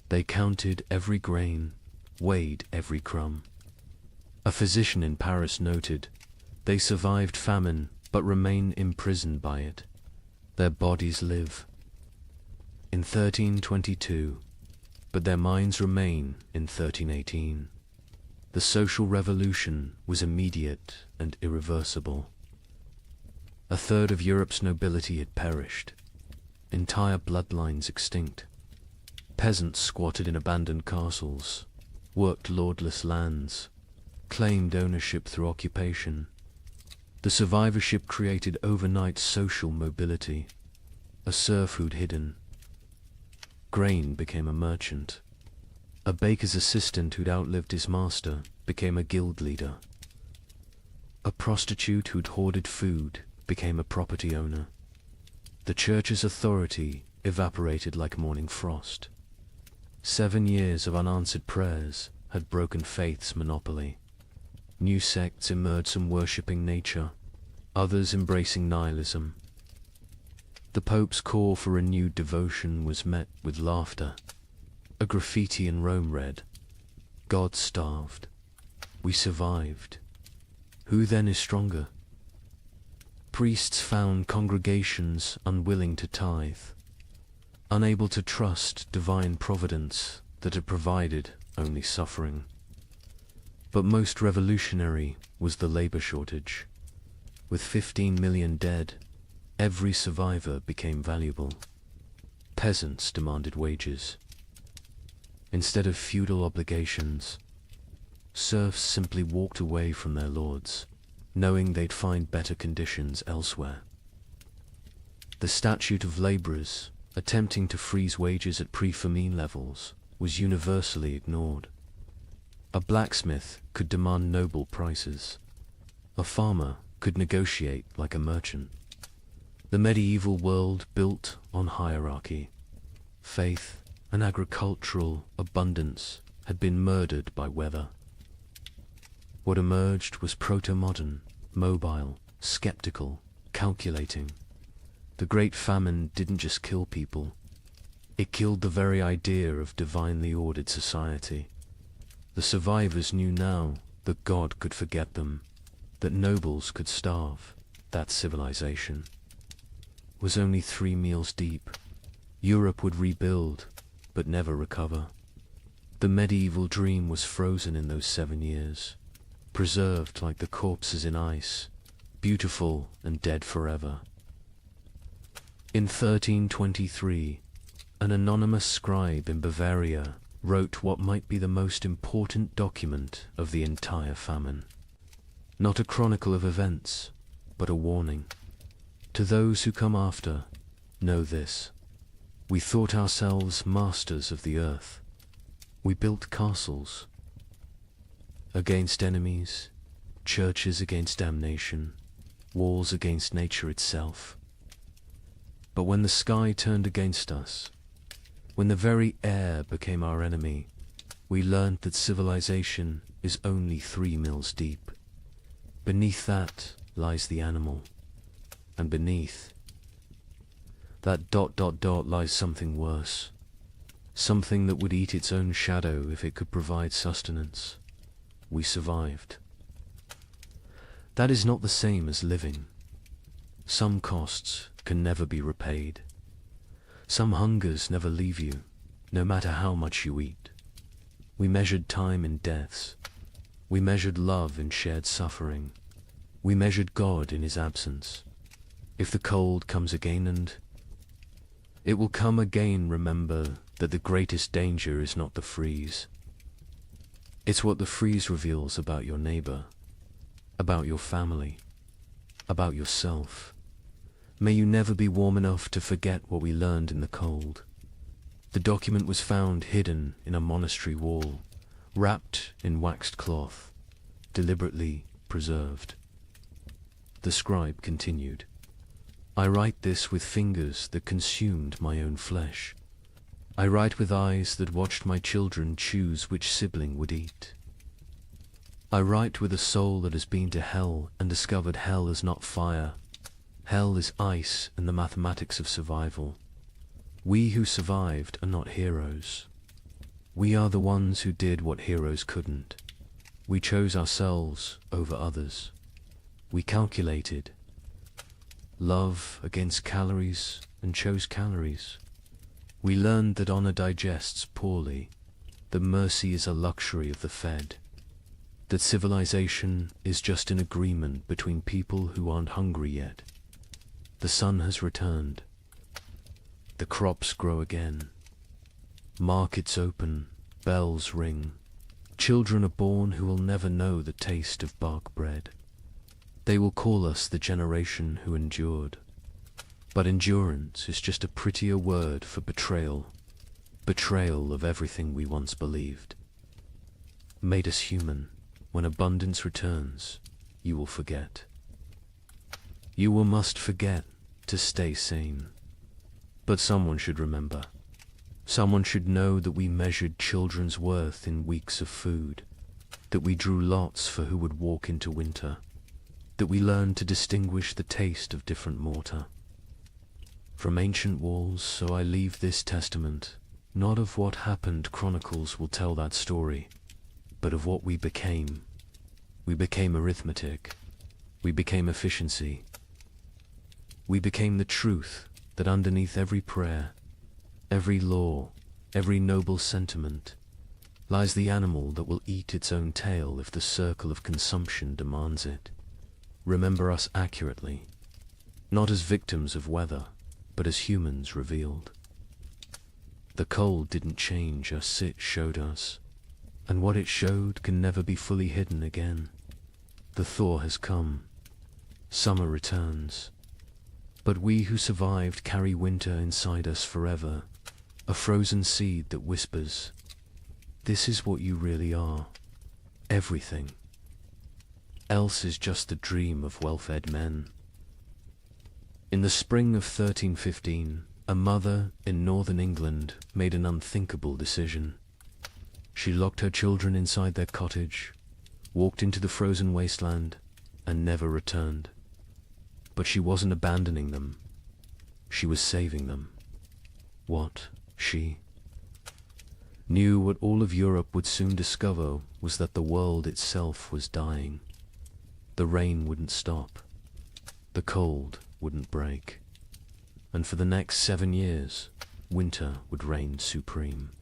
They counted every grain, weighed every crumb. A physician in Paris noted, "They survived famine, but remain imprisoned by it. Their bodies live in 1322, but their minds remain in 1318. The social revolution was immediate and irreversible. A third of Europe's nobility had perished, entire bloodlines extinct. Peasants squatted in abandoned castles, worked lordless lands, claimed ownership through occupation. The survivorship created overnight social mobility, a serfhood hidden. Grain became a merchant. A baker's assistant who'd outlived his master became a guild leader. A prostitute who'd hoarded food became a property owner. The church's authority evaporated like morning frost. 7 years of unanswered prayers had broken faith's monopoly. New sects emerged, some worshipping nature, others embracing nihilism. The Pope's call for renewed devotion was met with laughter. A graffiti in Rome read, "God starved. We survived. Who then is stronger?" Priests found congregations unwilling to tithe, unable to trust divine providence that had provided only suffering. But most revolutionary was the labor shortage. With 15 million dead, every survivor became valuable. Peasants demanded wages. Instead of feudal obligations, serfs simply walked away from their lords, knowing they'd find better conditions elsewhere. The statute of laborers, attempting to freeze wages at pre-famine levels, was universally ignored. A blacksmith could demand noble prices. A farmer could negotiate like a merchant. The medieval world built on hierarchy. Faith and agricultural abundance had been murdered by weather. What emerged was proto-modern, mobile, skeptical, calculating. The Great Famine didn't just kill people. It killed the very idea of divinely ordered society. The survivors knew now that God could forget them, that nobles could starve, that civilization was only 3 meals deep. Europe would rebuild, but never recover. The medieval dream was frozen in those 7 years, preserved like the corpses in ice, beautiful and dead forever. In 1323, an anonymous scribe in Bavaria wrote what might be the most important document of the entire famine. Not a chronicle of events, but a warning. To those who come after, know this. We thought ourselves masters of the earth. We built castles against enemies, churches against damnation, walls against nature itself. But when the sky turned against us, when the very air became our enemy, we learned that civilization is only 3 mills deep. Beneath that lies the animal, and beneath that ... lies something worse, something that would eat its own shadow if it could provide sustenance. We survived. That is not the same as living. Some costs can never be repaid. Some hungers never leave you, no matter how much you eat. We measured time in deaths. We measured love in shared suffering. We measured God in his absence. If the cold comes again, and it will come again, remember that the greatest danger is not the freeze. It's what the freeze reveals about your neighbor, about your family, about yourself. May you never be warm enough to forget what we learned in the cold. The document was found hidden in a monastery wall, wrapped in waxed cloth, deliberately preserved. The scribe continued, "I write this with fingers that consumed my own flesh. I write with eyes that watched my children choose which sibling would eat. I write with a soul that has been to hell and discovered hell is not fire. Hell is ice and the mathematics of survival. We who survived are not heroes. We are the ones who did what heroes couldn't. We chose ourselves over others. We calculated love against calories and chose calories. We learned that honor digests poorly, that mercy is a luxury of the fed, that civilization is just an agreement between people who aren't hungry yet. The sun has returned. The crops grow again. Markets open, bells ring. Children are born who will never know the taste of bark bread. They will call us the generation who endured. But endurance is just a prettier word for betrayal. Betrayal of everything we once believed. Made us human. When abundance returns, you will forget. You will must forget to stay sane. But someone should remember. Someone should know that we measured children's worth in weeks of food, that we drew lots for who would walk into winter, that we learned to distinguish the taste of different mortar. From ancient walls, so I leave this testament, not of what happened chronicles will tell that story, but of what we became. We became arithmetic. We became efficiency. We became the truth that underneath every prayer, every law, every noble sentiment, lies the animal that will eat its own tail if the circle of consumption demands it. Remember us accurately, not as victims of weather, but as humans revealed. The cold didn't change us, it showed us, and what it showed can never be fully hidden again. The thaw has come. Summer returns. But we who survived carry winter inside us forever, a frozen seed that whispers, "This is what you really are. Everything. Else is just the dream of well-fed men." In the spring of 1315, a mother in northern England made an unthinkable decision. She locked her children inside their cottage, walked into the frozen wasteland, and never returned. But she wasn't abandoning them. She was saving them. What, she knew what all of Europe would soon discover was that the world itself was dying. The rain wouldn't stop. The cold wouldn't break. And for the next 7 years, winter would reign supreme.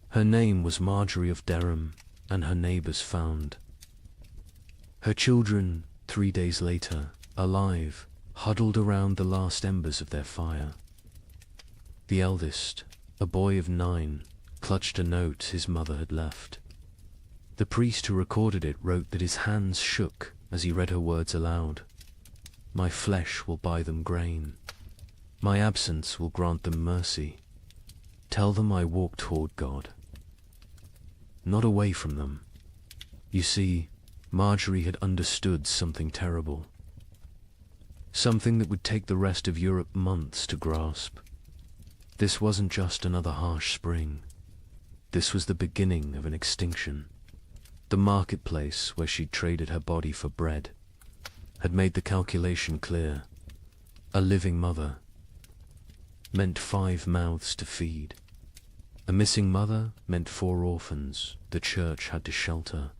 Her name was Marjorie of Dereham, and her neighbors found. Her children, 3 days later, alive, huddled around the last embers of their fire. The eldest, a boy of 9, clutched a note his mother had left. The priest who recorded it wrote that his hands shook as he read her words aloud. "My flesh will buy them grain. My absence will grant them mercy. Tell them I walk toward God." Not away from them. You see, Marjorie had understood something terrible. Something that would take the rest of Europe months to grasp. This wasn't just another harsh spring. This was the beginning of an extinction. The marketplace where she'd traded her body for bread had made the calculation clear. A living mother meant 5 mouths to feed. A missing mother meant 4 orphans the church had to shelter,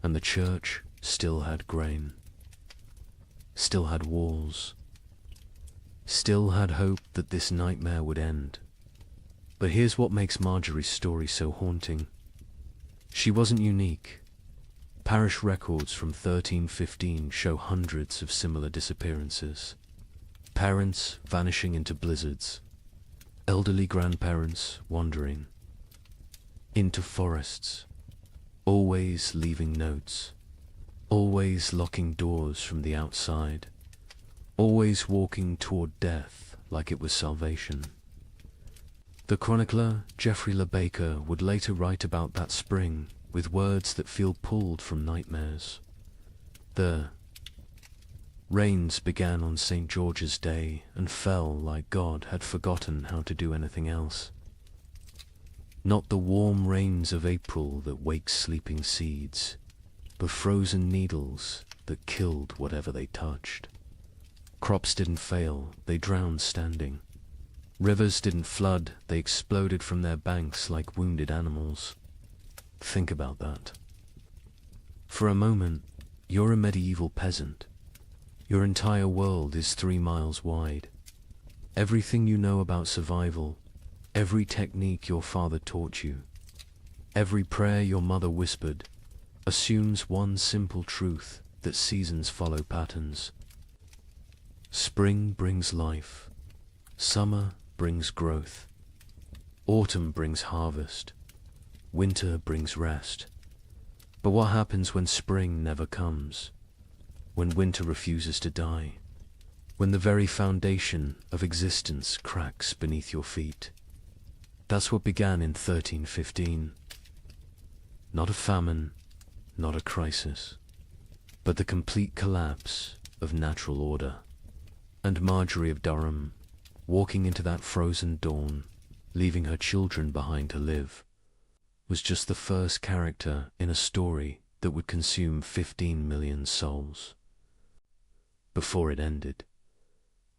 and the church still had grain, still had walls, still had hope that this nightmare would end. But here's what makes Marjorie's story so haunting. She wasn't unique. Parish records from 1315 show hundreds of similar disappearances. Parents vanishing into blizzards, elderly grandparents wandering into forests, always leaving notes, always locking doors from the outside, always walking toward death like it was salvation. The chronicler Geoffrey Le Baker would later write about that spring with words that feel pulled from nightmares. The rains began on St. George's Day and fell like God had forgotten how to do anything else. Not the warm rains of April that wake sleeping seeds, but frozen needles that killed whatever they touched. Crops didn't fail, they drowned standing. Rivers didn't flood, they exploded from their banks like wounded animals. Think about that. For a moment, you're a medieval peasant. Your entire world is 3 miles wide. Everything you know about survival, every technique your father taught you, every prayer your mother whispered, assumes one simple truth, that seasons follow patterns. Spring brings life. Summer brings growth. Autumn brings harvest. Winter brings rest. But what happens when spring never comes? When winter refuses to die? When the very foundation of existence cracks beneath your feet? That's what began in 1315. Not a famine, not a crisis, but the complete collapse of natural order. And Marjorie of Durham, walking into that frozen dawn, leaving her children behind to live, was just the first character in a story that would consume 15 million souls. Before it ended.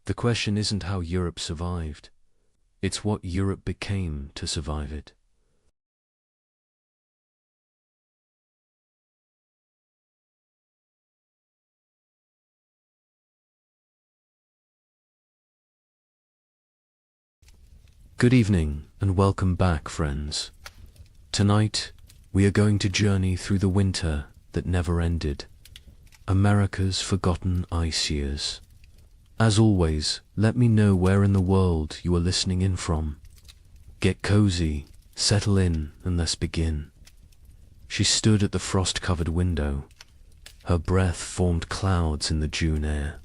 The question isn't how Europe survived, it's what Europe became to survive it. Good evening and welcome back, friends. Tonight, we are going to journey through the winter that never ended, America's forgotten ice years. As always, let me know where in the world you are listening in from. Get cozy, settle in, and let's begin. She stood at the frost-covered window. Her breath formed clouds in the June air.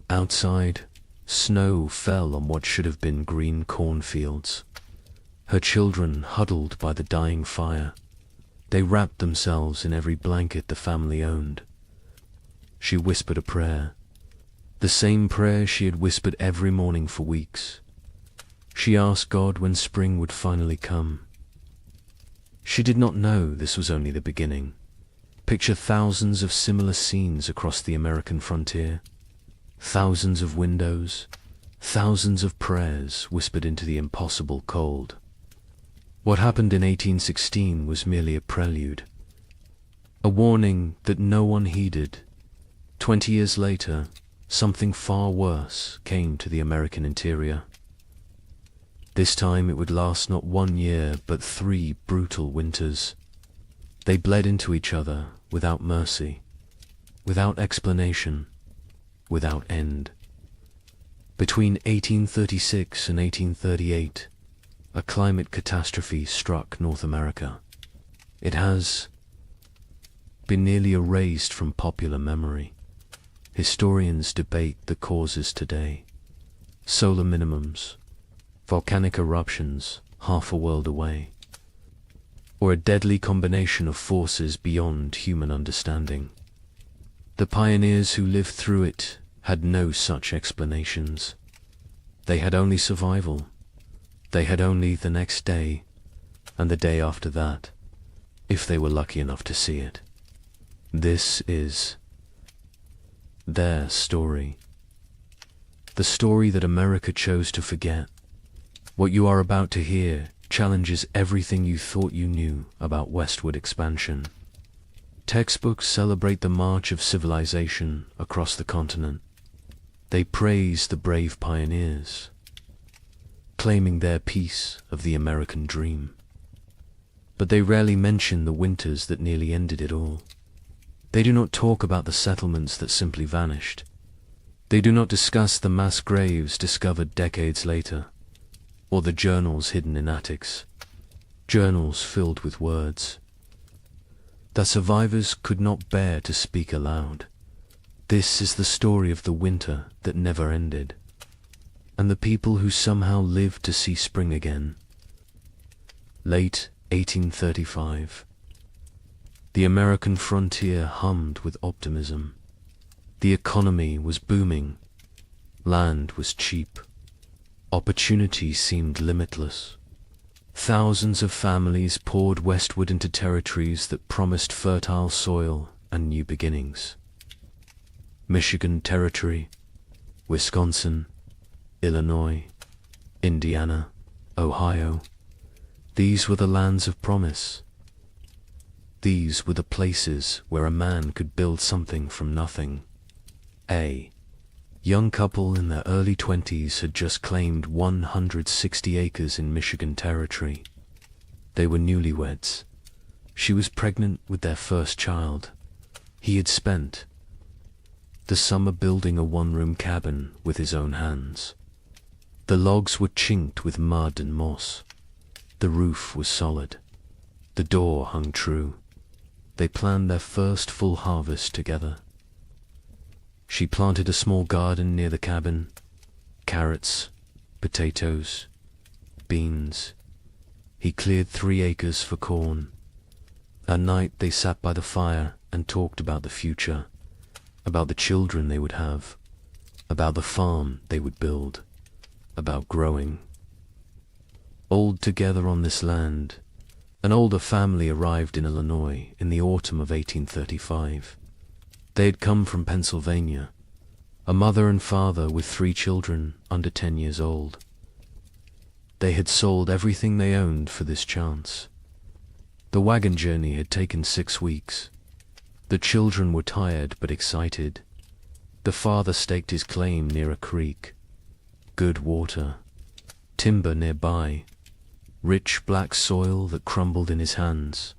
Outside, snow fell on what should have been green cornfields. Her children huddled by the dying fire. They wrapped themselves in every blanket the family owned. She whispered a prayer, the same prayer she had whispered every morning for weeks. She asked God when spring would finally come. She did not know this was only the beginning. Picture thousands of similar scenes across the American frontier. Thousands of windows, thousands of prayers whispered into the impossible cold. What happened in 1816 was merely a prelude, a warning that no one heeded. 20 years later, something far worse came to the American interior. This time it would last not 1 year, but 3 brutal winters. They bled into each other without mercy, without explanation, without end. Between 1836 and 1838, a climate catastrophe struck North America. It has been nearly erased from popular memory. Historians debate the causes today. Solar minimums, volcanic eruptions half a world away, or a deadly combination of forces beyond human understanding. The pioneers who lived through it had no such explanations. They had only survival. They had only the next day, and the day after that, if they were lucky enough to see it. This is their story. The story that America chose to forget. What you are about to hear challenges everything you thought you knew about westward expansion. Textbooks celebrate the march of civilization across the continent. They praise the brave pioneers, claiming their piece of the American dream. But they rarely mention the winters that nearly ended it all. They do not talk about the settlements that simply vanished. They do not discuss the mass graves discovered decades later, or the journals hidden in attics, journals filled with words that survivors could not bear to speak aloud. This is the story of the winter that never ended, and the people who somehow lived to see spring again. Late 1835. The American frontier hummed with optimism. The economy was booming. Land was cheap. Opportunity seemed limitless. Thousands of families poured westward into territories that promised fertile soil and new beginnings. Michigan Territory, Wisconsin, Illinois, Indiana, Ohio. These were the lands of promise. These were the places where a man could build something from nothing. A young couple in their early 20s had just claimed 160 acres in Michigan Territory. They were newlyweds. She was pregnant with their first child. He had spent the summer building a one-room cabin with his own hands. The logs were chinked with mud and moss. The roof was solid. The door hung true. They planned their first full harvest together. She planted a small garden near the cabin. Carrots, potatoes, beans. He cleared 3 acres for corn. At night they sat by the fire and talked about the future, about the children they would have, about the farm they would build, about growing. Old together on this land, an older family arrived in Illinois in the autumn of 1835. They had come from Pennsylvania, a mother and father with 3 children under 10 years old. They had sold everything they owned for this chance. The wagon journey had taken 6 weeks. The children were tired but excited. The father staked his claim near a creek. Good water, timber nearby, rich black soil that crumbled in his hands.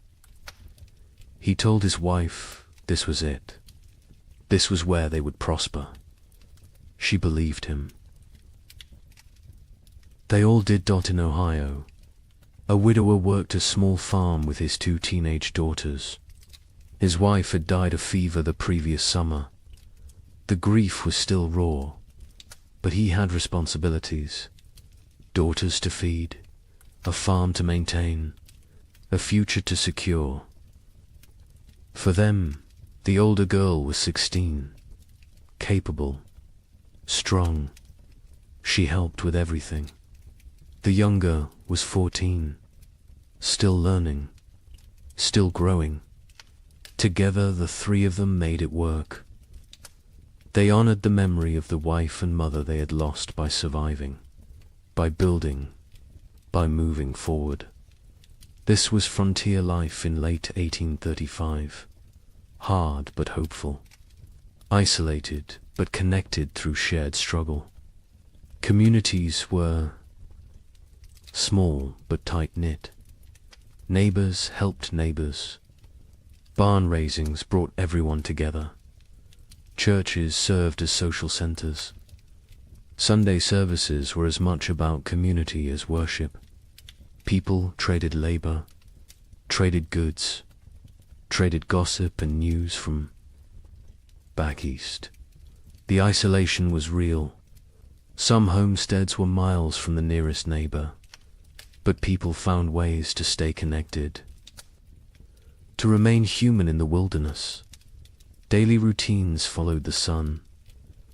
He told his wife this was it. This was where they would prosper. She believed him. They all did. In Ohio, a widower worked a small farm with his 2 teenage daughters. His wife had died of fever the previous summer. The grief was still raw, but he had responsibilities. Daughters to feed, a farm to maintain, a future to secure. For them, the older girl was 16, capable, strong. She helped with everything. The younger was 14, still learning, still growing. Together the 3 of them made it work. They honored the memory of the wife and mother they had lost by surviving, by building, by moving forward. This was frontier life in late 1835. Hard but hopeful. Isolated but connected through shared struggle. Communities were small but tight-knit. Neighbors helped neighbors. Barn raisings brought everyone together. Churches served as social centers. Sunday services were as much about community as worship. People traded labor, traded goods, traded gossip and news from back east. The isolation was real. Some homesteads were miles from the nearest neighbor, but people found ways to stay connected, to remain human in the wilderness. Daily routines followed the sun.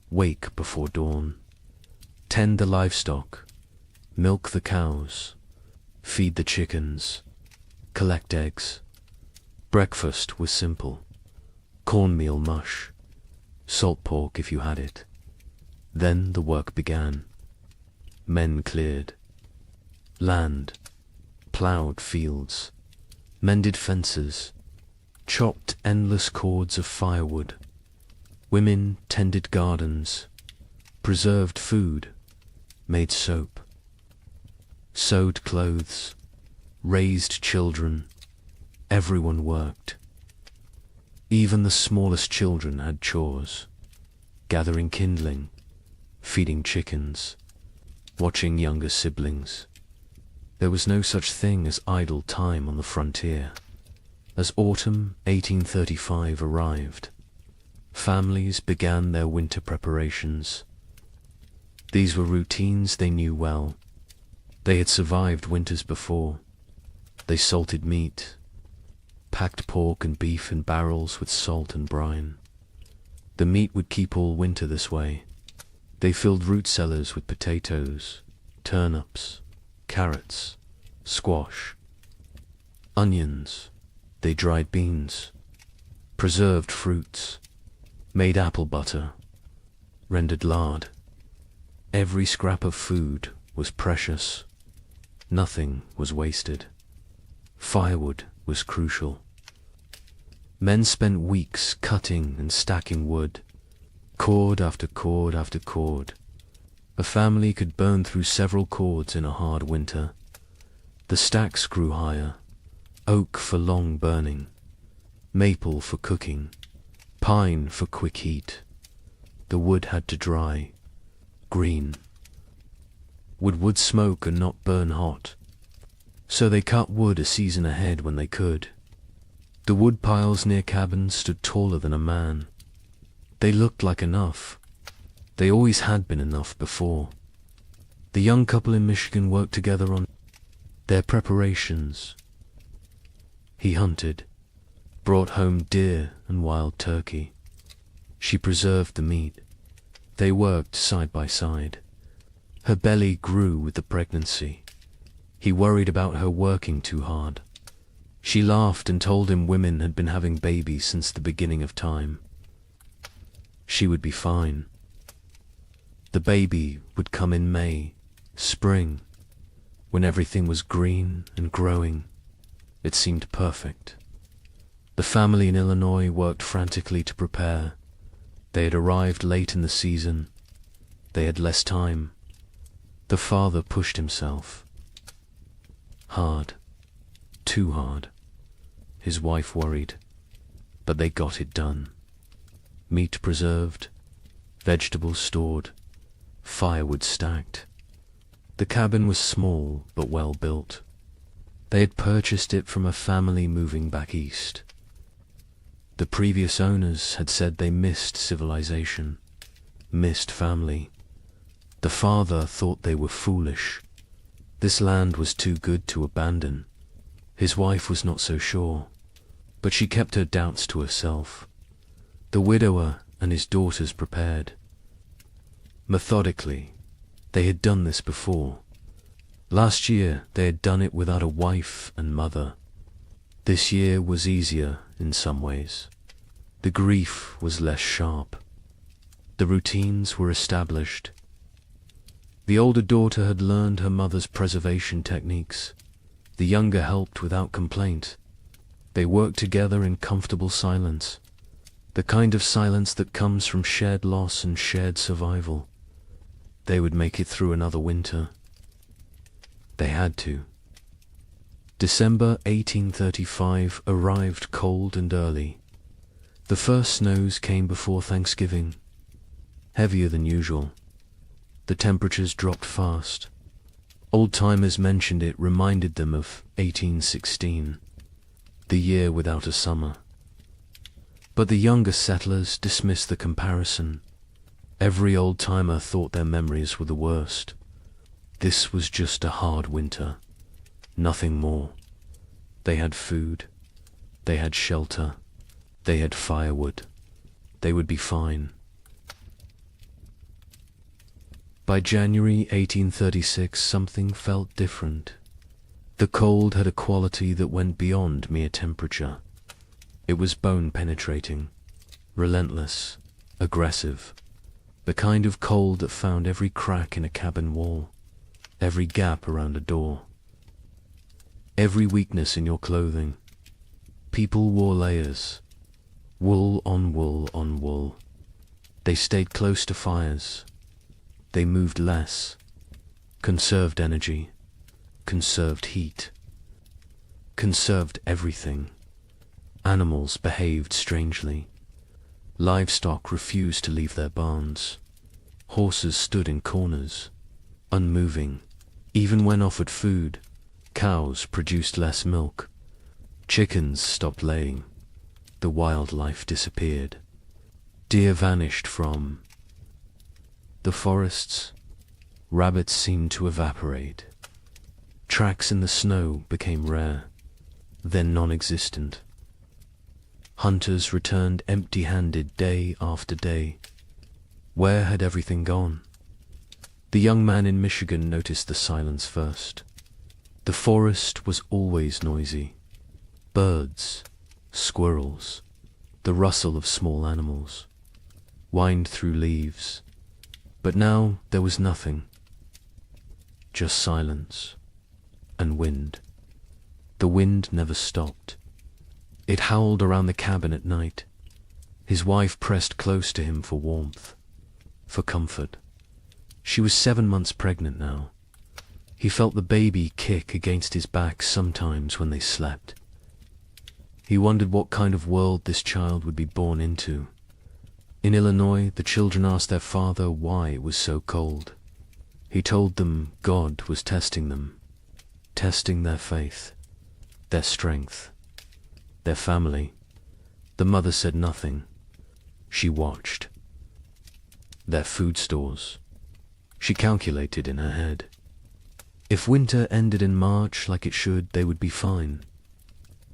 Wake before dawn, tend the livestock, milk the cows, feed the chickens, collect eggs. Breakfast was simple. Cornmeal mush, salt pork if you had it. Then the work began. Men cleared land, plowed fields, mended fences, chopped endless cords of firewood. Women tended gardens, preserved food, made soap, sewed clothes, raised children. Everyone worked. Even the smallest children had chores, gathering kindling, feeding chickens, watching younger siblings. There was no such thing as idle time on the frontier. As autumn 1835 arrived, families began their winter preparations. These were routines they knew well. They had survived winters before. They salted meat, packed pork and beef in barrels with salt and brine. The meat would keep all winter this way. They filled root cellars with potatoes, turnips, carrots, squash, onions. They dried beans, preserved fruits, made apple butter, rendered lard. Every scrap of food was precious. Nothing was wasted. Firewood was crucial. Men spent weeks cutting and stacking wood, cord after cord after cord. A family could burn through several cords in a hard winter. The stacks grew higher, oak for long burning, maple for cooking, pine for quick heat. The wood had to dry, green. Would wood smoke and not burn hot? So they cut wood a season ahead when they could. The wood piles near cabins stood taller than a man. They looked like enough. They always had been enough before. The young couple in Michigan worked together on their preparations. He hunted, brought home deer and wild turkey. She preserved the meat. They worked side by side. Her belly grew with the pregnancy. He worried about her working too hard. She laughed and told him women had been having babies since the beginning of time. She would be fine. The baby would come in May, spring, when everything was green and growing. It seemed perfect. The family in Illinois worked frantically to prepare. They had arrived late in the season. They had less time. The father pushed himself. Hard. Too hard. His wife worried. But they got it done. Meat preserved, vegetables stored, firewood stacked. The cabin was small but well built. They had purchased it from a family moving back east. The previous owners had said they missed civilization, missed family. The father thought they were foolish. This land was too good to abandon. His wife was not so sure, but she kept her doubts to herself. The widower and his daughters prepared. Methodically, they had done this before. Last year they had done it without a wife and mother. This year was easier in some ways. The grief was less sharp. The routines were established. The older daughter had learned her mother's preservation techniques. The younger helped without complaint. They worked together in comfortable silence, the kind of silence that comes from shared loss and shared survival. They would make it through another winter. They had to. December 1835 arrived cold and early. The first snows came before Thanksgiving, heavier than usual. The temperatures dropped fast. Old-timers mentioned it reminded them of 1816, the year without a summer. But the younger settlers dismissed the comparison. Every old-timer thought their memories were the worst. This was just a hard winter, nothing more. They had food, they had shelter, they had firewood. They would be fine. By January 1836, something felt different. The cold had a quality that went beyond mere temperature. It was bone-penetrating, relentless, aggressive, the kind of cold that found every crack in a cabin wall, every gap around a door, every weakness in your clothing. People wore layers, wool on wool on wool. They stayed close to fires. They moved less, conserved energy, conserved heat, conserved everything. Animals behaved strangely. Livestock refused to leave their barns. Horses stood in corners, unmoving. Even when offered food, cows produced less milk. Chickens stopped laying. The wildlife disappeared. Deer vanished from the forests. Rabbits seemed to evaporate. Tracks in the snow became rare, then non-existent. Hunters returned empty-handed day after day. Where had everything gone? The young man in Michigan noticed the silence first. The forest was always noisy. Birds, squirrels, the rustle of small animals, whined through leaves. But now there was nothing. just silence and wind. The wind never stopped. It howled around the cabin at night. His wife pressed close to him for warmth, for comfort. She was 7 months pregnant now. He felt the baby kick against his back sometimes when they slept. He wondered what kind of world this child would be born into. In Illinois, the children asked their father why it was so cold. He told them God was testing them, testing their faith, their strength, their family. The mother said nothing. She watched. Their food stores. She calculated in her head. If winter ended in March like it should, they would be fine.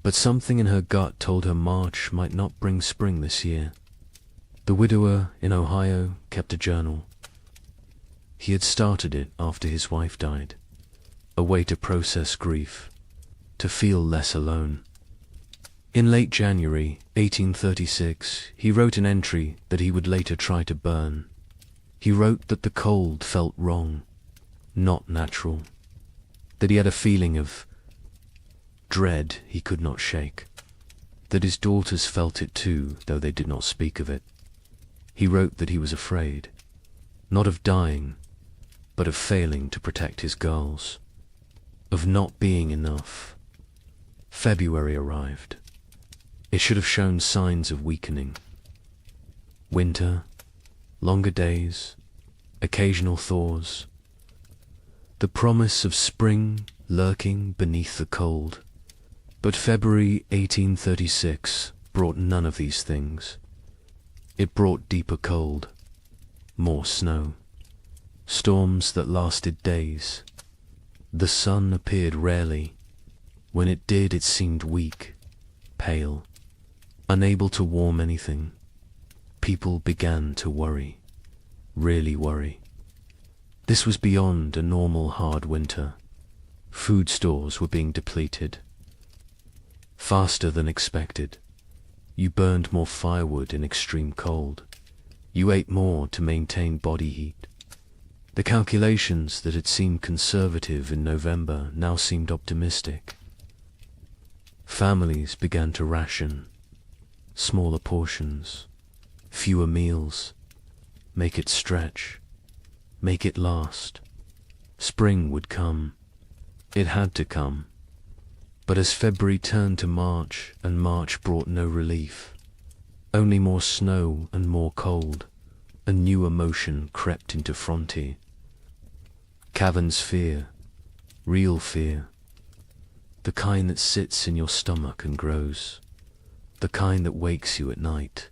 But something in her gut told her March might not bring spring this year. The widower in Ohio kept a journal. He had started it after his wife died, a way to process grief, to feel less alone. In late January 1836, he wrote an entry that he would later try to burn. He wrote that the cold felt wrong, not natural, that he had a feeling of dread he could not shake, that his daughters felt it too, though they did not speak of it. He wrote that he was afraid, not of dying, but of failing to protect his girls, of not being enough. February arrived. It should have shown signs of weakening. Winter, longer days, occasional thaws. The promise of spring lurking beneath the cold. But February 1836 brought none of these things. It brought deeper cold, more snow, storms that lasted days. The sun appeared rarely. When it did, it seemed weak, pale, unable to warm anything. People began to worry, really worry. This was beyond a normal hard winter. Food stores were being depleted. Faster than expected. You burned more firewood in extreme cold. You ate more to maintain body heat. The calculations that had seemed conservative in November now seemed optimistic. Families began to ration. Smaller portions, fewer meals. Make it stretch. Make it last. Spring would come. It had to come. But as February turned to March, and March brought no relief, only more snow and more cold, a new emotion crept into Frontier. Cavern's fear, real fear, the kind that sits in your stomach and grows, the kind that wakes you at night,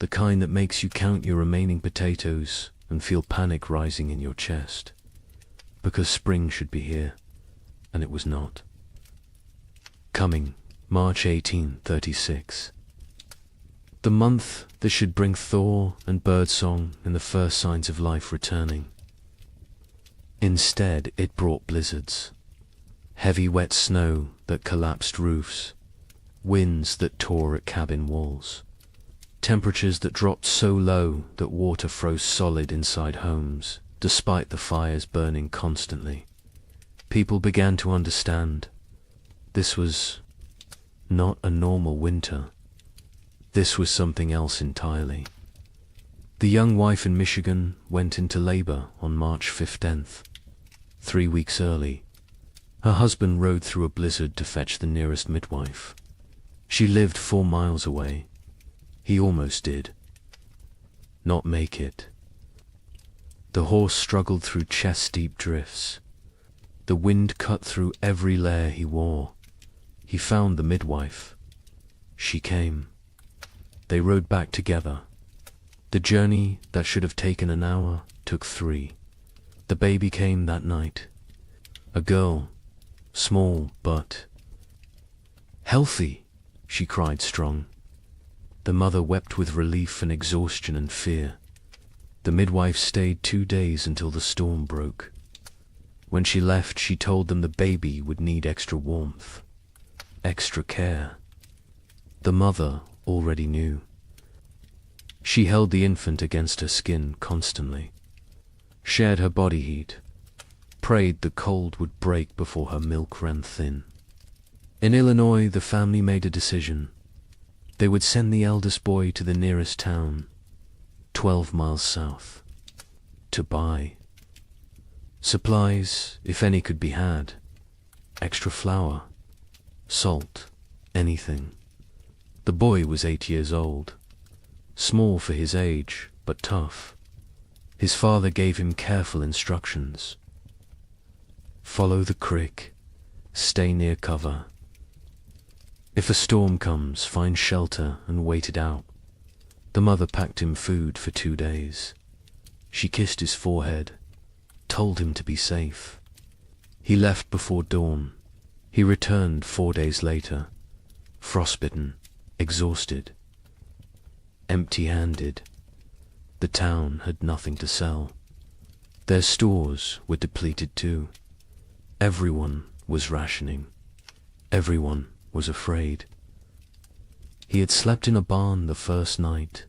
the kind that makes you count your remaining potatoes and feel panic rising in your chest, because spring should be here, and it was not. Coming, March 1836. The month that should bring thaw and birdsong and the first signs of life returning. Instead, it brought blizzards, heavy wet snow that collapsed roofs, winds that tore at cabin walls, temperatures that dropped so low that water froze solid inside homes, despite the fires burning constantly. People began to understand. This was not a normal winter. This was something else entirely. The young wife in Michigan went into labor on March 15th, 3 weeks early. Her husband rode through a blizzard to fetch the nearest midwife. She lived 4 miles away. He almost did. Not make it. The horse struggled through chest-deep drifts. The wind cut through every layer he wore. He found the midwife. She came. They rode back together. The journey that should have taken an hour took 3. The baby came that night. A girl, small but healthy, she cried strong. The mother wept with relief and exhaustion and fear. The midwife stayed 2 days until the storm broke. When she left, she told them the baby would need extra warmth, extra care. The mother already knew. She held the infant against her skin constantly, shared her body heat, prayed the cold would break before her milk ran thin. In Illinois, the family made a decision. They would send the eldest boy to the nearest town, 12 miles south, to buy supplies, if any could be had, extra flour, salt, anything. The boy was 8 years old, small for his age, but tough. His father gave him careful instructions. Follow the creek, stay near cover. If a storm comes, find shelter and wait it out. The mother packed him food for 2 days. She kissed his forehead, told him to be safe. He left before dawn. He returned 4 days later, frostbitten, exhausted, empty-handed. The town had nothing to sell. Their stores were depleted too. Everyone was rationing. Everyone was afraid. He had slept in a barn the first night,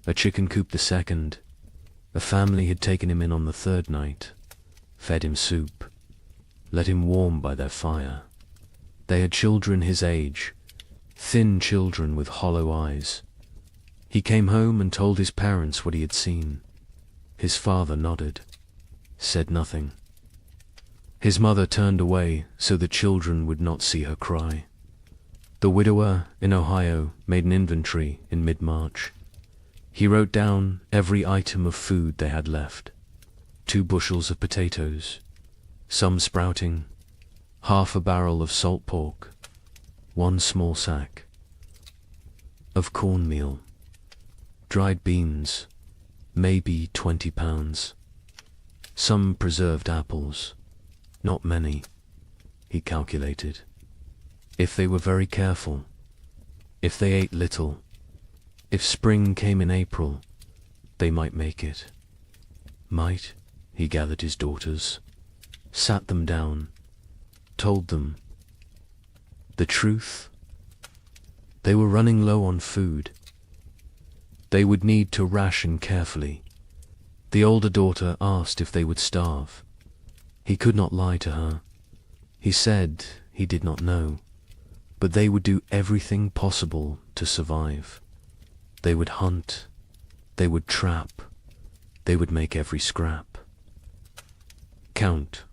a chicken coop the second. A family had taken him in on the third night, fed him soup, let him warm by their fire. They had children his age, thin children with hollow eyes. He came home and told his parents what he had seen. His father nodded, said nothing. His mother turned away so the children would not see her cry. The widower in Ohio made an inventory in mid-March. He wrote down every item of food they had left. 2 bushels of potatoes, some sprouting, half a barrel of salt pork, 1 small sack of cornmeal, dried beans, maybe 20 pounds, some preserved apples, not many, he calculated. If they were very careful, if they ate little, if spring came in April, they might make it. Might, he gathered his daughters, sat them down, told them the truth. They were running low on food. They would need to ration carefully. The older daughter asked if they would starve. He could not lie to her. He said he did not know, but they would do everything possible to survive. They would hunt, they would trap, they would make every scrap. Count,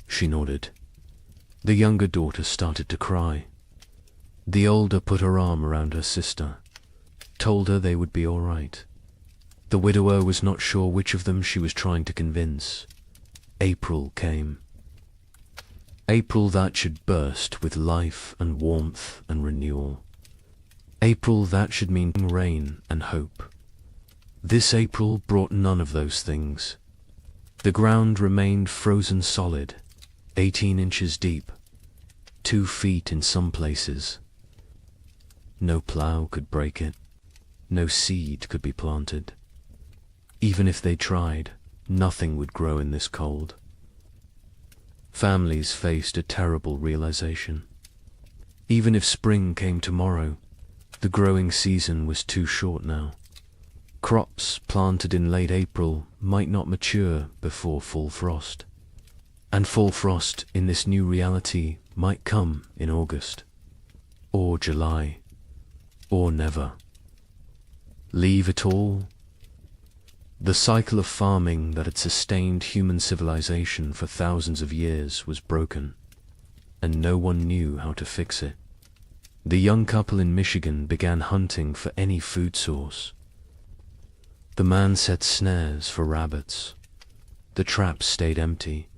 she nodded. The younger daughter started to cry. The older put her arm around her sister, told her they would be all right. The widower was not sure which of them she was trying to convince. April came. April that should burst with life and warmth and renewal. April that should mean rain and hope. This April brought none of those things. The ground remained frozen solid, 18 inches deep, 2 feet in some places. No plough could break it. No seed could be planted. Even if they tried, nothing would grow in this cold. Families faced a terrible realization. Even if spring came tomorrow, the growing season was too short now. Crops planted in late April might not mature before full frost. And full frost in this new reality might come in August, or July, or never. Leave it all? The cycle of farming that had sustained human civilization for thousands of years was broken, and no one knew how to fix it. The young couple in Michigan began hunting for any food source. The man set snares for rabbits. The traps stayed empty.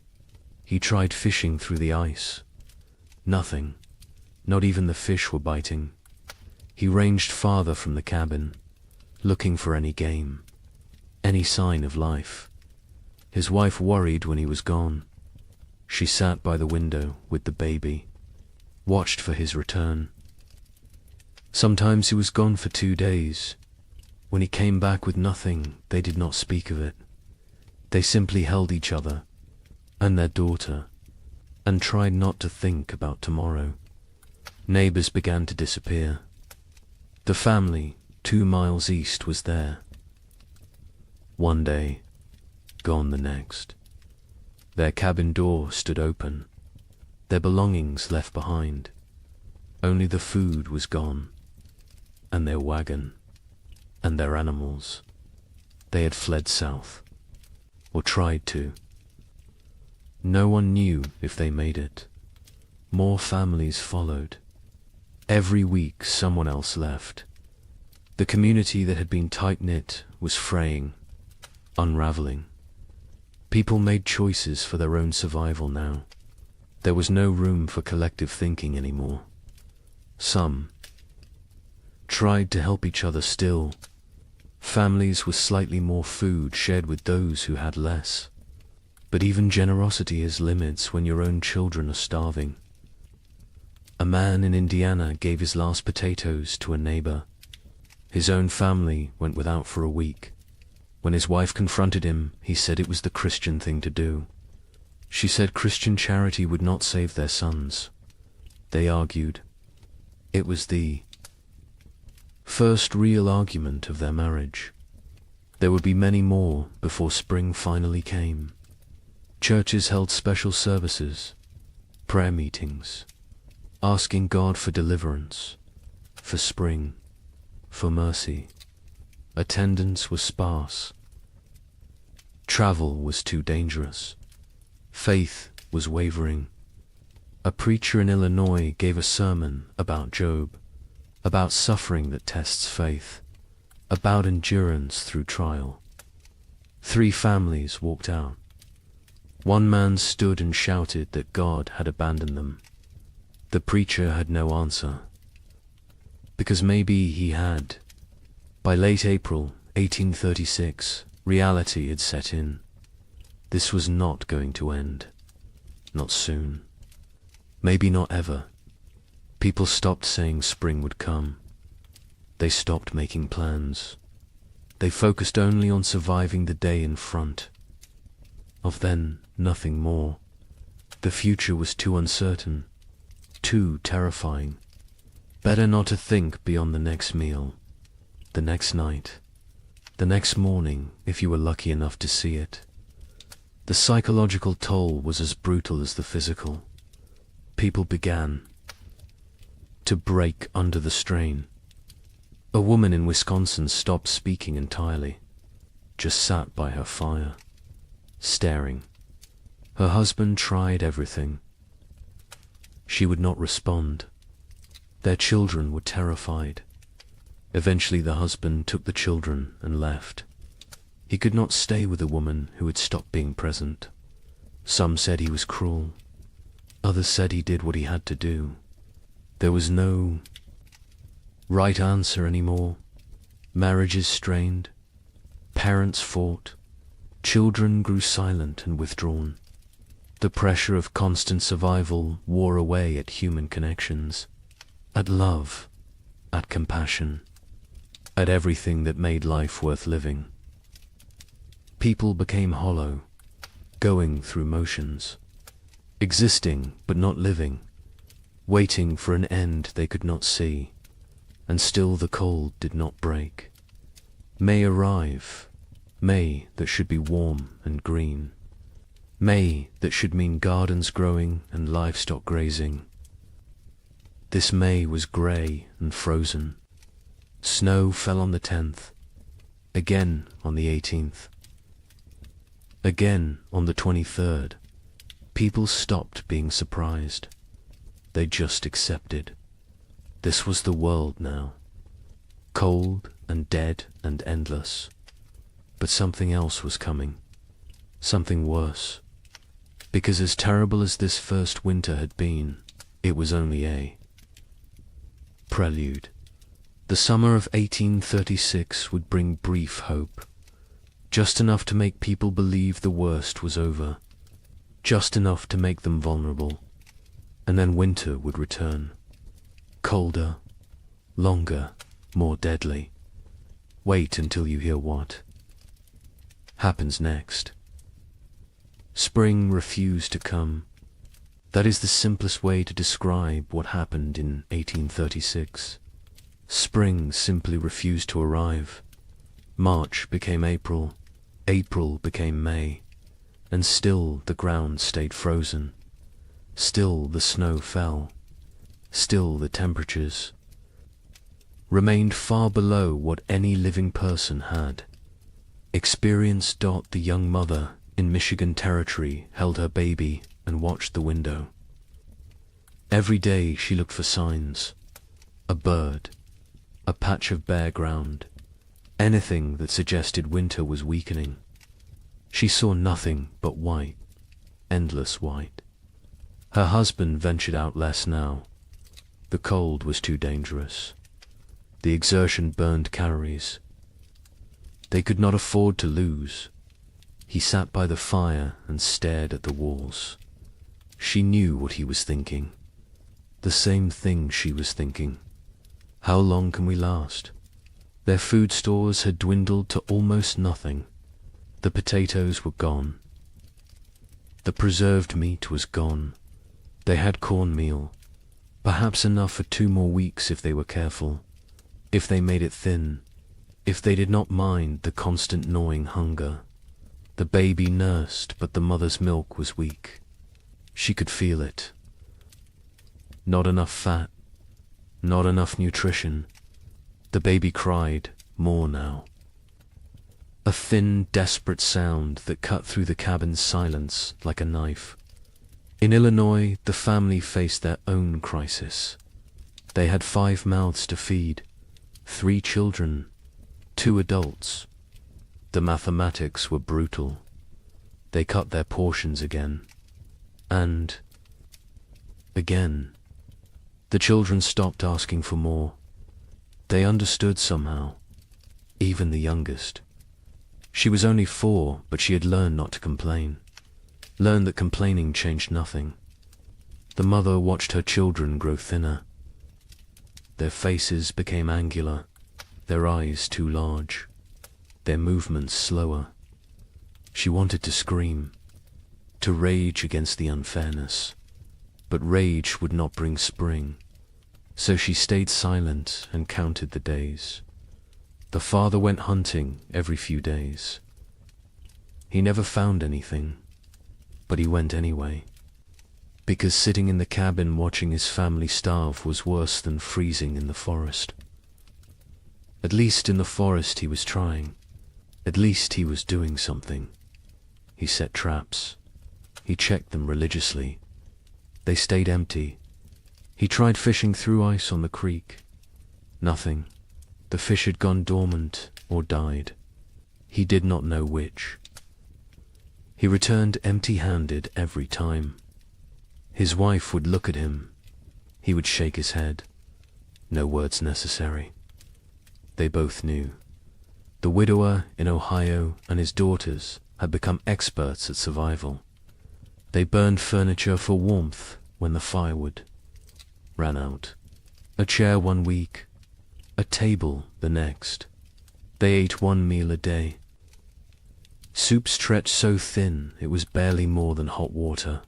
He tried fishing through the ice. Nothing. Not even the fish were biting. He ranged farther from the cabin, looking for any game, any sign of life. His wife worried when he was gone. She sat by the window with the baby, watched for his return. Sometimes he was gone for 2 days. When he came back with nothing, they did not speak of it. They simply held each other and their daughter and tried not to think about tomorrow. Neighbors began to disappear. The family 2 miles east was there. One day, gone the next. Their cabin door stood open, their belongings left behind. Only the food was gone, and their wagon, and their animals. They had fled south, or tried to. No one knew if they made it. More families followed. Every week someone else left. The community that had been tight-knit was fraying, unraveling. People made choices for their own survival now. There was no room for collective thinking anymore. Some tried to help each other still. Families with slightly more food shared with those who had less. But even generosity has limits when your own children are starving. A man in Indiana gave his last potatoes to a neighbor. His own family went without for a week. When his wife confronted him, he said it was the Christian thing to do. She said Christian charity would not save their sons. They argued. It was the first real argument of their marriage. There would be many more before spring finally came. Churches held special services, prayer meetings, asking God for deliverance, for spring, for mercy. Attendance was sparse. Travel was too dangerous. Faith was wavering. A preacher in Illinois gave a sermon about Job, about suffering that tests faith, about endurance through trial. 3 families walked out. One man stood and shouted that God had abandoned them. The preacher had no answer, because maybe he had. By late April 1836, reality had set in. This was not going to end. Not soon. Maybe not ever. People stopped saying spring would come. They stopped making plans. They focused only on surviving the day in front. Of then, nothing more. The future was too uncertain, too terrifying. Better not to think beyond the next meal, the next night, the next morning if you were lucky enough to see it. The psychological toll was as brutal as the physical. People began to break under the strain. A woman in Wisconsin stopped speaking entirely, just sat by her fire, staring. Her husband tried everything. She would not respond. Their children were terrified. Eventually the husband took the children and left. He could not stay with a woman who had stopped being present. Some said he was cruel. Others said he did what he had to do. There was no right answer anymore. Marriages strained. Parents fought. Children grew silent and withdrawn. The pressure of constant survival wore away at human connections, at love, at compassion, at everything that made life worth living. People became hollow, going through motions, existing but not living, waiting for an end they could not see, and still the cold did not break. May arrive, May that should be warm and green, May that should mean gardens growing and livestock grazing. This May was grey and frozen. Snow fell on the 10th, again on the 18th, again on the 23rd. People stopped being surprised. They just accepted. This was the world now. Cold and dead and endless. But something else was coming. Something worse. Because as terrible as this first winter had been, it was only a prelude. The summer of 1836 would bring brief hope. Just enough to make people believe the worst was over. Just enough to make them vulnerable. And then winter would return. Colder, longer, more deadly. Wait until you hear what happens next. Spring refused to come. That is the simplest way to describe what happened in 1836. Spring simply refused to arrive. March became April. April became May. and still the ground stayed frozen. Still the snow fell. Still the temperatures remained far below what any living person had. Experienced Dot, the young mother in Michigan Territory, held her baby and watched the window. Every day she looked for signs. A bird, a patch of bare ground, anything that suggested winter was weakening. She saw nothing but white, endless white. Her husband ventured out less now. The cold was too dangerous. The exertion burned calories. They could not afford to lose. He sat by the fire and stared at the walls. She knew what he was thinking. The same thing she was thinking. How long can we last? Their food stores had dwindled to almost nothing. The potatoes were gone. The preserved meat was gone. They had cornmeal, perhaps enough for 2 more weeks if they were careful, if they made it thin, if they did not mind the constant gnawing hunger. The baby nursed, but the mother's milk was weak. She could feel it. Not enough fat, not enough nutrition. The baby cried more now. A thin, desperate sound that cut through the cabin's silence like a knife. In Illinois, the family faced their own crisis. They had 5 mouths to feed, 3 children, 2 adults. The mathematics were brutal. They cut their portions again. And again. The children stopped asking for more. They understood somehow, even the youngest. She was only 4, but she had learned not to complain. Learned that complaining changed nothing. The mother watched her children grow thinner. Their faces became angular, their eyes too large, their movements slower. She wanted to scream, to rage against the unfairness, but rage would not bring spring. So she stayed silent and counted the days. The father went hunting every few days. He never found anything. But he went anyway, because sitting in the cabin watching his family starve was worse than freezing in the forest. At least in the forest he was trying. At least he was doing something. He set traps. He checked them religiously. They stayed empty. He tried fishing through ice on the creek. Nothing. The fish had gone dormant or died. He did not know which. He returned empty-handed every time. His wife would look at him. He would shake his head. No words necessary. They both knew. The widower in Ohio and his daughters had become experts at survival. They burned furniture for warmth when the firewood ran out. A chair 1 week, a table the next. They ate 1 meal a day. Soup stretched so thin it was barely more than hot water.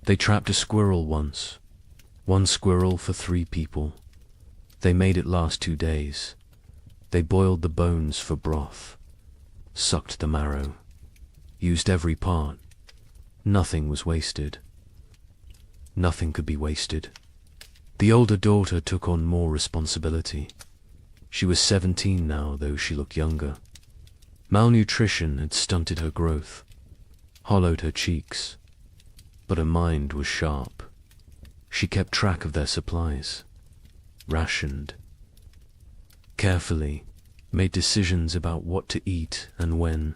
They trapped a squirrel once. 1 squirrel for 3 people. They made it last 2 days. They boiled the bones for broth, sucked the marrow, used every part. Nothing was wasted. Nothing could be wasted. The older daughter took on more responsibility. She was 17 now, though she looked younger. Malnutrition had stunted her growth, hollowed her cheeks, but her mind was sharp. She kept track of their supplies, rationed, carefully, made decisions about what to eat and when.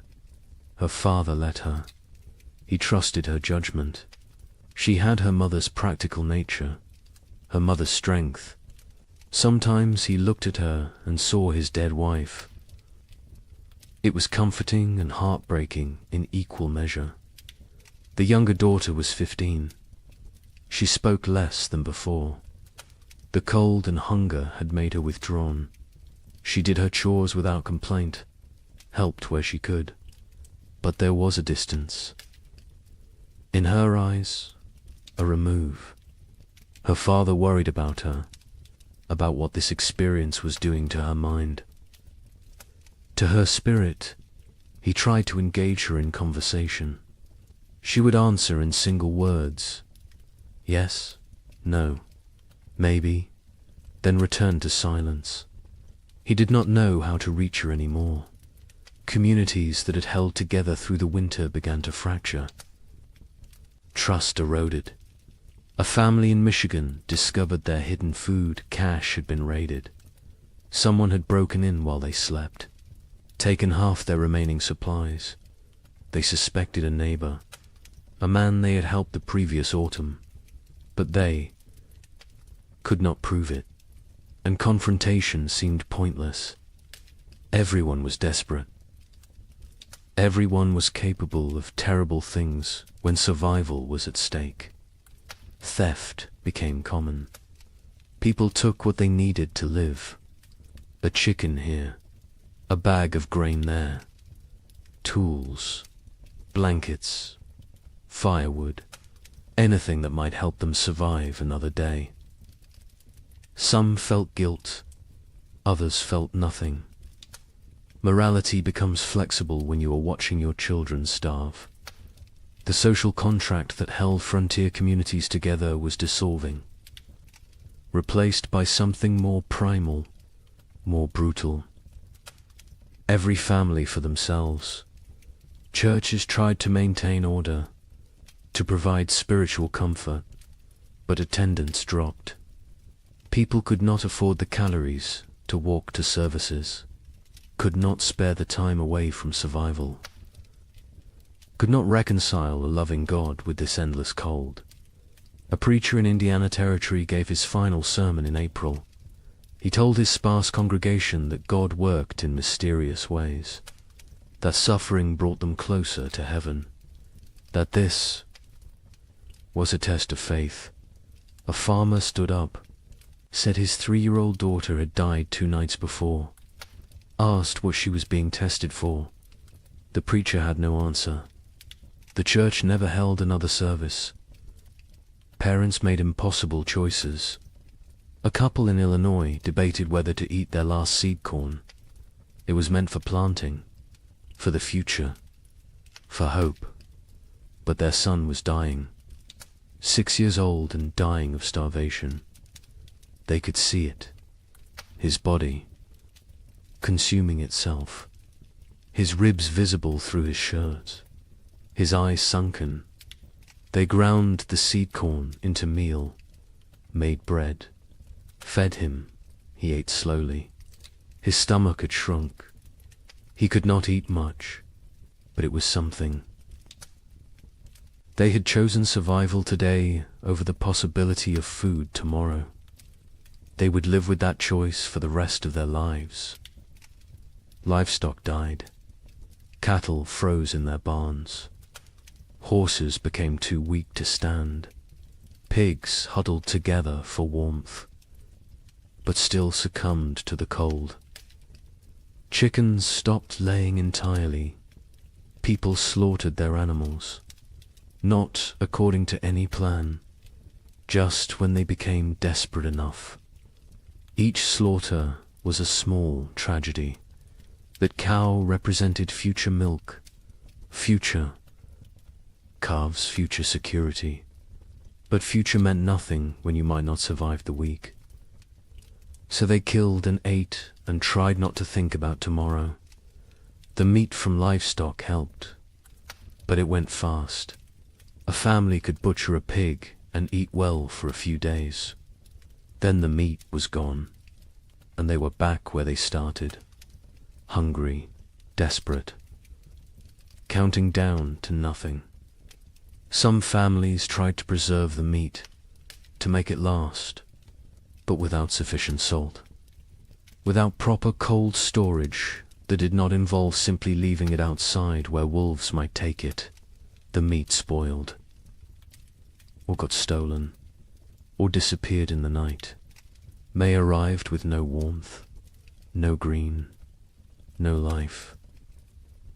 Her father let her. He trusted her judgment. She had her mother's practical nature, her mother's strength. Sometimes he looked at her and saw his dead wife. It was comforting and heartbreaking in equal measure. The younger daughter was 15. She spoke less than before. The cold and hunger had made her withdrawn. She did her chores without complaint, helped where she could. But there was a distance. In her eyes, a remove. Her father worried about her, about what this experience was doing to her mind. To her spirit, he tried to engage her in conversation. She would answer in single words, yes, no, maybe, then return to silence. He did not know how to reach her anymore. Communities that had held together through the winter began to fracture. Trust eroded. A family in Michigan discovered their hidden food cache had been raided. Someone had broken in while they slept, taken half their remaining supplies. They suspected a neighbor, a man they had helped the previous autumn, but they could not prove it, and confrontation seemed pointless. Everyone was desperate. Everyone was capable of terrible things when survival was at stake. Theft became common. People took what they needed to live. A chicken here, a bag of grain there, tools, blankets, firewood, anything that might help them survive another day. Some felt guilt, others felt nothing. Morality becomes flexible when you are watching your children starve. The social contract that held frontier communities together was dissolving, replaced by something more primal, more brutal. Every family for themselves. Churches tried to maintain order, to provide spiritual comfort, but attendance dropped. People could not afford the calories to walk to services, could not spare the time away from survival, could not reconcile a loving God with this endless cold. A preacher in Indiana Territory gave his final sermon in April. He told his sparse congregation that God worked in mysterious ways, that suffering brought them closer to heaven, that this was a test of faith. A farmer stood up, said his 3-year-old daughter had died 2 nights before, asked what she was being tested for. The preacher had no answer. The church never held another service. Parents made impossible choices. A couple in Illinois debated whether to eat their last seed corn. It was meant for planting, for the future, for hope. But their son was dying, 6 years old and dying of starvation. They could see it, his body consuming itself, his ribs visible through his shirt, his eyes sunken. They ground the seed corn into meal, made bread, fed him. He ate slowly. His stomach had shrunk. He could not eat much, but it was something. They had chosen survival today over the possibility of food tomorrow. They would live with that choice for the rest of their lives. Livestock died. Cattle froze in their barns. Horses became too weak to stand. Pigs huddled together for warmth, but still succumbed to the cold. Chickens stopped laying entirely. People slaughtered their animals, not according to any plan, just when they became desperate enough. Each slaughter was a small tragedy. That cow represented future milk, future. Calves, future security. But future meant nothing when you might not survive the week. So they killed and ate and tried not to think about tomorrow. The meat from livestock helped, but it went fast. A family could butcher a pig and eat well for a few days. Then the meat was gone, and they were back where they started. Hungry, desperate, counting down to nothing. Some families tried to preserve the meat, to make it last, but without sufficient salt. Without proper cold storage that did not involve simply leaving it outside where wolves might take it, the meat spoiled, or got stolen, or disappeared in the night. May arrived with no warmth, no green, no life.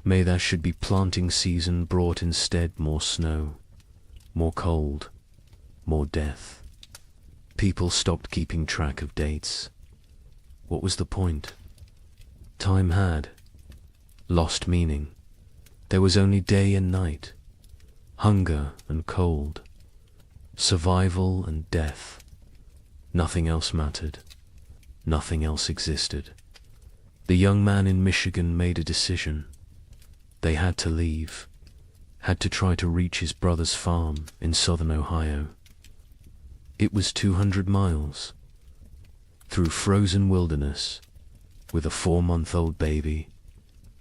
May there should be planting season brought instead more snow, more cold, more death. People stopped keeping track of dates. What was the point? Time had lost meaning. There was only day and night. hunger and cold, survival and death. Nothing else mattered. Nothing else existed. The young man in Michigan made a decision. They had to leave, had to try to reach his brother's farm in southern Ohio. It was 200 miles, through frozen wilderness, with a 4-month-old baby.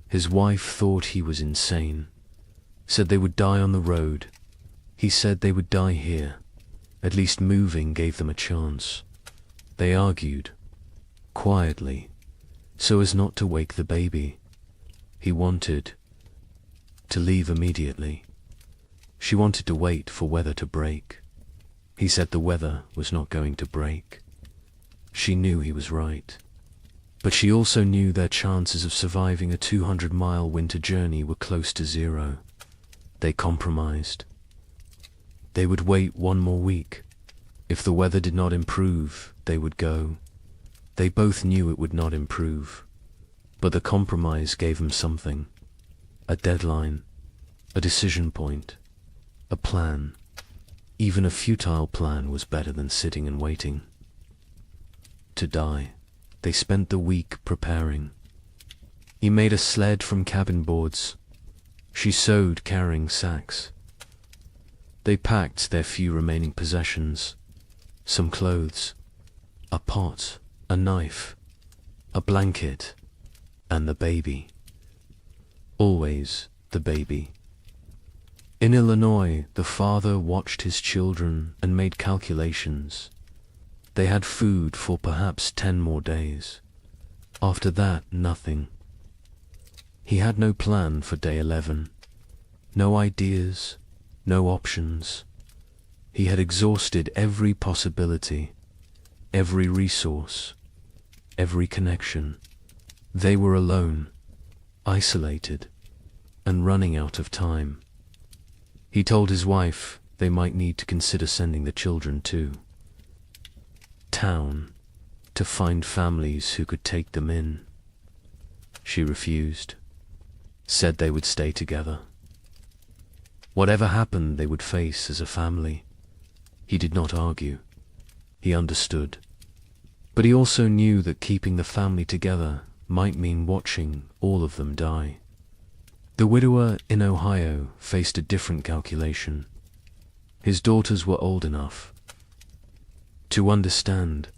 His wife thought he was insane, said they would die on the road. He said they would die here. At least moving gave them a chance. They argued, quietly, so as not to wake the baby. He wanted to leave immediately. She wanted to wait for weather to break. He said the weather was not going to break. She knew he was right. But she also knew their chances of surviving a 200-mile winter journey were close to zero. They compromised. They would wait 1 more week. If the weather did not improve, they would go. They both knew it would not improve. But the compromise gave them something. A deadline, a decision point, a plan. Even a futile plan was better than sitting and waiting. To die. They spent the week preparing. He made a sled from cabin boards. She sewed carrying sacks. They packed their few remaining possessions, some clothes, a pot, a knife, a blanket, and the baby. Always the baby. In Illinois, the father watched his children and made calculations. They had food for perhaps 10 more days. After that, nothing. He had no plan for day 11. No ideas, no options. He had exhausted every possibility, every resource, every connection. They were alone, isolated, and running out of time. He told his wife they might need to consider sending the children to town to find families who could take them in. She refused, said they would stay together. Whatever happened, they would face as a family. He did not argue. He understood. But he also knew that keeping the family together might mean watching all of them die. The widower in Ohio faced a different calculation. His daughters were old enough to understand,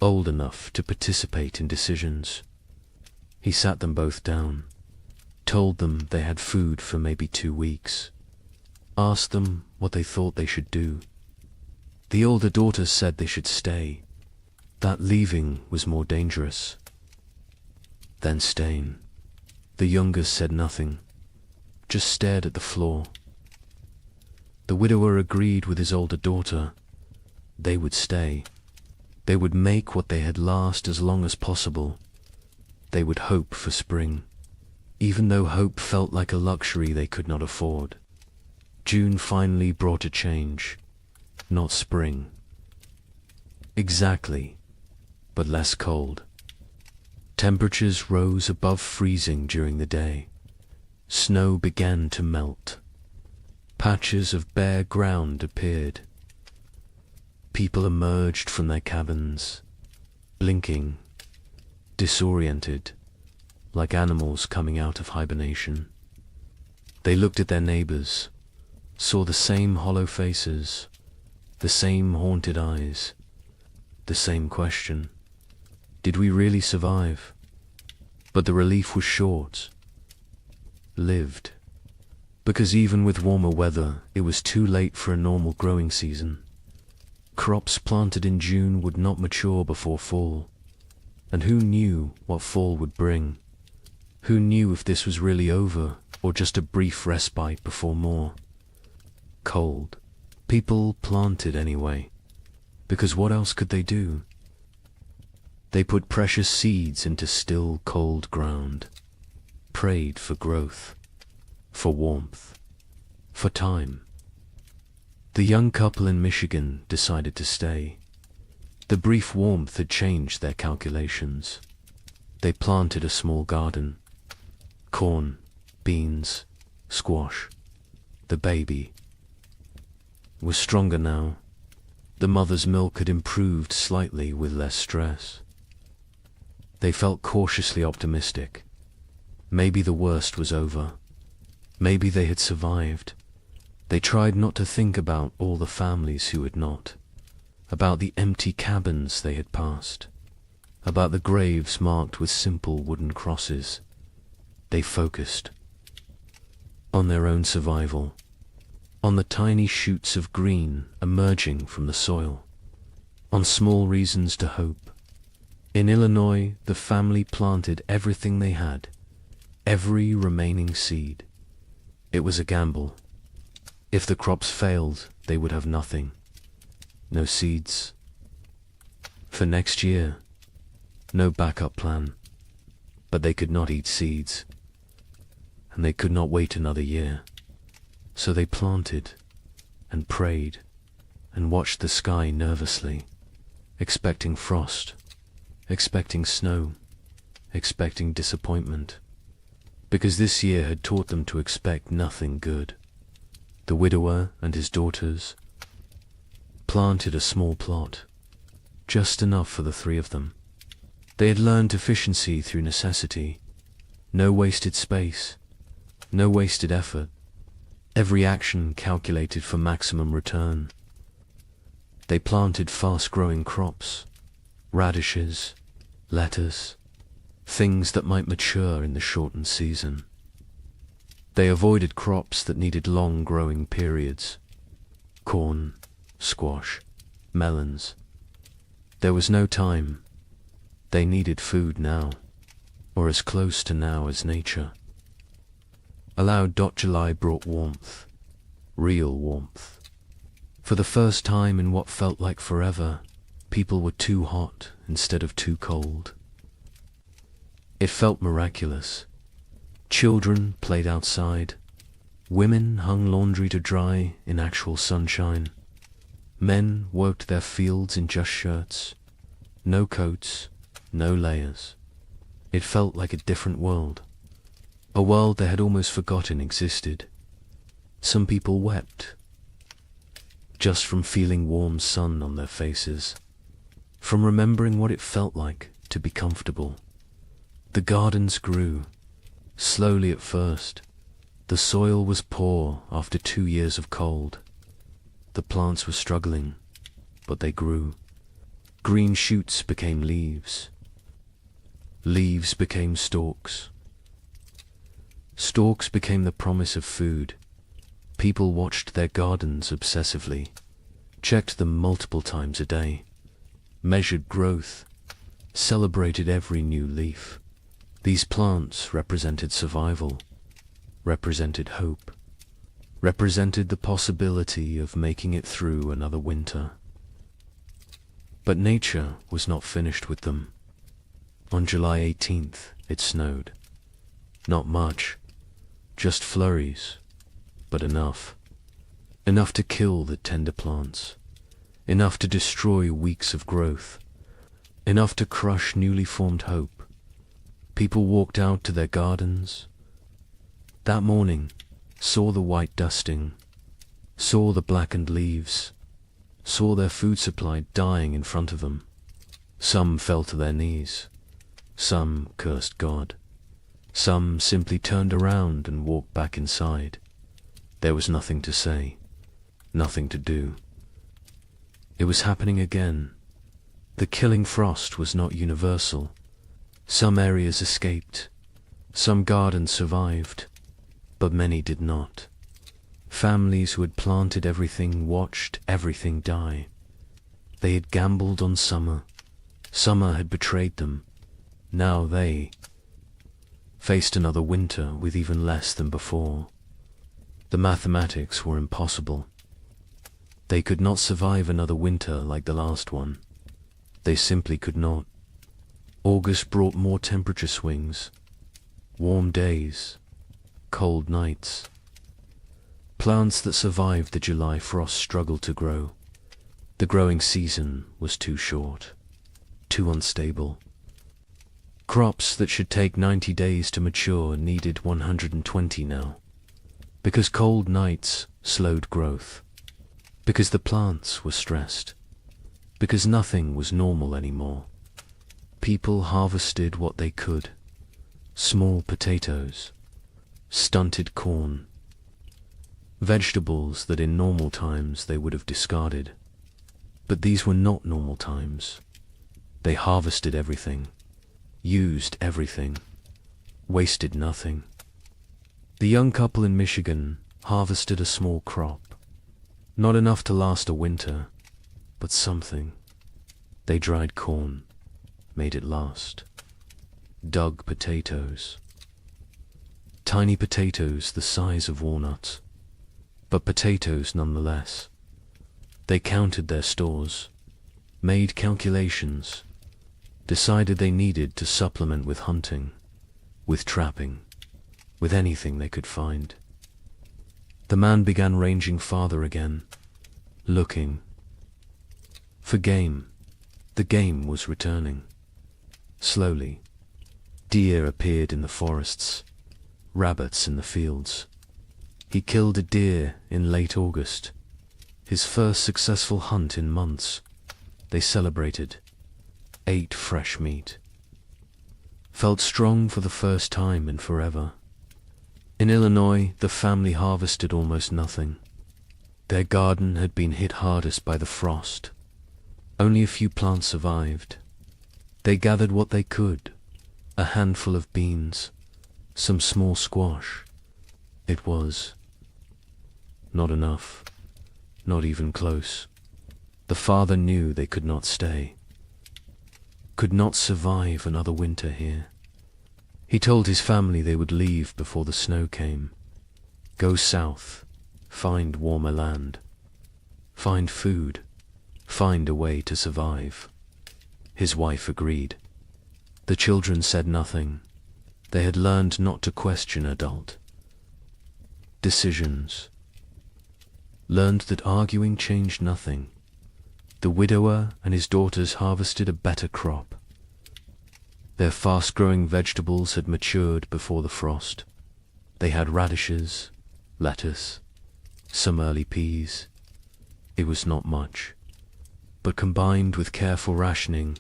old enough to participate in decisions. He sat them both down, told them they had food for maybe 2 weeks, asked them what they thought they should do. The older daughter said they should stay, that leaving was more dangerous than staying. The younger said nothing, just stared at the floor. The widower agreed with his older daughter. They would stay. They would make what they had last as long as possible. They would hope for spring, even though hope felt like a luxury they could not afford. June finally brought a change, not spring. Exactly, but less cold. Temperatures rose above freezing during the day. Snow began to melt. Patches of bare ground appeared. People emerged from their cabins, blinking, disoriented, like animals coming out of hibernation. They looked at their neighbors, saw the same hollow faces, the same haunted eyes, the same question. Did we really survive? But the relief was short. Lived. Because even with warmer weather, it was too late for a normal growing season. Crops planted in June would not mature before fall. And who knew what fall would bring? Who knew if this was really over, or just a brief respite before more? Cold. People planted anyway, because what else could they do? They put precious seeds into still, cold ground, prayed for growth, for warmth, for time. The young couple in Michigan decided to stay. The brief warmth had changed their calculations. They planted a small garden. Corn, beans, squash. The baby was stronger now. The mother's milk had improved slightly with less stress. They felt cautiously optimistic. Maybe the worst was over. Maybe they had survived. They tried not to think about all the families who had not, about the empty cabins they had passed, about the graves marked with simple wooden crosses. They focused on their own survival, on the tiny shoots of green emerging from the soil, on small reasons to hope. In Illinois, the family planted everything they had, every remaining seed. It was a gamble. If the crops failed, they would have nothing. No seeds. For next year, no backup plan. But they could not eat seeds, and they could not wait another year. So they planted and prayed and watched the sky nervously, expecting frost, expecting snow, expecting disappointment, because this year had taught them to expect nothing good. The widower and his daughters planted a small plot, just enough for the three of them. They had learned efficiency through necessity, no wasted space, no wasted effort, every action calculated for maximum return. They planted fast-growing crops, radishes, lettuce, things that might mature in the shortened season. They avoided crops that needed long growing periods, corn, squash, melons. There was no time. They needed food now, or as close to now as nature. Allowed. July brought warmth, real warmth. For the first time in what felt like forever, people were too hot instead of too cold. It felt miraculous. Children played outside. Women hung laundry to dry in actual sunshine. Men worked their fields in just shirts. No coats, no layers. It felt like a different world. A world they had almost forgotten existed. Some people wept, just from feeling warm sun on their faces, from remembering what it felt like to be comfortable. The gardens grew, slowly at first. The soil was poor after 2 years of cold. The plants were struggling, but they grew. Green shoots became leaves. Leaves became stalks. Stalks became the promise of food. People watched their gardens obsessively, checked them multiple times a day, measured growth, celebrated every new leaf. These plants represented survival, represented hope, represented the possibility of making it through another winter. But nature was not finished with them. On July 18th, it snowed. Not much, just flurries, but enough. Enough to kill the tender plants, enough to destroy weeks of growth, enough to crush newly formed hope. People walked out to their gardens that morning, saw the white dusting, saw the blackened leaves, saw their food supply dying in front of them. Some fell to their knees, some cursed God, some simply turned around and walked back inside. There was nothing to say, nothing to do. It was happening again. The killing frost was not universal. Some areas escaped, some gardens survived, but many did not. Families who had planted everything watched everything die. They had gambled on summer. Summer had betrayed them. Now they faced another winter with even less than before. The mathematics were impossible. They could not survive another winter like the last one. They simply could not. August brought more temperature swings, warm days, cold nights. Plants that survived the July frost struggled to grow. The growing season was too short, too unstable. Crops that should take 90 days to mature needed 120 now, because cold nights slowed growth. Because the plants were stressed. Because nothing was normal anymore. People harvested what they could. Small potatoes, stunted corn, vegetables that in normal times they would have discarded. But these were not normal times. They harvested everything, used everything, wasted nothing. The young couple in Michigan harvested a small crop. Not enough to last a winter, but something. They dried corn, made it last. Dug potatoes. Tiny potatoes the size of walnuts, but potatoes nonetheless. They counted their stores, made calculations, decided they needed to supplement with hunting, with trapping, with anything they could find. The man began ranging farther again, looking for game. The game was returning. Slowly, deer appeared in the forests, rabbits in the fields. He killed a deer in late August, his first successful hunt in months. They celebrated, ate fresh meat, felt strong for the first time in forever. In Illinois, the family harvested almost nothing. Their garden had been hit hardest by the frost. Only a few plants survived. They gathered what they could, a handful of beans, some small squash. It was not enough, not even close. The father knew they could not stay, could not survive another winter here. He told his family they would leave before the snow came, go south, find warmer land, find food, find a way to survive. His wife agreed. The children said nothing. They had learned not to question adult decisions, learned that arguing changed nothing. The widower and his daughters harvested a better crop. Their fast-growing vegetables had matured before the frost. They had radishes, lettuce, some early peas. It was not much, but combined with careful rationing,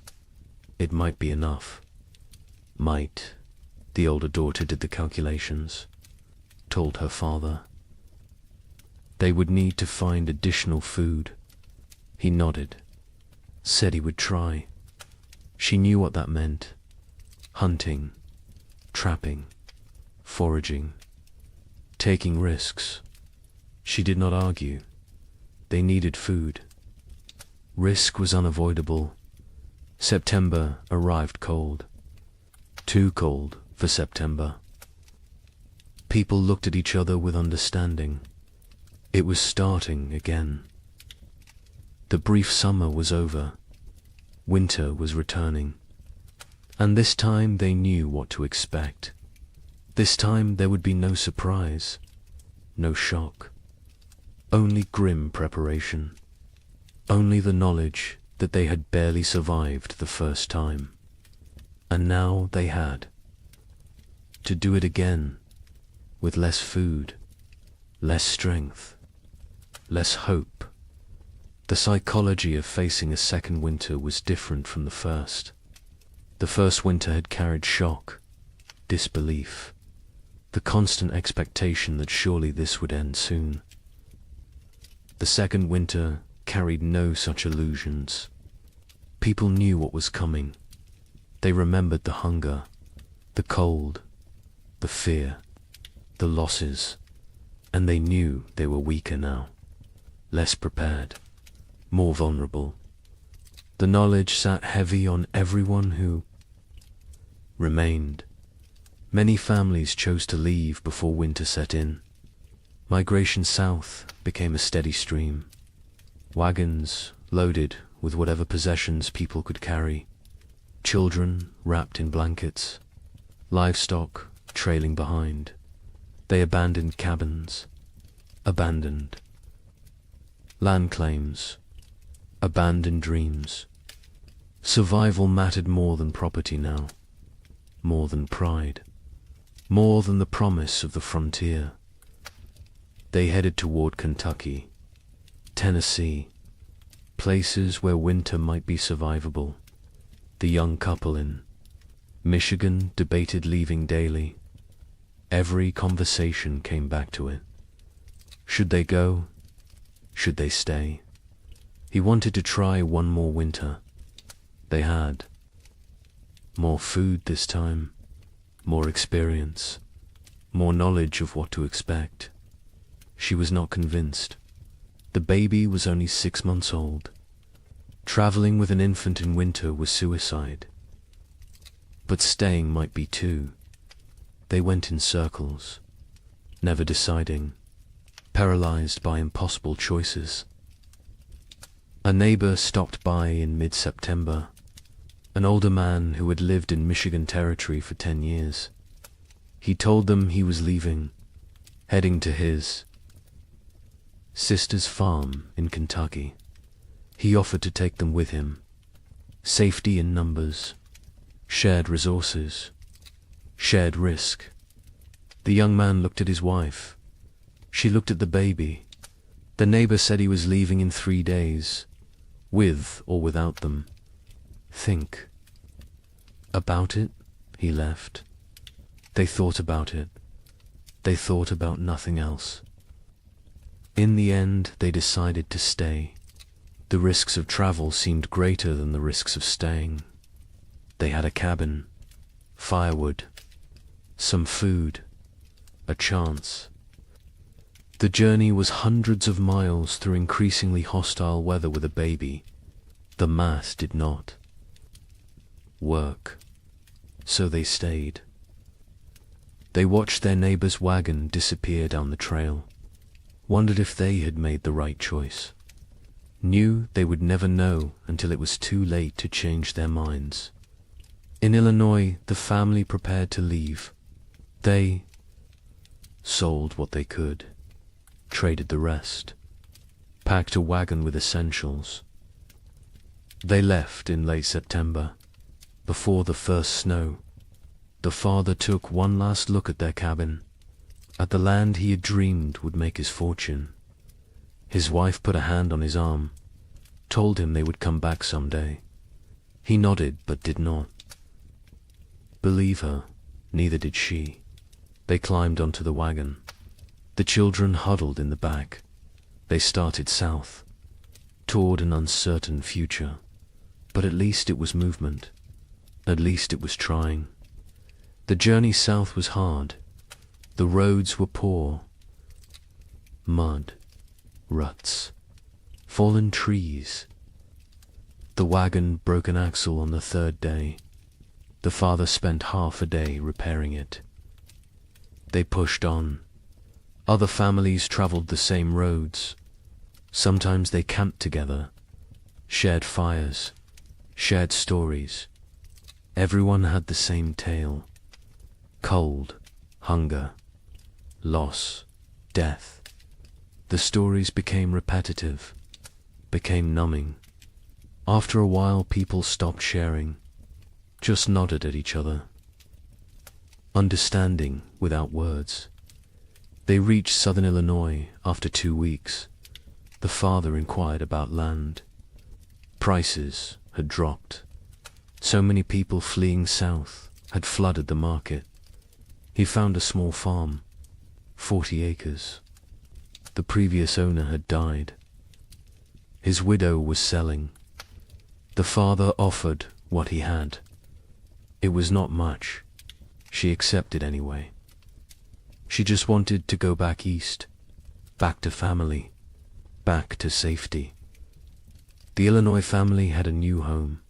it might be enough. Might. The older daughter did the calculations, told her father. They would need to find additional food. He nodded, said he would try. She knew what that meant. Hunting, trapping, foraging, taking risks. She did not argue. They needed food. Risk was unavoidable. September arrived cold. Too cold for September. People looked at each other with understanding. It was starting again. The brief summer was over. Winter was returning. And this time they knew what to expect. This time there would be no surprise, no shock. Only grim preparation. Only the knowledge that they had barely survived the first time. And now they had to do it again, with less food, less strength, less hope. The psychology of facing a second winter was different from the first. The first winter had carried shock, disbelief, the constant expectation that surely this would end soon. The second winter carried no such illusions. People knew what was coming. They remembered the hunger, the cold, the fear, the losses, and they knew they were weaker now, less prepared, more vulnerable. The knowledge sat heavy on everyone who remained. Many families chose to leave before winter set in. Migration south became a steady stream. Wagons loaded with whatever possessions people could carry. Children wrapped in blankets. Livestock trailing behind. They abandoned cabins. Abandoned land claims. Abandoned dreams. Survival mattered more than property now. More than pride. More than the promise of the frontier. They headed toward Kentucky, Tennessee, places where winter might be survivable. The young couple in Michigan debated leaving daily. Every conversation came back to it. Should they go? Should they stay? He wanted to try one more winter. They had more food this time, more experience, more knowledge of what to expect. She was not convinced. The baby was only 6 months old. Traveling with an infant in winter was suicide. But staying might be too. They went in circles, never deciding, paralyzed by impossible choices. A neighbor stopped by in mid-September, an older man who had lived in Michigan Territory for 10 years. He told them he was leaving, heading to his sister's farm in Kentucky. He offered to take them with him. Safety in numbers, shared resources, shared risk. The young man looked at his wife. She looked at the baby. The neighbor said he was leaving in 3 days, with or without them. Think about it, he left. They thought about it. They thought about nothing else. In the end, they decided to stay. The risks of travel seemed greater than the risks of staying. They had a cabin, firewood, some food, a chance. The journey was hundreds of miles through increasingly hostile weather with a baby. The math did not work, so they stayed. They watched their neighbor's wagon disappear down the trail, wondered if they had made the right choice, knew they would never know until it was too late to change their minds. In Illinois, the family prepared to leave. They sold what they could, traded the rest, packed a wagon with essentials. They left in late September, before the first snow. The father took one last look at their cabin, at the land he had dreamed would make his fortune. His wife put a hand on his arm, told him they would come back someday. He nodded but did not believe her, neither did she. They climbed onto the wagon. The children huddled in the back. They started south, toward an uncertain future. But at least it was movement. At least it was trying. The journey south was hard. The roads were poor. Mud, ruts, fallen trees. The wagon broke an axle on the 3rd day. The father spent half a day repairing it. They pushed on. Other families traveled the same roads. Sometimes they camped together, shared fires, shared stories. Everyone had the same tale. Cold, hunger, loss, death. The stories became repetitive, became numbing. After a while, people stopped sharing, just nodded at each other, understanding without words. They reached southern Illinois after 2 weeks. The father inquired about land. Prices had dropped. So many people fleeing south had flooded the market. He found a small farm, 40 acres. The previous owner had died. His widow was selling. The father offered what he had. It was not much. She accepted anyway. She just wanted to go back east, back to family, back to safety. The Illinois family had a new home,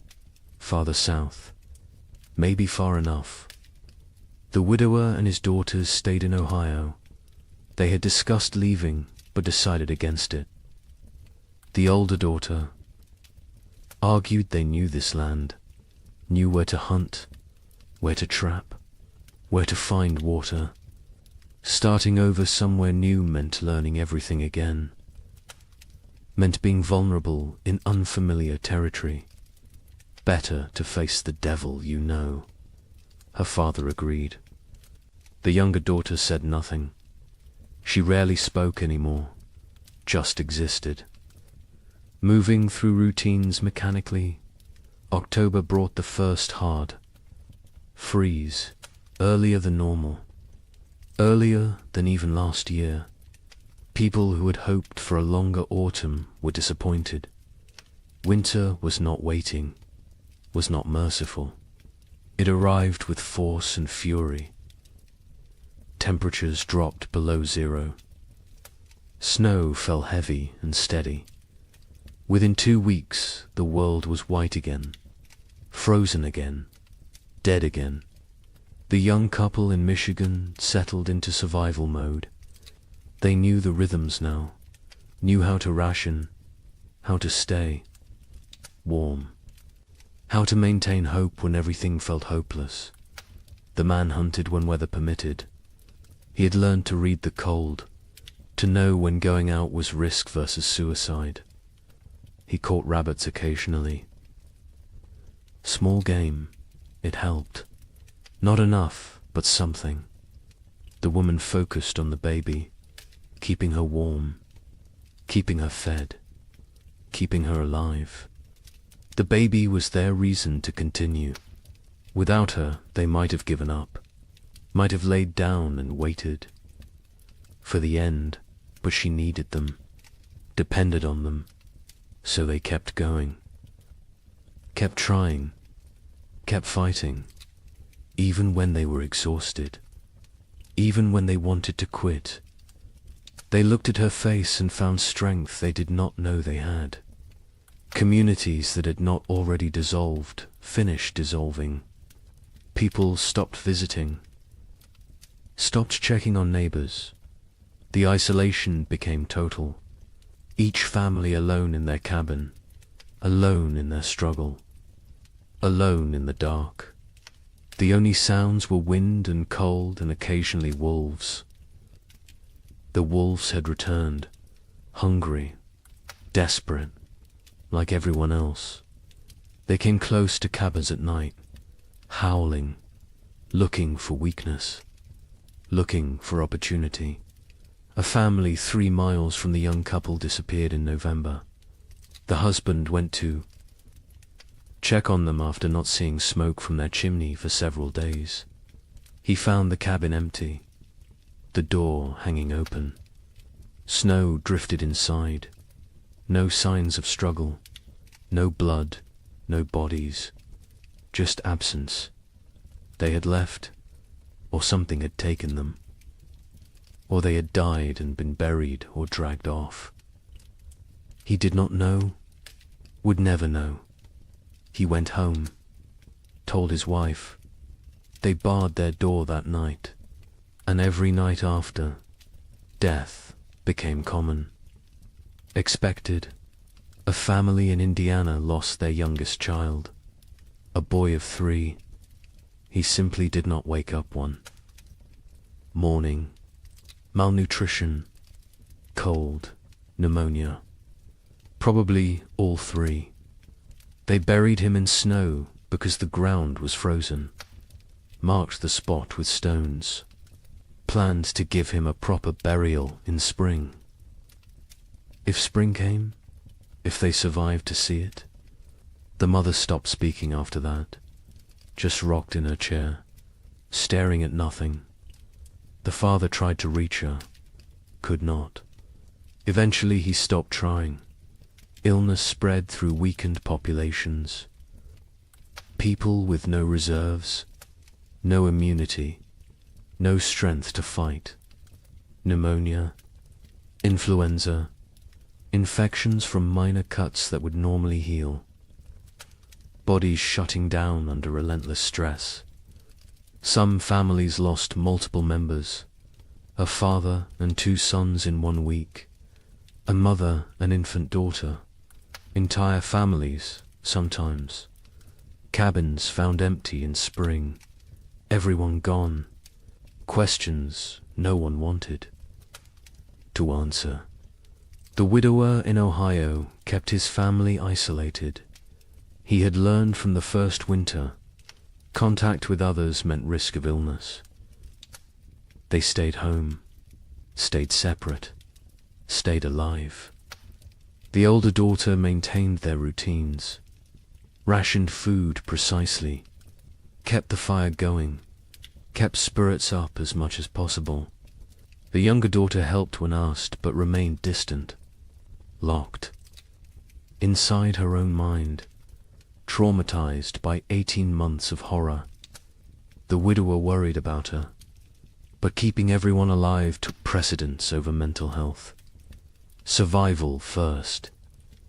farther south, maybe far enough. The widower and his daughters stayed in Ohio. They had discussed leaving, but decided against it. The older daughter argued they knew this land, knew where to hunt, where to trap, where to find water. Starting over somewhere new meant learning everything again, meant being vulnerable in unfamiliar territory. Better to face the devil you know. Her father agreed. The younger daughter said nothing. She rarely spoke anymore, just existed. Moving through routines mechanically, October brought the first hard freeze, earlier than normal, earlier than even last year. People who had hoped for a longer autumn were disappointed. Winter was not waiting, was not merciful. It arrived with force and fury. Temperatures dropped below zero. Snow fell heavy and steady. Within 2 weeks, the world was white again, frozen again, dead again. The young couple in Michigan settled into survival mode. They knew the rhythms now, knew how to ration, how to stay warm, how to maintain hope when everything felt hopeless. The man hunted when weather permitted. He had learned to read the cold, to know when going out was risk versus suicide. He caught rabbits occasionally. Small game, it helped. Not enough, but something. The woman focused on the baby, keeping her warm, keeping her fed, keeping her alive. The baby was their reason to continue. Without her, they might have given up, might have laid down and waited for the end, but she needed them, depended on them, so they kept going, kept trying, kept fighting, even when they were exhausted, even when they wanted to quit. They looked at her face and found strength they did not know they had. Communities that had not already dissolved finished dissolving. People stopped visiting, stopped checking on neighbors. The isolation became total. Each family alone in their cabin, alone in their struggle, alone in the dark. The only sounds were wind and cold and occasionally wolves. The wolves had returned, hungry, desperate, like everyone else. They came close to cabins at night, howling, looking for weakness, looking for opportunity. A family 3 miles from the young couple disappeared in November. The husband went to check on them after not seeing smoke from their chimney for several days. He found the cabin empty, the door hanging open. Snow drifted inside. No signs of struggle, no blood, no bodies, just absence. They had left, or something had taken them. Or they had died and been buried or dragged off. He did not know, would never know. He went home, told his wife. They barred their door that night, and every night after, death became common. Expected. A family in Indiana lost their youngest child, a boy of 3. He simply did not wake up one. Mourning, malnutrition, cold, pneumonia. Probably all 3. They buried him in snow because the ground was frozen, marked the spot with stones, planned to give him a proper burial in spring. If spring came, if they survived to see it. The mother stopped speaking after that, just rocked in her chair, staring at nothing. The father tried to reach her, could not. Eventually he stopped trying. Illness spread through weakened populations. People with no reserves, no immunity, no strength to fight. Pneumonia, influenza, infections from minor cuts that would normally heal. Bodies shutting down under relentless stress. Some families lost multiple members, a father and 2 sons in 1 week, a mother and infant daughter, entire families, sometimes. Cabins found empty in spring, everyone gone, questions no one wanted to answer. The widower in Ohio kept his family isolated. He had learned from the first winter, contact with others meant risk of illness. They stayed home, stayed separate, stayed alive. The older daughter maintained their routines, rationed food precisely, kept the fire going, kept spirits up as much as possible. The younger daughter helped when asked, but remained distant, locked inside her own mind, traumatized by 18 months of horror. The widower worried about her, but keeping everyone alive took precedence over mental health. Survival first,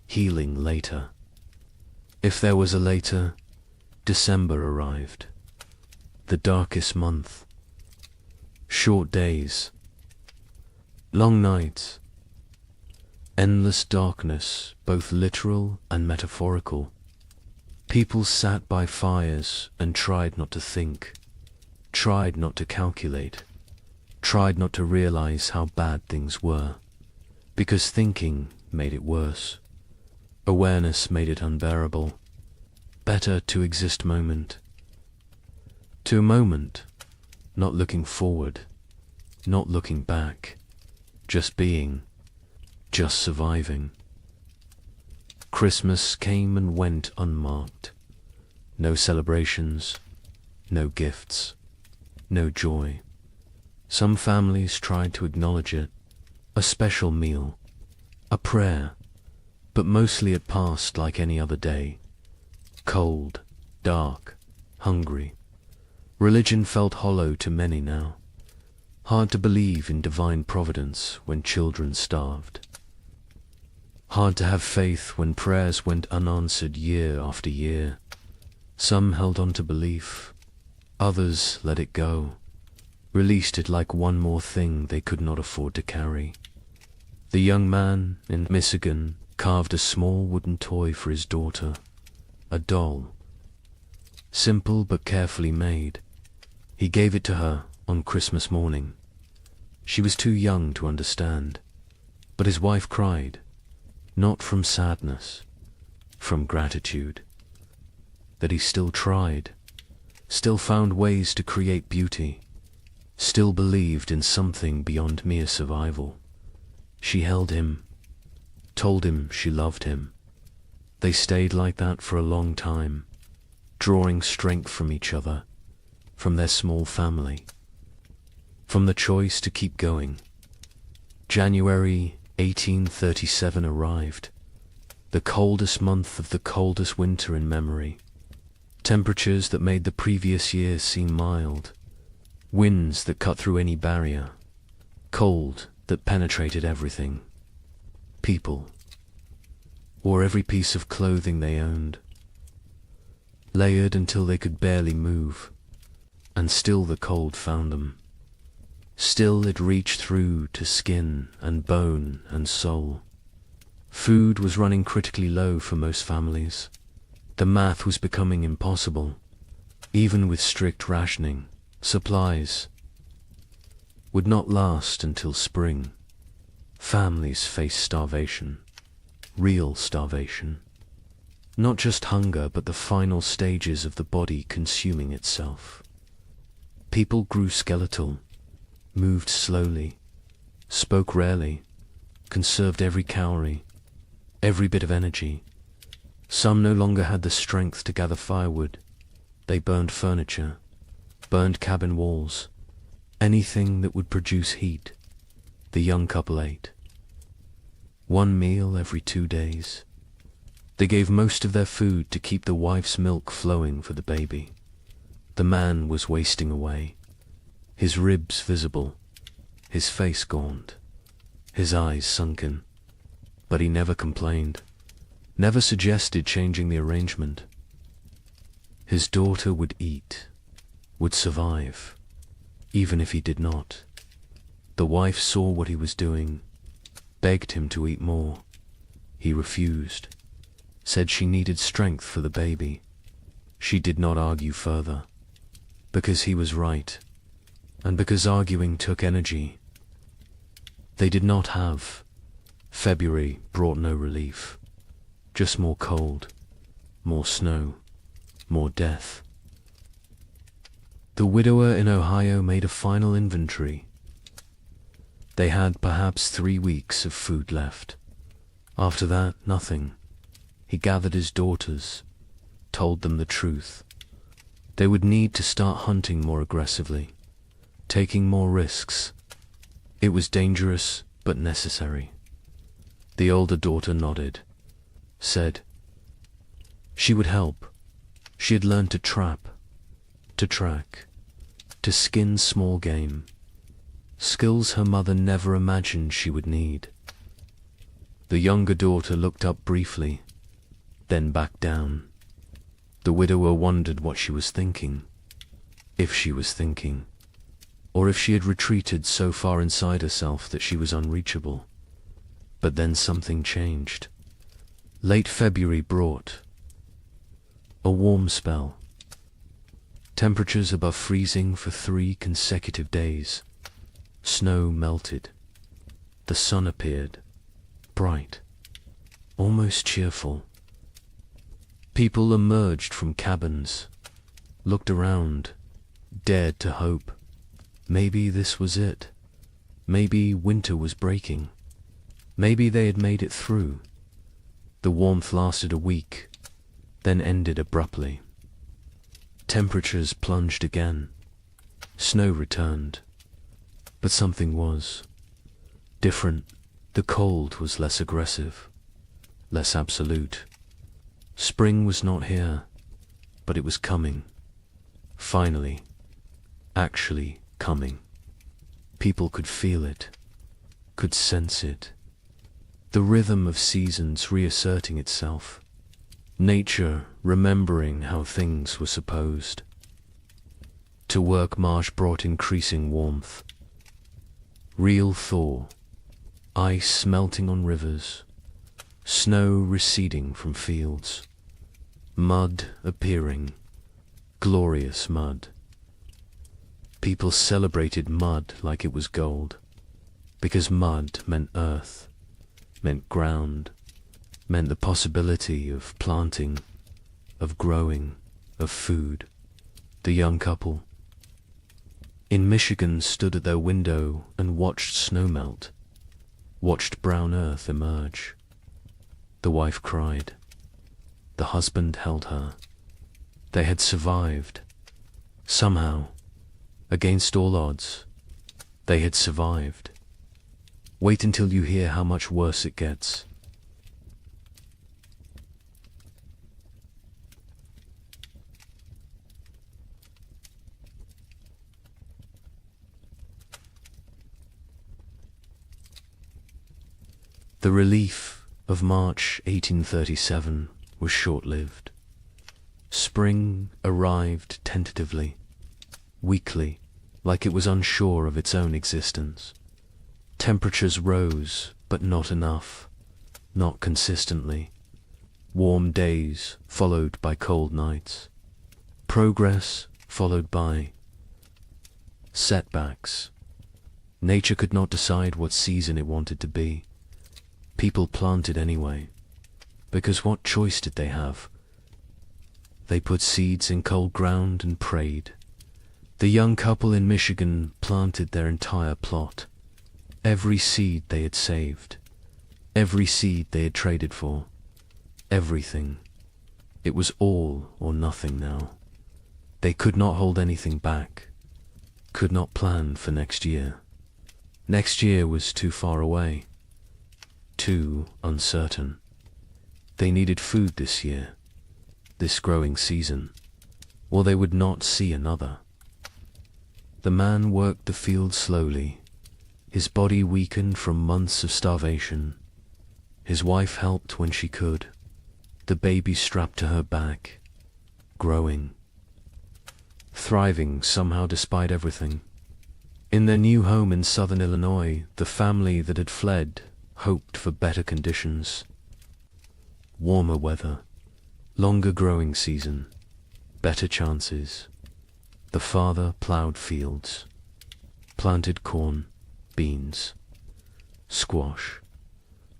healing later. If there was a later, December arrived. The darkest month. Short days. Long nights. Endless darkness, both literal and metaphorical. People sat by fires and tried not to think, tried not to calculate, tried not to realize how bad things were, because thinking made it worse. Awareness made it unbearable. Better to exist moment to moment, not looking forward, not looking back, just being, just surviving. Christmas came and went unmarked. No celebrations, no gifts, no joy. Some families tried to acknowledge it, a special meal, a prayer, but mostly it passed like any other day. Cold, dark, hungry. Religion felt hollow to many now. Hard to believe in divine providence when children starved. Hard to have faith when prayers went unanswered year after year. Some held on to belief, others let it go, released it like one more thing they could not afford to carry. The young man in Michigan carved a small wooden toy for his daughter, a doll. Simple but carefully made. He gave it to her on Christmas morning. She was too young to understand, but his wife cried, not from sadness, from gratitude, that he still tried, still found ways to create beauty, still believed in something beyond mere survival. She held him, told him she loved him. They stayed like that for a long time, drawing strength from each other, from their small family, from the choice to keep going. January 1837 arrived, the coldest month of the coldest winter in memory. Temperatures that made the previous year seem mild, winds that cut through any barrier, cold that penetrated everything. People wore every piece of clothing they owned, layered until they could barely move, and still the cold found them. Still it reached through to skin and bone and soul. Food was running critically low for most families. The math was becoming impossible. Even with strict rationing, supplies would not last until spring. Families faced starvation, real starvation. Not just hunger, but the final stages of the body consuming itself. People grew skeletal, moved slowly, spoke rarely, conserved every calorie, every bit of energy. Some no longer had the strength to gather firewood. They burned furniture, burned cabin walls, anything that would produce heat. The young couple ate. One meal every 2 days. They gave most of their food to keep the wife's milk flowing for the baby. The man was wasting away, his ribs visible, his face gaunt, his eyes sunken. But he never complained, never suggested changing the arrangement. His daughter would eat, would survive, even if he did not. The wife saw what he was doing, begged him to eat more. He refused, said she needed strength for the baby. She did not argue further, because he was right, and because arguing took energy. They did not have. February brought no relief, just more cold, more snow, more death. The widower in Ohio made a final inventory. They had perhaps 3 weeks of food left. After that, nothing. He gathered his daughters, told them the truth. They would need to start hunting more aggressively, taking more risks. It was dangerous, but necessary. The older daughter nodded, said she would help. She had learned to trap, to track, to skin small game, skills her mother never imagined she would need. The younger daughter looked up briefly, then back down. The widower wondered what she was thinking, if she was thinking, or if she had retreated so far inside herself that she was unreachable. But then something changed. Late February brought a warm spell. Temperatures above freezing for 3 consecutive days. Snow melted. The sun appeared, bright, almost cheerful. People emerged from cabins, looked around, dared to hope. Maybe this was it. Maybe winter was breaking. Maybe they had made it through. The warmth lasted a week, then ended abruptly. Temperatures plunged again. Snow returned. But something was different. The cold was less aggressive, less absolute. Spring was not here, but it was coming. Finally, actually coming. People could feel it, could sense it. The rhythm of seasons reasserting itself. Nature remembering how things were supposed. To work March brought increasing warmth. Real thaw. Ice melting on rivers. Snow receding from fields. Mud appearing. Glorious mud. People celebrated mud like it was gold, because mud meant earth, meant ground, meant the possibility of planting, of growing, of food. The young couple in Michigan stood at their window and watched snow melt, watched brown earth emerge. The wife cried. The husband held her. They had survived. Somehow, against all odds, they had survived. Wait until you hear how much worse it gets. The relief of March 1837 was short-lived. Spring arrived tentatively, weakly, like it was unsure of its own existence. Temperatures rose, but not enough, not consistently. Warm days followed by cold nights. Progress followed by setbacks. Nature could not decide what season it wanted to be. People planted anyway, because what choice did they have? They put seeds in cold ground and prayed. The young couple in Michigan planted their entire plot. Every seed they had saved, every seed they had traded for, everything. It was all or nothing now. They could not hold anything back, could not plan for next year. Next year was too far away, too uncertain. They needed food this year, this growing season, or they would not see another. The man worked the field slowly, his body weakened from months of starvation. His wife helped when she could, the baby strapped to her back, growing, thriving somehow despite everything. In their new home in southern Illinois, the family that had fled hoped for better conditions. Warmer weather, longer growing season, better chances. The father plowed fields, planted corn, beans, squash.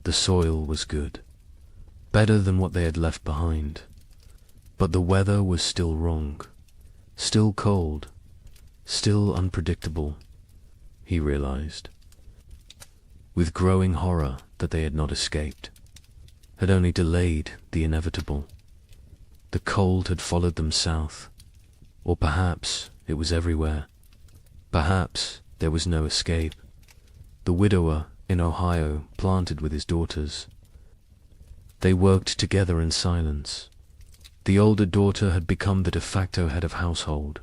The soil was good, better than what they had left behind. But the weather was still wrong, still cold, still unpredictable, he realized, with growing horror that they had not escaped. had only delayed the inevitable. The cold had followed them south, or perhaps it was everywhere. Perhaps there was no escape. The widower in Ohio planted with his daughters. They worked together in silence. The older daughter had become the de facto head of household.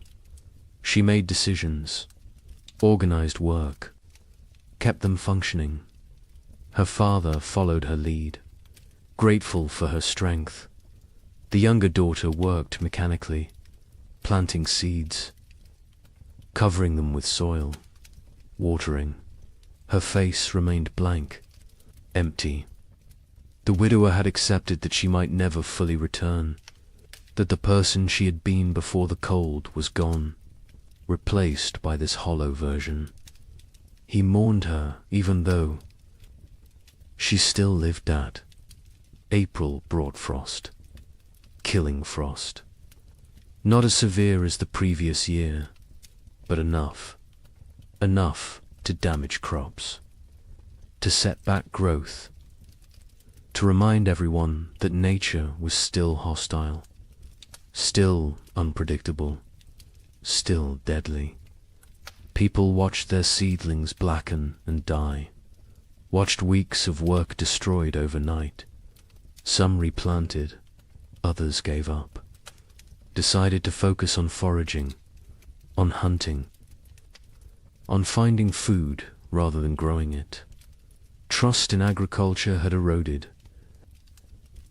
She made decisions, organized work, kept them functioning. Her father followed her lead, grateful for her strength. The younger daughter worked mechanically, planting seeds, covering them with soil, watering. Her face remained blank, empty. The widower had accepted that she might never fully return, that the person she had been before the cold was gone, replaced by this hollow version. He mourned her even though she still lived at. April brought frost, killing frost. Not as severe as the previous year, but enough to damage crops, to set back growth, to remind everyone that nature was still hostile, still unpredictable, still deadly. People watched their seedlings blacken and die, watched weeks of work destroyed overnight. Some replanted, others gave up, decided to focus on foraging, on hunting, on finding food rather than growing it. Trust in agriculture had eroded.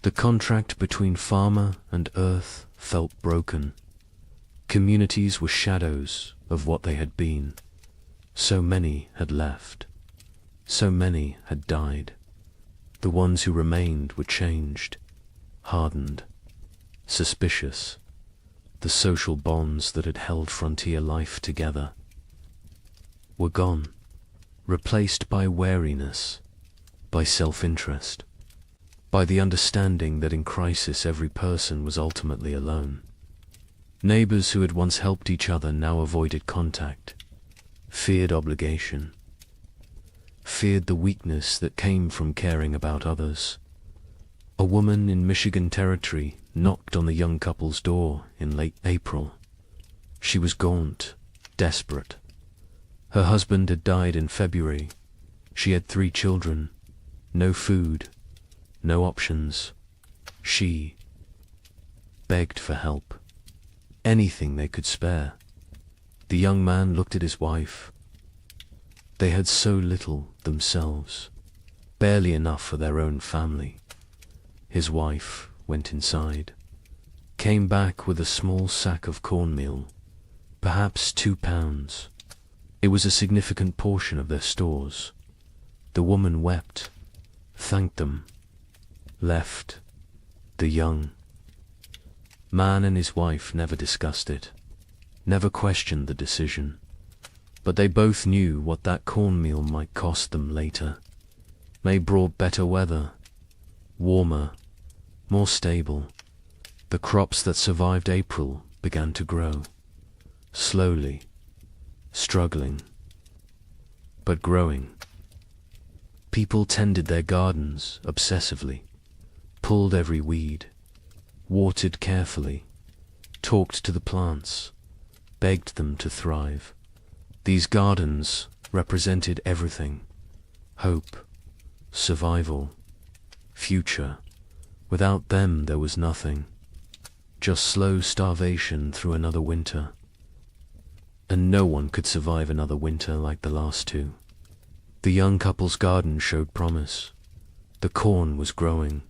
The contract between farmer and earth felt broken. Communities were shadows of what they had been. So many had left. So many had died. The ones who remained were changed, hardened, suspicious. The social bonds that had held frontier life together were gone, replaced by wariness, by self-interest, by the understanding that in crisis every person was ultimately alone. Neighbors who had once helped each other now avoided contact, feared obligation, feared the weakness that came from caring about others. A woman in Michigan Territory knocked on the young couple's door in late April. She was gaunt, desperate. Her husband had died in February. She had 3 children, no food, no options. She begged for help, anything they could spare. The young man looked at his wife. They had so little themselves, barely enough for their own family. His wife went inside, came back with a small sack of cornmeal, perhaps 2 pounds. It was a significant portion of their stores. The woman wept, thanked them, left. The young man and his wife never discussed it, never questioned the decision, but they both knew what that cornmeal might cost them later. May brought better weather, warmer, more stable. The crops that survived April began to grow, slowly, struggling, but growing. People tended their gardens obsessively, pulled every weed, watered carefully, talked to the plants, begged them to thrive. These gardens represented everything: hope, survival, future. Without them there was nothing, just slow starvation through another winter. And no one could survive another winter like the last 2. The young couple's garden showed promise. The corn was growing,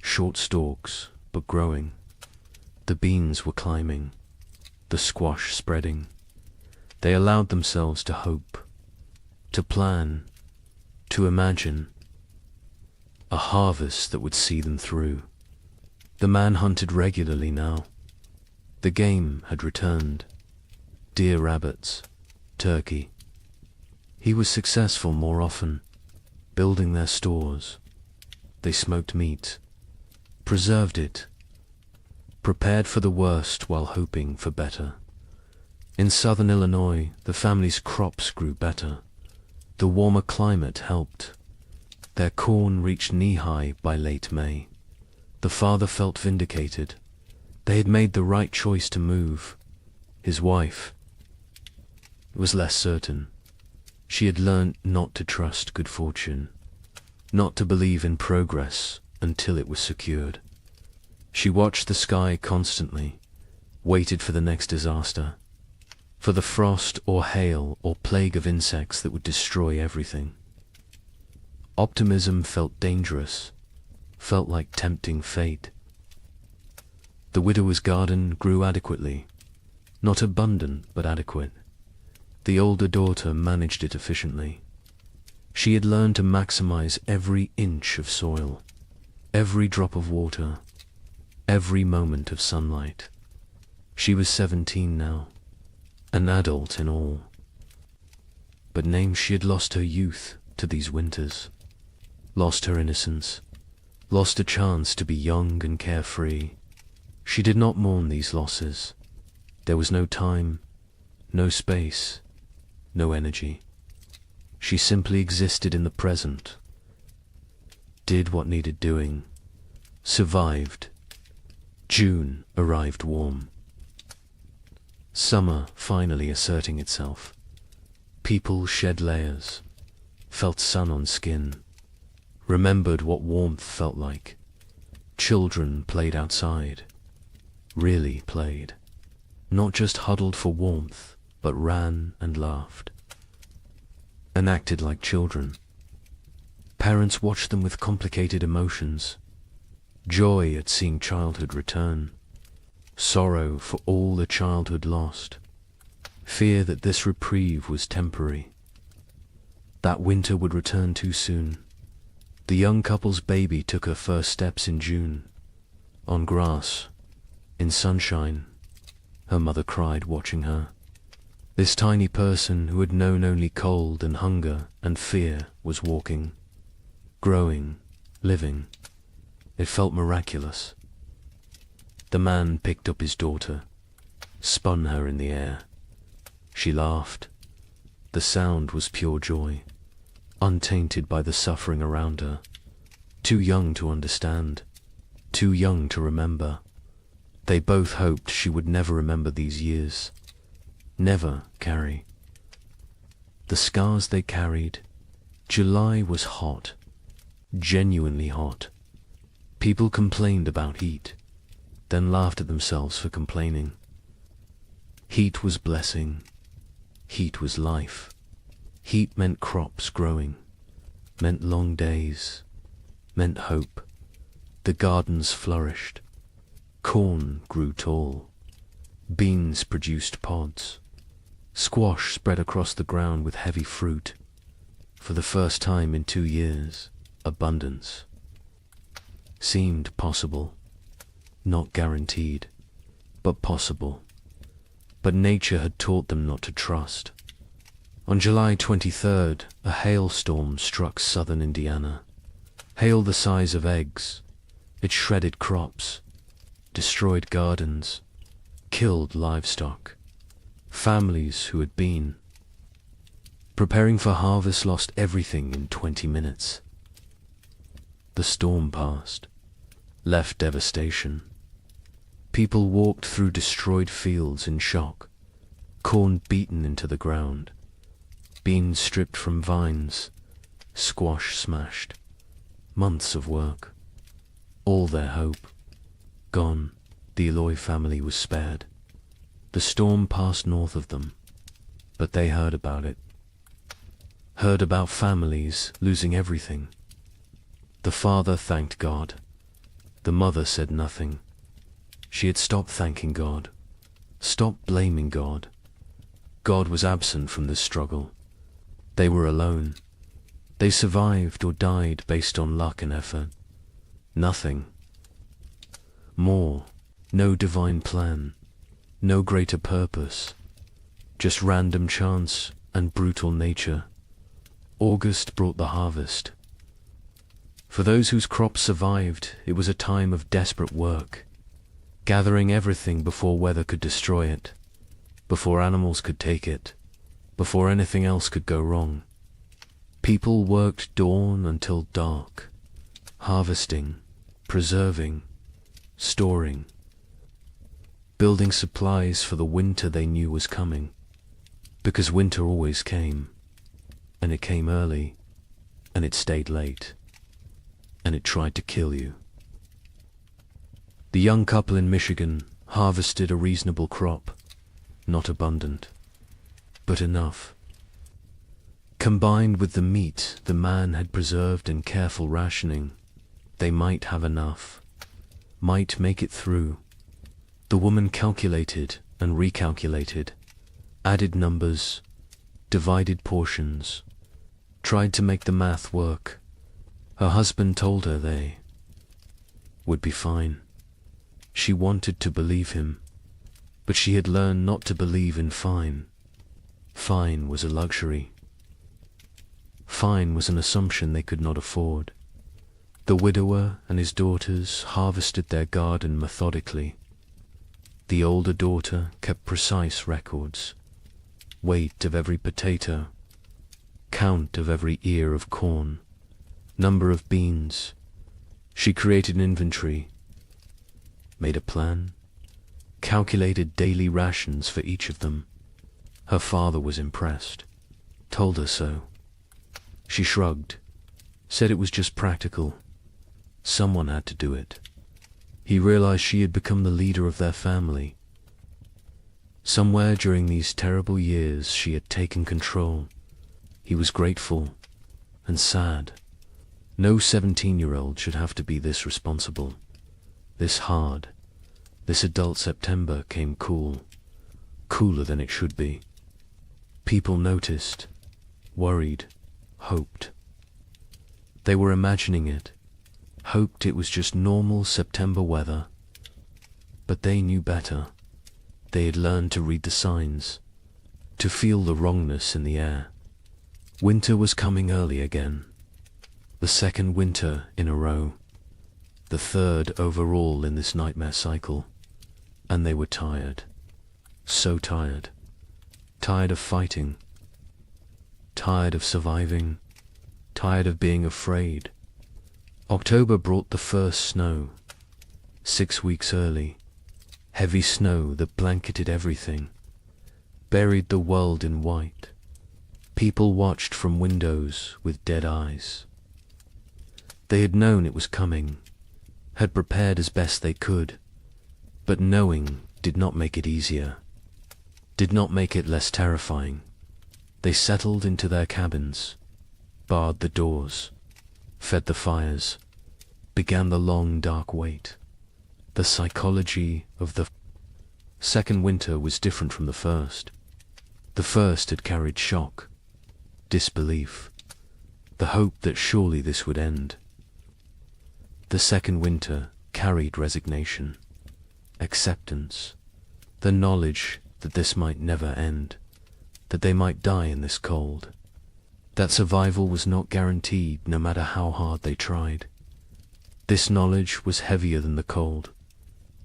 short stalks, but growing. The beans were climbing, the squash spreading. They allowed themselves to hope, to plan, to imagine a harvest that would see them through. The man hunted regularly now. The game had returned. Deer, rabbits, turkey. He was successful more often, building their stores. They smoked meat, preserved it, prepared for the worst while hoping for better. In southern Illinois, the family's crops grew better. The warmer climate helped. Their corn reached knee-high by late May. The father felt vindicated. They had made the right choice to move. His wife was less certain. She had learned not to trust good fortune, not to believe in progress until it was secured. She watched the sky constantly, waited for the next disaster, for the frost or hail or plague of insects that would destroy everything. Optimism felt dangerous, felt like tempting fate. The widower's garden grew adequately, not abundant but adequate. The older daughter managed it efficiently. She had learned to maximize every inch of soil, every drop of water, every moment of sunlight. She was 17 now, an adult in all. But name she had lost her youth to these winters, lost her innocence, lost a chance to be young and carefree. She did not mourn these losses. There was no time, no space, no energy. She simply existed in the present, did what needed doing, survived. June arrived warm. Summer finally asserting itself. People shed layers, felt sun on skin, remembered what warmth felt like. Children played outside, really played. Not just huddled for warmth, but ran and laughed, and acted like children. Parents watched them with complicated emotions. Joy at seeing childhood return, sorrow for all the childhood lost, fear that this reprieve was temporary, that winter would return too soon. The young couple's baby took her first steps in June, on grass, in sunshine. Her mother cried watching her. This tiny person who had known only cold and hunger and fear was walking, growing, living. It felt miraculous. The man picked up his daughter, spun her in the air. She laughed. The sound was pure joy, untainted by the suffering around her. Too young to understand, too young to remember. They both hoped she would never remember these years, never carry the scars they carried. July was hot, genuinely hot. People complained about heat, then laughed at themselves for complaining. Heat was blessing. Heat was life. Heat meant crops growing, meant long days, meant hope. The gardens flourished. Corn grew tall. Beans produced pods. Squash spread across the ground with heavy fruit. For the first time in 2 years, abundance seemed possible. Not guaranteed, but possible. But nature had taught them not to trust. On July 23rd, a hailstorm struck southern Indiana. Hail the size of eggs. It shredded crops, destroyed gardens, killed livestock. Families who had been preparing for harvest lost everything in 20 minutes. The storm passed, left devastation. People walked through destroyed fields in shock, corn beaten into the ground, beans stripped from vines, squash smashed. Months of work, all their hope, gone. The Allure family was spared. The storm passed north of them, but they heard about it. Heard about families losing everything. The father thanked God. The mother said nothing. She had stopped thanking God, stopped blaming God. God was absent from this struggle. They were alone. They survived or died based on luck and effort. Nothing more, no divine plan, no greater purpose, just random chance and brutal nature. August brought the harvest. For those whose crops survived, it was a time of desperate work, gathering everything before weather could destroy it, before animals could take it, before anything else could go wrong. People worked dawn until dark, harvesting, preserving, storing, building supplies for the winter they knew was coming, because winter always came, and it came early, and it stayed late, and it tried to kill you. The young couple in Michigan harvested a reasonable crop, not abundant, but enough. Combined with the meat the man had preserved in careful rationing, they might have enough, might make it through. The woman calculated and recalculated, added numbers, divided portions, tried to make the math work. Her husband told her they would be fine. She wanted to believe him, but she had learned not to believe in fine. Fine was a luxury. Fine was an assumption they could not afford. The widower and his daughters harvested their garden methodically. The older daughter kept precise records, weight of every potato, count of every ear of corn, number of beans. She created an inventory, made a plan, calculated daily rations for each of them. Her father was impressed, told her so. She shrugged, said it was just practical. Someone had to do it. He realized she had become the leader of their family. Somewhere during these terrible years she had taken control. He was grateful and sad. No 17-year-old should have to be this responsible, this hard. This adult September came cool, cooler than it should be. People noticed, worried, hoped. They were imagining it, hoped it was just normal September weather. But they knew better. They had learned to read the signs, to feel the wrongness in the air. Winter was coming early again. The second winter in a row. The third overall in this nightmare cycle. And they were tired. So tired. Tired of fighting. Tired of surviving. Tired of being afraid. October brought the first snow. 6 weeks early. Heavy snow that blanketed everything. Buried the world in white. People watched from windows with dead eyes. They had known it was coming, had prepared as best they could, but knowing did not make it easier, did not make it less terrifying. They settled into their cabins, barred the doors, fed the fires, began the long dark wait. The psychology of the second winter was different from the first. The first had carried shock, disbelief, the hope that surely this would end. The second winter carried resignation, acceptance, the knowledge that this might never end, that they might die in this cold, that survival was not guaranteed no matter how hard they tried. This knowledge was heavier than the cold,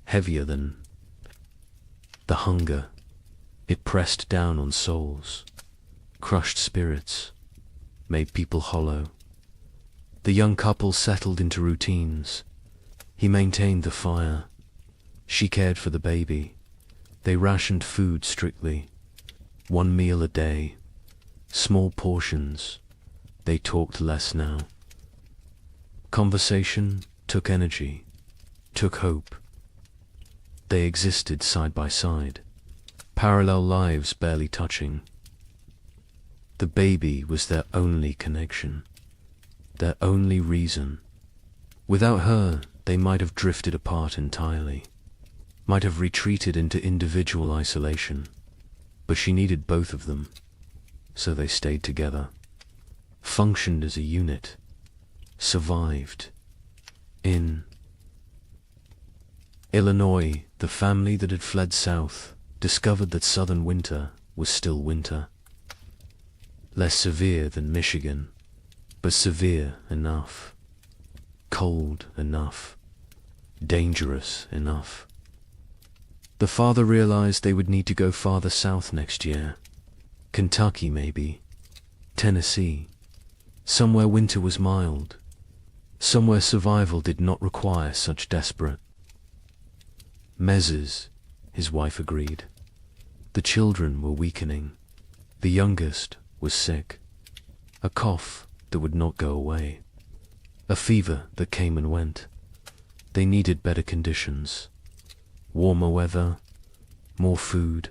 heavier than the hunger. It pressed down on souls, crushed spirits, made people hollow. The young couple settled into routines. He maintained the fire. She cared for the baby. They rationed food strictly. 1 meal a day. Small portions. They talked less now. Conversation took energy, took hope. They existed side by side, parallel lives barely touching. The baby was their only connection, their only reason. Without her, they might have drifted apart entirely, might have retreated into individual isolation. But she needed both of them, so they stayed together, functioned as a unit, survived. In Illinois, the family that had fled south discovered that southern winter was still winter. Less severe than Michigan, but severe enough. Cold enough. Dangerous enough. The father realized they would need to go farther south next year. Kentucky, maybe. Tennessee. Somewhere winter was mild. Somewhere survival did not require such desperate measures, his wife agreed. The children were weakening. The youngest was sick. A cough that would not go away. A fever that came and went. They needed better conditions. Warmer weather, more food,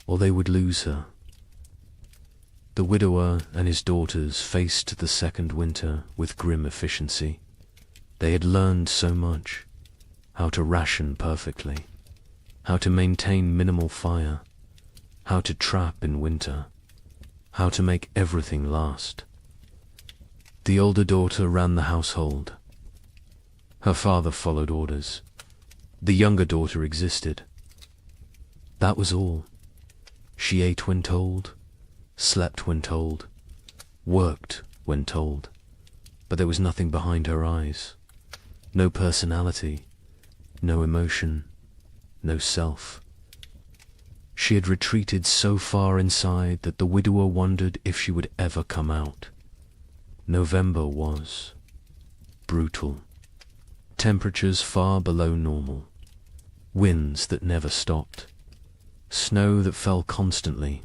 or they would lose her. The widower and his daughters faced the second winter with grim efficiency. They had learned so much. How to ration perfectly. How to maintain minimal fire. How to trap in winter. How to make everything last. The older daughter ran the household. Her father followed orders. The younger daughter existed. That was all. She ate when told, slept when told, worked when told, but there was nothing behind her eyes. No personality, no emotion, no self. She had retreated so far inside that the widower wondered if she would ever come out. November was brutal. Temperatures far below normal. Winds that never stopped. Snow that fell constantly.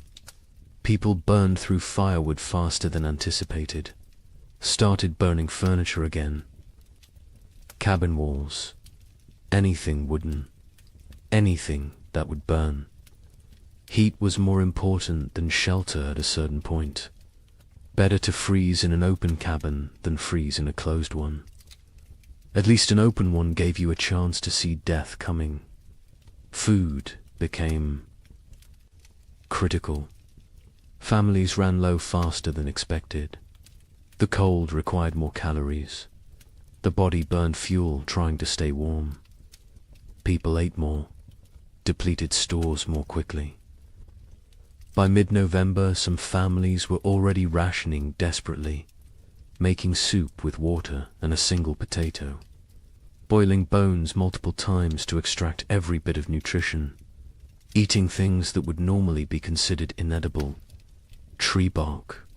People burned through firewood faster than anticipated. Started burning furniture again. Cabin walls. Anything wooden. Anything that would burn. Heat was more important than shelter at a certain point. Better to freeze in an open cabin than freeze in a closed one. At least an open one gave you a chance to see death coming. Food became critical. Families ran low faster than expected. The cold required more calories. The body burned fuel trying to stay warm. People ate more, depleted stores more quickly. By mid-November, some families were already rationing desperately, making soup with water and a single potato, boiling bones multiple times to extract every bit of nutrition, eating things that would normally be considered inedible, tree bark,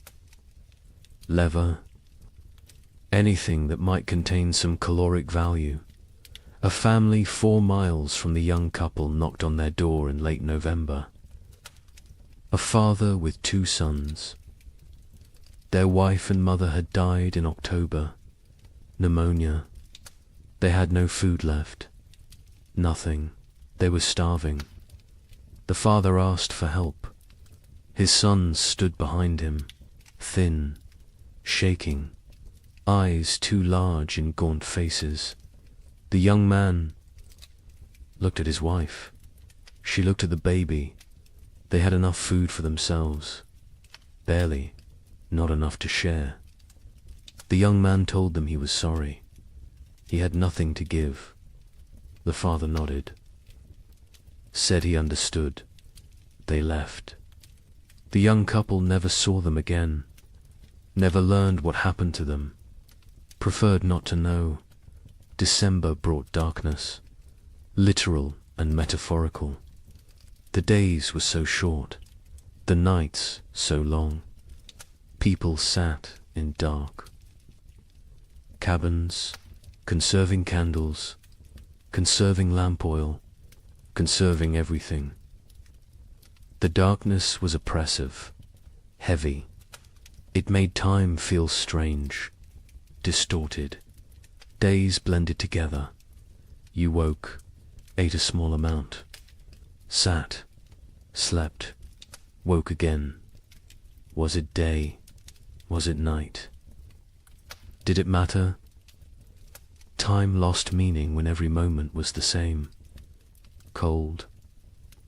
leather, anything that might contain some caloric value. A family 4 miles from the young couple knocked on their door in late November. A father with 2 sons. Their wife and mother had died in October. Pneumonia. They had no food left. Nothing. They were starving. The father asked for help. His sons stood behind him, thin, shaking, eyes too large in gaunt faces. The young man looked at his wife. She looked at the baby. They had enough food for themselves. Barely. Not enough to share. The young man told them he was sorry. He had nothing to give. The father nodded. Said he understood. They left. The young couple never saw them again. Never learned what happened to them. Preferred not to know. December brought darkness. Literal and metaphorical. The days were so short. The nights so long. People sat in dark. Cabins, conserving candles, conserving lamp oil, conserving everything. The darkness was oppressive, heavy. It made time feel strange, distorted. Days blended together. You woke, ate a small amount, sat, slept, woke again. Was it day? Was it night? Did it matter? Time lost meaning when every moment was the same. Cold,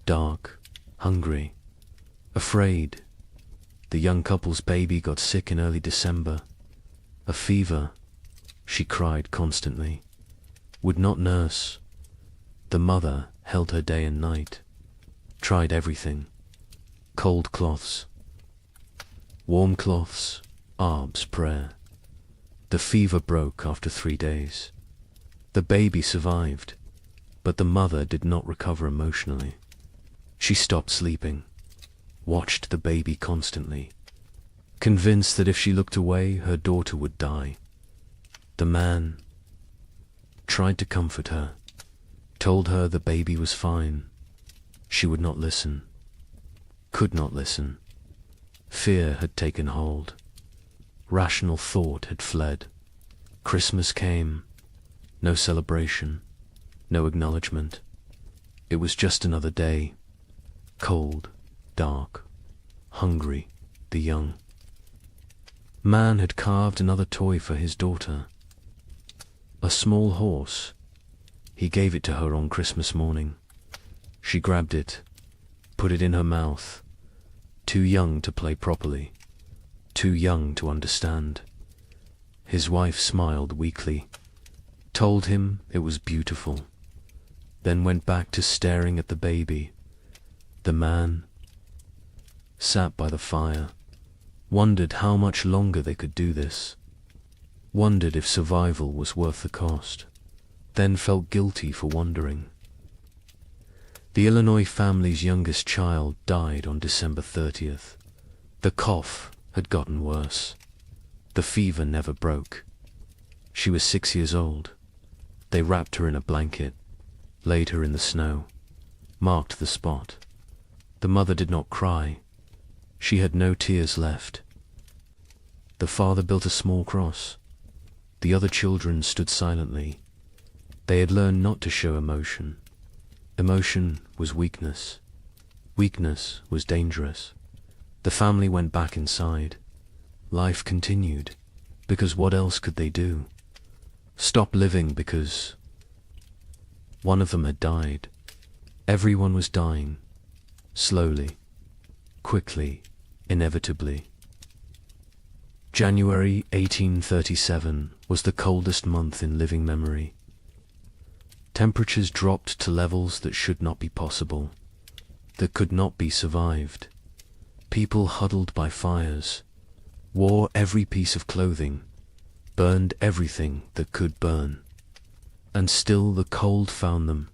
dark, hungry, afraid. The young couple's baby got sick in early December. A fever. She cried constantly. Would not nurse. The mother held her day and night. Tried everything. Cold cloths. Warm cloths. Arb's prayer. The fever broke after 3 days. The baby survived, but the mother did not recover emotionally. She stopped sleeping. Watched the baby constantly. convinced that if she looked away, her daughter would die. The man tried to comfort her, told her the baby was fine. She would not listen, could not listen. Fear had taken hold. Rational thought had fled. Christmas came. No celebration, no acknowledgement. It was just another day. Cold, dark, hungry, the young. Man had carved another toy for his daughter. A small horse. He gave it to her on Christmas morning. She grabbed it, put it in her mouth. Too young to play properly, too young to understand. His wife smiled weakly, told him it was beautiful, then went back to staring at the baby. The man sat by the fire, wondered how much longer they could do this, wondered if survival was worth the cost, then felt guilty for wondering. The Illinois family's youngest child died on December 30th. The cough had gotten worse. The fever never broke. She was 6 years old. They wrapped her in a blanket, laid her in the snow, marked the spot. The mother did not cry. She had no tears left. The father built a small cross. The other children stood silently. They had learned not to show emotion. Emotion was weakness. Weakness was dangerous. The family went back inside. Life continued, because what else could they do? Stop living because one of them had died. Everyone was dying, slowly, quickly, inevitably. January 1837 was the coldest month in living memory. Temperatures dropped to levels that should not be possible, that could not be survived. People huddled by fires, wore every piece of clothing, burned everything that could burn. And still the cold found them,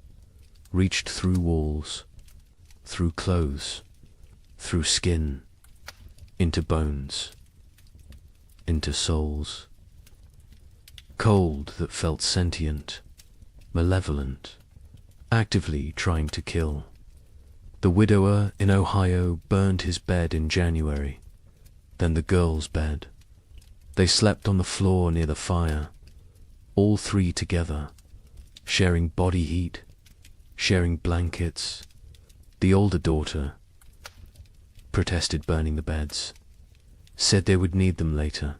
reached through walls, through clothes, through skin, into bones, into souls. Cold that felt sentient, malevolent, actively trying to kill. The widower in Ohio burned his bed in January, then the girl's bed. They slept on the floor near the fire, all three together, sharing body heat, sharing blankets. The older daughter protested burning the beds, said they would need them later.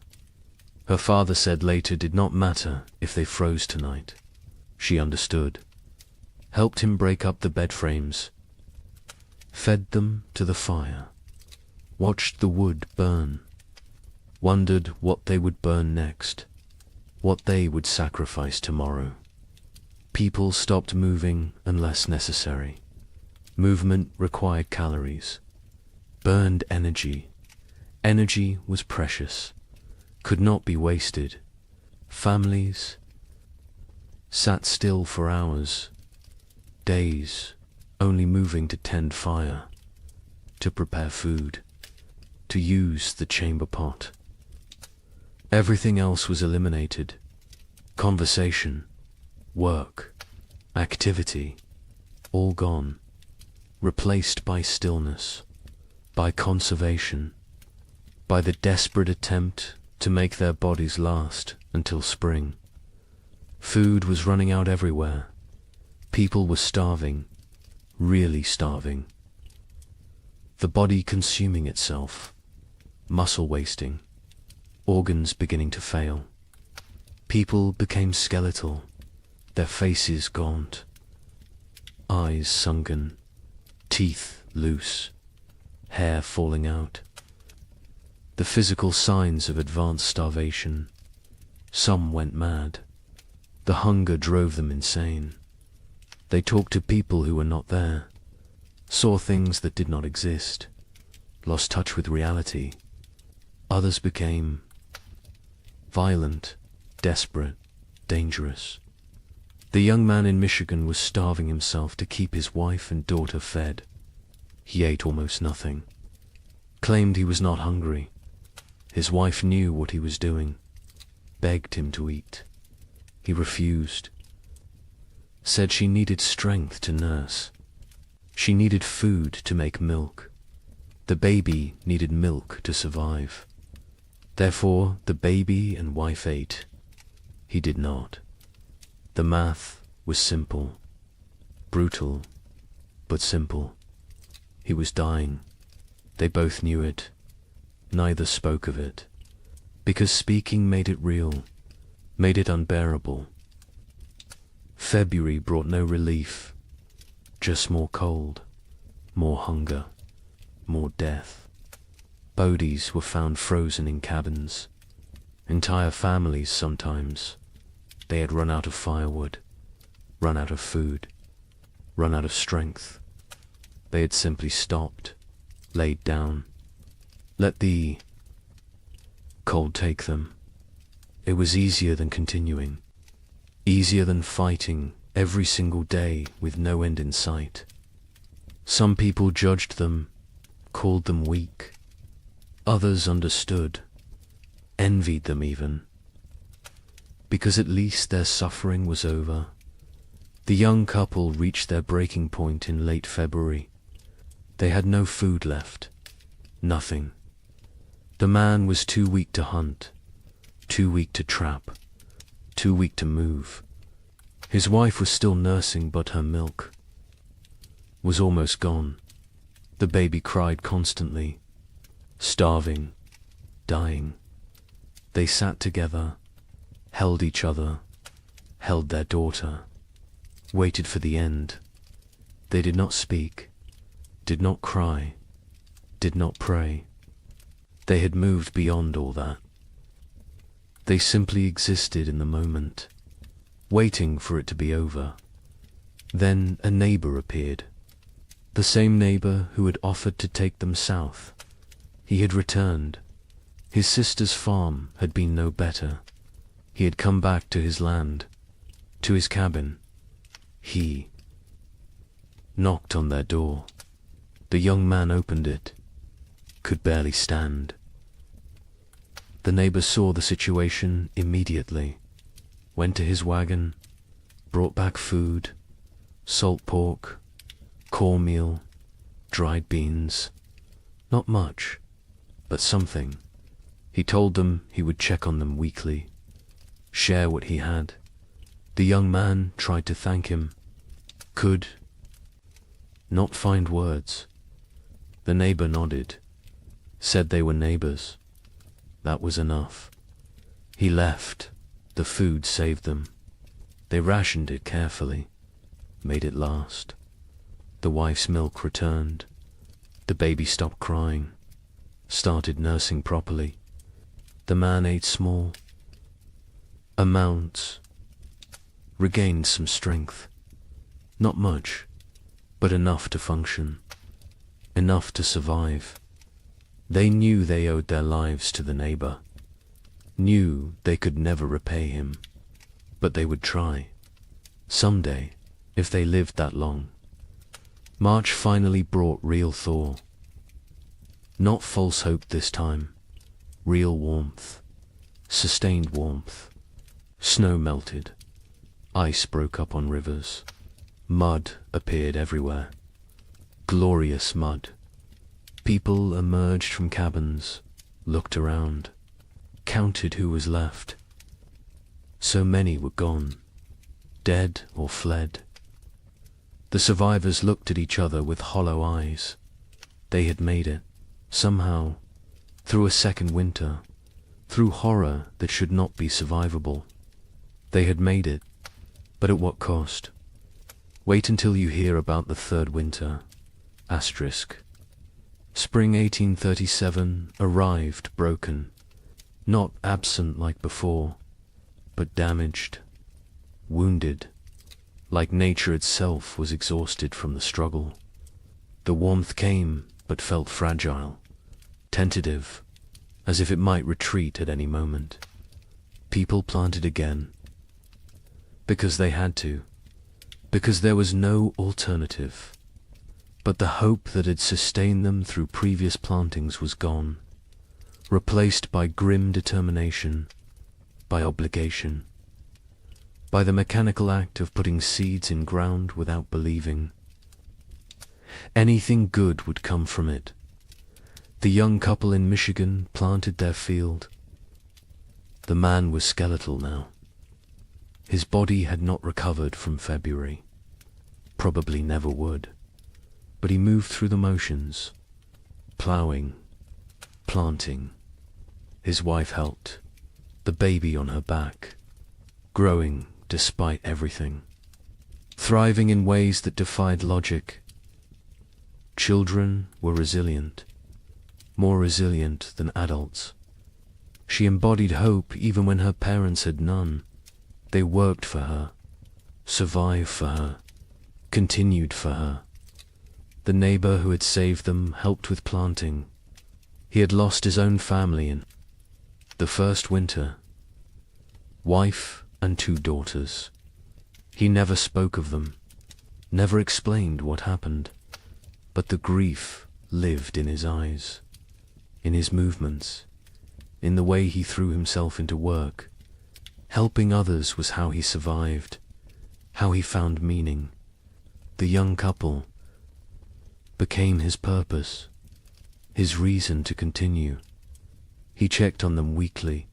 Her father said later did not matter if they froze tonight. She understood, helped him break up the bed frames, fed them to the fire, watched the wood burn, wondered what they would burn next, what they would sacrifice tomorrow. People stopped moving unless necessary. Movement required calories, burned energy. Energy was precious, could not be wasted. Families sat still for hours, days, only moving to tend fire, to prepare food, to use the chamber pot. Everything else was eliminated. Conversation, work, activity, all gone, replaced by stillness, by conservation, by the desperate attempt to make their bodies last until spring. Food was running out everywhere. People were starving, really starving. The body consuming itself, muscle wasting, organs beginning to fail. People became skeletal, their faces gaunt, eyes sunken, teeth loose, hair falling out. The physical signs of advanced starvation. Some went mad. The hunger drove them insane. They talked to people who were not there, saw things that did not exist, lost touch with reality. Others became violent, desperate, dangerous. The young man in Michigan was starving himself to keep his wife and daughter fed. He ate almost nothing, claimed he was not hungry, His wife knew what he was doing, begged him to eat. He refused, said she needed strength to nurse. She needed food to make milk. The baby needed milk to survive. Therefore, the baby and wife ate. He did not. The math was simple, brutal, but simple. He was dying. They both knew it. Neither spoke of it, because speaking made it real, made it unbearable. February brought no relief, just more cold, more hunger, more death. Bodies were found frozen in cabins. Entire families sometimes. They had run out of firewood, run out of food, run out of strength. They had simply stopped, laid down, let the cold take them. It was easier than continuing, easier than fighting every single day with no end in sight. Some people judged them, called them weak. Others understood, envied them even, because at least their suffering was over. The young couple reached their breaking point in late February. They had no food left, nothing. The man was too weak to hunt, too weak to trap, too weak to move. His wife was still nursing, but her milk was almost gone. The baby cried constantly, starving, dying. They sat together, held each other, held their daughter, waited for the end. They did not speak, did not cry, did not pray. They had moved beyond all that. They simply existed in the moment, waiting for it to be over. Then a neighbor appeared, the same neighbor who had offered to take them south. He had returned. His sister's farm had been no better. He had come back to his land, to his cabin. He knocked on their door. The young man opened it, could barely stand. The neighbor saw the situation immediately, went to his wagon, brought back food, salt pork, cornmeal, dried beans. Not much, but something. He told them he would check on them weekly, share what he had. The young man tried to thank him, could not find words. The neighbor nodded, said they were neighbors. That was enough. He left. The food saved them. They rationed it carefully, made it last. The wife's milk returned. The baby stopped crying, started nursing properly. The man ate small amounts, regained some strength. Not much, but enough to function, enough to survive. They knew they owed their lives to the neighbor, knew they could never repay him, but they would try, someday, if they lived that long. March finally brought real thaw. Not false hope this time, real warmth, sustained warmth. Snow melted, ice broke up on rivers, mud appeared everywhere, glorious mud. People emerged from cabins, looked around, counted who was left. So many were gone, dead or fled. The survivors looked at each other with hollow eyes. They had made it, somehow, through a second winter, through horror that should not be survivable. They had made it, but at what cost? Wait until you hear about the third winter. Asterisk. Spring 1837 arrived broken, not absent like before, but damaged, wounded, like nature itself was exhausted from the struggle. The warmth came, but felt fragile, tentative, as if it might retreat at any moment. People planted again, because they had to, because there was no alternative. But the hope that had sustained them through previous plantings was gone. replaced by grim determination, by obligation, by the mechanical act of putting seeds in ground without believing. Anything good would come from it. The young couple in Michigan planted their field. The man was skeletal now. His body had not recovered from February. Probably never would. But he moved through the motions, ploughing, planting. His wife helped, the baby on her back, growing despite everything, thriving in ways that defied logic. Children were resilient, more resilient than adults. She embodied hope even when her parents had none. They worked for her, survived for her, continued for her. The neighbor who had saved them helped with planting. He had lost his own family in the first winter. Wife and 2 daughters. He never spoke of them, never explained what happened, but the grief lived in his eyes, in his movements, in the way he threw himself into work. Helping others was how he survived, how he found meaning. The young couple became his purpose, his reason to continue. He checked on them weekly,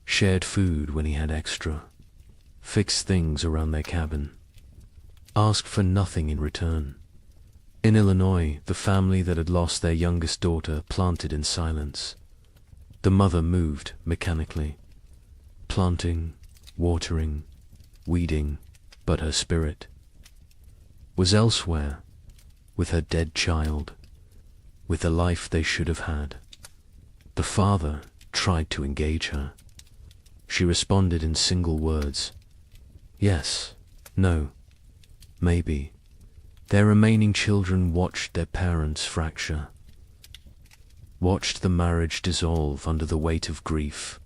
shared food when he had extra, fixed things around their cabin, asked for nothing in return. In Illinois, the family that had lost their youngest daughter planted in silence. The mother moved mechanically, planting, watering, weeding, but her spirit was elsewhere, with her dead child, with the life they should have had. The father tried to engage her. She responded in single words. Yes, no, maybe. Their remaining children watched their parents fracture, watched the marriage dissolve under the weight of grief.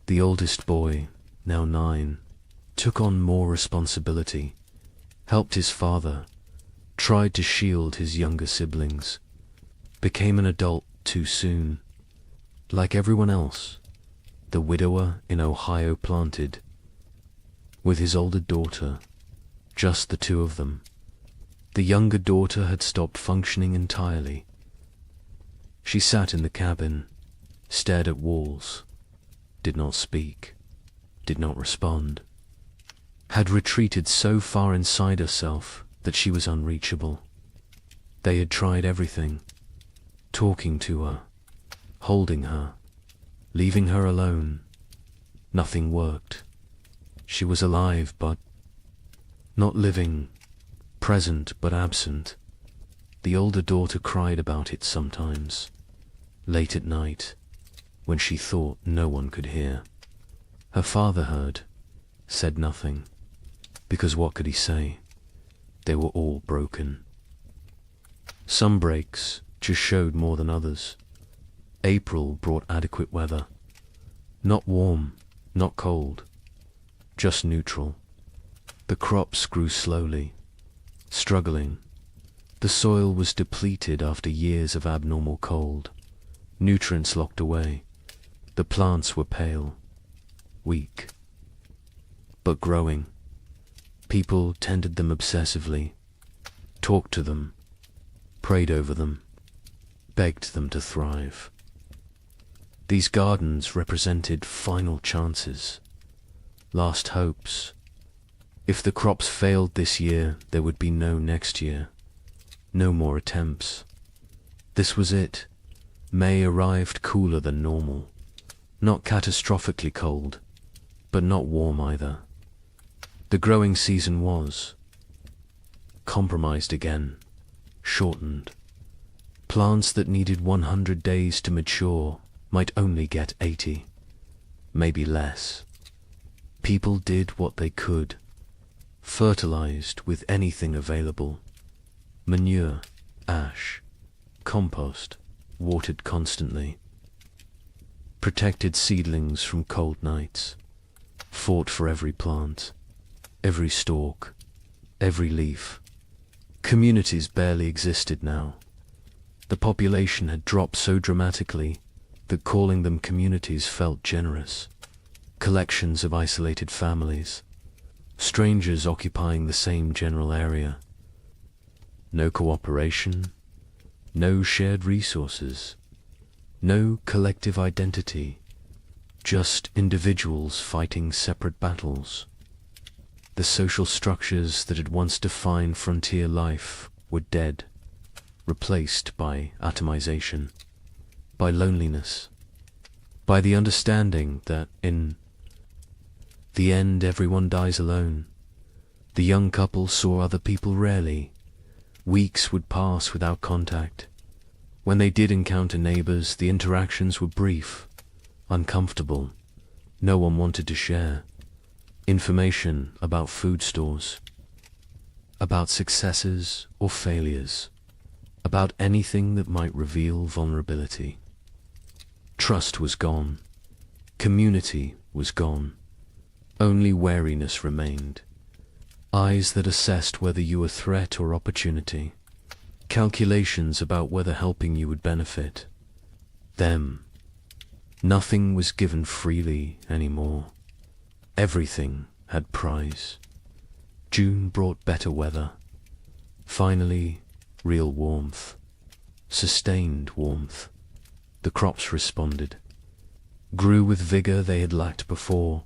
The oldest boy, now 9, took on more responsibility, helped his father, tried to shield his younger siblings, became an adult too soon. Like everyone else, the widower in Ohio planted, with his older daughter, just the 2 of them. The younger daughter had stopped functioning entirely. She sat in the cabin, stared at walls, did not speak, did not respond, had retreated so far inside herself that she was unreachable. They had tried everything, talking to her, holding her, leaving her alone. Nothing worked. She was alive but not living, present but absent. The older daughter cried about it sometimes, late at night, when she thought no one could hear. Her father heard, said nothing, because what could he say? They were all broken. Some breaks just showed more than others. April brought adequate weather. Not warm, not cold, just neutral. The crops grew slowly, struggling. The soil was depleted after years of abnormal cold. Nutrients locked away. The plants were pale, weak, but growing. People tended them obsessively, talked to them, prayed over them, begged them to thrive. These gardens represented final chances, last hopes. If the crops failed this year, there would be no next year, no more attempts. This was it. May arrived cooler than normal, not catastrophically cold, but not warm either. The growing season was compromised again, shortened. Plants that needed 100 days to mature might only get 80, maybe less. People did what they could, fertilized with anything available. Manure, ash, compost, watered constantly. Protected seedlings from cold nights, fought for every plant, every stalk, every leaf. Communities barely existed now. The population had dropped so dramatically, that calling them communities felt generous. Collections of isolated families, strangers occupying the same general area. No cooperation, no shared resources, no collective identity, just individuals fighting separate battles. The social structures that had once defined frontier life were dead, replaced by atomization, by loneliness, by the understanding that in the end everyone dies alone. The young couple saw other people rarely. Weeks would pass without contact. When they did encounter neighbors, the interactions were brief, uncomfortable. No one wanted to share information about food stores, about successes or failures, about anything that might reveal vulnerability. Trust was gone. Community was gone. Only wariness remained. Eyes that assessed whether you were threat or opportunity. Calculations about whether helping you would benefit them. Nothing was given freely anymore. Everything had price. June brought better weather. Finally, real warmth. Sustained warmth. The crops responded. Grew with vigor they had lacked before.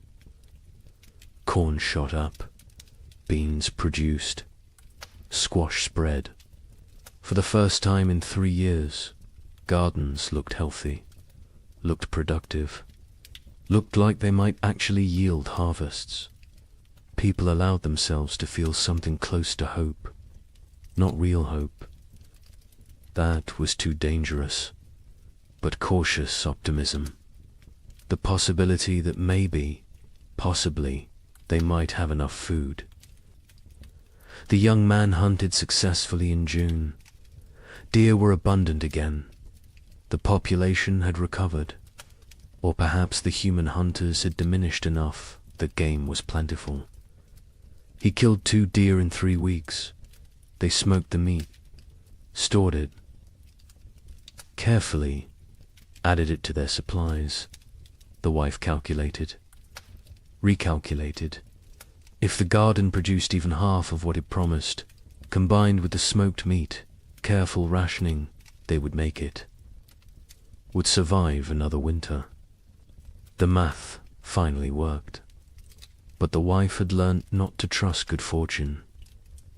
Corn shot up. Beans produced. Squash spread. For the first time in 3 years, gardens looked healthy, looked productive, looked like they might actually yield harvests. People allowed themselves to feel something close to hope, not real hope. That was too dangerous, but cautious optimism. The possibility that maybe, possibly, they might have enough food. The young man hunted successfully in June. Deer were abundant again. The population had recovered, or perhaps the human hunters had diminished enough that game was plentiful. He killed 2 deer in 3 weeks. They smoked the meat, stored it, carefully added it to their supplies. The wife calculated, recalculated. If the garden produced even half of what it promised, combined with the smoked meat, careful rationing, they would make it. Would survive another winter. The math finally worked. But the wife had learnt not to trust good fortune.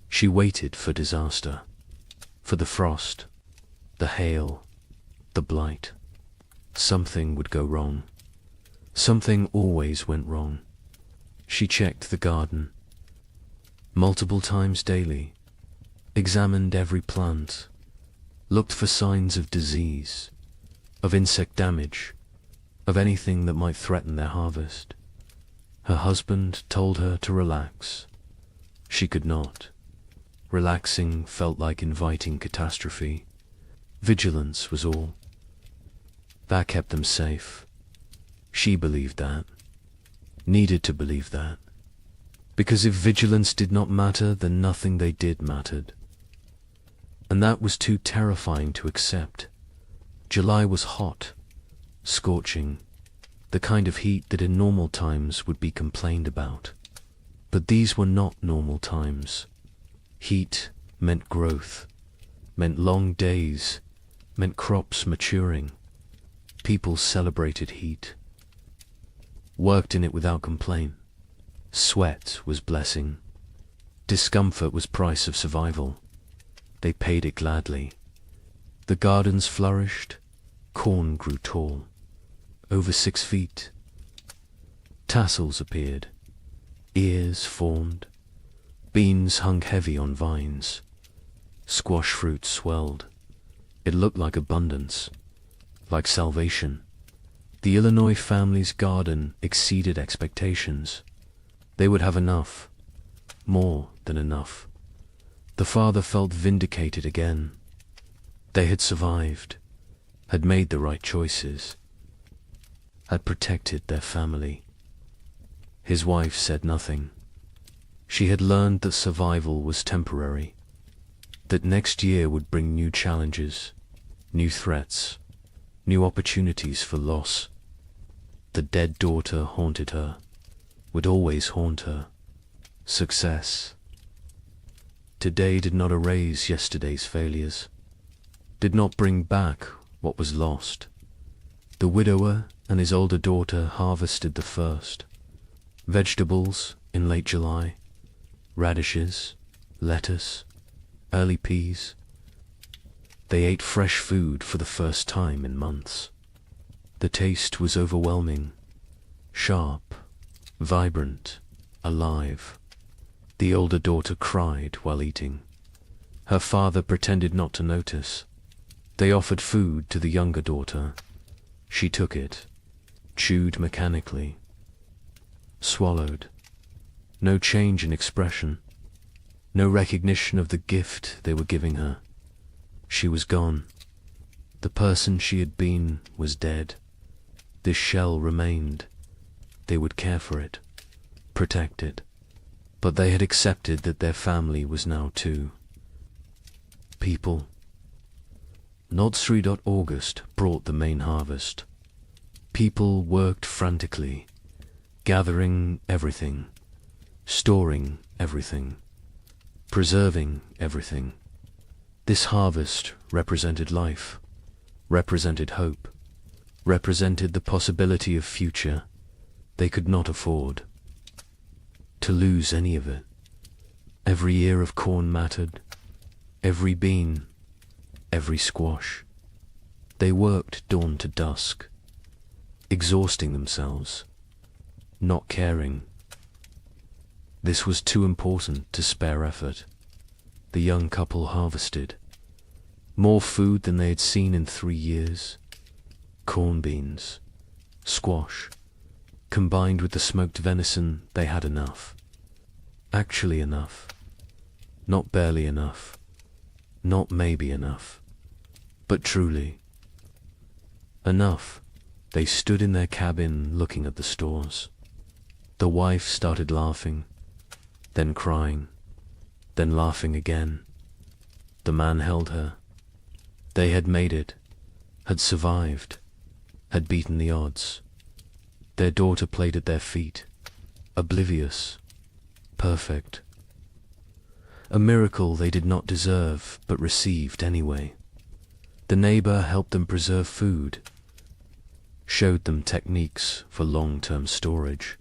She waited for disaster, for the frost, the hail, the blight. Something would go wrong. Something always went wrong. She checked the garden multiple times daily, examined every plant, looked for signs of disease, of insect damage, of anything that might threaten their harvest. Her husband told her to relax. She could not. Relaxing felt like inviting catastrophe. Vigilance was all. That kept them safe. She believed that. Needed to believe that. Because if vigilance did not matter, then nothing they did mattered. And that was too terrifying to accept. July was hot, scorching, the kind of heat that in normal times would be complained about. But these were not normal times. Heat meant growth, meant long days, meant crops maturing. People celebrated heat, worked in it without complaint. Sweat was blessing. Discomfort was price of survival. They paid it gladly. The gardens flourished. Corn grew tall, over 6 feet. Tassels appeared. Ears formed. Beans hung heavy on vines. Squash fruit swelled. It looked like abundance, like salvation. The Illinois family's garden exceeded expectations. They would have enough, more than enough. The father felt vindicated again. They had survived, had made the right choices, had protected their family. His wife said nothing. She had learned that survival was temporary, that next year would bring new challenges, new threats, new opportunities for loss. The dead daughter haunted her, would always haunt her. Success. Today did not erase yesterday's failures, did not bring back what was lost. The widower and his older daughter harvested the first. Vegetables in late July, radishes, lettuce, early peas. They ate fresh food for the first time in months. The taste was overwhelming, sharp, vibrant, alive. The older daughter cried while eating. Her father pretended not to notice. They offered food to the younger daughter. She took it, chewed mechanically, swallowed. No change in expression, no recognition of the gift they were giving her. She was gone. The person she had been was dead. This shell remained. They would care for it, protect it. But they had accepted that their family was now too. People. August brought the main harvest. People worked frantically, gathering everything, storing everything, preserving everything. This harvest represented life, represented hope, represented the possibility of future they could not afford to lose any of it. Every ear of corn mattered, every bean, every squash. They worked dawn to dusk, exhausting themselves, not caring. This was too important to spare effort. The young couple harvested more food than they had seen in 3 years. Corn beans, squash, combined with the smoked venison, they had enough. Actually enough. Not barely enough. Not maybe enough. But truly. Enough. They stood in their cabin looking at the stores. The wife started laughing, then crying, then laughing again. The man held her. They had made it, had survived, had beaten the odds. Their daughter played at their feet, oblivious, perfect. A miracle they did not deserve, but received anyway. The neighbor helped them preserve food, showed them techniques for long-term storage,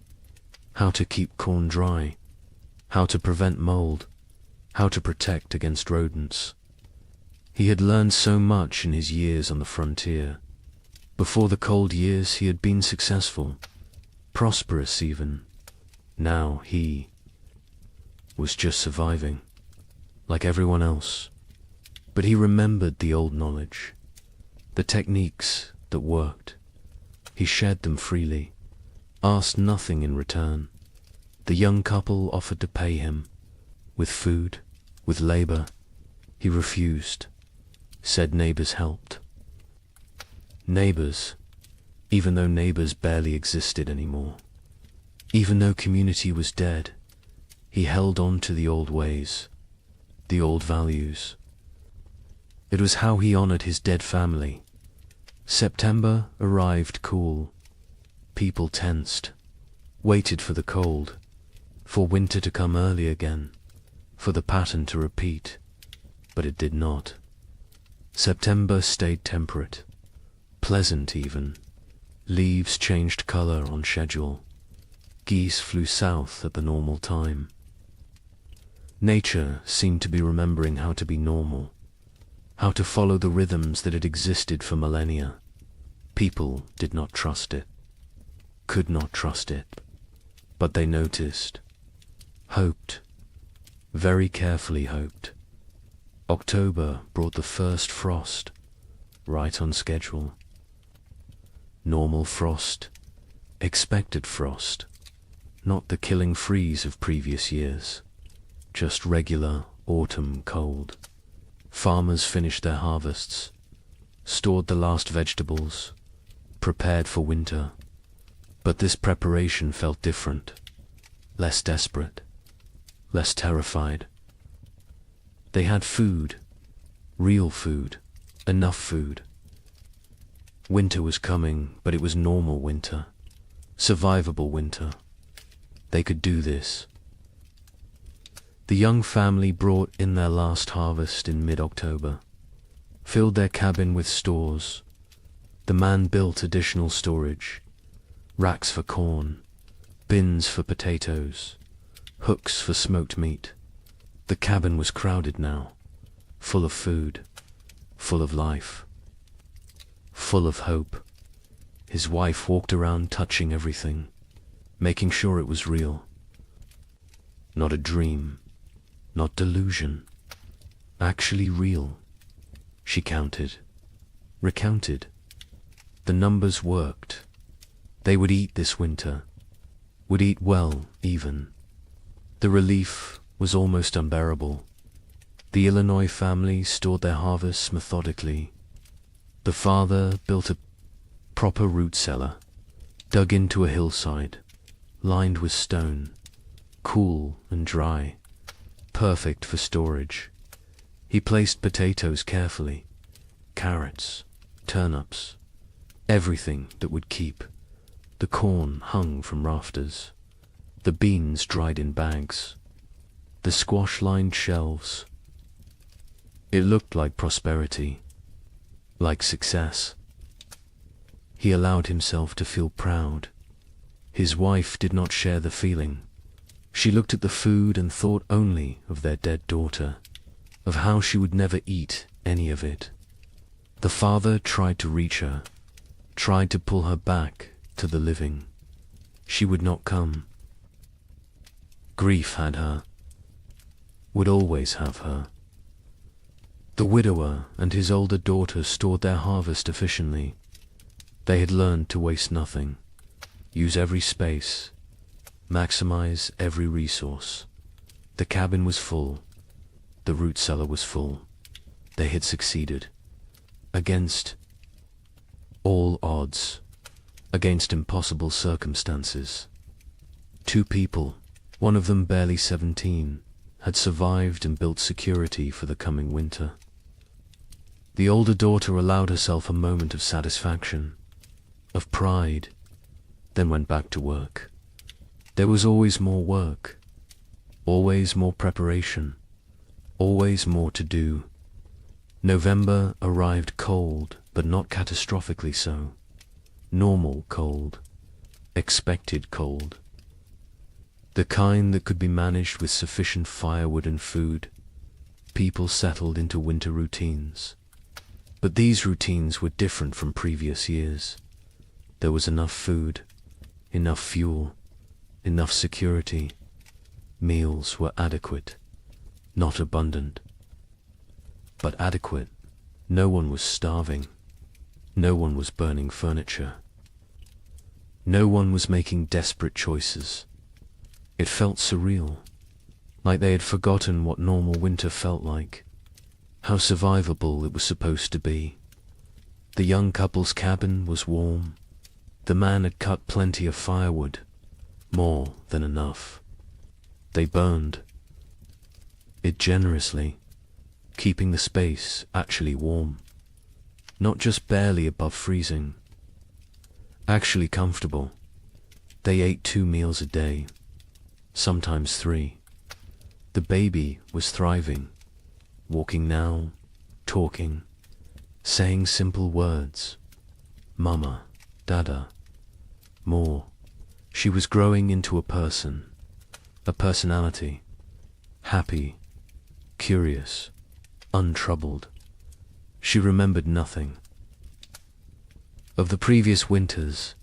how to keep corn dry, how to prevent mold, how to protect against rodents. He had learned so much in his years on the frontier. Before the cold years he had been successful, prosperous even. Now he was just surviving, like everyone else. But he remembered the old knowledge, the techniques that worked. He shared them freely, asked nothing in return. The young couple offered to pay him, with food, with labor. He refused, said neighbors helped. Neighbors, even though neighbors barely existed anymore. Even though community was dead, he held on to the old ways, the old values. It was how he honored his dead family. September arrived cool. People tensed, waited for the cold, for winter to come early again, for the pattern to repeat, but it did not. September stayed temperate, pleasant even. Leaves changed color on schedule. Geese flew south at the normal time. Nature seemed to be remembering how to be normal, how to follow the rhythms that had existed for millennia. People did not trust it, could not trust it, but they noticed, hoped, very carefully hoped. October brought the first frost, right on schedule. Normal frost, expected frost, not the killing freeze of previous years, just regular autumn cold. Farmers finished their harvests, stored the last vegetables, prepared for winter. But this preparation felt different, less desperate, less terrified. They had food, real food, enough food. Winter was coming, but it was normal winter. Survivable winter. They could do this. The young family brought in their last harvest in mid-October, filled their cabin with stores. The man built additional storage, racks for corn, bins for potatoes, hooks for smoked meat. The cabin was crowded now, full of food, full of life, full of hope. His wife walked around touching everything, making sure it was real. Not a dream, not delusion, actually real. She counted, recounted. The numbers worked. They would eat this winter, would eat well even. The relief was almost unbearable. The Illinois family stored their harvests methodically. The father built a proper root cellar, dug into a hillside, lined with stone, cool and dry, perfect for storage. He placed potatoes carefully, carrots, turnips, everything that would keep. The corn hung from rafters, the beans dried in bags, the squash lined shelves. It looked like prosperity, like success. He allowed himself to feel proud. His wife did not share the feeling. She looked at the food and thought only of their dead daughter, of how she would never eat any of it. The father tried to reach her, tried to pull her back to the living. She would not come. Grief had her, would always have her. The widower and his older daughter stored their harvest efficiently. They had learned to waste nothing, use every space, maximize every resource. The cabin was full. The root cellar was full. They had succeeded. Against all odds, against impossible circumstances. 2 people, one of them barely 17, had survived and built security for the coming winter. The older daughter allowed herself a moment of satisfaction, of pride, then went back to work. There was always more work, always more preparation, always more to do. November arrived cold, but not catastrophically so. Normal cold, expected cold. The kind that could be managed with sufficient firewood and food. People settled into winter routines. But these routines were different from previous years. There was enough food, enough fuel, enough security. Meals were adequate, not abundant, but adequate. No one was starving. No one was burning furniture. No one was making desperate choices. It felt surreal, like they had forgotten what normal winter felt like, how survivable it was supposed to be. The young couple's cabin was warm. The man had cut plenty of firewood, more than enough. They burned it generously, keeping the space actually warm, not just barely above freezing, actually comfortable. They ate 2 meals a day, sometimes 3. The baby was thriving, walking now, talking, saying simple words. Mama, Dada, more. She was growing into a person, a personality, happy, curious, untroubled. She remembered nothing of the previous winters,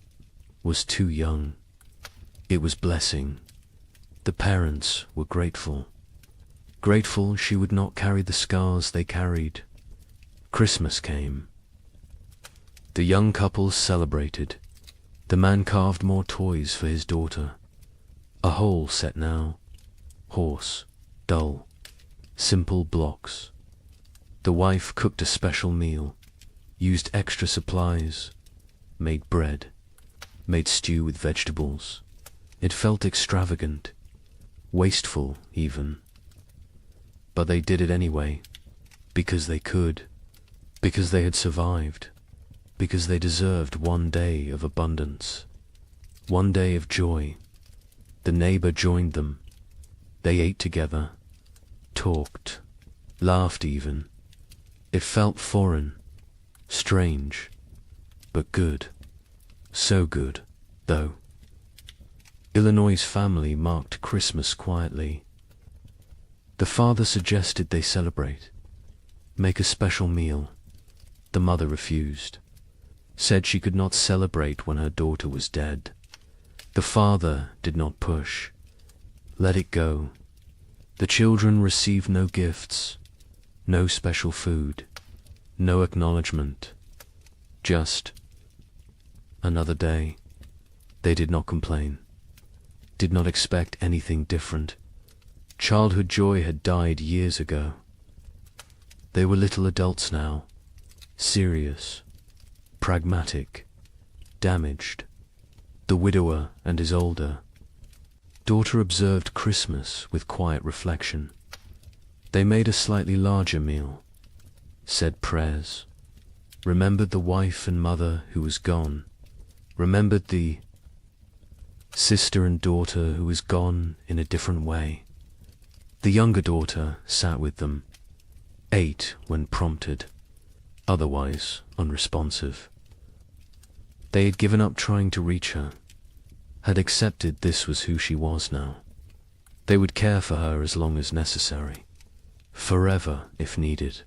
was too young. It was blessing. The parents were grateful. Grateful she would not carry the scars they carried. Christmas came. The young couple celebrated. The man carved more toys for his daughter. A whole set now. Horse, dull, simple blocks. The wife cooked a special meal, used extra supplies, made bread, made stew with vegetables. It felt extravagant, wasteful even. But they did it anyway, because they could, because they had survived. because they deserved one day of abundance, one day of joy. The neighbor joined them. They ate together, talked, laughed even. It felt foreign, strange, but good. So good, though. Illinois' family marked Christmas quietly. The father suggested they celebrate, make a special meal. The mother refused, said she could not celebrate when her daughter was dead. The father did not push, let it go. The children received no gifts, no special food, no acknowledgement, just another day. They did not complain, did not expect anything different. Childhood joy had died years ago. They were little adults now, serious, pragmatic, damaged. The widower and his older daughter observed Christmas with quiet reflection. They made a slightly larger meal, said prayers, remembered the wife and mother who was gone, remembered the sister and daughter who was gone in a different way. The younger daughter sat with them, ate when prompted, otherwise unresponsive. They had given up trying to reach her, had accepted this was who she was now. They would care for her as long as necessary, forever if needed,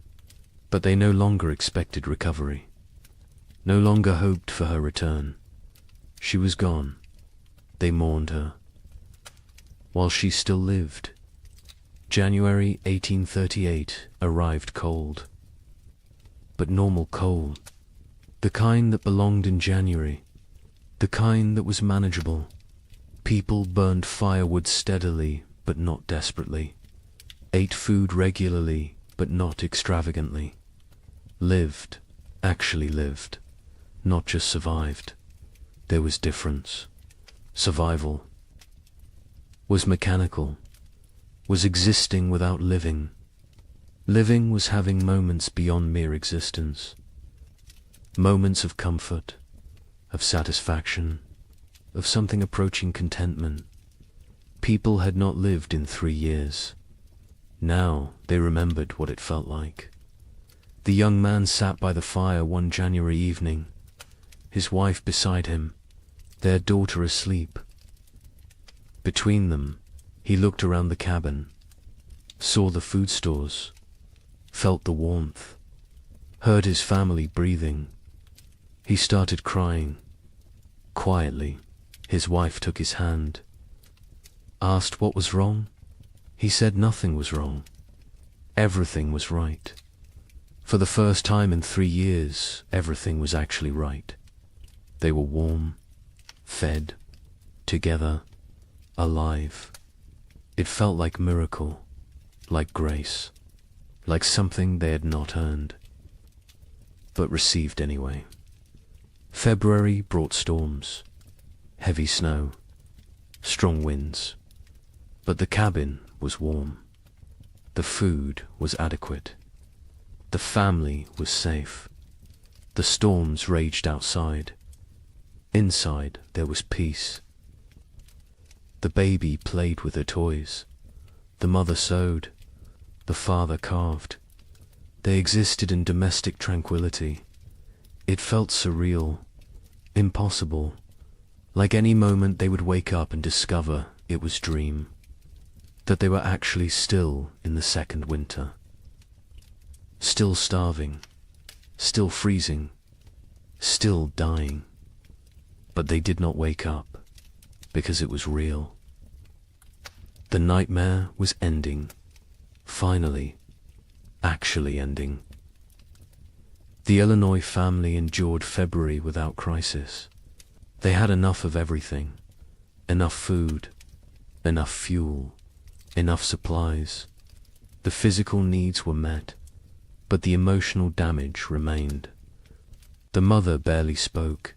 but they no longer expected recovery, no longer hoped for her return. She was gone. They mourned her, while she still lived. January 1838 arrived cold, but normal cold, the kind that belonged in January, the kind that was manageable. People burned firewood steadily but not desperately, ate food regularly but not extravagantly, lived, actually lived, not just survived. There was difference. Survival was mechanical, was existing without living. Living was having moments beyond mere existence, moments of comfort, of satisfaction, of something approaching contentment. People had not lived in 3 years. Now they remembered what it felt like. The young man sat by the fire one January evening, his wife beside him, their daughter asleep. Between them, he looked around the cabin, saw the food stores, felt the warmth, heard his family breathing. He started crying. Quietly, his wife took his hand, asked what was wrong. He said nothing was wrong. Everything was right. For the first time in 3 years, everything was actually right. They were warm, fed, together, alive. It felt like miracle, like grace, like something they had not earned, but received anyway. February brought storms, heavy snow, strong winds, but the cabin was warm. The food was adequate. The family was safe. The storms raged outside. Inside there was peace. The baby played with her toys. The mother sewed. The father carved. They existed in domestic tranquility. It felt surreal, impossible, like any moment they would wake up and discover it was dream, that they were actually still in the second winter, still starving, still freezing, still dying. But they did not wake up, because it was real. The nightmare was ending, finally, actually ending. The Illinois family endured February without crisis. They had enough of everything, enough food, enough fuel, enough supplies. The physical needs were met, but the emotional damage remained. The mother barely spoke,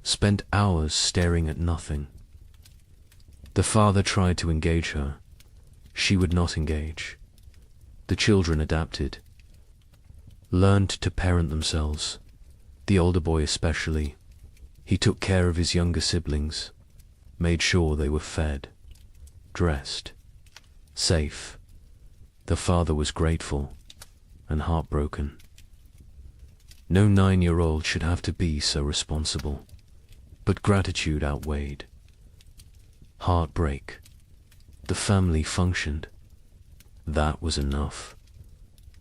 spent hours staring at nothing. The father tried to engage her. She would not engage. The children adapted, learned to parent themselves. The older boy especially. He took care of his younger siblings, made sure they were fed, dressed, safe. The father was grateful and heartbroken. No 9-year-old should have to be so responsible, but gratitude outweighed heartbreak. The family functioned. That was enough.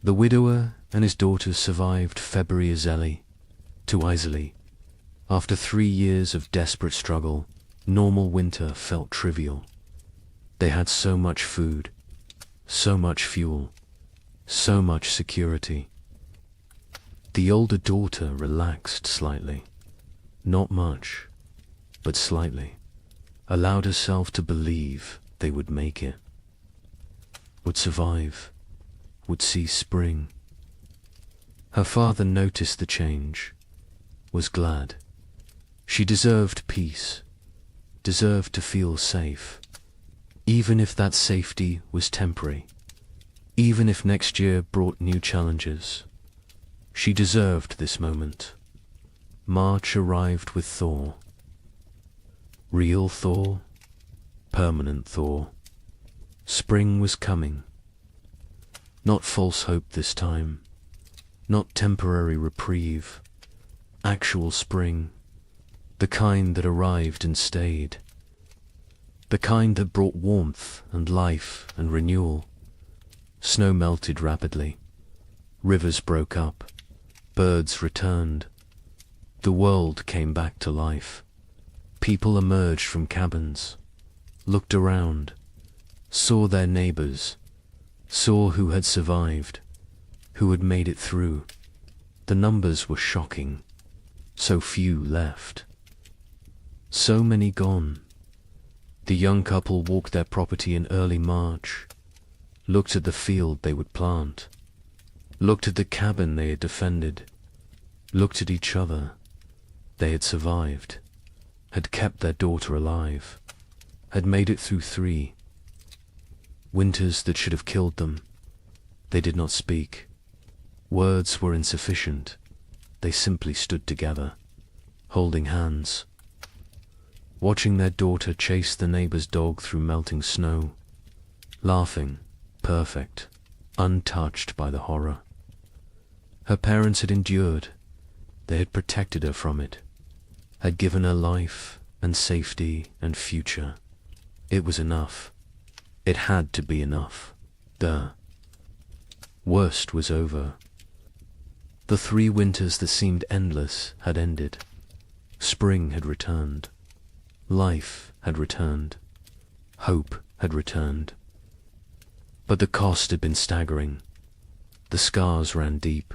The widower and his daughters survived February too easily. After 3 years of desperate struggle, normal winter felt trivial. They had so much food, so much fuel, so much security. The older daughter relaxed slightly. Not much, but slightly. Allowed herself to believe they would make it, would survive, would see spring. Her father noticed the change, was glad. She deserved peace, deserved to feel safe, even if that safety was temporary, even if next year brought new challenges. She deserved this moment. March arrived with thaw. Real thaw, permanent thaw. Spring was coming. Not false hope this time, not temporary reprieve. Actual spring, the kind that arrived and stayed, the kind that brought warmth and life and renewal. Snow melted rapidly, rivers broke up, birds returned. The world came back to life. People emerged from cabins, looked around, saw their neighbors, saw who had survived, who had made it through. The numbers were shocking. So few left. So many gone. The young couple walked their property in early March, looked at the field they would plant, looked at the cabin they had defended, looked at each other. They had survived, had kept their daughter alive, had made it through 3 winters that should have killed them. They did not speak. Words were insufficient. They simply stood together, holding hands, watching their daughter chase the neighbor's dog through melting snow, laughing, perfect, untouched by the horror. Her parents had endured. They had protected her from it, had given her life and safety and future. It was enough. It had to be enough. The worst was over. The 3 winters that seemed endless had ended. Spring had returned. Life had returned. Hope had returned. But the cost had been staggering. The scars ran deep.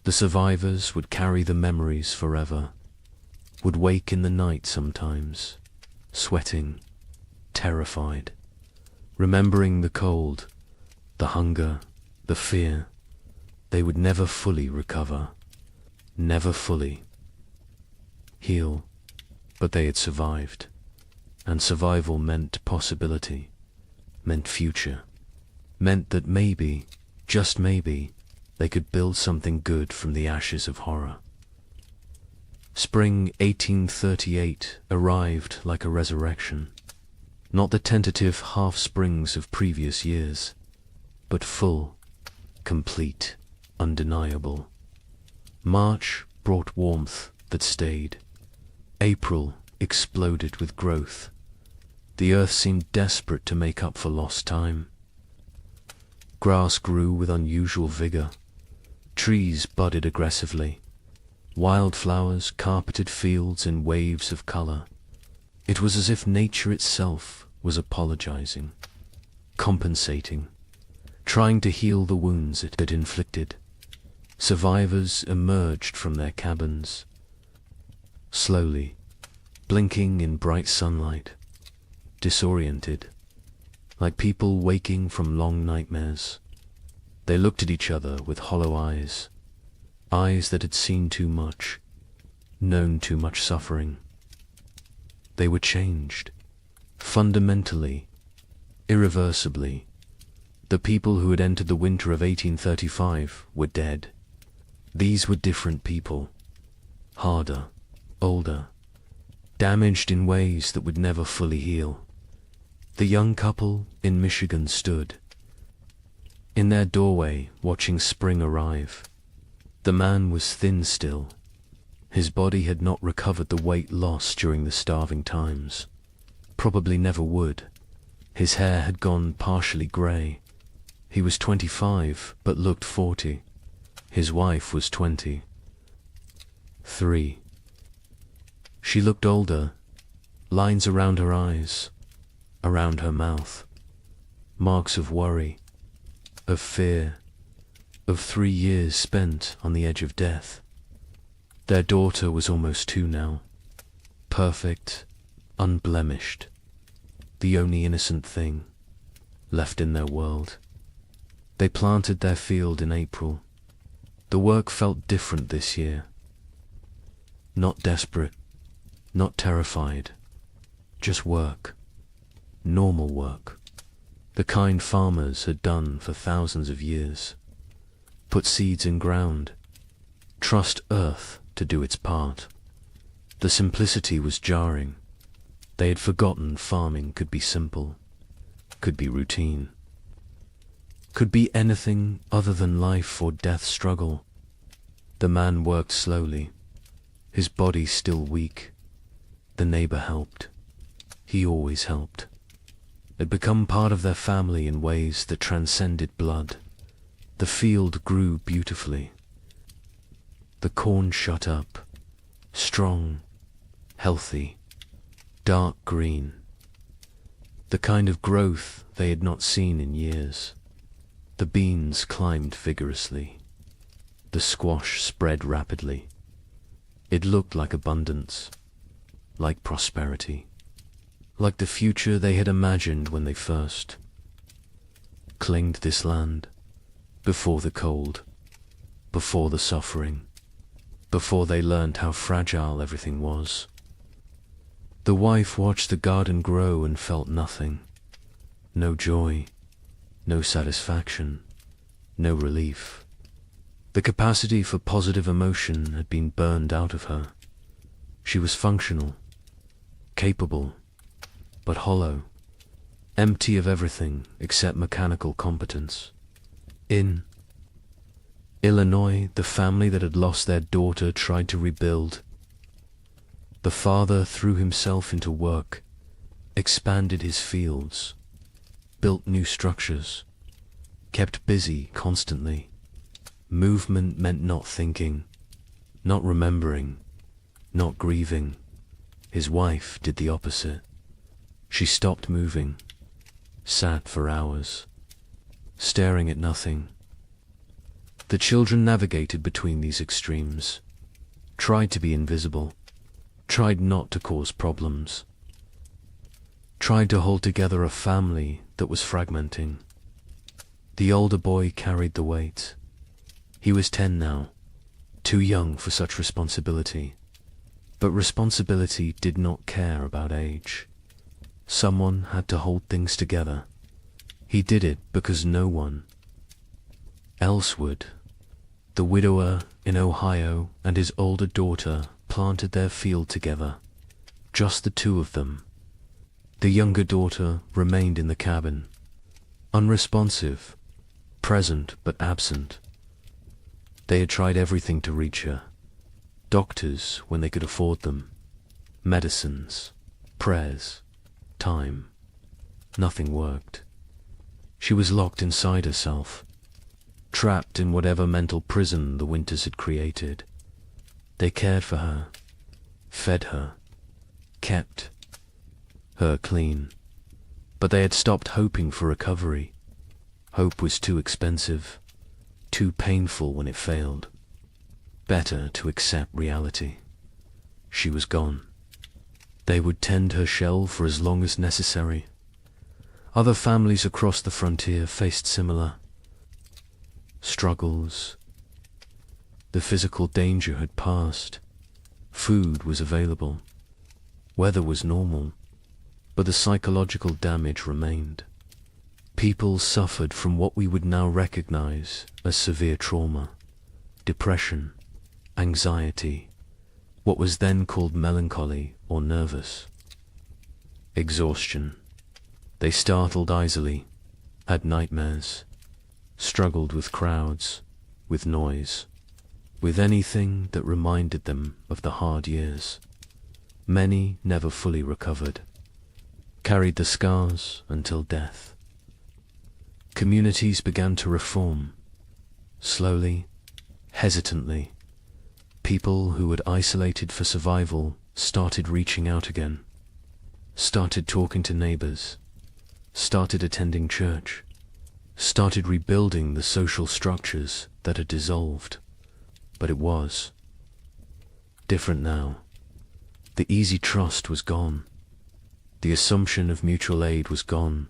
The survivors would carry the memories forever, would wake in the night sometimes, sweating, terrified, remembering the cold, the hunger, the fear. They would never fully recover, never fully heal, but they had survived, and survival meant possibility, meant future, meant that maybe, just maybe, they could build something good from the ashes of horror. Spring 1838 arrived like a resurrection, not the tentative half-springs of previous years, but full, complete, undeniable. March brought warmth that stayed. April exploded with growth. The earth seemed desperate to make up for lost time. Grass grew with unusual vigor. Trees budded aggressively. Wildflowers carpeted fields in waves of color. It was as if nature itself was apologizing, compensating, trying to heal the wounds it had inflicted. Survivors emerged from their cabins, slowly, blinking in bright sunlight, disoriented, like people waking from long nightmares. They looked at each other with hollow eyes, eyes that had seen too much, known too much suffering. They were changed, fundamentally, irreversibly. The people who had entered the winter of 1835 were dead. These were different people, harder, older, damaged in ways that would never fully heal. The young couple in Michigan stood in their doorway watching spring arrive. The man was thin still. His body had not recovered the weight lost during the starving times. Probably never would. His hair had gone partially grey. He was 25, but looked 40. His wife was 23. She looked older, lines around her eyes, around her mouth, marks of worry, of fear, of 3 years spent on the edge of death. Their daughter was almost 2 now, perfect, unblemished, the only innocent thing left in their world. They planted their field in April. The work felt different this year. Not desperate, not terrified, just work, normal work, the kind farmers had done for thousands of years. Put seeds in ground, trust earth to do its part. The simplicity was jarring. They had forgotten farming could be simple, could be routine, could be anything other than life or death struggle. The man worked slowly, his body still weak. The neighbor helped. He always helped. Had become part of their family in ways that transcended blood. The field grew beautifully. The corn shut up, strong, healthy, dark green. The kind of growth they had not seen in years. The beans climbed vigorously. The squash spread rapidly. It looked like abundance, like prosperity, like the future they had imagined when they first claimed this land, before the cold, before the suffering, before they learned how fragile everything was. The wife watched the garden grow and felt nothing. No joy, no satisfaction, no relief. The capacity for positive emotion had been burned out of her. She was functional, capable, but hollow, empty of everything except mechanical competence. In Illinois, the family that had lost their daughter tried to rebuild. The father threw himself into work, expanded his fields, built new structures, kept busy constantly. Movement meant not thinking, not remembering, not grieving. His wife did the opposite. She stopped moving, sat for hours, staring at nothing. The children navigated between these extremes, tried to be invisible, tried not to cause problems, tried to hold together a family that was fragmenting. The older boy carried the weight. He was 10 now, too young for such responsibility. But responsibility did not care about age. Someone had to hold things together. He did it because no one else would. The widower in Ohio and his older daughter planted their field together, just the 2 of them. The younger daughter remained in the cabin, unresponsive, present but absent. They had tried everything to reach her. Doctors when they could afford them, medicines, prayers, time. Nothing worked. She was locked inside herself, trapped in whatever mental prison the winters had created. They cared for her, fed her, kept her clean, but they had stopped hoping for recovery. Hope was too expensive, too painful when it failed. Better to accept reality. She was gone. They would tend her shell for as long as necessary. Other families across the frontier faced similar struggles. The physical danger had passed. Food was available. Weather was normal, but the psychological damage remained. People suffered from what we would now recognize as severe trauma, depression, anxiety, what was then called melancholy or nervous. Exhaustion. They startled easily, had nightmares, struggled with crowds, with noise, with anything that reminded them of the hard years. Many never fully recovered, carried the scars until death. Communities began to reform, slowly, hesitantly. People who had isolated for survival started reaching out again, started talking to neighbors, started attending church, started rebuilding the social structures that had dissolved. But it was different now. The easy trust was gone. The assumption of mutual aid was gone.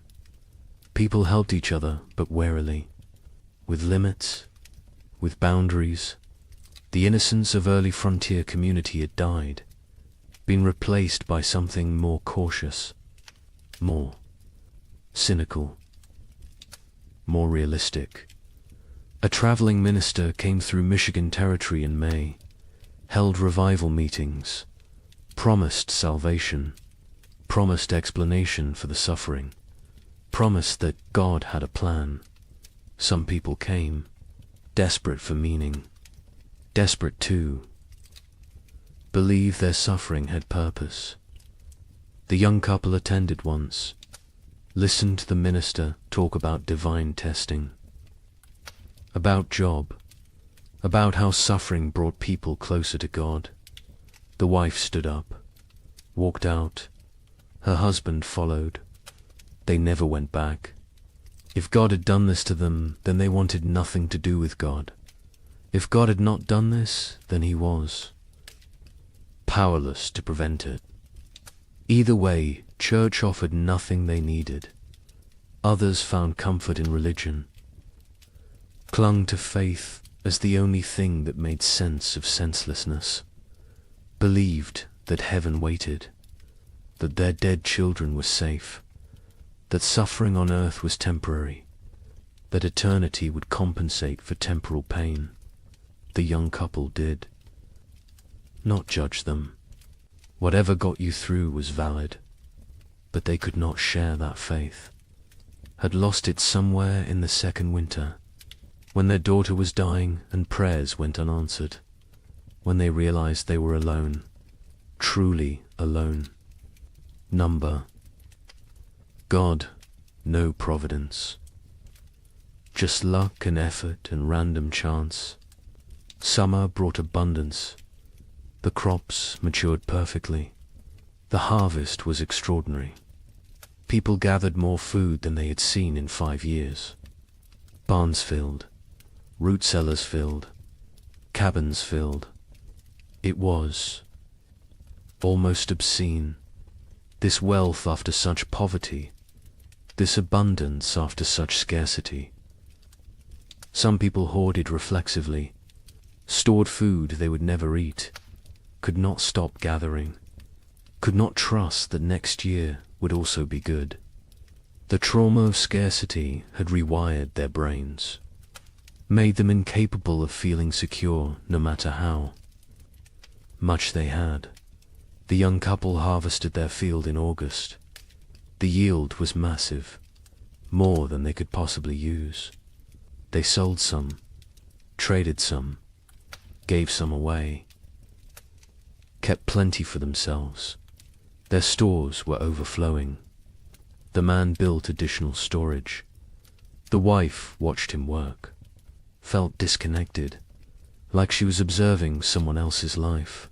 People helped each other, but warily, with limits, with boundaries. The innocence of early frontier community had died, been replaced by something more cautious, more cynical, more realistic. A traveling minister came through Michigan territory in May, held revival meetings, promised salvation, promised explanation for the suffering, promised that God had a plan. Some people came, desperate for meaning, desperate to believe their suffering had purpose. The young couple attended once, listened to the minister talk about divine testing, about Job, about how suffering brought people closer to God. The wife stood up, walked out. Her husband followed. They never went back. If God had done this to them, then they wanted nothing to do with God. If God had not done this, then he was powerless to prevent it. Either way, church offered nothing they needed. Others found comfort in religion, clung to faith as the only thing that made sense of senselessness, believed that heaven waited, that their dead children were safe, that suffering on earth was temporary, that eternity would compensate for temporal pain. The young couple did. Not judge them. Whatever got you through was valid, but they could not share that faith. Had lost it somewhere in the second winter, when their daughter was dying and prayers went unanswered, when they realized they were alone, truly alone. Number. God, no providence. Just luck and effort and random chance. Summer brought abundance. The crops matured perfectly. The harvest was extraordinary. People gathered more food than they had seen in 5 years. Barns filled, root cellars filled, cabins filled. It was almost obscene. This wealth after such poverty, this abundance after such scarcity. Some people hoarded reflexively, stored food they would never eat, could not stop gathering, could not trust that next year would also be good. The trauma of scarcity had rewired their brains, made them incapable of feeling secure no matter how much they had. The young couple harvested their field in August. The yield was massive, more than they could possibly use. They sold some, traded some, gave some away, kept plenty for themselves. Their stores were overflowing. The man built additional storage. The wife watched him work, felt disconnected, like she was observing someone else's life.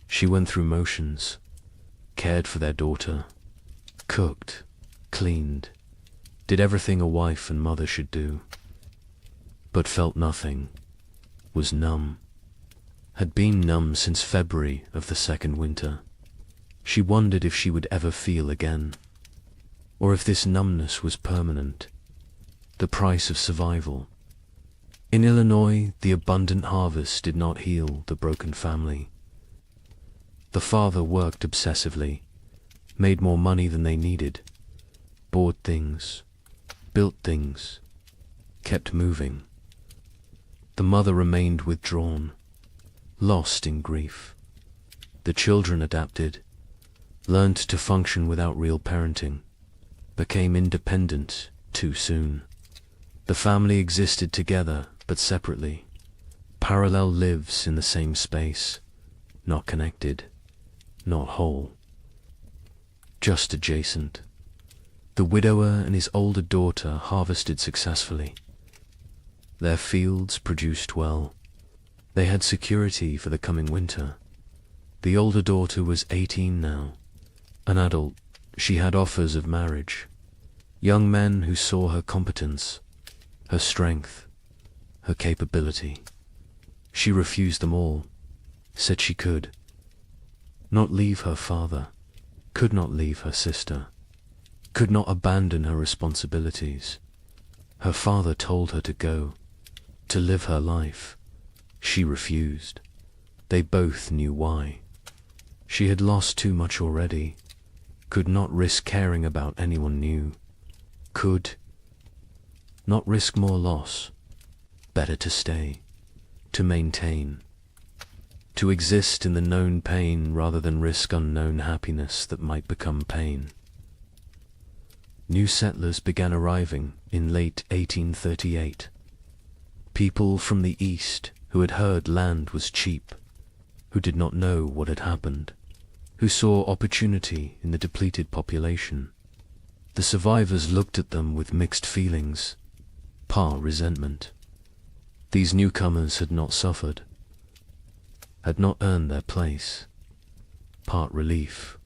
She went through motions, cared for their daughter, cooked, cleaned, did everything a wife and mother should do, but felt nothing, was numb, had been numb since February of the second winter. She wondered if she would ever feel again, or if this numbness was permanent, the price of survival. In Illinois, the abundant harvest did not heal the broken family. The father worked obsessively, made more money than they needed, bought things, built things, kept moving. The mother remained withdrawn, lost in grief, The children adapted, learned to function without real parenting, became independent too soon. The family existed together but separately. Parallel lives in the same space, not connected, not whole, just adjacent. The widower and his older daughter harvested successfully. Their fields produced well. They had security for the coming winter. The older daughter was 18 now. An adult, she had offers of marriage. Young men who saw her competence, her strength, her capability. She refused them all, said she could not leave her father, could not leave her sister, could not abandon her responsibilities. Her father told her to go, to live her life. She refused. They both knew why. She had lost too much already, could not risk caring about anyone new, could not risk more loss. Better to stay, to maintain, to exist in the known pain rather than risk unknown happiness that might become pain. New settlers began arriving in late 1838. People from the east who had heard land was cheap, who did not know what had happened, who saw opportunity in the depleted population. The survivors looked at them with mixed feelings, part resentment. These newcomers had not suffered, had not earned their place, part relief.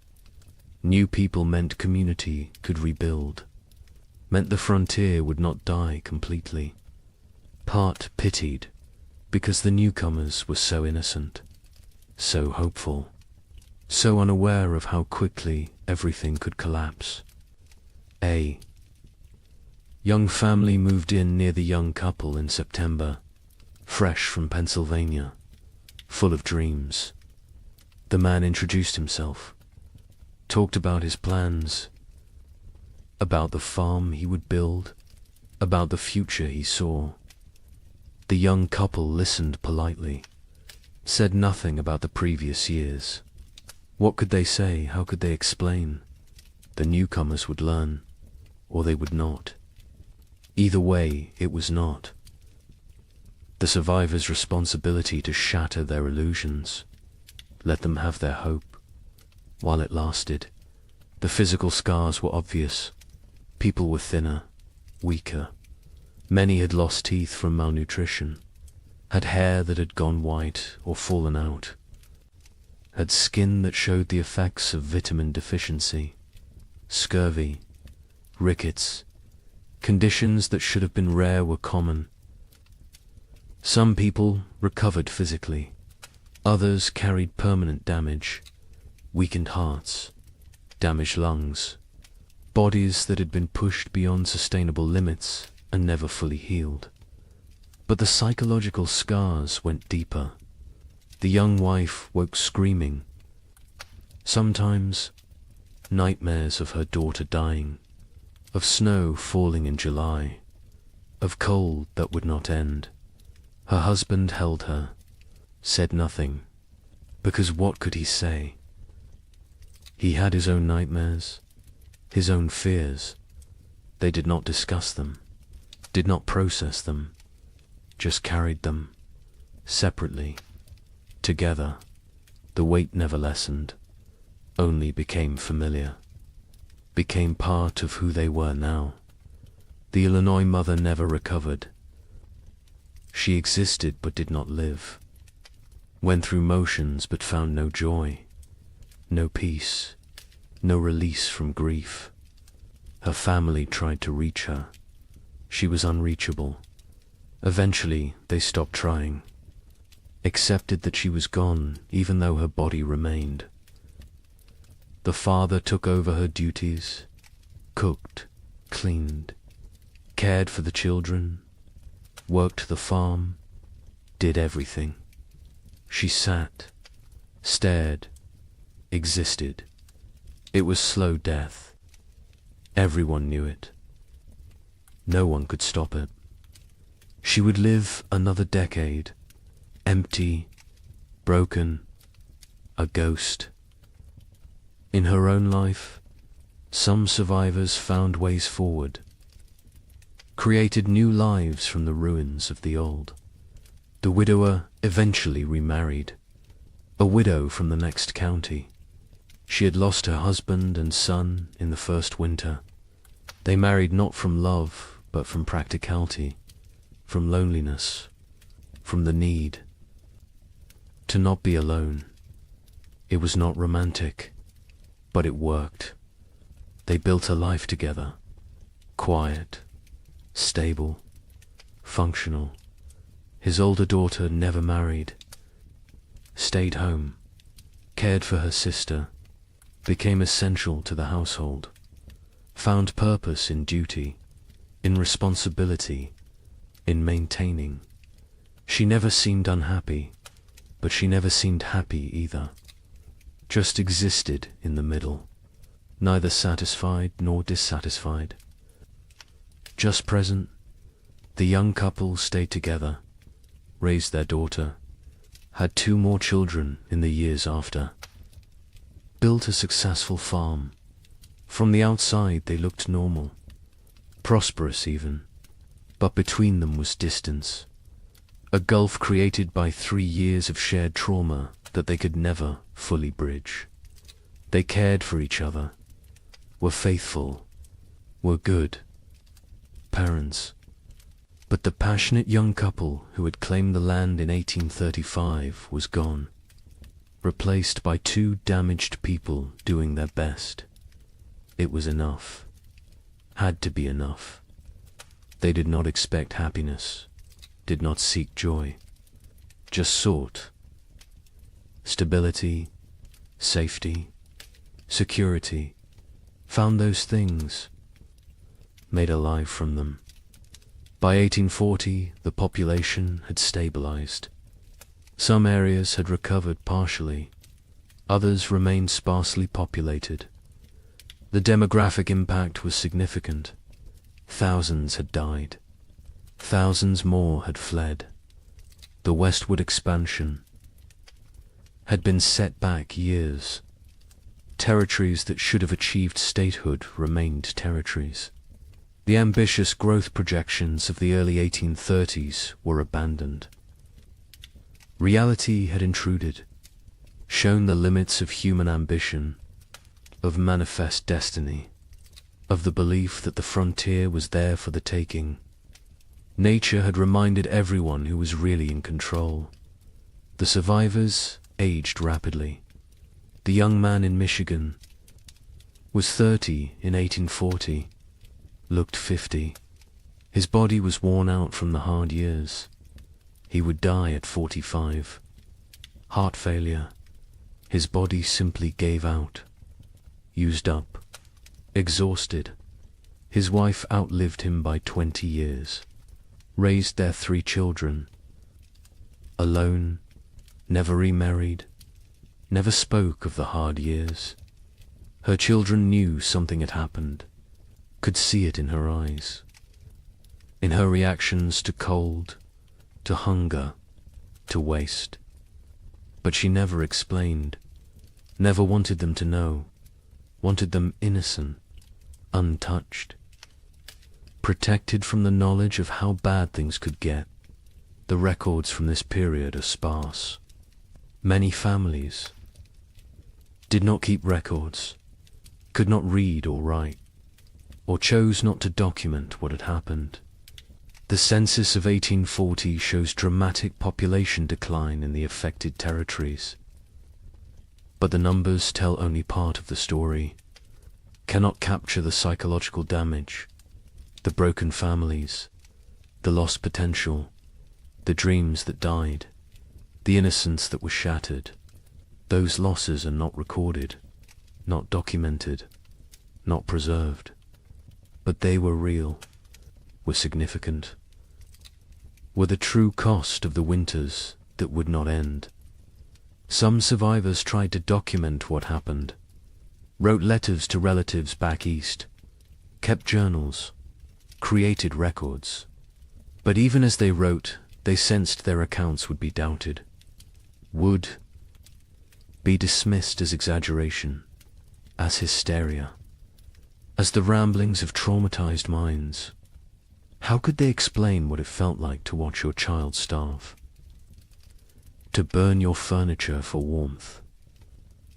New people meant community could rebuild, meant the frontier would not die completely. Part pitied, because the newcomers were so innocent, so hopeful, so unaware of how quickly everything could collapse. A young family moved in near the young couple in September, fresh from Pennsylvania, full of dreams. The man introduced himself, talked about his plans, about the farm he would build, about the future he saw. The young couple listened politely, said nothing about the previous years. What could they say? How could they explain? The newcomers would learn, or they would not. Either way, it was not the survivors' responsibility to shatter their illusions, let them have their hope, while it lasted. The physical scars were obvious. People were thinner, weaker. Many had lost teeth from malnutrition, had hair that had gone white or fallen out, had skin that showed the effects of vitamin deficiency, scurvy, rickets. Conditions that should have been rare were common. Some people recovered physically, others carried permanent damage, weakened hearts, damaged lungs, bodies that had been pushed beyond sustainable limits and never fully healed. But the psychological scars went deeper. The young wife woke screaming. Sometimes nightmares of her daughter dying, of snow falling in July, of cold that would not end. Her husband held her, said nothing, because what could he say? He had his own nightmares, his own fears. They did not discuss them, did not process them, just carried them, separately, together. The weight never lessened, only became familiar, became part of who they were now. The Illinois mother never recovered. She existed but did not live, went through motions but found no joy, no peace, no release from grief. Her family tried to reach her. She was unreachable. Eventually, they stopped trying, accepted that she was gone even though her body remained. The father took over her duties, cooked, cleaned, cared for the children, worked the farm, did everything. She sat, stared, existed. It was slow death. Everyone knew it. No one could stop it. She would live another decade, empty, broken, a ghost. In her own life, some survivors found ways forward, created new lives from the ruins of the old. The widower eventually remarried, a widow from the next county. She had lost her husband and son in the first winter. They married not from love, but from practicality, from loneliness, from the need to not be alone. It was not romantic, but it worked. They built a life together, quiet, stable, functional. His older daughter never married, stayed home, cared for her sister, became essential to the household, found purpose in duty, in responsibility, in maintaining. She never seemed unhappy, but she never seemed happy either. Just existed in the middle, neither satisfied nor dissatisfied. Just present, the young couple stayed together, raised their daughter, had 2 more children in the years after, built a successful farm. From the outside they looked normal, prosperous even, but between them was distance, a gulf created by 3 years of shared trauma that they could never fully bridge. They cared for each other, were faithful, were good parents. But the passionate young couple who had claimed the land in 1835 was gone, replaced by 2 damaged people doing their best. It was enough. Had to be enough. They did not expect happiness, did not seek joy, just sought stability, safety, security, found those things, made a life from them. By 1840, the population had stabilized. Some areas had recovered partially, others remained sparsely populated. The demographic impact was significant. Thousands had died. Thousands more had fled. The westward expansion had been set back years. Territories that should have achieved statehood remained territories. The ambitious growth projections of the early 1830s were abandoned. Reality had intruded, shown the limits of human ambition, of manifest destiny, of the belief that the frontier was there for the taking. Nature had reminded everyone who was really in control. The survivors aged rapidly. The young man in Michigan was 30 in 1840, looked 50. His body was worn out from the hard years. He would die at 45. Heart failure. His body simply gave out. Used up. Exhausted. His wife outlived him by 20 years. Raised their 3 children. Alone. Never remarried. Never spoke of the hard years. Her children knew something had happened, could see it in her eyes, in her reactions to cold, to hunger, to waste. But she never explained, never wanted them to know, wanted them innocent, untouched, protected from the knowledge of how bad things could get. The records from this period are sparse. Many families did not keep records, could not read or write, or chose not to document what had happened. The census of 1840 shows dramatic population decline in the affected territories. But the numbers tell only part of the story, cannot capture the psychological damage, the broken families, the lost potential, the dreams that died, the innocence that was shattered. Those losses are not recorded, not documented, not preserved. But they were real, were significant, were the true cost of the winters that would not end. Some survivors tried to document what happened, wrote letters to relatives back east, kept journals, created records. But even as they wrote, they sensed their accounts would be doubted, would be dismissed as exaggeration, as hysteria, as the ramblings of traumatized minds. How could they explain what it felt like to watch your child starve? To burn your furniture for warmth?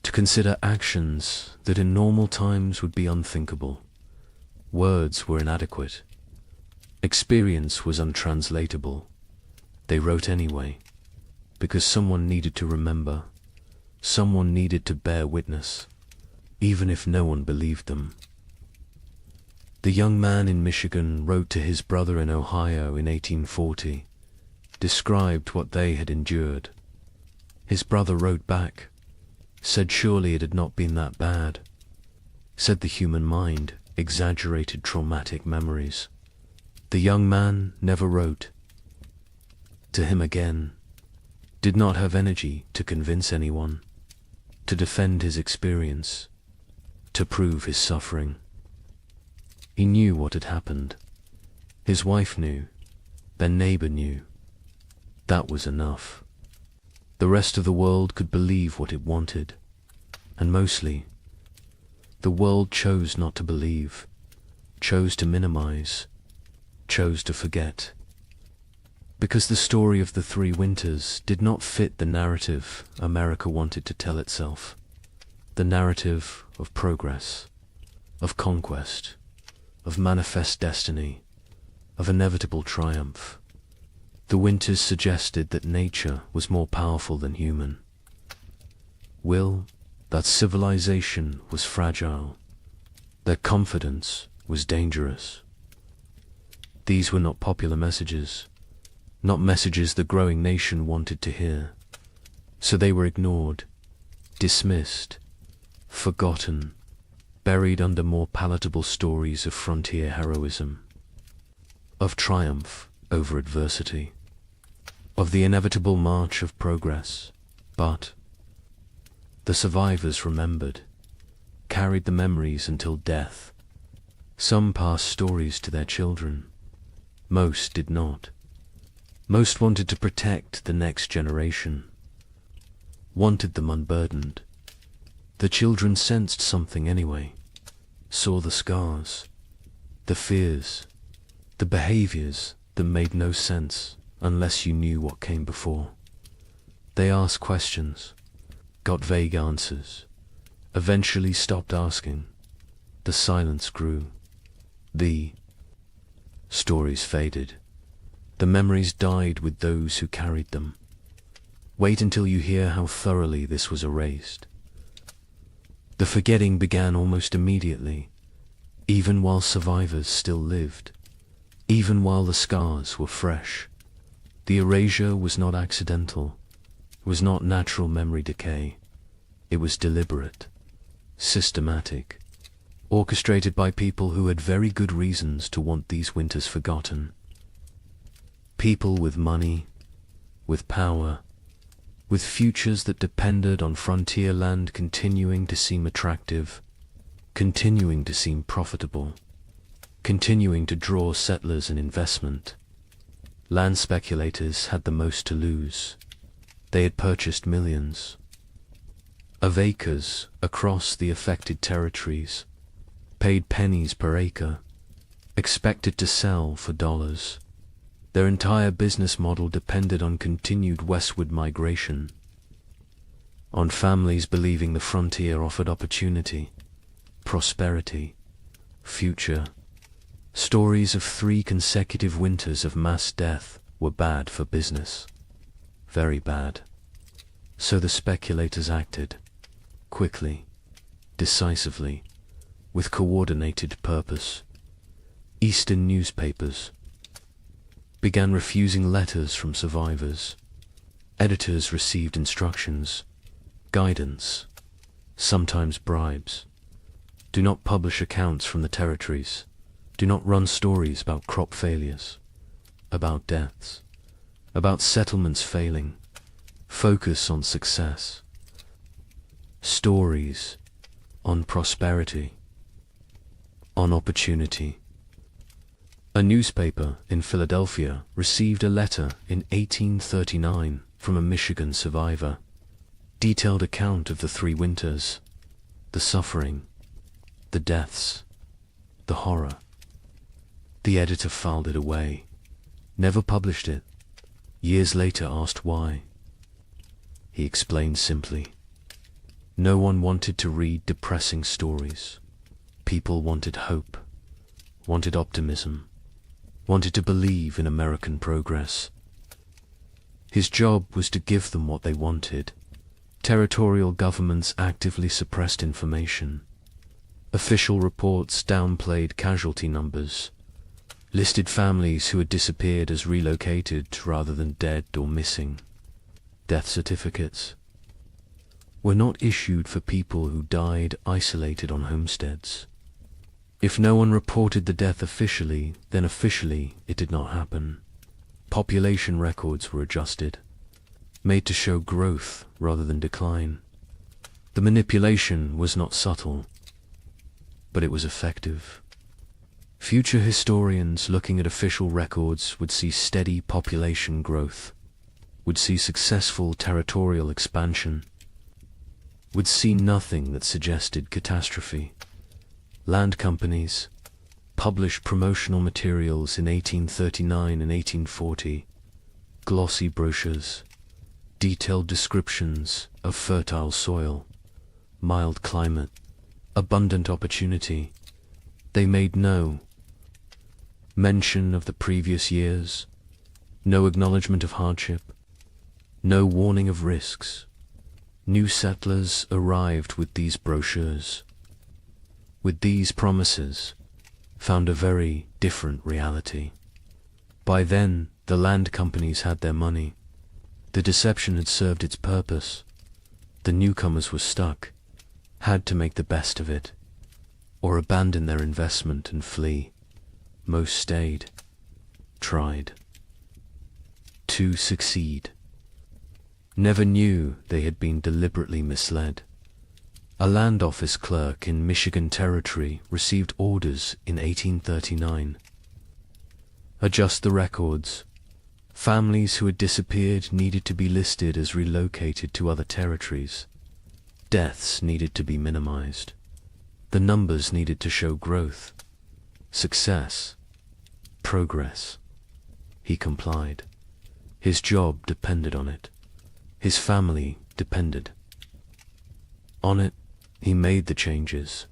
To consider actions that in normal times would be unthinkable? Words were inadequate. Experience was untranslatable. They wrote anyway, because someone needed to remember, someone needed to bear witness, even if no one believed them. The young man in Michigan wrote to his brother in Ohio in 1840, described what they had endured. His brother wrote back, said surely it had not been that bad, said the human mind exaggerated traumatic memories. The young man never wrote to him again, did not have energy to convince anyone, to defend his experience, to prove his suffering. He knew what had happened. His wife knew. Their neighbor knew. That was enough. The rest of the world could believe what it wanted, and mostly, the world chose not to believe, chose to minimize, chose to forget. Because the story of the three winters did not fit the narrative America wanted to tell itself. The narrative of progress, of conquest, of manifest destiny, of inevitable triumph. The winters suggested that nature was more powerful than human. That civilization was fragile, that confidence was dangerous. These were not popular messages, not messages the growing nation wanted to hear. So they were ignored, dismissed, forgotten, buried under more palatable stories of frontier heroism, of triumph over adversity, of the inevitable march of progress. But the survivors remembered, carried the memories until death. Some passed stories to their children. Most did not. Most wanted to protect the next generation, wanted them unburdened. The children sensed something anyway, saw the scars, the fears, the behaviors that made no sense unless you knew what came before. They asked questions, got vague answers, eventually stopped asking. The silence grew. The stories faded. The memories died with those who carried them. Wait until you hear how thoroughly this was erased. The forgetting began almost immediately, even while survivors still lived, even while the scars were fresh. The erasure was not accidental, was not natural memory decay. It was deliberate, systematic, orchestrated by people who had very good reasons to want these winters forgotten. People with money, with power, with futures that depended on frontier land continuing to seem attractive, continuing to seem profitable, continuing to draw settlers and investment. Land speculators had the most to lose. They had purchased millions of acres across the affected territories, paid pennies per acre, expected to sell for dollars. Their entire business model depended on continued westward migration, on families believing the frontier offered opportunity, prosperity, future. Stories of 3 consecutive winters of mass death were bad for business, very bad. So the speculators acted, quickly, decisively, with coordinated purpose. Eastern newspapers began refusing letters from survivors. Editors received instructions, guidance, sometimes bribes. Do not publish accounts from the territories. Do not run stories about crop failures, about deaths, about settlements failing. Focus on success. Stories on prosperity, on opportunity. A newspaper in Philadelphia received a letter in 1839 from a Michigan survivor. detailed account of the 3 winters, the suffering, the deaths, the horror. The editor filed it away, never published it. Years later asked why. He explained simply, no one wanted to read depressing stories. People wanted hope, wanted optimism, wanted to believe in American progress. His job was to give them what they wanted. Territorial governments actively suppressed information. Official reports downplayed casualty numbers, listed families who had disappeared as relocated rather than dead or missing. Death certificates were not issued for people who died isolated on homesteads. If no one reported the death officially, then officially it did not happen. Population records were adjusted, made to show growth rather than decline. The manipulation was not subtle, but it was effective. Future historians looking at official records would see steady population growth, would see successful territorial expansion, would see nothing that suggested catastrophe. Land companies published promotional materials in 1839 and 1840, glossy brochures, detailed descriptions of fertile soil, mild climate, abundant opportunity. They made no mention of the previous years, no acknowledgement of hardship, no warning of risks. New settlers arrived with these brochures, with these promises, found a very different reality. By then, the land companies had their money. The deception had served its purpose. The newcomers were stuck, had to make the best of it, or abandon their investment and flee. Most stayed, tried to succeed. Never knew they had been deliberately misled. A land office clerk in Michigan Territory received orders in 1839. Adjust the records. Families who had disappeared needed to be listed as relocated to other territories. Deaths needed to be minimized. The numbers needed to show growth, success, progress. He complied. His job depended on it. His family depended on it. He made the changes,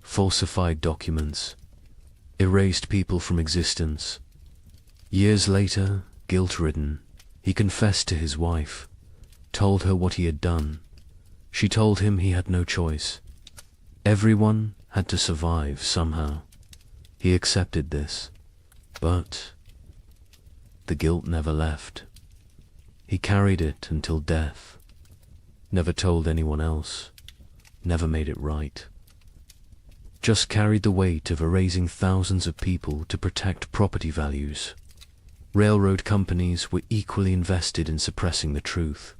falsified documents, erased people from existence. Years later, guilt-ridden, he confessed to his wife, told her what he had done. She told him he had no choice. Everyone had to survive somehow. He accepted this, but the guilt never left. He carried it until death, never told anyone else, never made it right. Just carried the weight of erasing thousands of people to protect property values. Railroad companies were equally invested in suppressing the truth.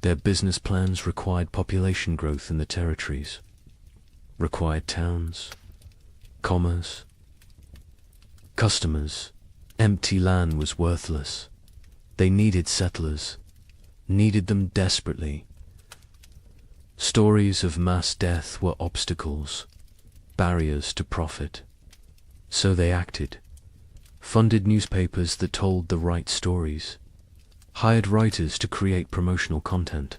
Their business plans required population growth in the territories, required towns, commerce, customers. Empty land was worthless. They needed settlers, needed them desperately. Stories of mass death were obstacles, barriers to profit. So they acted, funded newspapers that told the right stories, hired writers to create promotional content,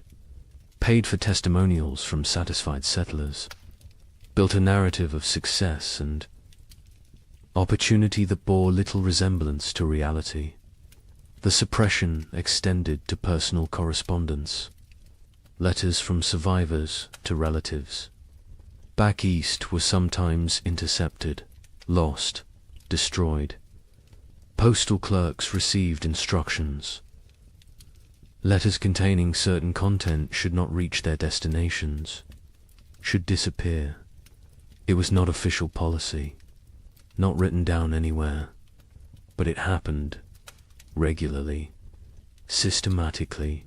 paid for testimonials from satisfied settlers, built a narrative of success and opportunity that bore little resemblance to reality. The suppression extended to personal correspondence, letters from survivors to relatives. Back east were sometimes intercepted, lost, destroyed. Postal clerks received instructions. Letters containing certain content should not reach their destinations, should disappear. It was not official policy, not written down anywhere, but it happened regularly, systematically.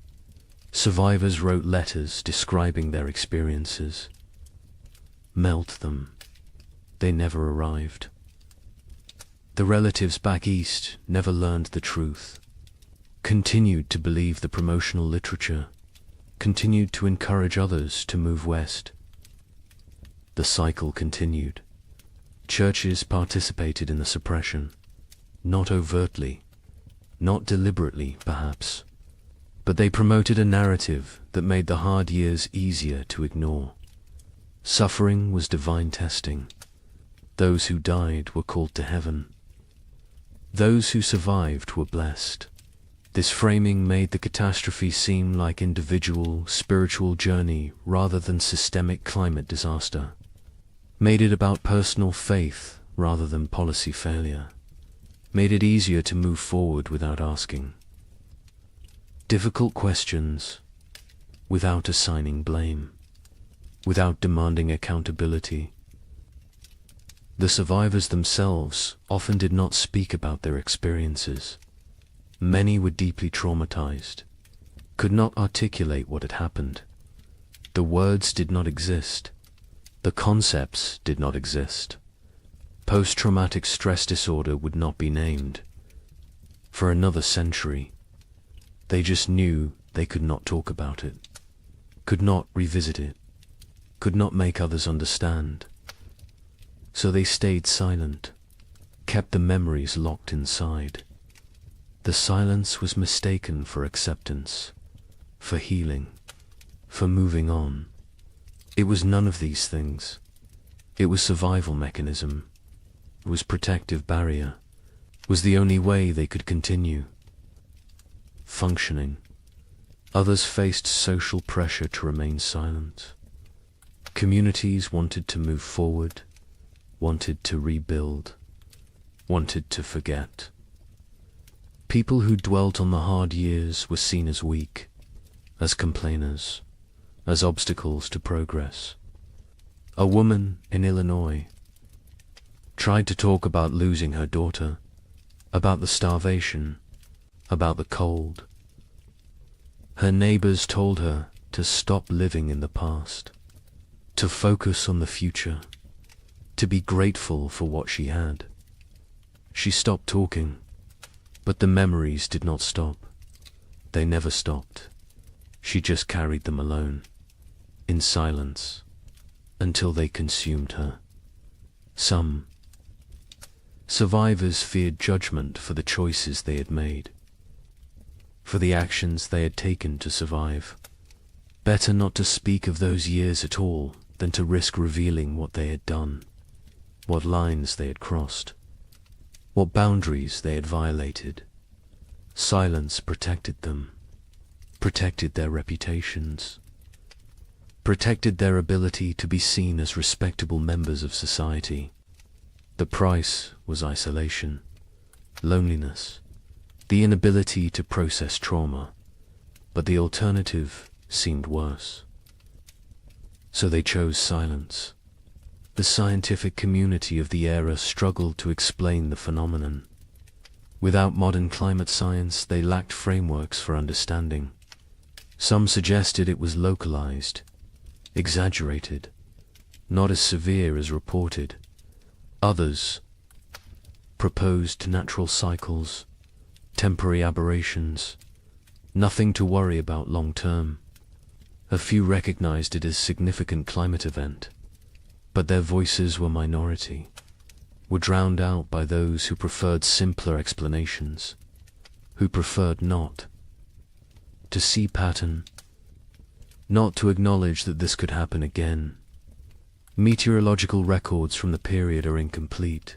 Survivors wrote letters describing their experiences. Melt them. They never arrived. The relatives back east never learned the truth, continued to believe the promotional literature, continued to encourage others to move west. The cycle continued. Churches participated in the suppression, not overtly, not deliberately, perhaps, but they promoted a narrative that made the hard years easier to ignore. Suffering was divine testing. Those who died were called to heaven. Those who survived were blessed. This framing made the catastrophe seem like individual, spiritual journey rather than systemic climate disaster. Made it about personal faith rather than policy failure. Made it easier to move forward without asking difficult questions, without assigning blame, without demanding accountability. The survivors themselves often did not speak about their experiences. Many were deeply traumatized, could not articulate what had happened. The words did not exist. The concepts did not exist. Post-traumatic stress disorder would not be named. For another century, they just knew they could not talk about it, could not revisit it, could not make others understand. So they stayed silent, kept the memories locked inside. The silence was mistaken for acceptance, for healing, for moving on. It was none of these things. It was survival mechanism. It was protective barrier. It was the only way they could continue functioning. Others faced social pressure to remain silent. Communities wanted to move forward, wanted to rebuild, wanted to forget. People who dwelt on the hard years were seen as weak, as complainers, as obstacles to progress. A woman in Illinois tried to talk about losing her daughter, about the starvation, about the cold. Her neighbors told her to stop living in the past, to focus on the future, to be grateful for what she had. She stopped talking, but the memories did not stop. They never stopped. She just carried them alone, in silence, until they consumed her. Some survivors feared judgment for the choices they had made, for the actions they had taken to survive. Better not to speak of those years at all than to risk revealing what they had done, what lines they had crossed, what boundaries they had violated. Silence protected them, protected their reputations, protected their ability to be seen as respectable members of society. The price was isolation, loneliness, the inability to process trauma, but the alternative seemed worse. So they chose silence. The scientific community of the era struggled to explain the phenomenon. Without modern climate science, they lacked frameworks for understanding. Some suggested it was localized, exaggerated, not as severe as reported. Others proposed natural cycles, temporary aberrations, nothing to worry about long term. A few recognized it as significant climate event, but their voices were minority, were drowned out by those who preferred simpler explanations, who preferred not to see pattern, not to acknowledge that this could happen again. Meteorological records from the period are incomplete.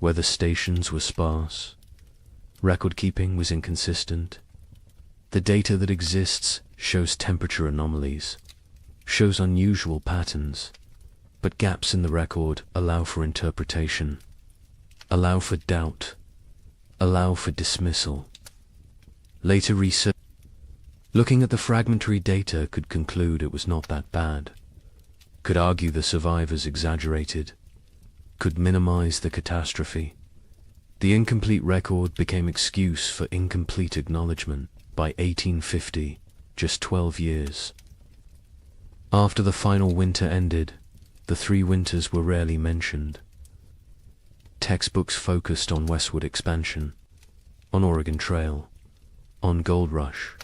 Weather stations were sparse. Record keeping was inconsistent. The data that exists shows temperature anomalies, shows unusual patterns, but gaps in the record allow for interpretation, allow for doubt, allow for dismissal. Later research, looking at the fragmentary data, could conclude it was not that bad, could argue the survivors exaggerated, could minimize the catastrophe. The incomplete record became excuse for incomplete acknowledgement. By 1850, just 12 years after the final winter ended, the 3 winters were rarely mentioned. Textbooks focused on westward expansion, on Oregon Trail, on Gold Rush,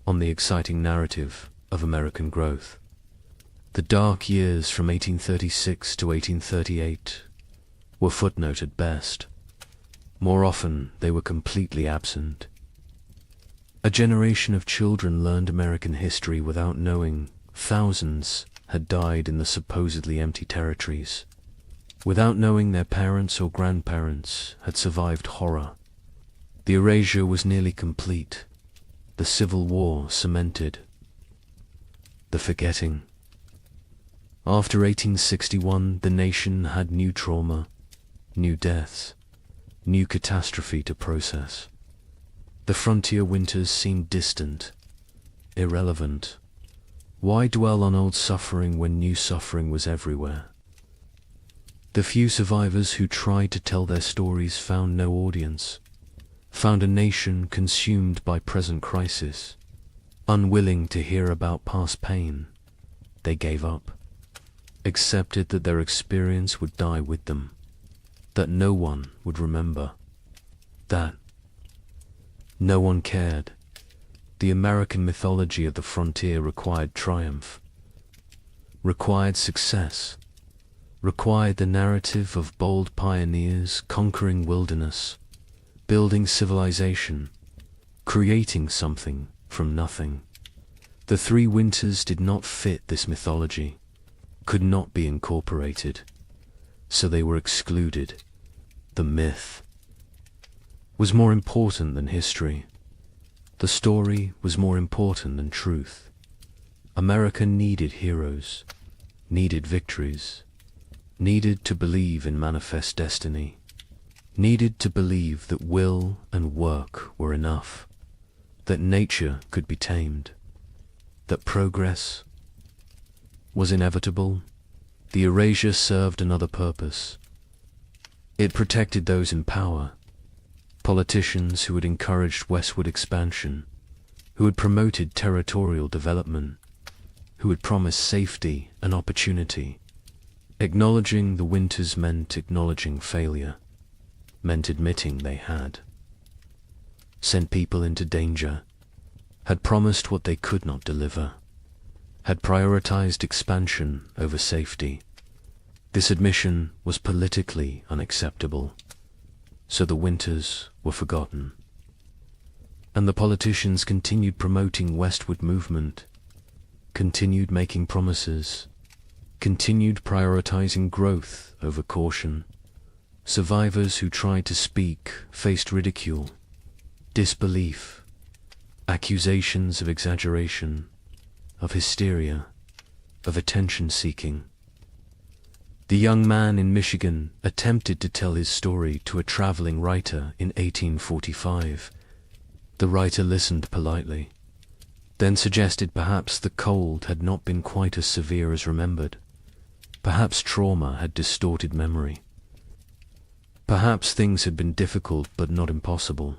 on the exciting narrative of American growth. The dark years from 1836 to 1838 were footnote at best. More often, they were completely absent. A generation of children learned American history without knowing thousands had died in the supposedly empty territories, without knowing their parents or grandparents had survived horror. The erasure was nearly complete. The Civil War cemented. The forgetting. After 1861, the nation had new trauma, new deaths, new catastrophe to process. The frontier winters seemed distant, irrelevant. Why dwell on old suffering when new suffering was everywhere? The few survivors who tried to tell their stories found no audience, found a nation consumed by present crisis. Unwilling to hear about past pain, they gave up, accepted that their experience would die with them, that no one would remember, that no one cared. The American mythology of the frontier required triumph, required success, required the narrative of bold pioneers conquering wilderness, building civilization, creating something from nothing. The three winters did not fit this mythology, could not be incorporated, so they were excluded. The myth was more important than history. The story was more important than truth. America needed heroes, needed victories, needed to believe in manifest destiny, needed to believe that will and work were enough, that nature could be tamed, that progress was inevitable. The erasure served another purpose. It protected those in power, politicians who had encouraged westward expansion, who had promoted territorial development, who had promised safety and opportunity. Acknowledging the winters meant acknowledging failure, meant admitting they had. Sent people into danger, had promised what they could not deliver, had prioritized expansion over safety. This admission was politically unacceptable, so the winters were forgotten. And the politicians continued promoting westward movement, continued making promises, continued prioritizing growth over caution. Survivors who tried to speak faced ridicule, disbelief, accusations of exaggeration, of hysteria, of attention-seeking. The young man in Michigan attempted to tell his story to a traveling writer in 1845. The writer listened politely, then suggested perhaps the cold had not been quite as severe as remembered. Perhaps trauma had distorted memory. Perhaps things had been difficult but not impossible.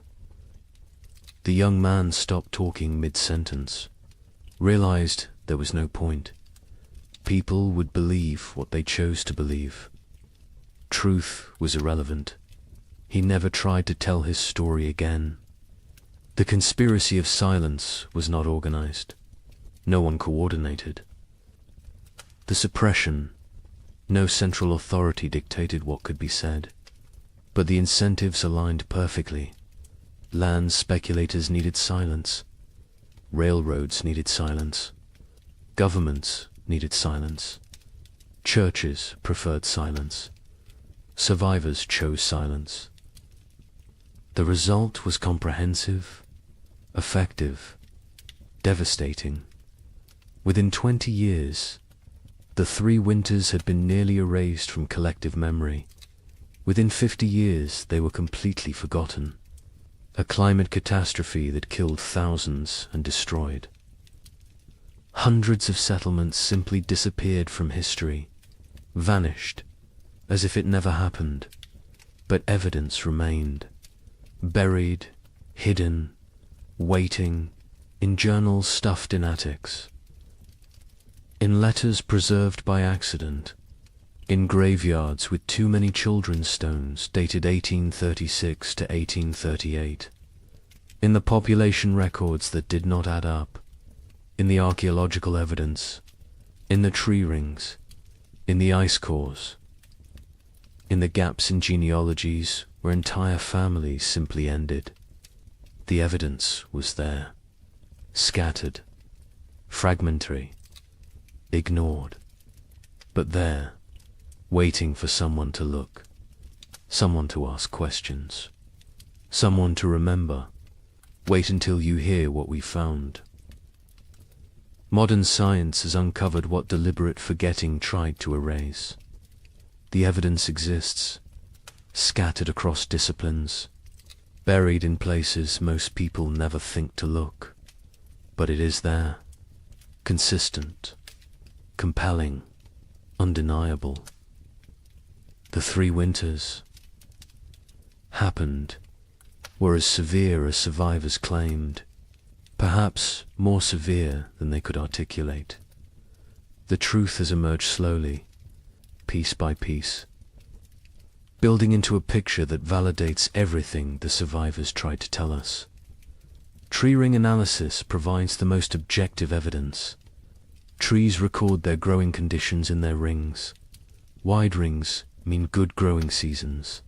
The young man stopped talking mid-sentence, realized there was no point. People would believe what they chose to believe. Truth was irrelevant. He never tried to tell his story again. The conspiracy of silence was not organized. No one coordinated. The suppression, no central authority dictated what could be said. But the incentives aligned perfectly. Land speculators needed silence. Railroads needed silence. Governments needed silence. Churches preferred silence. Survivors chose silence. The result was comprehensive, effective, devastating. Within 20 years, the three winters had been nearly erased from collective memory. Within 50 years, they were completely forgotten. A climate catastrophe that killed thousands and destroyed. Hundreds of settlements simply disappeared from history, vanished, as if it never happened, but evidence remained, buried, hidden, waiting, in journals stuffed in attics, in letters preserved by accident, in graveyards with too many children's stones dated 1836 to 1838, in the population records that did not add up, in the archaeological evidence, in the tree rings, in the ice cores, in the gaps in genealogies where entire families simply ended. The evidence was there, scattered, fragmentary, ignored, but there, waiting for someone to look, someone to ask questions, someone to remember. Wait until you hear what we found. Modern science has uncovered what deliberate forgetting tried to erase. The evidence exists, scattered across disciplines, buried in places most people never think to look. But it is there, consistent, compelling, undeniable. The 3 winters happened, were as severe as survivors claimed, perhaps more severe than they could articulate. The truth has emerged slowly, piece by piece, building into a picture that validates everything the survivors tried to tell us. Tree ring analysis provides the most objective evidence. Trees record their growing conditions in their rings. Wide rings mean good growing seasons.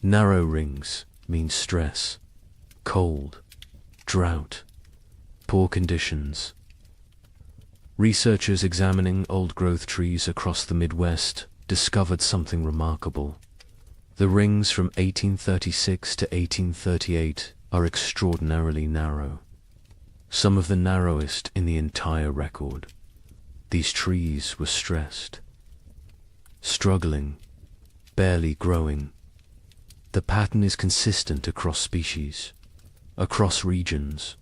Narrow rings mean stress, cold, drought, poor conditions. Researchers examining old-growth trees across the Midwest discovered something remarkable. The rings from 1836 to 1838 are extraordinarily narrow, some of the narrowest in the entire record. These trees were stressed, struggling, barely growing. The pattern is consistent across species, across regions,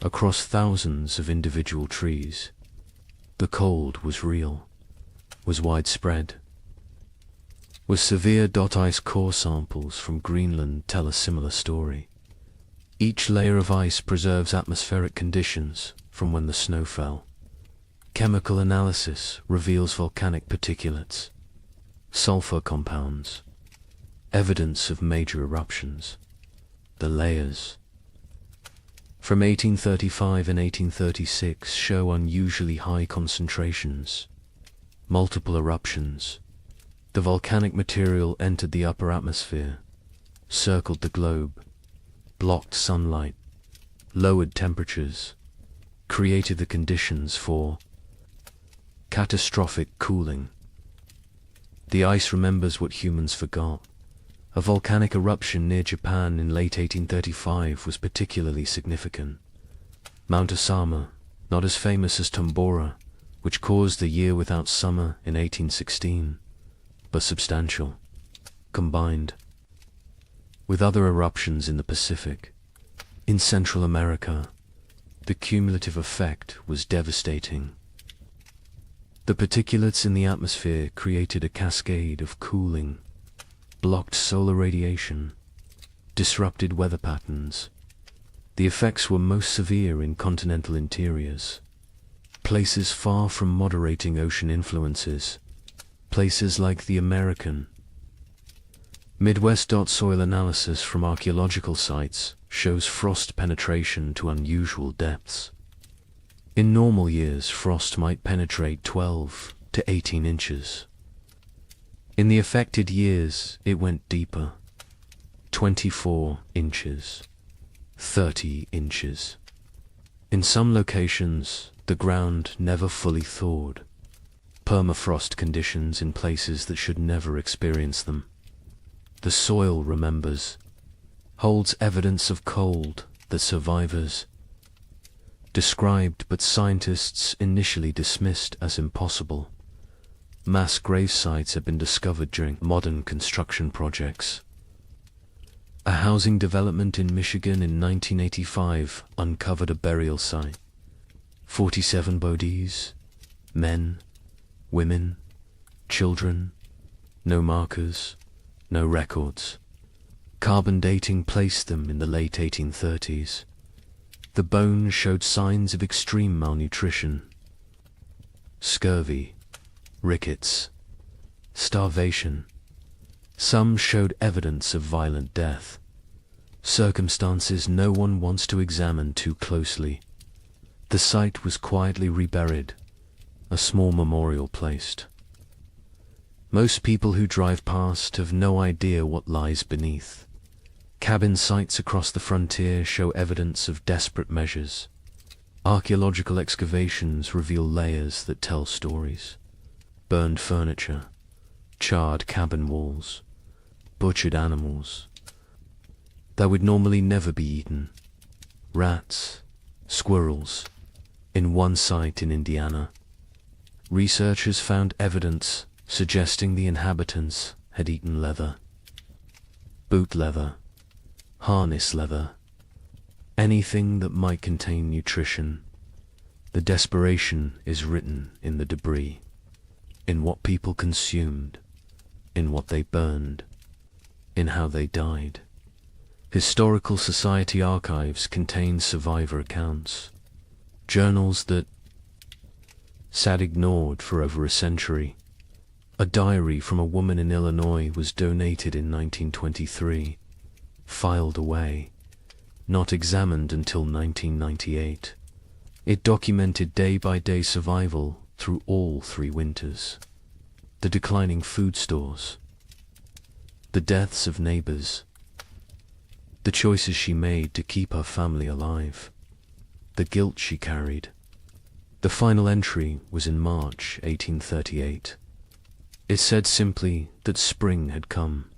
across thousands of individual trees. The cold was real, was widespread. Was severe ice core samples from Greenland tell a similar story. Each layer of ice preserves atmospheric conditions from when the snow fell. Chemical analysis reveals volcanic particulates, sulfur compounds, evidence of major eruptions. The layers from 1835 and 1836 show unusually high concentrations, multiple eruptions. The volcanic material entered the upper atmosphere, circled the globe, blocked sunlight, lowered temperatures, created the conditions for catastrophic cooling. The ice remembers what humans forgot. A volcanic eruption near Japan in late 1835 was particularly significant. Mount Osama, not as famous as Tambora, which caused the year without summer in 1816, but substantial, combined with other eruptions in the Pacific. In Central America, the cumulative effect was devastating. The particulates in the atmosphere created a cascade of cooling, blocked solar radiation, disrupted weather patterns. The effects were most severe in continental interiors, places far from moderating ocean influences, places like the American Midwest. Soil analysis from archaeological sites shows frost penetration to unusual depths. In normal years, frost might penetrate 12 to 18 inches. In the affected years, it went deeper, 24 inches, 30 inches. In some locations, the ground never fully thawed. Permafrost conditions in places that should never experience them. The soil remembers, holds evidence of cold that survivors described but scientists initially dismissed as impossible. Mass grave sites have been discovered during modern construction projects. A housing development in Michigan in 1985 uncovered a burial site. 47 bodies, men, women, children, no markers, no records. Carbon dating placed them in the late 1830s. The bones showed signs of extreme malnutrition, scurvy, rickets, starvation. Some showed evidence of violent death, circumstances no one wants to examine too closely. The site was quietly reburied, a small memorial placed. Most people who drive past have no idea what lies beneath. Cabin sites across the frontier show evidence of desperate measures. Archaeological excavations reveal layers that tell stories. Burned furniture, charred cabin walls, butchered animals that would normally never be eaten. Rats, squirrels. In one site in Indiana, researchers found evidence suggesting the inhabitants had eaten leather. Boot leather, harness leather, anything that might contain nutrition. The desperation is written in the debris, in what people consumed, in what they burned, in how they died. Historical Society archives contain survivor accounts, journals that sat ignored for over a century. A diary from a woman in Illinois was donated in 1923, filed away, not examined until 1998. It documented day-by-day survival through all 3 winters. The declining food stores, the deaths of neighbors, the choices she made to keep her family alive, the guilt she carried. The final entry was in March 1838. It said simply that spring had come,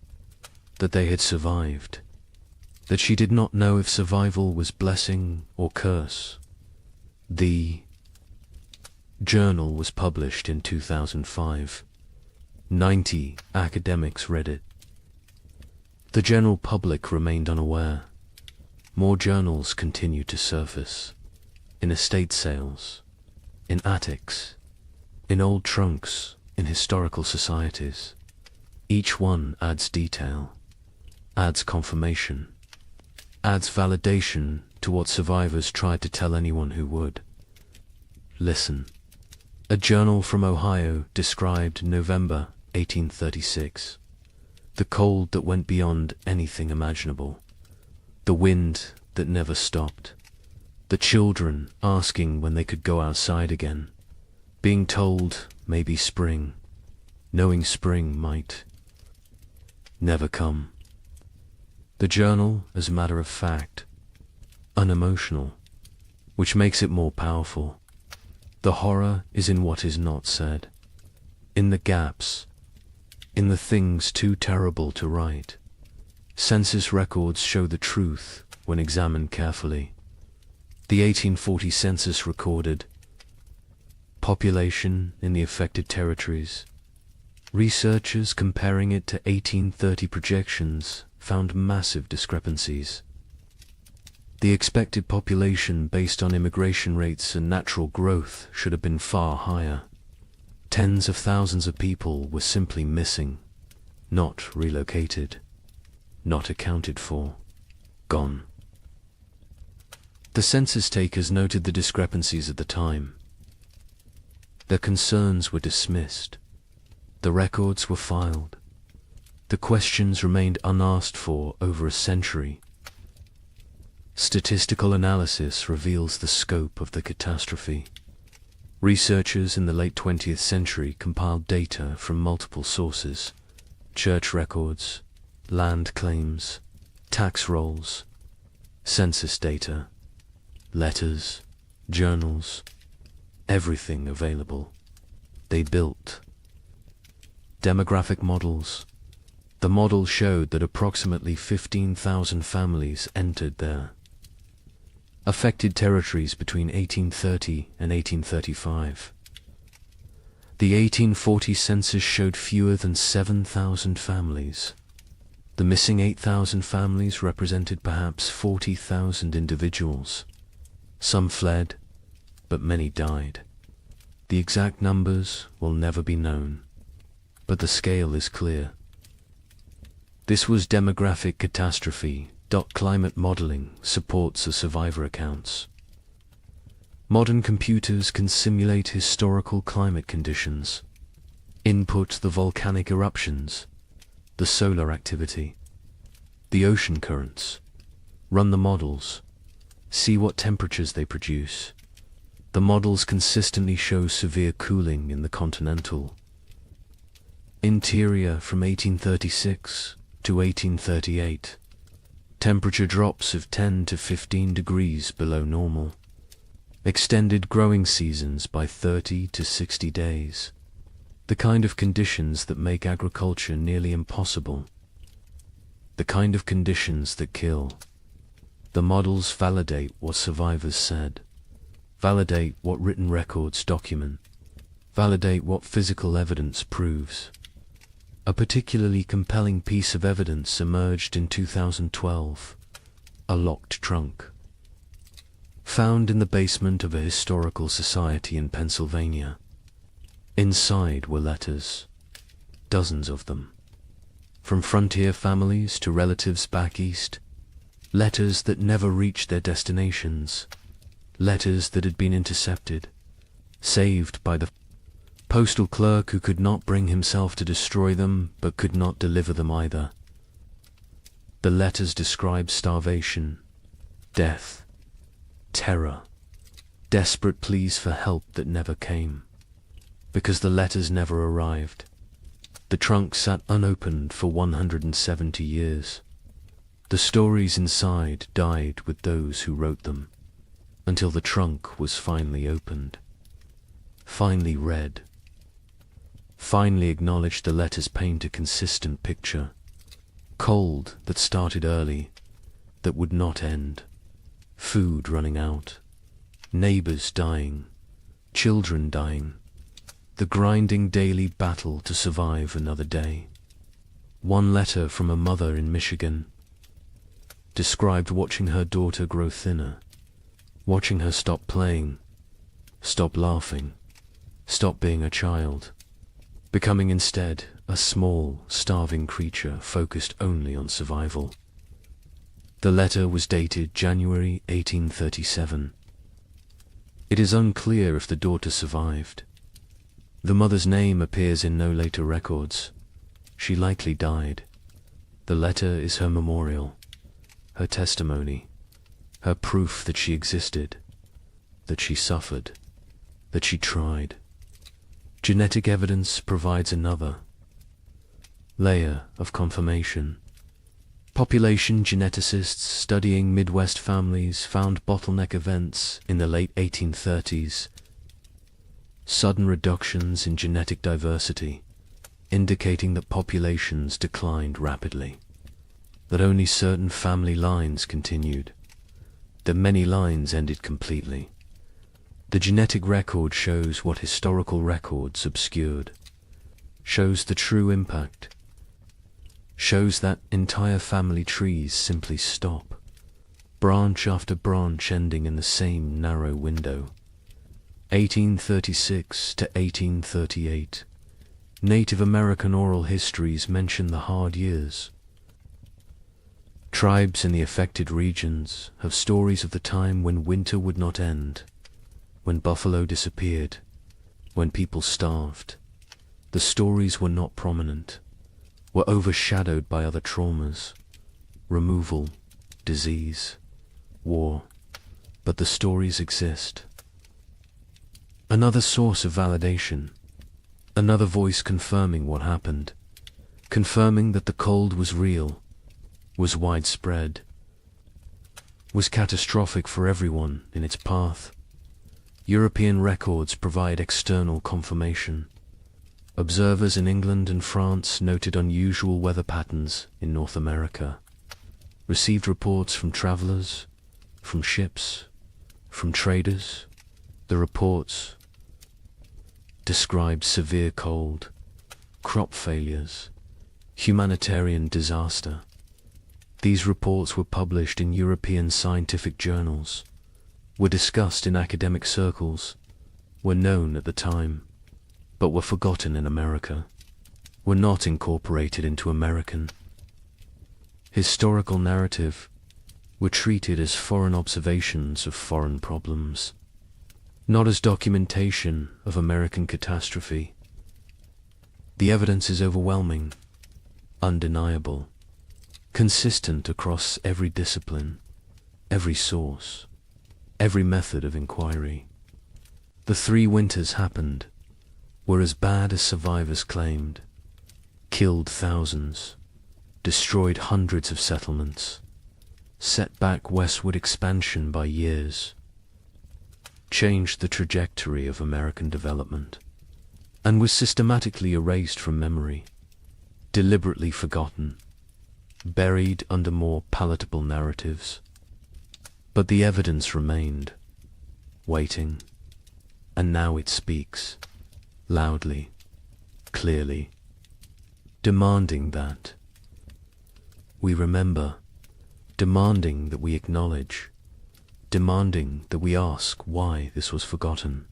that they had survived, that she did not know if survival was blessing or curse. The journal was published in 2005. 90 academics read it. The general public remained unaware. More journals continued to surface, in estate sales, in attics, in old trunks, in historical societies. Each one adds detail, adds confirmation, adds validation to what survivors tried to tell anyone who would. Listen. A journal from Ohio described November 1836. The cold that went beyond anything imaginable. The wind that never stopped. The children asking when they could go outside again. Being told maybe spring. Knowing spring might never come. The journal, as a matter of fact, unemotional, which makes it more powerful. The horror is in what is not said, in the gaps, in the things too terrible to write. Census records show the truth when examined carefully. The 1840 census recorded population in the affected territories. Researchers comparing it to 1830 projections found massive discrepancies. The expected population based on immigration rates and natural growth should have been far higher. Tens of thousands of people were simply missing, not relocated, not accounted for, gone. The census takers noted the discrepancies at the time. Their concerns were dismissed. The records were filed. The questions remained unasked for over a century. Statistical analysis reveals the scope of the catastrophe. Researchers in the late 20th century compiled data from multiple sources: church records, land claims, tax rolls, census data, letters, journals, everything available. They built demographic models. The model showed that approximately 15,000 families entered their affected territories between 1830 and 1835. The 1840 census showed fewer than 7,000 families. The missing 8,000 families represented perhaps 40,000 individuals. Some fled, but many died. The exact numbers will never be known, but the scale is clear. This was demographic catastrophe. Climate modeling supports the survivor accounts. Modern computers can simulate historical climate conditions, input the volcanic eruptions, the solar activity, the ocean currents, run the models, see what temperatures they produce, The models consistently show severe cooling in the continental interior from 1836 to 1838. Temperature drops of 10 to 15 degrees below normal. Extended growing seasons by 30 to 60 days. The kind of conditions that make agriculture nearly impossible. The kind of conditions that kill. The models validate what survivors said. Validate what written records document. Validate what physical evidence proves. A particularly compelling piece of evidence emerged in 2012. A locked trunk. Found in the basement of a historical society in Pennsylvania. Inside were letters. Dozens of them. From frontier families to relatives back east. Letters that never reached their destinations. Letters that had been intercepted. Saved by the postal clerk who could not bring himself to destroy them, but could not deliver them either. The letters describe starvation, death, terror, desperate pleas for help that never came. Because the letters never arrived, the trunk sat unopened for 170 years. The stories inside died with those who wrote them, until the trunk was finally opened, finally read. Finally acknowledged the letters paint a consistent picture. Cold that started early, that would not end. Food running out. Neighbors dying. Children dying. The grinding daily battle to survive another day. One letter from a mother in Michigan described watching her daughter grow thinner, watching her stop playing, stop laughing, stop being a child, becoming instead a small, starving creature focused only on survival. The letter was dated January 1837. It is unclear if the daughter survived. The mother's name appears in no later records. She likely died. The letter is her memorial, her testimony, her proof that she existed, that she suffered, that she tried. Genetic evidence provides another layer of confirmation. Population geneticists studying Midwest families found bottleneck events in the late 1830s. Sudden reductions in genetic diversity, indicating that populations declined rapidly, that only certain family lines continued, that many lines ended completely. The genetic record shows what historical records obscured, shows the true impact, shows that entire family trees simply stop, branch after branch ending in the same narrow window. 1836 to 1838. Native American oral histories mention the hard years. Tribes in the affected regions have stories of the time when winter would not end, when buffalo disappeared, when people starved. The stories were not prominent, were overshadowed by other traumas, removal, disease, war, but the stories exist. Another source of validation, another voice confirming what happened, confirming that the cold was real, was widespread, was catastrophic for everyone in its path. European records provide external confirmation. Observers in England and France noted unusual weather patterns in North America, received reports from travelers, from ships, from traders. The reports described severe cold, crop failures, humanitarian disaster. These reports were published in European scientific journals, were discussed in academic circles, were known at the time, but were forgotten in America, were not incorporated into American historical narrative, were treated as foreign observations of foreign problems, not as documentation of American catastrophe. The evidence is overwhelming, undeniable, consistent across every discipline, every source, every method of inquiry. The 3 winters happened, were as bad as survivors claimed, killed thousands, destroyed hundreds of settlements, set back westward expansion by years, changed the trajectory of American development, and was systematically erased from memory, deliberately forgotten, buried under more palatable narratives. But the evidence remained, waiting, and now it speaks, loudly, clearly, demanding that we remember, demanding that we acknowledge, demanding that we ask why this was forgotten,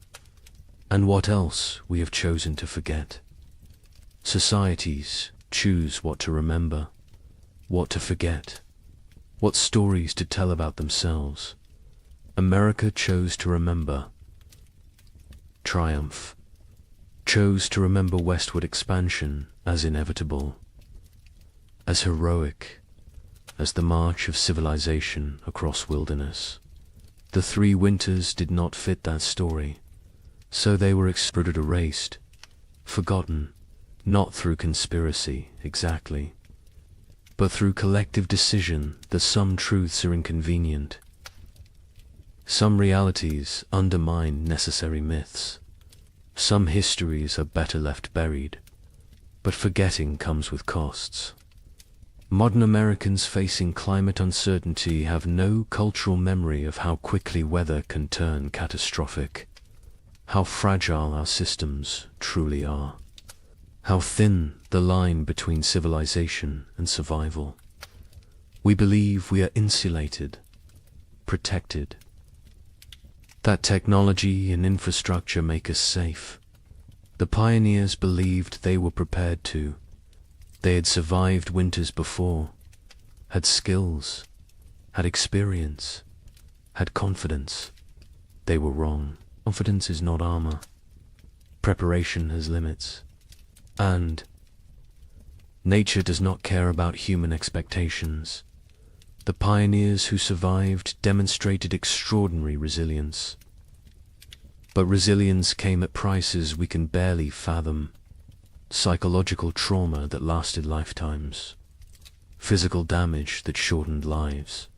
and what else we have chosen to forget. Societies choose what to remember, what to forget, what stories to tell about themselves. America chose to remember triumph, chose to remember westward expansion as inevitable, as heroic as the march of civilization across wilderness. The 3 winters did not fit that story, so they were exploded, erased, forgotten, not through conspiracy exactly, but through collective decision that some truths are inconvenient. Some realities undermine necessary myths. Some histories are better left buried, but forgetting comes with costs. Modern Americans facing climate uncertainty have no cultural memory of how quickly weather can turn catastrophic, how fragile our systems truly are, how thin the line between civilization and survival. We believe we are insulated, protected, that technology and infrastructure make us safe. The pioneers believed they were prepared to. They had survived winters before, had skills, had experience, had confidence. They were wrong. Confidence is not armor. Preparation has limits. And nature does not care about human expectations. The pioneers who survived demonstrated extraordinary resilience. But resilience came at prices we can barely fathom. Psychological trauma that lasted lifetimes, physical damage that shortened lives,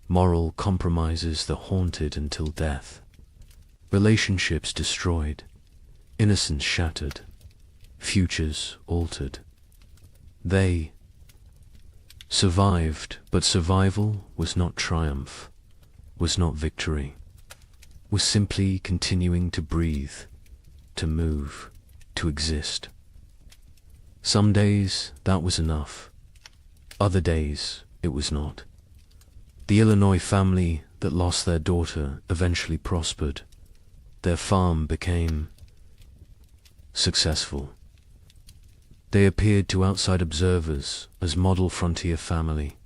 moral compromises that haunted until death, relationships destroyed, innocence shattered, futures altered. They survived, but survival was not triumph, was not victory, was simply continuing to breathe, to move, to exist. Some days that was enough. Other days it was not. The Illinois family that lost their daughter eventually prospered. Their farm became successful. They appeared to outside observers as model frontier family,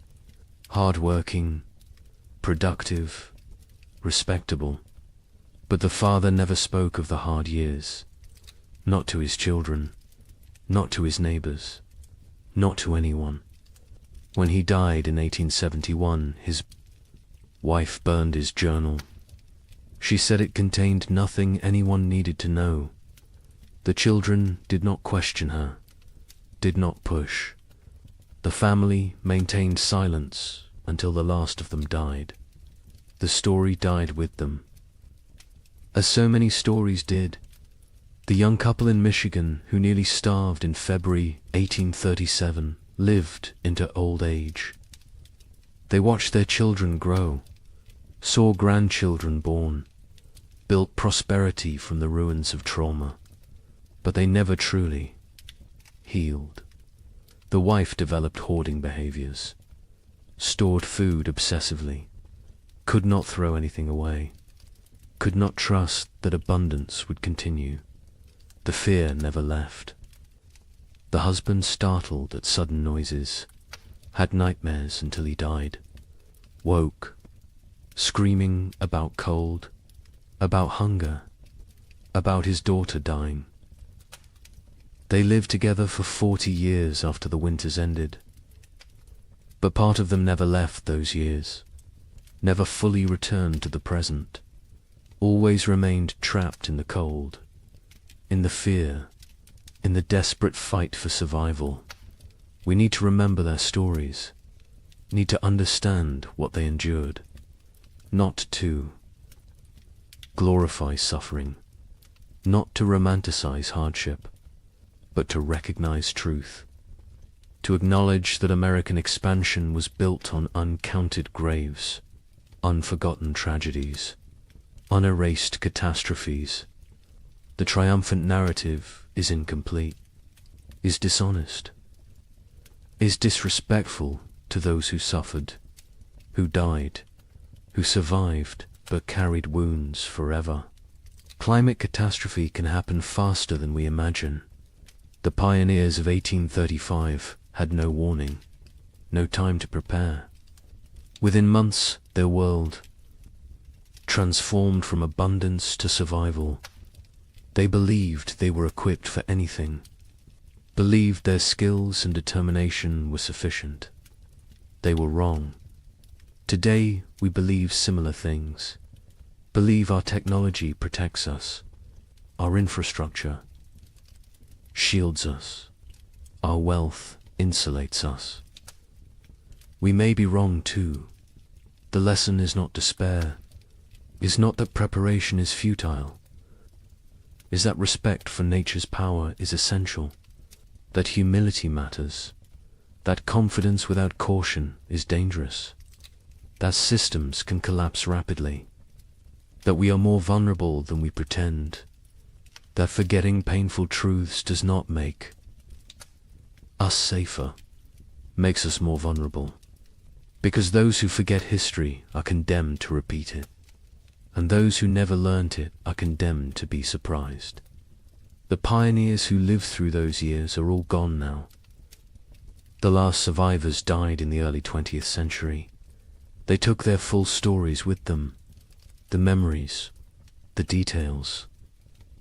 hard-working, productive, respectable. But the father never spoke of the hard years, not to his children, not to his neighbors, not to anyone. When he died in 1871, his wife burned his journal. She said it contained nothing anyone needed to know. The children did not question her, did not push. The family maintained silence until the last of them died. The story died with them. As so many stories did, the young couple in Michigan who nearly starved in February 1837 lived into old age. They watched their children grow, saw grandchildren born, built prosperity from the ruins of trauma, but they never truly healed. The wife developed hoarding behaviors, stored food obsessively, could not throw anything away, could not trust that abundance would continue. The fear never left. The husband, startled at sudden noises, had nightmares until he died, woke, screaming about cold, about hunger, about his daughter dying. They lived together for 40 years after the winters ended, but part of them never left those years, never fully returned to the present. always remained trapped in the cold, in the fear, in the desperate fight for survival. We need to remember their stories, need to understand what they endured, not to glorify suffering, not to romanticize hardship, but to recognize truth, to acknowledge that American expansion was built on uncounted graves, unforgotten tragedies, unerased catastrophes. The triumphant narrative is incomplete, is dishonest, is disrespectful to those who suffered, who died, who survived but carried wounds forever. Climate catastrophe can happen faster than we imagine. The pioneers of 1835 had no warning, no time to prepare. Within months, their world transformed from abundance to survival. They believed they were equipped for anything, believed their skills and determination were sufficient. They were wrong. Today, we believe similar things, believe our technology protects us, our infrastructure shields us, our wealth insulates us. We may be wrong too. The lesson is not despair, is not that preparation is futile, is that respect for nature's power is essential, that humility matters, that confidence without caution is dangerous, that systems can collapse rapidly, that we are more vulnerable than we pretend, that forgetting painful truths does not make us safer, makes us more vulnerable, because those who forget history are condemned to repeat it, and those who never learnt it are condemned to be surprised. The pioneers who lived through those years are all gone now. The last survivors died in the early 20th century. They took their full stories with them, the memories, the details,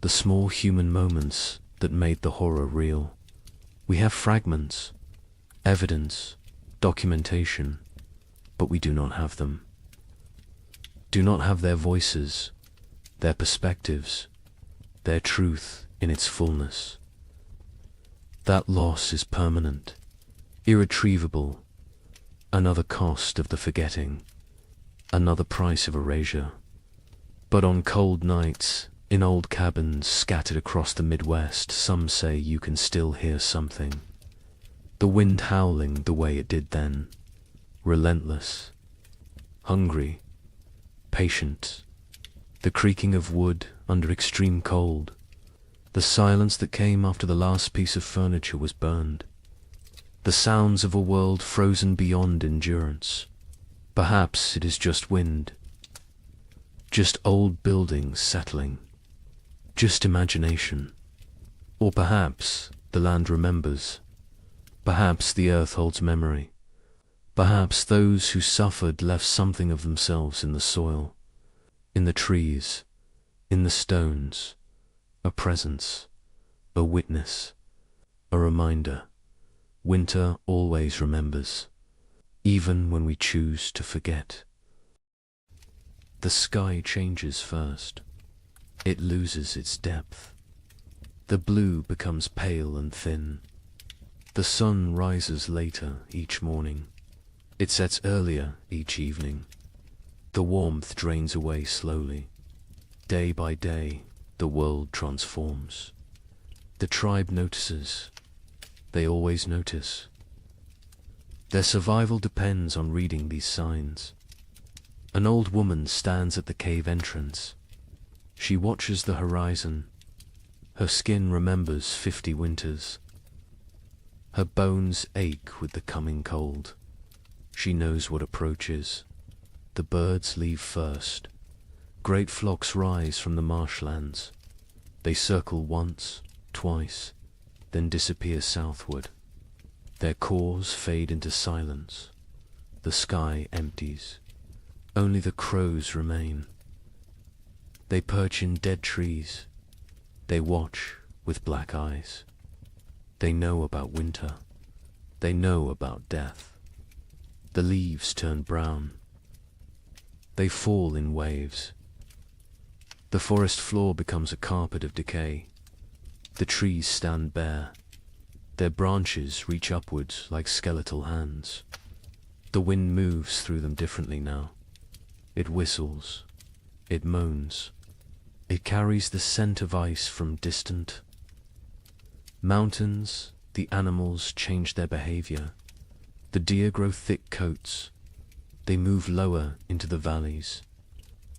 the small human moments that made the horror real. We have fragments, evidence, documentation, but we do not have them. Do not have their voices, their perspectives, their truth in its fullness. That loss is permanent, irretrievable, another cost of the forgetting, another price of erasure. But on cold nights, in old cabins scattered across the Midwest, some say you can still hear something. The wind howling the way it did then, relentless, hungry, patient, the creaking of wood under extreme cold, the silence that came after the last piece of furniture was burned, the sounds of a world frozen beyond endurance. Perhaps it is just wind, just old buildings settling, just imagination. Or perhaps the land remembers, perhaps the earth holds memory, perhaps those who suffered left something of themselves in the soil, in the trees, in the stones, a presence, a witness, a reminder. Winter always remembers, even when we choose to forget. The sky changes first. It loses its depth. The blue becomes pale and thin. The sun rises later each morning. It sets earlier each evening. The warmth drains away slowly. Day by day, the world transforms. The tribe notices. They always notice. Their survival depends on reading these signs. An old woman stands at the cave entrance. She watches the horizon. Her skin remembers 50 winters. Her bones ache with the coming cold. She knows what approaches. The birds leave first. Great flocks rise from the marshlands. They circle once, twice, then disappear southward. Their cores fade into silence. The sky empties. Only the crows remain. They perch in dead trees. They watch with black eyes. They know about winter. They know about death. The leaves turn brown. They fall in waves. The forest floor becomes a carpet of decay. The trees stand bare. Their branches reach upwards like skeletal hands. The wind moves through them differently now. It whistles. It moans. It carries the scent of ice from distant mountains. The animals change their behavior. The deer grow thick coats. They move lower into the valleys.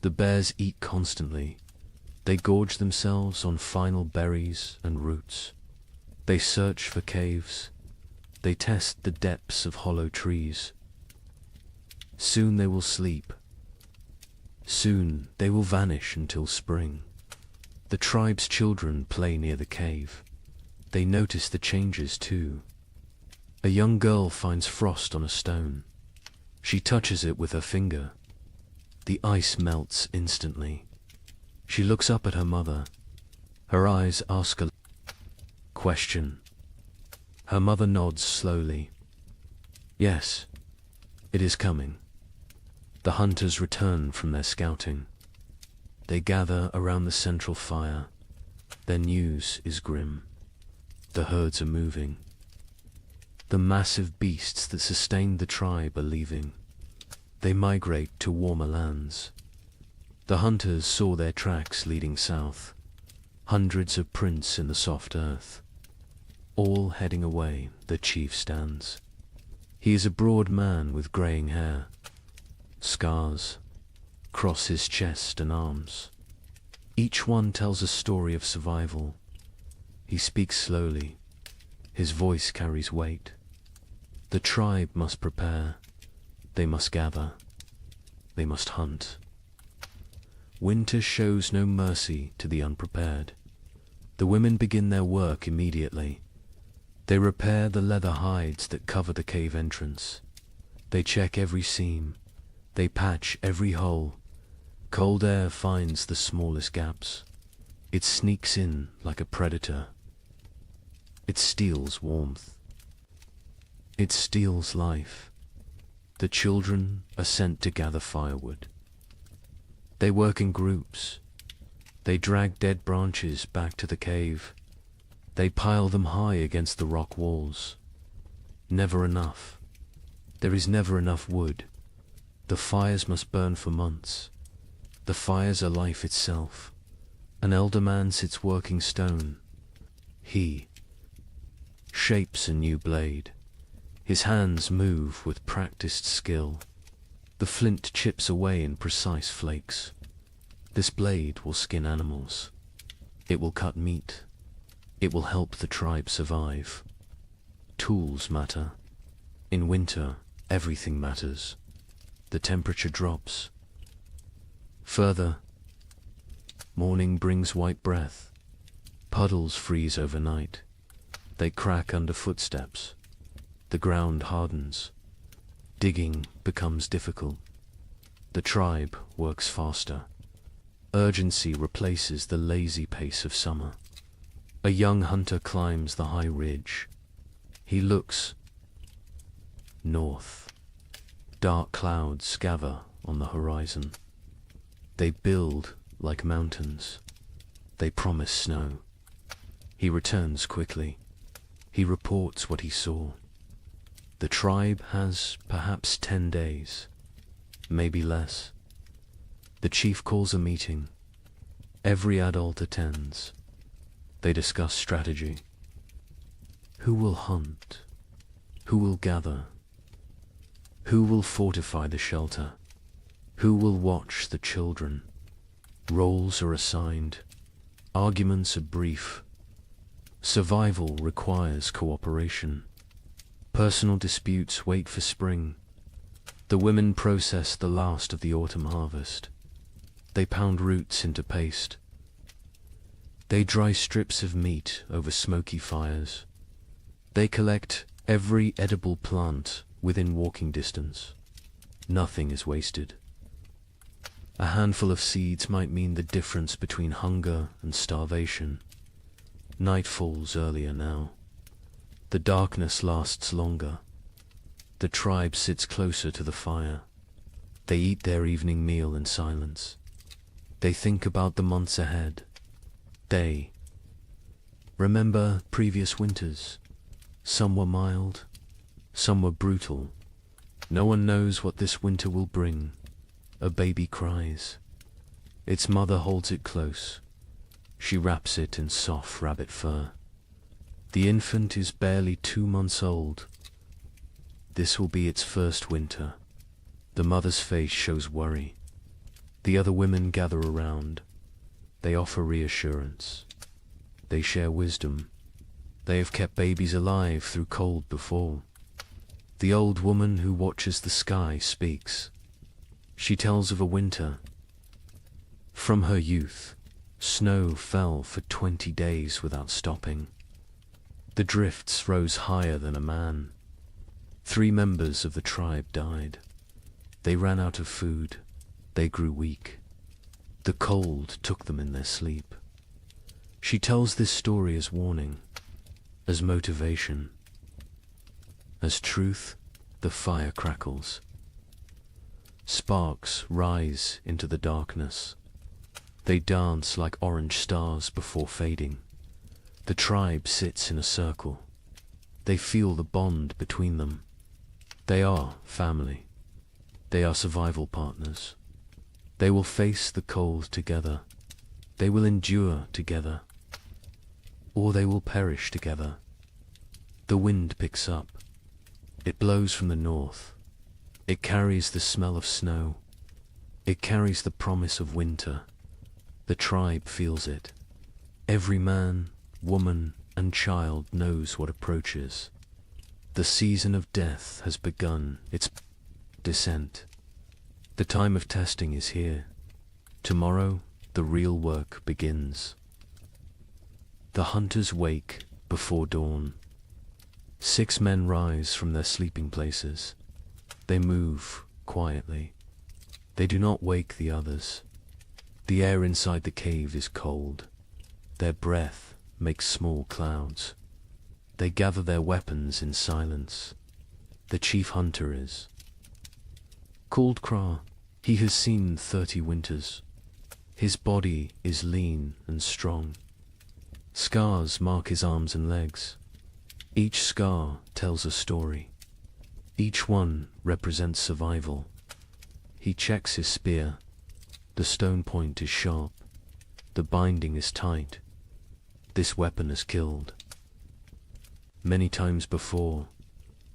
The bears eat constantly. They gorge themselves on final berries and roots. They search for caves. They test the depths of hollow trees. Soon they will sleep. Soon they will vanish until spring. The tribe's children play near the cave. They notice the changes too. A young girl finds frost on a stone. She touches it with her finger. The ice melts instantly. She looks up at her mother. Her eyes ask a question. Her mother nods slowly. Yes, it is coming. The hunters return from their scouting. They gather around the central fire. Their news is grim. The herds are moving. The massive beasts that sustained the tribe are leaving. They migrate to warmer lands. The hunters saw their tracks leading south. Hundreds of prints in the soft earth. All heading away, the chief stands. He is a broad man with greying hair. Scars cross his chest and arms. Each one tells a story of survival. He speaks slowly. His voice carries weight. The tribe must prepare. They must gather. They must hunt. Winter shows no mercy to the unprepared. The women begin their work immediately. They repair the leather hides that cover the cave entrance. They check every seam. They patch every hole. Cold air finds the smallest gaps. It sneaks in like a predator. It steals warmth. It steals life. The children are sent to gather firewood. They work in groups. They drag dead branches back to the cave. They pile them high against the rock walls. Never enough. There is never enough wood. The fires must burn for months. The fires are life itself. An elder man sits working stone. He shapes a new blade. His hands move with practiced skill. The flint chips away in precise flakes. This blade will skin animals. It will cut meat. It will help the tribe survive. Tools matter. In winter, everything matters. The temperature drops. Further, morning brings white breath. Puddles freeze overnight. They crack under footsteps. The ground hardens. Digging becomes difficult. The tribe works faster. Urgency replaces the lazy pace of summer. A young hunter climbs the high ridge. He looks north. Dark clouds gather on the horizon. They build like mountains. They promise snow. He returns quickly. He reports what he saw. The tribe has perhaps 10 days, maybe less. The chief calls a meeting. Every adult attends. They discuss strategy. Who will hunt? Who will gather? Who will fortify the shelter? Who will watch the children? Roles are assigned. Arguments are brief. Survival requires cooperation. Personal disputes wait for spring. The women process the last of the autumn harvest. They pound roots into paste. They dry strips of meat over smoky fires. They collect every edible plant within walking distance. Nothing is wasted. A handful of seeds might mean the difference between hunger and starvation. Night falls earlier now. The darkness lasts longer. The tribe sits closer to the fire. They eat their evening meal in silence. They think about the months ahead. They remember previous winters. Some were mild, some were brutal. No one knows what this winter will bring. A baby cries. Its mother holds it close. She wraps it in soft rabbit fur. The infant is barely 2 months old. This will be its first winter. The mother's face shows worry. The other women gather around. They offer reassurance. They share wisdom. They have kept babies alive through cold before. The old woman who watches the sky speaks. She tells of a winter. From her youth, snow fell for 20 days without stopping. The drifts rose higher than a man. 3 members of the tribe died. They ran out of food. They grew weak. The cold took them in their sleep. She tells this story as warning, as motivation. As truth, the fire crackles. Sparks rise into the darkness. They dance like orange stars before fading. The tribe sits in a circle. They feel the bond between them. They are family. They are survival partners. They will face the cold together. They will endure together. Or they will perish together. The wind picks up. It blows from the north. It carries the smell of snow. It carries the promise of winter. The tribe feels it. Every man, woman, and child knows what approaches. The season of death has begun its descent. The time of testing is here. Tomorrow, the real work begins. The hunters wake before dawn. 6 men rise from their sleeping places. They move quietly. They do not wake the others. The air inside the cave is cold. Their breath makes small clouds. They gather their weapons in silence. The chief hunter is called Kra. He has seen 30 winters. His body is lean and strong. Scars mark his arms and legs. Each scar tells a story. Each one represents survival. He checks his spear. The stone point is sharp. The binding is tight. This weapon has killed. Many times before,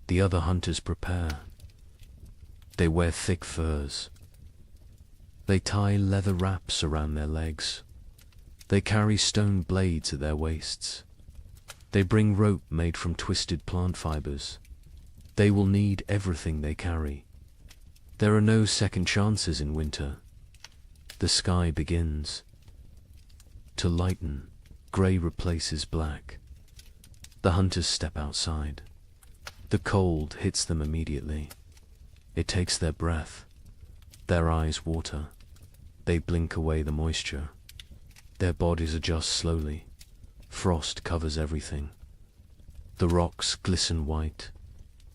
the other hunters prepare. They wear thick furs. They tie leather wraps around their legs. They carry stone blades at their waists. They bring rope made from twisted plant fibers. They will need everything they carry. There are no second chances in winter. The sky begins to lighten. Grey replaces black. The hunters step outside. The cold hits them immediately. It takes their breath. Their eyes water. They blink away the moisture. Their bodies adjust slowly. Frost covers everything. The rocks glisten white.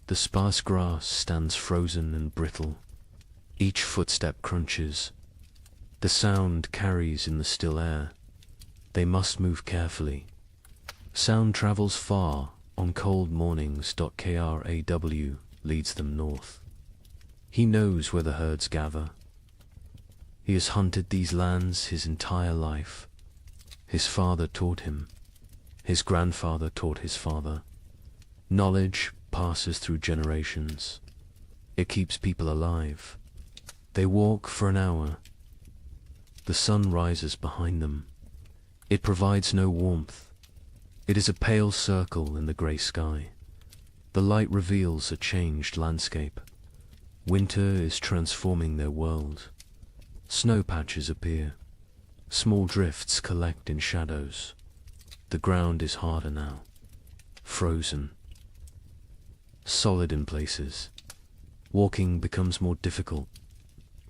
The sparse grass stands frozen and brittle. Each footstep crunches. The sound carries in the still air. They must move carefully. Sound travels far on cold mornings. Kraw leads them north. He knows where the herds gather. He has hunted these lands his entire life. His father taught him. His grandfather taught his father. Knowledge passes through generations. It keeps people alive. They walk for an hour. The sun rises behind them. It provides no warmth. It is a pale circle in the grey sky. The light reveals a changed landscape. Winter is transforming their world. Snow patches appear. Small drifts collect in shadows. The ground is harder now. Frozen. Solid in places. Walking becomes more difficult.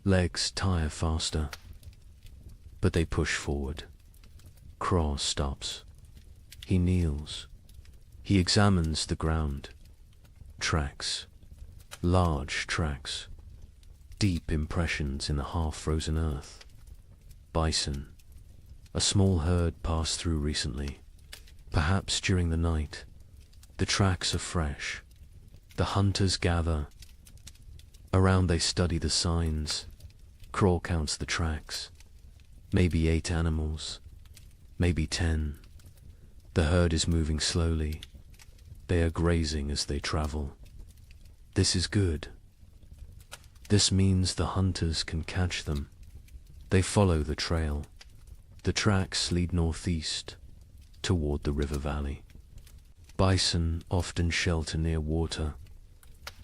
Legs tire faster. But they push forward. Kraw stops. He kneels. He examines the ground. Tracks. Large tracks. Deep impressions in the half-frozen earth. Bison. A small herd passed through recently, perhaps during the night. The tracks are fresh. The hunters gather. Around they study the signs. Craw counts the tracks. Maybe 8 animals. Maybe 10. The herd is moving slowly. They are grazing as they travel. This is good. This means the hunters can catch them. They follow the trail. The tracks lead northeast, toward the river valley. Bison often shelter near water.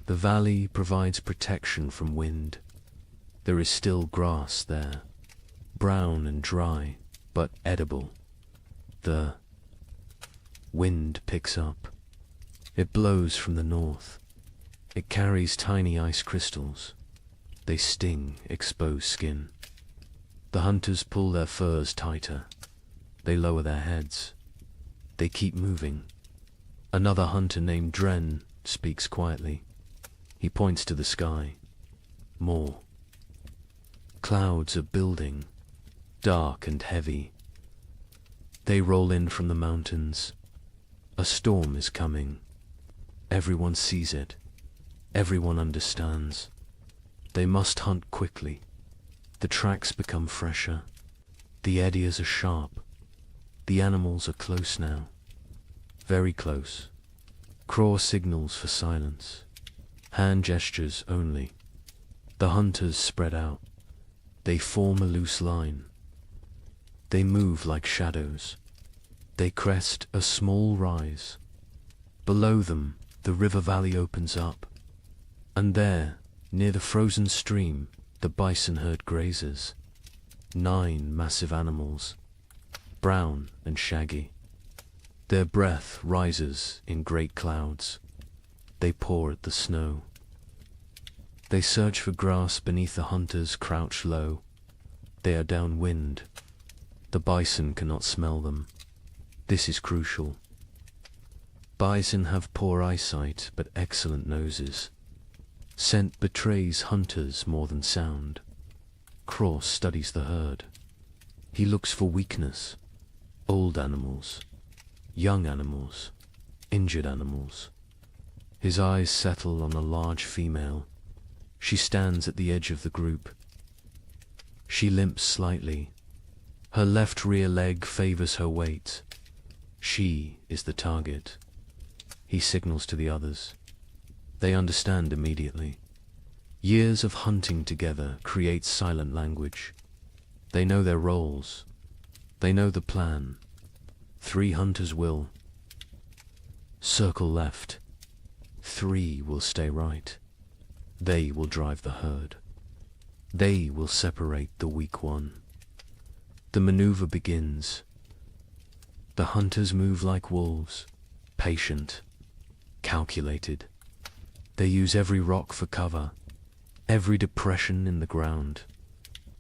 The valley provides protection from wind. There is still grass there, brown and dry, but edible. The wind picks up. It blows from the north. It carries tiny ice crystals. They sting exposed skin. The hunters pull their furs tighter. They lower their heads. They keep moving. Another hunter named Dren speaks quietly. He points to the sky. More. Clouds are building, dark and heavy. They roll in from the mountains. A storm is coming. Everyone sees it. Everyone understands. They must hunt quickly. The tracks become fresher. The eddies are sharp. The animals are close now. Very close. Craw signals for silence. Hand gestures only. The hunters spread out. They form a loose line. They move like shadows. They crest a small rise. Below them, the river valley opens up. And there, near the frozen stream, the bison herd grazes. 9 massive animals, brown and shaggy. Their breath rises in great clouds. They paw at the snow. They search for grass beneath the hunters crouch low. They are downwind. The bison cannot smell them. This is crucial. Bison have poor eyesight but excellent noses. Scent betrays hunters more than sound. Craw studies the herd. He looks for weakness. Old animals. Young animals. Injured animals. His eyes settle on a large female. She stands at the edge of the group. She limps slightly. Her left rear leg favors her weight. She is the target. He signals to the others. They understand immediately. Years of hunting together create silent language. They know their roles. They know the plan. 3 hunters will circle left. 3 will stay right. They will drive the herd. They will separate the weak one. The maneuver begins. The hunters move like wolves, patient, calculated. They use every rock for cover, every depression in the ground.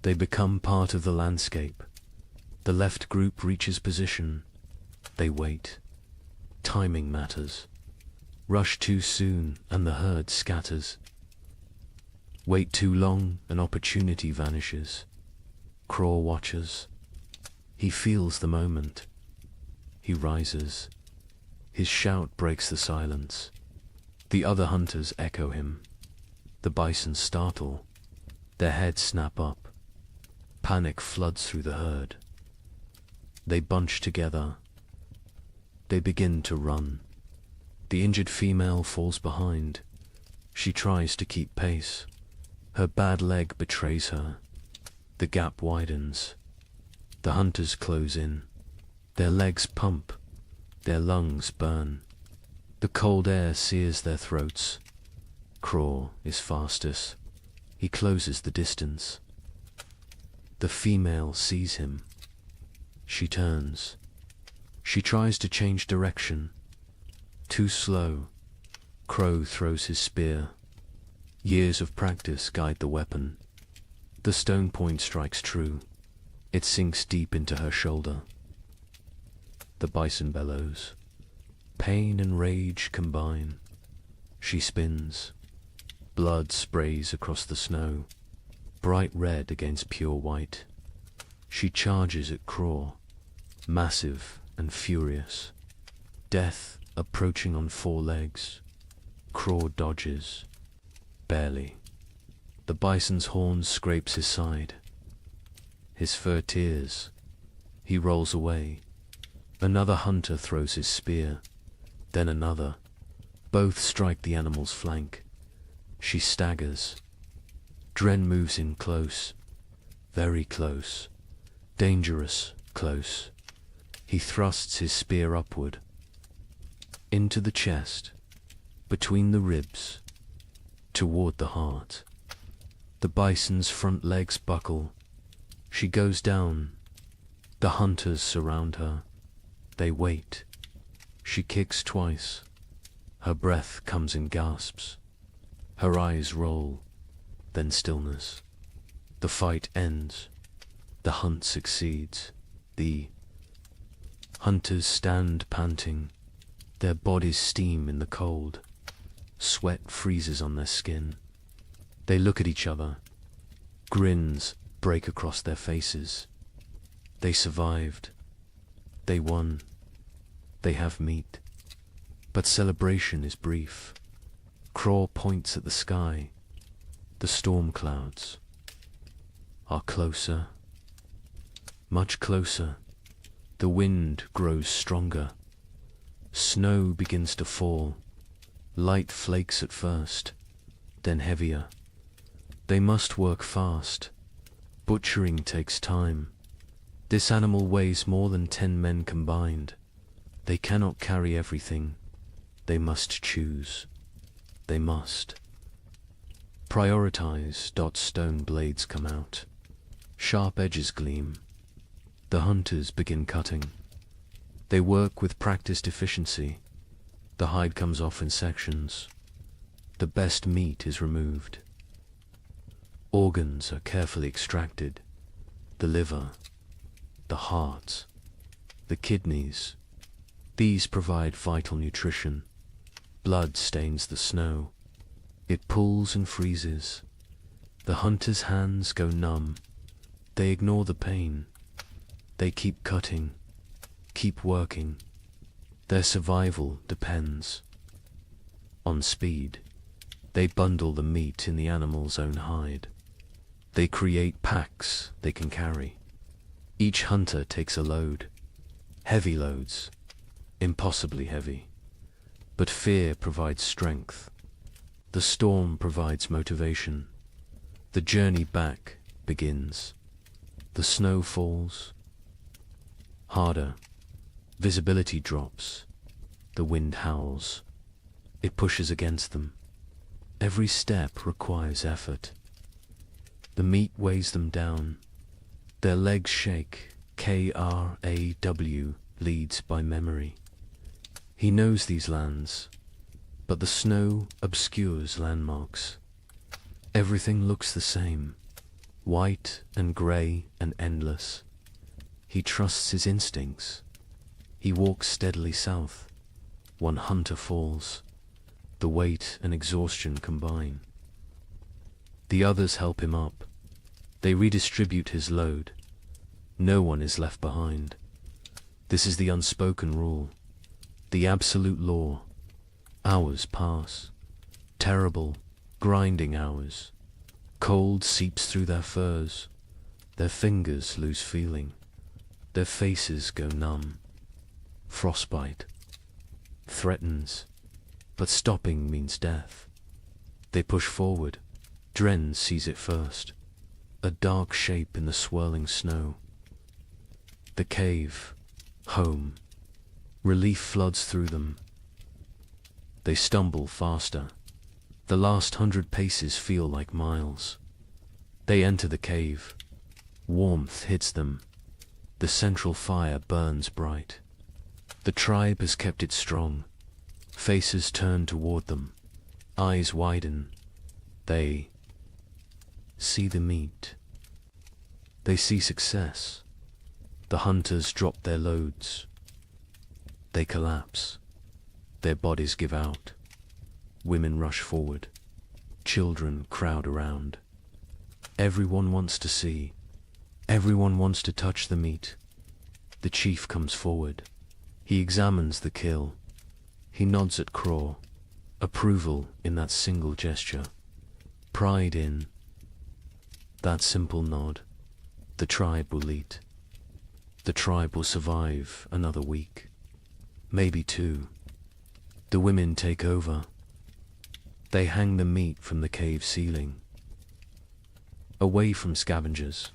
They become part of the landscape. The left group reaches position. They wait. Timing matters. Rush too soon and the herd scatters. Wait too long, an opportunity vanishes. Craw watches. He feels the moment. He rises. His shout breaks the silence. The other hunters echo him. The bison startle. Their heads snap up. Panic floods through the herd. They bunch together. They begin to run. The injured female falls behind. She tries to keep pace. Her bad leg betrays her. The gap widens. The hunters close in. Their legs pump. Their lungs burn. The cold air sears their throats. Craw is fastest. He closes the distance. The female sees him. She turns. She tries to change direction. Too slow. Crow throws his spear. Years of practice guide the weapon. The stone point strikes true. It sinks deep into her shoulder. The bison bellows. Pain and rage combine. She spins. Blood sprays across the snow, bright red against pure white. She charges at Craw, massive and furious. Death approaching on 4 legs. Craw dodges, barely. The bison's horn scrapes his side. His fur tears. He rolls away. Another hunter throws his spear, then another. Both strike the animal's flank. She staggers. Dren moves in close, very close, dangerous close. He thrusts his spear upward, into the chest, between the ribs, toward the heart. The bison's front legs buckle. She goes down. The hunters surround her. They wait. She kicks twice. Her breath comes in gasps. Her eyes roll, then stillness. The fight ends. The hunt succeeds. The hunters stand panting. Their bodies steam in the cold. Sweat freezes on their skin. They look at each other. Grins break across their faces. They survived. They won. They have meat. But celebration is brief. Craw points at the sky. The storm clouds are closer, much closer. The wind grows stronger. Snow begins to fall. Light flakes at first, then heavier. They must work fast. Butchering takes time. This animal weighs more than 10 men combined. They cannot carry everything. They must choose. They must prioritize. Stone blades come out. Sharp edges gleam. The hunters begin cutting. They work with practiced efficiency. The hide comes off in sections. The best meat is removed. Organs are carefully extracted. The liver, the heart, the kidneys. These provide vital nutrition. Blood stains the snow. It pulls and freezes. The hunter's hands go numb. They ignore the pain. They keep cutting, keep working. Their survival depends on speed. They bundle the meat in the animal's own hide. They create packs they can carry. Each hunter takes a load. Heavy loads, impossibly heavy. But fear provides strength. The storm provides motivation. The journey back begins. The snow falls harder. Visibility drops. The wind howls. It pushes against them. Every step requires effort. The meat weighs them down. Their legs shake. Kraw leads by memory. He knows these lands, but the snow obscures landmarks. Everything looks the same, white and grey and endless. He trusts his instincts. He walks steadily south. One hunter falls. The weight and exhaustion combine. The others help him up. They redistribute his load. No one is left behind. This is the unspoken rule, the absolute law. Hours pass. Terrible, grinding hours. Cold seeps through their furs. Their fingers lose feeling. Their faces go numb. Frostbite threatens, but stopping means death. They push forward. Dren sees it first. A dark shape in the swirling snow. The cave. Home. Relief floods through them. They stumble faster. The last 100 paces feel like miles. They enter the cave. Warmth hits them. The central fire burns bright. The tribe has kept it strong. Faces turn toward them. Eyes widen. They see the meat. They see success. The hunters drop their loads. They collapse. Their bodies give out. Women rush forward. Children crowd around. Everyone wants to see. Everyone wants to touch the meat. The chief comes forward. He examines the kill. He nods at Craw. Approval in that single gesture. Pride in that simple nod. The tribe will eat. The tribe will survive another week. Maybe two. The women take over. They hang the meat from the cave ceiling. Away from scavengers,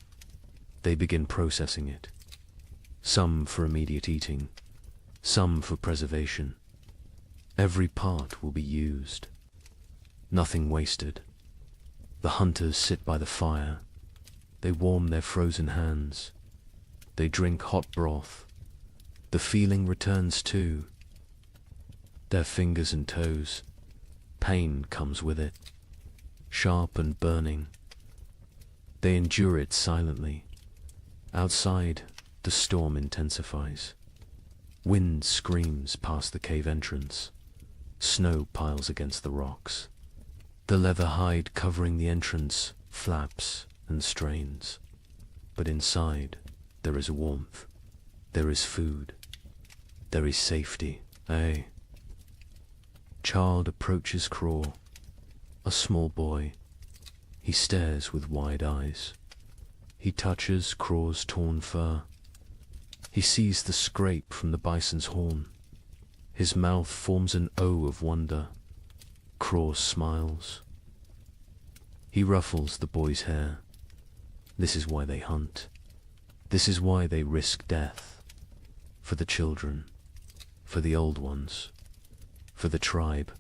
they begin processing it. Some for immediate eating, some for preservation. Every part will be used. Nothing wasted. The hunters sit by the fire. They warm their frozen hands. They drink hot broth. The feeling returns too. Their fingers and toes. Pain comes with it. Sharp and burning. They endure it silently. Outside, the storm intensifies. Wind screams past the cave entrance. Snow piles against the rocks. The leather hide covering the entrance flaps and strains. But inside, there is warmth. There is food. There is safety. Aye. Child approaches Craw. A small boy. He stares with wide eyes. He touches Craw's torn fur. He sees the scrape from the bison's horn. His mouth forms an O of wonder. Craw smiles. He ruffles the boy's hair. This is why they hunt. This is why they risk death. For the children. For the old ones. For the tribe.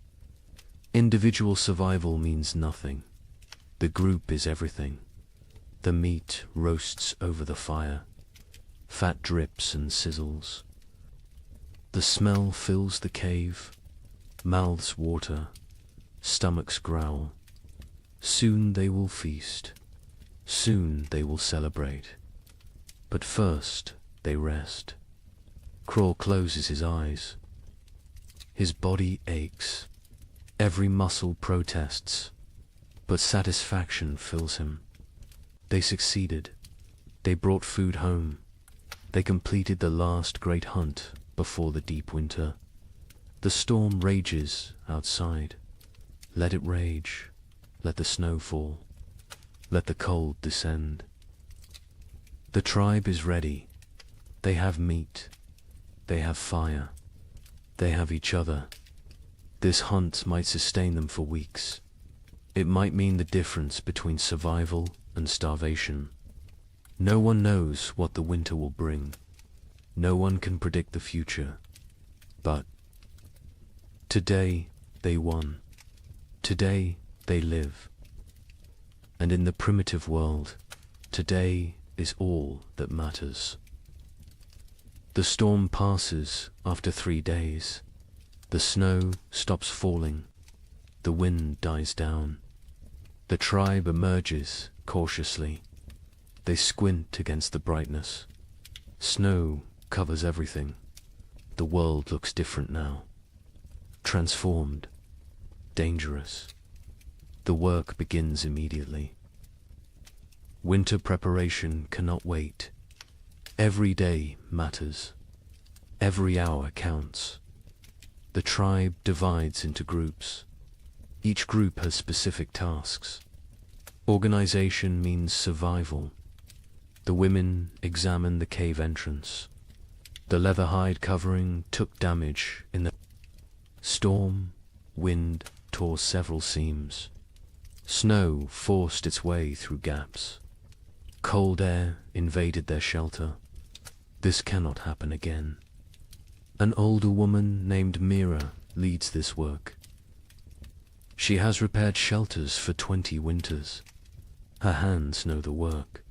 Individual survival means nothing. The group is everything. The meat roasts over the fire. Fat drips and sizzles. The smell fills the cave. Mouths water. Stomachs growl. Soon they will feast. Soon they will celebrate. But first they rest. Craw closes his eyes. His body aches. Every muscle protests. But satisfaction fills him. They succeeded. They brought food home. They completed the last great hunt before the deep winter. The storm rages outside. Let it rage. Let the snow fall. Let the cold descend. The tribe is ready. They have meat. They have fire. They have each other. This hunt might sustain them for weeks. It might mean the difference between survival and starvation. No one knows what the winter will bring. No one can predict the future. But today they won. Today they live. And in the primitive world, today is all that matters. The storm passes after 3 days. The snow stops falling. The wind dies down. The tribe emerges cautiously. They squint against the brightness. Snow covers everything. The world looks different now. Transformed. Dangerous. The work begins immediately. Winter preparation cannot wait. Every day matters. Every hour counts. The tribe divides into groups. Each group has specific tasks. Organization means survival. The women examine the cave entrance. The leather hide covering took damage in the storm. Wind tore several seams. Snow forced its way through gaps. Cold air invaded their shelter. This cannot happen again. An older woman named Mira leads this work. She has repaired shelters for 20 winters. Her hands know the work.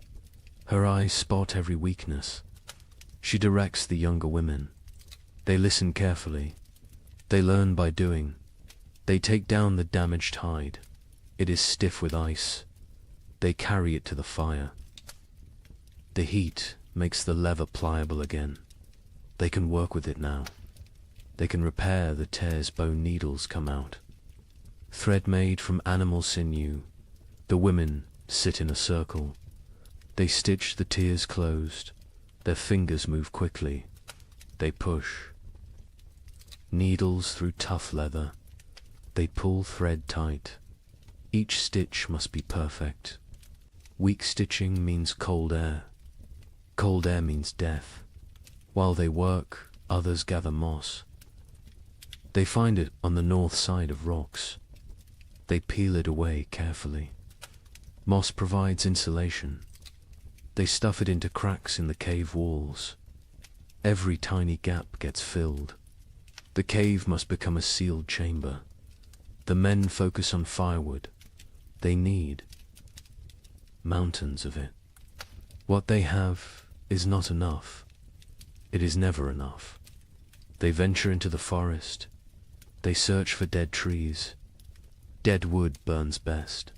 Her eyes spot every weakness. She directs the younger women. They listen carefully. They learn by doing. They take down the damaged hide. It is stiff with ice. They carry it to the fire. The heat makes the leather pliable again. They can work with it now. They can repair the tears bone needles come out. Thread made from animal sinew. The women sit in a circle. They stitch the tears closed. Their fingers move quickly. They push. Needles through tough leather. They pull thread tight. Each stitch must be perfect. Weak stitching means cold air. Cold air means death. While they work, others gather moss. They find it on the north side of rocks. They peel it away carefully. Moss provides insulation. They stuff it into cracks in the cave walls. Every tiny gap gets filled. The cave must become a sealed chamber. The men focus on firewood. They need mountains of it. What they have is not enough. It is never enough. They venture into the forest. They search for dead trees. Dead wood burns best.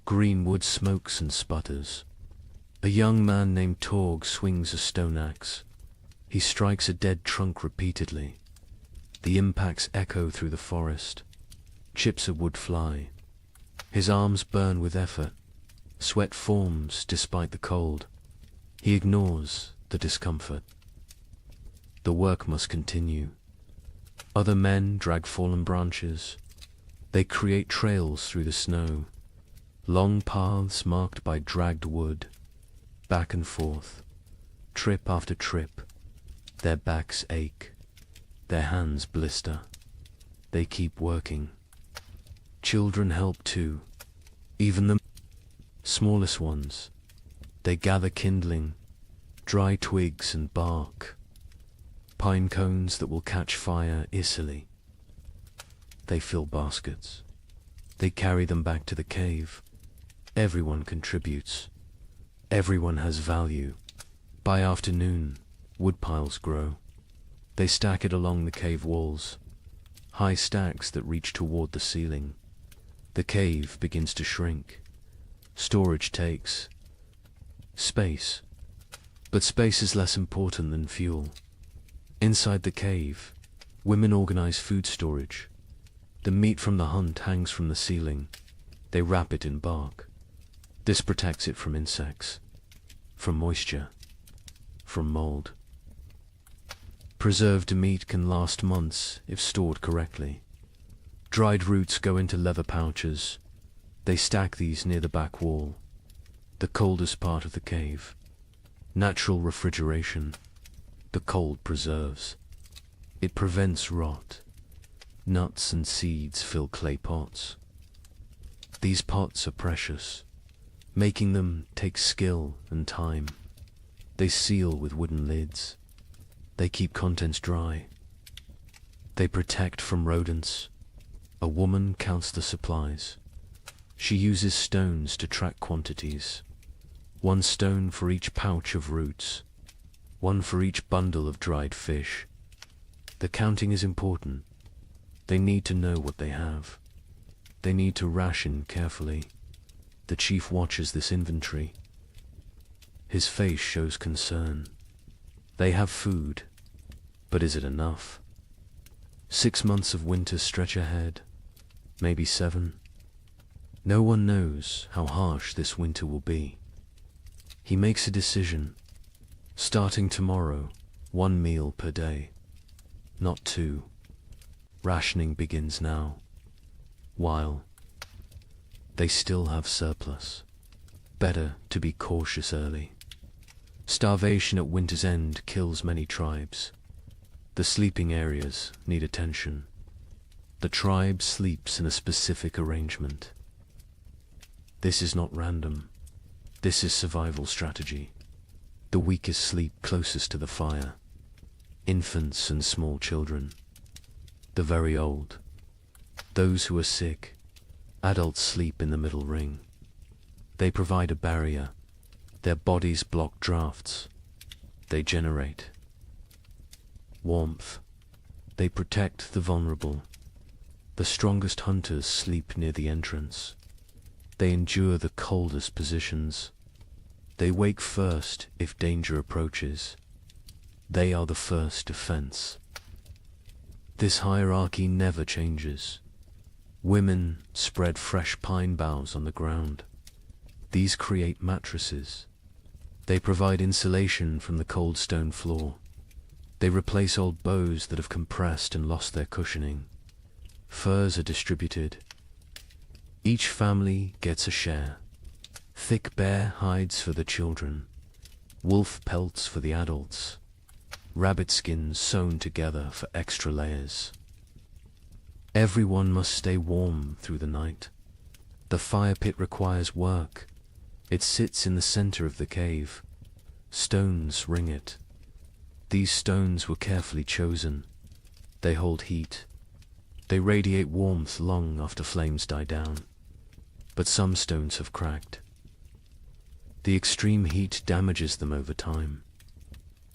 Green wood smokes and sputters. A young man named Torg swings a stone axe. He strikes a dead trunk repeatedly. The impacts echo through the forest. Chips of wood fly. His arms burn with effort. Sweat forms despite the cold. He ignores the discomfort. The work must continue. Other men drag fallen branches. They create trails through the snow. Long paths marked by dragged wood. Back and forth. Trip after trip. Their backs ache. Their hands blister. They keep working. Children help too. Even the smallest ones. They gather kindling, dry twigs and bark, pine cones that will catch fire easily. They fill baskets. They carry them back to the cave. Everyone contributes. Everyone has value. By afternoon, wood piles grow. They stack it along the cave walls, high stacks that reach toward the ceiling. The cave begins to shrink. Storage takes space, but space is less important than fuel. Inside the cave, women organize food storage. The meat from the hunt hangs from the ceiling. They wrap it in bark. This protects it from insects, from moisture, from mold. Preserved meat can last months if stored correctly. Dried roots go into leather pouches. They stack these near the back wall, the coldest part of the cave. Natural refrigeration. The cold preserves. It prevents rot. Nuts and seeds fill clay pots. These pots are precious. Making them takes skill and time. They seal with wooden lids. They keep contents dry. They protect from rodents. A woman counts the supplies. She uses stones to track quantities. 1 stone for each pouch of roots. 1 for each bundle of dried fish. The counting is important. They need to know what they have. They need to ration carefully. The chief watches this inventory. His face shows concern. They have food, but is it enough? 6 months of winter stretch ahead, maybe 7. No one knows how harsh this winter will be. He makes a decision. Starting tomorrow, 1 meal per day, not 2. Rationing begins now, while they still have surplus. Better to be cautious early. Starvation at winter's end kills many tribes. The sleeping areas need attention. The tribe sleeps in a specific arrangement. This is not random. This is survival strategy. The weakest sleep closest to the fire. Infants and small children. The very old. Those who are sick. Adults sleep in the middle ring. They provide a barrier. Their bodies block drafts. They generate warmth. They protect the vulnerable. The strongest hunters sleep near the entrance. They endure the coldest positions. They wake first if danger approaches. They are the first defense. This hierarchy never changes. Women spread fresh pine boughs on the ground. These create mattresses. They provide insulation from the cold stone floor. They replace old bows that have compressed and lost their cushioning. Furs are distributed. Each family gets a share. Thick bear hides for the children, wolf pelts for the adults, rabbit skins sewn together for extra layers. Everyone must stay warm through the night. The fire pit requires work. It sits in the center of the cave. Stones ring it. These stones were carefully chosen. They hold heat. They radiate warmth long after flames die down. But some stones have cracked. The extreme heat damages them over time.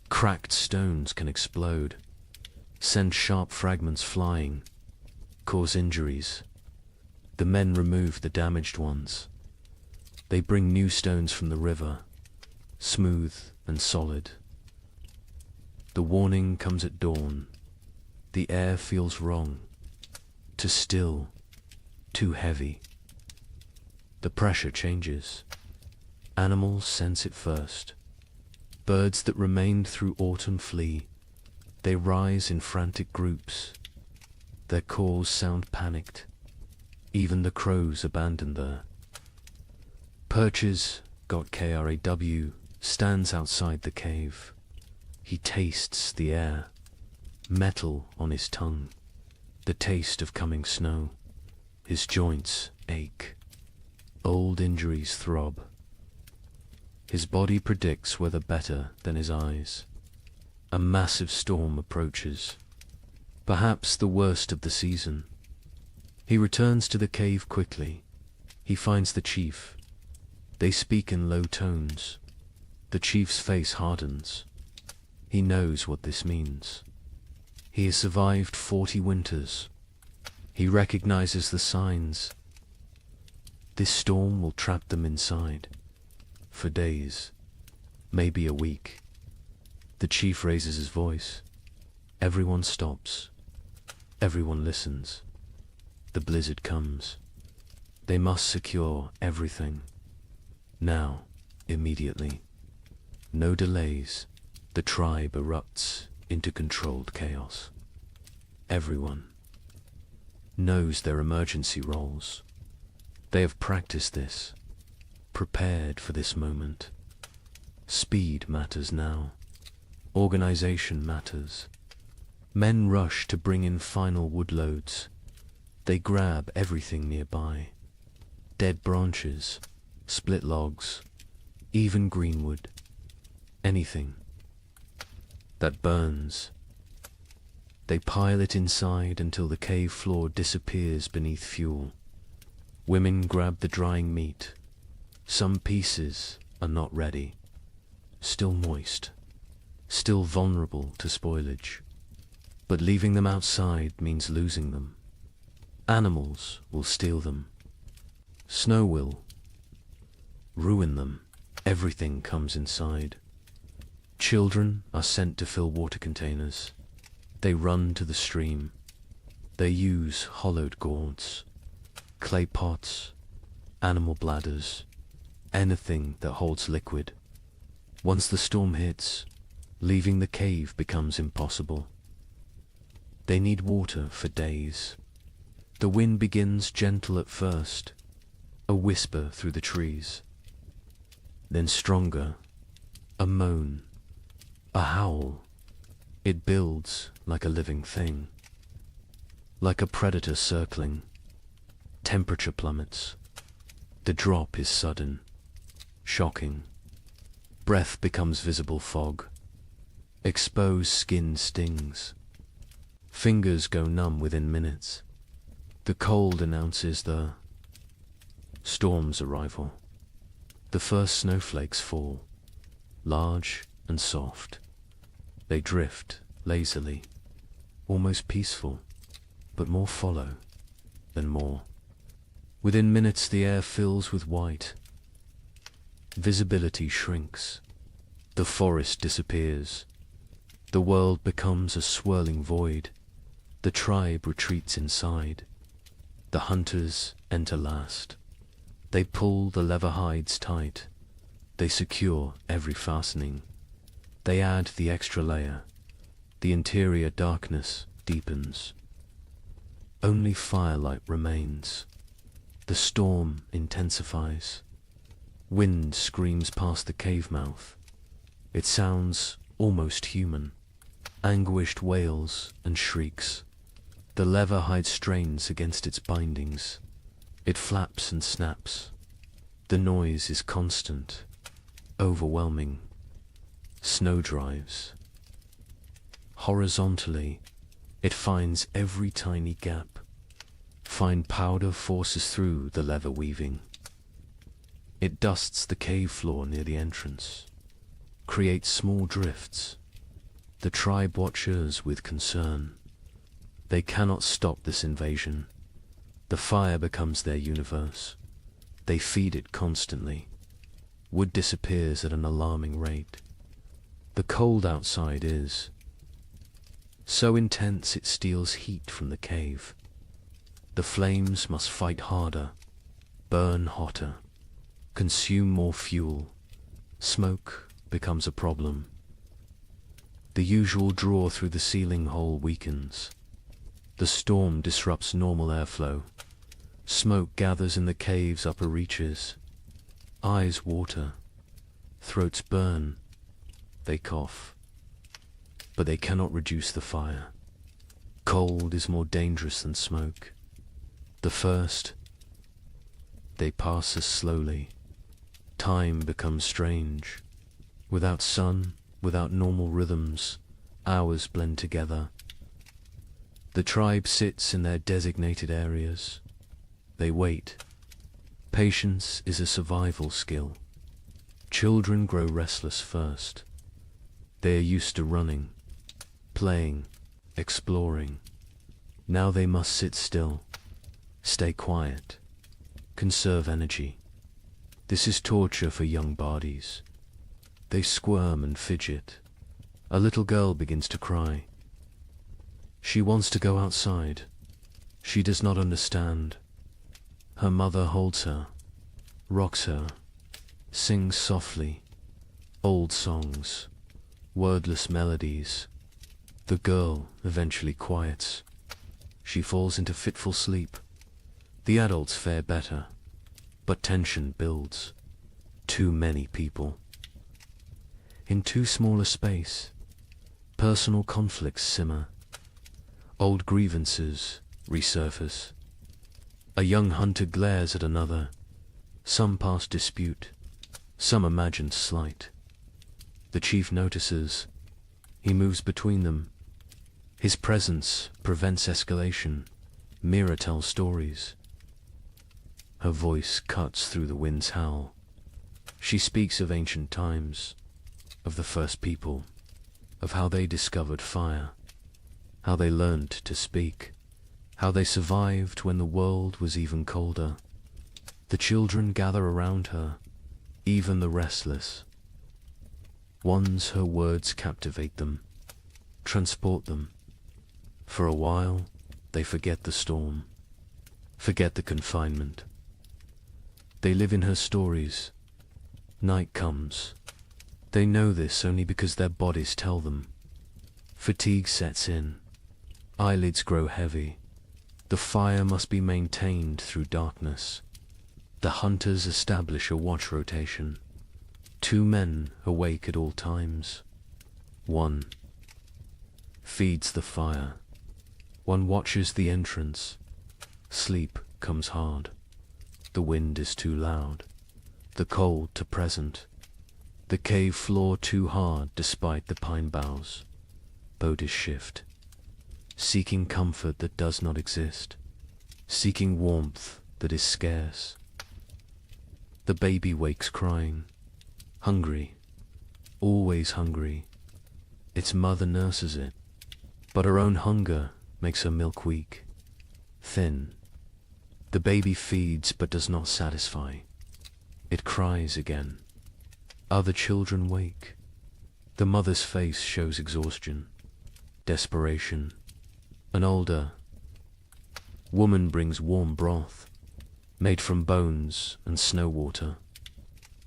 Cracked stones can explode, send sharp fragments flying, cause injuries. The men remove the damaged ones. They bring new stones from the river, smooth and solid. The warning comes at dawn. The air feels wrong, too still, too heavy. The pressure changes. Animals sense it first. Birds that remained through autumn flee. They rise in frantic groups. Their calls sound panicked. Even the crows abandon there. Perches, got KRAW, stands outside the cave. He tastes the air, metal on his tongue, the taste of coming snow. His joints ache. Old injuries throb. His body predicts weather better than his eyes. A massive storm approaches, perhaps the worst of the season. He returns to the cave quickly. He finds the chief. They speak in low tones. The chief's face hardens. He knows what this means. He has survived 40 winters. He recognizes the signs. This storm will trap them inside. For days, maybe a week. The chief raises his voice. Everyone stops. Everyone listens. The blizzard comes. They must secure everything. Now, immediately. No delays. The tribe erupts into controlled chaos. Everyone knows their emergency roles. They have practiced this, prepared for this moment. Speed matters now. Organization matters. Men rush to bring in final wood loads. They grab everything nearby. Dead branches, split logs, even greenwood. Anything that burns. They pile it inside until the cave floor disappears beneath fuel. Women grab the drying meat. Some pieces are not ready, still moist, still vulnerable to spoilage. But leaving them outside means losing them. Animals will steal them. Snow will ruin them. Everything comes inside. Children are sent to fill water containers. They run to the stream. They use hollowed gourds, clay pots, animal bladders, anything that holds liquid. Once the storm hits, leaving the cave becomes impossible. They need water for days. The wind begins gentle at first, a whisper through the trees. Then stronger, a moan, a howl. It builds like a living thing, like a predator circling. Temperature plummets. The drop is sudden, shocking. Breath becomes visible fog. Exposed skin stings. Fingers go numb within minutes. The cold announces the storm's arrival. The first snowflakes fall, large and soft. They drift lazily, almost peaceful, but more follow than more. Within minutes the air fills with white. Visibility shrinks. The forest disappears. The world becomes a swirling void. The tribe retreats inside. The hunters enter last. They pull the leather hides tight. They secure every fastening. They add the extra layer. The interior darkness deepens. Only firelight remains. The storm intensifies. Wind screams past the cave mouth. It sounds almost human. Anguished wails and shrieks. The leather hide strains against its bindings. It flaps and snaps. The noise is constant, overwhelming. Snow drives. Horizontally, it finds every tiny gap. Fine powder forces through the leather weaving. It dusts the cave floor near the entrance, creates small drifts. The tribe watches with concern. They cannot stop this invasion. The fire becomes their universe. They feed it constantly. Wood disappears at an alarming rate. The cold outside is so intense it steals heat from the cave. The flames must fight harder, burn hotter, consume more fuel. Smoke becomes a problem. The usual draw through the ceiling hole weakens. The storm disrupts normal airflow. Smoke gathers in the cave's upper reaches. Eyes water. Throats burn. They cough. But they cannot reduce the fire. Cold is more dangerous than smoke. The first, they pass us slowly. Time becomes strange. Without sun, without normal rhythms, hours blend together. The tribe sits in their designated areas. They wait. Patience is a survival skill. Children grow restless first. They are used to running, playing, exploring. Now they must sit still, stay quiet, conserve energy. This is torture for young bodies. They squirm and fidget. A little girl begins to cry. She wants to go outside. She does not understand. Her mother holds her, rocks her, sings softly, old songs, wordless melodies. The girl eventually quiets. She falls into fitful sleep. The adults fare better, but tension builds. Too many people. In too small a space, personal conflicts simmer. Old grievances resurface. A young hunter glares at another. Some past dispute, some imagined slight. The chief notices. He moves between them. His presence prevents escalation. Mira tells stories. Her voice cuts through the wind's howl. She speaks of ancient times, of the first people, of how they discovered fire, how they learned to speak, how they survived when the world was even colder. The children gather around her, even the restless. Once her words captivate them, transport them. For a while, they forget the storm, forget the confinement. They live in her stories. Night comes. They know this only because their bodies tell them. Fatigue sets in. Eyelids grow heavy. The fire must be maintained through darkness. The hunters establish a watch rotation. 2 men awake at all times. 1 feeds the fire. 1 watches the entrance. Sleep comes hard. The wind is too loud. The cold too present. The cave floor too hard despite the pine boughs. Bodies shift. Seeking comfort that does not exist. Seeking warmth that is scarce. The baby wakes crying. Hungry. Always hungry. Its mother nurses it. But her own hunger makes her milk weak. Thin. The baby feeds but does not satisfy. It cries again. Other children wake. The mother's face shows exhaustion, desperation. An older woman brings warm broth. made from bones and snow water.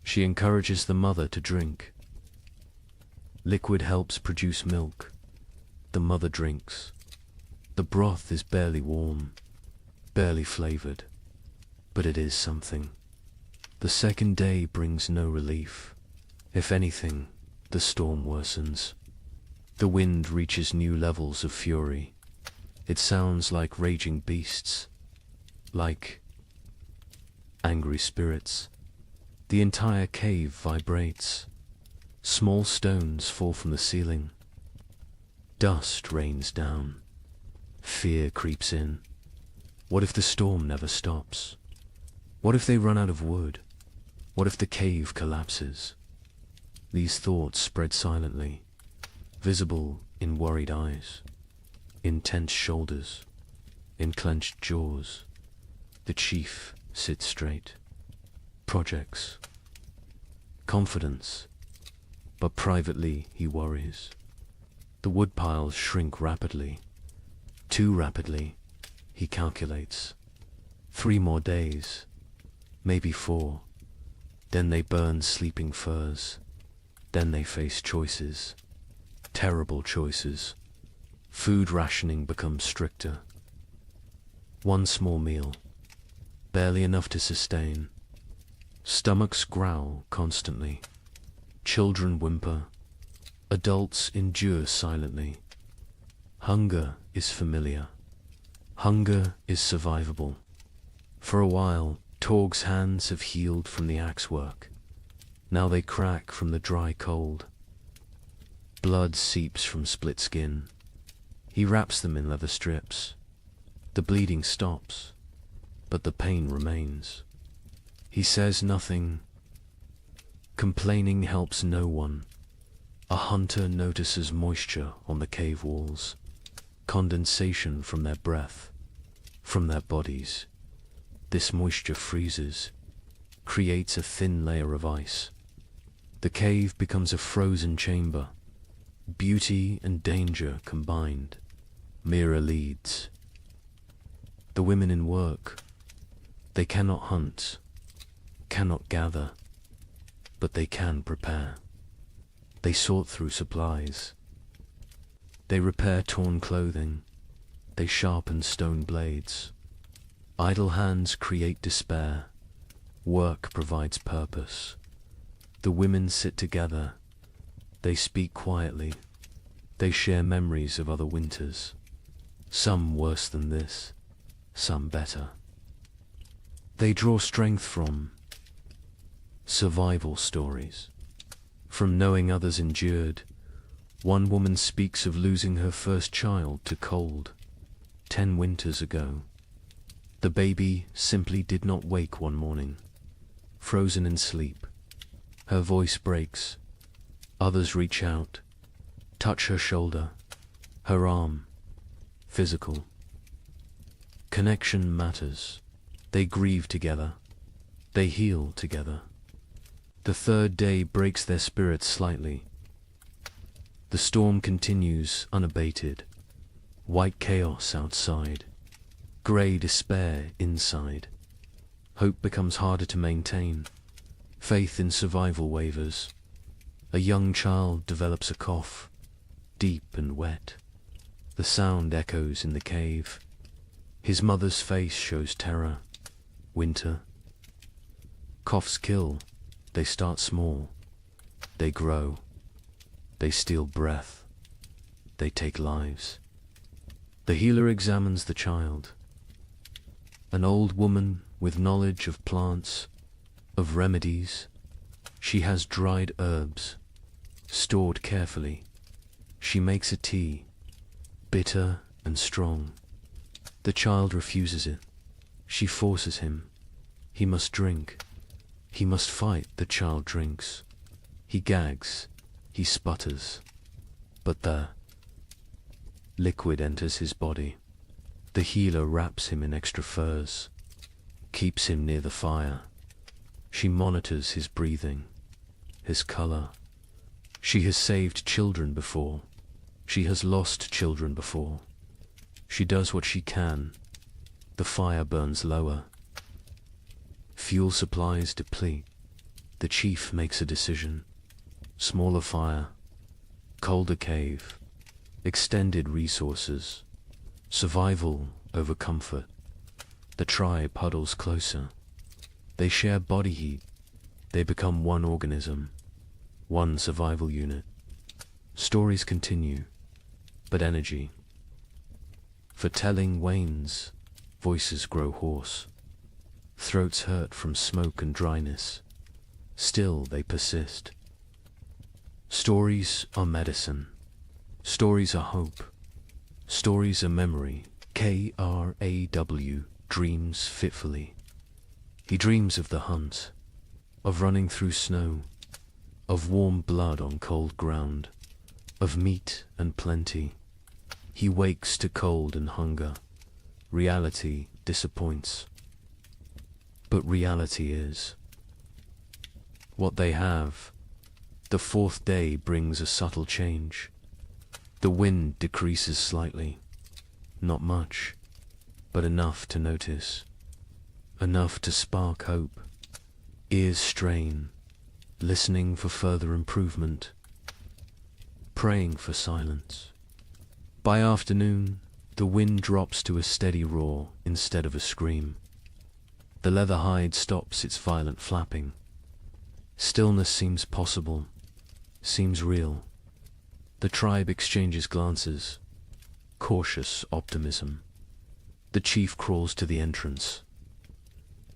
She encourages the mother to drink. Liquid helps produce milk. The mother drinks. The broth is barely warm, barely flavored, but it is something. The second day brings no relief. If anything, the storm worsens. The wind reaches new levels of fury. It sounds like raging beasts, like angry spirits. The entire cave vibrates. Small stones fall from the ceiling. Dust rains down. Fear creeps in. What if the storm never stops? What if they run out of wood? What if the cave collapses? These thoughts spread silently, visible in worried eyes, in tense shoulders, in clenched jaws. The chief sits straight. Projects. Confidence. But privately he worries. The woodpiles shrink rapidly. Too rapidly, he calculates. 3 more days, maybe 4. Then they burn sleeping firs. Then they face choices. Terrible choices. Food rationing becomes stricter. 1 small meal, barely enough to sustain. Stomachs growl constantly. Children whimper. Adults endure silently. Hunger is familiar. Hunger is survivable. For a while, Torg's hands have healed from the axe work. Now they crack from the dry cold. Blood seeps from split skin. He wraps them in leather strips. The bleeding stops, but the pain remains. He says nothing. Complaining helps no one. A hunter notices moisture on the cave walls, condensation from their breath, from their bodies. This moisture freezes, creates a thin layer of ice. The cave becomes a frozen chamber. Beauty and danger combined. Mira leads. The women in work. They cannot hunt, cannot gather, but they can prepare. They sort through supplies. They repair torn clothing. They sharpen stone blades. Idle hands create despair. Work provides purpose. The women sit together. They speak quietly. They share memories of other winters. Some worse than this, some better. They draw strength from survival stories. From knowing others endured. One woman speaks of losing her first child to cold 10 winters ago. The baby simply did not wake one morning, frozen in sleep. Her voice breaks. Others reach out, touch her shoulder, her arm. Physical. Connection matters. They grieve together. They heal together. The third day breaks their spirits slightly. The storm continues unabated. White chaos outside. Grey despair inside. Hope becomes harder to maintain. Faith in survival wavers. A young child develops a cough, deep and wet. The sound echoes in the cave. His mother's face shows terror. Winter. Coughs kill. They start small. They grow. They steal breath. They take lives. The healer examines the child. An old woman with knowledge of plants, of remedies. She has dried herbs, stored carefully. She makes a tea, bitter and strong. The child refuses it. She forces him. He must drink. He must fight. The child drinks. He gags. He sputters. But the liquid enters his body. The healer wraps him in extra furs, keeps him near the fire. She monitors his breathing, his color. She has saved children before. She has lost children before. She does what she can. The fire burns lower. Fuel supplies deplete. The chief makes a decision. Smaller fire, colder cave, extended resources, survival over comfort. The tribe huddles closer. They share body heat. They become one organism, one survival unit. Stories continue, but energy for telling wanes. Voices grow hoarse. Throats hurt from smoke and dryness. Still they persist. Stories are medicine. Stories are hope. Stories are memory. Kraw dreams fitfully. He dreams of the hunt, of running through snow, of warm blood on cold ground, of meat and plenty. He wakes to cold and hunger. Reality disappoints. But reality is what they have. The fourth day brings a subtle change. The wind decreases slightly. Not much, but enough to notice. Enough to spark hope. Ears strain, listening for further improvement. Praying for silence. By afternoon, the wind drops to a steady roar instead of a scream. The leather hide stops its violent flapping. Stillness seems possible, seems real. The tribe exchanges glances. Cautious optimism. The chief crawls to the entrance.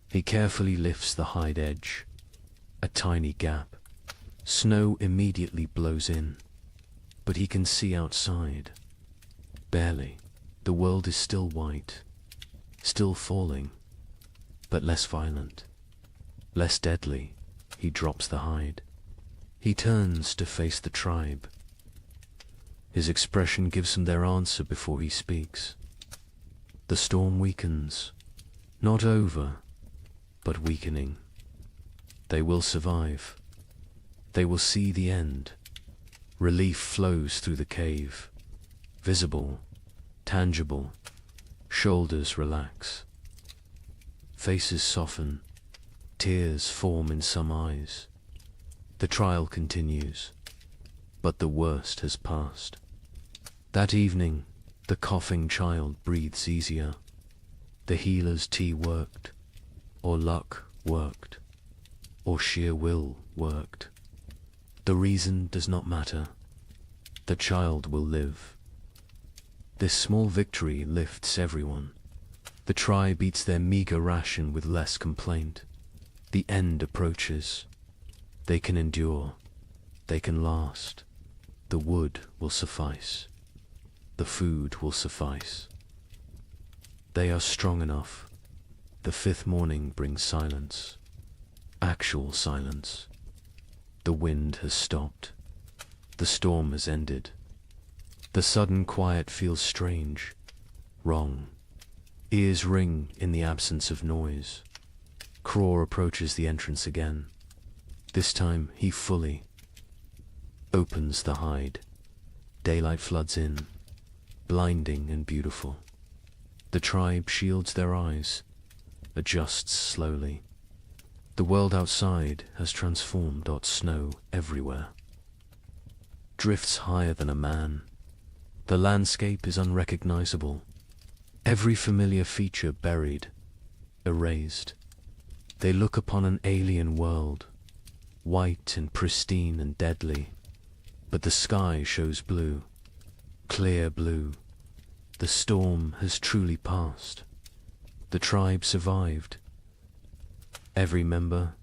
He carefully lifts the hide edge. A tiny gap. Snow immediately blows in, but he can see outside. Barely. The world is still white, still falling, but less violent, less deadly. He drops the hide. He turns to face the tribe. His expression gives them their answer before he speaks. The storm weakens, not over, but weakening. They will survive. They will see the end. Relief flows through the cave, visible, tangible. Shoulders relax. Faces soften. Tears form in some eyes. The trial continues, but the worst has passed. That evening, the coughing child breathes easier. The healer's tea worked, or luck worked, or sheer will worked. The reason does not matter. The child will live. This small victory lifts everyone. The tribe eats their meager ration with less complaint. The end approaches. They can endure. They can last. The wood will suffice. The food will suffice. They are strong enough. The fifth morning brings silence. Actual silence. The wind has stopped. The storm has ended. The sudden quiet feels strange, wrong. Ears ring in the absence of noise. Kraw approaches the entrance again. This time he fully opens the hide. Daylight floods in, blinding and beautiful. The tribe shields their eyes, adjusts slowly. The world outside has transformed. Snow everywhere. Drifts higher than a man. The landscape is unrecognizable. Every familiar feature buried, erased. They look upon an alien world, white and pristine and deadly. But the sky shows blue, clear blue. The storm has truly passed. The tribe survived. Every member,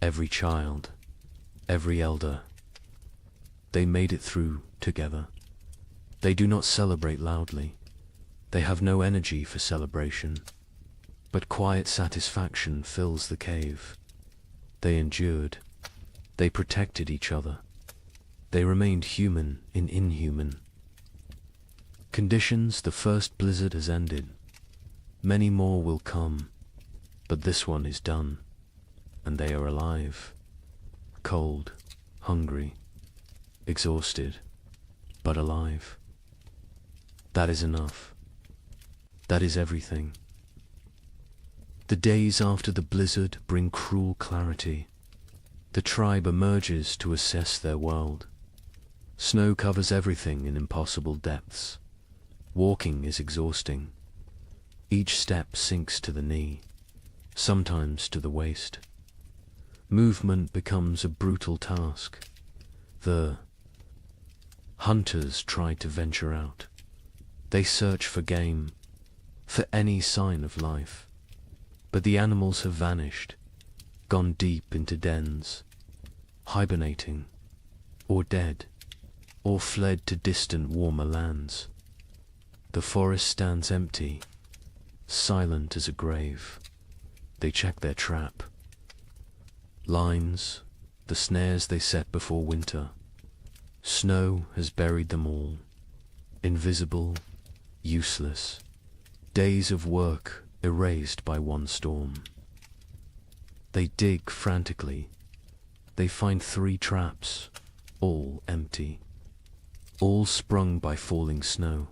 every child, every elder. They made it through together. They do not celebrate loudly. They have no energy for celebration. But quiet satisfaction fills the cave. They endured. They protected each other. They remained human in inhuman conditions. The first blizzard has ended. Many more will come, but this one is done, and they are alive. Cold, hungry, exhausted, but alive. That is enough. That is everything. The days after the blizzard bring cruel clarity. The tribe emerges to assess their world. Snow covers everything in impossible depths. Walking is exhausting. Each step sinks to the knee, sometimes to the waist. Movement becomes a brutal task. The hunters try to venture out. They search for game, for any sign of life. But the animals have vanished, gone deep into dens, hibernating, or dead, or fled to distant warmer lands. The forest stands empty, silent as a grave. They check their trap. Lines, the snares they set before winter. Snow has buried them all, invisible, useless. Days of work erased by one storm. They dig frantically. They find 3 traps, all empty, all sprung by falling snow.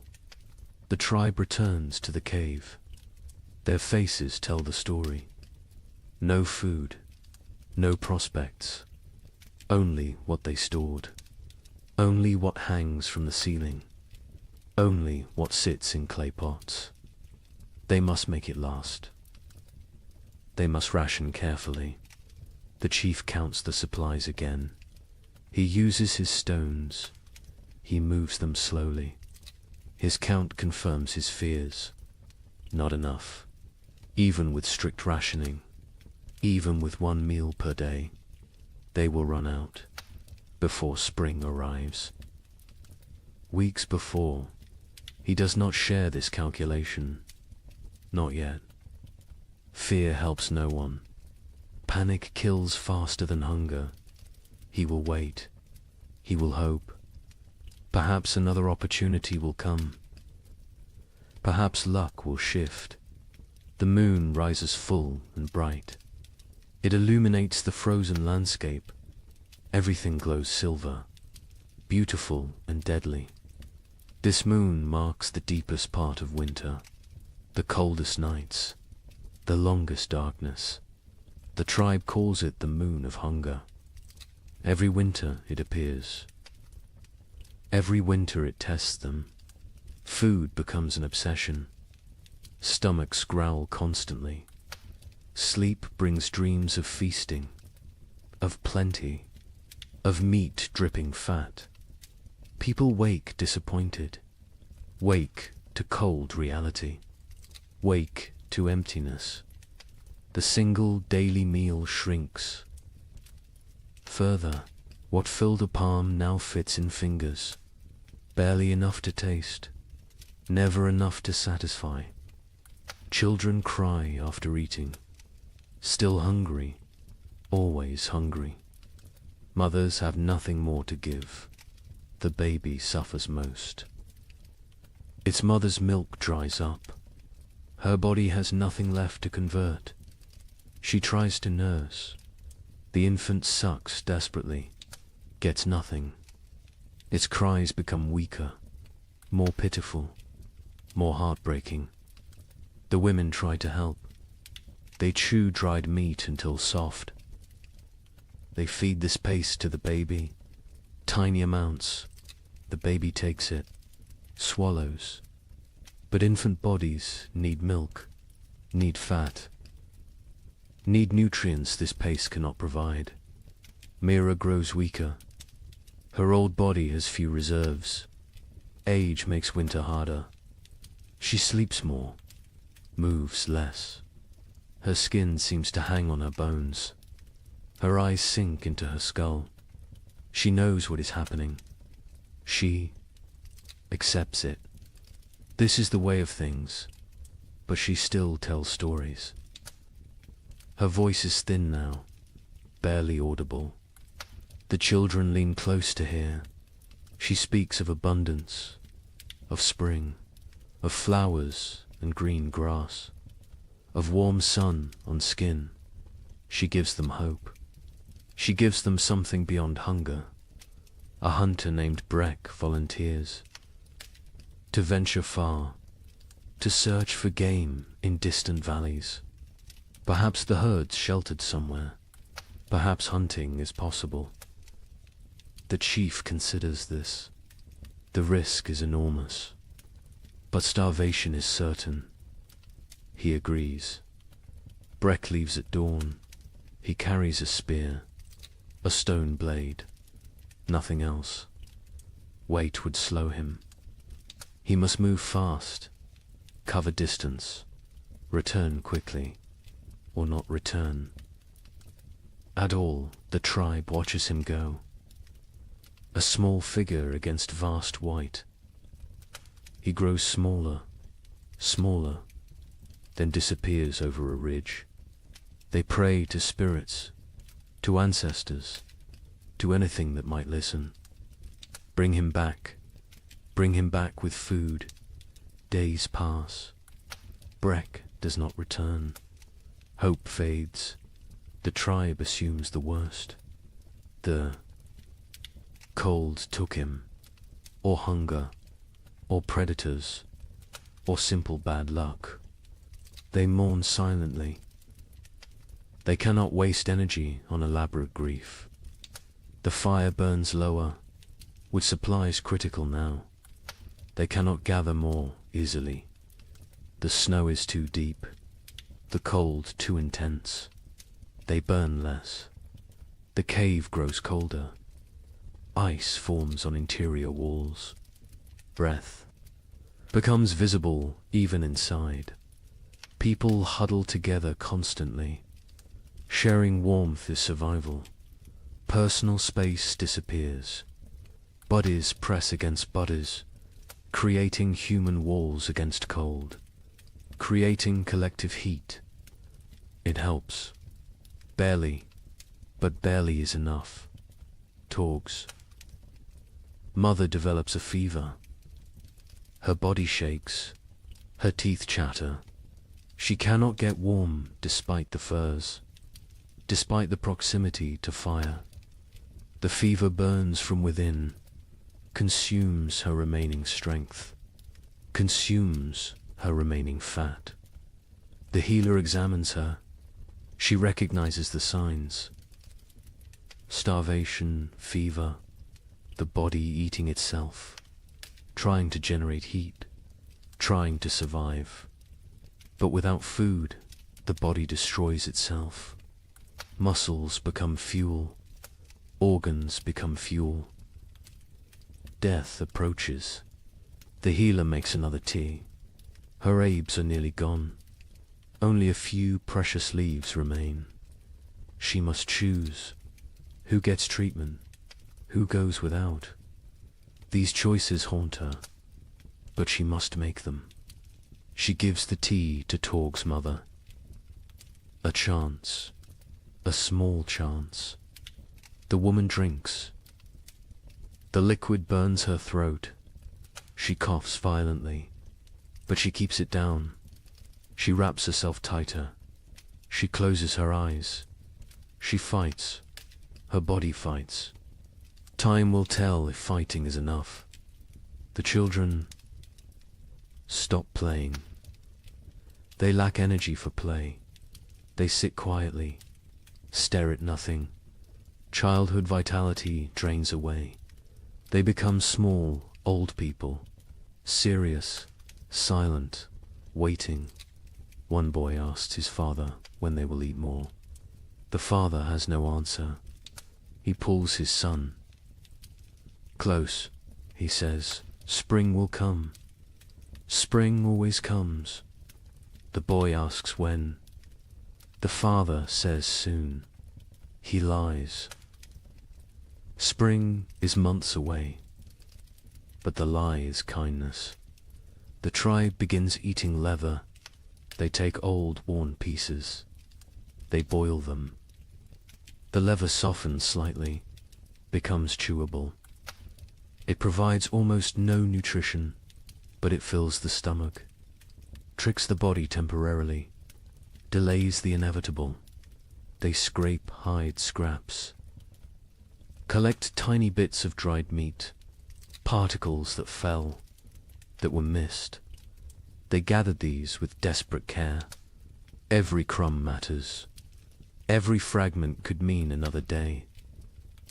The tribe returns to the cave. Their faces tell the story. No food, no prospects, only what they stored, only what hangs from the ceiling, only what sits in clay pots. They must make it last. They must ration carefully. The chief counts the supplies again. He uses his stones. He moves them slowly. His count confirms his fears. Not enough. Even with strict rationing, even with 1 meal per day, they will run out before spring arrives. Weeks before, he does not share this calculation. Not yet. Fear helps no one. Panic kills faster than hunger. He will wait. He will hope. Perhaps another opportunity will come. Perhaps luck will shift. The moon rises full and bright. It illuminates the frozen landscape. Everything glows silver, beautiful and deadly. This moon marks the deepest part of winter, the coldest nights, the longest darkness. The tribe calls it the moon of hunger. Every winter it appears. Every winter it tests them. Food becomes an obsession. Stomachs growl constantly. Sleep brings dreams of feasting, of plenty, of meat dripping fat. People wake disappointed, wake to cold reality, wake to emptiness. The single daily meal shrinks. Further, what filled a palm now fits in fingers. Barely enough to taste, never enough to satisfy. Children cry after eating, still hungry, always hungry. Mothers have nothing more to give. The baby suffers most. Its mother's milk dries up. Her body has nothing left to convert. She tries to nurse. The infant sucks desperately, gets nothing. Its cries become weaker, more pitiful, more heartbreaking. The women try to help. They chew dried meat until soft. They feed this paste to the baby, tiny amounts. The baby takes it, swallows. But infant bodies need milk, need fat, need nutrients this paste cannot provide. Mira grows weaker. Her old body has few reserves. Age makes winter harder. She sleeps more, moves less. Her skin seems to hang on her bones. Her eyes sink into her skull. She knows what is happening. She accepts it. This is the way of things, but she still tells stories. Her voice is thin now, barely audible. The children lean close to hear. She speaks of abundance, of spring, of flowers and green grass, of warm sun on skin. She gives them hope. She gives them something beyond hunger. A hunter named Breck volunteers to venture far, to search for game in distant valleys. Perhaps the herd's sheltered somewhere. Perhaps hunting is possible. The chief considers this. The risk is enormous. But starvation is certain. He agrees. Breck leaves at dawn. He carries a spear, a stone blade, nothing else. Weight would slow him. He must move fast, cover distance, return quickly, or not return. At all, the tribe watches him go. A small figure against vast white. He grows smaller, smaller, then disappears over a ridge. They pray to spirits, to ancestors, to anything that might listen. Bring him back with food. Days pass. Breck does not return. Hope fades. The tribe assumes the worst. The cold took him, or hunger, or predators, or simple bad luck. They mourn silently. They cannot waste energy on elaborate grief. The fire burns lower, with supplies critical now. They cannot gather more easily. The snow is too deep, the cold too intense. They burn less. The cave grows colder. Ice forms on interior walls. Breath becomes visible even inside. People huddle together constantly. Sharing warmth is survival. Personal space disappears. Bodies press against bodies, creating human walls against cold, creating collective heat. It helps. Barely, but barely is enough. Torgs. Mother develops a fever. Her body shakes. Her teeth chatter. She cannot get warm despite the furs, despite the proximity to fire. The fever burns from within, consumes her remaining strength, consumes her remaining fat. The healer examines her. She recognizes the signs. Starvation, fever, the body eating itself, trying to generate heat, trying to survive. But without food, the body destroys itself. Muscles become fuel. Organs become fuel. Death approaches. The healer makes another tea. Her herbs are nearly gone. Only a few precious leaves remain. She must choose. Who gets treatment? Who goes without? These choices haunt her, but she must make them. She gives the tea to Torg's mother. A chance. A small chance. The woman drinks. The liquid burns her throat. She coughs violently, but she keeps it down. She wraps herself tighter. She closes her eyes. She fights. Her body fights. Time will tell if fighting is enough. The children stop playing. They lack energy for play. They sit quietly, stare at nothing. Childhood vitality drains away. They become small, old people, serious, silent, waiting. One boy asks his father when they will eat more. The father has no answer. He pulls his son. Close, he says, spring will come. Spring always comes. The boy asks when. The father says soon. He lies. Spring is months away, but the lie is kindness. The tribe begins eating leather. They take old, worn pieces. They boil them. The leather softens slightly, becomes chewable. It provides almost no nutrition, but it fills the stomach, tricks the body temporarily, delays the inevitable. They scrape hide scraps, collect tiny bits of dried meat, particles that fell, that were missed. They gathered these with desperate care. Every crumb matters. Every fragment could mean another day.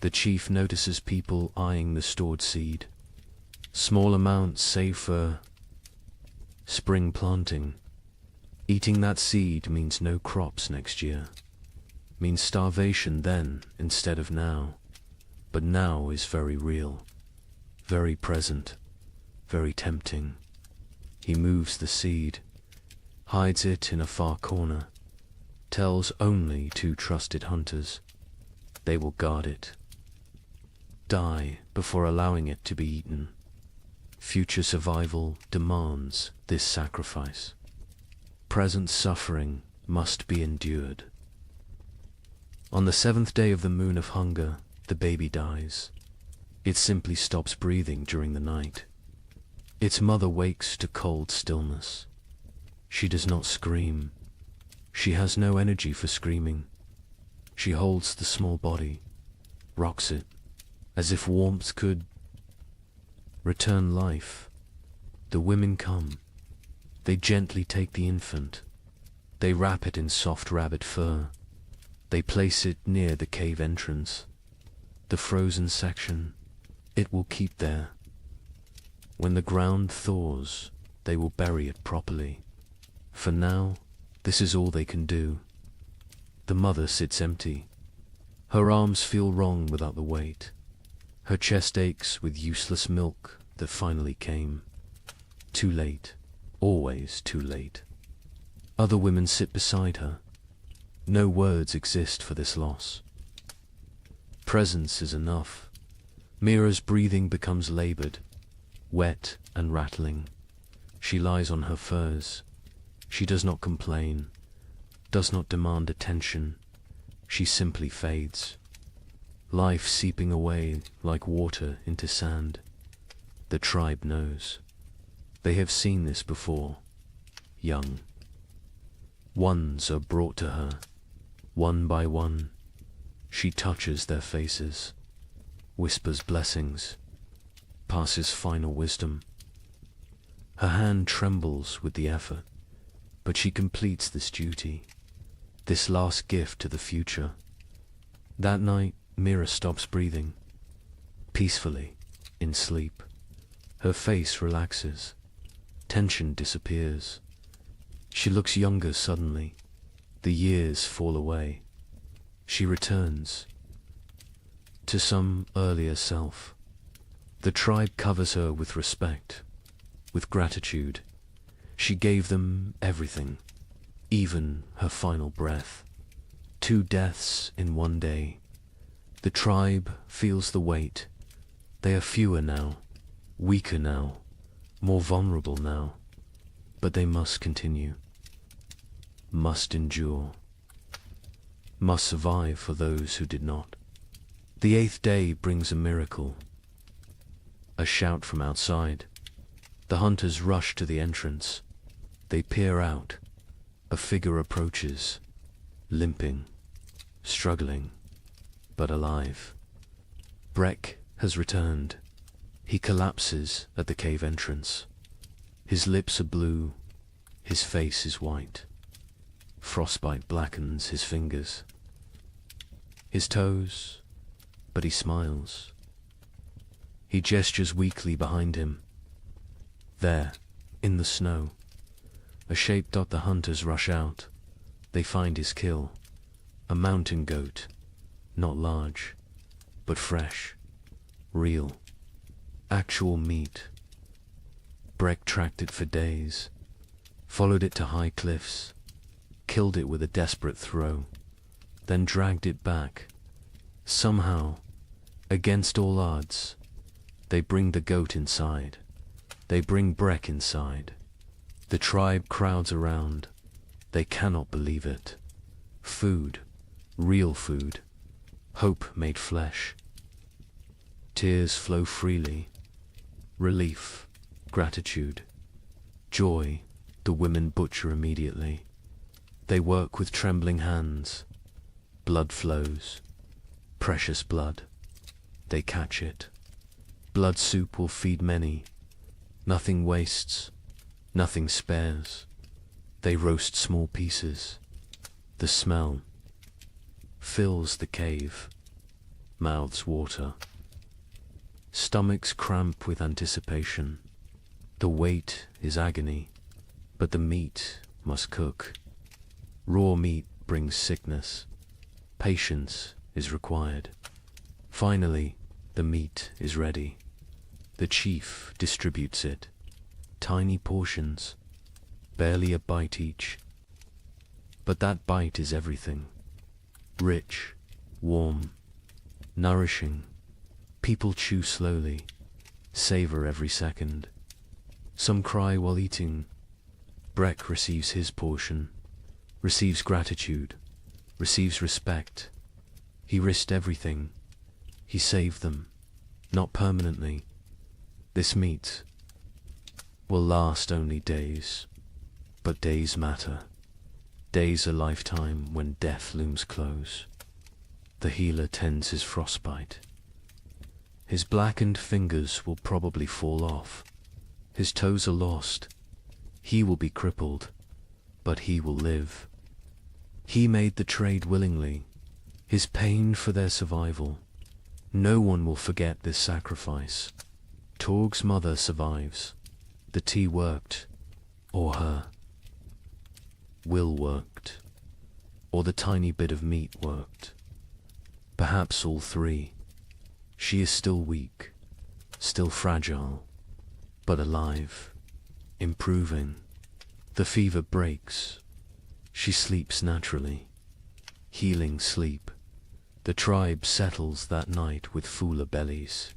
The chief notices people eyeing the stored seed. Small amounts save for spring planting. Eating that seed means no crops next year. Means starvation then instead of now. But now is very real, very present, very tempting. He moves the seed, hides it in a far corner, tells only 2 trusted hunters. They will guard it. Die before allowing it to be eaten. Future survival demands this sacrifice. Present suffering must be endured. On the 7th day of the moon of hunger, the baby dies. It simply stops breathing during the night. Its mother wakes to cold stillness. She does not scream. She has no energy for screaming. She holds the small body, rocks it, as if warmth could return life. The women come. They gently take the infant. They wrap it in soft rabbit fur. They place it near the cave entrance. The frozen section, it will keep there. When the ground thaws, they will bury it properly. For now, this is all they can do. The mother sits empty. Her arms feel wrong without the weight. Her chest aches with useless milk that finally came. Too late, always too late. Other women sit beside her. No words exist for this loss. Presence is enough. Mira's breathing becomes labored, wet and rattling. She lies on her furs. She does not complain, does not demand attention. She simply fades. Life seeping away like water into sand. The tribe knows. They have seen this before. Young. Ones are brought to her, one by one. She touches their faces, whispers blessings, passes final wisdom. Her hand trembles with the effort, but she completes this duty, this last gift to the future. That night, Mira stops breathing, peacefully, in sleep. Her face relaxes, tension disappears. She looks younger suddenly. The years fall away. She returns to some earlier self. The tribe covers her with respect, with gratitude. She gave them everything, even her final breath. 2 deaths in one day. The tribe feels the weight. They are fewer now, weaker now, more vulnerable now. But they must continue, must endure, must survive for those who did not. The 8th day brings a miracle. A shout from outside. The hunters rush to the entrance. They peer out. A figure approaches, limping, struggling, but alive. Breck has returned. He collapses at the cave entrance. His lips are blue, his face is white. Frostbite blackens his fingers, his toes, but he smiles. He gestures weakly behind him. There, in the snow, a shape. The hunters rush out. They find his kill, a mountain goat, not large, but fresh, real, actual meat. Breck tracked it for days, followed it to high cliffs, killed it with a desperate throw, then dragged it back. Somehow, against all odds, they bring the goat inside. They bring Breck inside. The tribe crowds around. They cannot believe it. Food, real food, hope made flesh. Tears flow freely. Relief, gratitude, joy. The women butcher immediately. They work with trembling hands. Blood flows. Precious blood. They catch it. Blood soup will feed many. Nothing wastes. Nothing spares. They roast small pieces. The smell fills the cave, mouths water, stomachs cramp with anticipation. The wait is agony, but the meat must cook. Raw meat brings sickness. Patience is required. Finally, the meat is ready. The chief distributes it. Tiny portions, barely a bite each. But that bite is everything. Rich, warm, nourishing. People chew slowly, savor every second. Some cry while eating. Breck receives his portion, receives gratitude, receives respect. He risked everything. He saved them, not permanently. This meat will last only days, but days matter. Days a lifetime when death looms close. The healer tends his frostbite. His blackened fingers will probably fall off. His toes are lost. He will be crippled, but he will live. He made the trade willingly, his pain for their survival. No one will forget this sacrifice. Torg's mother survives. The tea worked, or her will worked, or the tiny bit of meat worked. Perhaps all three. She is still weak, still fragile, but alive, improving. The fever breaks. She sleeps naturally. Healing sleep. The tribe settles that night with fuller bellies.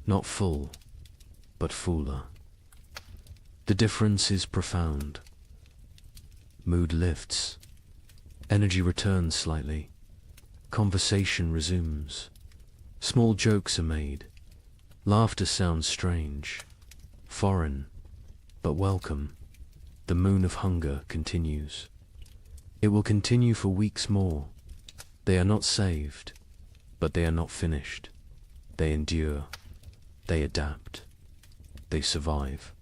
Not full, but fuller. The difference is profound. Mood lifts. Energy returns slightly. Conversation resumes. Small jokes are made. Laughter sounds strange, foreign, but welcome. The moon of hunger continues. It will continue for weeks more. They are not saved, but they are not finished. They endure. They adapt. They survive.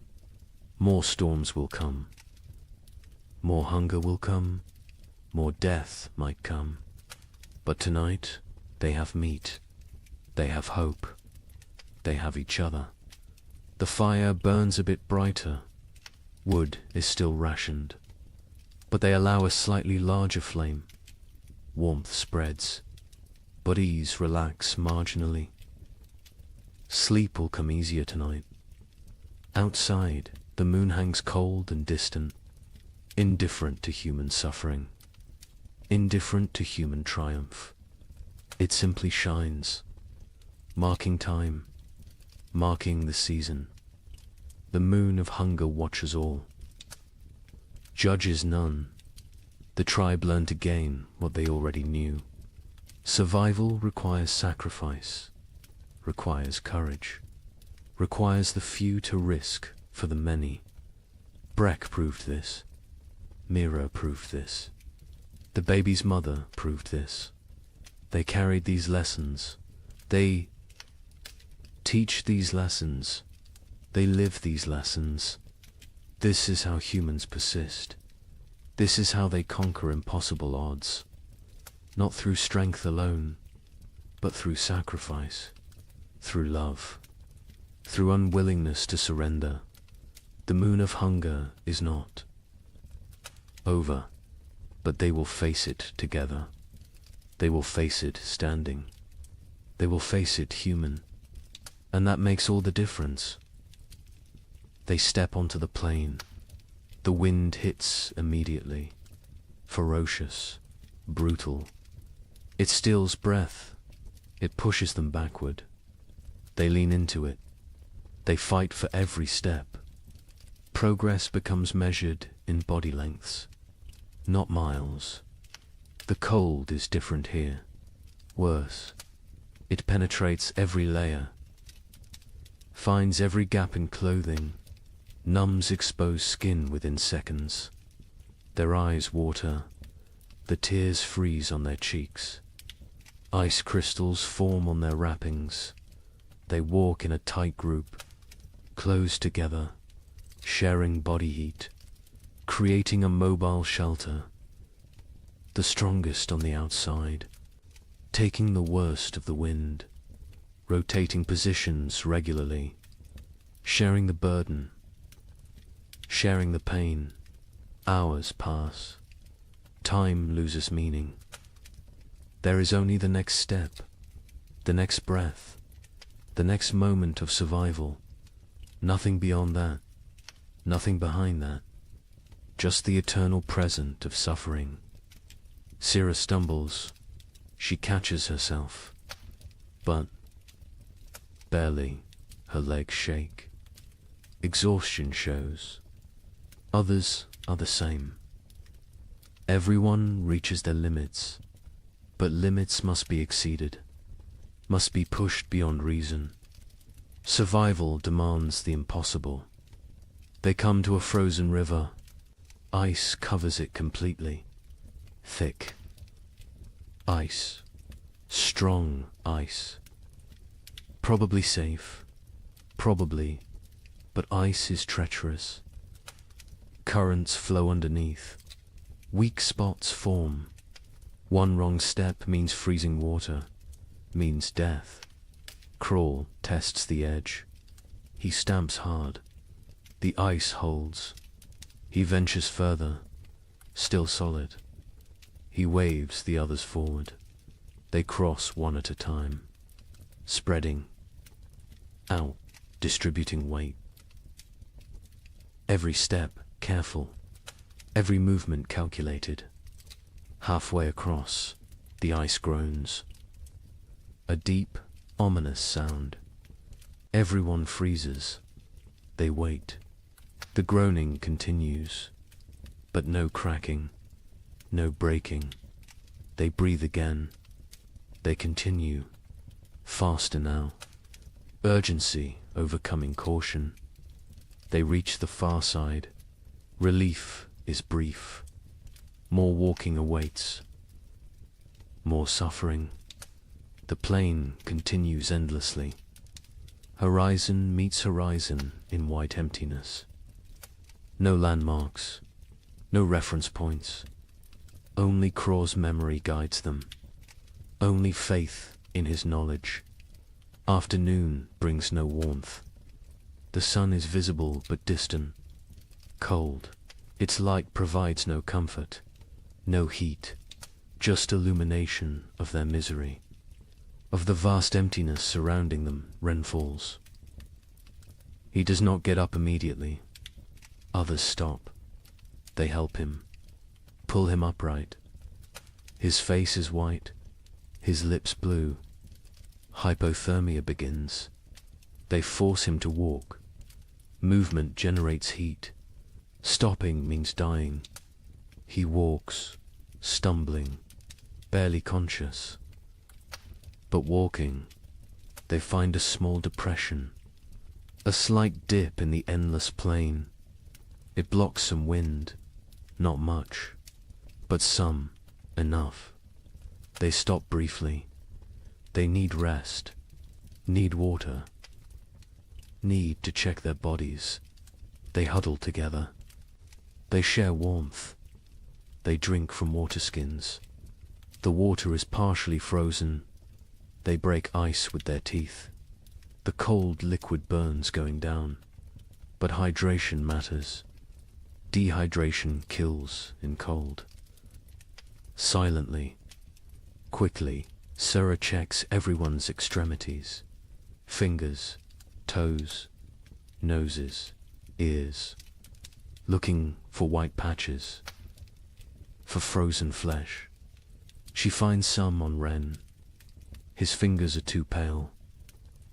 More storms will come. More hunger will come. More death might come. But tonight, they have meat. They have hope. They have each other. The fire burns a bit brighter. Wood is still rationed. But they allow a slightly larger flame. Warmth spreads. Bodies relax marginally. Sleep will come easier tonight. Outside, the moon hangs cold and distant, indifferent to human suffering, indifferent to human triumph. It simply shines, marking time, marking the season. The moon of hunger watches all, judges none. The tribe learned again what they already knew. Survival requires sacrifice, requires courage, requires the few to risk for the many. Breck proved this. Mira proved this. The baby's mother proved this. They carried these lessons. They teach these lessons. They live these lessons. This is how humans persist. This is how they conquer impossible odds. Not through strength alone, but through sacrifice, through love, through unwillingness to surrender. The moon of hunger is not over, but they will face it together. They will face it standing. They will face it human. And that makes all the difference. They step onto the plain. The wind hits immediately. Ferocious, brutal. It steals breath. It pushes them backward. They lean into it. They fight for every step. Progress becomes measured in body lengths, not miles. The cold is different here. Worse. It penetrates every layer, finds every gap in clothing, numbs exposed skin within seconds. Their eyes water. The tears freeze on their cheeks. Ice crystals form on their wrappings. They walk in a tight group, close together, sharing body heat, creating a mobile shelter. the strongest on the outside, taking the worst of the wind, rotating positions regularly, sharing the burden, sharing the pain. Hours pass. Time loses meaning. There is only the next step, the next breath, the next moment of survival. Nothing beyond that, nothing behind that. Just the eternal present of suffering. Sira stumbles. She catches herself. But barely. Her legs shake. Exhaustion shows. Others are the same. Everyone reaches their limits, but limits must be exceeded, must be pushed beyond reason. Survival demands the impossible. They come to a frozen river. Ice covers it completely. Thick. Ice. Strong ice. Probably safe. Probably. But ice is treacherous. Currents flow underneath. Weak spots form. One wrong step means freezing water, means death. Crawl tests the edge. He stamps hard. The ice holds. He ventures further, still solid. He waves the others forward. They cross one at a time, spreading out, distributing weight. Every step careful, every movement calculated. Halfway across, the ice groans. A deep, ominous sound. Everyone freezes. They wait. The groaning continues, but no cracking, no breaking. They breathe again. They continue, faster now. Urgency overcoming caution. They reach the far side. Relief is brief. More walking awaits. More suffering. The plain continues endlessly. Horizon meets horizon in white emptiness. No landmarks, no reference points. Only Craw's memory guides them. Only faith in his knowledge. Afternoon brings no warmth. The sun is visible but distant, cold. Its light provides no comfort, no heat, just illumination of their misery. Of the vast emptiness surrounding them, Ren falls. He does not get up immediately. Others stop. They help him, pull him upright. His face is white, his lips blue. Hypothermia begins. They force him to walk. Movement generates heat. Stopping means dying. He walks, stumbling, barely conscious. But walking, they find a small depression, a slight dip in the endless plain. It blocks some wind, not much, but some, enough. They stop briefly. They need rest, need water, need to check their bodies. They huddle together. They share warmth. They drink from water skins. The water is partially frozen. They break ice with their teeth. The cold liquid burns going down. But hydration matters. Dehydration kills in cold. Silently, quickly, Sura checks everyone's extremities. Fingers, toes, noses, ears. Looking for white patches, for frozen flesh. She finds some on Ren. His fingers are too pale.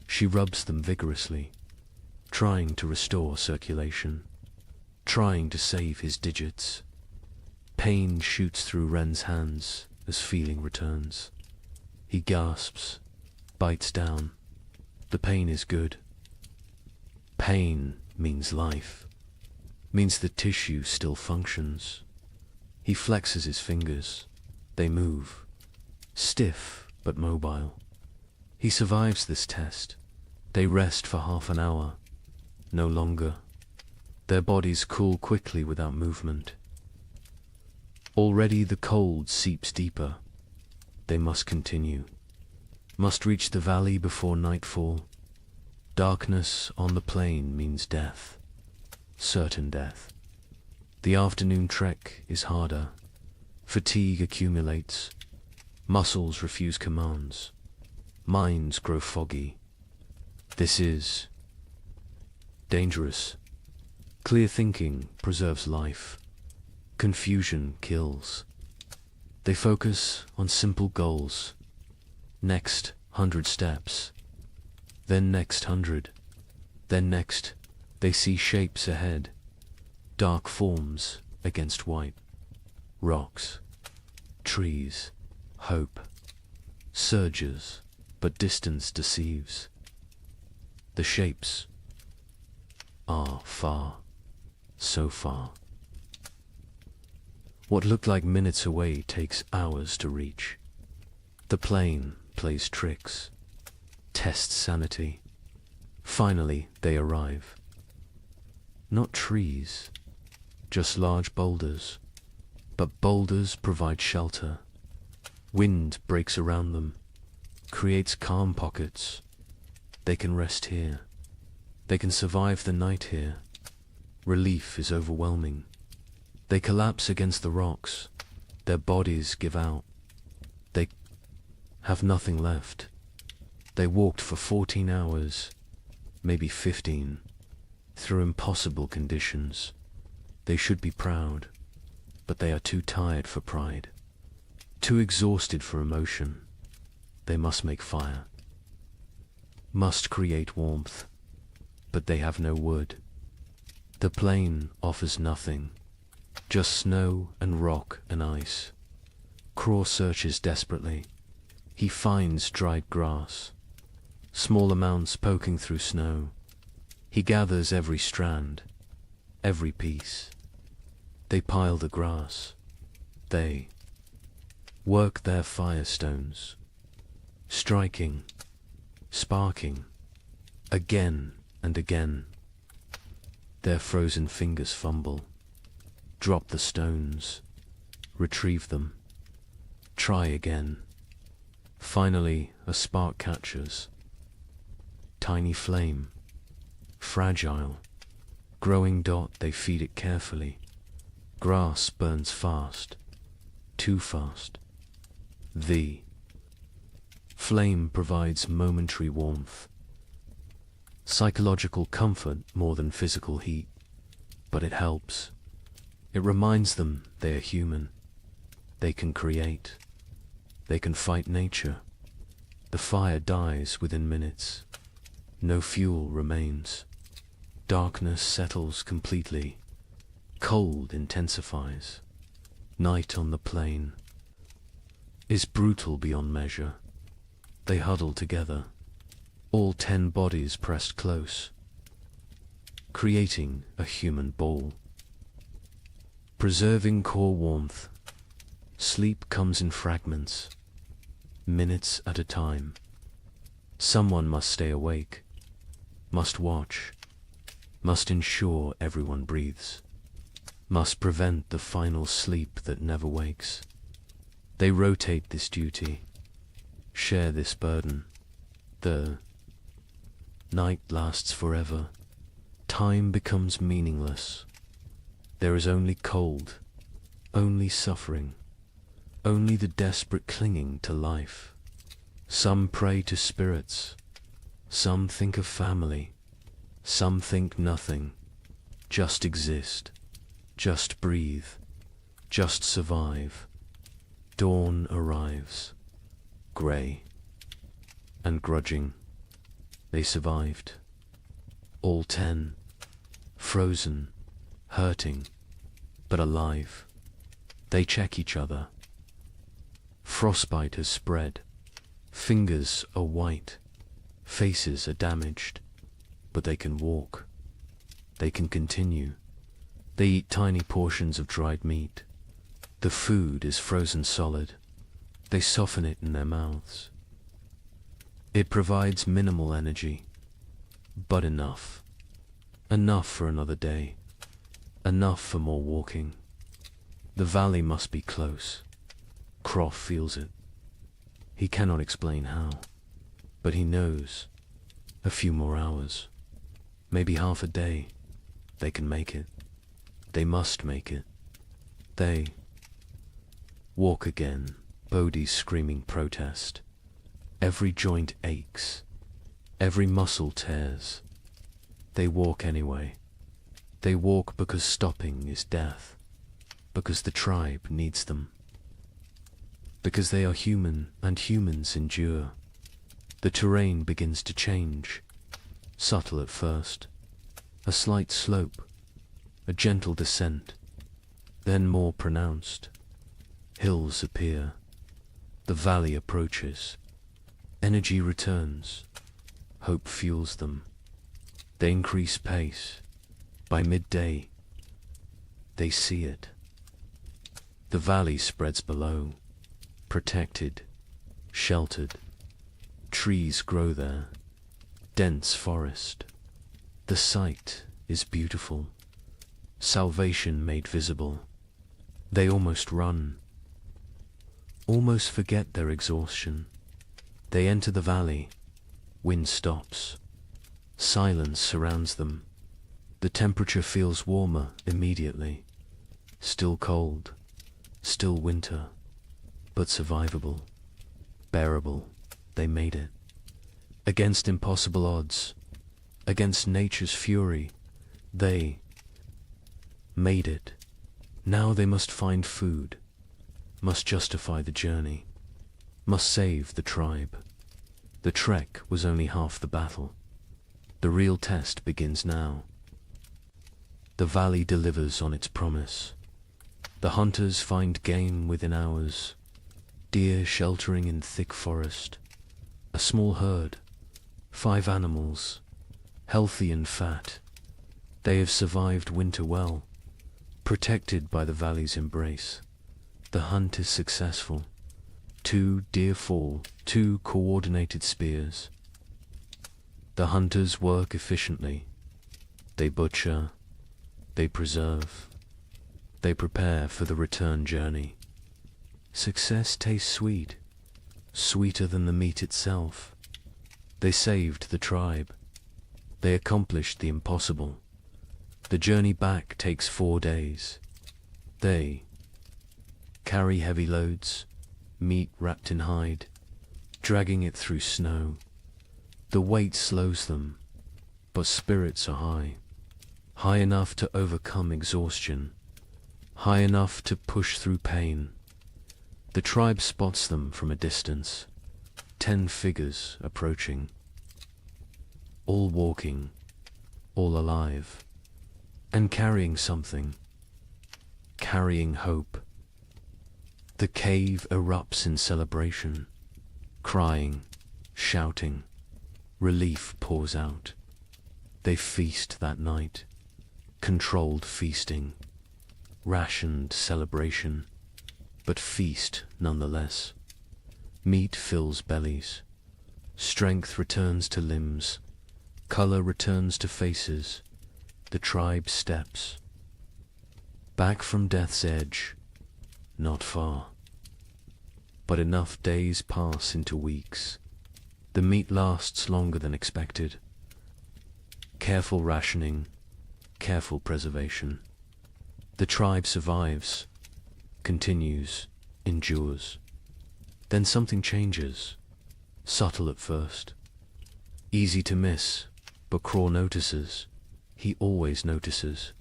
She rubs them vigorously, trying to restore circulation, trying to save his digits. Pain shoots through Ren's hands as feeling returns. He gasps, bites down. The pain is good. Pain means life, means the tissue still functions. He flexes his fingers. They move, stiff but mobile. He survives this test. They rest for half an hour, no longer. Their bodies cool quickly without movement. Already the cold seeps deeper. They must continue. Must reach the valley before nightfall. Darkness on the plain means death. Certain death. The afternoon trek is harder. Fatigue accumulates. Muscles refuse commands. Minds grow foggy. This is dangerous. Clear thinking preserves life. Confusion kills. They focus on simple goals. Next 100 steps. Then next 100. Then next, they see shapes ahead. Dark forms against white. Rocks. Trees. Hope. Surges, but distance deceives. The shapes are far, so far. What looked like minutes away takes hours to reach. The plain plays tricks, tests sanity. Finally, they arrive. Not trees, just large boulders, but boulders provide shelter. Wind breaks around them, creates calm pockets. They can rest here. They can survive the night here. Relief is overwhelming. They collapse against the rocks. Their bodies give out. They have nothing left. They walked for 14 hours, maybe 15, through impossible conditions. They should be proud, but they are too tired for pride, too exhausted for emotion. They must make fire, must create warmth, but they have no wood. The plain offers nothing, just snow and rock and ice. Craw searches desperately. He finds dried grass, small amounts poking through snow. He gathers every strand, every piece. They pile the grass. They work their firestones, striking, sparking, again and again. Their frozen fingers fumble, drop the stones, retrieve them, try again. Finally, a spark catches. Tiny flame, fragile, growing dot, they feed it carefully. Grass burns fast, too fast. The flame provides momentary warmth, psychological comfort more than physical heat, but it helps. It reminds them they are human. They can create. They can fight nature. The fire dies within minutes. No fuel remains. Darkness settles completely. Cold intensifies. Night on the plain is brutal beyond measure. They huddle together, all 10 bodies pressed close, creating a human ball. Preserving core warmth. Sleep comes in fragments, minutes at a time. Someone must stay awake, must watch, must ensure everyone breathes, must prevent the final sleep that never wakes. They rotate this duty, share this burden. The night lasts forever. Time becomes meaningless. There is only cold, only suffering, only the desperate clinging to life. Some pray to spirits, some think of family, some think nothing, just exist, just breathe, just survive. Dawn arrives, grey and grudging. They survived, all 10, frozen, hurting, but alive. They check each other. Frostbite has spread. Fingers are white. Faces are damaged. But they can walk. They can continue. They eat tiny portions of dried meat. The food is frozen solid. They soften it in their mouths. It provides minimal energy, but enough. Enough for another day. Enough for more walking. The valley must be close. Croft feels it. He cannot explain how, but he knows. A few more hours, maybe half a day, they can make it. They must make it. They walk again, Bodhi's screaming protest. Every joint aches, every muscle tears. They walk anyway. They walk because stopping is death, because the tribe needs them, because they are human and humans endure. The terrain begins to change, subtle at first, a slight slope, a gentle descent, then more pronounced. Hills appear, the valley approaches, energy returns, hope fuels them. They increase pace. By midday, they see it. The valley spreads below, protected, sheltered. Trees grow there, dense forest. The sight is beautiful, salvation made visible. They almost run, almost forget their exhaustion. They enter the valley, wind stops, silence surrounds them. The temperature feels warmer immediately, still cold, still winter, but survivable, bearable. They made it. Against impossible odds, against nature's fury, they made it. Now they must find food, must justify the journey, must save the tribe. The trek was only half the battle. The real test begins now. The valley delivers on its promise. The hunters find game within hours, deer sheltering in thick forest. A small herd, 5 animals, healthy and fat. They have survived winter well, protected by the valley's embrace. The hunt is successful. 2 deer fall, 2 coordinated spears. The hunters work efficiently. They butcher, they preserve, they prepare for the return journey. Success tastes sweet, sweeter than the meat itself. They saved the tribe. They accomplished the impossible. The journey back takes 4 days. They carry heavy loads, meat wrapped in hide, dragging it through snow. The weight slows them, but spirits are high, high enough to overcome exhaustion, high enough to push through pain. The tribe spots them from a distance, 10 figures approaching, all walking, all alive, and carrying something, carrying hope. The cave erupts in celebration, crying, shouting. Relief pours out. They feast that night, controlled feasting, rationed celebration, but feast nonetheless. Meat fills bellies, strength returns to limbs, color returns to faces. The tribe steps back from death's edge, not far, but enough days pass into weeks. The meat lasts longer than expected. Careful rationing, careful preservation. The tribe survives, continues, endures. Then something changes, subtle at first, easy to miss, but Craw notices. He always notices.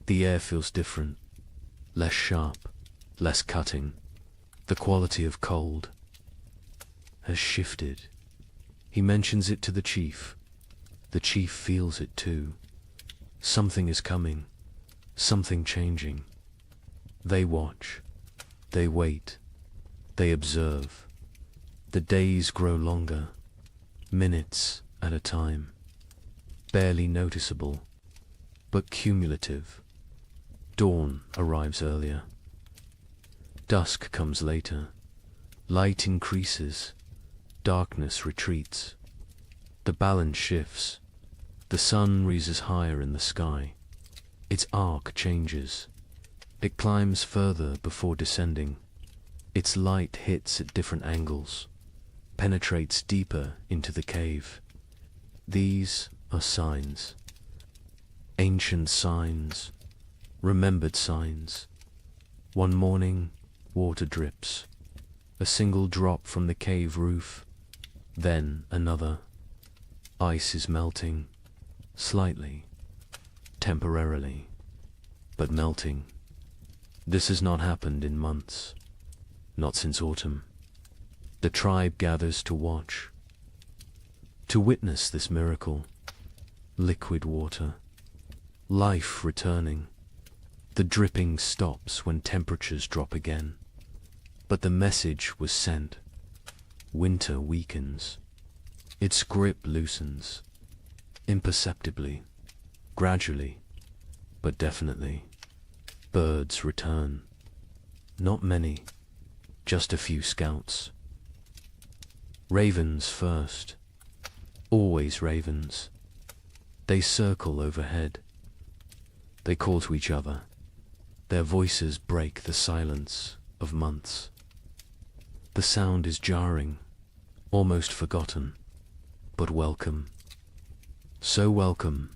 The air feels different, less sharp, less cutting. The quality of cold has shifted. He mentions it to the chief. The chief feels it too. Something is coming, something changing. They watch, they wait, they observe. The days grow longer, minutes at a time, barely noticeable, but cumulative. Dawn arrives earlier. Dusk comes later. Light increases. Darkness retreats. The balance shifts. The sun rises higher in the sky. Its arc changes. It climbs further before descending. Its light hits at different angles, penetrates deeper into the cave. These are signs. Ancient signs, remembered signs. One morning, water drips. A single drop from the cave roof, then another. Ice is melting, slightly, temporarily, but melting. This has not happened in months, not since autumn. The tribe gathers to watch, to witness this miracle. Liquid water, life returning. The dripping stops when temperatures drop again. But the message was sent. Winter weakens. Its grip loosens. Imperceptibly, gradually, but definitely. Birds return. Not many, just a few scouts. Ravens first. Always ravens. They circle overhead. They call to each other. Their voices break the silence of months. The sound is jarring, almost forgotten, but welcome. So welcome.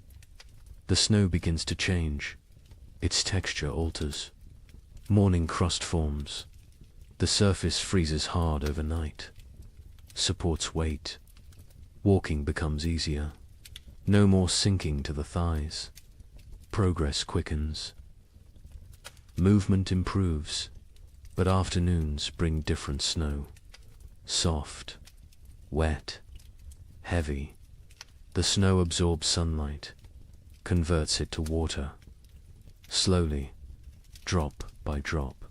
The snow begins to change. Its texture alters. Morning crust forms. The surface freezes hard overnight. Supports weight. Walking becomes easier. No more sinking to the thighs. Progress quickens. Movement improves. But afternoons bring different snow. Soft, wet, heavy. The snow absorbs sunlight, converts it to water. Slowly, drop by drop,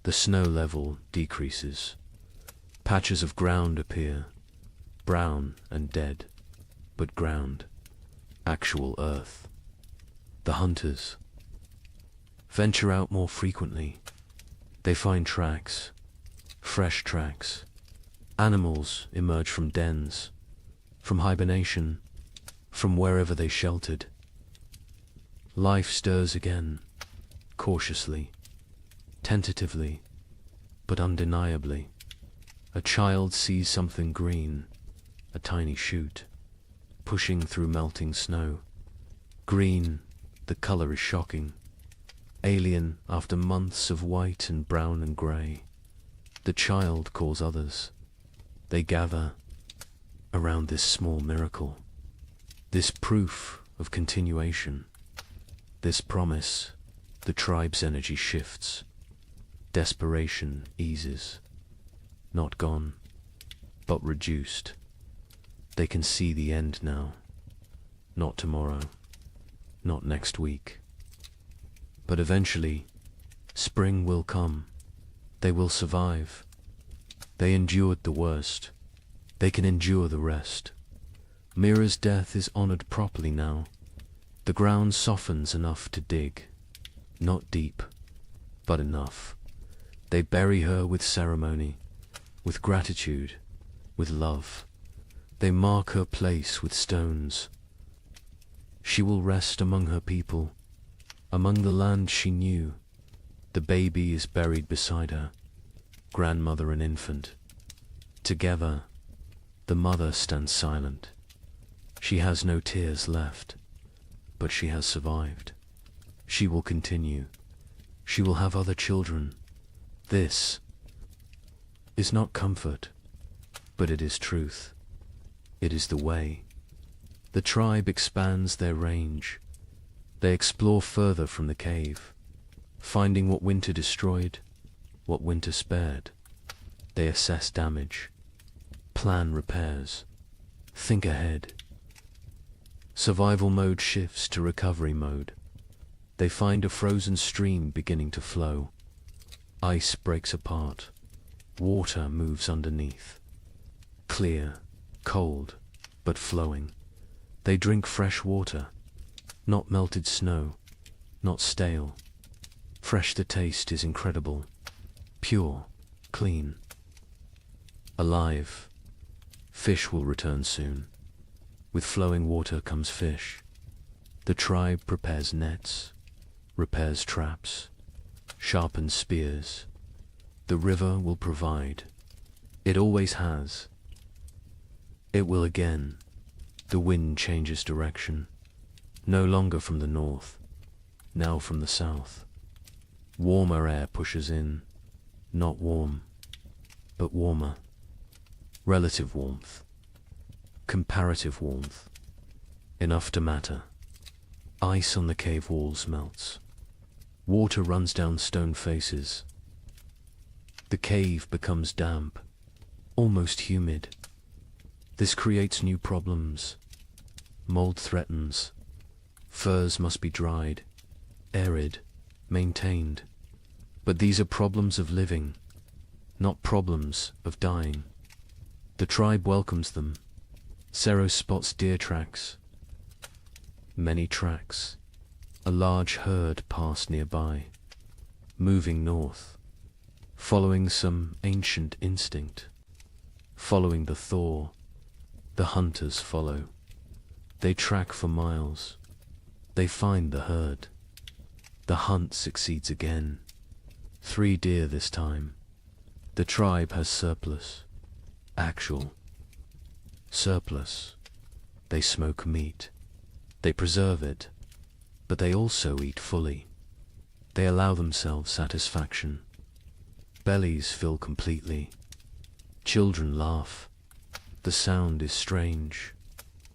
the snow level decreases. Patches of ground appear, brown and dead, but ground, actual earth. The hunters venture out more frequently. They find tracks, fresh tracks. Animals emerge from dens, from hibernation, from wherever they sheltered. Life stirs again, cautiously, tentatively, but undeniably. A child sees something green, a tiny shoot, pushing through melting snow. Green, the color is shocking. Alien after months of white and brown and grey. The child calls others. They gather around this small miracle, this proof of continuation, this promise. The tribe's energy shifts. Desperation eases. Not gone, but reduced. They can see the end now. Not tomorrow, not next week. But eventually, spring will come. They will survive. They endured the worst. They can endure the rest. Mira's death is honored properly now. The ground softens enough to dig. Not deep, but enough. They bury her with ceremony, with gratitude, with love. They mark her place with stones. She will rest among her people, among the land she knew. The baby is buried beside her, grandmother and infant. Together, the mother stands silent. She has no tears left, but she has survived. She will continue. She will have other children. This is not comfort, but it is truth. It is the way. The tribe expands their range. They explore further from the cave, finding what winter destroyed, what winter spared. They assess damage, plan repairs, think ahead. Survival mode shifts to recovery mode. They find a frozen stream beginning to flow. Ice breaks apart. Water moves underneath. Clear, cold, but flowing. They drink fresh water, not melted snow, not stale. Fresh, the taste is incredible. Pure, clean, alive. Fish will return soon. With flowing water comes fish. The tribe prepares nets, repairs traps, sharpened spears. The river will provide. It always has. It will again. The wind changes direction, no longer from the north, now from the south. Warmer air pushes in, not warm, but warmer. Relative warmth, comparative warmth, enough to matter. Ice on the cave walls melts. Water runs down stone faces. The cave becomes damp, almost humid. This creates new problems. Mold threatens. Furs must be dried, arid, maintained. But these are problems of living, not problems of dying. The tribe welcomes them. Sero spots deer tracks. Many tracks. A large herd pass nearby, moving north, following some ancient instinct. Following the thaw, the hunters follow. They track for miles. They find the herd. The hunt succeeds again. 3 deer this time. The tribe has surplus. Actual. Surplus. They smoke meat. They preserve it. But they also eat fully. They allow themselves satisfaction. Bellies fill completely. Children laugh. The sound is strange,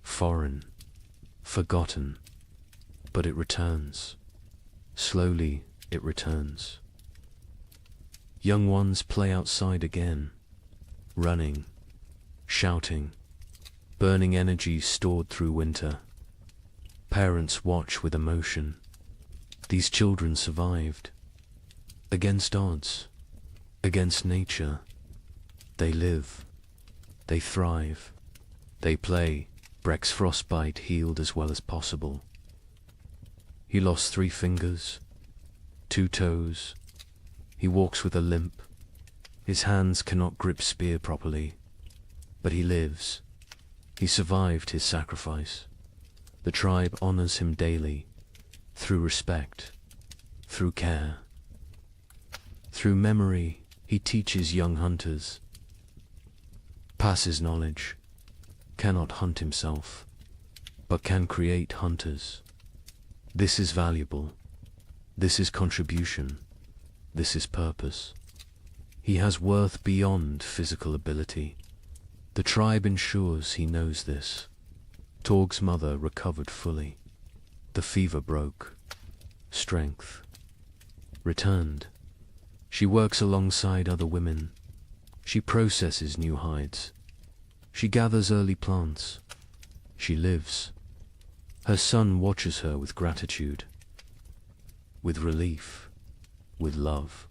foreign, forgotten, but it returns. Slowly it returns. Young ones play outside again, running, shouting, burning energy stored through winter. Parents watch with emotion. These children survived. Against odds, against nature. They live. They thrive. They play. Breck's frostbite healed as well as possible. He lost 3 fingers, 2 toes. He walks with a limp. His hands cannot grip spear properly. But he lives. He survived his sacrifice. The tribe honors him daily, through respect, through care. Through memory, he teaches young hunters. Passes knowledge, cannot hunt himself, but can create hunters. This is valuable. This is contribution. This is purpose. He has worth beyond physical ability. The tribe ensures he knows this. Torg's mother recovered fully. The fever broke. Strength returned. She works alongside other women. She processes new hides. She gathers early plants. She lives. Her son watches her with gratitude, with relief, with love.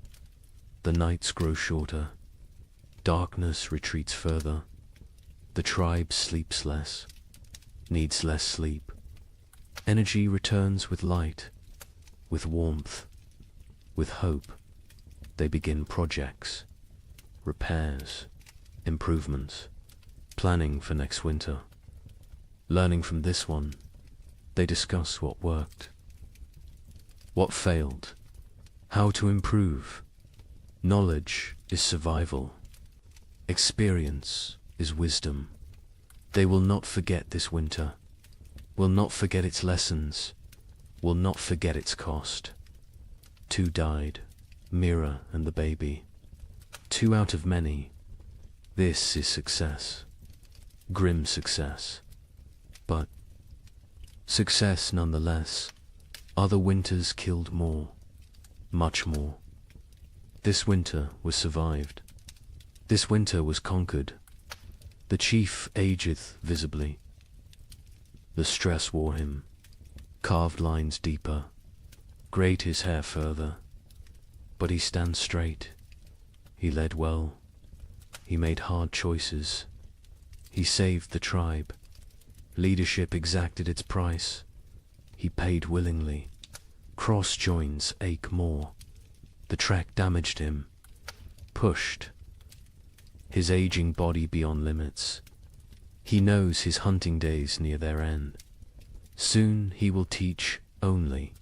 The nights grow shorter. Darkness retreats further. The tribe sleeps less, needs less sleep. Energy returns with light, with warmth, with hope. They begin projects, repairs, improvements, planning for next winter. Learning from this one, they discuss what worked, what failed, how to improve. Knowledge is survival. Experience is wisdom. They will not forget this winter, will not forget its lessons, will not forget its cost. 2 died, Mira and the baby. 2 out of many. This is success. Grim success. But success nonetheless. Other winters killed more, much more. This winter was survived. This winter was conquered. The chief ageth visibly. The stress wore him. Carved lines deeper. Grayed his hair further. But he stands straight. He led well. He made hard choices. He saved the tribe. Leadership exacted its price. He paid willingly. Cross joins ache more. The trek damaged him. Pushed. His aging body beyond limits. He knows his hunting days near their end. Soon he will teach only.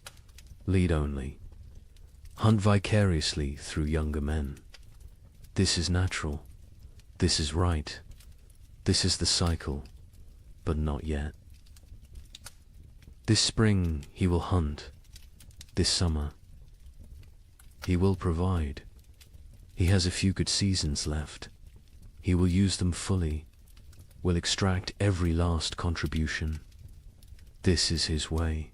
Lead only. hunt vicariously through younger men. This is natural. This is right. This is the cycle, but not yet. This spring he will hunt. This summer he will provide. He has a few good seasons left. He will use them fully, will extract every last contribution. This is his way.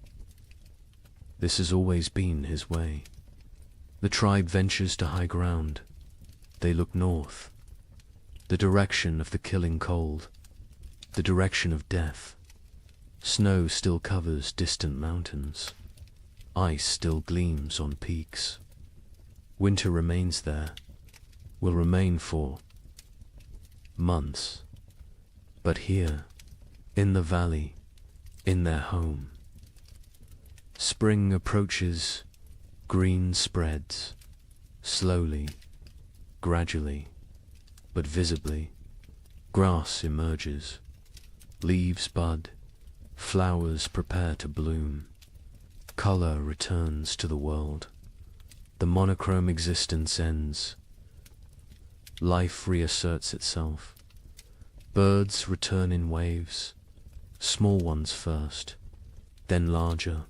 This has always been his way. The tribe ventures to high ground. They look north, the direction of the killing cold, the direction of death. Snow still covers distant mountains. Ice still gleams on peaks. Winter remains there, will remain for months. But here, in the valley, in their home, spring approaches, green spreads, slowly, gradually, but visibly. Grass emerges, leaves bud, flowers prepare to bloom. Color returns to the world. The monochrome existence ends. Life reasserts itself. Birds return in waves, small ones first, then larger.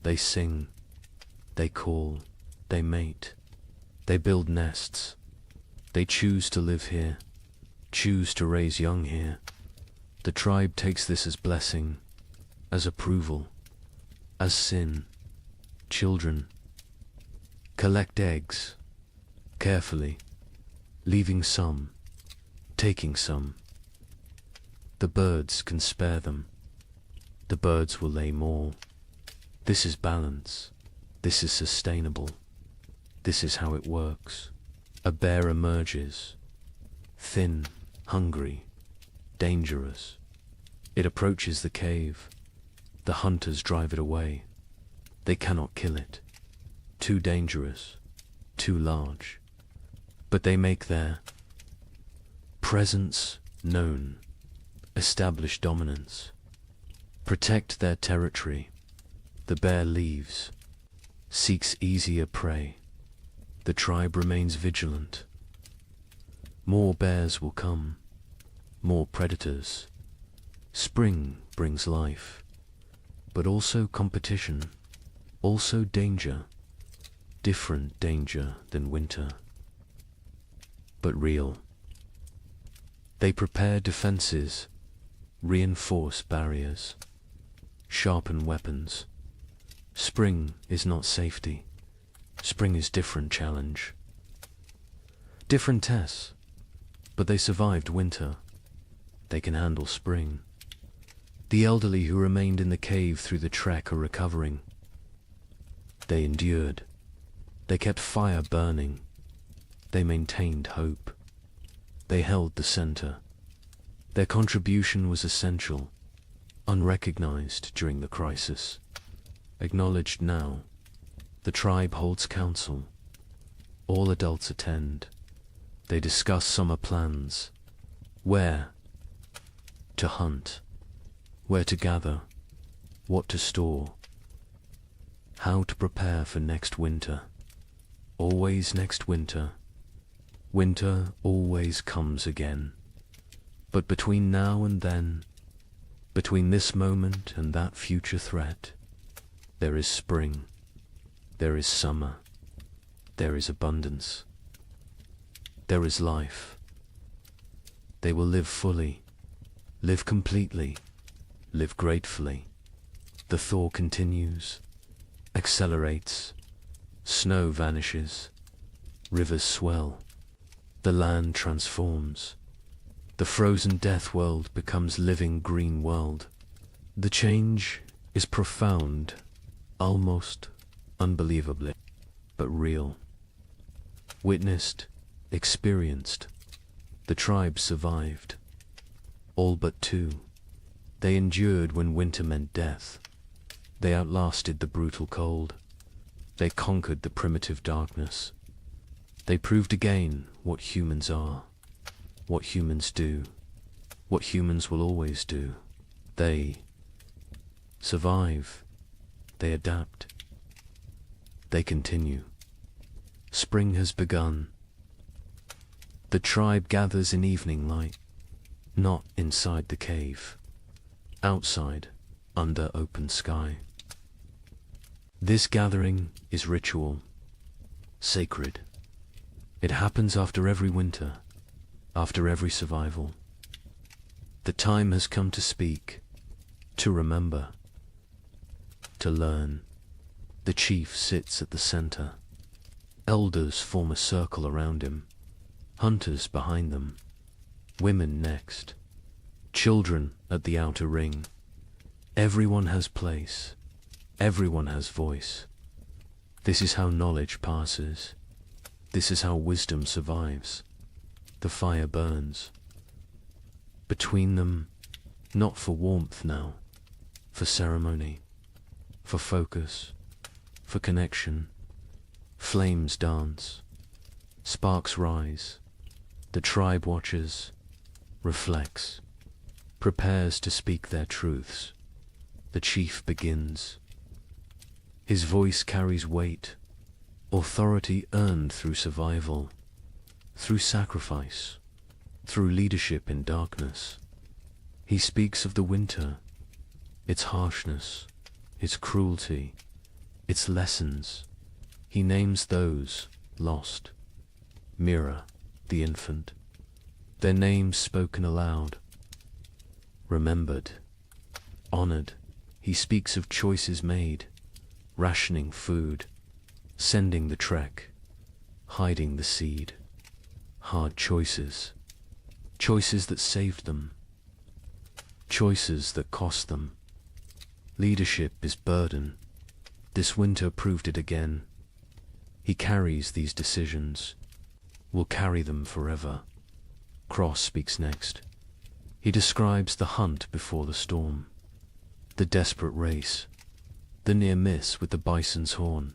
They sing, they call, they mate, they build nests. They choose to live here, choose to raise young here. The tribe takes this as blessing, as approval, as sin. Children collect eggs, carefully, leaving some, taking some. The birds can spare them. The birds will lay more. This is balance. This is sustainable. This is how it works. A bear emerges, thin, hungry, dangerous. It approaches the cave. The hunters drive it away. They cannot kill it. Too dangerous, too large. But they make their presence known, establish dominance, protect their territory. The bear leaves, seeks easier prey. The tribe remains vigilant. More bears will come, more predators. Spring brings life, but also competition, also danger, different danger than winter, but real. They prepare defenses, reinforce barriers, sharpen weapons. Spring is not safety. Spring is different challenge. Different tests, but they survived winter. They can handle spring. The elderly who remained in the cave through the trek are recovering. They endured. They kept fire burning. They maintained hope. They held the center. Their contribution was essential, unrecognized during the crisis, acknowledged now. The tribe holds council. All adults attend. They discuss summer plans. Where to hunt, where to gather, what to store, how to prepare for next winter. Always next winter. Winter always comes again. But between now and then, between this moment and that future threat, there is spring. There is summer. There is abundance. There is life. They will live fully, live completely, live gratefully. The thaw continues, accelerates. Snow vanishes. Rivers swell. The land transforms. The frozen death world becomes living green world. The change is profound, almost unbelievably, but real. Witnessed, experienced. The tribe survived. All but two. They endured when winter meant death. They outlasted the brutal cold. They conquered the primitive darkness. They proved again what humans are, what humans do, what humans will always do. They survive. They adapt. They continue. Spring has begun. The tribe gathers in evening light, not inside the cave, outside, under open sky. This gathering is ritual, sacred. It happens after every winter, after every survival. The time has come to speak, to remember, to learn. The chief sits at the center. Elders form a circle around him, hunters behind them, women next, children at the outer ring. Everyone has place, everyone has voice. This is how knowledge passes. This is how wisdom survives. The fire burns. Between them, not for warmth now, for ceremony, for focus, for connection. Flames dance, sparks rise. The tribe watches, reflects, prepares to speak their truths. The chief begins. His voice carries weight, authority earned through survival, through sacrifice, through leadership in darkness. He speaks of the winter, its harshness, its cruelty, its lessons. He names those lost. Mira, the infant, their names spoken aloud, remembered, honored. He speaks of choices made, rationing food, sending the trek, hiding the seed. Hard choices, choices that saved them, choices that cost them. Leadership is burden. This winter proved it again. He carries these decisions, will carry them forever. Cross speaks next. He describes the hunt before the storm, the desperate race, the near miss with the bison's horn.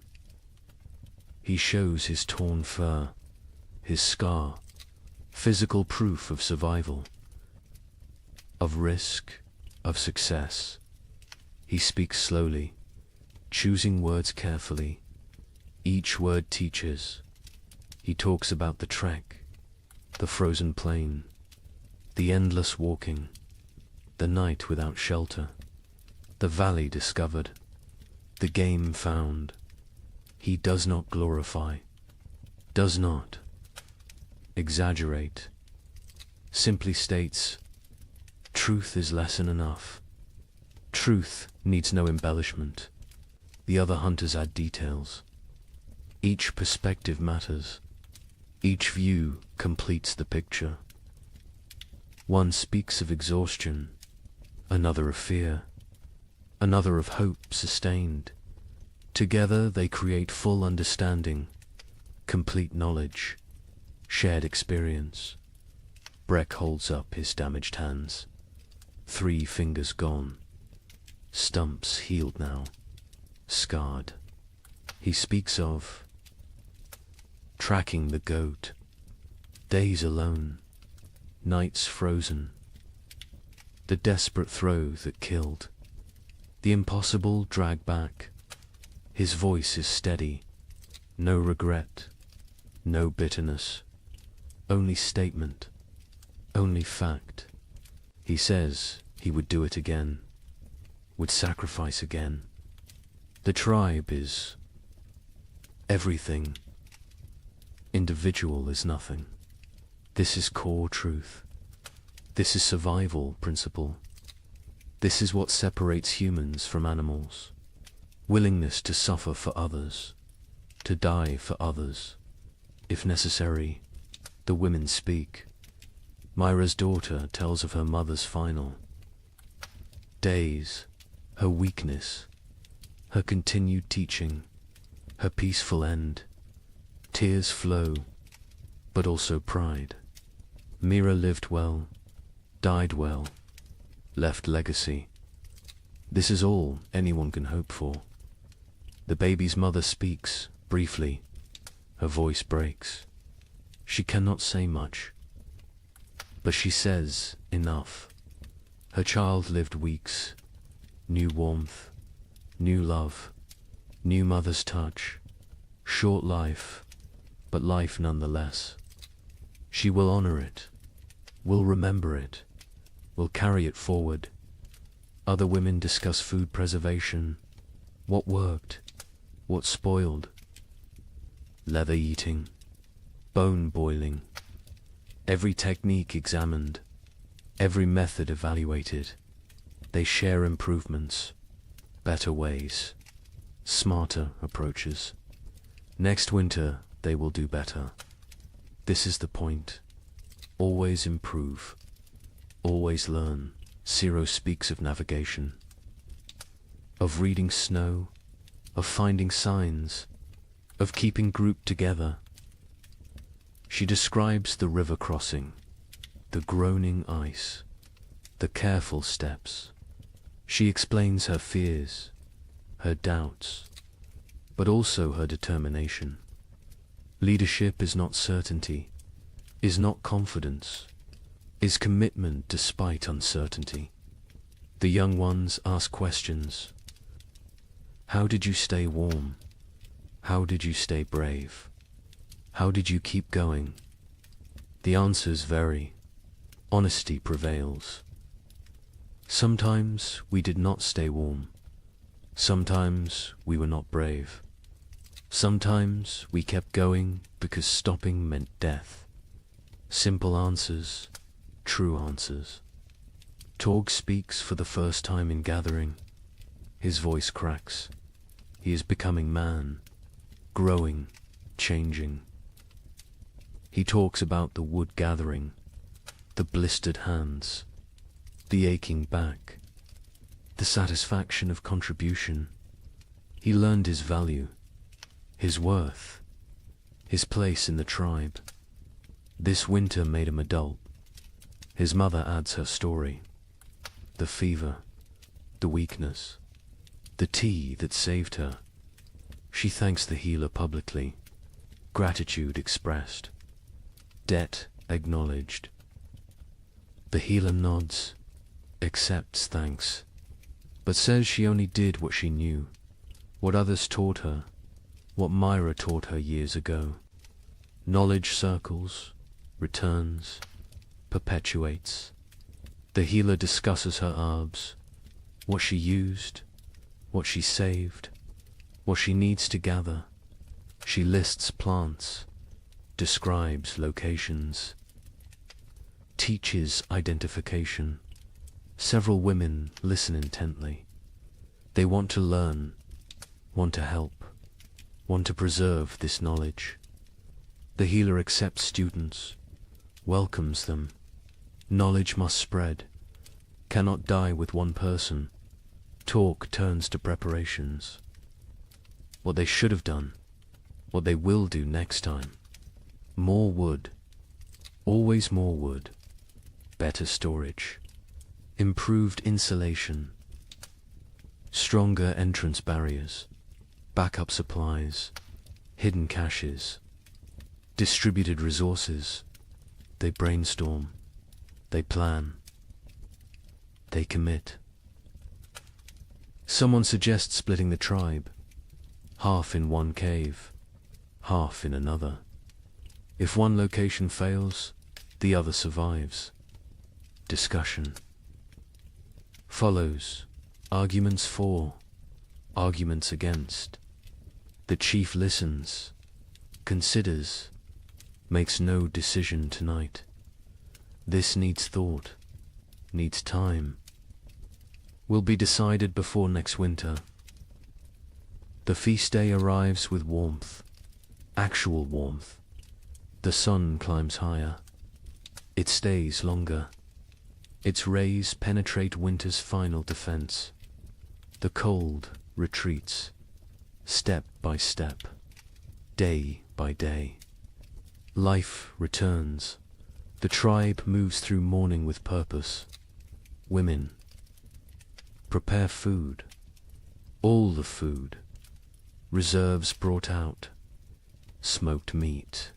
He shows his torn fur, his scar, physical proof of survival, of risk, of success. He speaks slowly, choosing words carefully. Each word teaches. He talks about the trek, the frozen plain, the endless walking, the night without shelter, the valley discovered, the game found. He does not glorify, does not exaggerate, simply states, truth is lesson enough. Truth needs no embellishment. The other hunters add details. Each perspective matters. Each view completes the picture. One speaks of exhaustion, another of fear, another of hope sustained. Together they create full understanding, complete knowledge, shared experience. Breck holds up his damaged hands. 3 fingers gone. Stumps healed now, scarred. He speaks of tracking the goat, days alone, nights frozen, the desperate throw that killed, the impossible drag back. His voice is steady, no regret, no bitterness, only statement, only fact. He says he would do it again, would sacrifice again. The tribe is everything. Individual is nothing. This is core truth. This is survival principle. This is what separates humans from animals. Willingness to suffer for others, to die for others. If necessary, the women speak. Myra's daughter tells of her mother's final days, her weakness, her continued teaching, her peaceful end. Tears flow, but also pride. Mira lived well, died well, left legacy. This is all anyone can hope for. The baby's mother speaks, briefly. Her voice breaks. She cannot say much, but she says enough. Her child lived weeks, new warmth, new love, new mother's touch, short life, but life nonetheless. She will honor it, will remember it, will carry it forward. Other women discuss food preservation, what worked, what spoiled, leather eating, bone boiling, every technique examined, every method evaluated. They share improvements, better ways, smarter approaches. Next winter, they will do better. This is the point. Always improve. Always learn. Zero speaks of navigation, of reading snow, of finding signs, of keeping group together. She describes the river crossing, the groaning ice, the careful steps. She explains her fears, her doubts, but also her determination. Leadership is not certainty, is not confidence, is commitment despite uncertainty. The young ones ask questions. How did you stay warm? How did you stay brave? How did you keep going? The answers vary. Honesty prevails. Sometimes we did not stay warm. Sometimes we were not brave. Sometimes we kept going because stopping meant death. Simple answers, true answers. Torg speaks for the first time in gathering. His voice cracks. He is becoming man, growing, changing. He talks about the wood gathering, the blistered hands, the aching back, the satisfaction of contribution. He learned his value, his worth, his place in the tribe. This winter made him adult. His mother adds her story. The fever, the weakness, the tea that saved her. She thanks the healer publicly. Gratitude expressed. Debt acknowledged. The healer nods, accepts thanks, but says she only did what she knew, what others taught her, what Myra taught her years ago. Knowledge circles, returns, perpetuates. The healer discusses her herbs, what she used, what she saved, what she needs to gather. She lists plants, describes locations, teaches identification. Several women listen intently. They want to learn, want to help, want to preserve this knowledge. The healer accepts students, welcomes them. Knowledge must spread, cannot die with one person. Talk turns to preparations. What they should have done, what they will do next time. More wood, always more wood. Better storage, improved insulation, stronger entrance barriers, backup supplies, hidden caches, distributed resources. They brainstorm, they plan, they commit. Someone suggests splitting the tribe, half in one cave, half in another. If one location fails, the other survives. Discussion follows. Arguments for, arguments against. The chief listens, considers, makes no decision tonight. This needs thought, needs time. Will be decided before next winter. The feast day arrives with warmth, actual warmth. The sun climbs higher. It stays longer. Its rays penetrate winter's final defense. The cold retreats, step by step, day by day. Life returns. The tribe moves through mourning with purpose. Women prepare food, all the food, reserves brought out, smoked meat,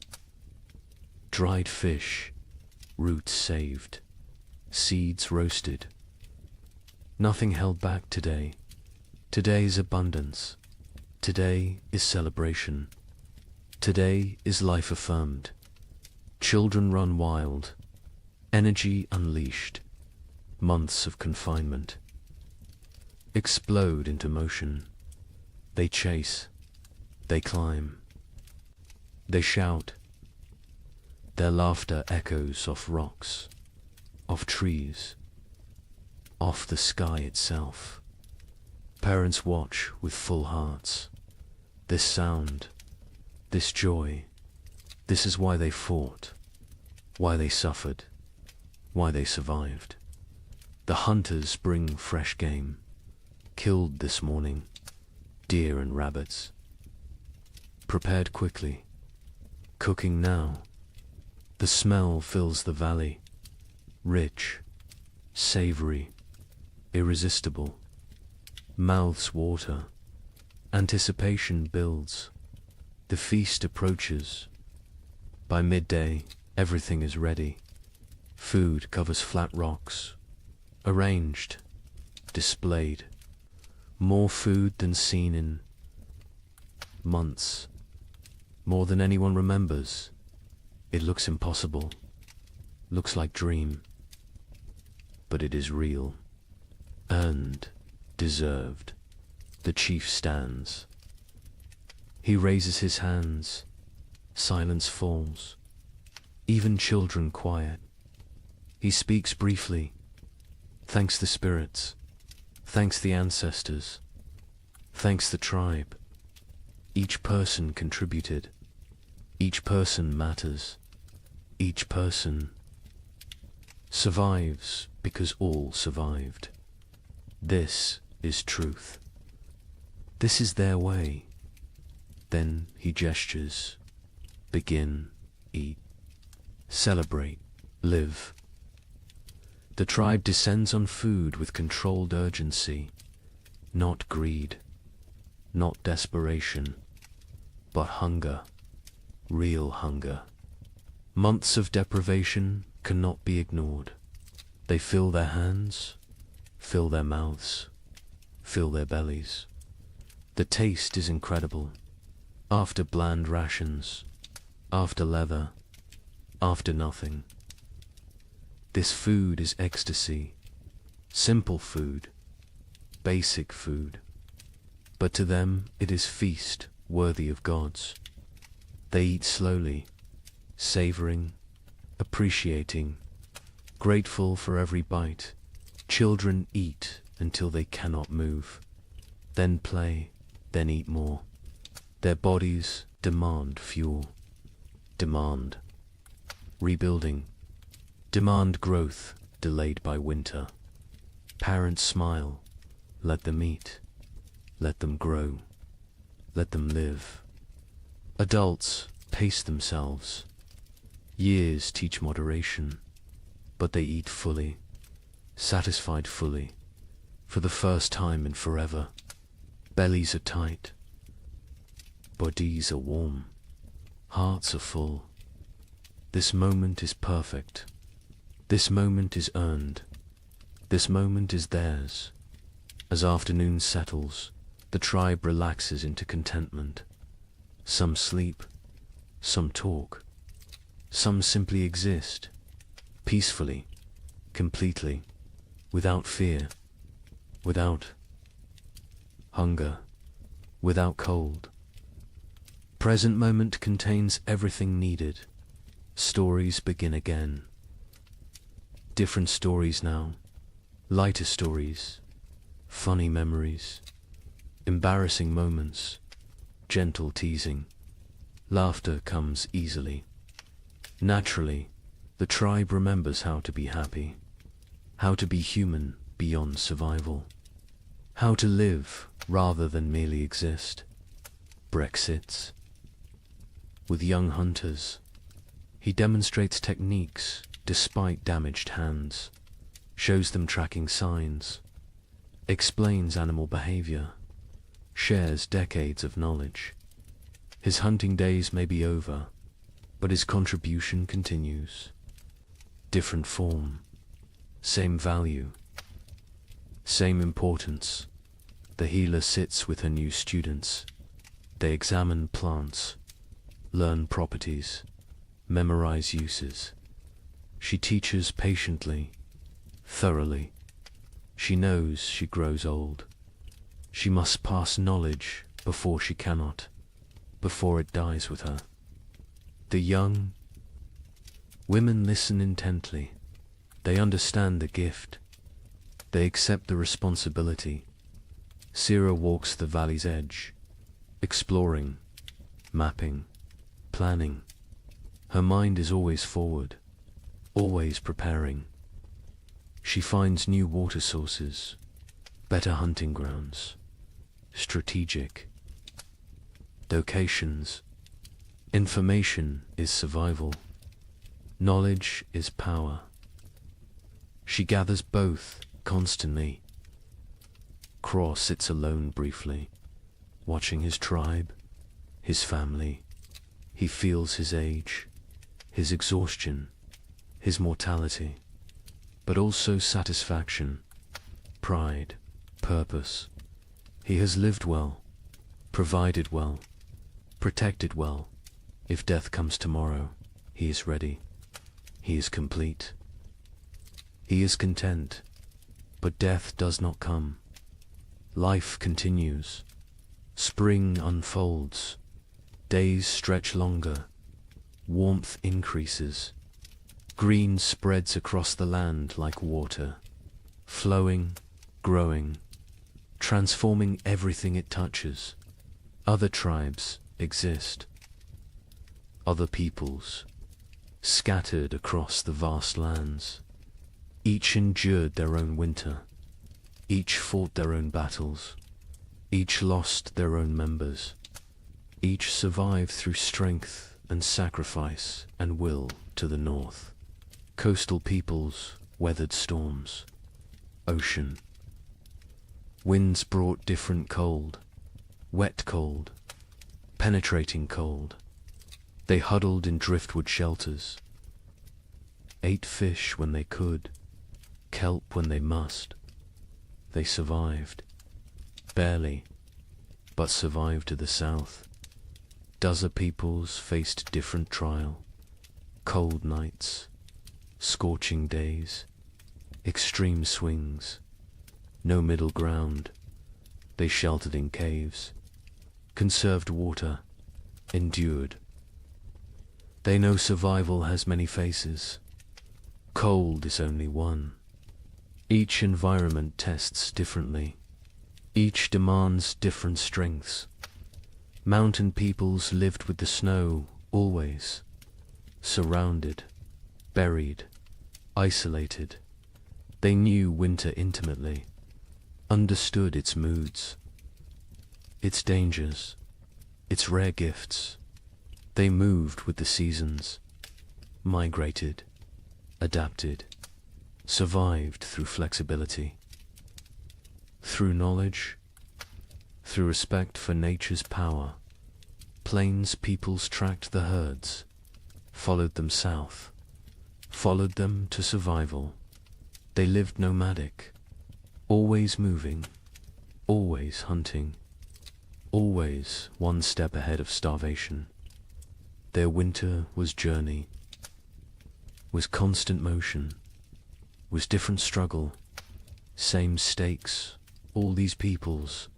dried fish, roots saved, seeds roasted. Nothing held back today. Today is abundance. Today is celebration. Today is life affirmed. Children run wild, energy unleashed, months of confinement explode into motion. They chase, they climb, they shout. Their laughter echoes off rocks, off trees, off the sky itself. Parents watch with full hearts. This sound, this joy, this is why they fought, why they suffered, why they survived. The hunters bring fresh game, killed this morning, deer and rabbits. Prepared quickly, cooking now. The smell fills the valley, rich, savory, irresistible. Mouths water, anticipation builds. The feast approaches. By midday, everything is ready. Food covers flat rocks, arranged, displayed. More food than seen in months, more than anyone remembers. It looks impossible, looks like dream, but it is real, earned, deserved. The chief stands. He raises his hands, silence falls, even children quiet. He speaks briefly, thanks the spirits, thanks the ancestors, thanks the tribe. Each person contributed, each person matters, each person survives because all survived. This is truth. This is their way. Then he gestures. Begin, eat, celebrate, live. The tribe descends on food with controlled urgency, not greed, not desperation, but hunger, real hunger. Months of deprivation cannot be ignored. They fill their hands, fill their mouths, fill their bellies. The taste is incredible. After bland rations, after leather, after nothing. This food is ecstasy, simple food, basic food. But to them it is feast worthy of gods. They eat slowly, savoring, appreciating, grateful for every bite. Children eat until they cannot move, then play, then eat more. Their bodies demand fuel, demand rebuilding, demand growth delayed by winter. Parents smile, let them eat, let them grow, let them live. Adults pace themselves. Years teach moderation, but they eat fully, satisfied fully, for the first time in forever. Bellies are tight, bodies are warm, hearts are full. This moment is perfect. This moment is earned. This moment is theirs. As afternoon settles, the tribe relaxes into contentment. Some sleep, some talk, some simply exist, peacefully, completely, without fear, without hunger, without cold. Present moment contains everything needed. Stories begin again. Different stories now, lighter stories, funny memories, embarrassing moments, gentle teasing. Laughter comes easily. Naturally, the tribe remembers how to be happy, how to be human beyond survival, how to live rather than merely exist. Brexits. With young hunters, he demonstrates techniques despite damaged hands, shows them tracking signs, explains animal behavior, shares decades of knowledge. His hunting days may be over, but his contribution continues. Different form, same value, same importance. The healer sits with her new students. They examine plants, learn properties, memorize uses. She teaches patiently, thoroughly. She knows she grows old. She must pass knowledge before she cannot, before it dies with her. The young women listen intently. They understand the gift. They accept the responsibility. Sira walks the valley's edge, exploring, mapping, planning. Her mind is always forward, always preparing. She finds new water sources, better hunting grounds, strategic locations. Information is survival. Knowledge is power. She gathers both constantly. Craw sits alone briefly, watching his tribe, his family. He feels his age, his exhaustion, his mortality, but also satisfaction, pride, purpose. He has lived well, provided well, protected well. If death comes tomorrow, he is ready. He is complete. He is content, but death does not come. Life continues. Spring unfolds. Days stretch longer. Warmth increases. Green spreads across the land like water, flowing, growing, transforming everything it touches. Other tribes exist. Other peoples, scattered across the vast lands. Each endured their own winter. Each fought their own battles. Each lost their own members. Each survived through strength and sacrifice and will to the north. Coastal peoples weathered storms. Ocean. Winds brought different cold. Wet cold. Penetrating cold. They huddled in driftwood shelters. Ate fish when they could. Kelp when they must. They survived. Barely, but survived to the south. Dozen peoples faced different trial. Cold nights, scorching days, extreme swings, no middle ground. They sheltered in caves, conserved water, endured. They know survival has many faces. Cold is only one. Each environment tests differently. Each demands different strengths. Mountain peoples lived with the snow, always. Surrounded, buried, isolated. They knew winter intimately, understood its moods, its dangers, its rare gifts. They moved with the seasons, migrated, adapted, survived through flexibility, through knowledge, through respect for nature's power. Plains peoples tracked the herds, followed them south, followed them to survival. They lived nomadic, always moving, always hunting, always one step ahead of starvation. Their winter was journey, was constant motion, was different struggle, same stakes. All these peoples,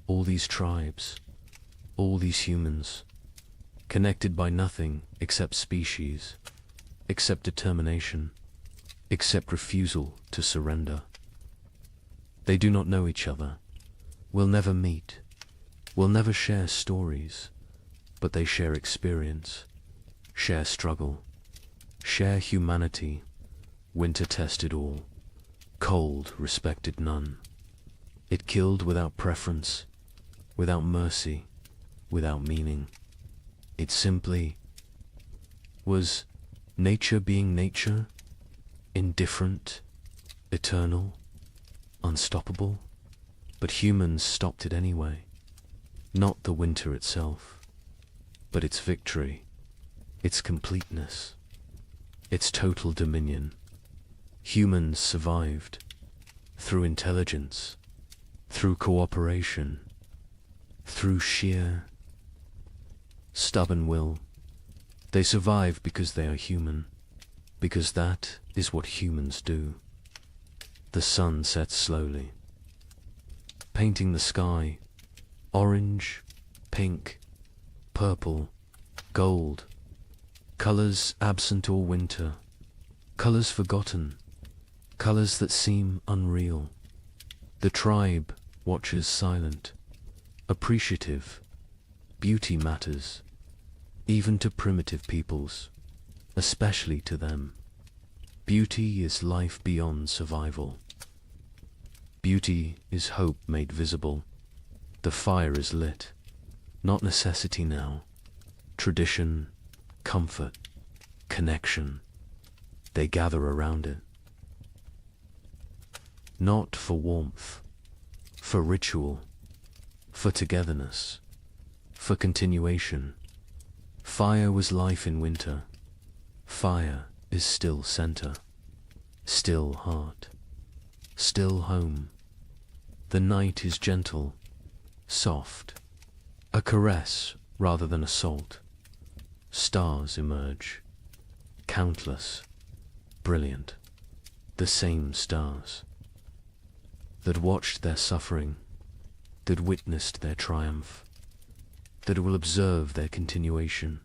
all these tribes, all these humans, connected by nothing except species, except determination, except refusal to surrender. They do not know each other, will never meet, will never share stories, but they share experience, share struggle, share humanity. Winter tested all, cold respected none. It killed without preference, without mercy, without meaning. It simply was nature being nature, indifferent, eternal, unstoppable. But humans stopped it anyway. Not the winter itself, but its victory, its completeness, its total dominion. Humans survived through intelligence, through cooperation, through sheer stubborn will, They survive because they are human, because that is what humans do. The sun sets slowly, painting the sky orange, pink, purple, gold, colors absent all winter, colors forgotten, colors that seem unreal. The tribe watches silent, appreciative. Beauty matters, even to primitive peoples, especially to them. Beauty is life beyond survival. Beauty is hope made visible. The fire is lit, not necessity now. Tradition, comfort, connection. They gather around it. Not for warmth, for ritual, for togetherness, for continuation. Fire was life in winter. Fire is still center, still heart, still home. The night is gentle, soft, a caress rather than assault. Stars emerge, countless, brilliant, the same stars that watched their suffering, that witnessed their triumph, that will observe their continuation.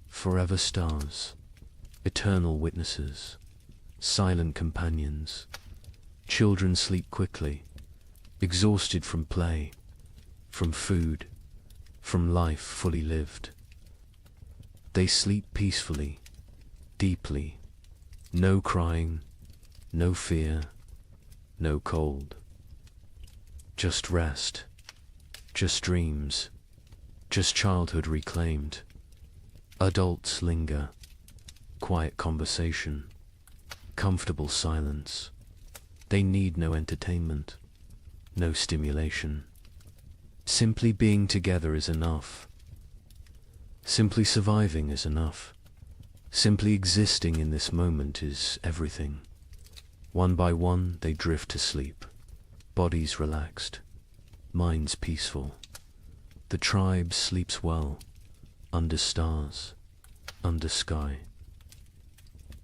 Forever stars, eternal witnesses, silent companions. Children sleep quickly, exhausted from play, from food, from life fully lived. They sleep peacefully, deeply, no crying, no fear, no cold. Just rest, just dreams, just childhood reclaimed. Adults linger, quiet conversation, comfortable silence. They need no entertainment, no stimulation. Simply being together is enough. Simply surviving is enough. Simply existing in this moment is everything. One by one they drift to sleep, bodies relaxed, minds peaceful. The tribe sleeps well, under stars, under sky,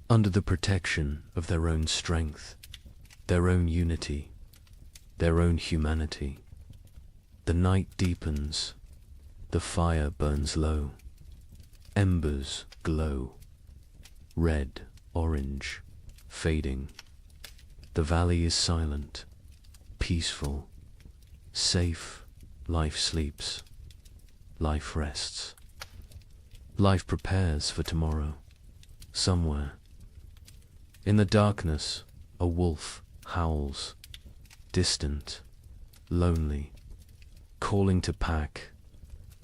under the protection of their own strength, their own unity, their own humanity. The night deepens, the fire burns low, embers glow, red, orange, fading. The valley is silent, peaceful, safe. Life sleeps, life rests. Life prepares for tomorrow, somewhere. In the darkness, a wolf howls, distant, lonely, calling to pack,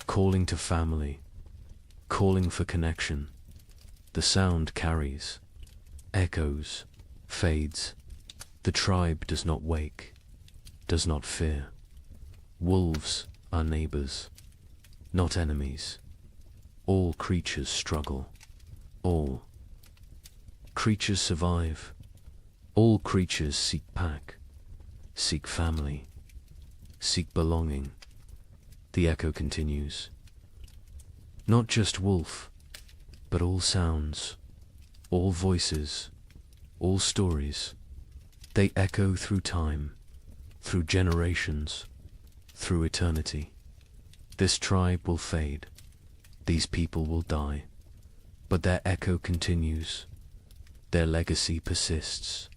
calling to family, calling for connection. The sound carries, echoes, fades. The tribe does not wake, does not fear. Wolves are neighbors, not enemies. All creatures struggle. All creatures survive. All creatures seek pack, seek family, seek belonging. The echo continues. Not just wolf, but all sounds, all voices, all stories. They echo through time, through generations, through eternity. This tribe will fade. These people will die, but their echo continues, their legacy persists,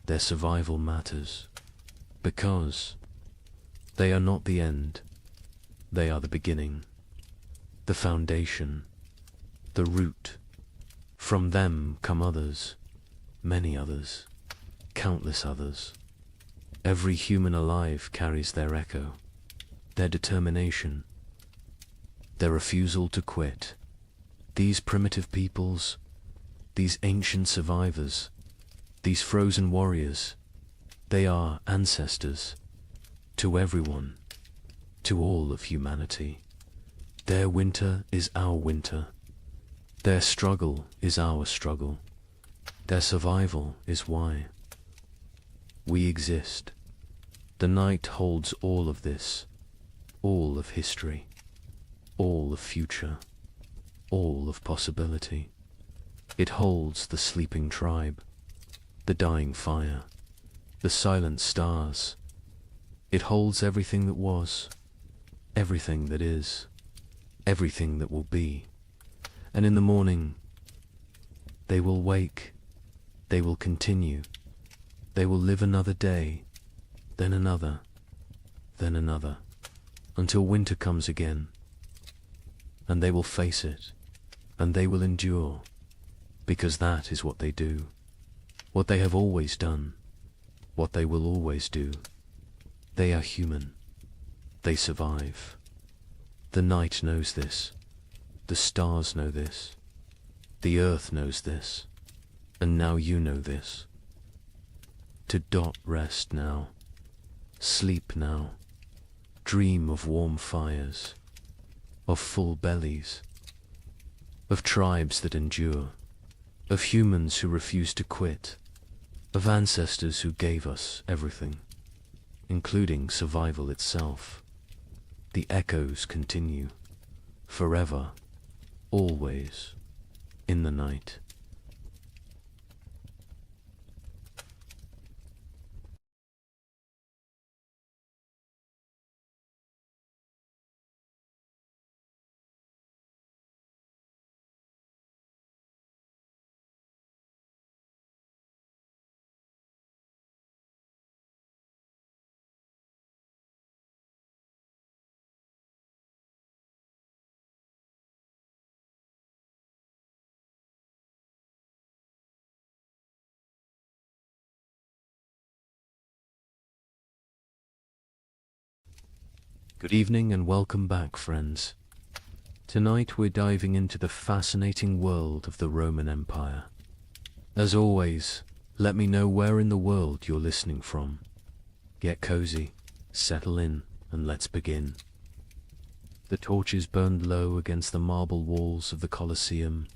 their survival matters, because they are not the end, they are the beginning, the foundation, the root. From them come others, many others, countless others. Every human alive carries their echo, their determination, their refusal to quit. These primitive peoples, these ancient survivors, these frozen warriors, they are ancestors to everyone, to all of humanity. Their winter is our winter. Their struggle is our struggle. Their survival is why we exist. The night holds all of this, all of history, all of future. all of possibility. It holds the sleeping tribe, the dying fire, the silent stars. It holds everything that was, everything that is, everything that will be. And in the morning, they will wake, they will continue, they will live another day, then another, until winter comes again. And they will face it, and they will endure, because that is what they do, what they have always done, what they will always do. They are human. They survive. The night knows this. The stars know this. The earth knows this. And now you know this. To dot rest now. Sleep now. Dream of warm fires. Of full bellies. Of tribes that endure. Of humans who refuse to quit. Of ancestors who gave us everything, including survival itself. The echoes continue, forever, always, in the night. Good evening and welcome back, friends. Tonight we're diving into the fascinating world of the Roman Empire. As always, let me know where in the world you're listening from. Get cozy, settle in, and let's begin. The torches burned low against the marble walls of the Colosseum,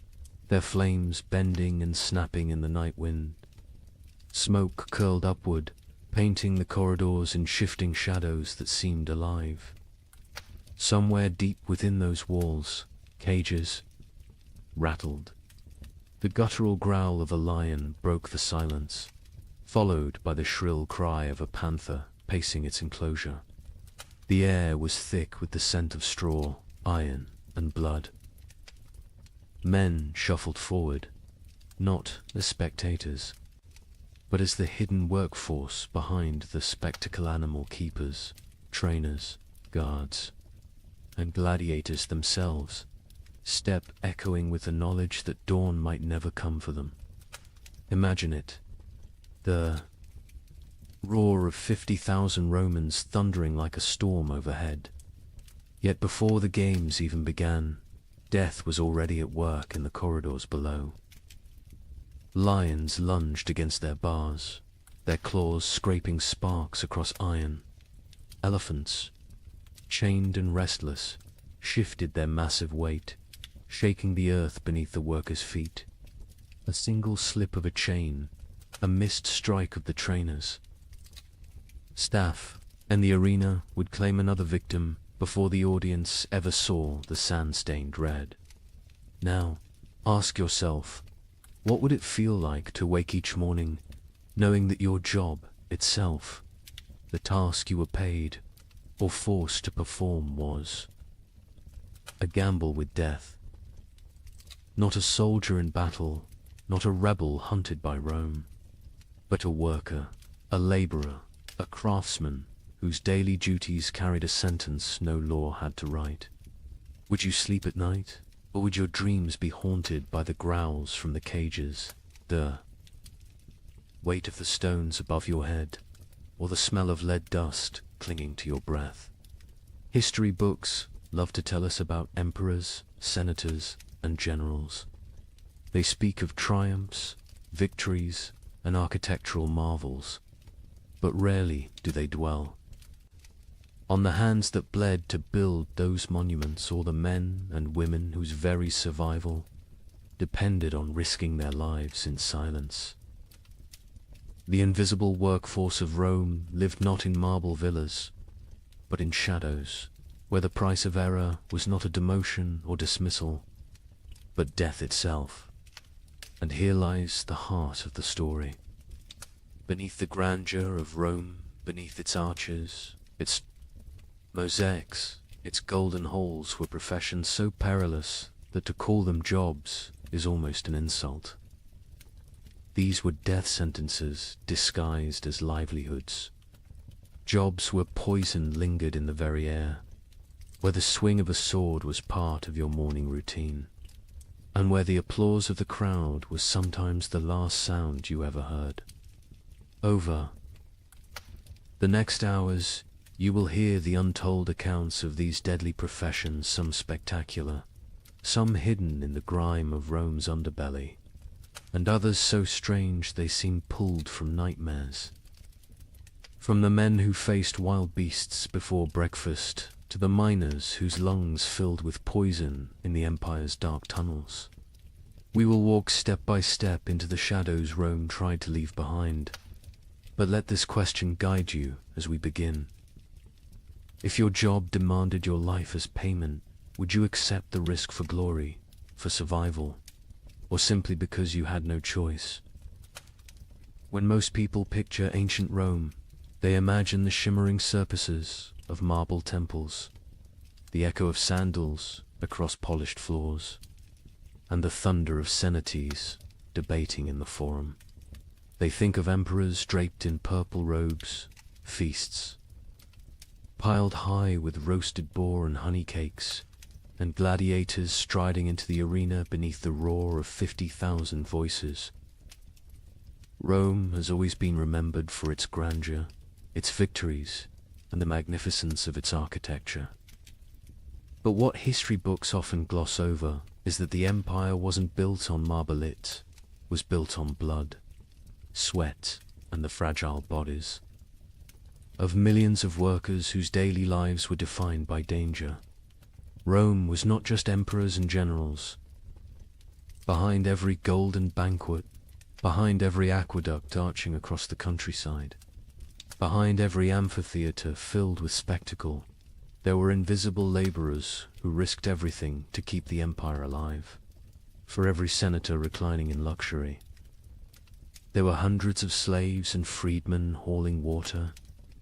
their flames bending and snapping in the night wind. Smoke curled upward, painting the corridors in shifting shadows that seemed alive. Somewhere deep within those walls, cages rattled. The guttural growl of a lion broke the silence, followed by the shrill cry of a panther pacing its enclosure. The air was thick with the scent of straw, iron, and blood. Men shuffled forward, not as spectators, but as the hidden workforce behind the spectacle animal keepers, trainers, guards, and gladiators themselves, step echoing with the knowledge that dawn might never come for them. Imagine it, the roar of 50,000 Romans thundering like a storm overhead. Yet before the games even began, death was already at work in the corridors below. Lions lunged against their bars, their claws scraping sparks across iron. Elephants, chained and restless, shifted their massive weight, shaking the earth beneath the workers' feet. A single slip of a chain, a missed strike of the trainers. Staff and the arena would claim another victim before the audience ever saw the sand-stained red. Now, ask yourself, what would it feel like to wake each morning knowing that your job itself, the task you were paid or forced to perform, was a gamble with death? Not a soldier in battle, not a rebel hunted by Rome, but a worker, a laborer, a craftsman whose daily duties carried a sentence no law had to write. Would you sleep at night? Or would your dreams be haunted by the growls from the cages, the weight of the stones above your head, or the smell of lead dust clinging to your breath? History books love to tell us about emperors, senators, and generals. They speak of triumphs, victories, and architectural marvels, but rarely do they dwell on the hands that bled to build those monuments, or the men and women whose very survival depended on risking their lives in silence. The invisible workforce of Rome lived not in marble villas, but in shadows, where the price of error was not a demotion or dismissal, but death itself. And here lies the heart of the story. Beneath the grandeur of Rome, beneath its arches, its mosaics, its golden halls were professions so perilous that to call them jobs is almost an insult. These were death sentences disguised as livelihoods. Jobs where poison lingered in the very air, where the swing of a sword was part of your morning routine, and where the applause of the crowd was sometimes the last sound you ever heard. Over the next hours, you will hear the untold accounts of these deadly professions, some spectacular, some hidden in the grime of Rome's underbelly, and others so strange they seem pulled from nightmares. From the men who faced wild beasts before breakfast, to the miners whose lungs filled with poison in the empire's dark tunnels, we will walk step by step into the shadows Rome tried to leave behind. But let this question guide you as we begin. If your job demanded your life as payment, would you accept the risk for glory, for survival, or simply because you had no choice? When most people picture ancient Rome, they imagine the shimmering surfaces of marble temples, the echo of sandals across polished floors, and the thunder of cenotes debating in the forum. They think of emperors draped in purple robes, feasts piled high with roasted boar and honey cakes, and gladiators striding into the arena beneath the roar of 50,000 voices. Rome has always been remembered for its grandeur, its victories, and the magnificence of its architecture. But what history books often gloss over is that the empire wasn't built on marble, it was built on blood, sweat, and the fragile bodies of millions of workers whose daily lives were defined by danger. Rome was not just emperors and generals. Behind every golden banquet, behind every aqueduct arching across the countryside, behind every amphitheater filled with spectacle, there were invisible laborers who risked everything to keep the empire alive. For every senator reclining in luxury, there were hundreds of slaves and freedmen hauling water,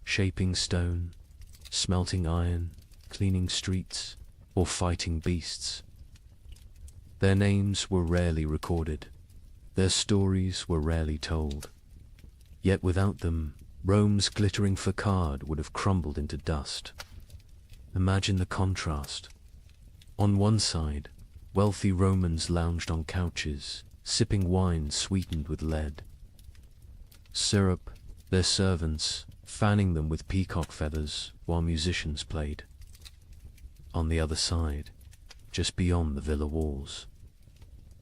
shaping stone, smelting iron, cleaning streets, or fighting beasts. Their names were rarely recorded. Their stories were rarely told. Yet without them, Rome's glittering facade would have crumbled into dust. Imagine the contrast. On one side, wealthy Romans lounged on couches, sipping wine sweetened with lead. Syrup, their servants, fanning them with peacock feathers while musicians played. On the other side, just beyond the villa walls,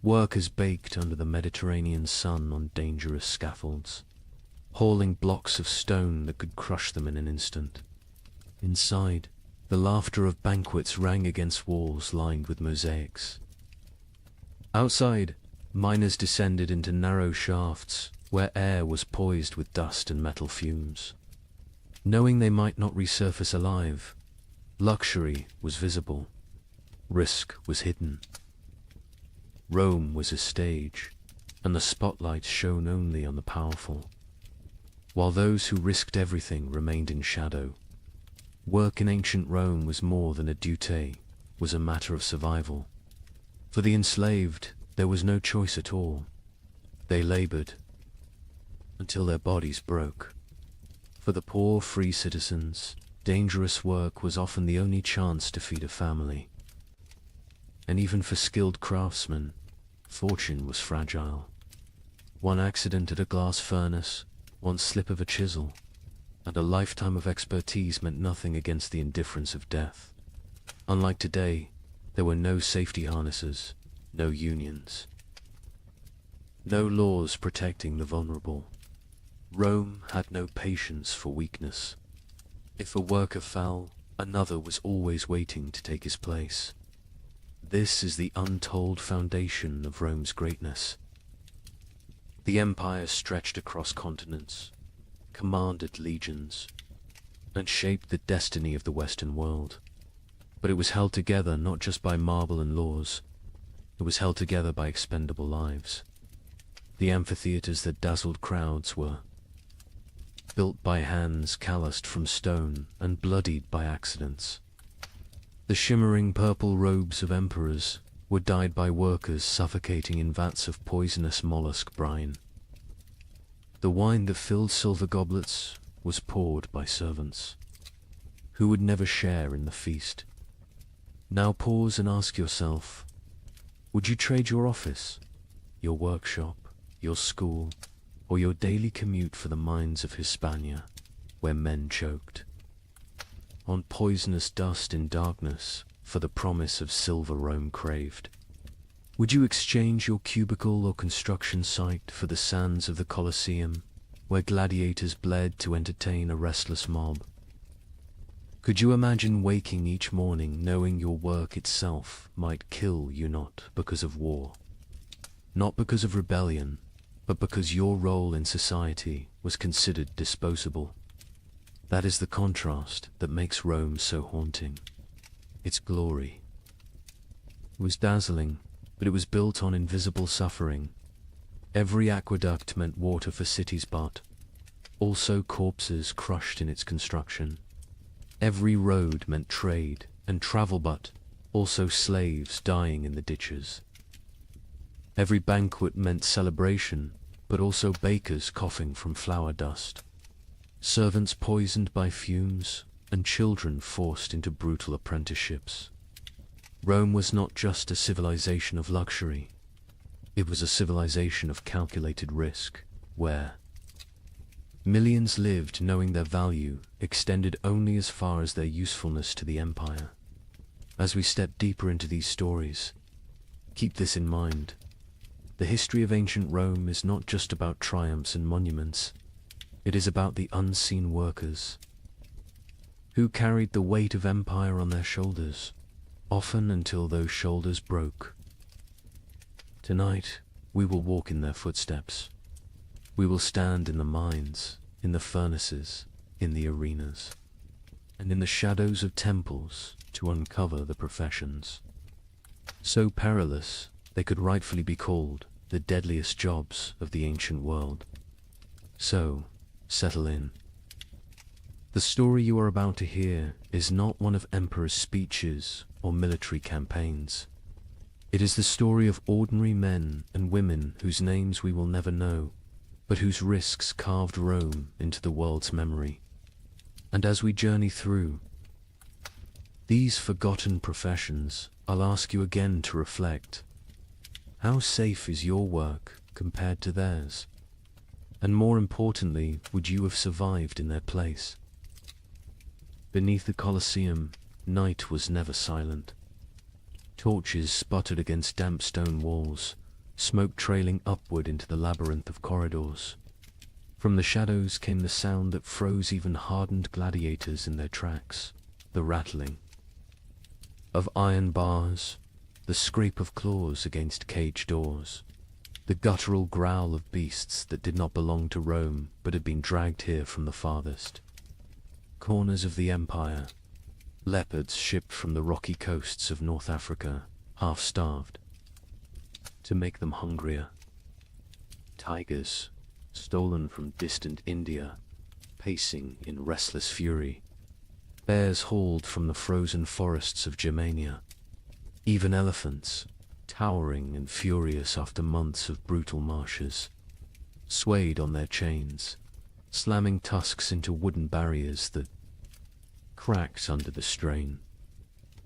workers baked under the Mediterranean sun on dangerous scaffolds, hauling blocks of stone that could crush them in an instant. Inside, the laughter of banquets rang against walls lined with mosaics. Outside, miners descended into narrow shafts where air was poised with dust and metal fumes. Knowing they might not resurface alive, luxury was visible, risk was hidden. Rome was a stage, and the spotlight shone only on the powerful, while those who risked everything remained in shadow. Work in ancient Rome was more than a duty, was a matter of survival. For the enslaved, there was no choice at all. They labored until their bodies broke. For the poor free citizens, dangerous work was often the only chance to feed a family. And even for skilled craftsmen, fortune was fragile. One accident at a glass furnace, one slip of a chisel, and a lifetime of expertise meant nothing against the indifference of death. Unlike today, there were no safety harnesses, no unions, no laws protecting the vulnerable. Rome had no patience for weakness. If a worker fell, another was always waiting to take his place. This is the untold foundation of Rome's greatness. The empire stretched across continents, commanded legions, and shaped the destiny of the Western world. But it was held together not just by marble and laws, It was held together by expendable lives. The amphitheaters that dazzled crowds were built by hands calloused from stone and bloodied by accidents. The shimmering purple robes of emperors were dyed by workers suffocating in vats of poisonous mollusk brine. The wine that filled silver goblets was poured by servants who would never share in the feast. Now pause and ask yourself, would you trade your office, your workshop, your school, or your daily commute for the mines of Hispania, where men choked on poisonous dust in darkness for the promise of silver Rome craved? Would you exchange your cubicle or construction site for the sands of the Colosseum, where gladiators bled to entertain a restless mob? Could you imagine waking each morning knowing your work itself might kill you, not because of war, not because of rebellion, but because your role in society was considered disposable? That is the contrast that makes Rome so haunting. Its glory was dazzling, but it was built on invisible suffering. Every aqueduct meant water for cities, but also corpses crushed in its construction. Every road meant trade and travel, but also slaves dying in the ditches. Every banquet meant celebration, but also bakers coughing from flour dust, servants poisoned by fumes, and children forced into brutal apprenticeships. Rome was not just a civilization of luxury. It was a civilization of calculated risk, where millions lived knowing their value extended only as far as their usefulness to the empire. As we step deeper into these stories, keep this in mind. The history of ancient Rome is not just about triumphs and monuments. It is about the unseen workers who carried the weight of empire on their shoulders, often until those shoulders broke. Tonight, we will walk in their footsteps. We will stand in the mines, in the furnaces, in the arenas, and in the shadows of temples to uncover the professions so perilous they could rightfully be called the deadliest jobs of the ancient world. So, settle in. The story you are about to hear is not one of emperors' speeches or military campaigns. It is the story of ordinary men and women whose names we will never know, but whose risks carved Rome into the world's memory. And as we journey through these forgotten professions, I'll ask you again to reflect. How safe is your work compared to theirs? And more importantly, would you have survived in their place? Beneath the Colosseum, night was never silent. Torches sputtered against damp stone walls, smoke trailing upward into the labyrinth of corridors. From the shadows came the sound that froze even hardened gladiators in their tracks, the rattling of iron bars, the scrape of claws against cage doors, the guttural growl of beasts that did not belong to Rome but had been dragged here from the farthest corners of the empire. Leopards shipped from the rocky coasts of North Africa, half-starved, to make them hungrier. Tigers, stolen from distant India, pacing in restless fury. Bears hauled from the frozen forests of Germania. Even elephants, towering and furious after months of brutal marshes, swayed on their chains, slamming tusks into wooden barriers that cracked under the strain.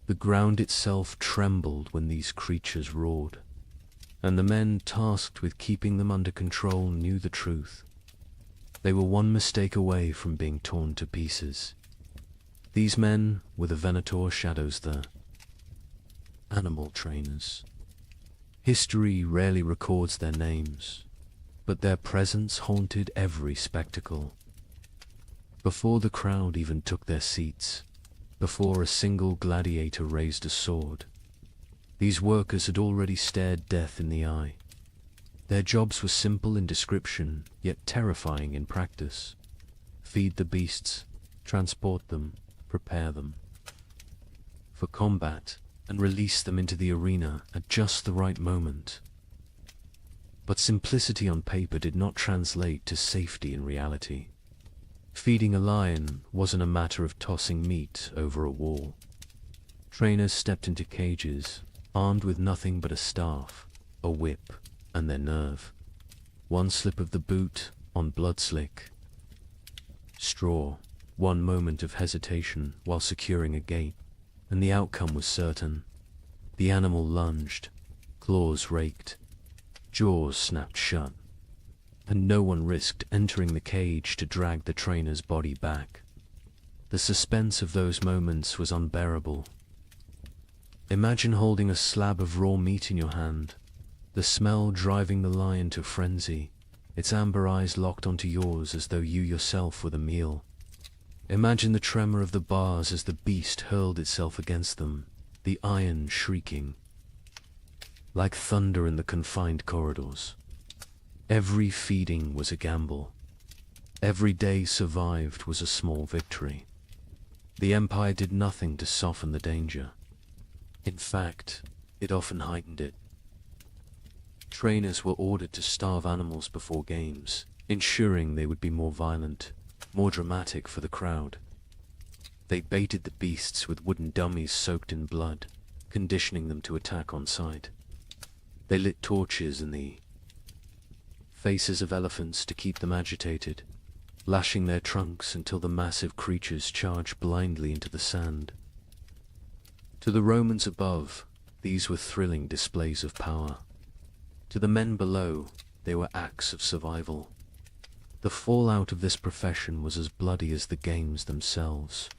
The ground itself trembled when these creatures roared, and the men tasked with keeping them under control knew the truth. They were one mistake away from being torn to pieces. These men were the Venator shadows, the animal trainers. History rarely records their names, but their presence haunted every spectacle. Before the crowd even took their seats, before a single gladiator raised a sword, these workers had already stared death in the eye. Their jobs were simple in description, yet terrifying in practice. Feed the beasts, transport them, prepare them for combat, and release them into the arena at just the right moment. But simplicity on paper did not translate to safety in reality. Feeding a lion wasn't a matter of tossing meat over a wall. Trainers stepped into cages, armed with nothing but a staff, a whip, and their nerve. One slip of the boot on blood-slick straw, one moment of hesitation while securing a gate, and the outcome was certain. The animal lunged, claws raked, jaws snapped shut, and no one risked entering the cage to drag the trainer's body back. The suspense of those moments was unbearable. Imagine holding a slab of raw meat in your hand, the smell driving the lion to frenzy, its amber eyes locked onto yours as though you yourself were the meal. Imagine the tremor of the bars as the beast hurled itself against them, the iron shrieking like thunder in the confined corridors. Every feeding was a gamble. Every day survived was a small victory. The Empire did nothing to soften the danger. In fact, it often heightened it. Trainers were ordered to starve animals before games, ensuring they would be more violent, more dramatic for the crowd. They baited the beasts with wooden dummies soaked in blood, conditioning them to attack on sight. They lit torches in the faces of elephants to keep them agitated, lashing their trunks until the massive creatures charged blindly into the sand. To the Romans above, these were thrilling displays of power. To the men below, they were acts of survival. The fallout of this profession was as bloody as the games themselves.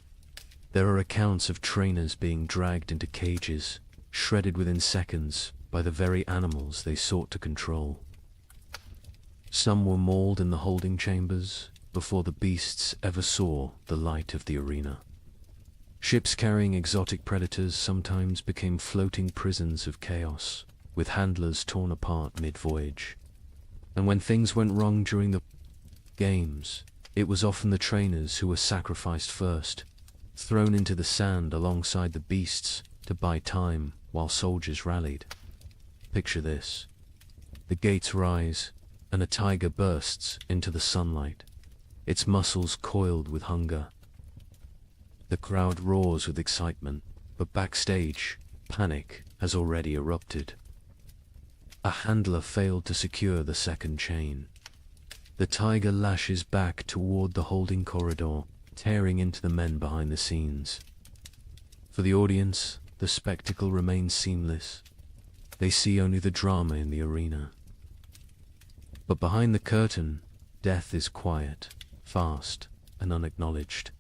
There are accounts of trainers being dragged into cages, shredded within seconds by the very animals they sought to control. Some were mauled in the holding chambers before the beasts ever saw the light of the arena. Ships carrying exotic predators sometimes became floating prisons of chaos, with handlers torn apart mid-voyage. And when things went wrong during the games, it was often the trainers who were sacrificed first, thrown into the sand alongside the beasts to buy time while soldiers rallied. Picture this. The gates rise, and a tiger bursts into the sunlight, its muscles coiled with hunger. The crowd roars with excitement, but backstage, panic has already erupted. A handler failed to secure the second chain. The tiger lashes back toward the holding corridor, tearing into the men behind the scenes. For the audience, the spectacle remains seamless. They see only the drama in the arena. But behind the curtain, death is quiet, fast, and unacknowledged.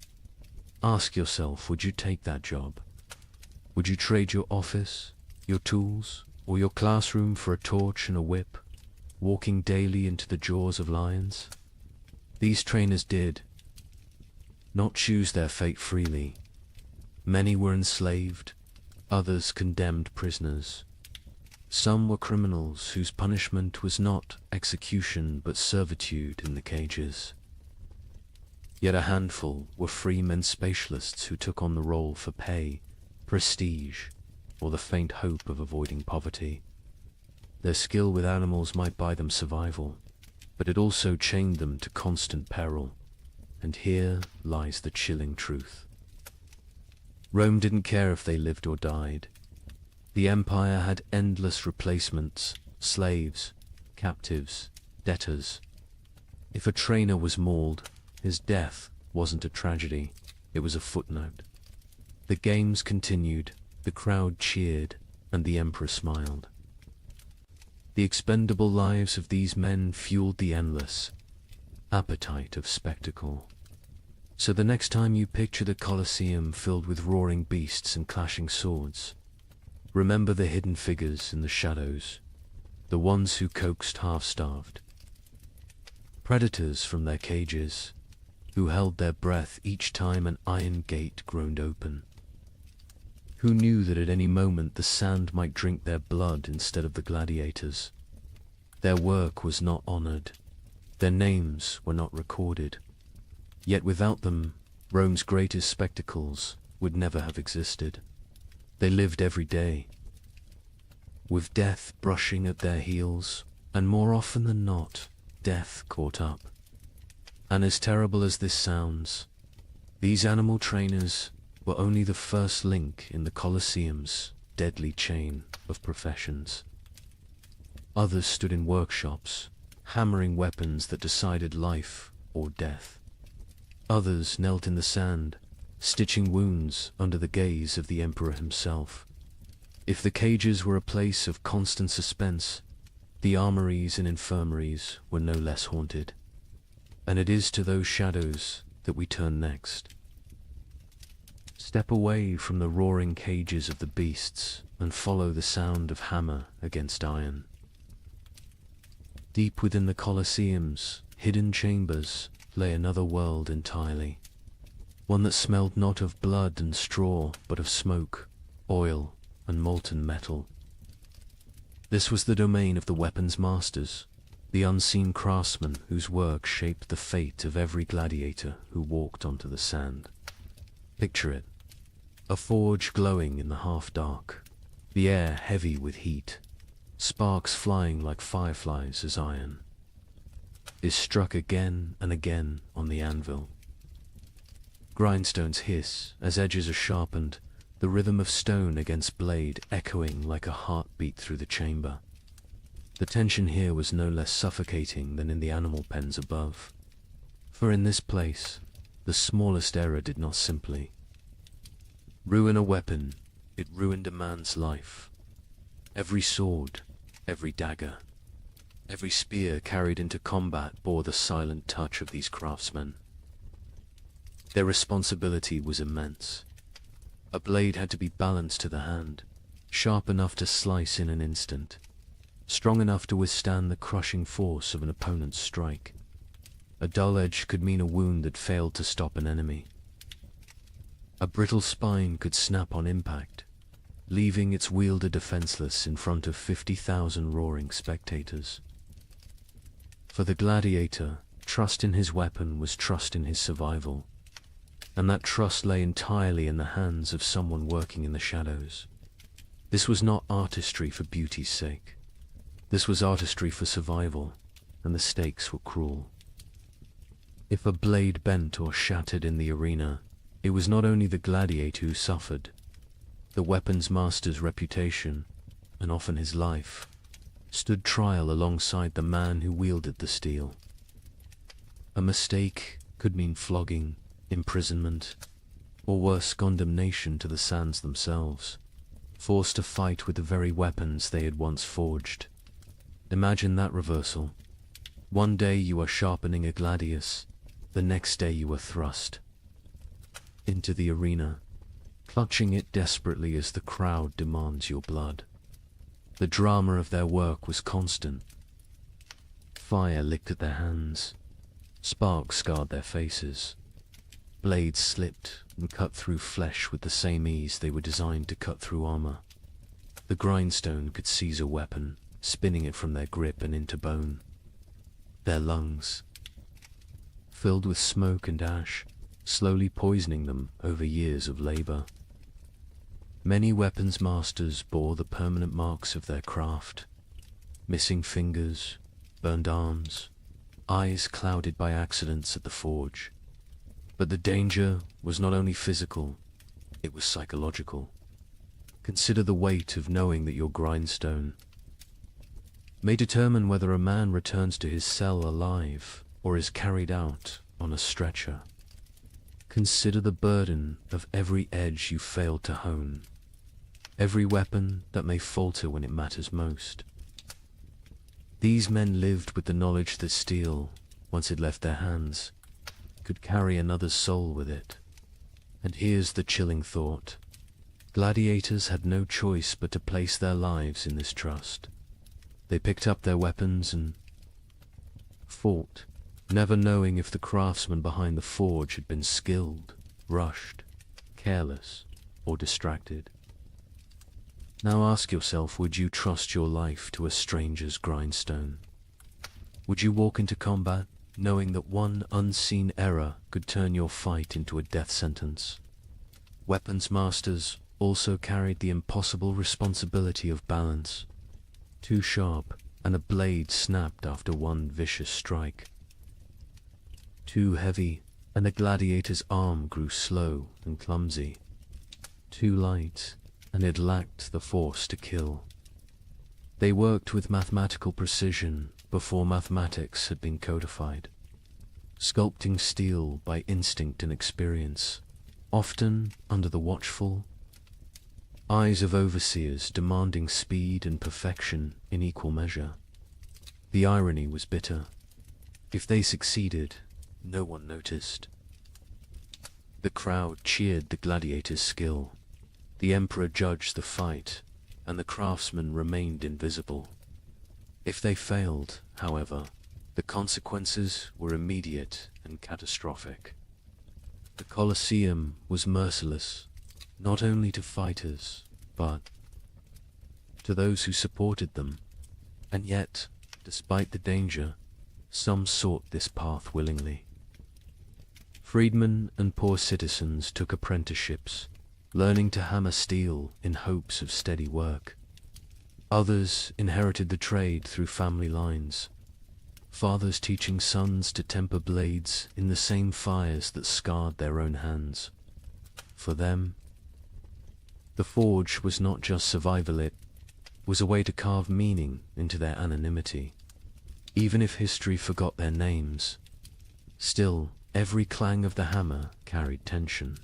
Ask yourself, would you take that job? Would you trade your office, your tools, or your classroom for a torch and a whip, walking daily into the jaws of lions? These trainers did not choose their fate freely. Many were enslaved, others condemned prisoners. Some were criminals whose punishment was not execution but servitude in the cages. Yet a handful were free men spatialists who took on the role for pay, prestige, or the faint hope of avoiding poverty. Their skill with animals might buy them survival, but it also chained them to constant peril. And here lies the chilling truth. Rome didn't care if they lived or died. The empire had endless replacements, slaves, captives, debtors. If a trainer was mauled, his death wasn't a tragedy, it was a footnote. The games continued, the crowd cheered, and the emperor smiled. The expendable lives of these men fueled the endless appetite of spectacle. So the next time you picture the Colosseum filled with roaring beasts and clashing swords, remember the hidden figures in the shadows, the ones who coaxed half-starved. Predators from their cages, who held their breath each time an iron gate groaned open. Who knew that at any moment the sand might drink their blood instead of the gladiators. Their work was not honored. Their names were not recorded. Yet without them, Rome's greatest spectacles would never have existed. They lived every day, with death brushing at their heels, and more often than not, death caught up. And as terrible as this sounds, these animal trainers were only the first link in the Colosseum's deadly chain of professions. Others stood in workshops, hammering weapons that decided life or death. Others knelt in the sand, stitching wounds under the gaze of the emperor himself. If the cages were a place of constant suspense, the armories and infirmaries were no less haunted. And it is to those shadows that we turn next. Step away from the roaring cages of the beasts and follow the sound of hammer against iron. Deep within the Colosseum's hidden chambers lay another world entirely, one that smelled not of blood and straw, but of smoke, oil, and molten metal. This was the domain of the weapons masters, the unseen craftsmen whose work shaped the fate of every gladiator who walked onto the sand. Picture it, a forge glowing in the half-dark, the air heavy with heat, sparks flying like fireflies as iron is struck again and again on the anvil. Grindstones hiss as edges are sharpened, the rhythm of stone against blade echoing like a heartbeat through the chamber. The tension here was no less suffocating than in the animal pens above, for in this place, the smallest error did not simply ruin a weapon, it ruined a man's life. Every sword, every dagger, every spear carried into combat bore the silent touch of these craftsmen. Their responsibility was immense. A blade had to be balanced to the hand, sharp enough to slice in an instant, strong enough to withstand the crushing force of an opponent's strike. A dull edge could mean a wound that failed to stop an enemy. A brittle spine could snap on impact, leaving its wielder defenseless in front of 50,000 roaring spectators. For the gladiator, trust in his weapon was trust in his survival, and that trust lay entirely in the hands of someone working in the shadows. This was not artistry for beauty's sake. This was artistry for survival, and the stakes were cruel. If a blade bent or shattered in the arena, it was not only the gladiator who suffered. The weapons master's reputation, and often his life, stood trial alongside the man who wielded the steel. A mistake could mean flogging, imprisonment, or worse, condemnation to the sands themselves, forced to fight with the very weapons they had once forged. Imagine that reversal. One day you are sharpening a gladius, the next day you are thrust into the arena, clutching it desperately as the crowd demands your blood. The drama of their work was constant. Fire licked at their hands, sparks scarred their faces, blades slipped and cut through flesh with the same ease they were designed to cut through armor. The grindstone could seize a weapon, spinning it from their grip and into bone. Their lungs, filled with smoke and ash, slowly poisoning them over years of labor. Many weapons masters bore the permanent marks of their craft, missing fingers, burned arms, eyes clouded by accidents at the forge. But the danger was not only physical, it was psychological. Consider the weight of knowing that your grindstone may determine whether a man returns to his cell alive or is carried out on a stretcher. Consider the burden of every edge you failed to hone, every weapon that may falter when it matters most. These men lived with the knowledge that steel, once it left their hands, could carry another's soul with it. And here's the chilling thought. Gladiators had no choice but to place their lives in this trust. They picked up their weapons and fought, never knowing if the craftsman behind the forge had been skilled, rushed, careless, or distracted. Now ask yourself, would you trust your life to a stranger's grindstone? Would you walk into combat knowing that one unseen error could turn your fight into a death sentence? Weapons masters also carried the impossible responsibility of balance. Too sharp, and a blade snapped after one vicious strike. Too heavy, and a gladiator's arm grew slow and clumsy. Too light, and it lacked the force to kill. They worked with mathematical precision before mathematics had been codified, sculpting steel by instinct and experience, often under the watchful eyes of overseers demanding speed and perfection in equal measure. The irony was bitter. If they succeeded, no one noticed. The crowd cheered the gladiator's skill. The emperor judged the fight, and the craftsman remained invisible. If they failed, however, the consequences were immediate and catastrophic. The Colosseum was merciless, not only to fighters, but to those who supported them. And yet, despite the danger, some sought this path willingly. Freedmen and poor citizens took apprenticeships, learning to hammer steel in hopes of steady work. Others inherited the trade through family lines, fathers teaching sons to temper blades in the same fires that scarred their own hands. For them, the forge was not just survival, it was a way to carve meaning into their anonymity. Even if history forgot their names, still, every clang of the hammer carried tension.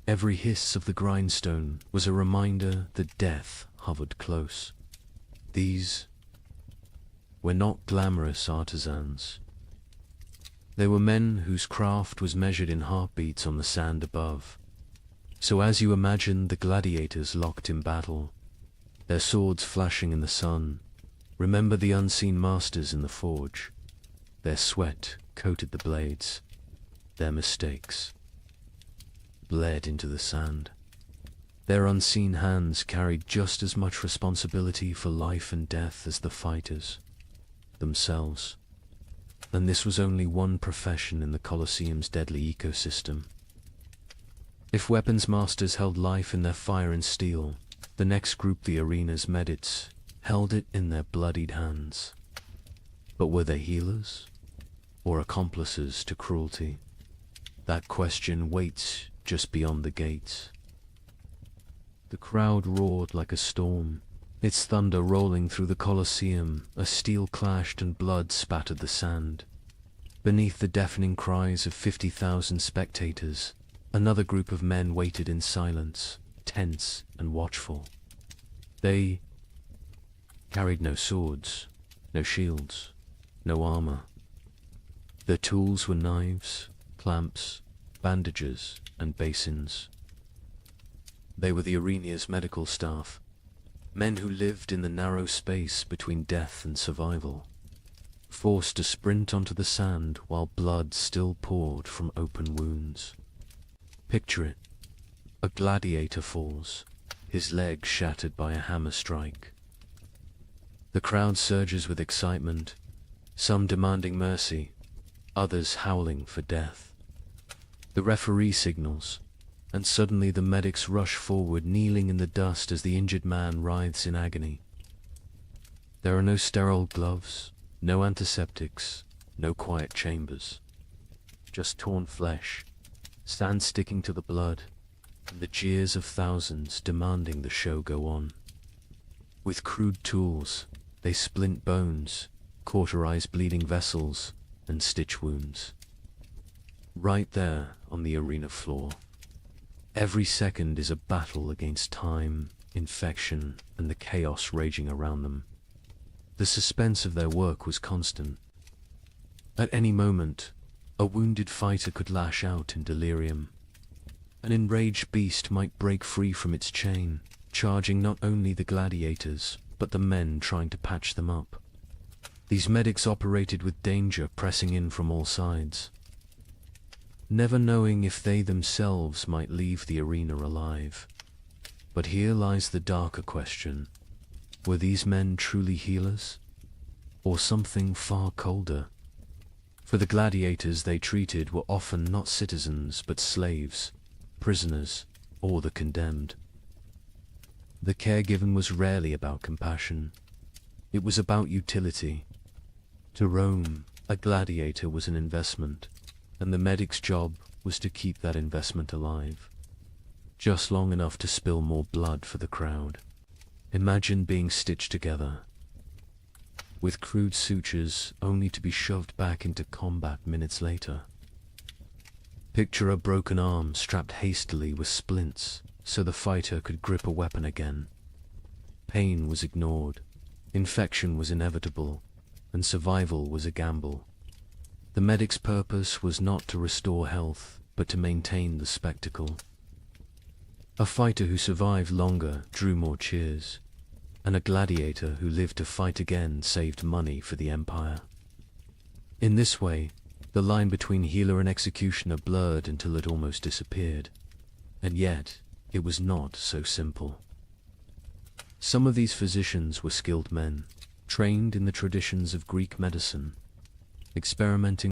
Every hiss of the grindstone was a reminder that death hovered close. These were not glamorous artisans. They were men whose craft was measured in heartbeats on the sand above. So as you imagine the gladiators locked in battle, their swords flashing in the sun, remember the unseen masters in the forge. Their sweat coated the blades. Their mistakes bled into the sand. Their unseen hands carried just as much responsibility for life and death as the fighters themselves. And this was only one profession in the Colosseum's deadly ecosystem. If weapons masters held life in their fire and steel, the next group, the arena's medics, held it in their bloodied hands. But were they healers, or accomplices to cruelty? That question waits just beyond the gates. The crowd roared like a storm, its thunder rolling through the Colosseum as steel clashed and blood spattered the sand. Beneath the deafening cries of 50,000 spectators, another group of men waited in silence, tense and watchful. They carried no swords, no shields, no armor. Their tools were knives, clamps, bandages, and basins. They were the arena's medical staff, men who lived in the narrow space between death and survival, forced to sprint onto the sand while blood still poured from open wounds. Picture it. A gladiator falls, his leg shattered by a hammer strike. The crowd surges with excitement, some demanding mercy, others howling for death. The referee signals, and suddenly the medics rush forward, kneeling in the dust as the injured man writhes in agony. There are no sterile gloves, no antiseptics, no quiet chambers. Just torn flesh, sand sticking to the blood, and the jeers of thousands demanding the show go on. With crude tools, they splint bones, cauterize bleeding vessels, and stitch wounds. Right there on the arena floor. Every second is a battle against time, infection, and the chaos raging around them. The suspense of their work was constant. At any moment, a wounded fighter could lash out in delirium. An enraged beast might break free from its chain, charging not only the gladiators, but the men trying to patch them up. These medics operated with danger pressing in from all sides, never knowing if they themselves might leave the arena alive. But here lies the darker question. Were these men truly healers? Or something far colder? For the gladiators they treated were often not citizens but slaves, prisoners, or the condemned. The care given was rarely about compassion. It was about utility. To Rome, a gladiator was an investment, and the medic's job was to keep that investment alive. Just long enough to spill more blood for the crowd. Imagine being stitched together, with crude sutures only to be shoved back into combat minutes later. Picture a broken arm strapped hastily with splints so the fighter could grip a weapon again. Pain was ignored, infection was inevitable, and survival was a gamble. The medic's purpose was not to restore health, but to maintain the spectacle. A fighter who survived longer drew more cheers, and a gladiator who lived to fight again saved money for the empire. In this way, the line between healer and executioner blurred until it almost disappeared. And yet, it was not so simple. Some of these physicians were skilled men, trained in the traditions of Greek medicine, experimenting